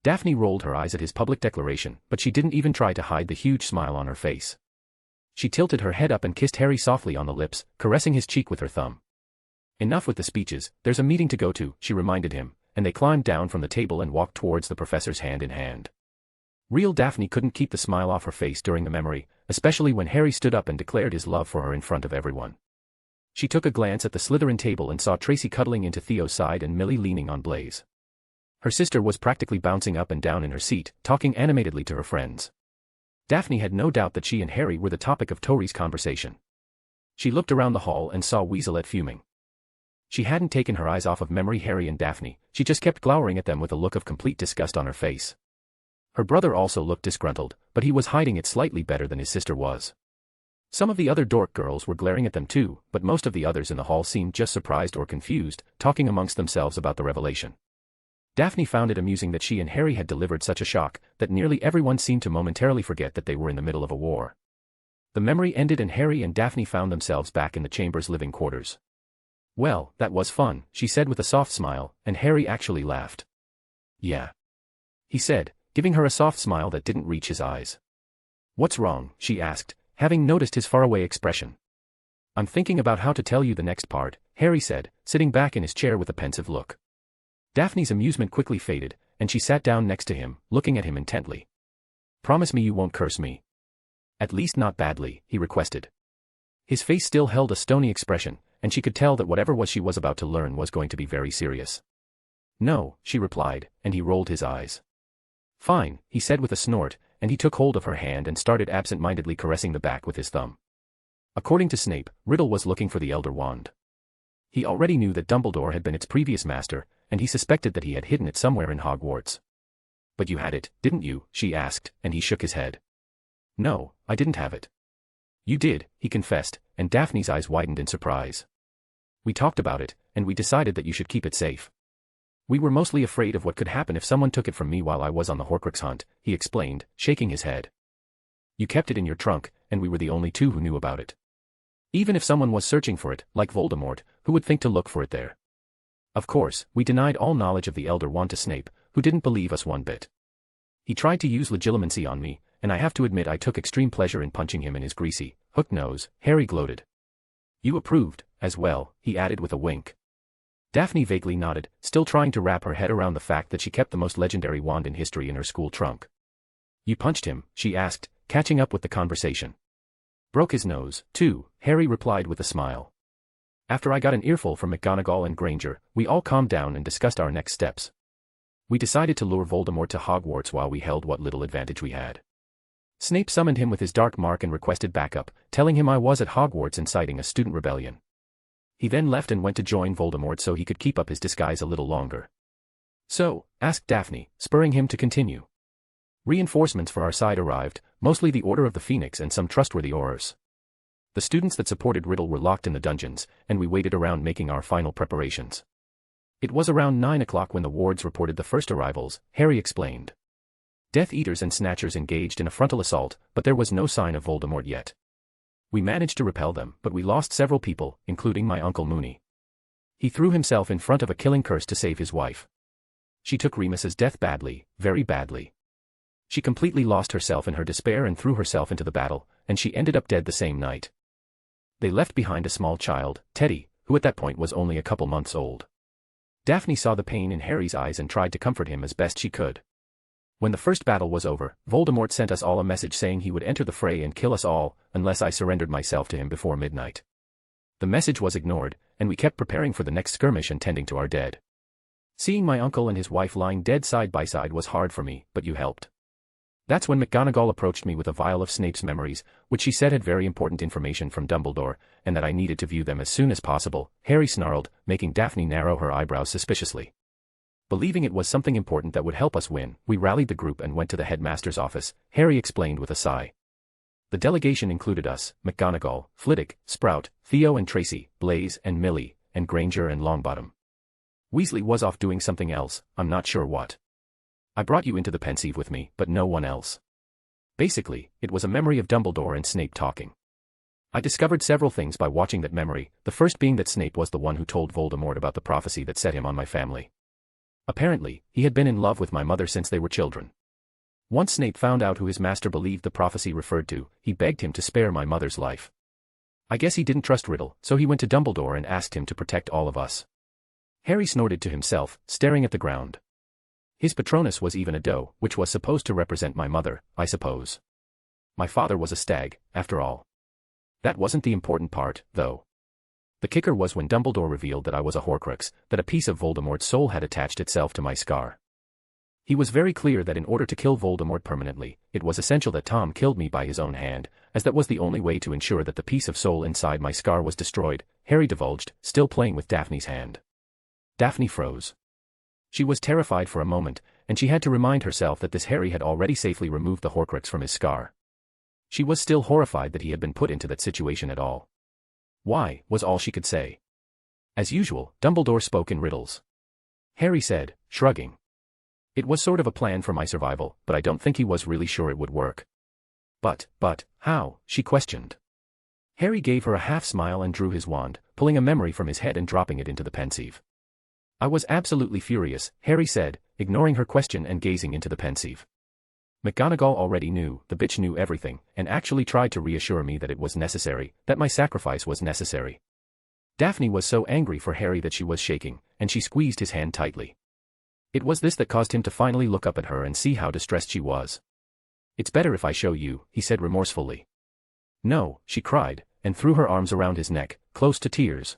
Daphne rolled her eyes at his public declaration, but she didn't even try to hide the huge smile on her face. She tilted her head up and kissed Harry softly on the lips, caressing his cheek with her thumb. "Enough with the speeches, there's a meeting to go to," she reminded him, and they climbed down from the table and walked towards the professors hand in hand. Real Daphne couldn't keep the smile off her face during the memory, especially when Harry stood up and declared his love for her in front of everyone. She took a glance at the Slytherin table and saw Tracy cuddling into Theo's side and Millie leaning on Blaze. Her sister was practically bouncing up and down in her seat, talking animatedly to her friends. Daphne had no doubt that she and Harry were the topic of Tori's conversation. She looked around the hall and saw Weaselette fuming. She hadn't taken her eyes off of Memory, Harry and Daphne, she just kept glowering at them with a look of complete disgust on her face. Her brother also looked disgruntled, but he was hiding it slightly better than his sister was. Some of the other dork girls were glaring at them too, but most of the others in the hall seemed just surprised or confused, talking amongst themselves about the revelation. Daphne found it amusing that she and Harry had delivered such a shock, that nearly everyone seemed to momentarily forget that they were in the middle of a war. The memory ended and Harry and Daphne found themselves back in the chamber's living quarters. "Well, that was fun," she said with a soft smile, and Harry actually laughed. "Yeah," he said, giving her a soft smile that didn't reach his eyes. "What's wrong?" she asked, having noticed his faraway expression. "I'm thinking about how to tell you the next part," Harry said, sitting back in his chair with a pensive look. Daphne's amusement quickly faded, and she sat down next to him, looking at him intently. "Promise me you won't curse me." "At least not badly," he requested. His face still held a stony expression, and she could tell that whatever she was about to learn was going to be very serious. "No," she replied, and he rolled his eyes. "Fine," he said with a snort, and he took hold of her hand and started absent-mindedly caressing the back with his thumb. According to Snape, Riddle was looking for the Elder Wand. He already knew that Dumbledore had been its previous master, and he suspected that he had hidden it somewhere in Hogwarts. "But you had it, didn't you?" she asked, and he shook his head. "No, I didn't have it." "You did," he confessed, and Daphne's eyes widened in surprise. "We talked about it, and we decided that you should keep it safe. We were mostly afraid of what could happen if someone took it from me while I was on the Horcrux hunt," he explained, shaking his head. "You kept it in your trunk, and we were the only two who knew about it. Even if someone was searching for it, like Voldemort, who would think to look for it there? Of course, we denied all knowledge of the Elder Wand to Snape, who didn't believe us one bit. He tried to use legilimency on me, and I have to admit I took extreme pleasure in punching him in his greasy, hooked nose," Harry gloated. "You approved, as well," he added with a wink. Daphne vaguely nodded, still trying to wrap her head around the fact that she kept the most legendary wand in history in her school trunk. "You punched him?" she asked, catching up with the conversation. "Broke his nose, too," Harry replied with a smile. "After I got an earful from McGonagall and Granger, we all calmed down and discussed our next steps. We decided to lure Voldemort to Hogwarts while we held what little advantage we had. Snape summoned him with his dark mark and requested backup, telling him I was at Hogwarts inciting a student rebellion. He then left and went to join Voldemort so he could keep up his disguise a little longer." "So?" asked Daphne, spurring him to continue. "Reinforcements for our side arrived, mostly the Order of the Phoenix and some trustworthy Aurors. The students that supported Riddle were locked in the dungeons, and we waited around making our final preparations. It was around 9 o'clock when the wards reported the first arrivals," Harry explained. "Death Eaters and Snatchers engaged in a frontal assault, but there was no sign of Voldemort yet. We managed to repel them, but we lost several people, including my Uncle Mooney. He threw himself in front of a killing curse to save his wife. She took Remus's death badly, very badly. She completely lost herself in her despair and threw herself into the battle, and she ended up dead the same night. They left behind a small child, Teddy, who at that point was only a couple months old. Daphne saw the pain in Harry's eyes and tried to comfort him as best she could. When the first battle was over, Voldemort sent us all a message saying he would enter the fray and kill us all, unless I surrendered myself to him before midnight. The message was ignored, and we kept preparing for the next skirmish and tending to our dead. Seeing my uncle and his wife lying dead side by side was hard for me, but you helped. That's when McGonagall approached me with a vial of Snape's memories, which she said had very important information from Dumbledore, and that I needed to view them as soon as possible. Harry snarled, making Daphne narrow her eyebrows suspiciously. Believing it was something important that would help us win, we rallied the group and went to the headmaster's office, Harry explained with a sigh. The delegation included us, McGonagall, Flitwick, Sprout, Theo and Tracy, Blaise and Millie, and Granger and Longbottom. Weasley was off doing something else, I'm not sure what. I brought you into the Pensieve with me, but no one else. Basically, it was a memory of Dumbledore and Snape talking. I discovered several things by watching that memory, the first being that Snape was the one who told Voldemort about the prophecy that set him on my family. Apparently, he had been in love with my mother since they were children. Once Snape found out who his master believed the prophecy referred to, he begged him to spare my mother's life. I guess he didn't trust Riddle, so he went to Dumbledore and asked him to protect all of us. Harry snorted to himself, staring at the ground. His Patronus was even a doe, which was supposed to represent my mother, I suppose. My father was a stag, after all. That wasn't the important part, though. The kicker was when Dumbledore revealed that I was a Horcrux, that a piece of Voldemort's soul had attached itself to my scar. He was very clear that in order to kill Voldemort permanently, it was essential that Tom killed me by his own hand, as that was the only way to ensure that the piece of soul inside my scar was destroyed, Harry divulged, still playing with Daphne's hand. Daphne froze. She was terrified for a moment, and she had to remind herself that this Harry had already safely removed the Horcrux from his scar. She was still horrified that he had been put into that situation at all. Why, was all she could say. As usual, Dumbledore spoke in riddles. Harry said, shrugging. It was sort of a plan for my survival, but I don't think he was really sure it would work. But, how, she questioned. Harry gave her a half-smile and drew his wand, pulling a memory from his head and dropping it into the Pensieve. I was absolutely furious, Harry said, ignoring her question and gazing into the Pensieve. McGonagall already knew, the bitch knew everything, and actually tried to reassure me that it was necessary, that my sacrifice was necessary. Daphne was so angry for Harry that she was shaking, and she squeezed his hand tightly. It was this that caused him to finally look up at her and see how distressed she was. It's better if I show you, he said remorsefully. No, she cried, and threw her arms around his neck, close to tears.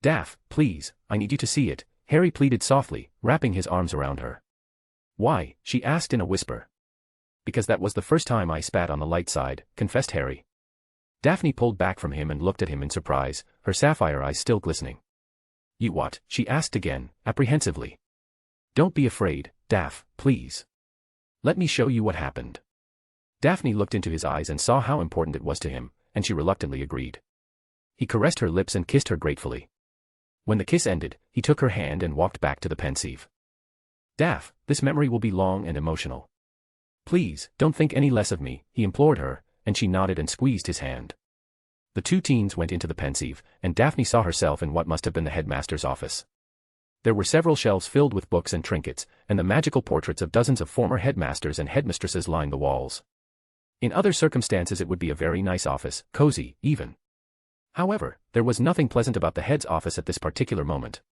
Daph, please, I need you to see it, Harry pleaded softly, wrapping his arms around her. Why, she asked in a whisper. Because that was the first time I spat on the light side, confessed Harry. Daphne pulled back from him and looked at him in surprise, her sapphire eyes still glistening. You what? She asked again, apprehensively. Don't be afraid, Daph, please. Let me show you what happened. Daphne looked into his eyes and saw how important it was to him, and she reluctantly agreed. He caressed her lips and kissed her gratefully. When the kiss ended, he took her hand and walked back to the Pensieve. Daph, this memory will be long and emotional. Please, don't think any less of me, he implored her, and she nodded and squeezed his hand. The two teens went into the Pensieve, and Daphne saw herself in what must have been the headmaster's office. There were several shelves filled with books and trinkets, and the magical portraits of dozens of former headmasters and headmistresses lined the walls. In other circumstances it would be a very nice office, cozy, even. However, there was nothing pleasant about the head's office at this particular moment.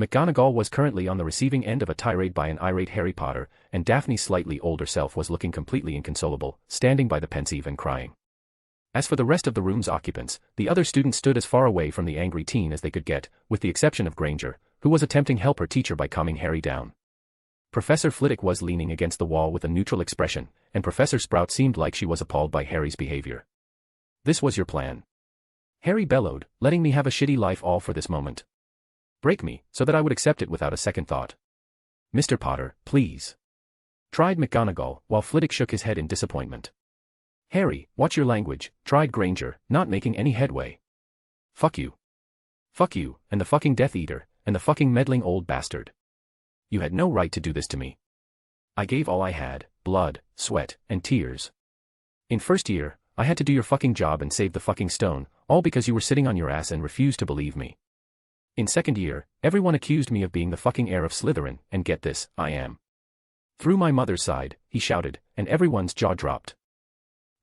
McGonagall was currently on the receiving end of a tirade by an irate Harry Potter, and Daphne's slightly older self was looking completely inconsolable, standing by the Pensieve and crying. As for the rest of the room's occupants, the other students stood as far away from the angry teen as they could get, with the exception of Granger, who was attempting to help her teacher by calming Harry down. Professor Flitwick was leaning against the wall with a neutral expression, and Professor Sprout seemed like she was appalled by Harry's behavior. This was your plan. Harry bellowed, letting me have a shitty life all for this moment. Break me, so that I would accept it without a second thought. Mr. Potter, please. Tried McGonagall, while Flitwick shook his head in disappointment. Harry, watch your language, tried Granger, not making any headway. Fuck you. Fuck you, and the fucking Death Eater, and the fucking meddling old bastard. You had no right to do this to me. I gave all I had, blood, sweat, and tears. In first year, I had to do your fucking job and save the fucking stone, all because you were sitting on your ass and refused to believe me. In second year, everyone accused me of being the fucking heir of Slytherin, and get this, I am. Through my mother's side, he shouted, and everyone's jaw dropped.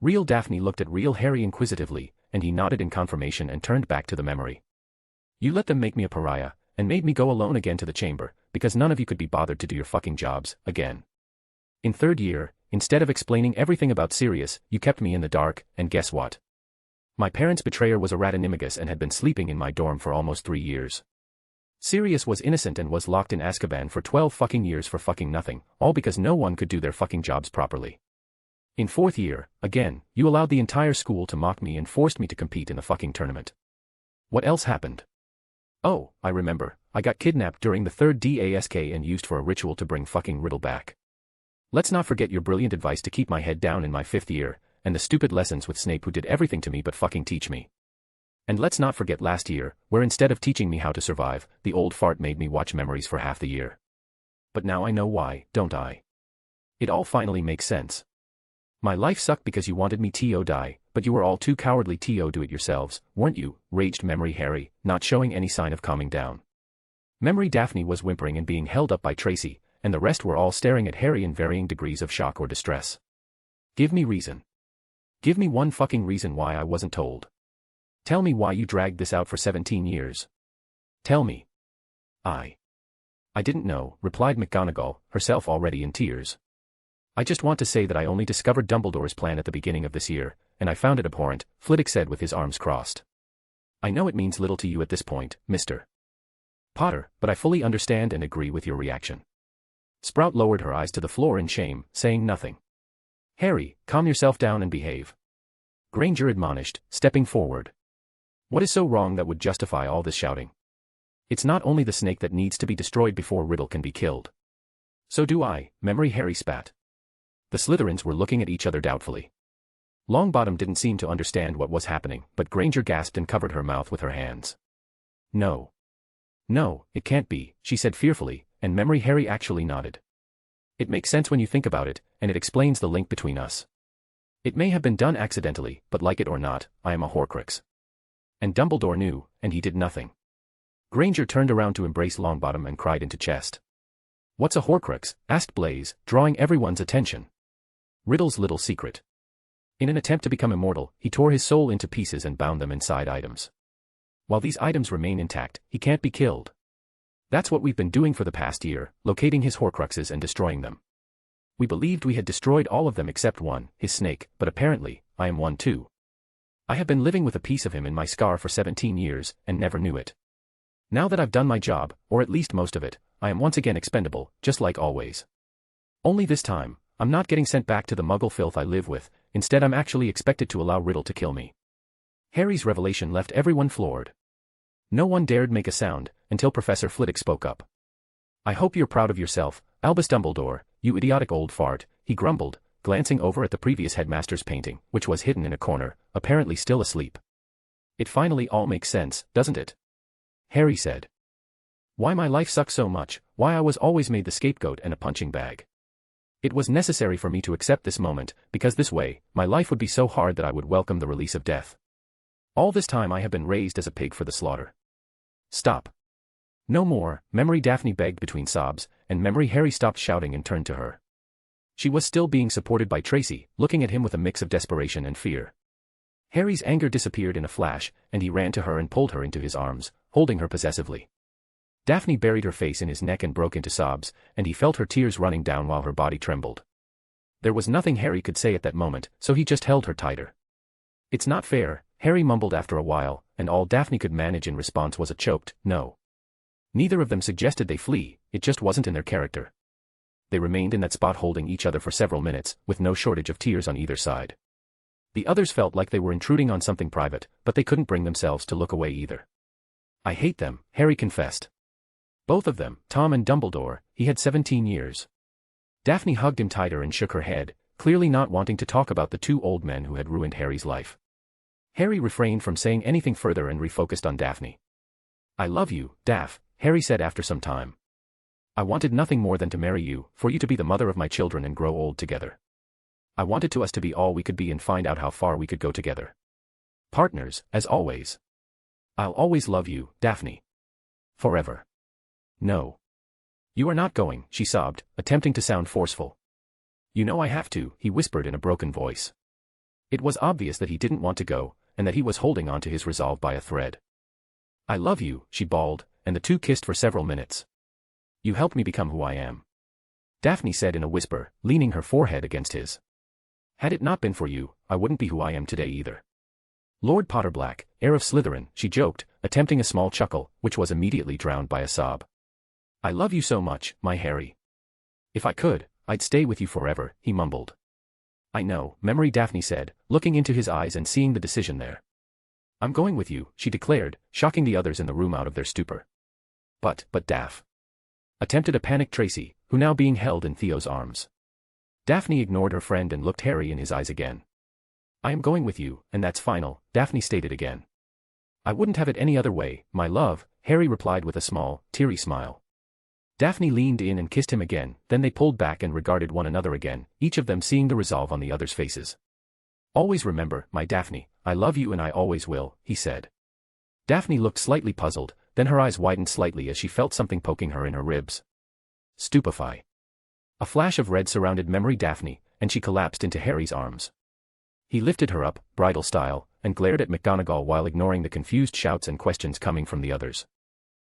Real Daphne looked at real Harry inquisitively, and he nodded in confirmation and turned back to the memory. You let them make me a pariah, and made me go alone again to the chamber, because none of you could be bothered to do your fucking jobs, again. In third year, instead of explaining everything about Sirius, you kept me in the dark, and guess what? My parents' betrayer was a ratanimagus and had been sleeping in my dorm for almost 3 years. Sirius was innocent and was locked in Azkaban for 12 fucking years for fucking nothing, all because no one could do their fucking jobs properly. In fourth year, again, you allowed the entire school to mock me and forced me to compete in the fucking tournament. What else happened? Oh, I remember, I got kidnapped during the third DASK and used for a ritual to bring fucking Riddle back. Let's not forget your brilliant advice to keep my head down in my 5th year, and the stupid lessons with Snape who did everything to me but fucking teach me. And let's not forget last year, where instead of teaching me how to survive, the old fart made me watch memories for half the year. But now I know why, don't I? It all finally makes sense. My life sucked because you wanted me to die, but you were all too cowardly to do it yourselves, weren't you? Raged Memory Harry, not showing any sign of calming down. Memory Daphne was whimpering and being held up by Tracy, and the rest were all staring at Harry in varying degrees of shock or distress. Give me reason. Give me one fucking reason why I wasn't told. Tell me why you dragged this out for 17 years. Tell me. I didn't know, replied McGonagall, herself already in tears. I just want to say that I only discovered Dumbledore's plan at the beginning of this year, and I found it abhorrent, Flitwick said with his arms crossed. I know it means little to you at this point, Mr. Potter, but I fully understand and agree with your reaction. Sprout lowered her eyes to the floor in shame, saying nothing. Harry, calm yourself down and behave. Granger admonished, stepping forward. What is so wrong that would justify all this shouting? It's not only the snake that needs to be destroyed before Riddle can be killed. So do I, Memory Harry spat. The Slytherins were looking at each other doubtfully. Longbottom didn't seem to understand what was happening, but Granger gasped and covered her mouth with her hands. No. No, it can't be, she said fearfully, and Memory Harry actually nodded. It makes sense when you think about it, and it explains the link between us. It may have been done accidentally, but like it or not, I am a Horcrux. And Dumbledore knew, and he did nothing. Granger turned around to embrace Longbottom and cried into chest. What's a Horcrux? Asked Blaise, drawing everyone's attention. Riddle's little secret. In an attempt to become immortal, he tore his soul into pieces and bound them inside items. While these items remain intact, he can't be killed. That's what we've been doing for the past year, locating his Horcruxes and destroying them. We believed we had destroyed all of them except one, his snake, but apparently, I am one too. I have been living with a piece of him in my scar for 17 years, and never knew it. Now that I've done my job, or at least most of it, I am once again expendable, just like always. Only this time, I'm not getting sent back to the muggle filth I live with, instead I'm actually expected to allow Riddle to kill me. Harry's revelation left everyone floored. No one dared make a sound, until Professor Flitwick spoke up. I hope you're proud of yourself, Albus Dumbledore, you idiotic old fart, he grumbled, glancing over at the previous headmaster's painting, which was hidden in a corner, apparently still asleep. It finally all makes sense, doesn't it? Harry said. Why my life sucks so much, why I was always made the scapegoat and a punching bag. It was necessary for me to accept this moment, because this way, my life would be so hard that I would welcome the release of death. All this time I have been raised as a pig for the slaughter. Stop. No more, Memory Daphne begged between sobs, and Memory Harry stopped shouting and turned to her. She was still being supported by Tracy, looking at him with a mix of desperation and fear. Harry's anger disappeared in a flash, and he ran to her and pulled her into his arms, holding her possessively. Daphne buried her face in his neck and broke into sobs, and he felt her tears running down while her body trembled. There was nothing Harry could say at that moment, so he just held her tighter. It's not fair, Harry mumbled after a while, and all Daphne could manage in response was a choked, no. Neither of them suggested they flee, it just wasn't in their character. They remained in that spot holding each other for several minutes, with no shortage of tears on either side. The others felt like they were intruding on something private, but they couldn't bring themselves to look away either. I hate them, Harry confessed. Both of them, Tom and Dumbledore, he had 17 years. Daphne hugged him tighter and shook her head, clearly not wanting to talk about the two old men who had ruined Harry's life. Harry refrained from saying anything further and refocused on Daphne. I love you, Daph, Harry said after some time. I wanted nothing more than to marry you, for you to be the mother of my children and grow old together. I wanted us to be all we could be and find out how far we could go together. Partners, as always. I'll always love you, Daphne. Forever. No. You are not going, she sobbed, attempting to sound forceful. You know I have to, he whispered in a broken voice. It was obvious that he didn't want to go, and that he was holding on to his resolve by a thread. I love you, she bawled, and the two kissed for several minutes. You helped me become who I am. Daphne said in a whisper, leaning her forehead against his. Had it not been for you, I wouldn't be who I am today either. Lord Potterblack, heir of Slytherin, she joked, attempting a small chuckle, which was immediately drowned by a sob. I love you so much, my Harry. If I could, I'd stay with you forever, he mumbled. I know, memory, Daphne said, looking into his eyes and seeing the decision there. I'm going with you, she declared, shocking the others in the room out of their stupor. But Daph. Attempted a panicked Tracy, who now being held in Theo's arms. Daphne ignored her friend and looked Harry in his eyes again. I am going with you, and that's final, Daphne stated again. I wouldn't have it any other way, my love, Harry replied with a small, teary smile. Daphne leaned in and kissed him again, then they pulled back and regarded one another again, each of them seeing the resolve on the other's faces. Always remember, my Daphne, I love you and I always will, he said. Daphne looked slightly puzzled, then her eyes widened slightly as she felt something poking her in her ribs. Stupefy. A flash of red surrounded memory Daphne, and she collapsed into Harry's arms. He lifted her up, bridal style, and glared at McGonagall while ignoring the confused shouts and questions coming from the others.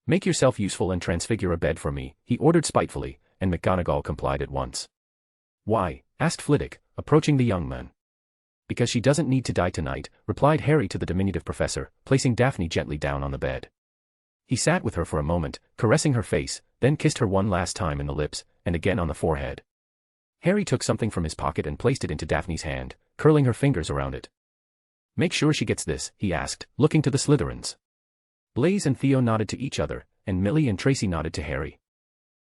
Make yourself useful and transfigure a bed for me, he ordered spitefully, and McGonagall complied at once. Why? Asked Flitwick, approaching the young man. Because she doesn't need to die tonight, replied Harry to the diminutive professor, placing Daphne gently down on the bed. He sat with her for a moment, caressing her face, then kissed her one last time in the lips, and again on the forehead. Harry took something from his pocket and placed it into Daphne's hand, curling her fingers around it. Make sure she gets this, he asked, looking to the Slytherins. Blaise and Theo nodded to each other, and Millie and Tracy nodded to Harry.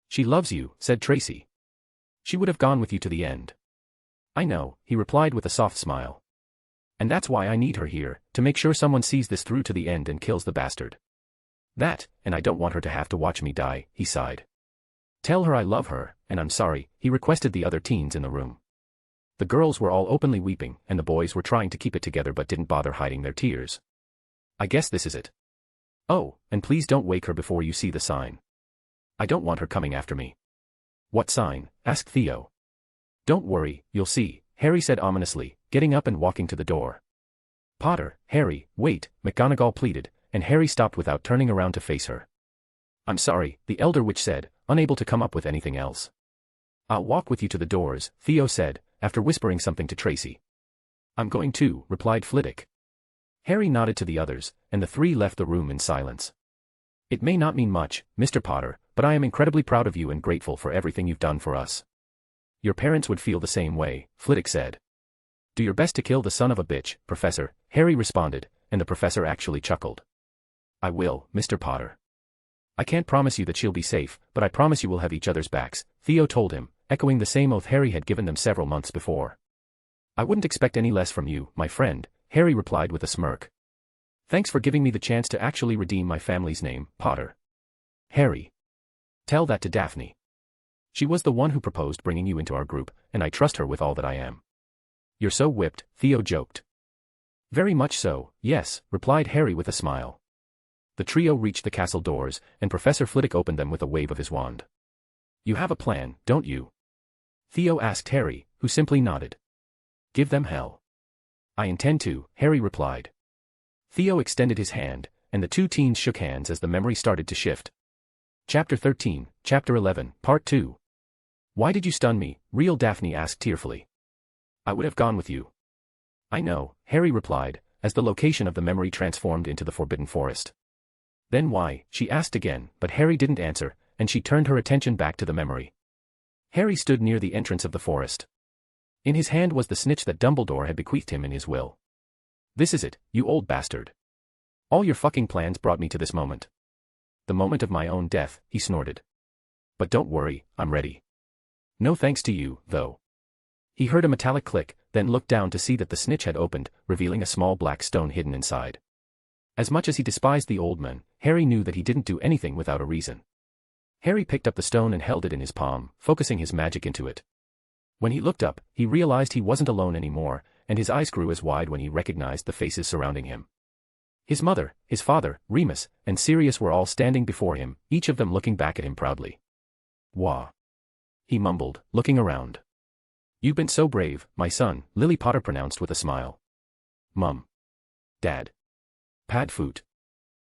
She loves you, said Tracy. She would have gone with you to the end. I know, he replied with a soft smile. And that's why I need her here, to make sure someone sees this through to the end and kills the bastard. That, and I don't want her to have to watch me die, he sighed. Tell her I love her, and I'm sorry, he requested the other teens in the room. The girls were all openly weeping, and the boys were trying to keep it together but didn't bother hiding their tears. I guess this is it. Oh, and please don't wake her before you see the sign. I don't want her coming after me. What sign? Asked Theo. Don't worry, you'll see, Harry said ominously, getting up and walking to the door. Potter, Harry, wait, McGonagall pleaded, and Harry stopped without turning around to face her. I'm sorry, the elder witch said, unable to come up with anything else. I'll walk with you to the doors, Theo said, after whispering something to Tracy. I'm going too, replied Flitwick. Harry nodded to the others, and the three left the room in silence. It may not mean much, Mr. Potter, but I am incredibly proud of you and grateful for everything you've done for us. Your parents would feel the same way, Flitwick said. Do your best to kill the son of a bitch, Professor, Harry responded, and the professor actually chuckled. I will, Mr. Potter. I can't promise you that she'll be safe, but I promise you we'll have each other's backs, Theo told him, echoing the same oath Harry had given them several months before. I wouldn't expect any less from you, my friend, Harry replied with a smirk. Thanks for giving me the chance to actually redeem my family's name, Potter. Harry. Tell that to Daphne. She was the one who proposed bringing you into our group, and I trust her with all that I am. You're so whipped, Theo joked. Very much so, yes, replied Harry with a smile. The trio reached the castle doors, and Professor Flitwick opened them with a wave of his wand. You have a plan, don't you? Theo asked Harry, who simply nodded. Give them hell. I intend to, Harry replied. Theo extended his hand, and the two teens shook hands as the memory started to shift. Chapter 13, Chapter 11, Part 2. Why did you stun me? Real Daphne asked tearfully. I would have gone with you. I know, Harry replied, as the location of the memory transformed into the Forbidden Forest. Then why? She asked again, but Harry didn't answer, and she turned her attention back to the memory. Harry stood near the entrance of the forest. In his hand was the snitch that Dumbledore had bequeathed him in his will. This is it, you old bastard. All your fucking plans brought me to this moment. The moment of my own death, he snorted. But don't worry, I'm ready. No thanks to you, though. He heard a metallic click, then looked down to see that the snitch had opened, revealing a small black stone hidden inside. As much as he despised the old man, Harry knew that he didn't do anything without a reason. Harry picked up the stone and held it in his palm, focusing his magic into it. When he looked up, he realized he wasn't alone anymore, and his eyes grew as wide when he recognized the faces surrounding him. His mother, his father, Remus, and Sirius were all standing before him, each of them looking back at him proudly. "Wah," he mumbled, looking around. "You've been so brave, my son," Lily Potter pronounced with a smile. "Mum. Dad. Padfoot.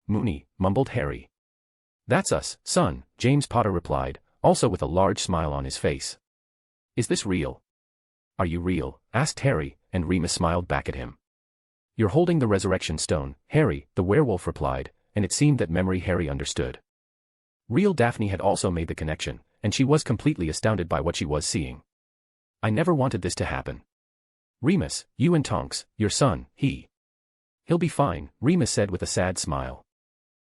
Mooney," mumbled Harry. "That's us, son," James Potter replied, also with a large smile on his face. "Is this real?" "Are you real?" asked Harry, and Remus smiled back at him. "You're holding the resurrection stone, Harry," the werewolf replied, and it seemed that memory Harry understood. Real Daphne had also made the connection, and she was completely astounded by what she was seeing. "I never wanted this to happen. Remus, you and Tonks, your son, he'll be fine," Remus said with a sad smile.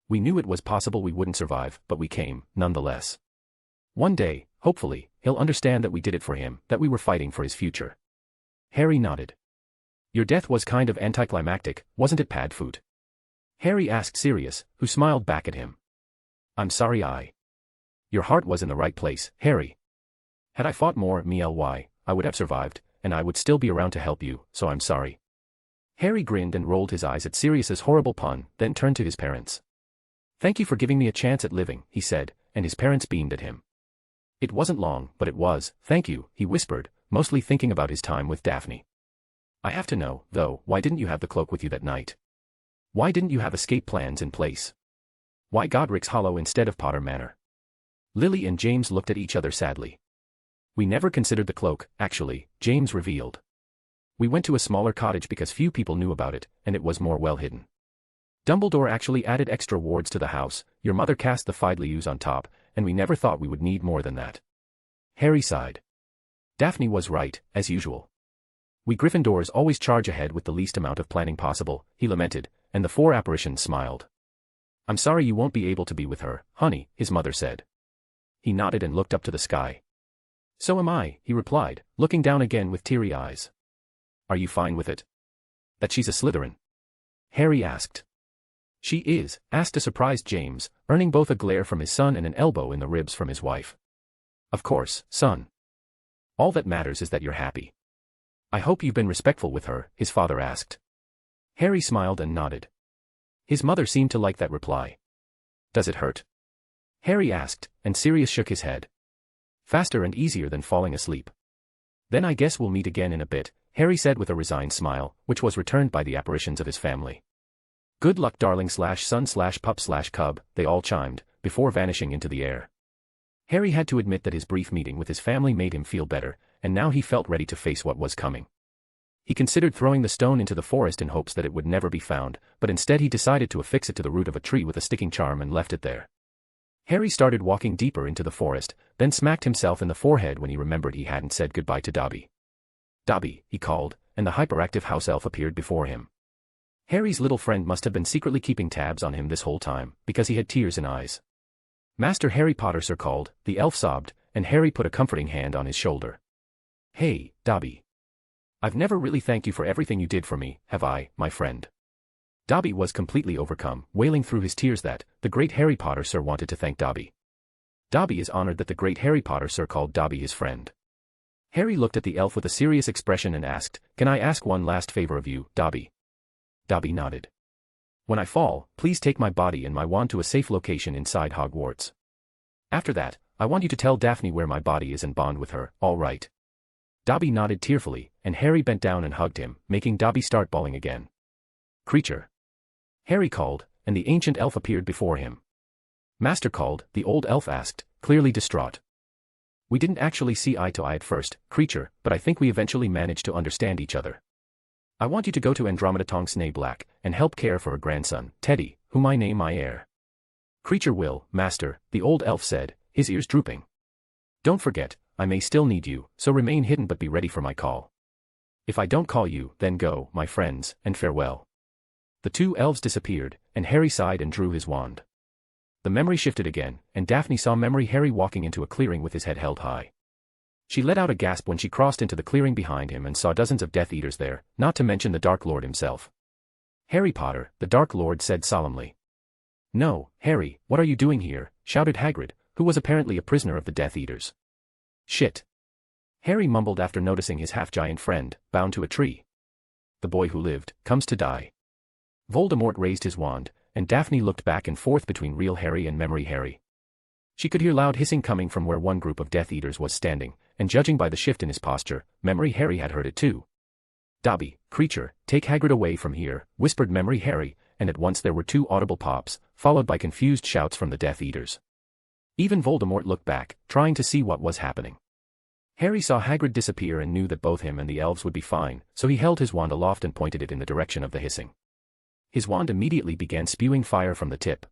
"We knew it was possible we wouldn't survive, but we came, nonetheless. One day, hopefully, he'll understand that we did it for him, that we were fighting for his future." Harry nodded. "Your death was kind of anticlimactic, wasn't it, Padfoot?" Harry asked Sirius, who smiled back at him. "I'm sorry Your heart was in the right place, Harry. Had I fought more, I would have survived, and I would still be around to help you, so I'm sorry." Harry grinned and rolled his eyes at Sirius's horrible pun, then turned to his parents. "Thank you for giving me a chance at living," he said, and his parents beamed at him. "It wasn't long, but it was, thank you," he whispered, mostly thinking about his time with Daphne. "I have to know, though, why didn't you have the cloak with you that night? Why didn't you have escape plans in place? Why Godric's Hollow instead of Potter Manor?" Lily and James looked at each other sadly. "We never considered the cloak, actually," James revealed. "We went to a smaller cottage because few people knew about it, and it was more well hidden. Dumbledore actually added extra wards to the house, your mother cast the Fidelius on top, and we never thought we would need more than that." Harry sighed. Daphne was right, as usual. "We Gryffindors always charge ahead with the least amount of planning possible," he lamented, and the four apparitions smiled. "I'm sorry you won't be able to be with her, honey," his mother said. He nodded and looked up to the sky. "So am I," he replied, looking down again with teary eyes. "Are you fine with it? That she's a Slytherin?" Harry asked. "She is," asked a surprised James, earning both a glare from his son and an elbow in the ribs from his wife. "Of course, son. All that matters is that you're happy." "I hope you've been respectful with her," his father asked. Harry smiled and nodded. His mother seemed to like that reply. "Does it hurt?" Harry asked, and Sirius shook his head. "Faster and easier than falling asleep." "Then I guess we'll meet again in a bit," Harry said with a resigned smile, which was returned by the apparitions of his family. "Good luck, darling/son/pup/cub," they all chimed, before vanishing into the air. Harry had to admit that his brief meeting with his family made him feel better, and now he felt ready to face what was coming. He considered throwing the stone into the forest in hopes that it would never be found, but instead he decided to affix it to the root of a tree with a sticking charm and left it there. Harry started walking deeper into the forest, then smacked himself in the forehead when he remembered he hadn't said goodbye to Dobby. "Dobby," he called, and the hyperactive house elf appeared before him. Harry's little friend must have been secretly keeping tabs on him this whole time, because he had tears in eyes. "Master Harry Potter, sir," called, the elf sobbed, and Harry put a comforting hand on his shoulder. "Hey, Dobby. I've never really thanked you for everything you did for me, have I, my friend?" Dobby was completely overcome, wailing through his tears that the great Harry Potter, sir, wanted to thank Dobby. Dobby is honored that the great Harry Potter, sir, called Dobby his friend. Harry looked at the elf with a serious expression and asked, "Can I ask one last favor of you, Dobby?" Dobby nodded. "When I fall, please take my body and my wand to a safe location inside Hogwarts. After that, I want you to tell Daphne where my body is and bond with her, all right?" Dobby nodded tearfully, and Harry bent down and hugged him, making Dobby start bawling again. "Creature!" Harry called, and the ancient elf appeared before him. "Master called," the old elf asked, clearly distraught. "We didn't actually see eye to eye at first, Creature, but I think we eventually managed to understand each other. I want you to go to Andromeda Tonks Black, and help care for her grandson, Teddy, whom I name my heir." "Creature will, Master," the old elf said, his ears drooping. "Don't forget, I may still need you, so remain hidden but be ready for my call. If I don't call you, then go, my friends, and farewell." The two elves disappeared, and Harry sighed and drew his wand. The memory shifted again, and Daphne saw memory Harry walking into a clearing with his head held high. She let out a gasp when she crossed into the clearing behind him and saw dozens of Death Eaters there, not to mention the Dark Lord himself. "Harry Potter," the Dark Lord said solemnly. "No, Harry, what are you doing here?" shouted Hagrid, who was apparently a prisoner of the Death Eaters. "Shit. Harry mumbled after noticing his half-giant friend, bound to a tree. The boy who lived, comes to die. Voldemort raised his wand, and Daphne looked back and forth between real Harry and memory Harry. She could hear loud hissing coming from where one group of Death Eaters was standing, and judging by the shift in his posture, memory Harry had heard it too. "Dobby, creature, take Hagrid away from here," whispered memory Harry, and at once there were two audible pops, followed by confused shouts from the Death Eaters. Even Voldemort looked back, trying to see what was happening. Harry saw Hagrid disappear and knew that both him and the elves would be fine, so he held his wand aloft and pointed it in the direction of the hissing. His wand immediately began spewing fire from the tip.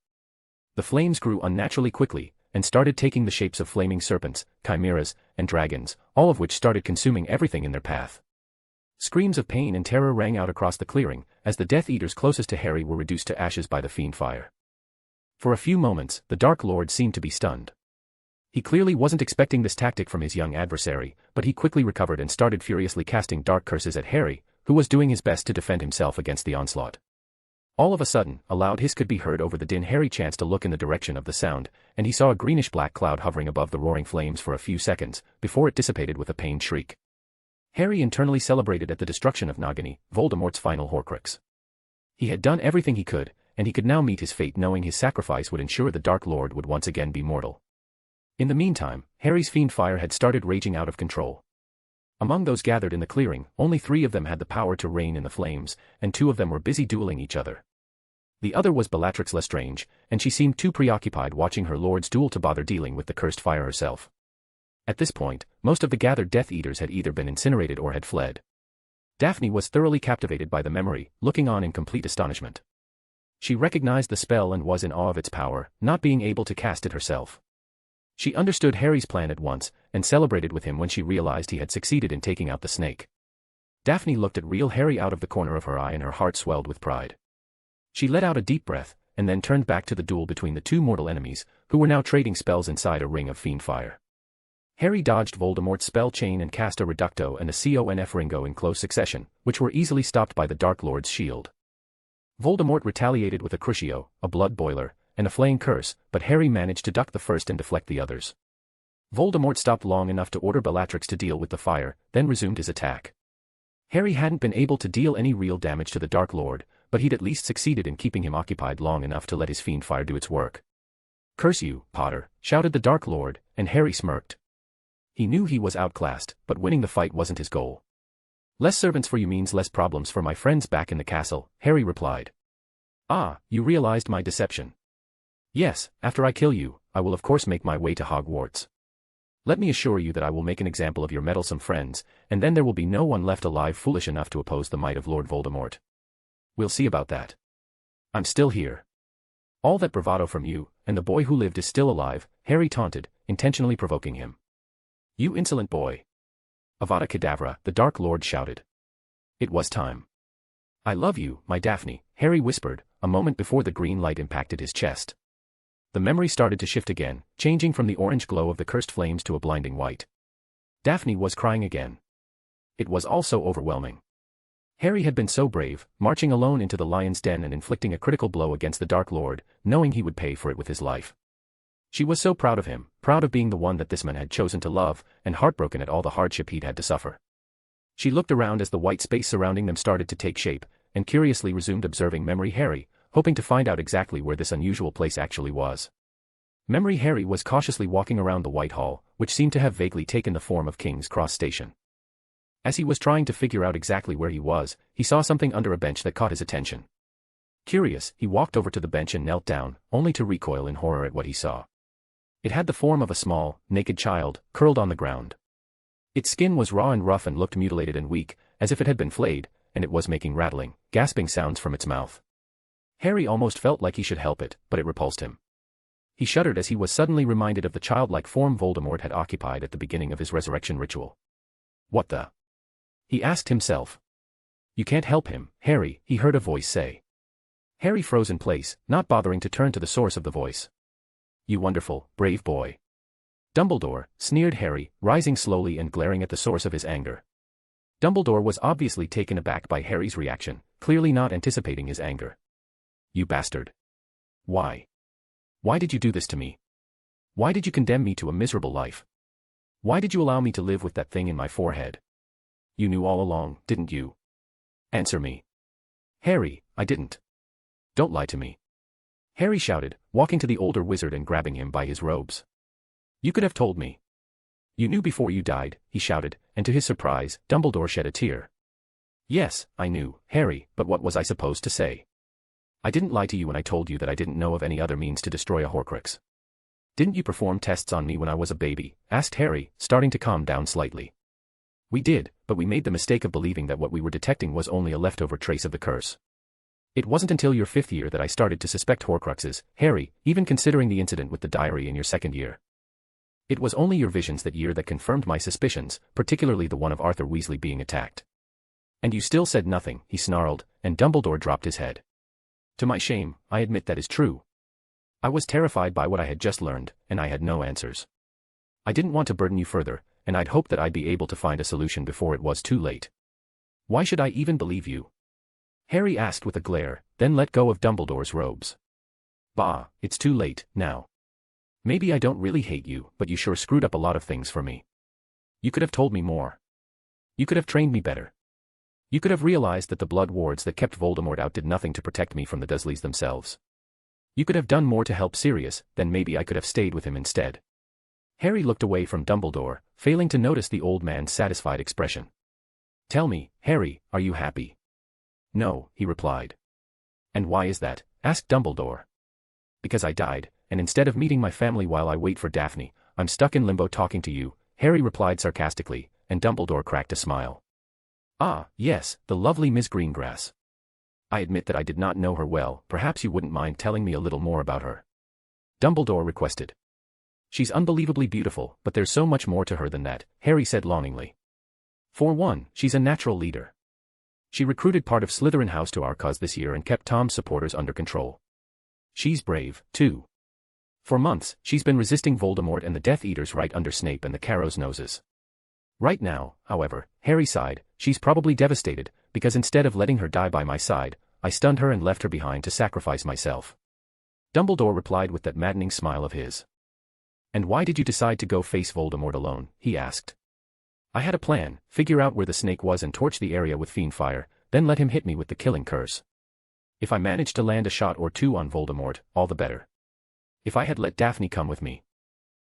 The flames grew unnaturally quickly, and started taking the shapes of flaming serpents, chimeras, and dragons, all of which started consuming everything in their path. Screams of pain and terror rang out across the clearing, as the Death Eaters closest to Harry were reduced to ashes by the fiend fire. For a few moments, the Dark Lord seemed to be stunned. He clearly wasn't expecting this tactic from his young adversary, but he quickly recovered and started furiously casting dark curses at Harry, who was doing his best to defend himself against the onslaught. All of a sudden, a loud hiss could be heard over the din. Harry chanced to look in the direction of the sound, and he saw a greenish-black cloud hovering above the roaring flames for a few seconds, before it dissipated with a pained shriek. Harry internally celebrated at the destruction of Nagini, Voldemort's final Horcrux. He had done everything he could, and he could now meet his fate knowing his sacrifice would ensure the Dark Lord would once again be mortal. In the meantime, Harry's fiend fire had started raging out of control. Among those gathered in the clearing, only 3 of them had the power to reign in the flames, and 2 of them were busy dueling each other. The other was Bellatrix Lestrange, and she seemed too preoccupied watching her lord's duel to bother dealing with the cursed fire herself. At this point, most of the gathered Death Eaters had either been incinerated or had fled. Daphne was thoroughly captivated by the memory, looking on in complete astonishment. She recognized the spell and was in awe of its power, not being able to cast it herself. She understood Harry's plan at once, and celebrated with him when she realized he had succeeded in taking out the snake. Daphne looked at real Harry out of the corner of her eye and her heart swelled with pride. She let out a deep breath, and then turned back to the duel between the 2 mortal enemies, who were now trading spells inside a ring of fiend fire. Harry dodged Voldemort's spell chain and cast a Reducto and a Conf Ringo in close succession, which were easily stopped by the Dark Lord's shield. Voldemort retaliated with a Crucio, a blood boiler, and a flaying curse, but Harry managed to duck the first and deflect the others. Voldemort stopped long enough to order Bellatrix to deal with the fire, then resumed his attack. Harry hadn't been able to deal any real damage to the Dark Lord, but he'd at least succeeded in keeping him occupied long enough to let his fiend fire do its work. "Curse you, Potter," shouted the Dark Lord, and Harry smirked. He knew he was outclassed, but winning the fight wasn't his goal. "Less servants for you means less problems for my friends back in the castle," Harry replied. "Ah, you realized my deception." "Yes, after I kill you, I will of course make my way to Hogwarts. Let me assure you that I will make an example of your meddlesome friends, and then there will be no one left alive foolish enough to oppose the might of Lord Voldemort. We'll see about that. I'm still here." "All that bravado from you, and the boy who lived is still alive," Harry taunted, intentionally provoking him. "You insolent boy." "Avada Kedavra," the Dark Lord shouted. It was time. "I love you, my Daphne," Harry whispered, a moment before the green light impacted his chest. The memory started to shift again, changing from the orange glow of the cursed flames to a blinding white. Daphne was crying again. It was all so overwhelming. Harry had been so brave, marching alone into the lion's den and inflicting a critical blow against the Dark Lord, knowing he would pay for it with his life. She was so proud of him, proud of being the one that this man had chosen to love, and heartbroken at all the hardship he'd had to suffer. She looked around as the white space surrounding them started to take shape, and curiously resumed observing Memory Harry, hoping to find out exactly where this unusual place actually was. Memory Harry was cautiously walking around the White Hall, which seemed to have vaguely taken the form of King's Cross Station. As he was trying to figure out exactly where he was, he saw something under a bench that caught his attention. Curious, he walked over to the bench and knelt down, only to recoil in horror at what he saw. It had the form of a small, naked child, curled on the ground. Its skin was raw and rough and looked mutilated and weak, as if it had been flayed, and it was making rattling, gasping sounds from its mouth. Harry almost felt like he should help it, but it repulsed him. He shuddered as he was suddenly reminded of the childlike form Voldemort had occupied at the beginning of his resurrection ritual. "What the?" he asked himself. "You can't help him, Harry," he heard a voice say. Harry froze in place, not bothering to turn to the source of the voice. "You wonderful, brave boy." "Dumbledore," sneered Harry, rising slowly and glaring at the source of his anger. Dumbledore was obviously taken aback by Harry's reaction, clearly not anticipating his anger. "You bastard. Why? Why did you do this to me? Why did you condemn me to a miserable life?" Why did you allow me to live with that thing in my forehead? You knew all along, didn't you? Answer me. Harry, I didn't. Don't lie to me. Harry shouted, walking to the older wizard and grabbing him by his robes. You could have told me. You knew before you died, he shouted, and to his surprise, Dumbledore shed a tear. Yes, I knew, Harry, but what was I supposed to say? I didn't lie to you when I told you that I didn't know of any other means to destroy a Horcrux. Didn't you perform tests on me when I was a baby? Asked Harry, starting to calm down slightly. We did, but we made the mistake of believing that what we were detecting was only a leftover trace of the curse. It wasn't until your 5th year that I started to suspect Horcruxes, Harry, even considering the incident with the diary in your 2nd year. It was only your visions that year that confirmed my suspicions, particularly the one of Arthur Weasley being attacked. And you still said nothing, he snarled, and Dumbledore dropped his head. To my shame, I admit that is true. I was terrified by what I had just learned, and I had no answers. I didn't want to burden you further, and I'd hoped that I'd be able to find a solution before it was too late. Why should I even believe you? Harry asked with a glare, then let go of Dumbledore's robes. Bah, it's too late, now. Maybe I don't really hate you, but you sure screwed up a lot of things for me. You could have told me more. You could have trained me better. You could have realized that the blood wards that kept Voldemort out did nothing to protect me from the Dursleys themselves. You could have done more to help Sirius, then maybe I could have stayed with him instead. Harry looked away from Dumbledore, failing to notice the old man's satisfied expression. Tell me, Harry, are you happy? No, he replied. And why is that? Asked Dumbledore. Because I died, and instead of meeting my family while I wait for Daphne, I'm stuck in limbo talking to you, Harry replied sarcastically, and Dumbledore cracked a smile. Ah, yes, the lovely Miss Greengrass. I admit that I did not know her well, perhaps you wouldn't mind telling me a little more about her. Dumbledore requested. She's unbelievably beautiful, but there's so much more to her than that, Harry said longingly. For one, she's a natural leader. She recruited part of Slytherin House to our cause this year and kept Tom's supporters under control. She's brave, too. For months, she's been resisting Voldemort and the Death Eaters right under Snape and the Carrow's noses. Right now, however, Harry sighed, she's probably devastated, because instead of letting her die by my side, I stunned her and left her behind to sacrifice myself. Dumbledore replied with that maddening smile of his. And why did you decide to go face Voldemort alone? He asked. I had a plan, figure out where the snake was and torch the area with fiend fire, then let him hit me with the killing curse. If I managed to land a shot or two on Voldemort, all the better. If I had let Daphne come with me.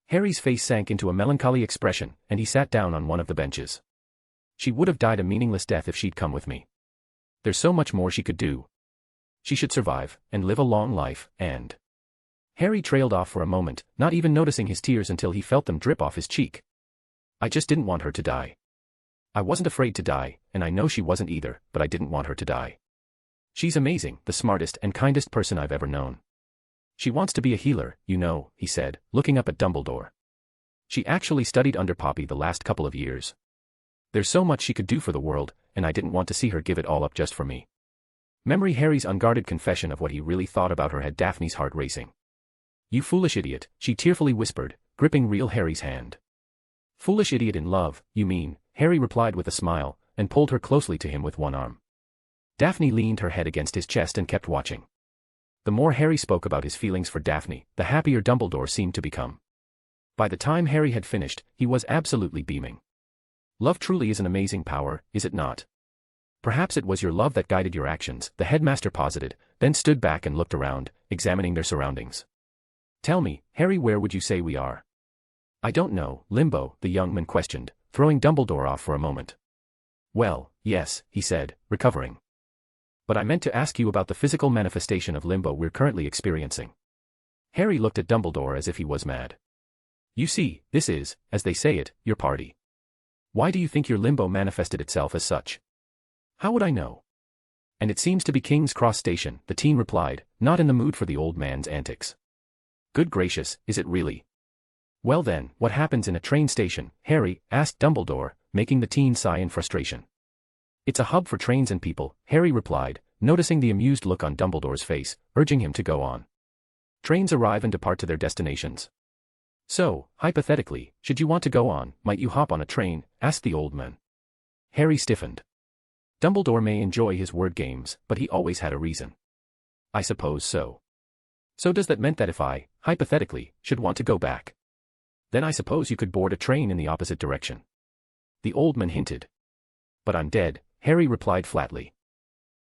Harry's face sank into a melancholy expression, and he sat down on one of the benches. She would have died a meaningless death if she'd come with me. There's so much more she could do. She should survive, and live a long life, and... Harry trailed off for a moment, not even noticing his tears until he felt them drip off his cheek. I just didn't want her to die. I wasn't afraid to die, and I know she wasn't either, but I didn't want her to die. She's amazing, the smartest and kindest person I've ever known. She wants to be a healer, you know, he said, looking up at Dumbledore. She actually studied under Poppy the last couple of years. There's so much she could do for the world, and I didn't want to see her give it all up just for me. Memory Harry's unguarded confession of what he really thought about her had Daphne's heart racing. You foolish idiot, she tearfully whispered, gripping real Harry's hand. Foolish idiot in love, you mean, Harry replied with a smile, and pulled her closely to him with one arm. Daphne leaned her head against his chest and kept watching. The more Harry spoke about his feelings for Daphne, the happier Dumbledore seemed to become. By the time Harry had finished, he was absolutely beaming. Love truly is an amazing power, is it not? Perhaps it was your love that guided your actions, the headmaster posited, then stood back and looked around, examining their surroundings. Tell me, Harry, where would you say we are? I don't know, Limbo, the young man questioned, throwing Dumbledore off for a moment. Well, yes, he said, recovering. But I meant to ask you about the physical manifestation of Limbo we're currently experiencing. Harry looked at Dumbledore as if he was mad. You see, this is, as they say it, your party. Why do you think your Limbo manifested itself as such? How would I know? And it seems to be King's Cross Station, the teen replied, not in the mood for the old man's antics. Good gracious, is it really? Well then, what happens in a train station, Harry, asked Dumbledore, making the teen sigh in frustration. It's a hub for trains and people, Harry replied, noticing the amused look on Dumbledore's face, urging him to go on. Trains arrive and depart to their destinations. So, hypothetically, should you want to go on, might you hop on a train, asked the old man. Harry stiffened. Dumbledore may enjoy his word games, but he always had a reason. I suppose so. So does that mean that if I, hypothetically, should want to go back? Then I suppose you could board a train in the opposite direction. The old man hinted. But I'm dead, Harry replied flatly.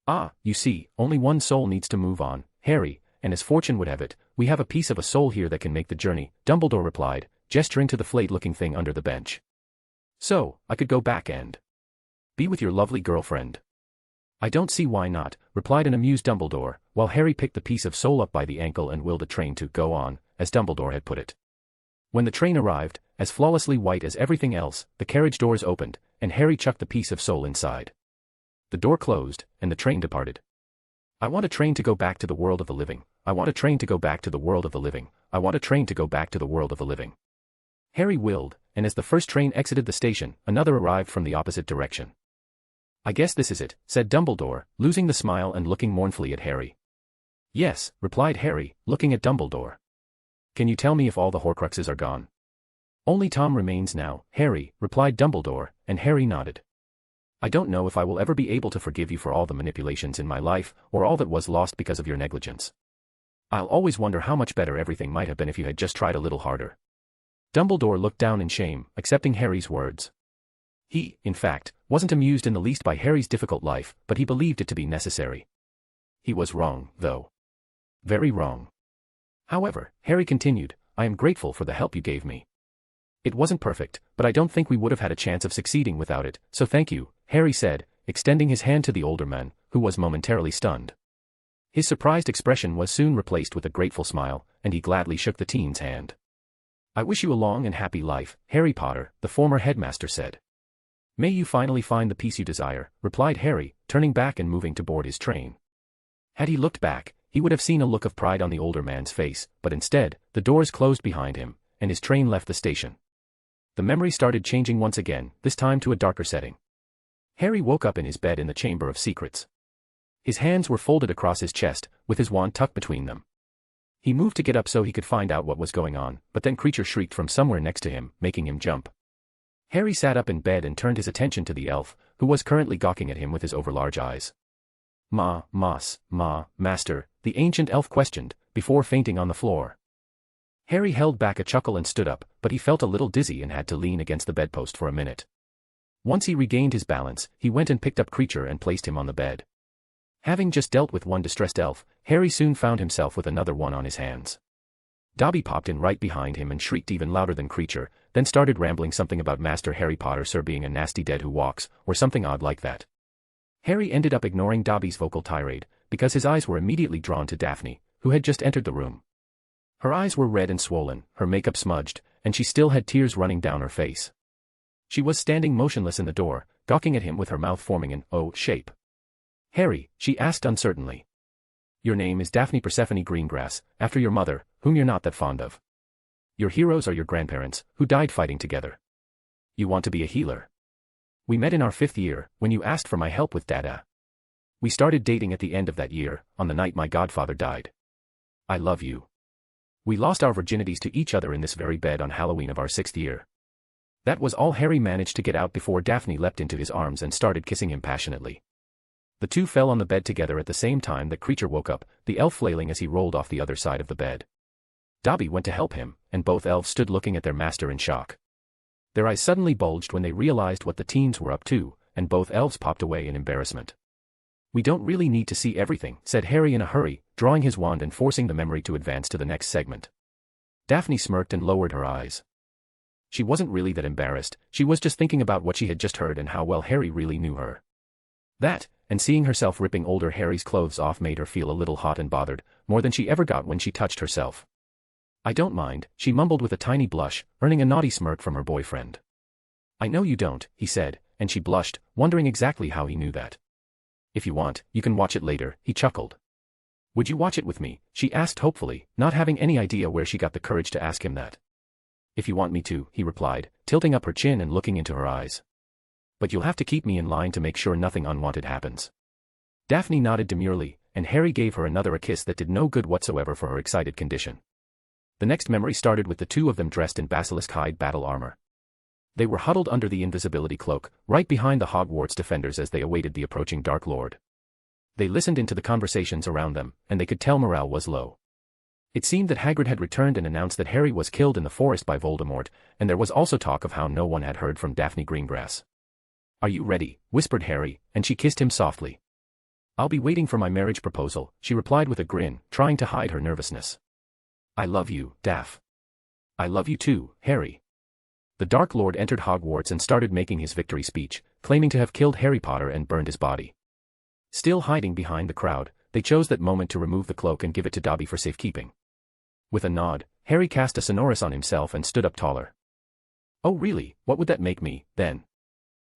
Ah, you see, only one soul needs to move on, Harry, and as fortune would have it, we have a piece of a soul here that can make the journey, Dumbledore replied, gesturing to the flayed-looking thing under the bench. So, I could go back and be with your lovely girlfriend. I don't see why not, replied an amused Dumbledore, while Harry picked the piece of soul up by the ankle and willed the train to go on, as Dumbledore had put it. When the train arrived, as flawlessly white as everything else, the carriage doors opened, and Harry chucked the piece of soul inside. The door closed, and the train departed. I want a train to go back to the world of the living. I want a train to go back to the world of the living. I want a train to go back to the world of the living. Harry willed, and as the first train exited the station, another arrived from the opposite direction. I guess this is it, said Dumbledore, losing the smile and looking mournfully at Harry. Yes, replied Harry, looking at Dumbledore. Can you tell me if all the Horcruxes are gone? Only Tom remains now, Harry, replied Dumbledore, and Harry nodded. I don't know if I will ever be able to forgive you for all the manipulations in my life, or all that was lost because of your negligence. I'll always wonder how much better everything might have been if you had just tried a little harder. Dumbledore looked down in shame, accepting Harry's words. He, in fact, wasn't amused in the least by Harry's difficult life, but he believed it to be necessary. He was wrong, though. Very wrong. However, Harry continued, I am grateful for the help you gave me. It wasn't perfect, but I don't think we would have had a chance of succeeding without it, so thank you, Harry said, extending his hand to the older man, who was momentarily stunned. His surprised expression was soon replaced with a grateful smile, and he gladly shook the teen's hand. I wish you a long and happy life, Harry Potter, the former headmaster said. May you finally find the peace you desire, replied Harry, turning back and moving to board his train. Had he looked back, he would have seen a look of pride on the older man's face, but instead, the doors closed behind him, and his train left the station. The memory started changing once again, this time to a darker setting. Harry woke up in his bed in the Chamber of Secrets. His hands were folded across his chest, with his wand tucked between them. He moved to get up so he could find out what was going on, but then Creature shrieked from somewhere next to him, making him jump. Harry sat up in bed and turned his attention to the elf, who was currently gawking at him with his overlarge eyes. Master, the ancient elf questioned, before fainting on the floor. Harry held back a chuckle and stood up, but he felt a little dizzy and had to lean against the bedpost for a minute. Once he regained his balance, he went and picked up Creature and placed him on the bed. Having just dealt with one distressed elf, Harry soon found himself with another one on his hands. Dobby popped in right behind him and shrieked even louder than Creature, then started rambling something about Master Harry Potter sir being a nasty dead who walks, or something odd like that. Harry ended up ignoring Dobby's vocal tirade, because his eyes were immediately drawn to Daphne, who had just entered the room. Her eyes were red and swollen, her makeup smudged, and she still had tears running down her face. She was standing motionless in the door, gawking at him with her mouth forming an O shape. Harry, she asked uncertainly. Your name is Daphne Persephone Greengrass, after your mother, whom you're not that fond of. Your heroes are your grandparents, who died fighting together. You want to be a healer. We met in our 5th year, when you asked for my help with Dada. We started dating at the end of that year, on the night my godfather died. I love you. We lost our virginities to each other in this very bed on Halloween of our 6th year. That was all Harry managed to get out before Daphne leapt into his arms and started kissing him passionately. The two fell on the bed together at the same time that Creature woke up, the elf flailing as he rolled off the other side of the bed. Dobby went to help him, and both elves stood looking at their master in shock. Their eyes suddenly bulged when they realized what the teens were up to, and both elves popped away in embarrassment. We don't really need to see everything, said Harry in a hurry, drawing his wand and forcing the memory to advance to the next segment. Daphne smirked and lowered her eyes. She wasn't really that embarrassed, she was just thinking about what she had just heard and how well Harry really knew her. That, and seeing herself ripping older Harry's clothes off made her feel a little hot and bothered, more than she ever got when she touched herself. I don't mind, she mumbled with a tiny blush, earning a naughty smirk from her boyfriend. I know you don't, he said, and she blushed, wondering exactly how he knew that. If you want, you can watch it later, he chuckled. Would you watch it with me, she asked hopefully, not having any idea where she got the courage to ask him that. If you want me to, he replied, tilting up her chin and looking into her eyes. But you'll have to keep me in line to make sure nothing unwanted happens. Daphne nodded demurely, and Harry gave her another kiss that did no good whatsoever for her excited condition. The next memory started with the two of them dressed in basilisk hide battle armor. They were huddled under the invisibility cloak, right behind the Hogwarts defenders as they awaited the approaching Dark Lord. They listened into the conversations around them, and they could tell morale was low. It seemed that Hagrid had returned and announced that Harry was killed in the forest by Voldemort, and there was also talk of how no one had heard from Daphne Greengrass. "Are you ready?" whispered Harry, and she kissed him softly. "I'll be waiting for my marriage proposal," she replied with a grin, trying to hide her nervousness. "I love you, Daph." "I love you too, Harry." The Dark Lord entered Hogwarts and started making his victory speech, claiming to have killed Harry Potter and burned his body. Still hiding behind the crowd, they chose that moment to remove the cloak and give it to Dobby for safekeeping. With a nod, Harry cast a Sonorous on himself and stood up taller. "Oh really, what would that make me, then?"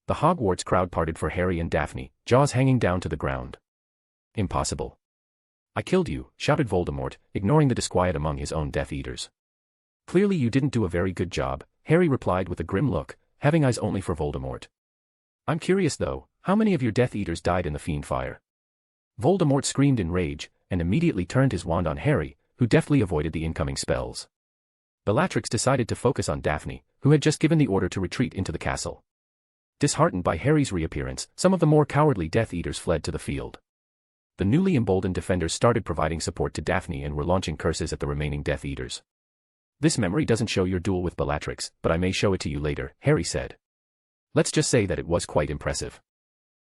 The Hogwarts crowd parted for Harry and Daphne, jaws hanging down to the ground. "Impossible." "I killed you," shouted Voldemort, ignoring the disquiet among his own Death Eaters. "Clearly you didn't do a very good job," Harry replied with a grim look, having eyes only for Voldemort. "I'm curious though, how many of your Death Eaters died in the fiend fire?" Voldemort screamed in rage, and immediately turned his wand on Harry, who deftly avoided the incoming spells. Bellatrix decided to focus on Daphne, who had just given the order to retreat into the castle. Disheartened by Harry's reappearance, some of the more cowardly Death Eaters fled to the field. The newly emboldened defenders started providing support to Daphne and were launching curses at the remaining Death Eaters. "This memory doesn't show your duel with Bellatrix, but I may show it to you later," Harry said. "Let's just say that it was quite impressive.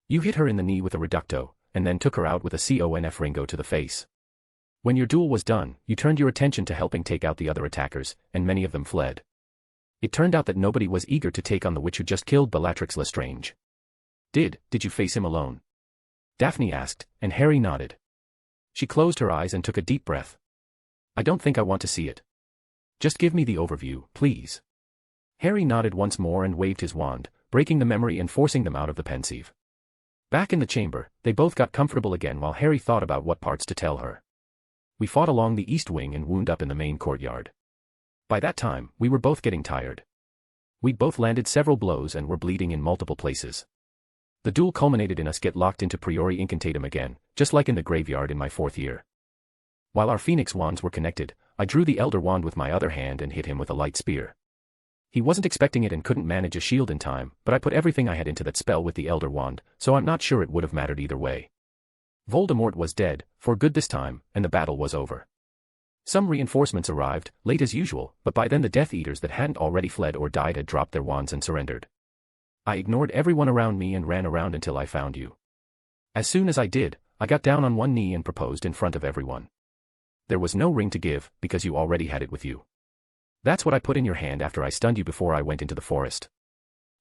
You hit her in the knee with a reducto, and then took her out with a conf ringo to the face. When your duel was done, you turned your attention to helping take out the other attackers, and many of them fled. It turned out that nobody was eager to take on the witch who just killed Bellatrix Lestrange." Did you face him alone?" Daphne asked, and Harry nodded. She closed her eyes and took a deep breath. "I don't think I want to see it. Just give me the overview, please." Harry nodded once more and waved his wand, breaking the memory and forcing them out of the pensieve. Back in the chamber, they both got comfortable again while Harry thought about what parts to tell her. "We fought along the east wing and wound up in the main courtyard. By that time, we were both getting tired. We'd both landed several blows and were bleeding in multiple places. The duel culminated in us get locked into Priori Incantatum again, just like in the graveyard in my 4th year. While our Phoenix wands were connected, I drew the Elder Wand with my other hand and hit him with a light spear. He wasn't expecting it and couldn't manage a shield in time, but I put everything I had into that spell with the Elder Wand, so I'm not sure it would have mattered either way. Voldemort was dead, for good this time, and the battle was over. Some reinforcements arrived, late as usual, but by then the Death Eaters that hadn't already fled or died had dropped their wands and surrendered. I ignored everyone around me and ran around until I found you. As soon as I did, I got down on one knee and proposed in front of everyone. There was no ring to give, because you already had it with you. That's what I put in your hand after I stunned you before I went into the forest.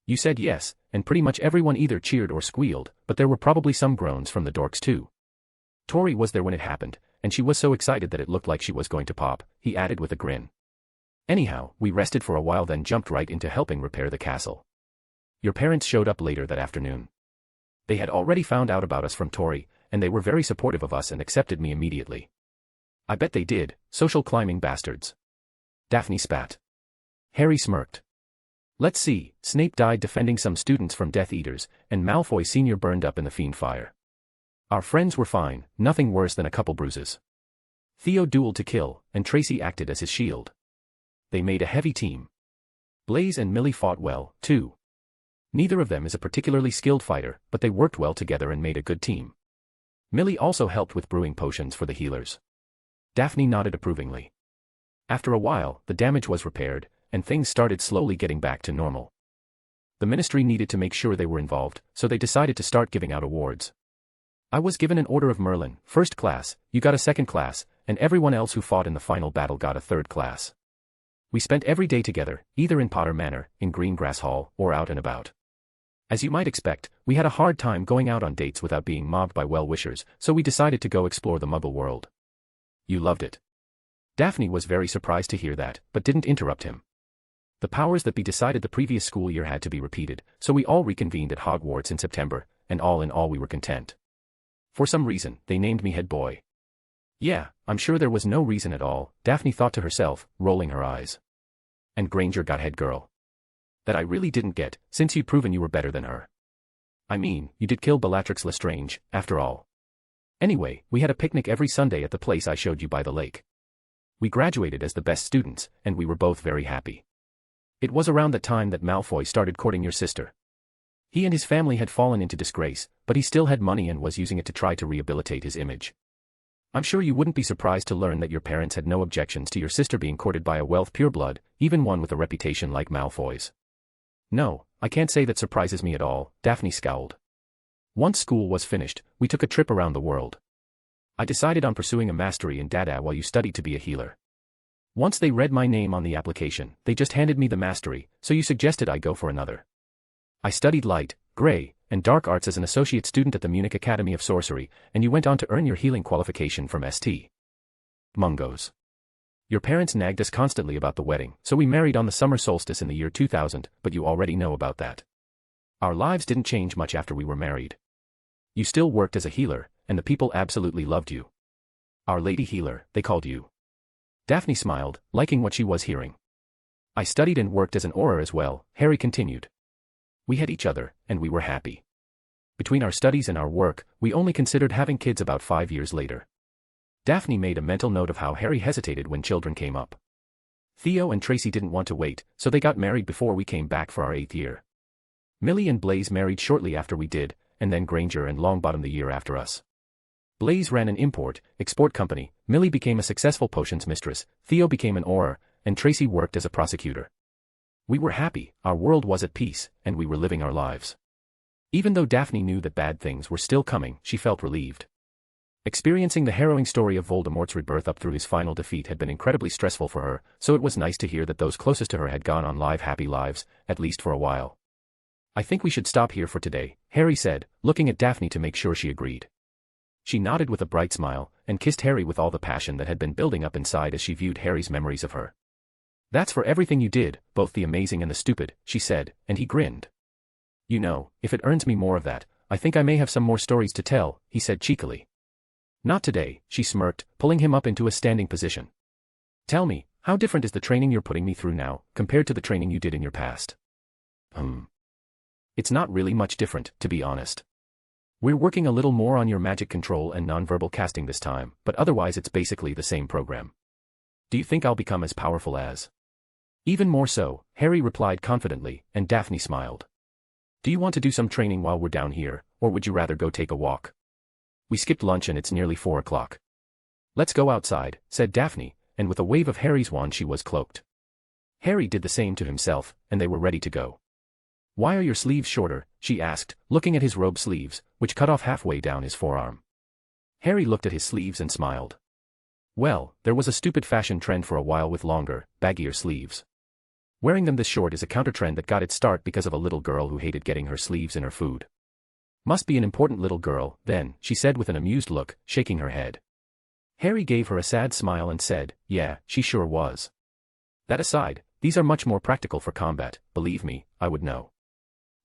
You said yes, and pretty much everyone either cheered or squealed, but there were probably some groans from the dorks too. Tori was there when it happened, and she was so excited that it looked like she was going to pop," he added with a grin. "Anyhow, we rested for a while then jumped right into helping repair the castle. Your parents showed up later that afternoon. They had already found out about us from Tori, and they were very supportive of us and accepted me immediately. I bet they did, social climbing bastards." Daphne spat. Harry smirked. "Let's see, Snape died defending some students from Death Eaters, and Malfoy Sr. burned up in the fiend fire. Our friends were fine, nothing worse than a couple bruises. Theo dueled to kill, and Tracy acted as his shield. They made a heavy team. Blaise and Millie fought well, too. Neither of them is a particularly skilled fighter, but they worked well together and made a good team. Millie also helped with brewing potions for the healers." Daphne nodded approvingly. After a while, the damage was repaired, and things started slowly getting back to normal. The Ministry needed to make sure they were involved, so they decided to start giving out awards. I was given an Order of Merlin, 1st class, you got a 2nd class, and everyone else who fought in the final battle got a 3rd class. We spent every day together, either in Potter Manor, in Greengrass Hall, or out and about. As you might expect, we had a hard time going out on dates without being mobbed by well-wishers, so we decided to go explore the Muggle world. You loved it. Daphne was very surprised to hear that, but didn't interrupt him. The powers that be decided the previous school year had to be repeated, so we all reconvened at Hogwarts in September, and all in all we were content. For some reason, they named me head boy. Yeah, I'm sure there was no reason at all, Daphne thought to herself, rolling her eyes. And Granger got head girl. That I really didn't get, since you'd proven you were better than her. I mean, you did kill Bellatrix Lestrange, after all. Anyway, we had a picnic every Sunday at the place I showed you by the lake. We graduated as the best students, and we were both very happy. It was around that time that Malfoy started courting your sister. He and his family had fallen into disgrace, but he still had money and was using it to try to rehabilitate his image. I'm sure you wouldn't be surprised to learn that your parents had no objections to your sister being courted by a wealth pureblood, even one with a reputation like Malfoy's. No, I can't say that surprises me at all, Daphne scowled. Once school was finished, we took a trip around the world. I decided on pursuing a mastery in Dada while you studied to be a healer. Once they read my name on the application, they just handed me the mastery, so you suggested I go for another. I studied light, grey, and dark arts as an associate student at the Munich Academy of Sorcery, and you went on to earn your healing qualification from St. Mungo's. Your parents nagged us constantly about the wedding, so we married on the summer solstice in the year 2000, but you already know about that. Our lives didn't change much after we were married. You still worked as a healer, and the people absolutely loved you. Our Lady Healer, they called you. Daphne smiled, liking what she was hearing. I studied and worked as an auror as well, Harry continued. We had each other, and we were happy. Between our studies and our work, we only considered having kids about 5 years later. Daphne made a mental note of how Harry hesitated when children came up. Theo and Tracy didn't want to wait, so they got married before we came back for our 8th year. Millie and Blaze married shortly after we did, and then Granger and Longbottom the year after us. Blaze ran an import-export company, Millie became a successful potions mistress, Theo became an auror, and Tracy worked as a prosecutor. We were happy, our world was at peace, and we were living our lives. Even though Daphne knew that bad things were still coming, she felt relieved. Experiencing the harrowing story of Voldemort's rebirth up through his final defeat had been incredibly stressful for her, so it was nice to hear that those closest to her had gone on happy lives, at least for a while. I think we should stop here for today, Harry said, looking at Daphne to make sure she agreed. She nodded with a bright smile, and kissed Harry with all the passion that had been building up inside as she viewed Harry's memories of her. That's for everything you did, both the amazing and the stupid, she said, and he grinned. You know, if it earns me more of that, I think I may have some more stories to tell, he said cheekily. Not today, she smirked, pulling him up into a standing position. Tell me, how different is the training you're putting me through now, compared to the training you did in your past? It's not really much different, to be honest. We're working a little more on your magic control and nonverbal casting this time, but otherwise it's basically the same program. Do you think I'll become as powerful as? Even more so, Harry replied confidently, and Daphne smiled. Do you want to do some training while we're down here, or would you rather go take a walk? We skipped lunch and it's nearly 4 o'clock. Let's go outside, said Daphne, and with a wave of Harry's wand she was cloaked. Harry did the same to himself, and they were ready to go. Why are your sleeves shorter? She asked, looking at his robe sleeves, which cut off halfway down his forearm. Harry looked at his sleeves and smiled. Well, there was a stupid fashion trend for a while with longer, baggier sleeves. Wearing them this short is a counter-trend that got its start because of a little girl who hated getting her sleeves in her food. Must be an important little girl, then, she said with an amused look, shaking her head. Harry gave her a sad smile and said, yeah, she sure was. That aside, these are much more practical for combat, believe me, I would know.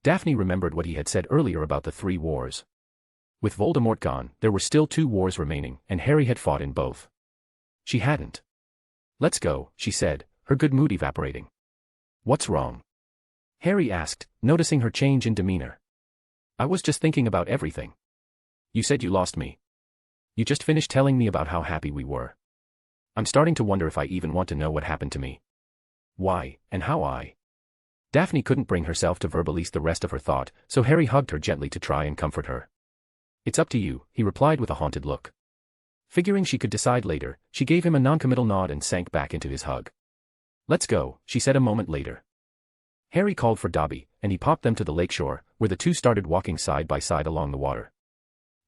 Daphne remembered what he had said earlier about the 3 wars. With Voldemort gone, there were still 2 wars remaining, and Harry had fought in both. She hadn't. Let's go, she said, her good mood evaporating. What's wrong? Harry asked, noticing her change in demeanor. I was just thinking about everything. You said you lost me. You just finished telling me about how happy we were. I'm starting to wonder if I even want to know what happened to me. Why, and how I... Daphne couldn't bring herself to verbalize the rest of her thought, so Harry hugged her gently to try and comfort her. It's up to you, he replied with a haunted look. Figuring she could decide later, she gave him a noncommittal nod and sank back into his hug. Let's go, she said a moment later. Harry called for Dobby, and he popped them to the lakeshore, where the two started walking side by side along the water.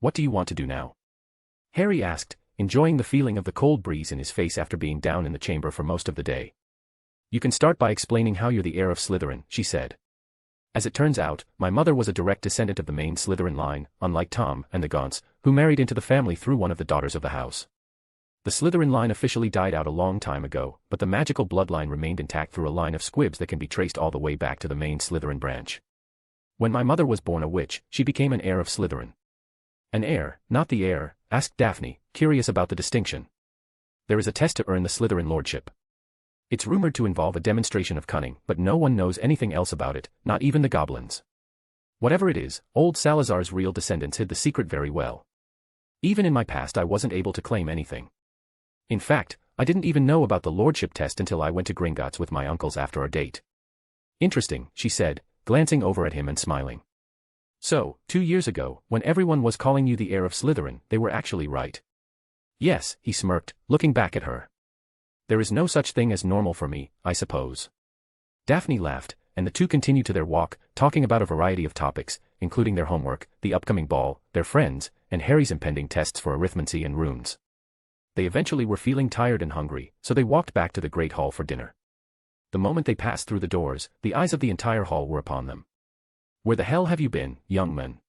What do you want to do now? Harry asked, enjoying the feeling of the cold breeze in his face after being down in the chamber for most of the day. You can start by explaining how you're the heir of Slytherin, she said. As it turns out, my mother was a direct descendant of the main Slytherin line, unlike Tom and the Gaunts, who married into the family through one of the daughters of the house. The Slytherin line officially died out a long time ago, but the magical bloodline remained intact through a line of squibs that can be traced all the way back to the main Slytherin branch. When my mother was born a witch, she became an heir of Slytherin. An heir, not the heir? Asked Daphne, curious about the distinction. There is a test to earn the Slytherin lordship. It's rumored to involve a demonstration of cunning, but no one knows anything else about it, not even the goblins. Whatever it is, old Salazar's real descendants hid the secret very well. Even in my past I wasn't able to claim anything. In fact, I didn't even know about the lordship test until I went to Gringotts with my uncles after our date. Interesting, she said, glancing over at him and smiling. So, 2 years ago, when everyone was calling you the heir of Slytherin, they were actually right. Yes, he smirked, looking back at her. There is no such thing as normal for me, I suppose. Daphne laughed, and the two continued to their walk, talking about a variety of topics, including their homework, the upcoming ball, their friends, and Harry's impending tests for arithmancy and runes. They eventually were feeling tired and hungry, so they walked back to the Great Hall for dinner. The moment they passed through the doors, the eyes of the entire hall were upon them. Where the hell have you been, young men?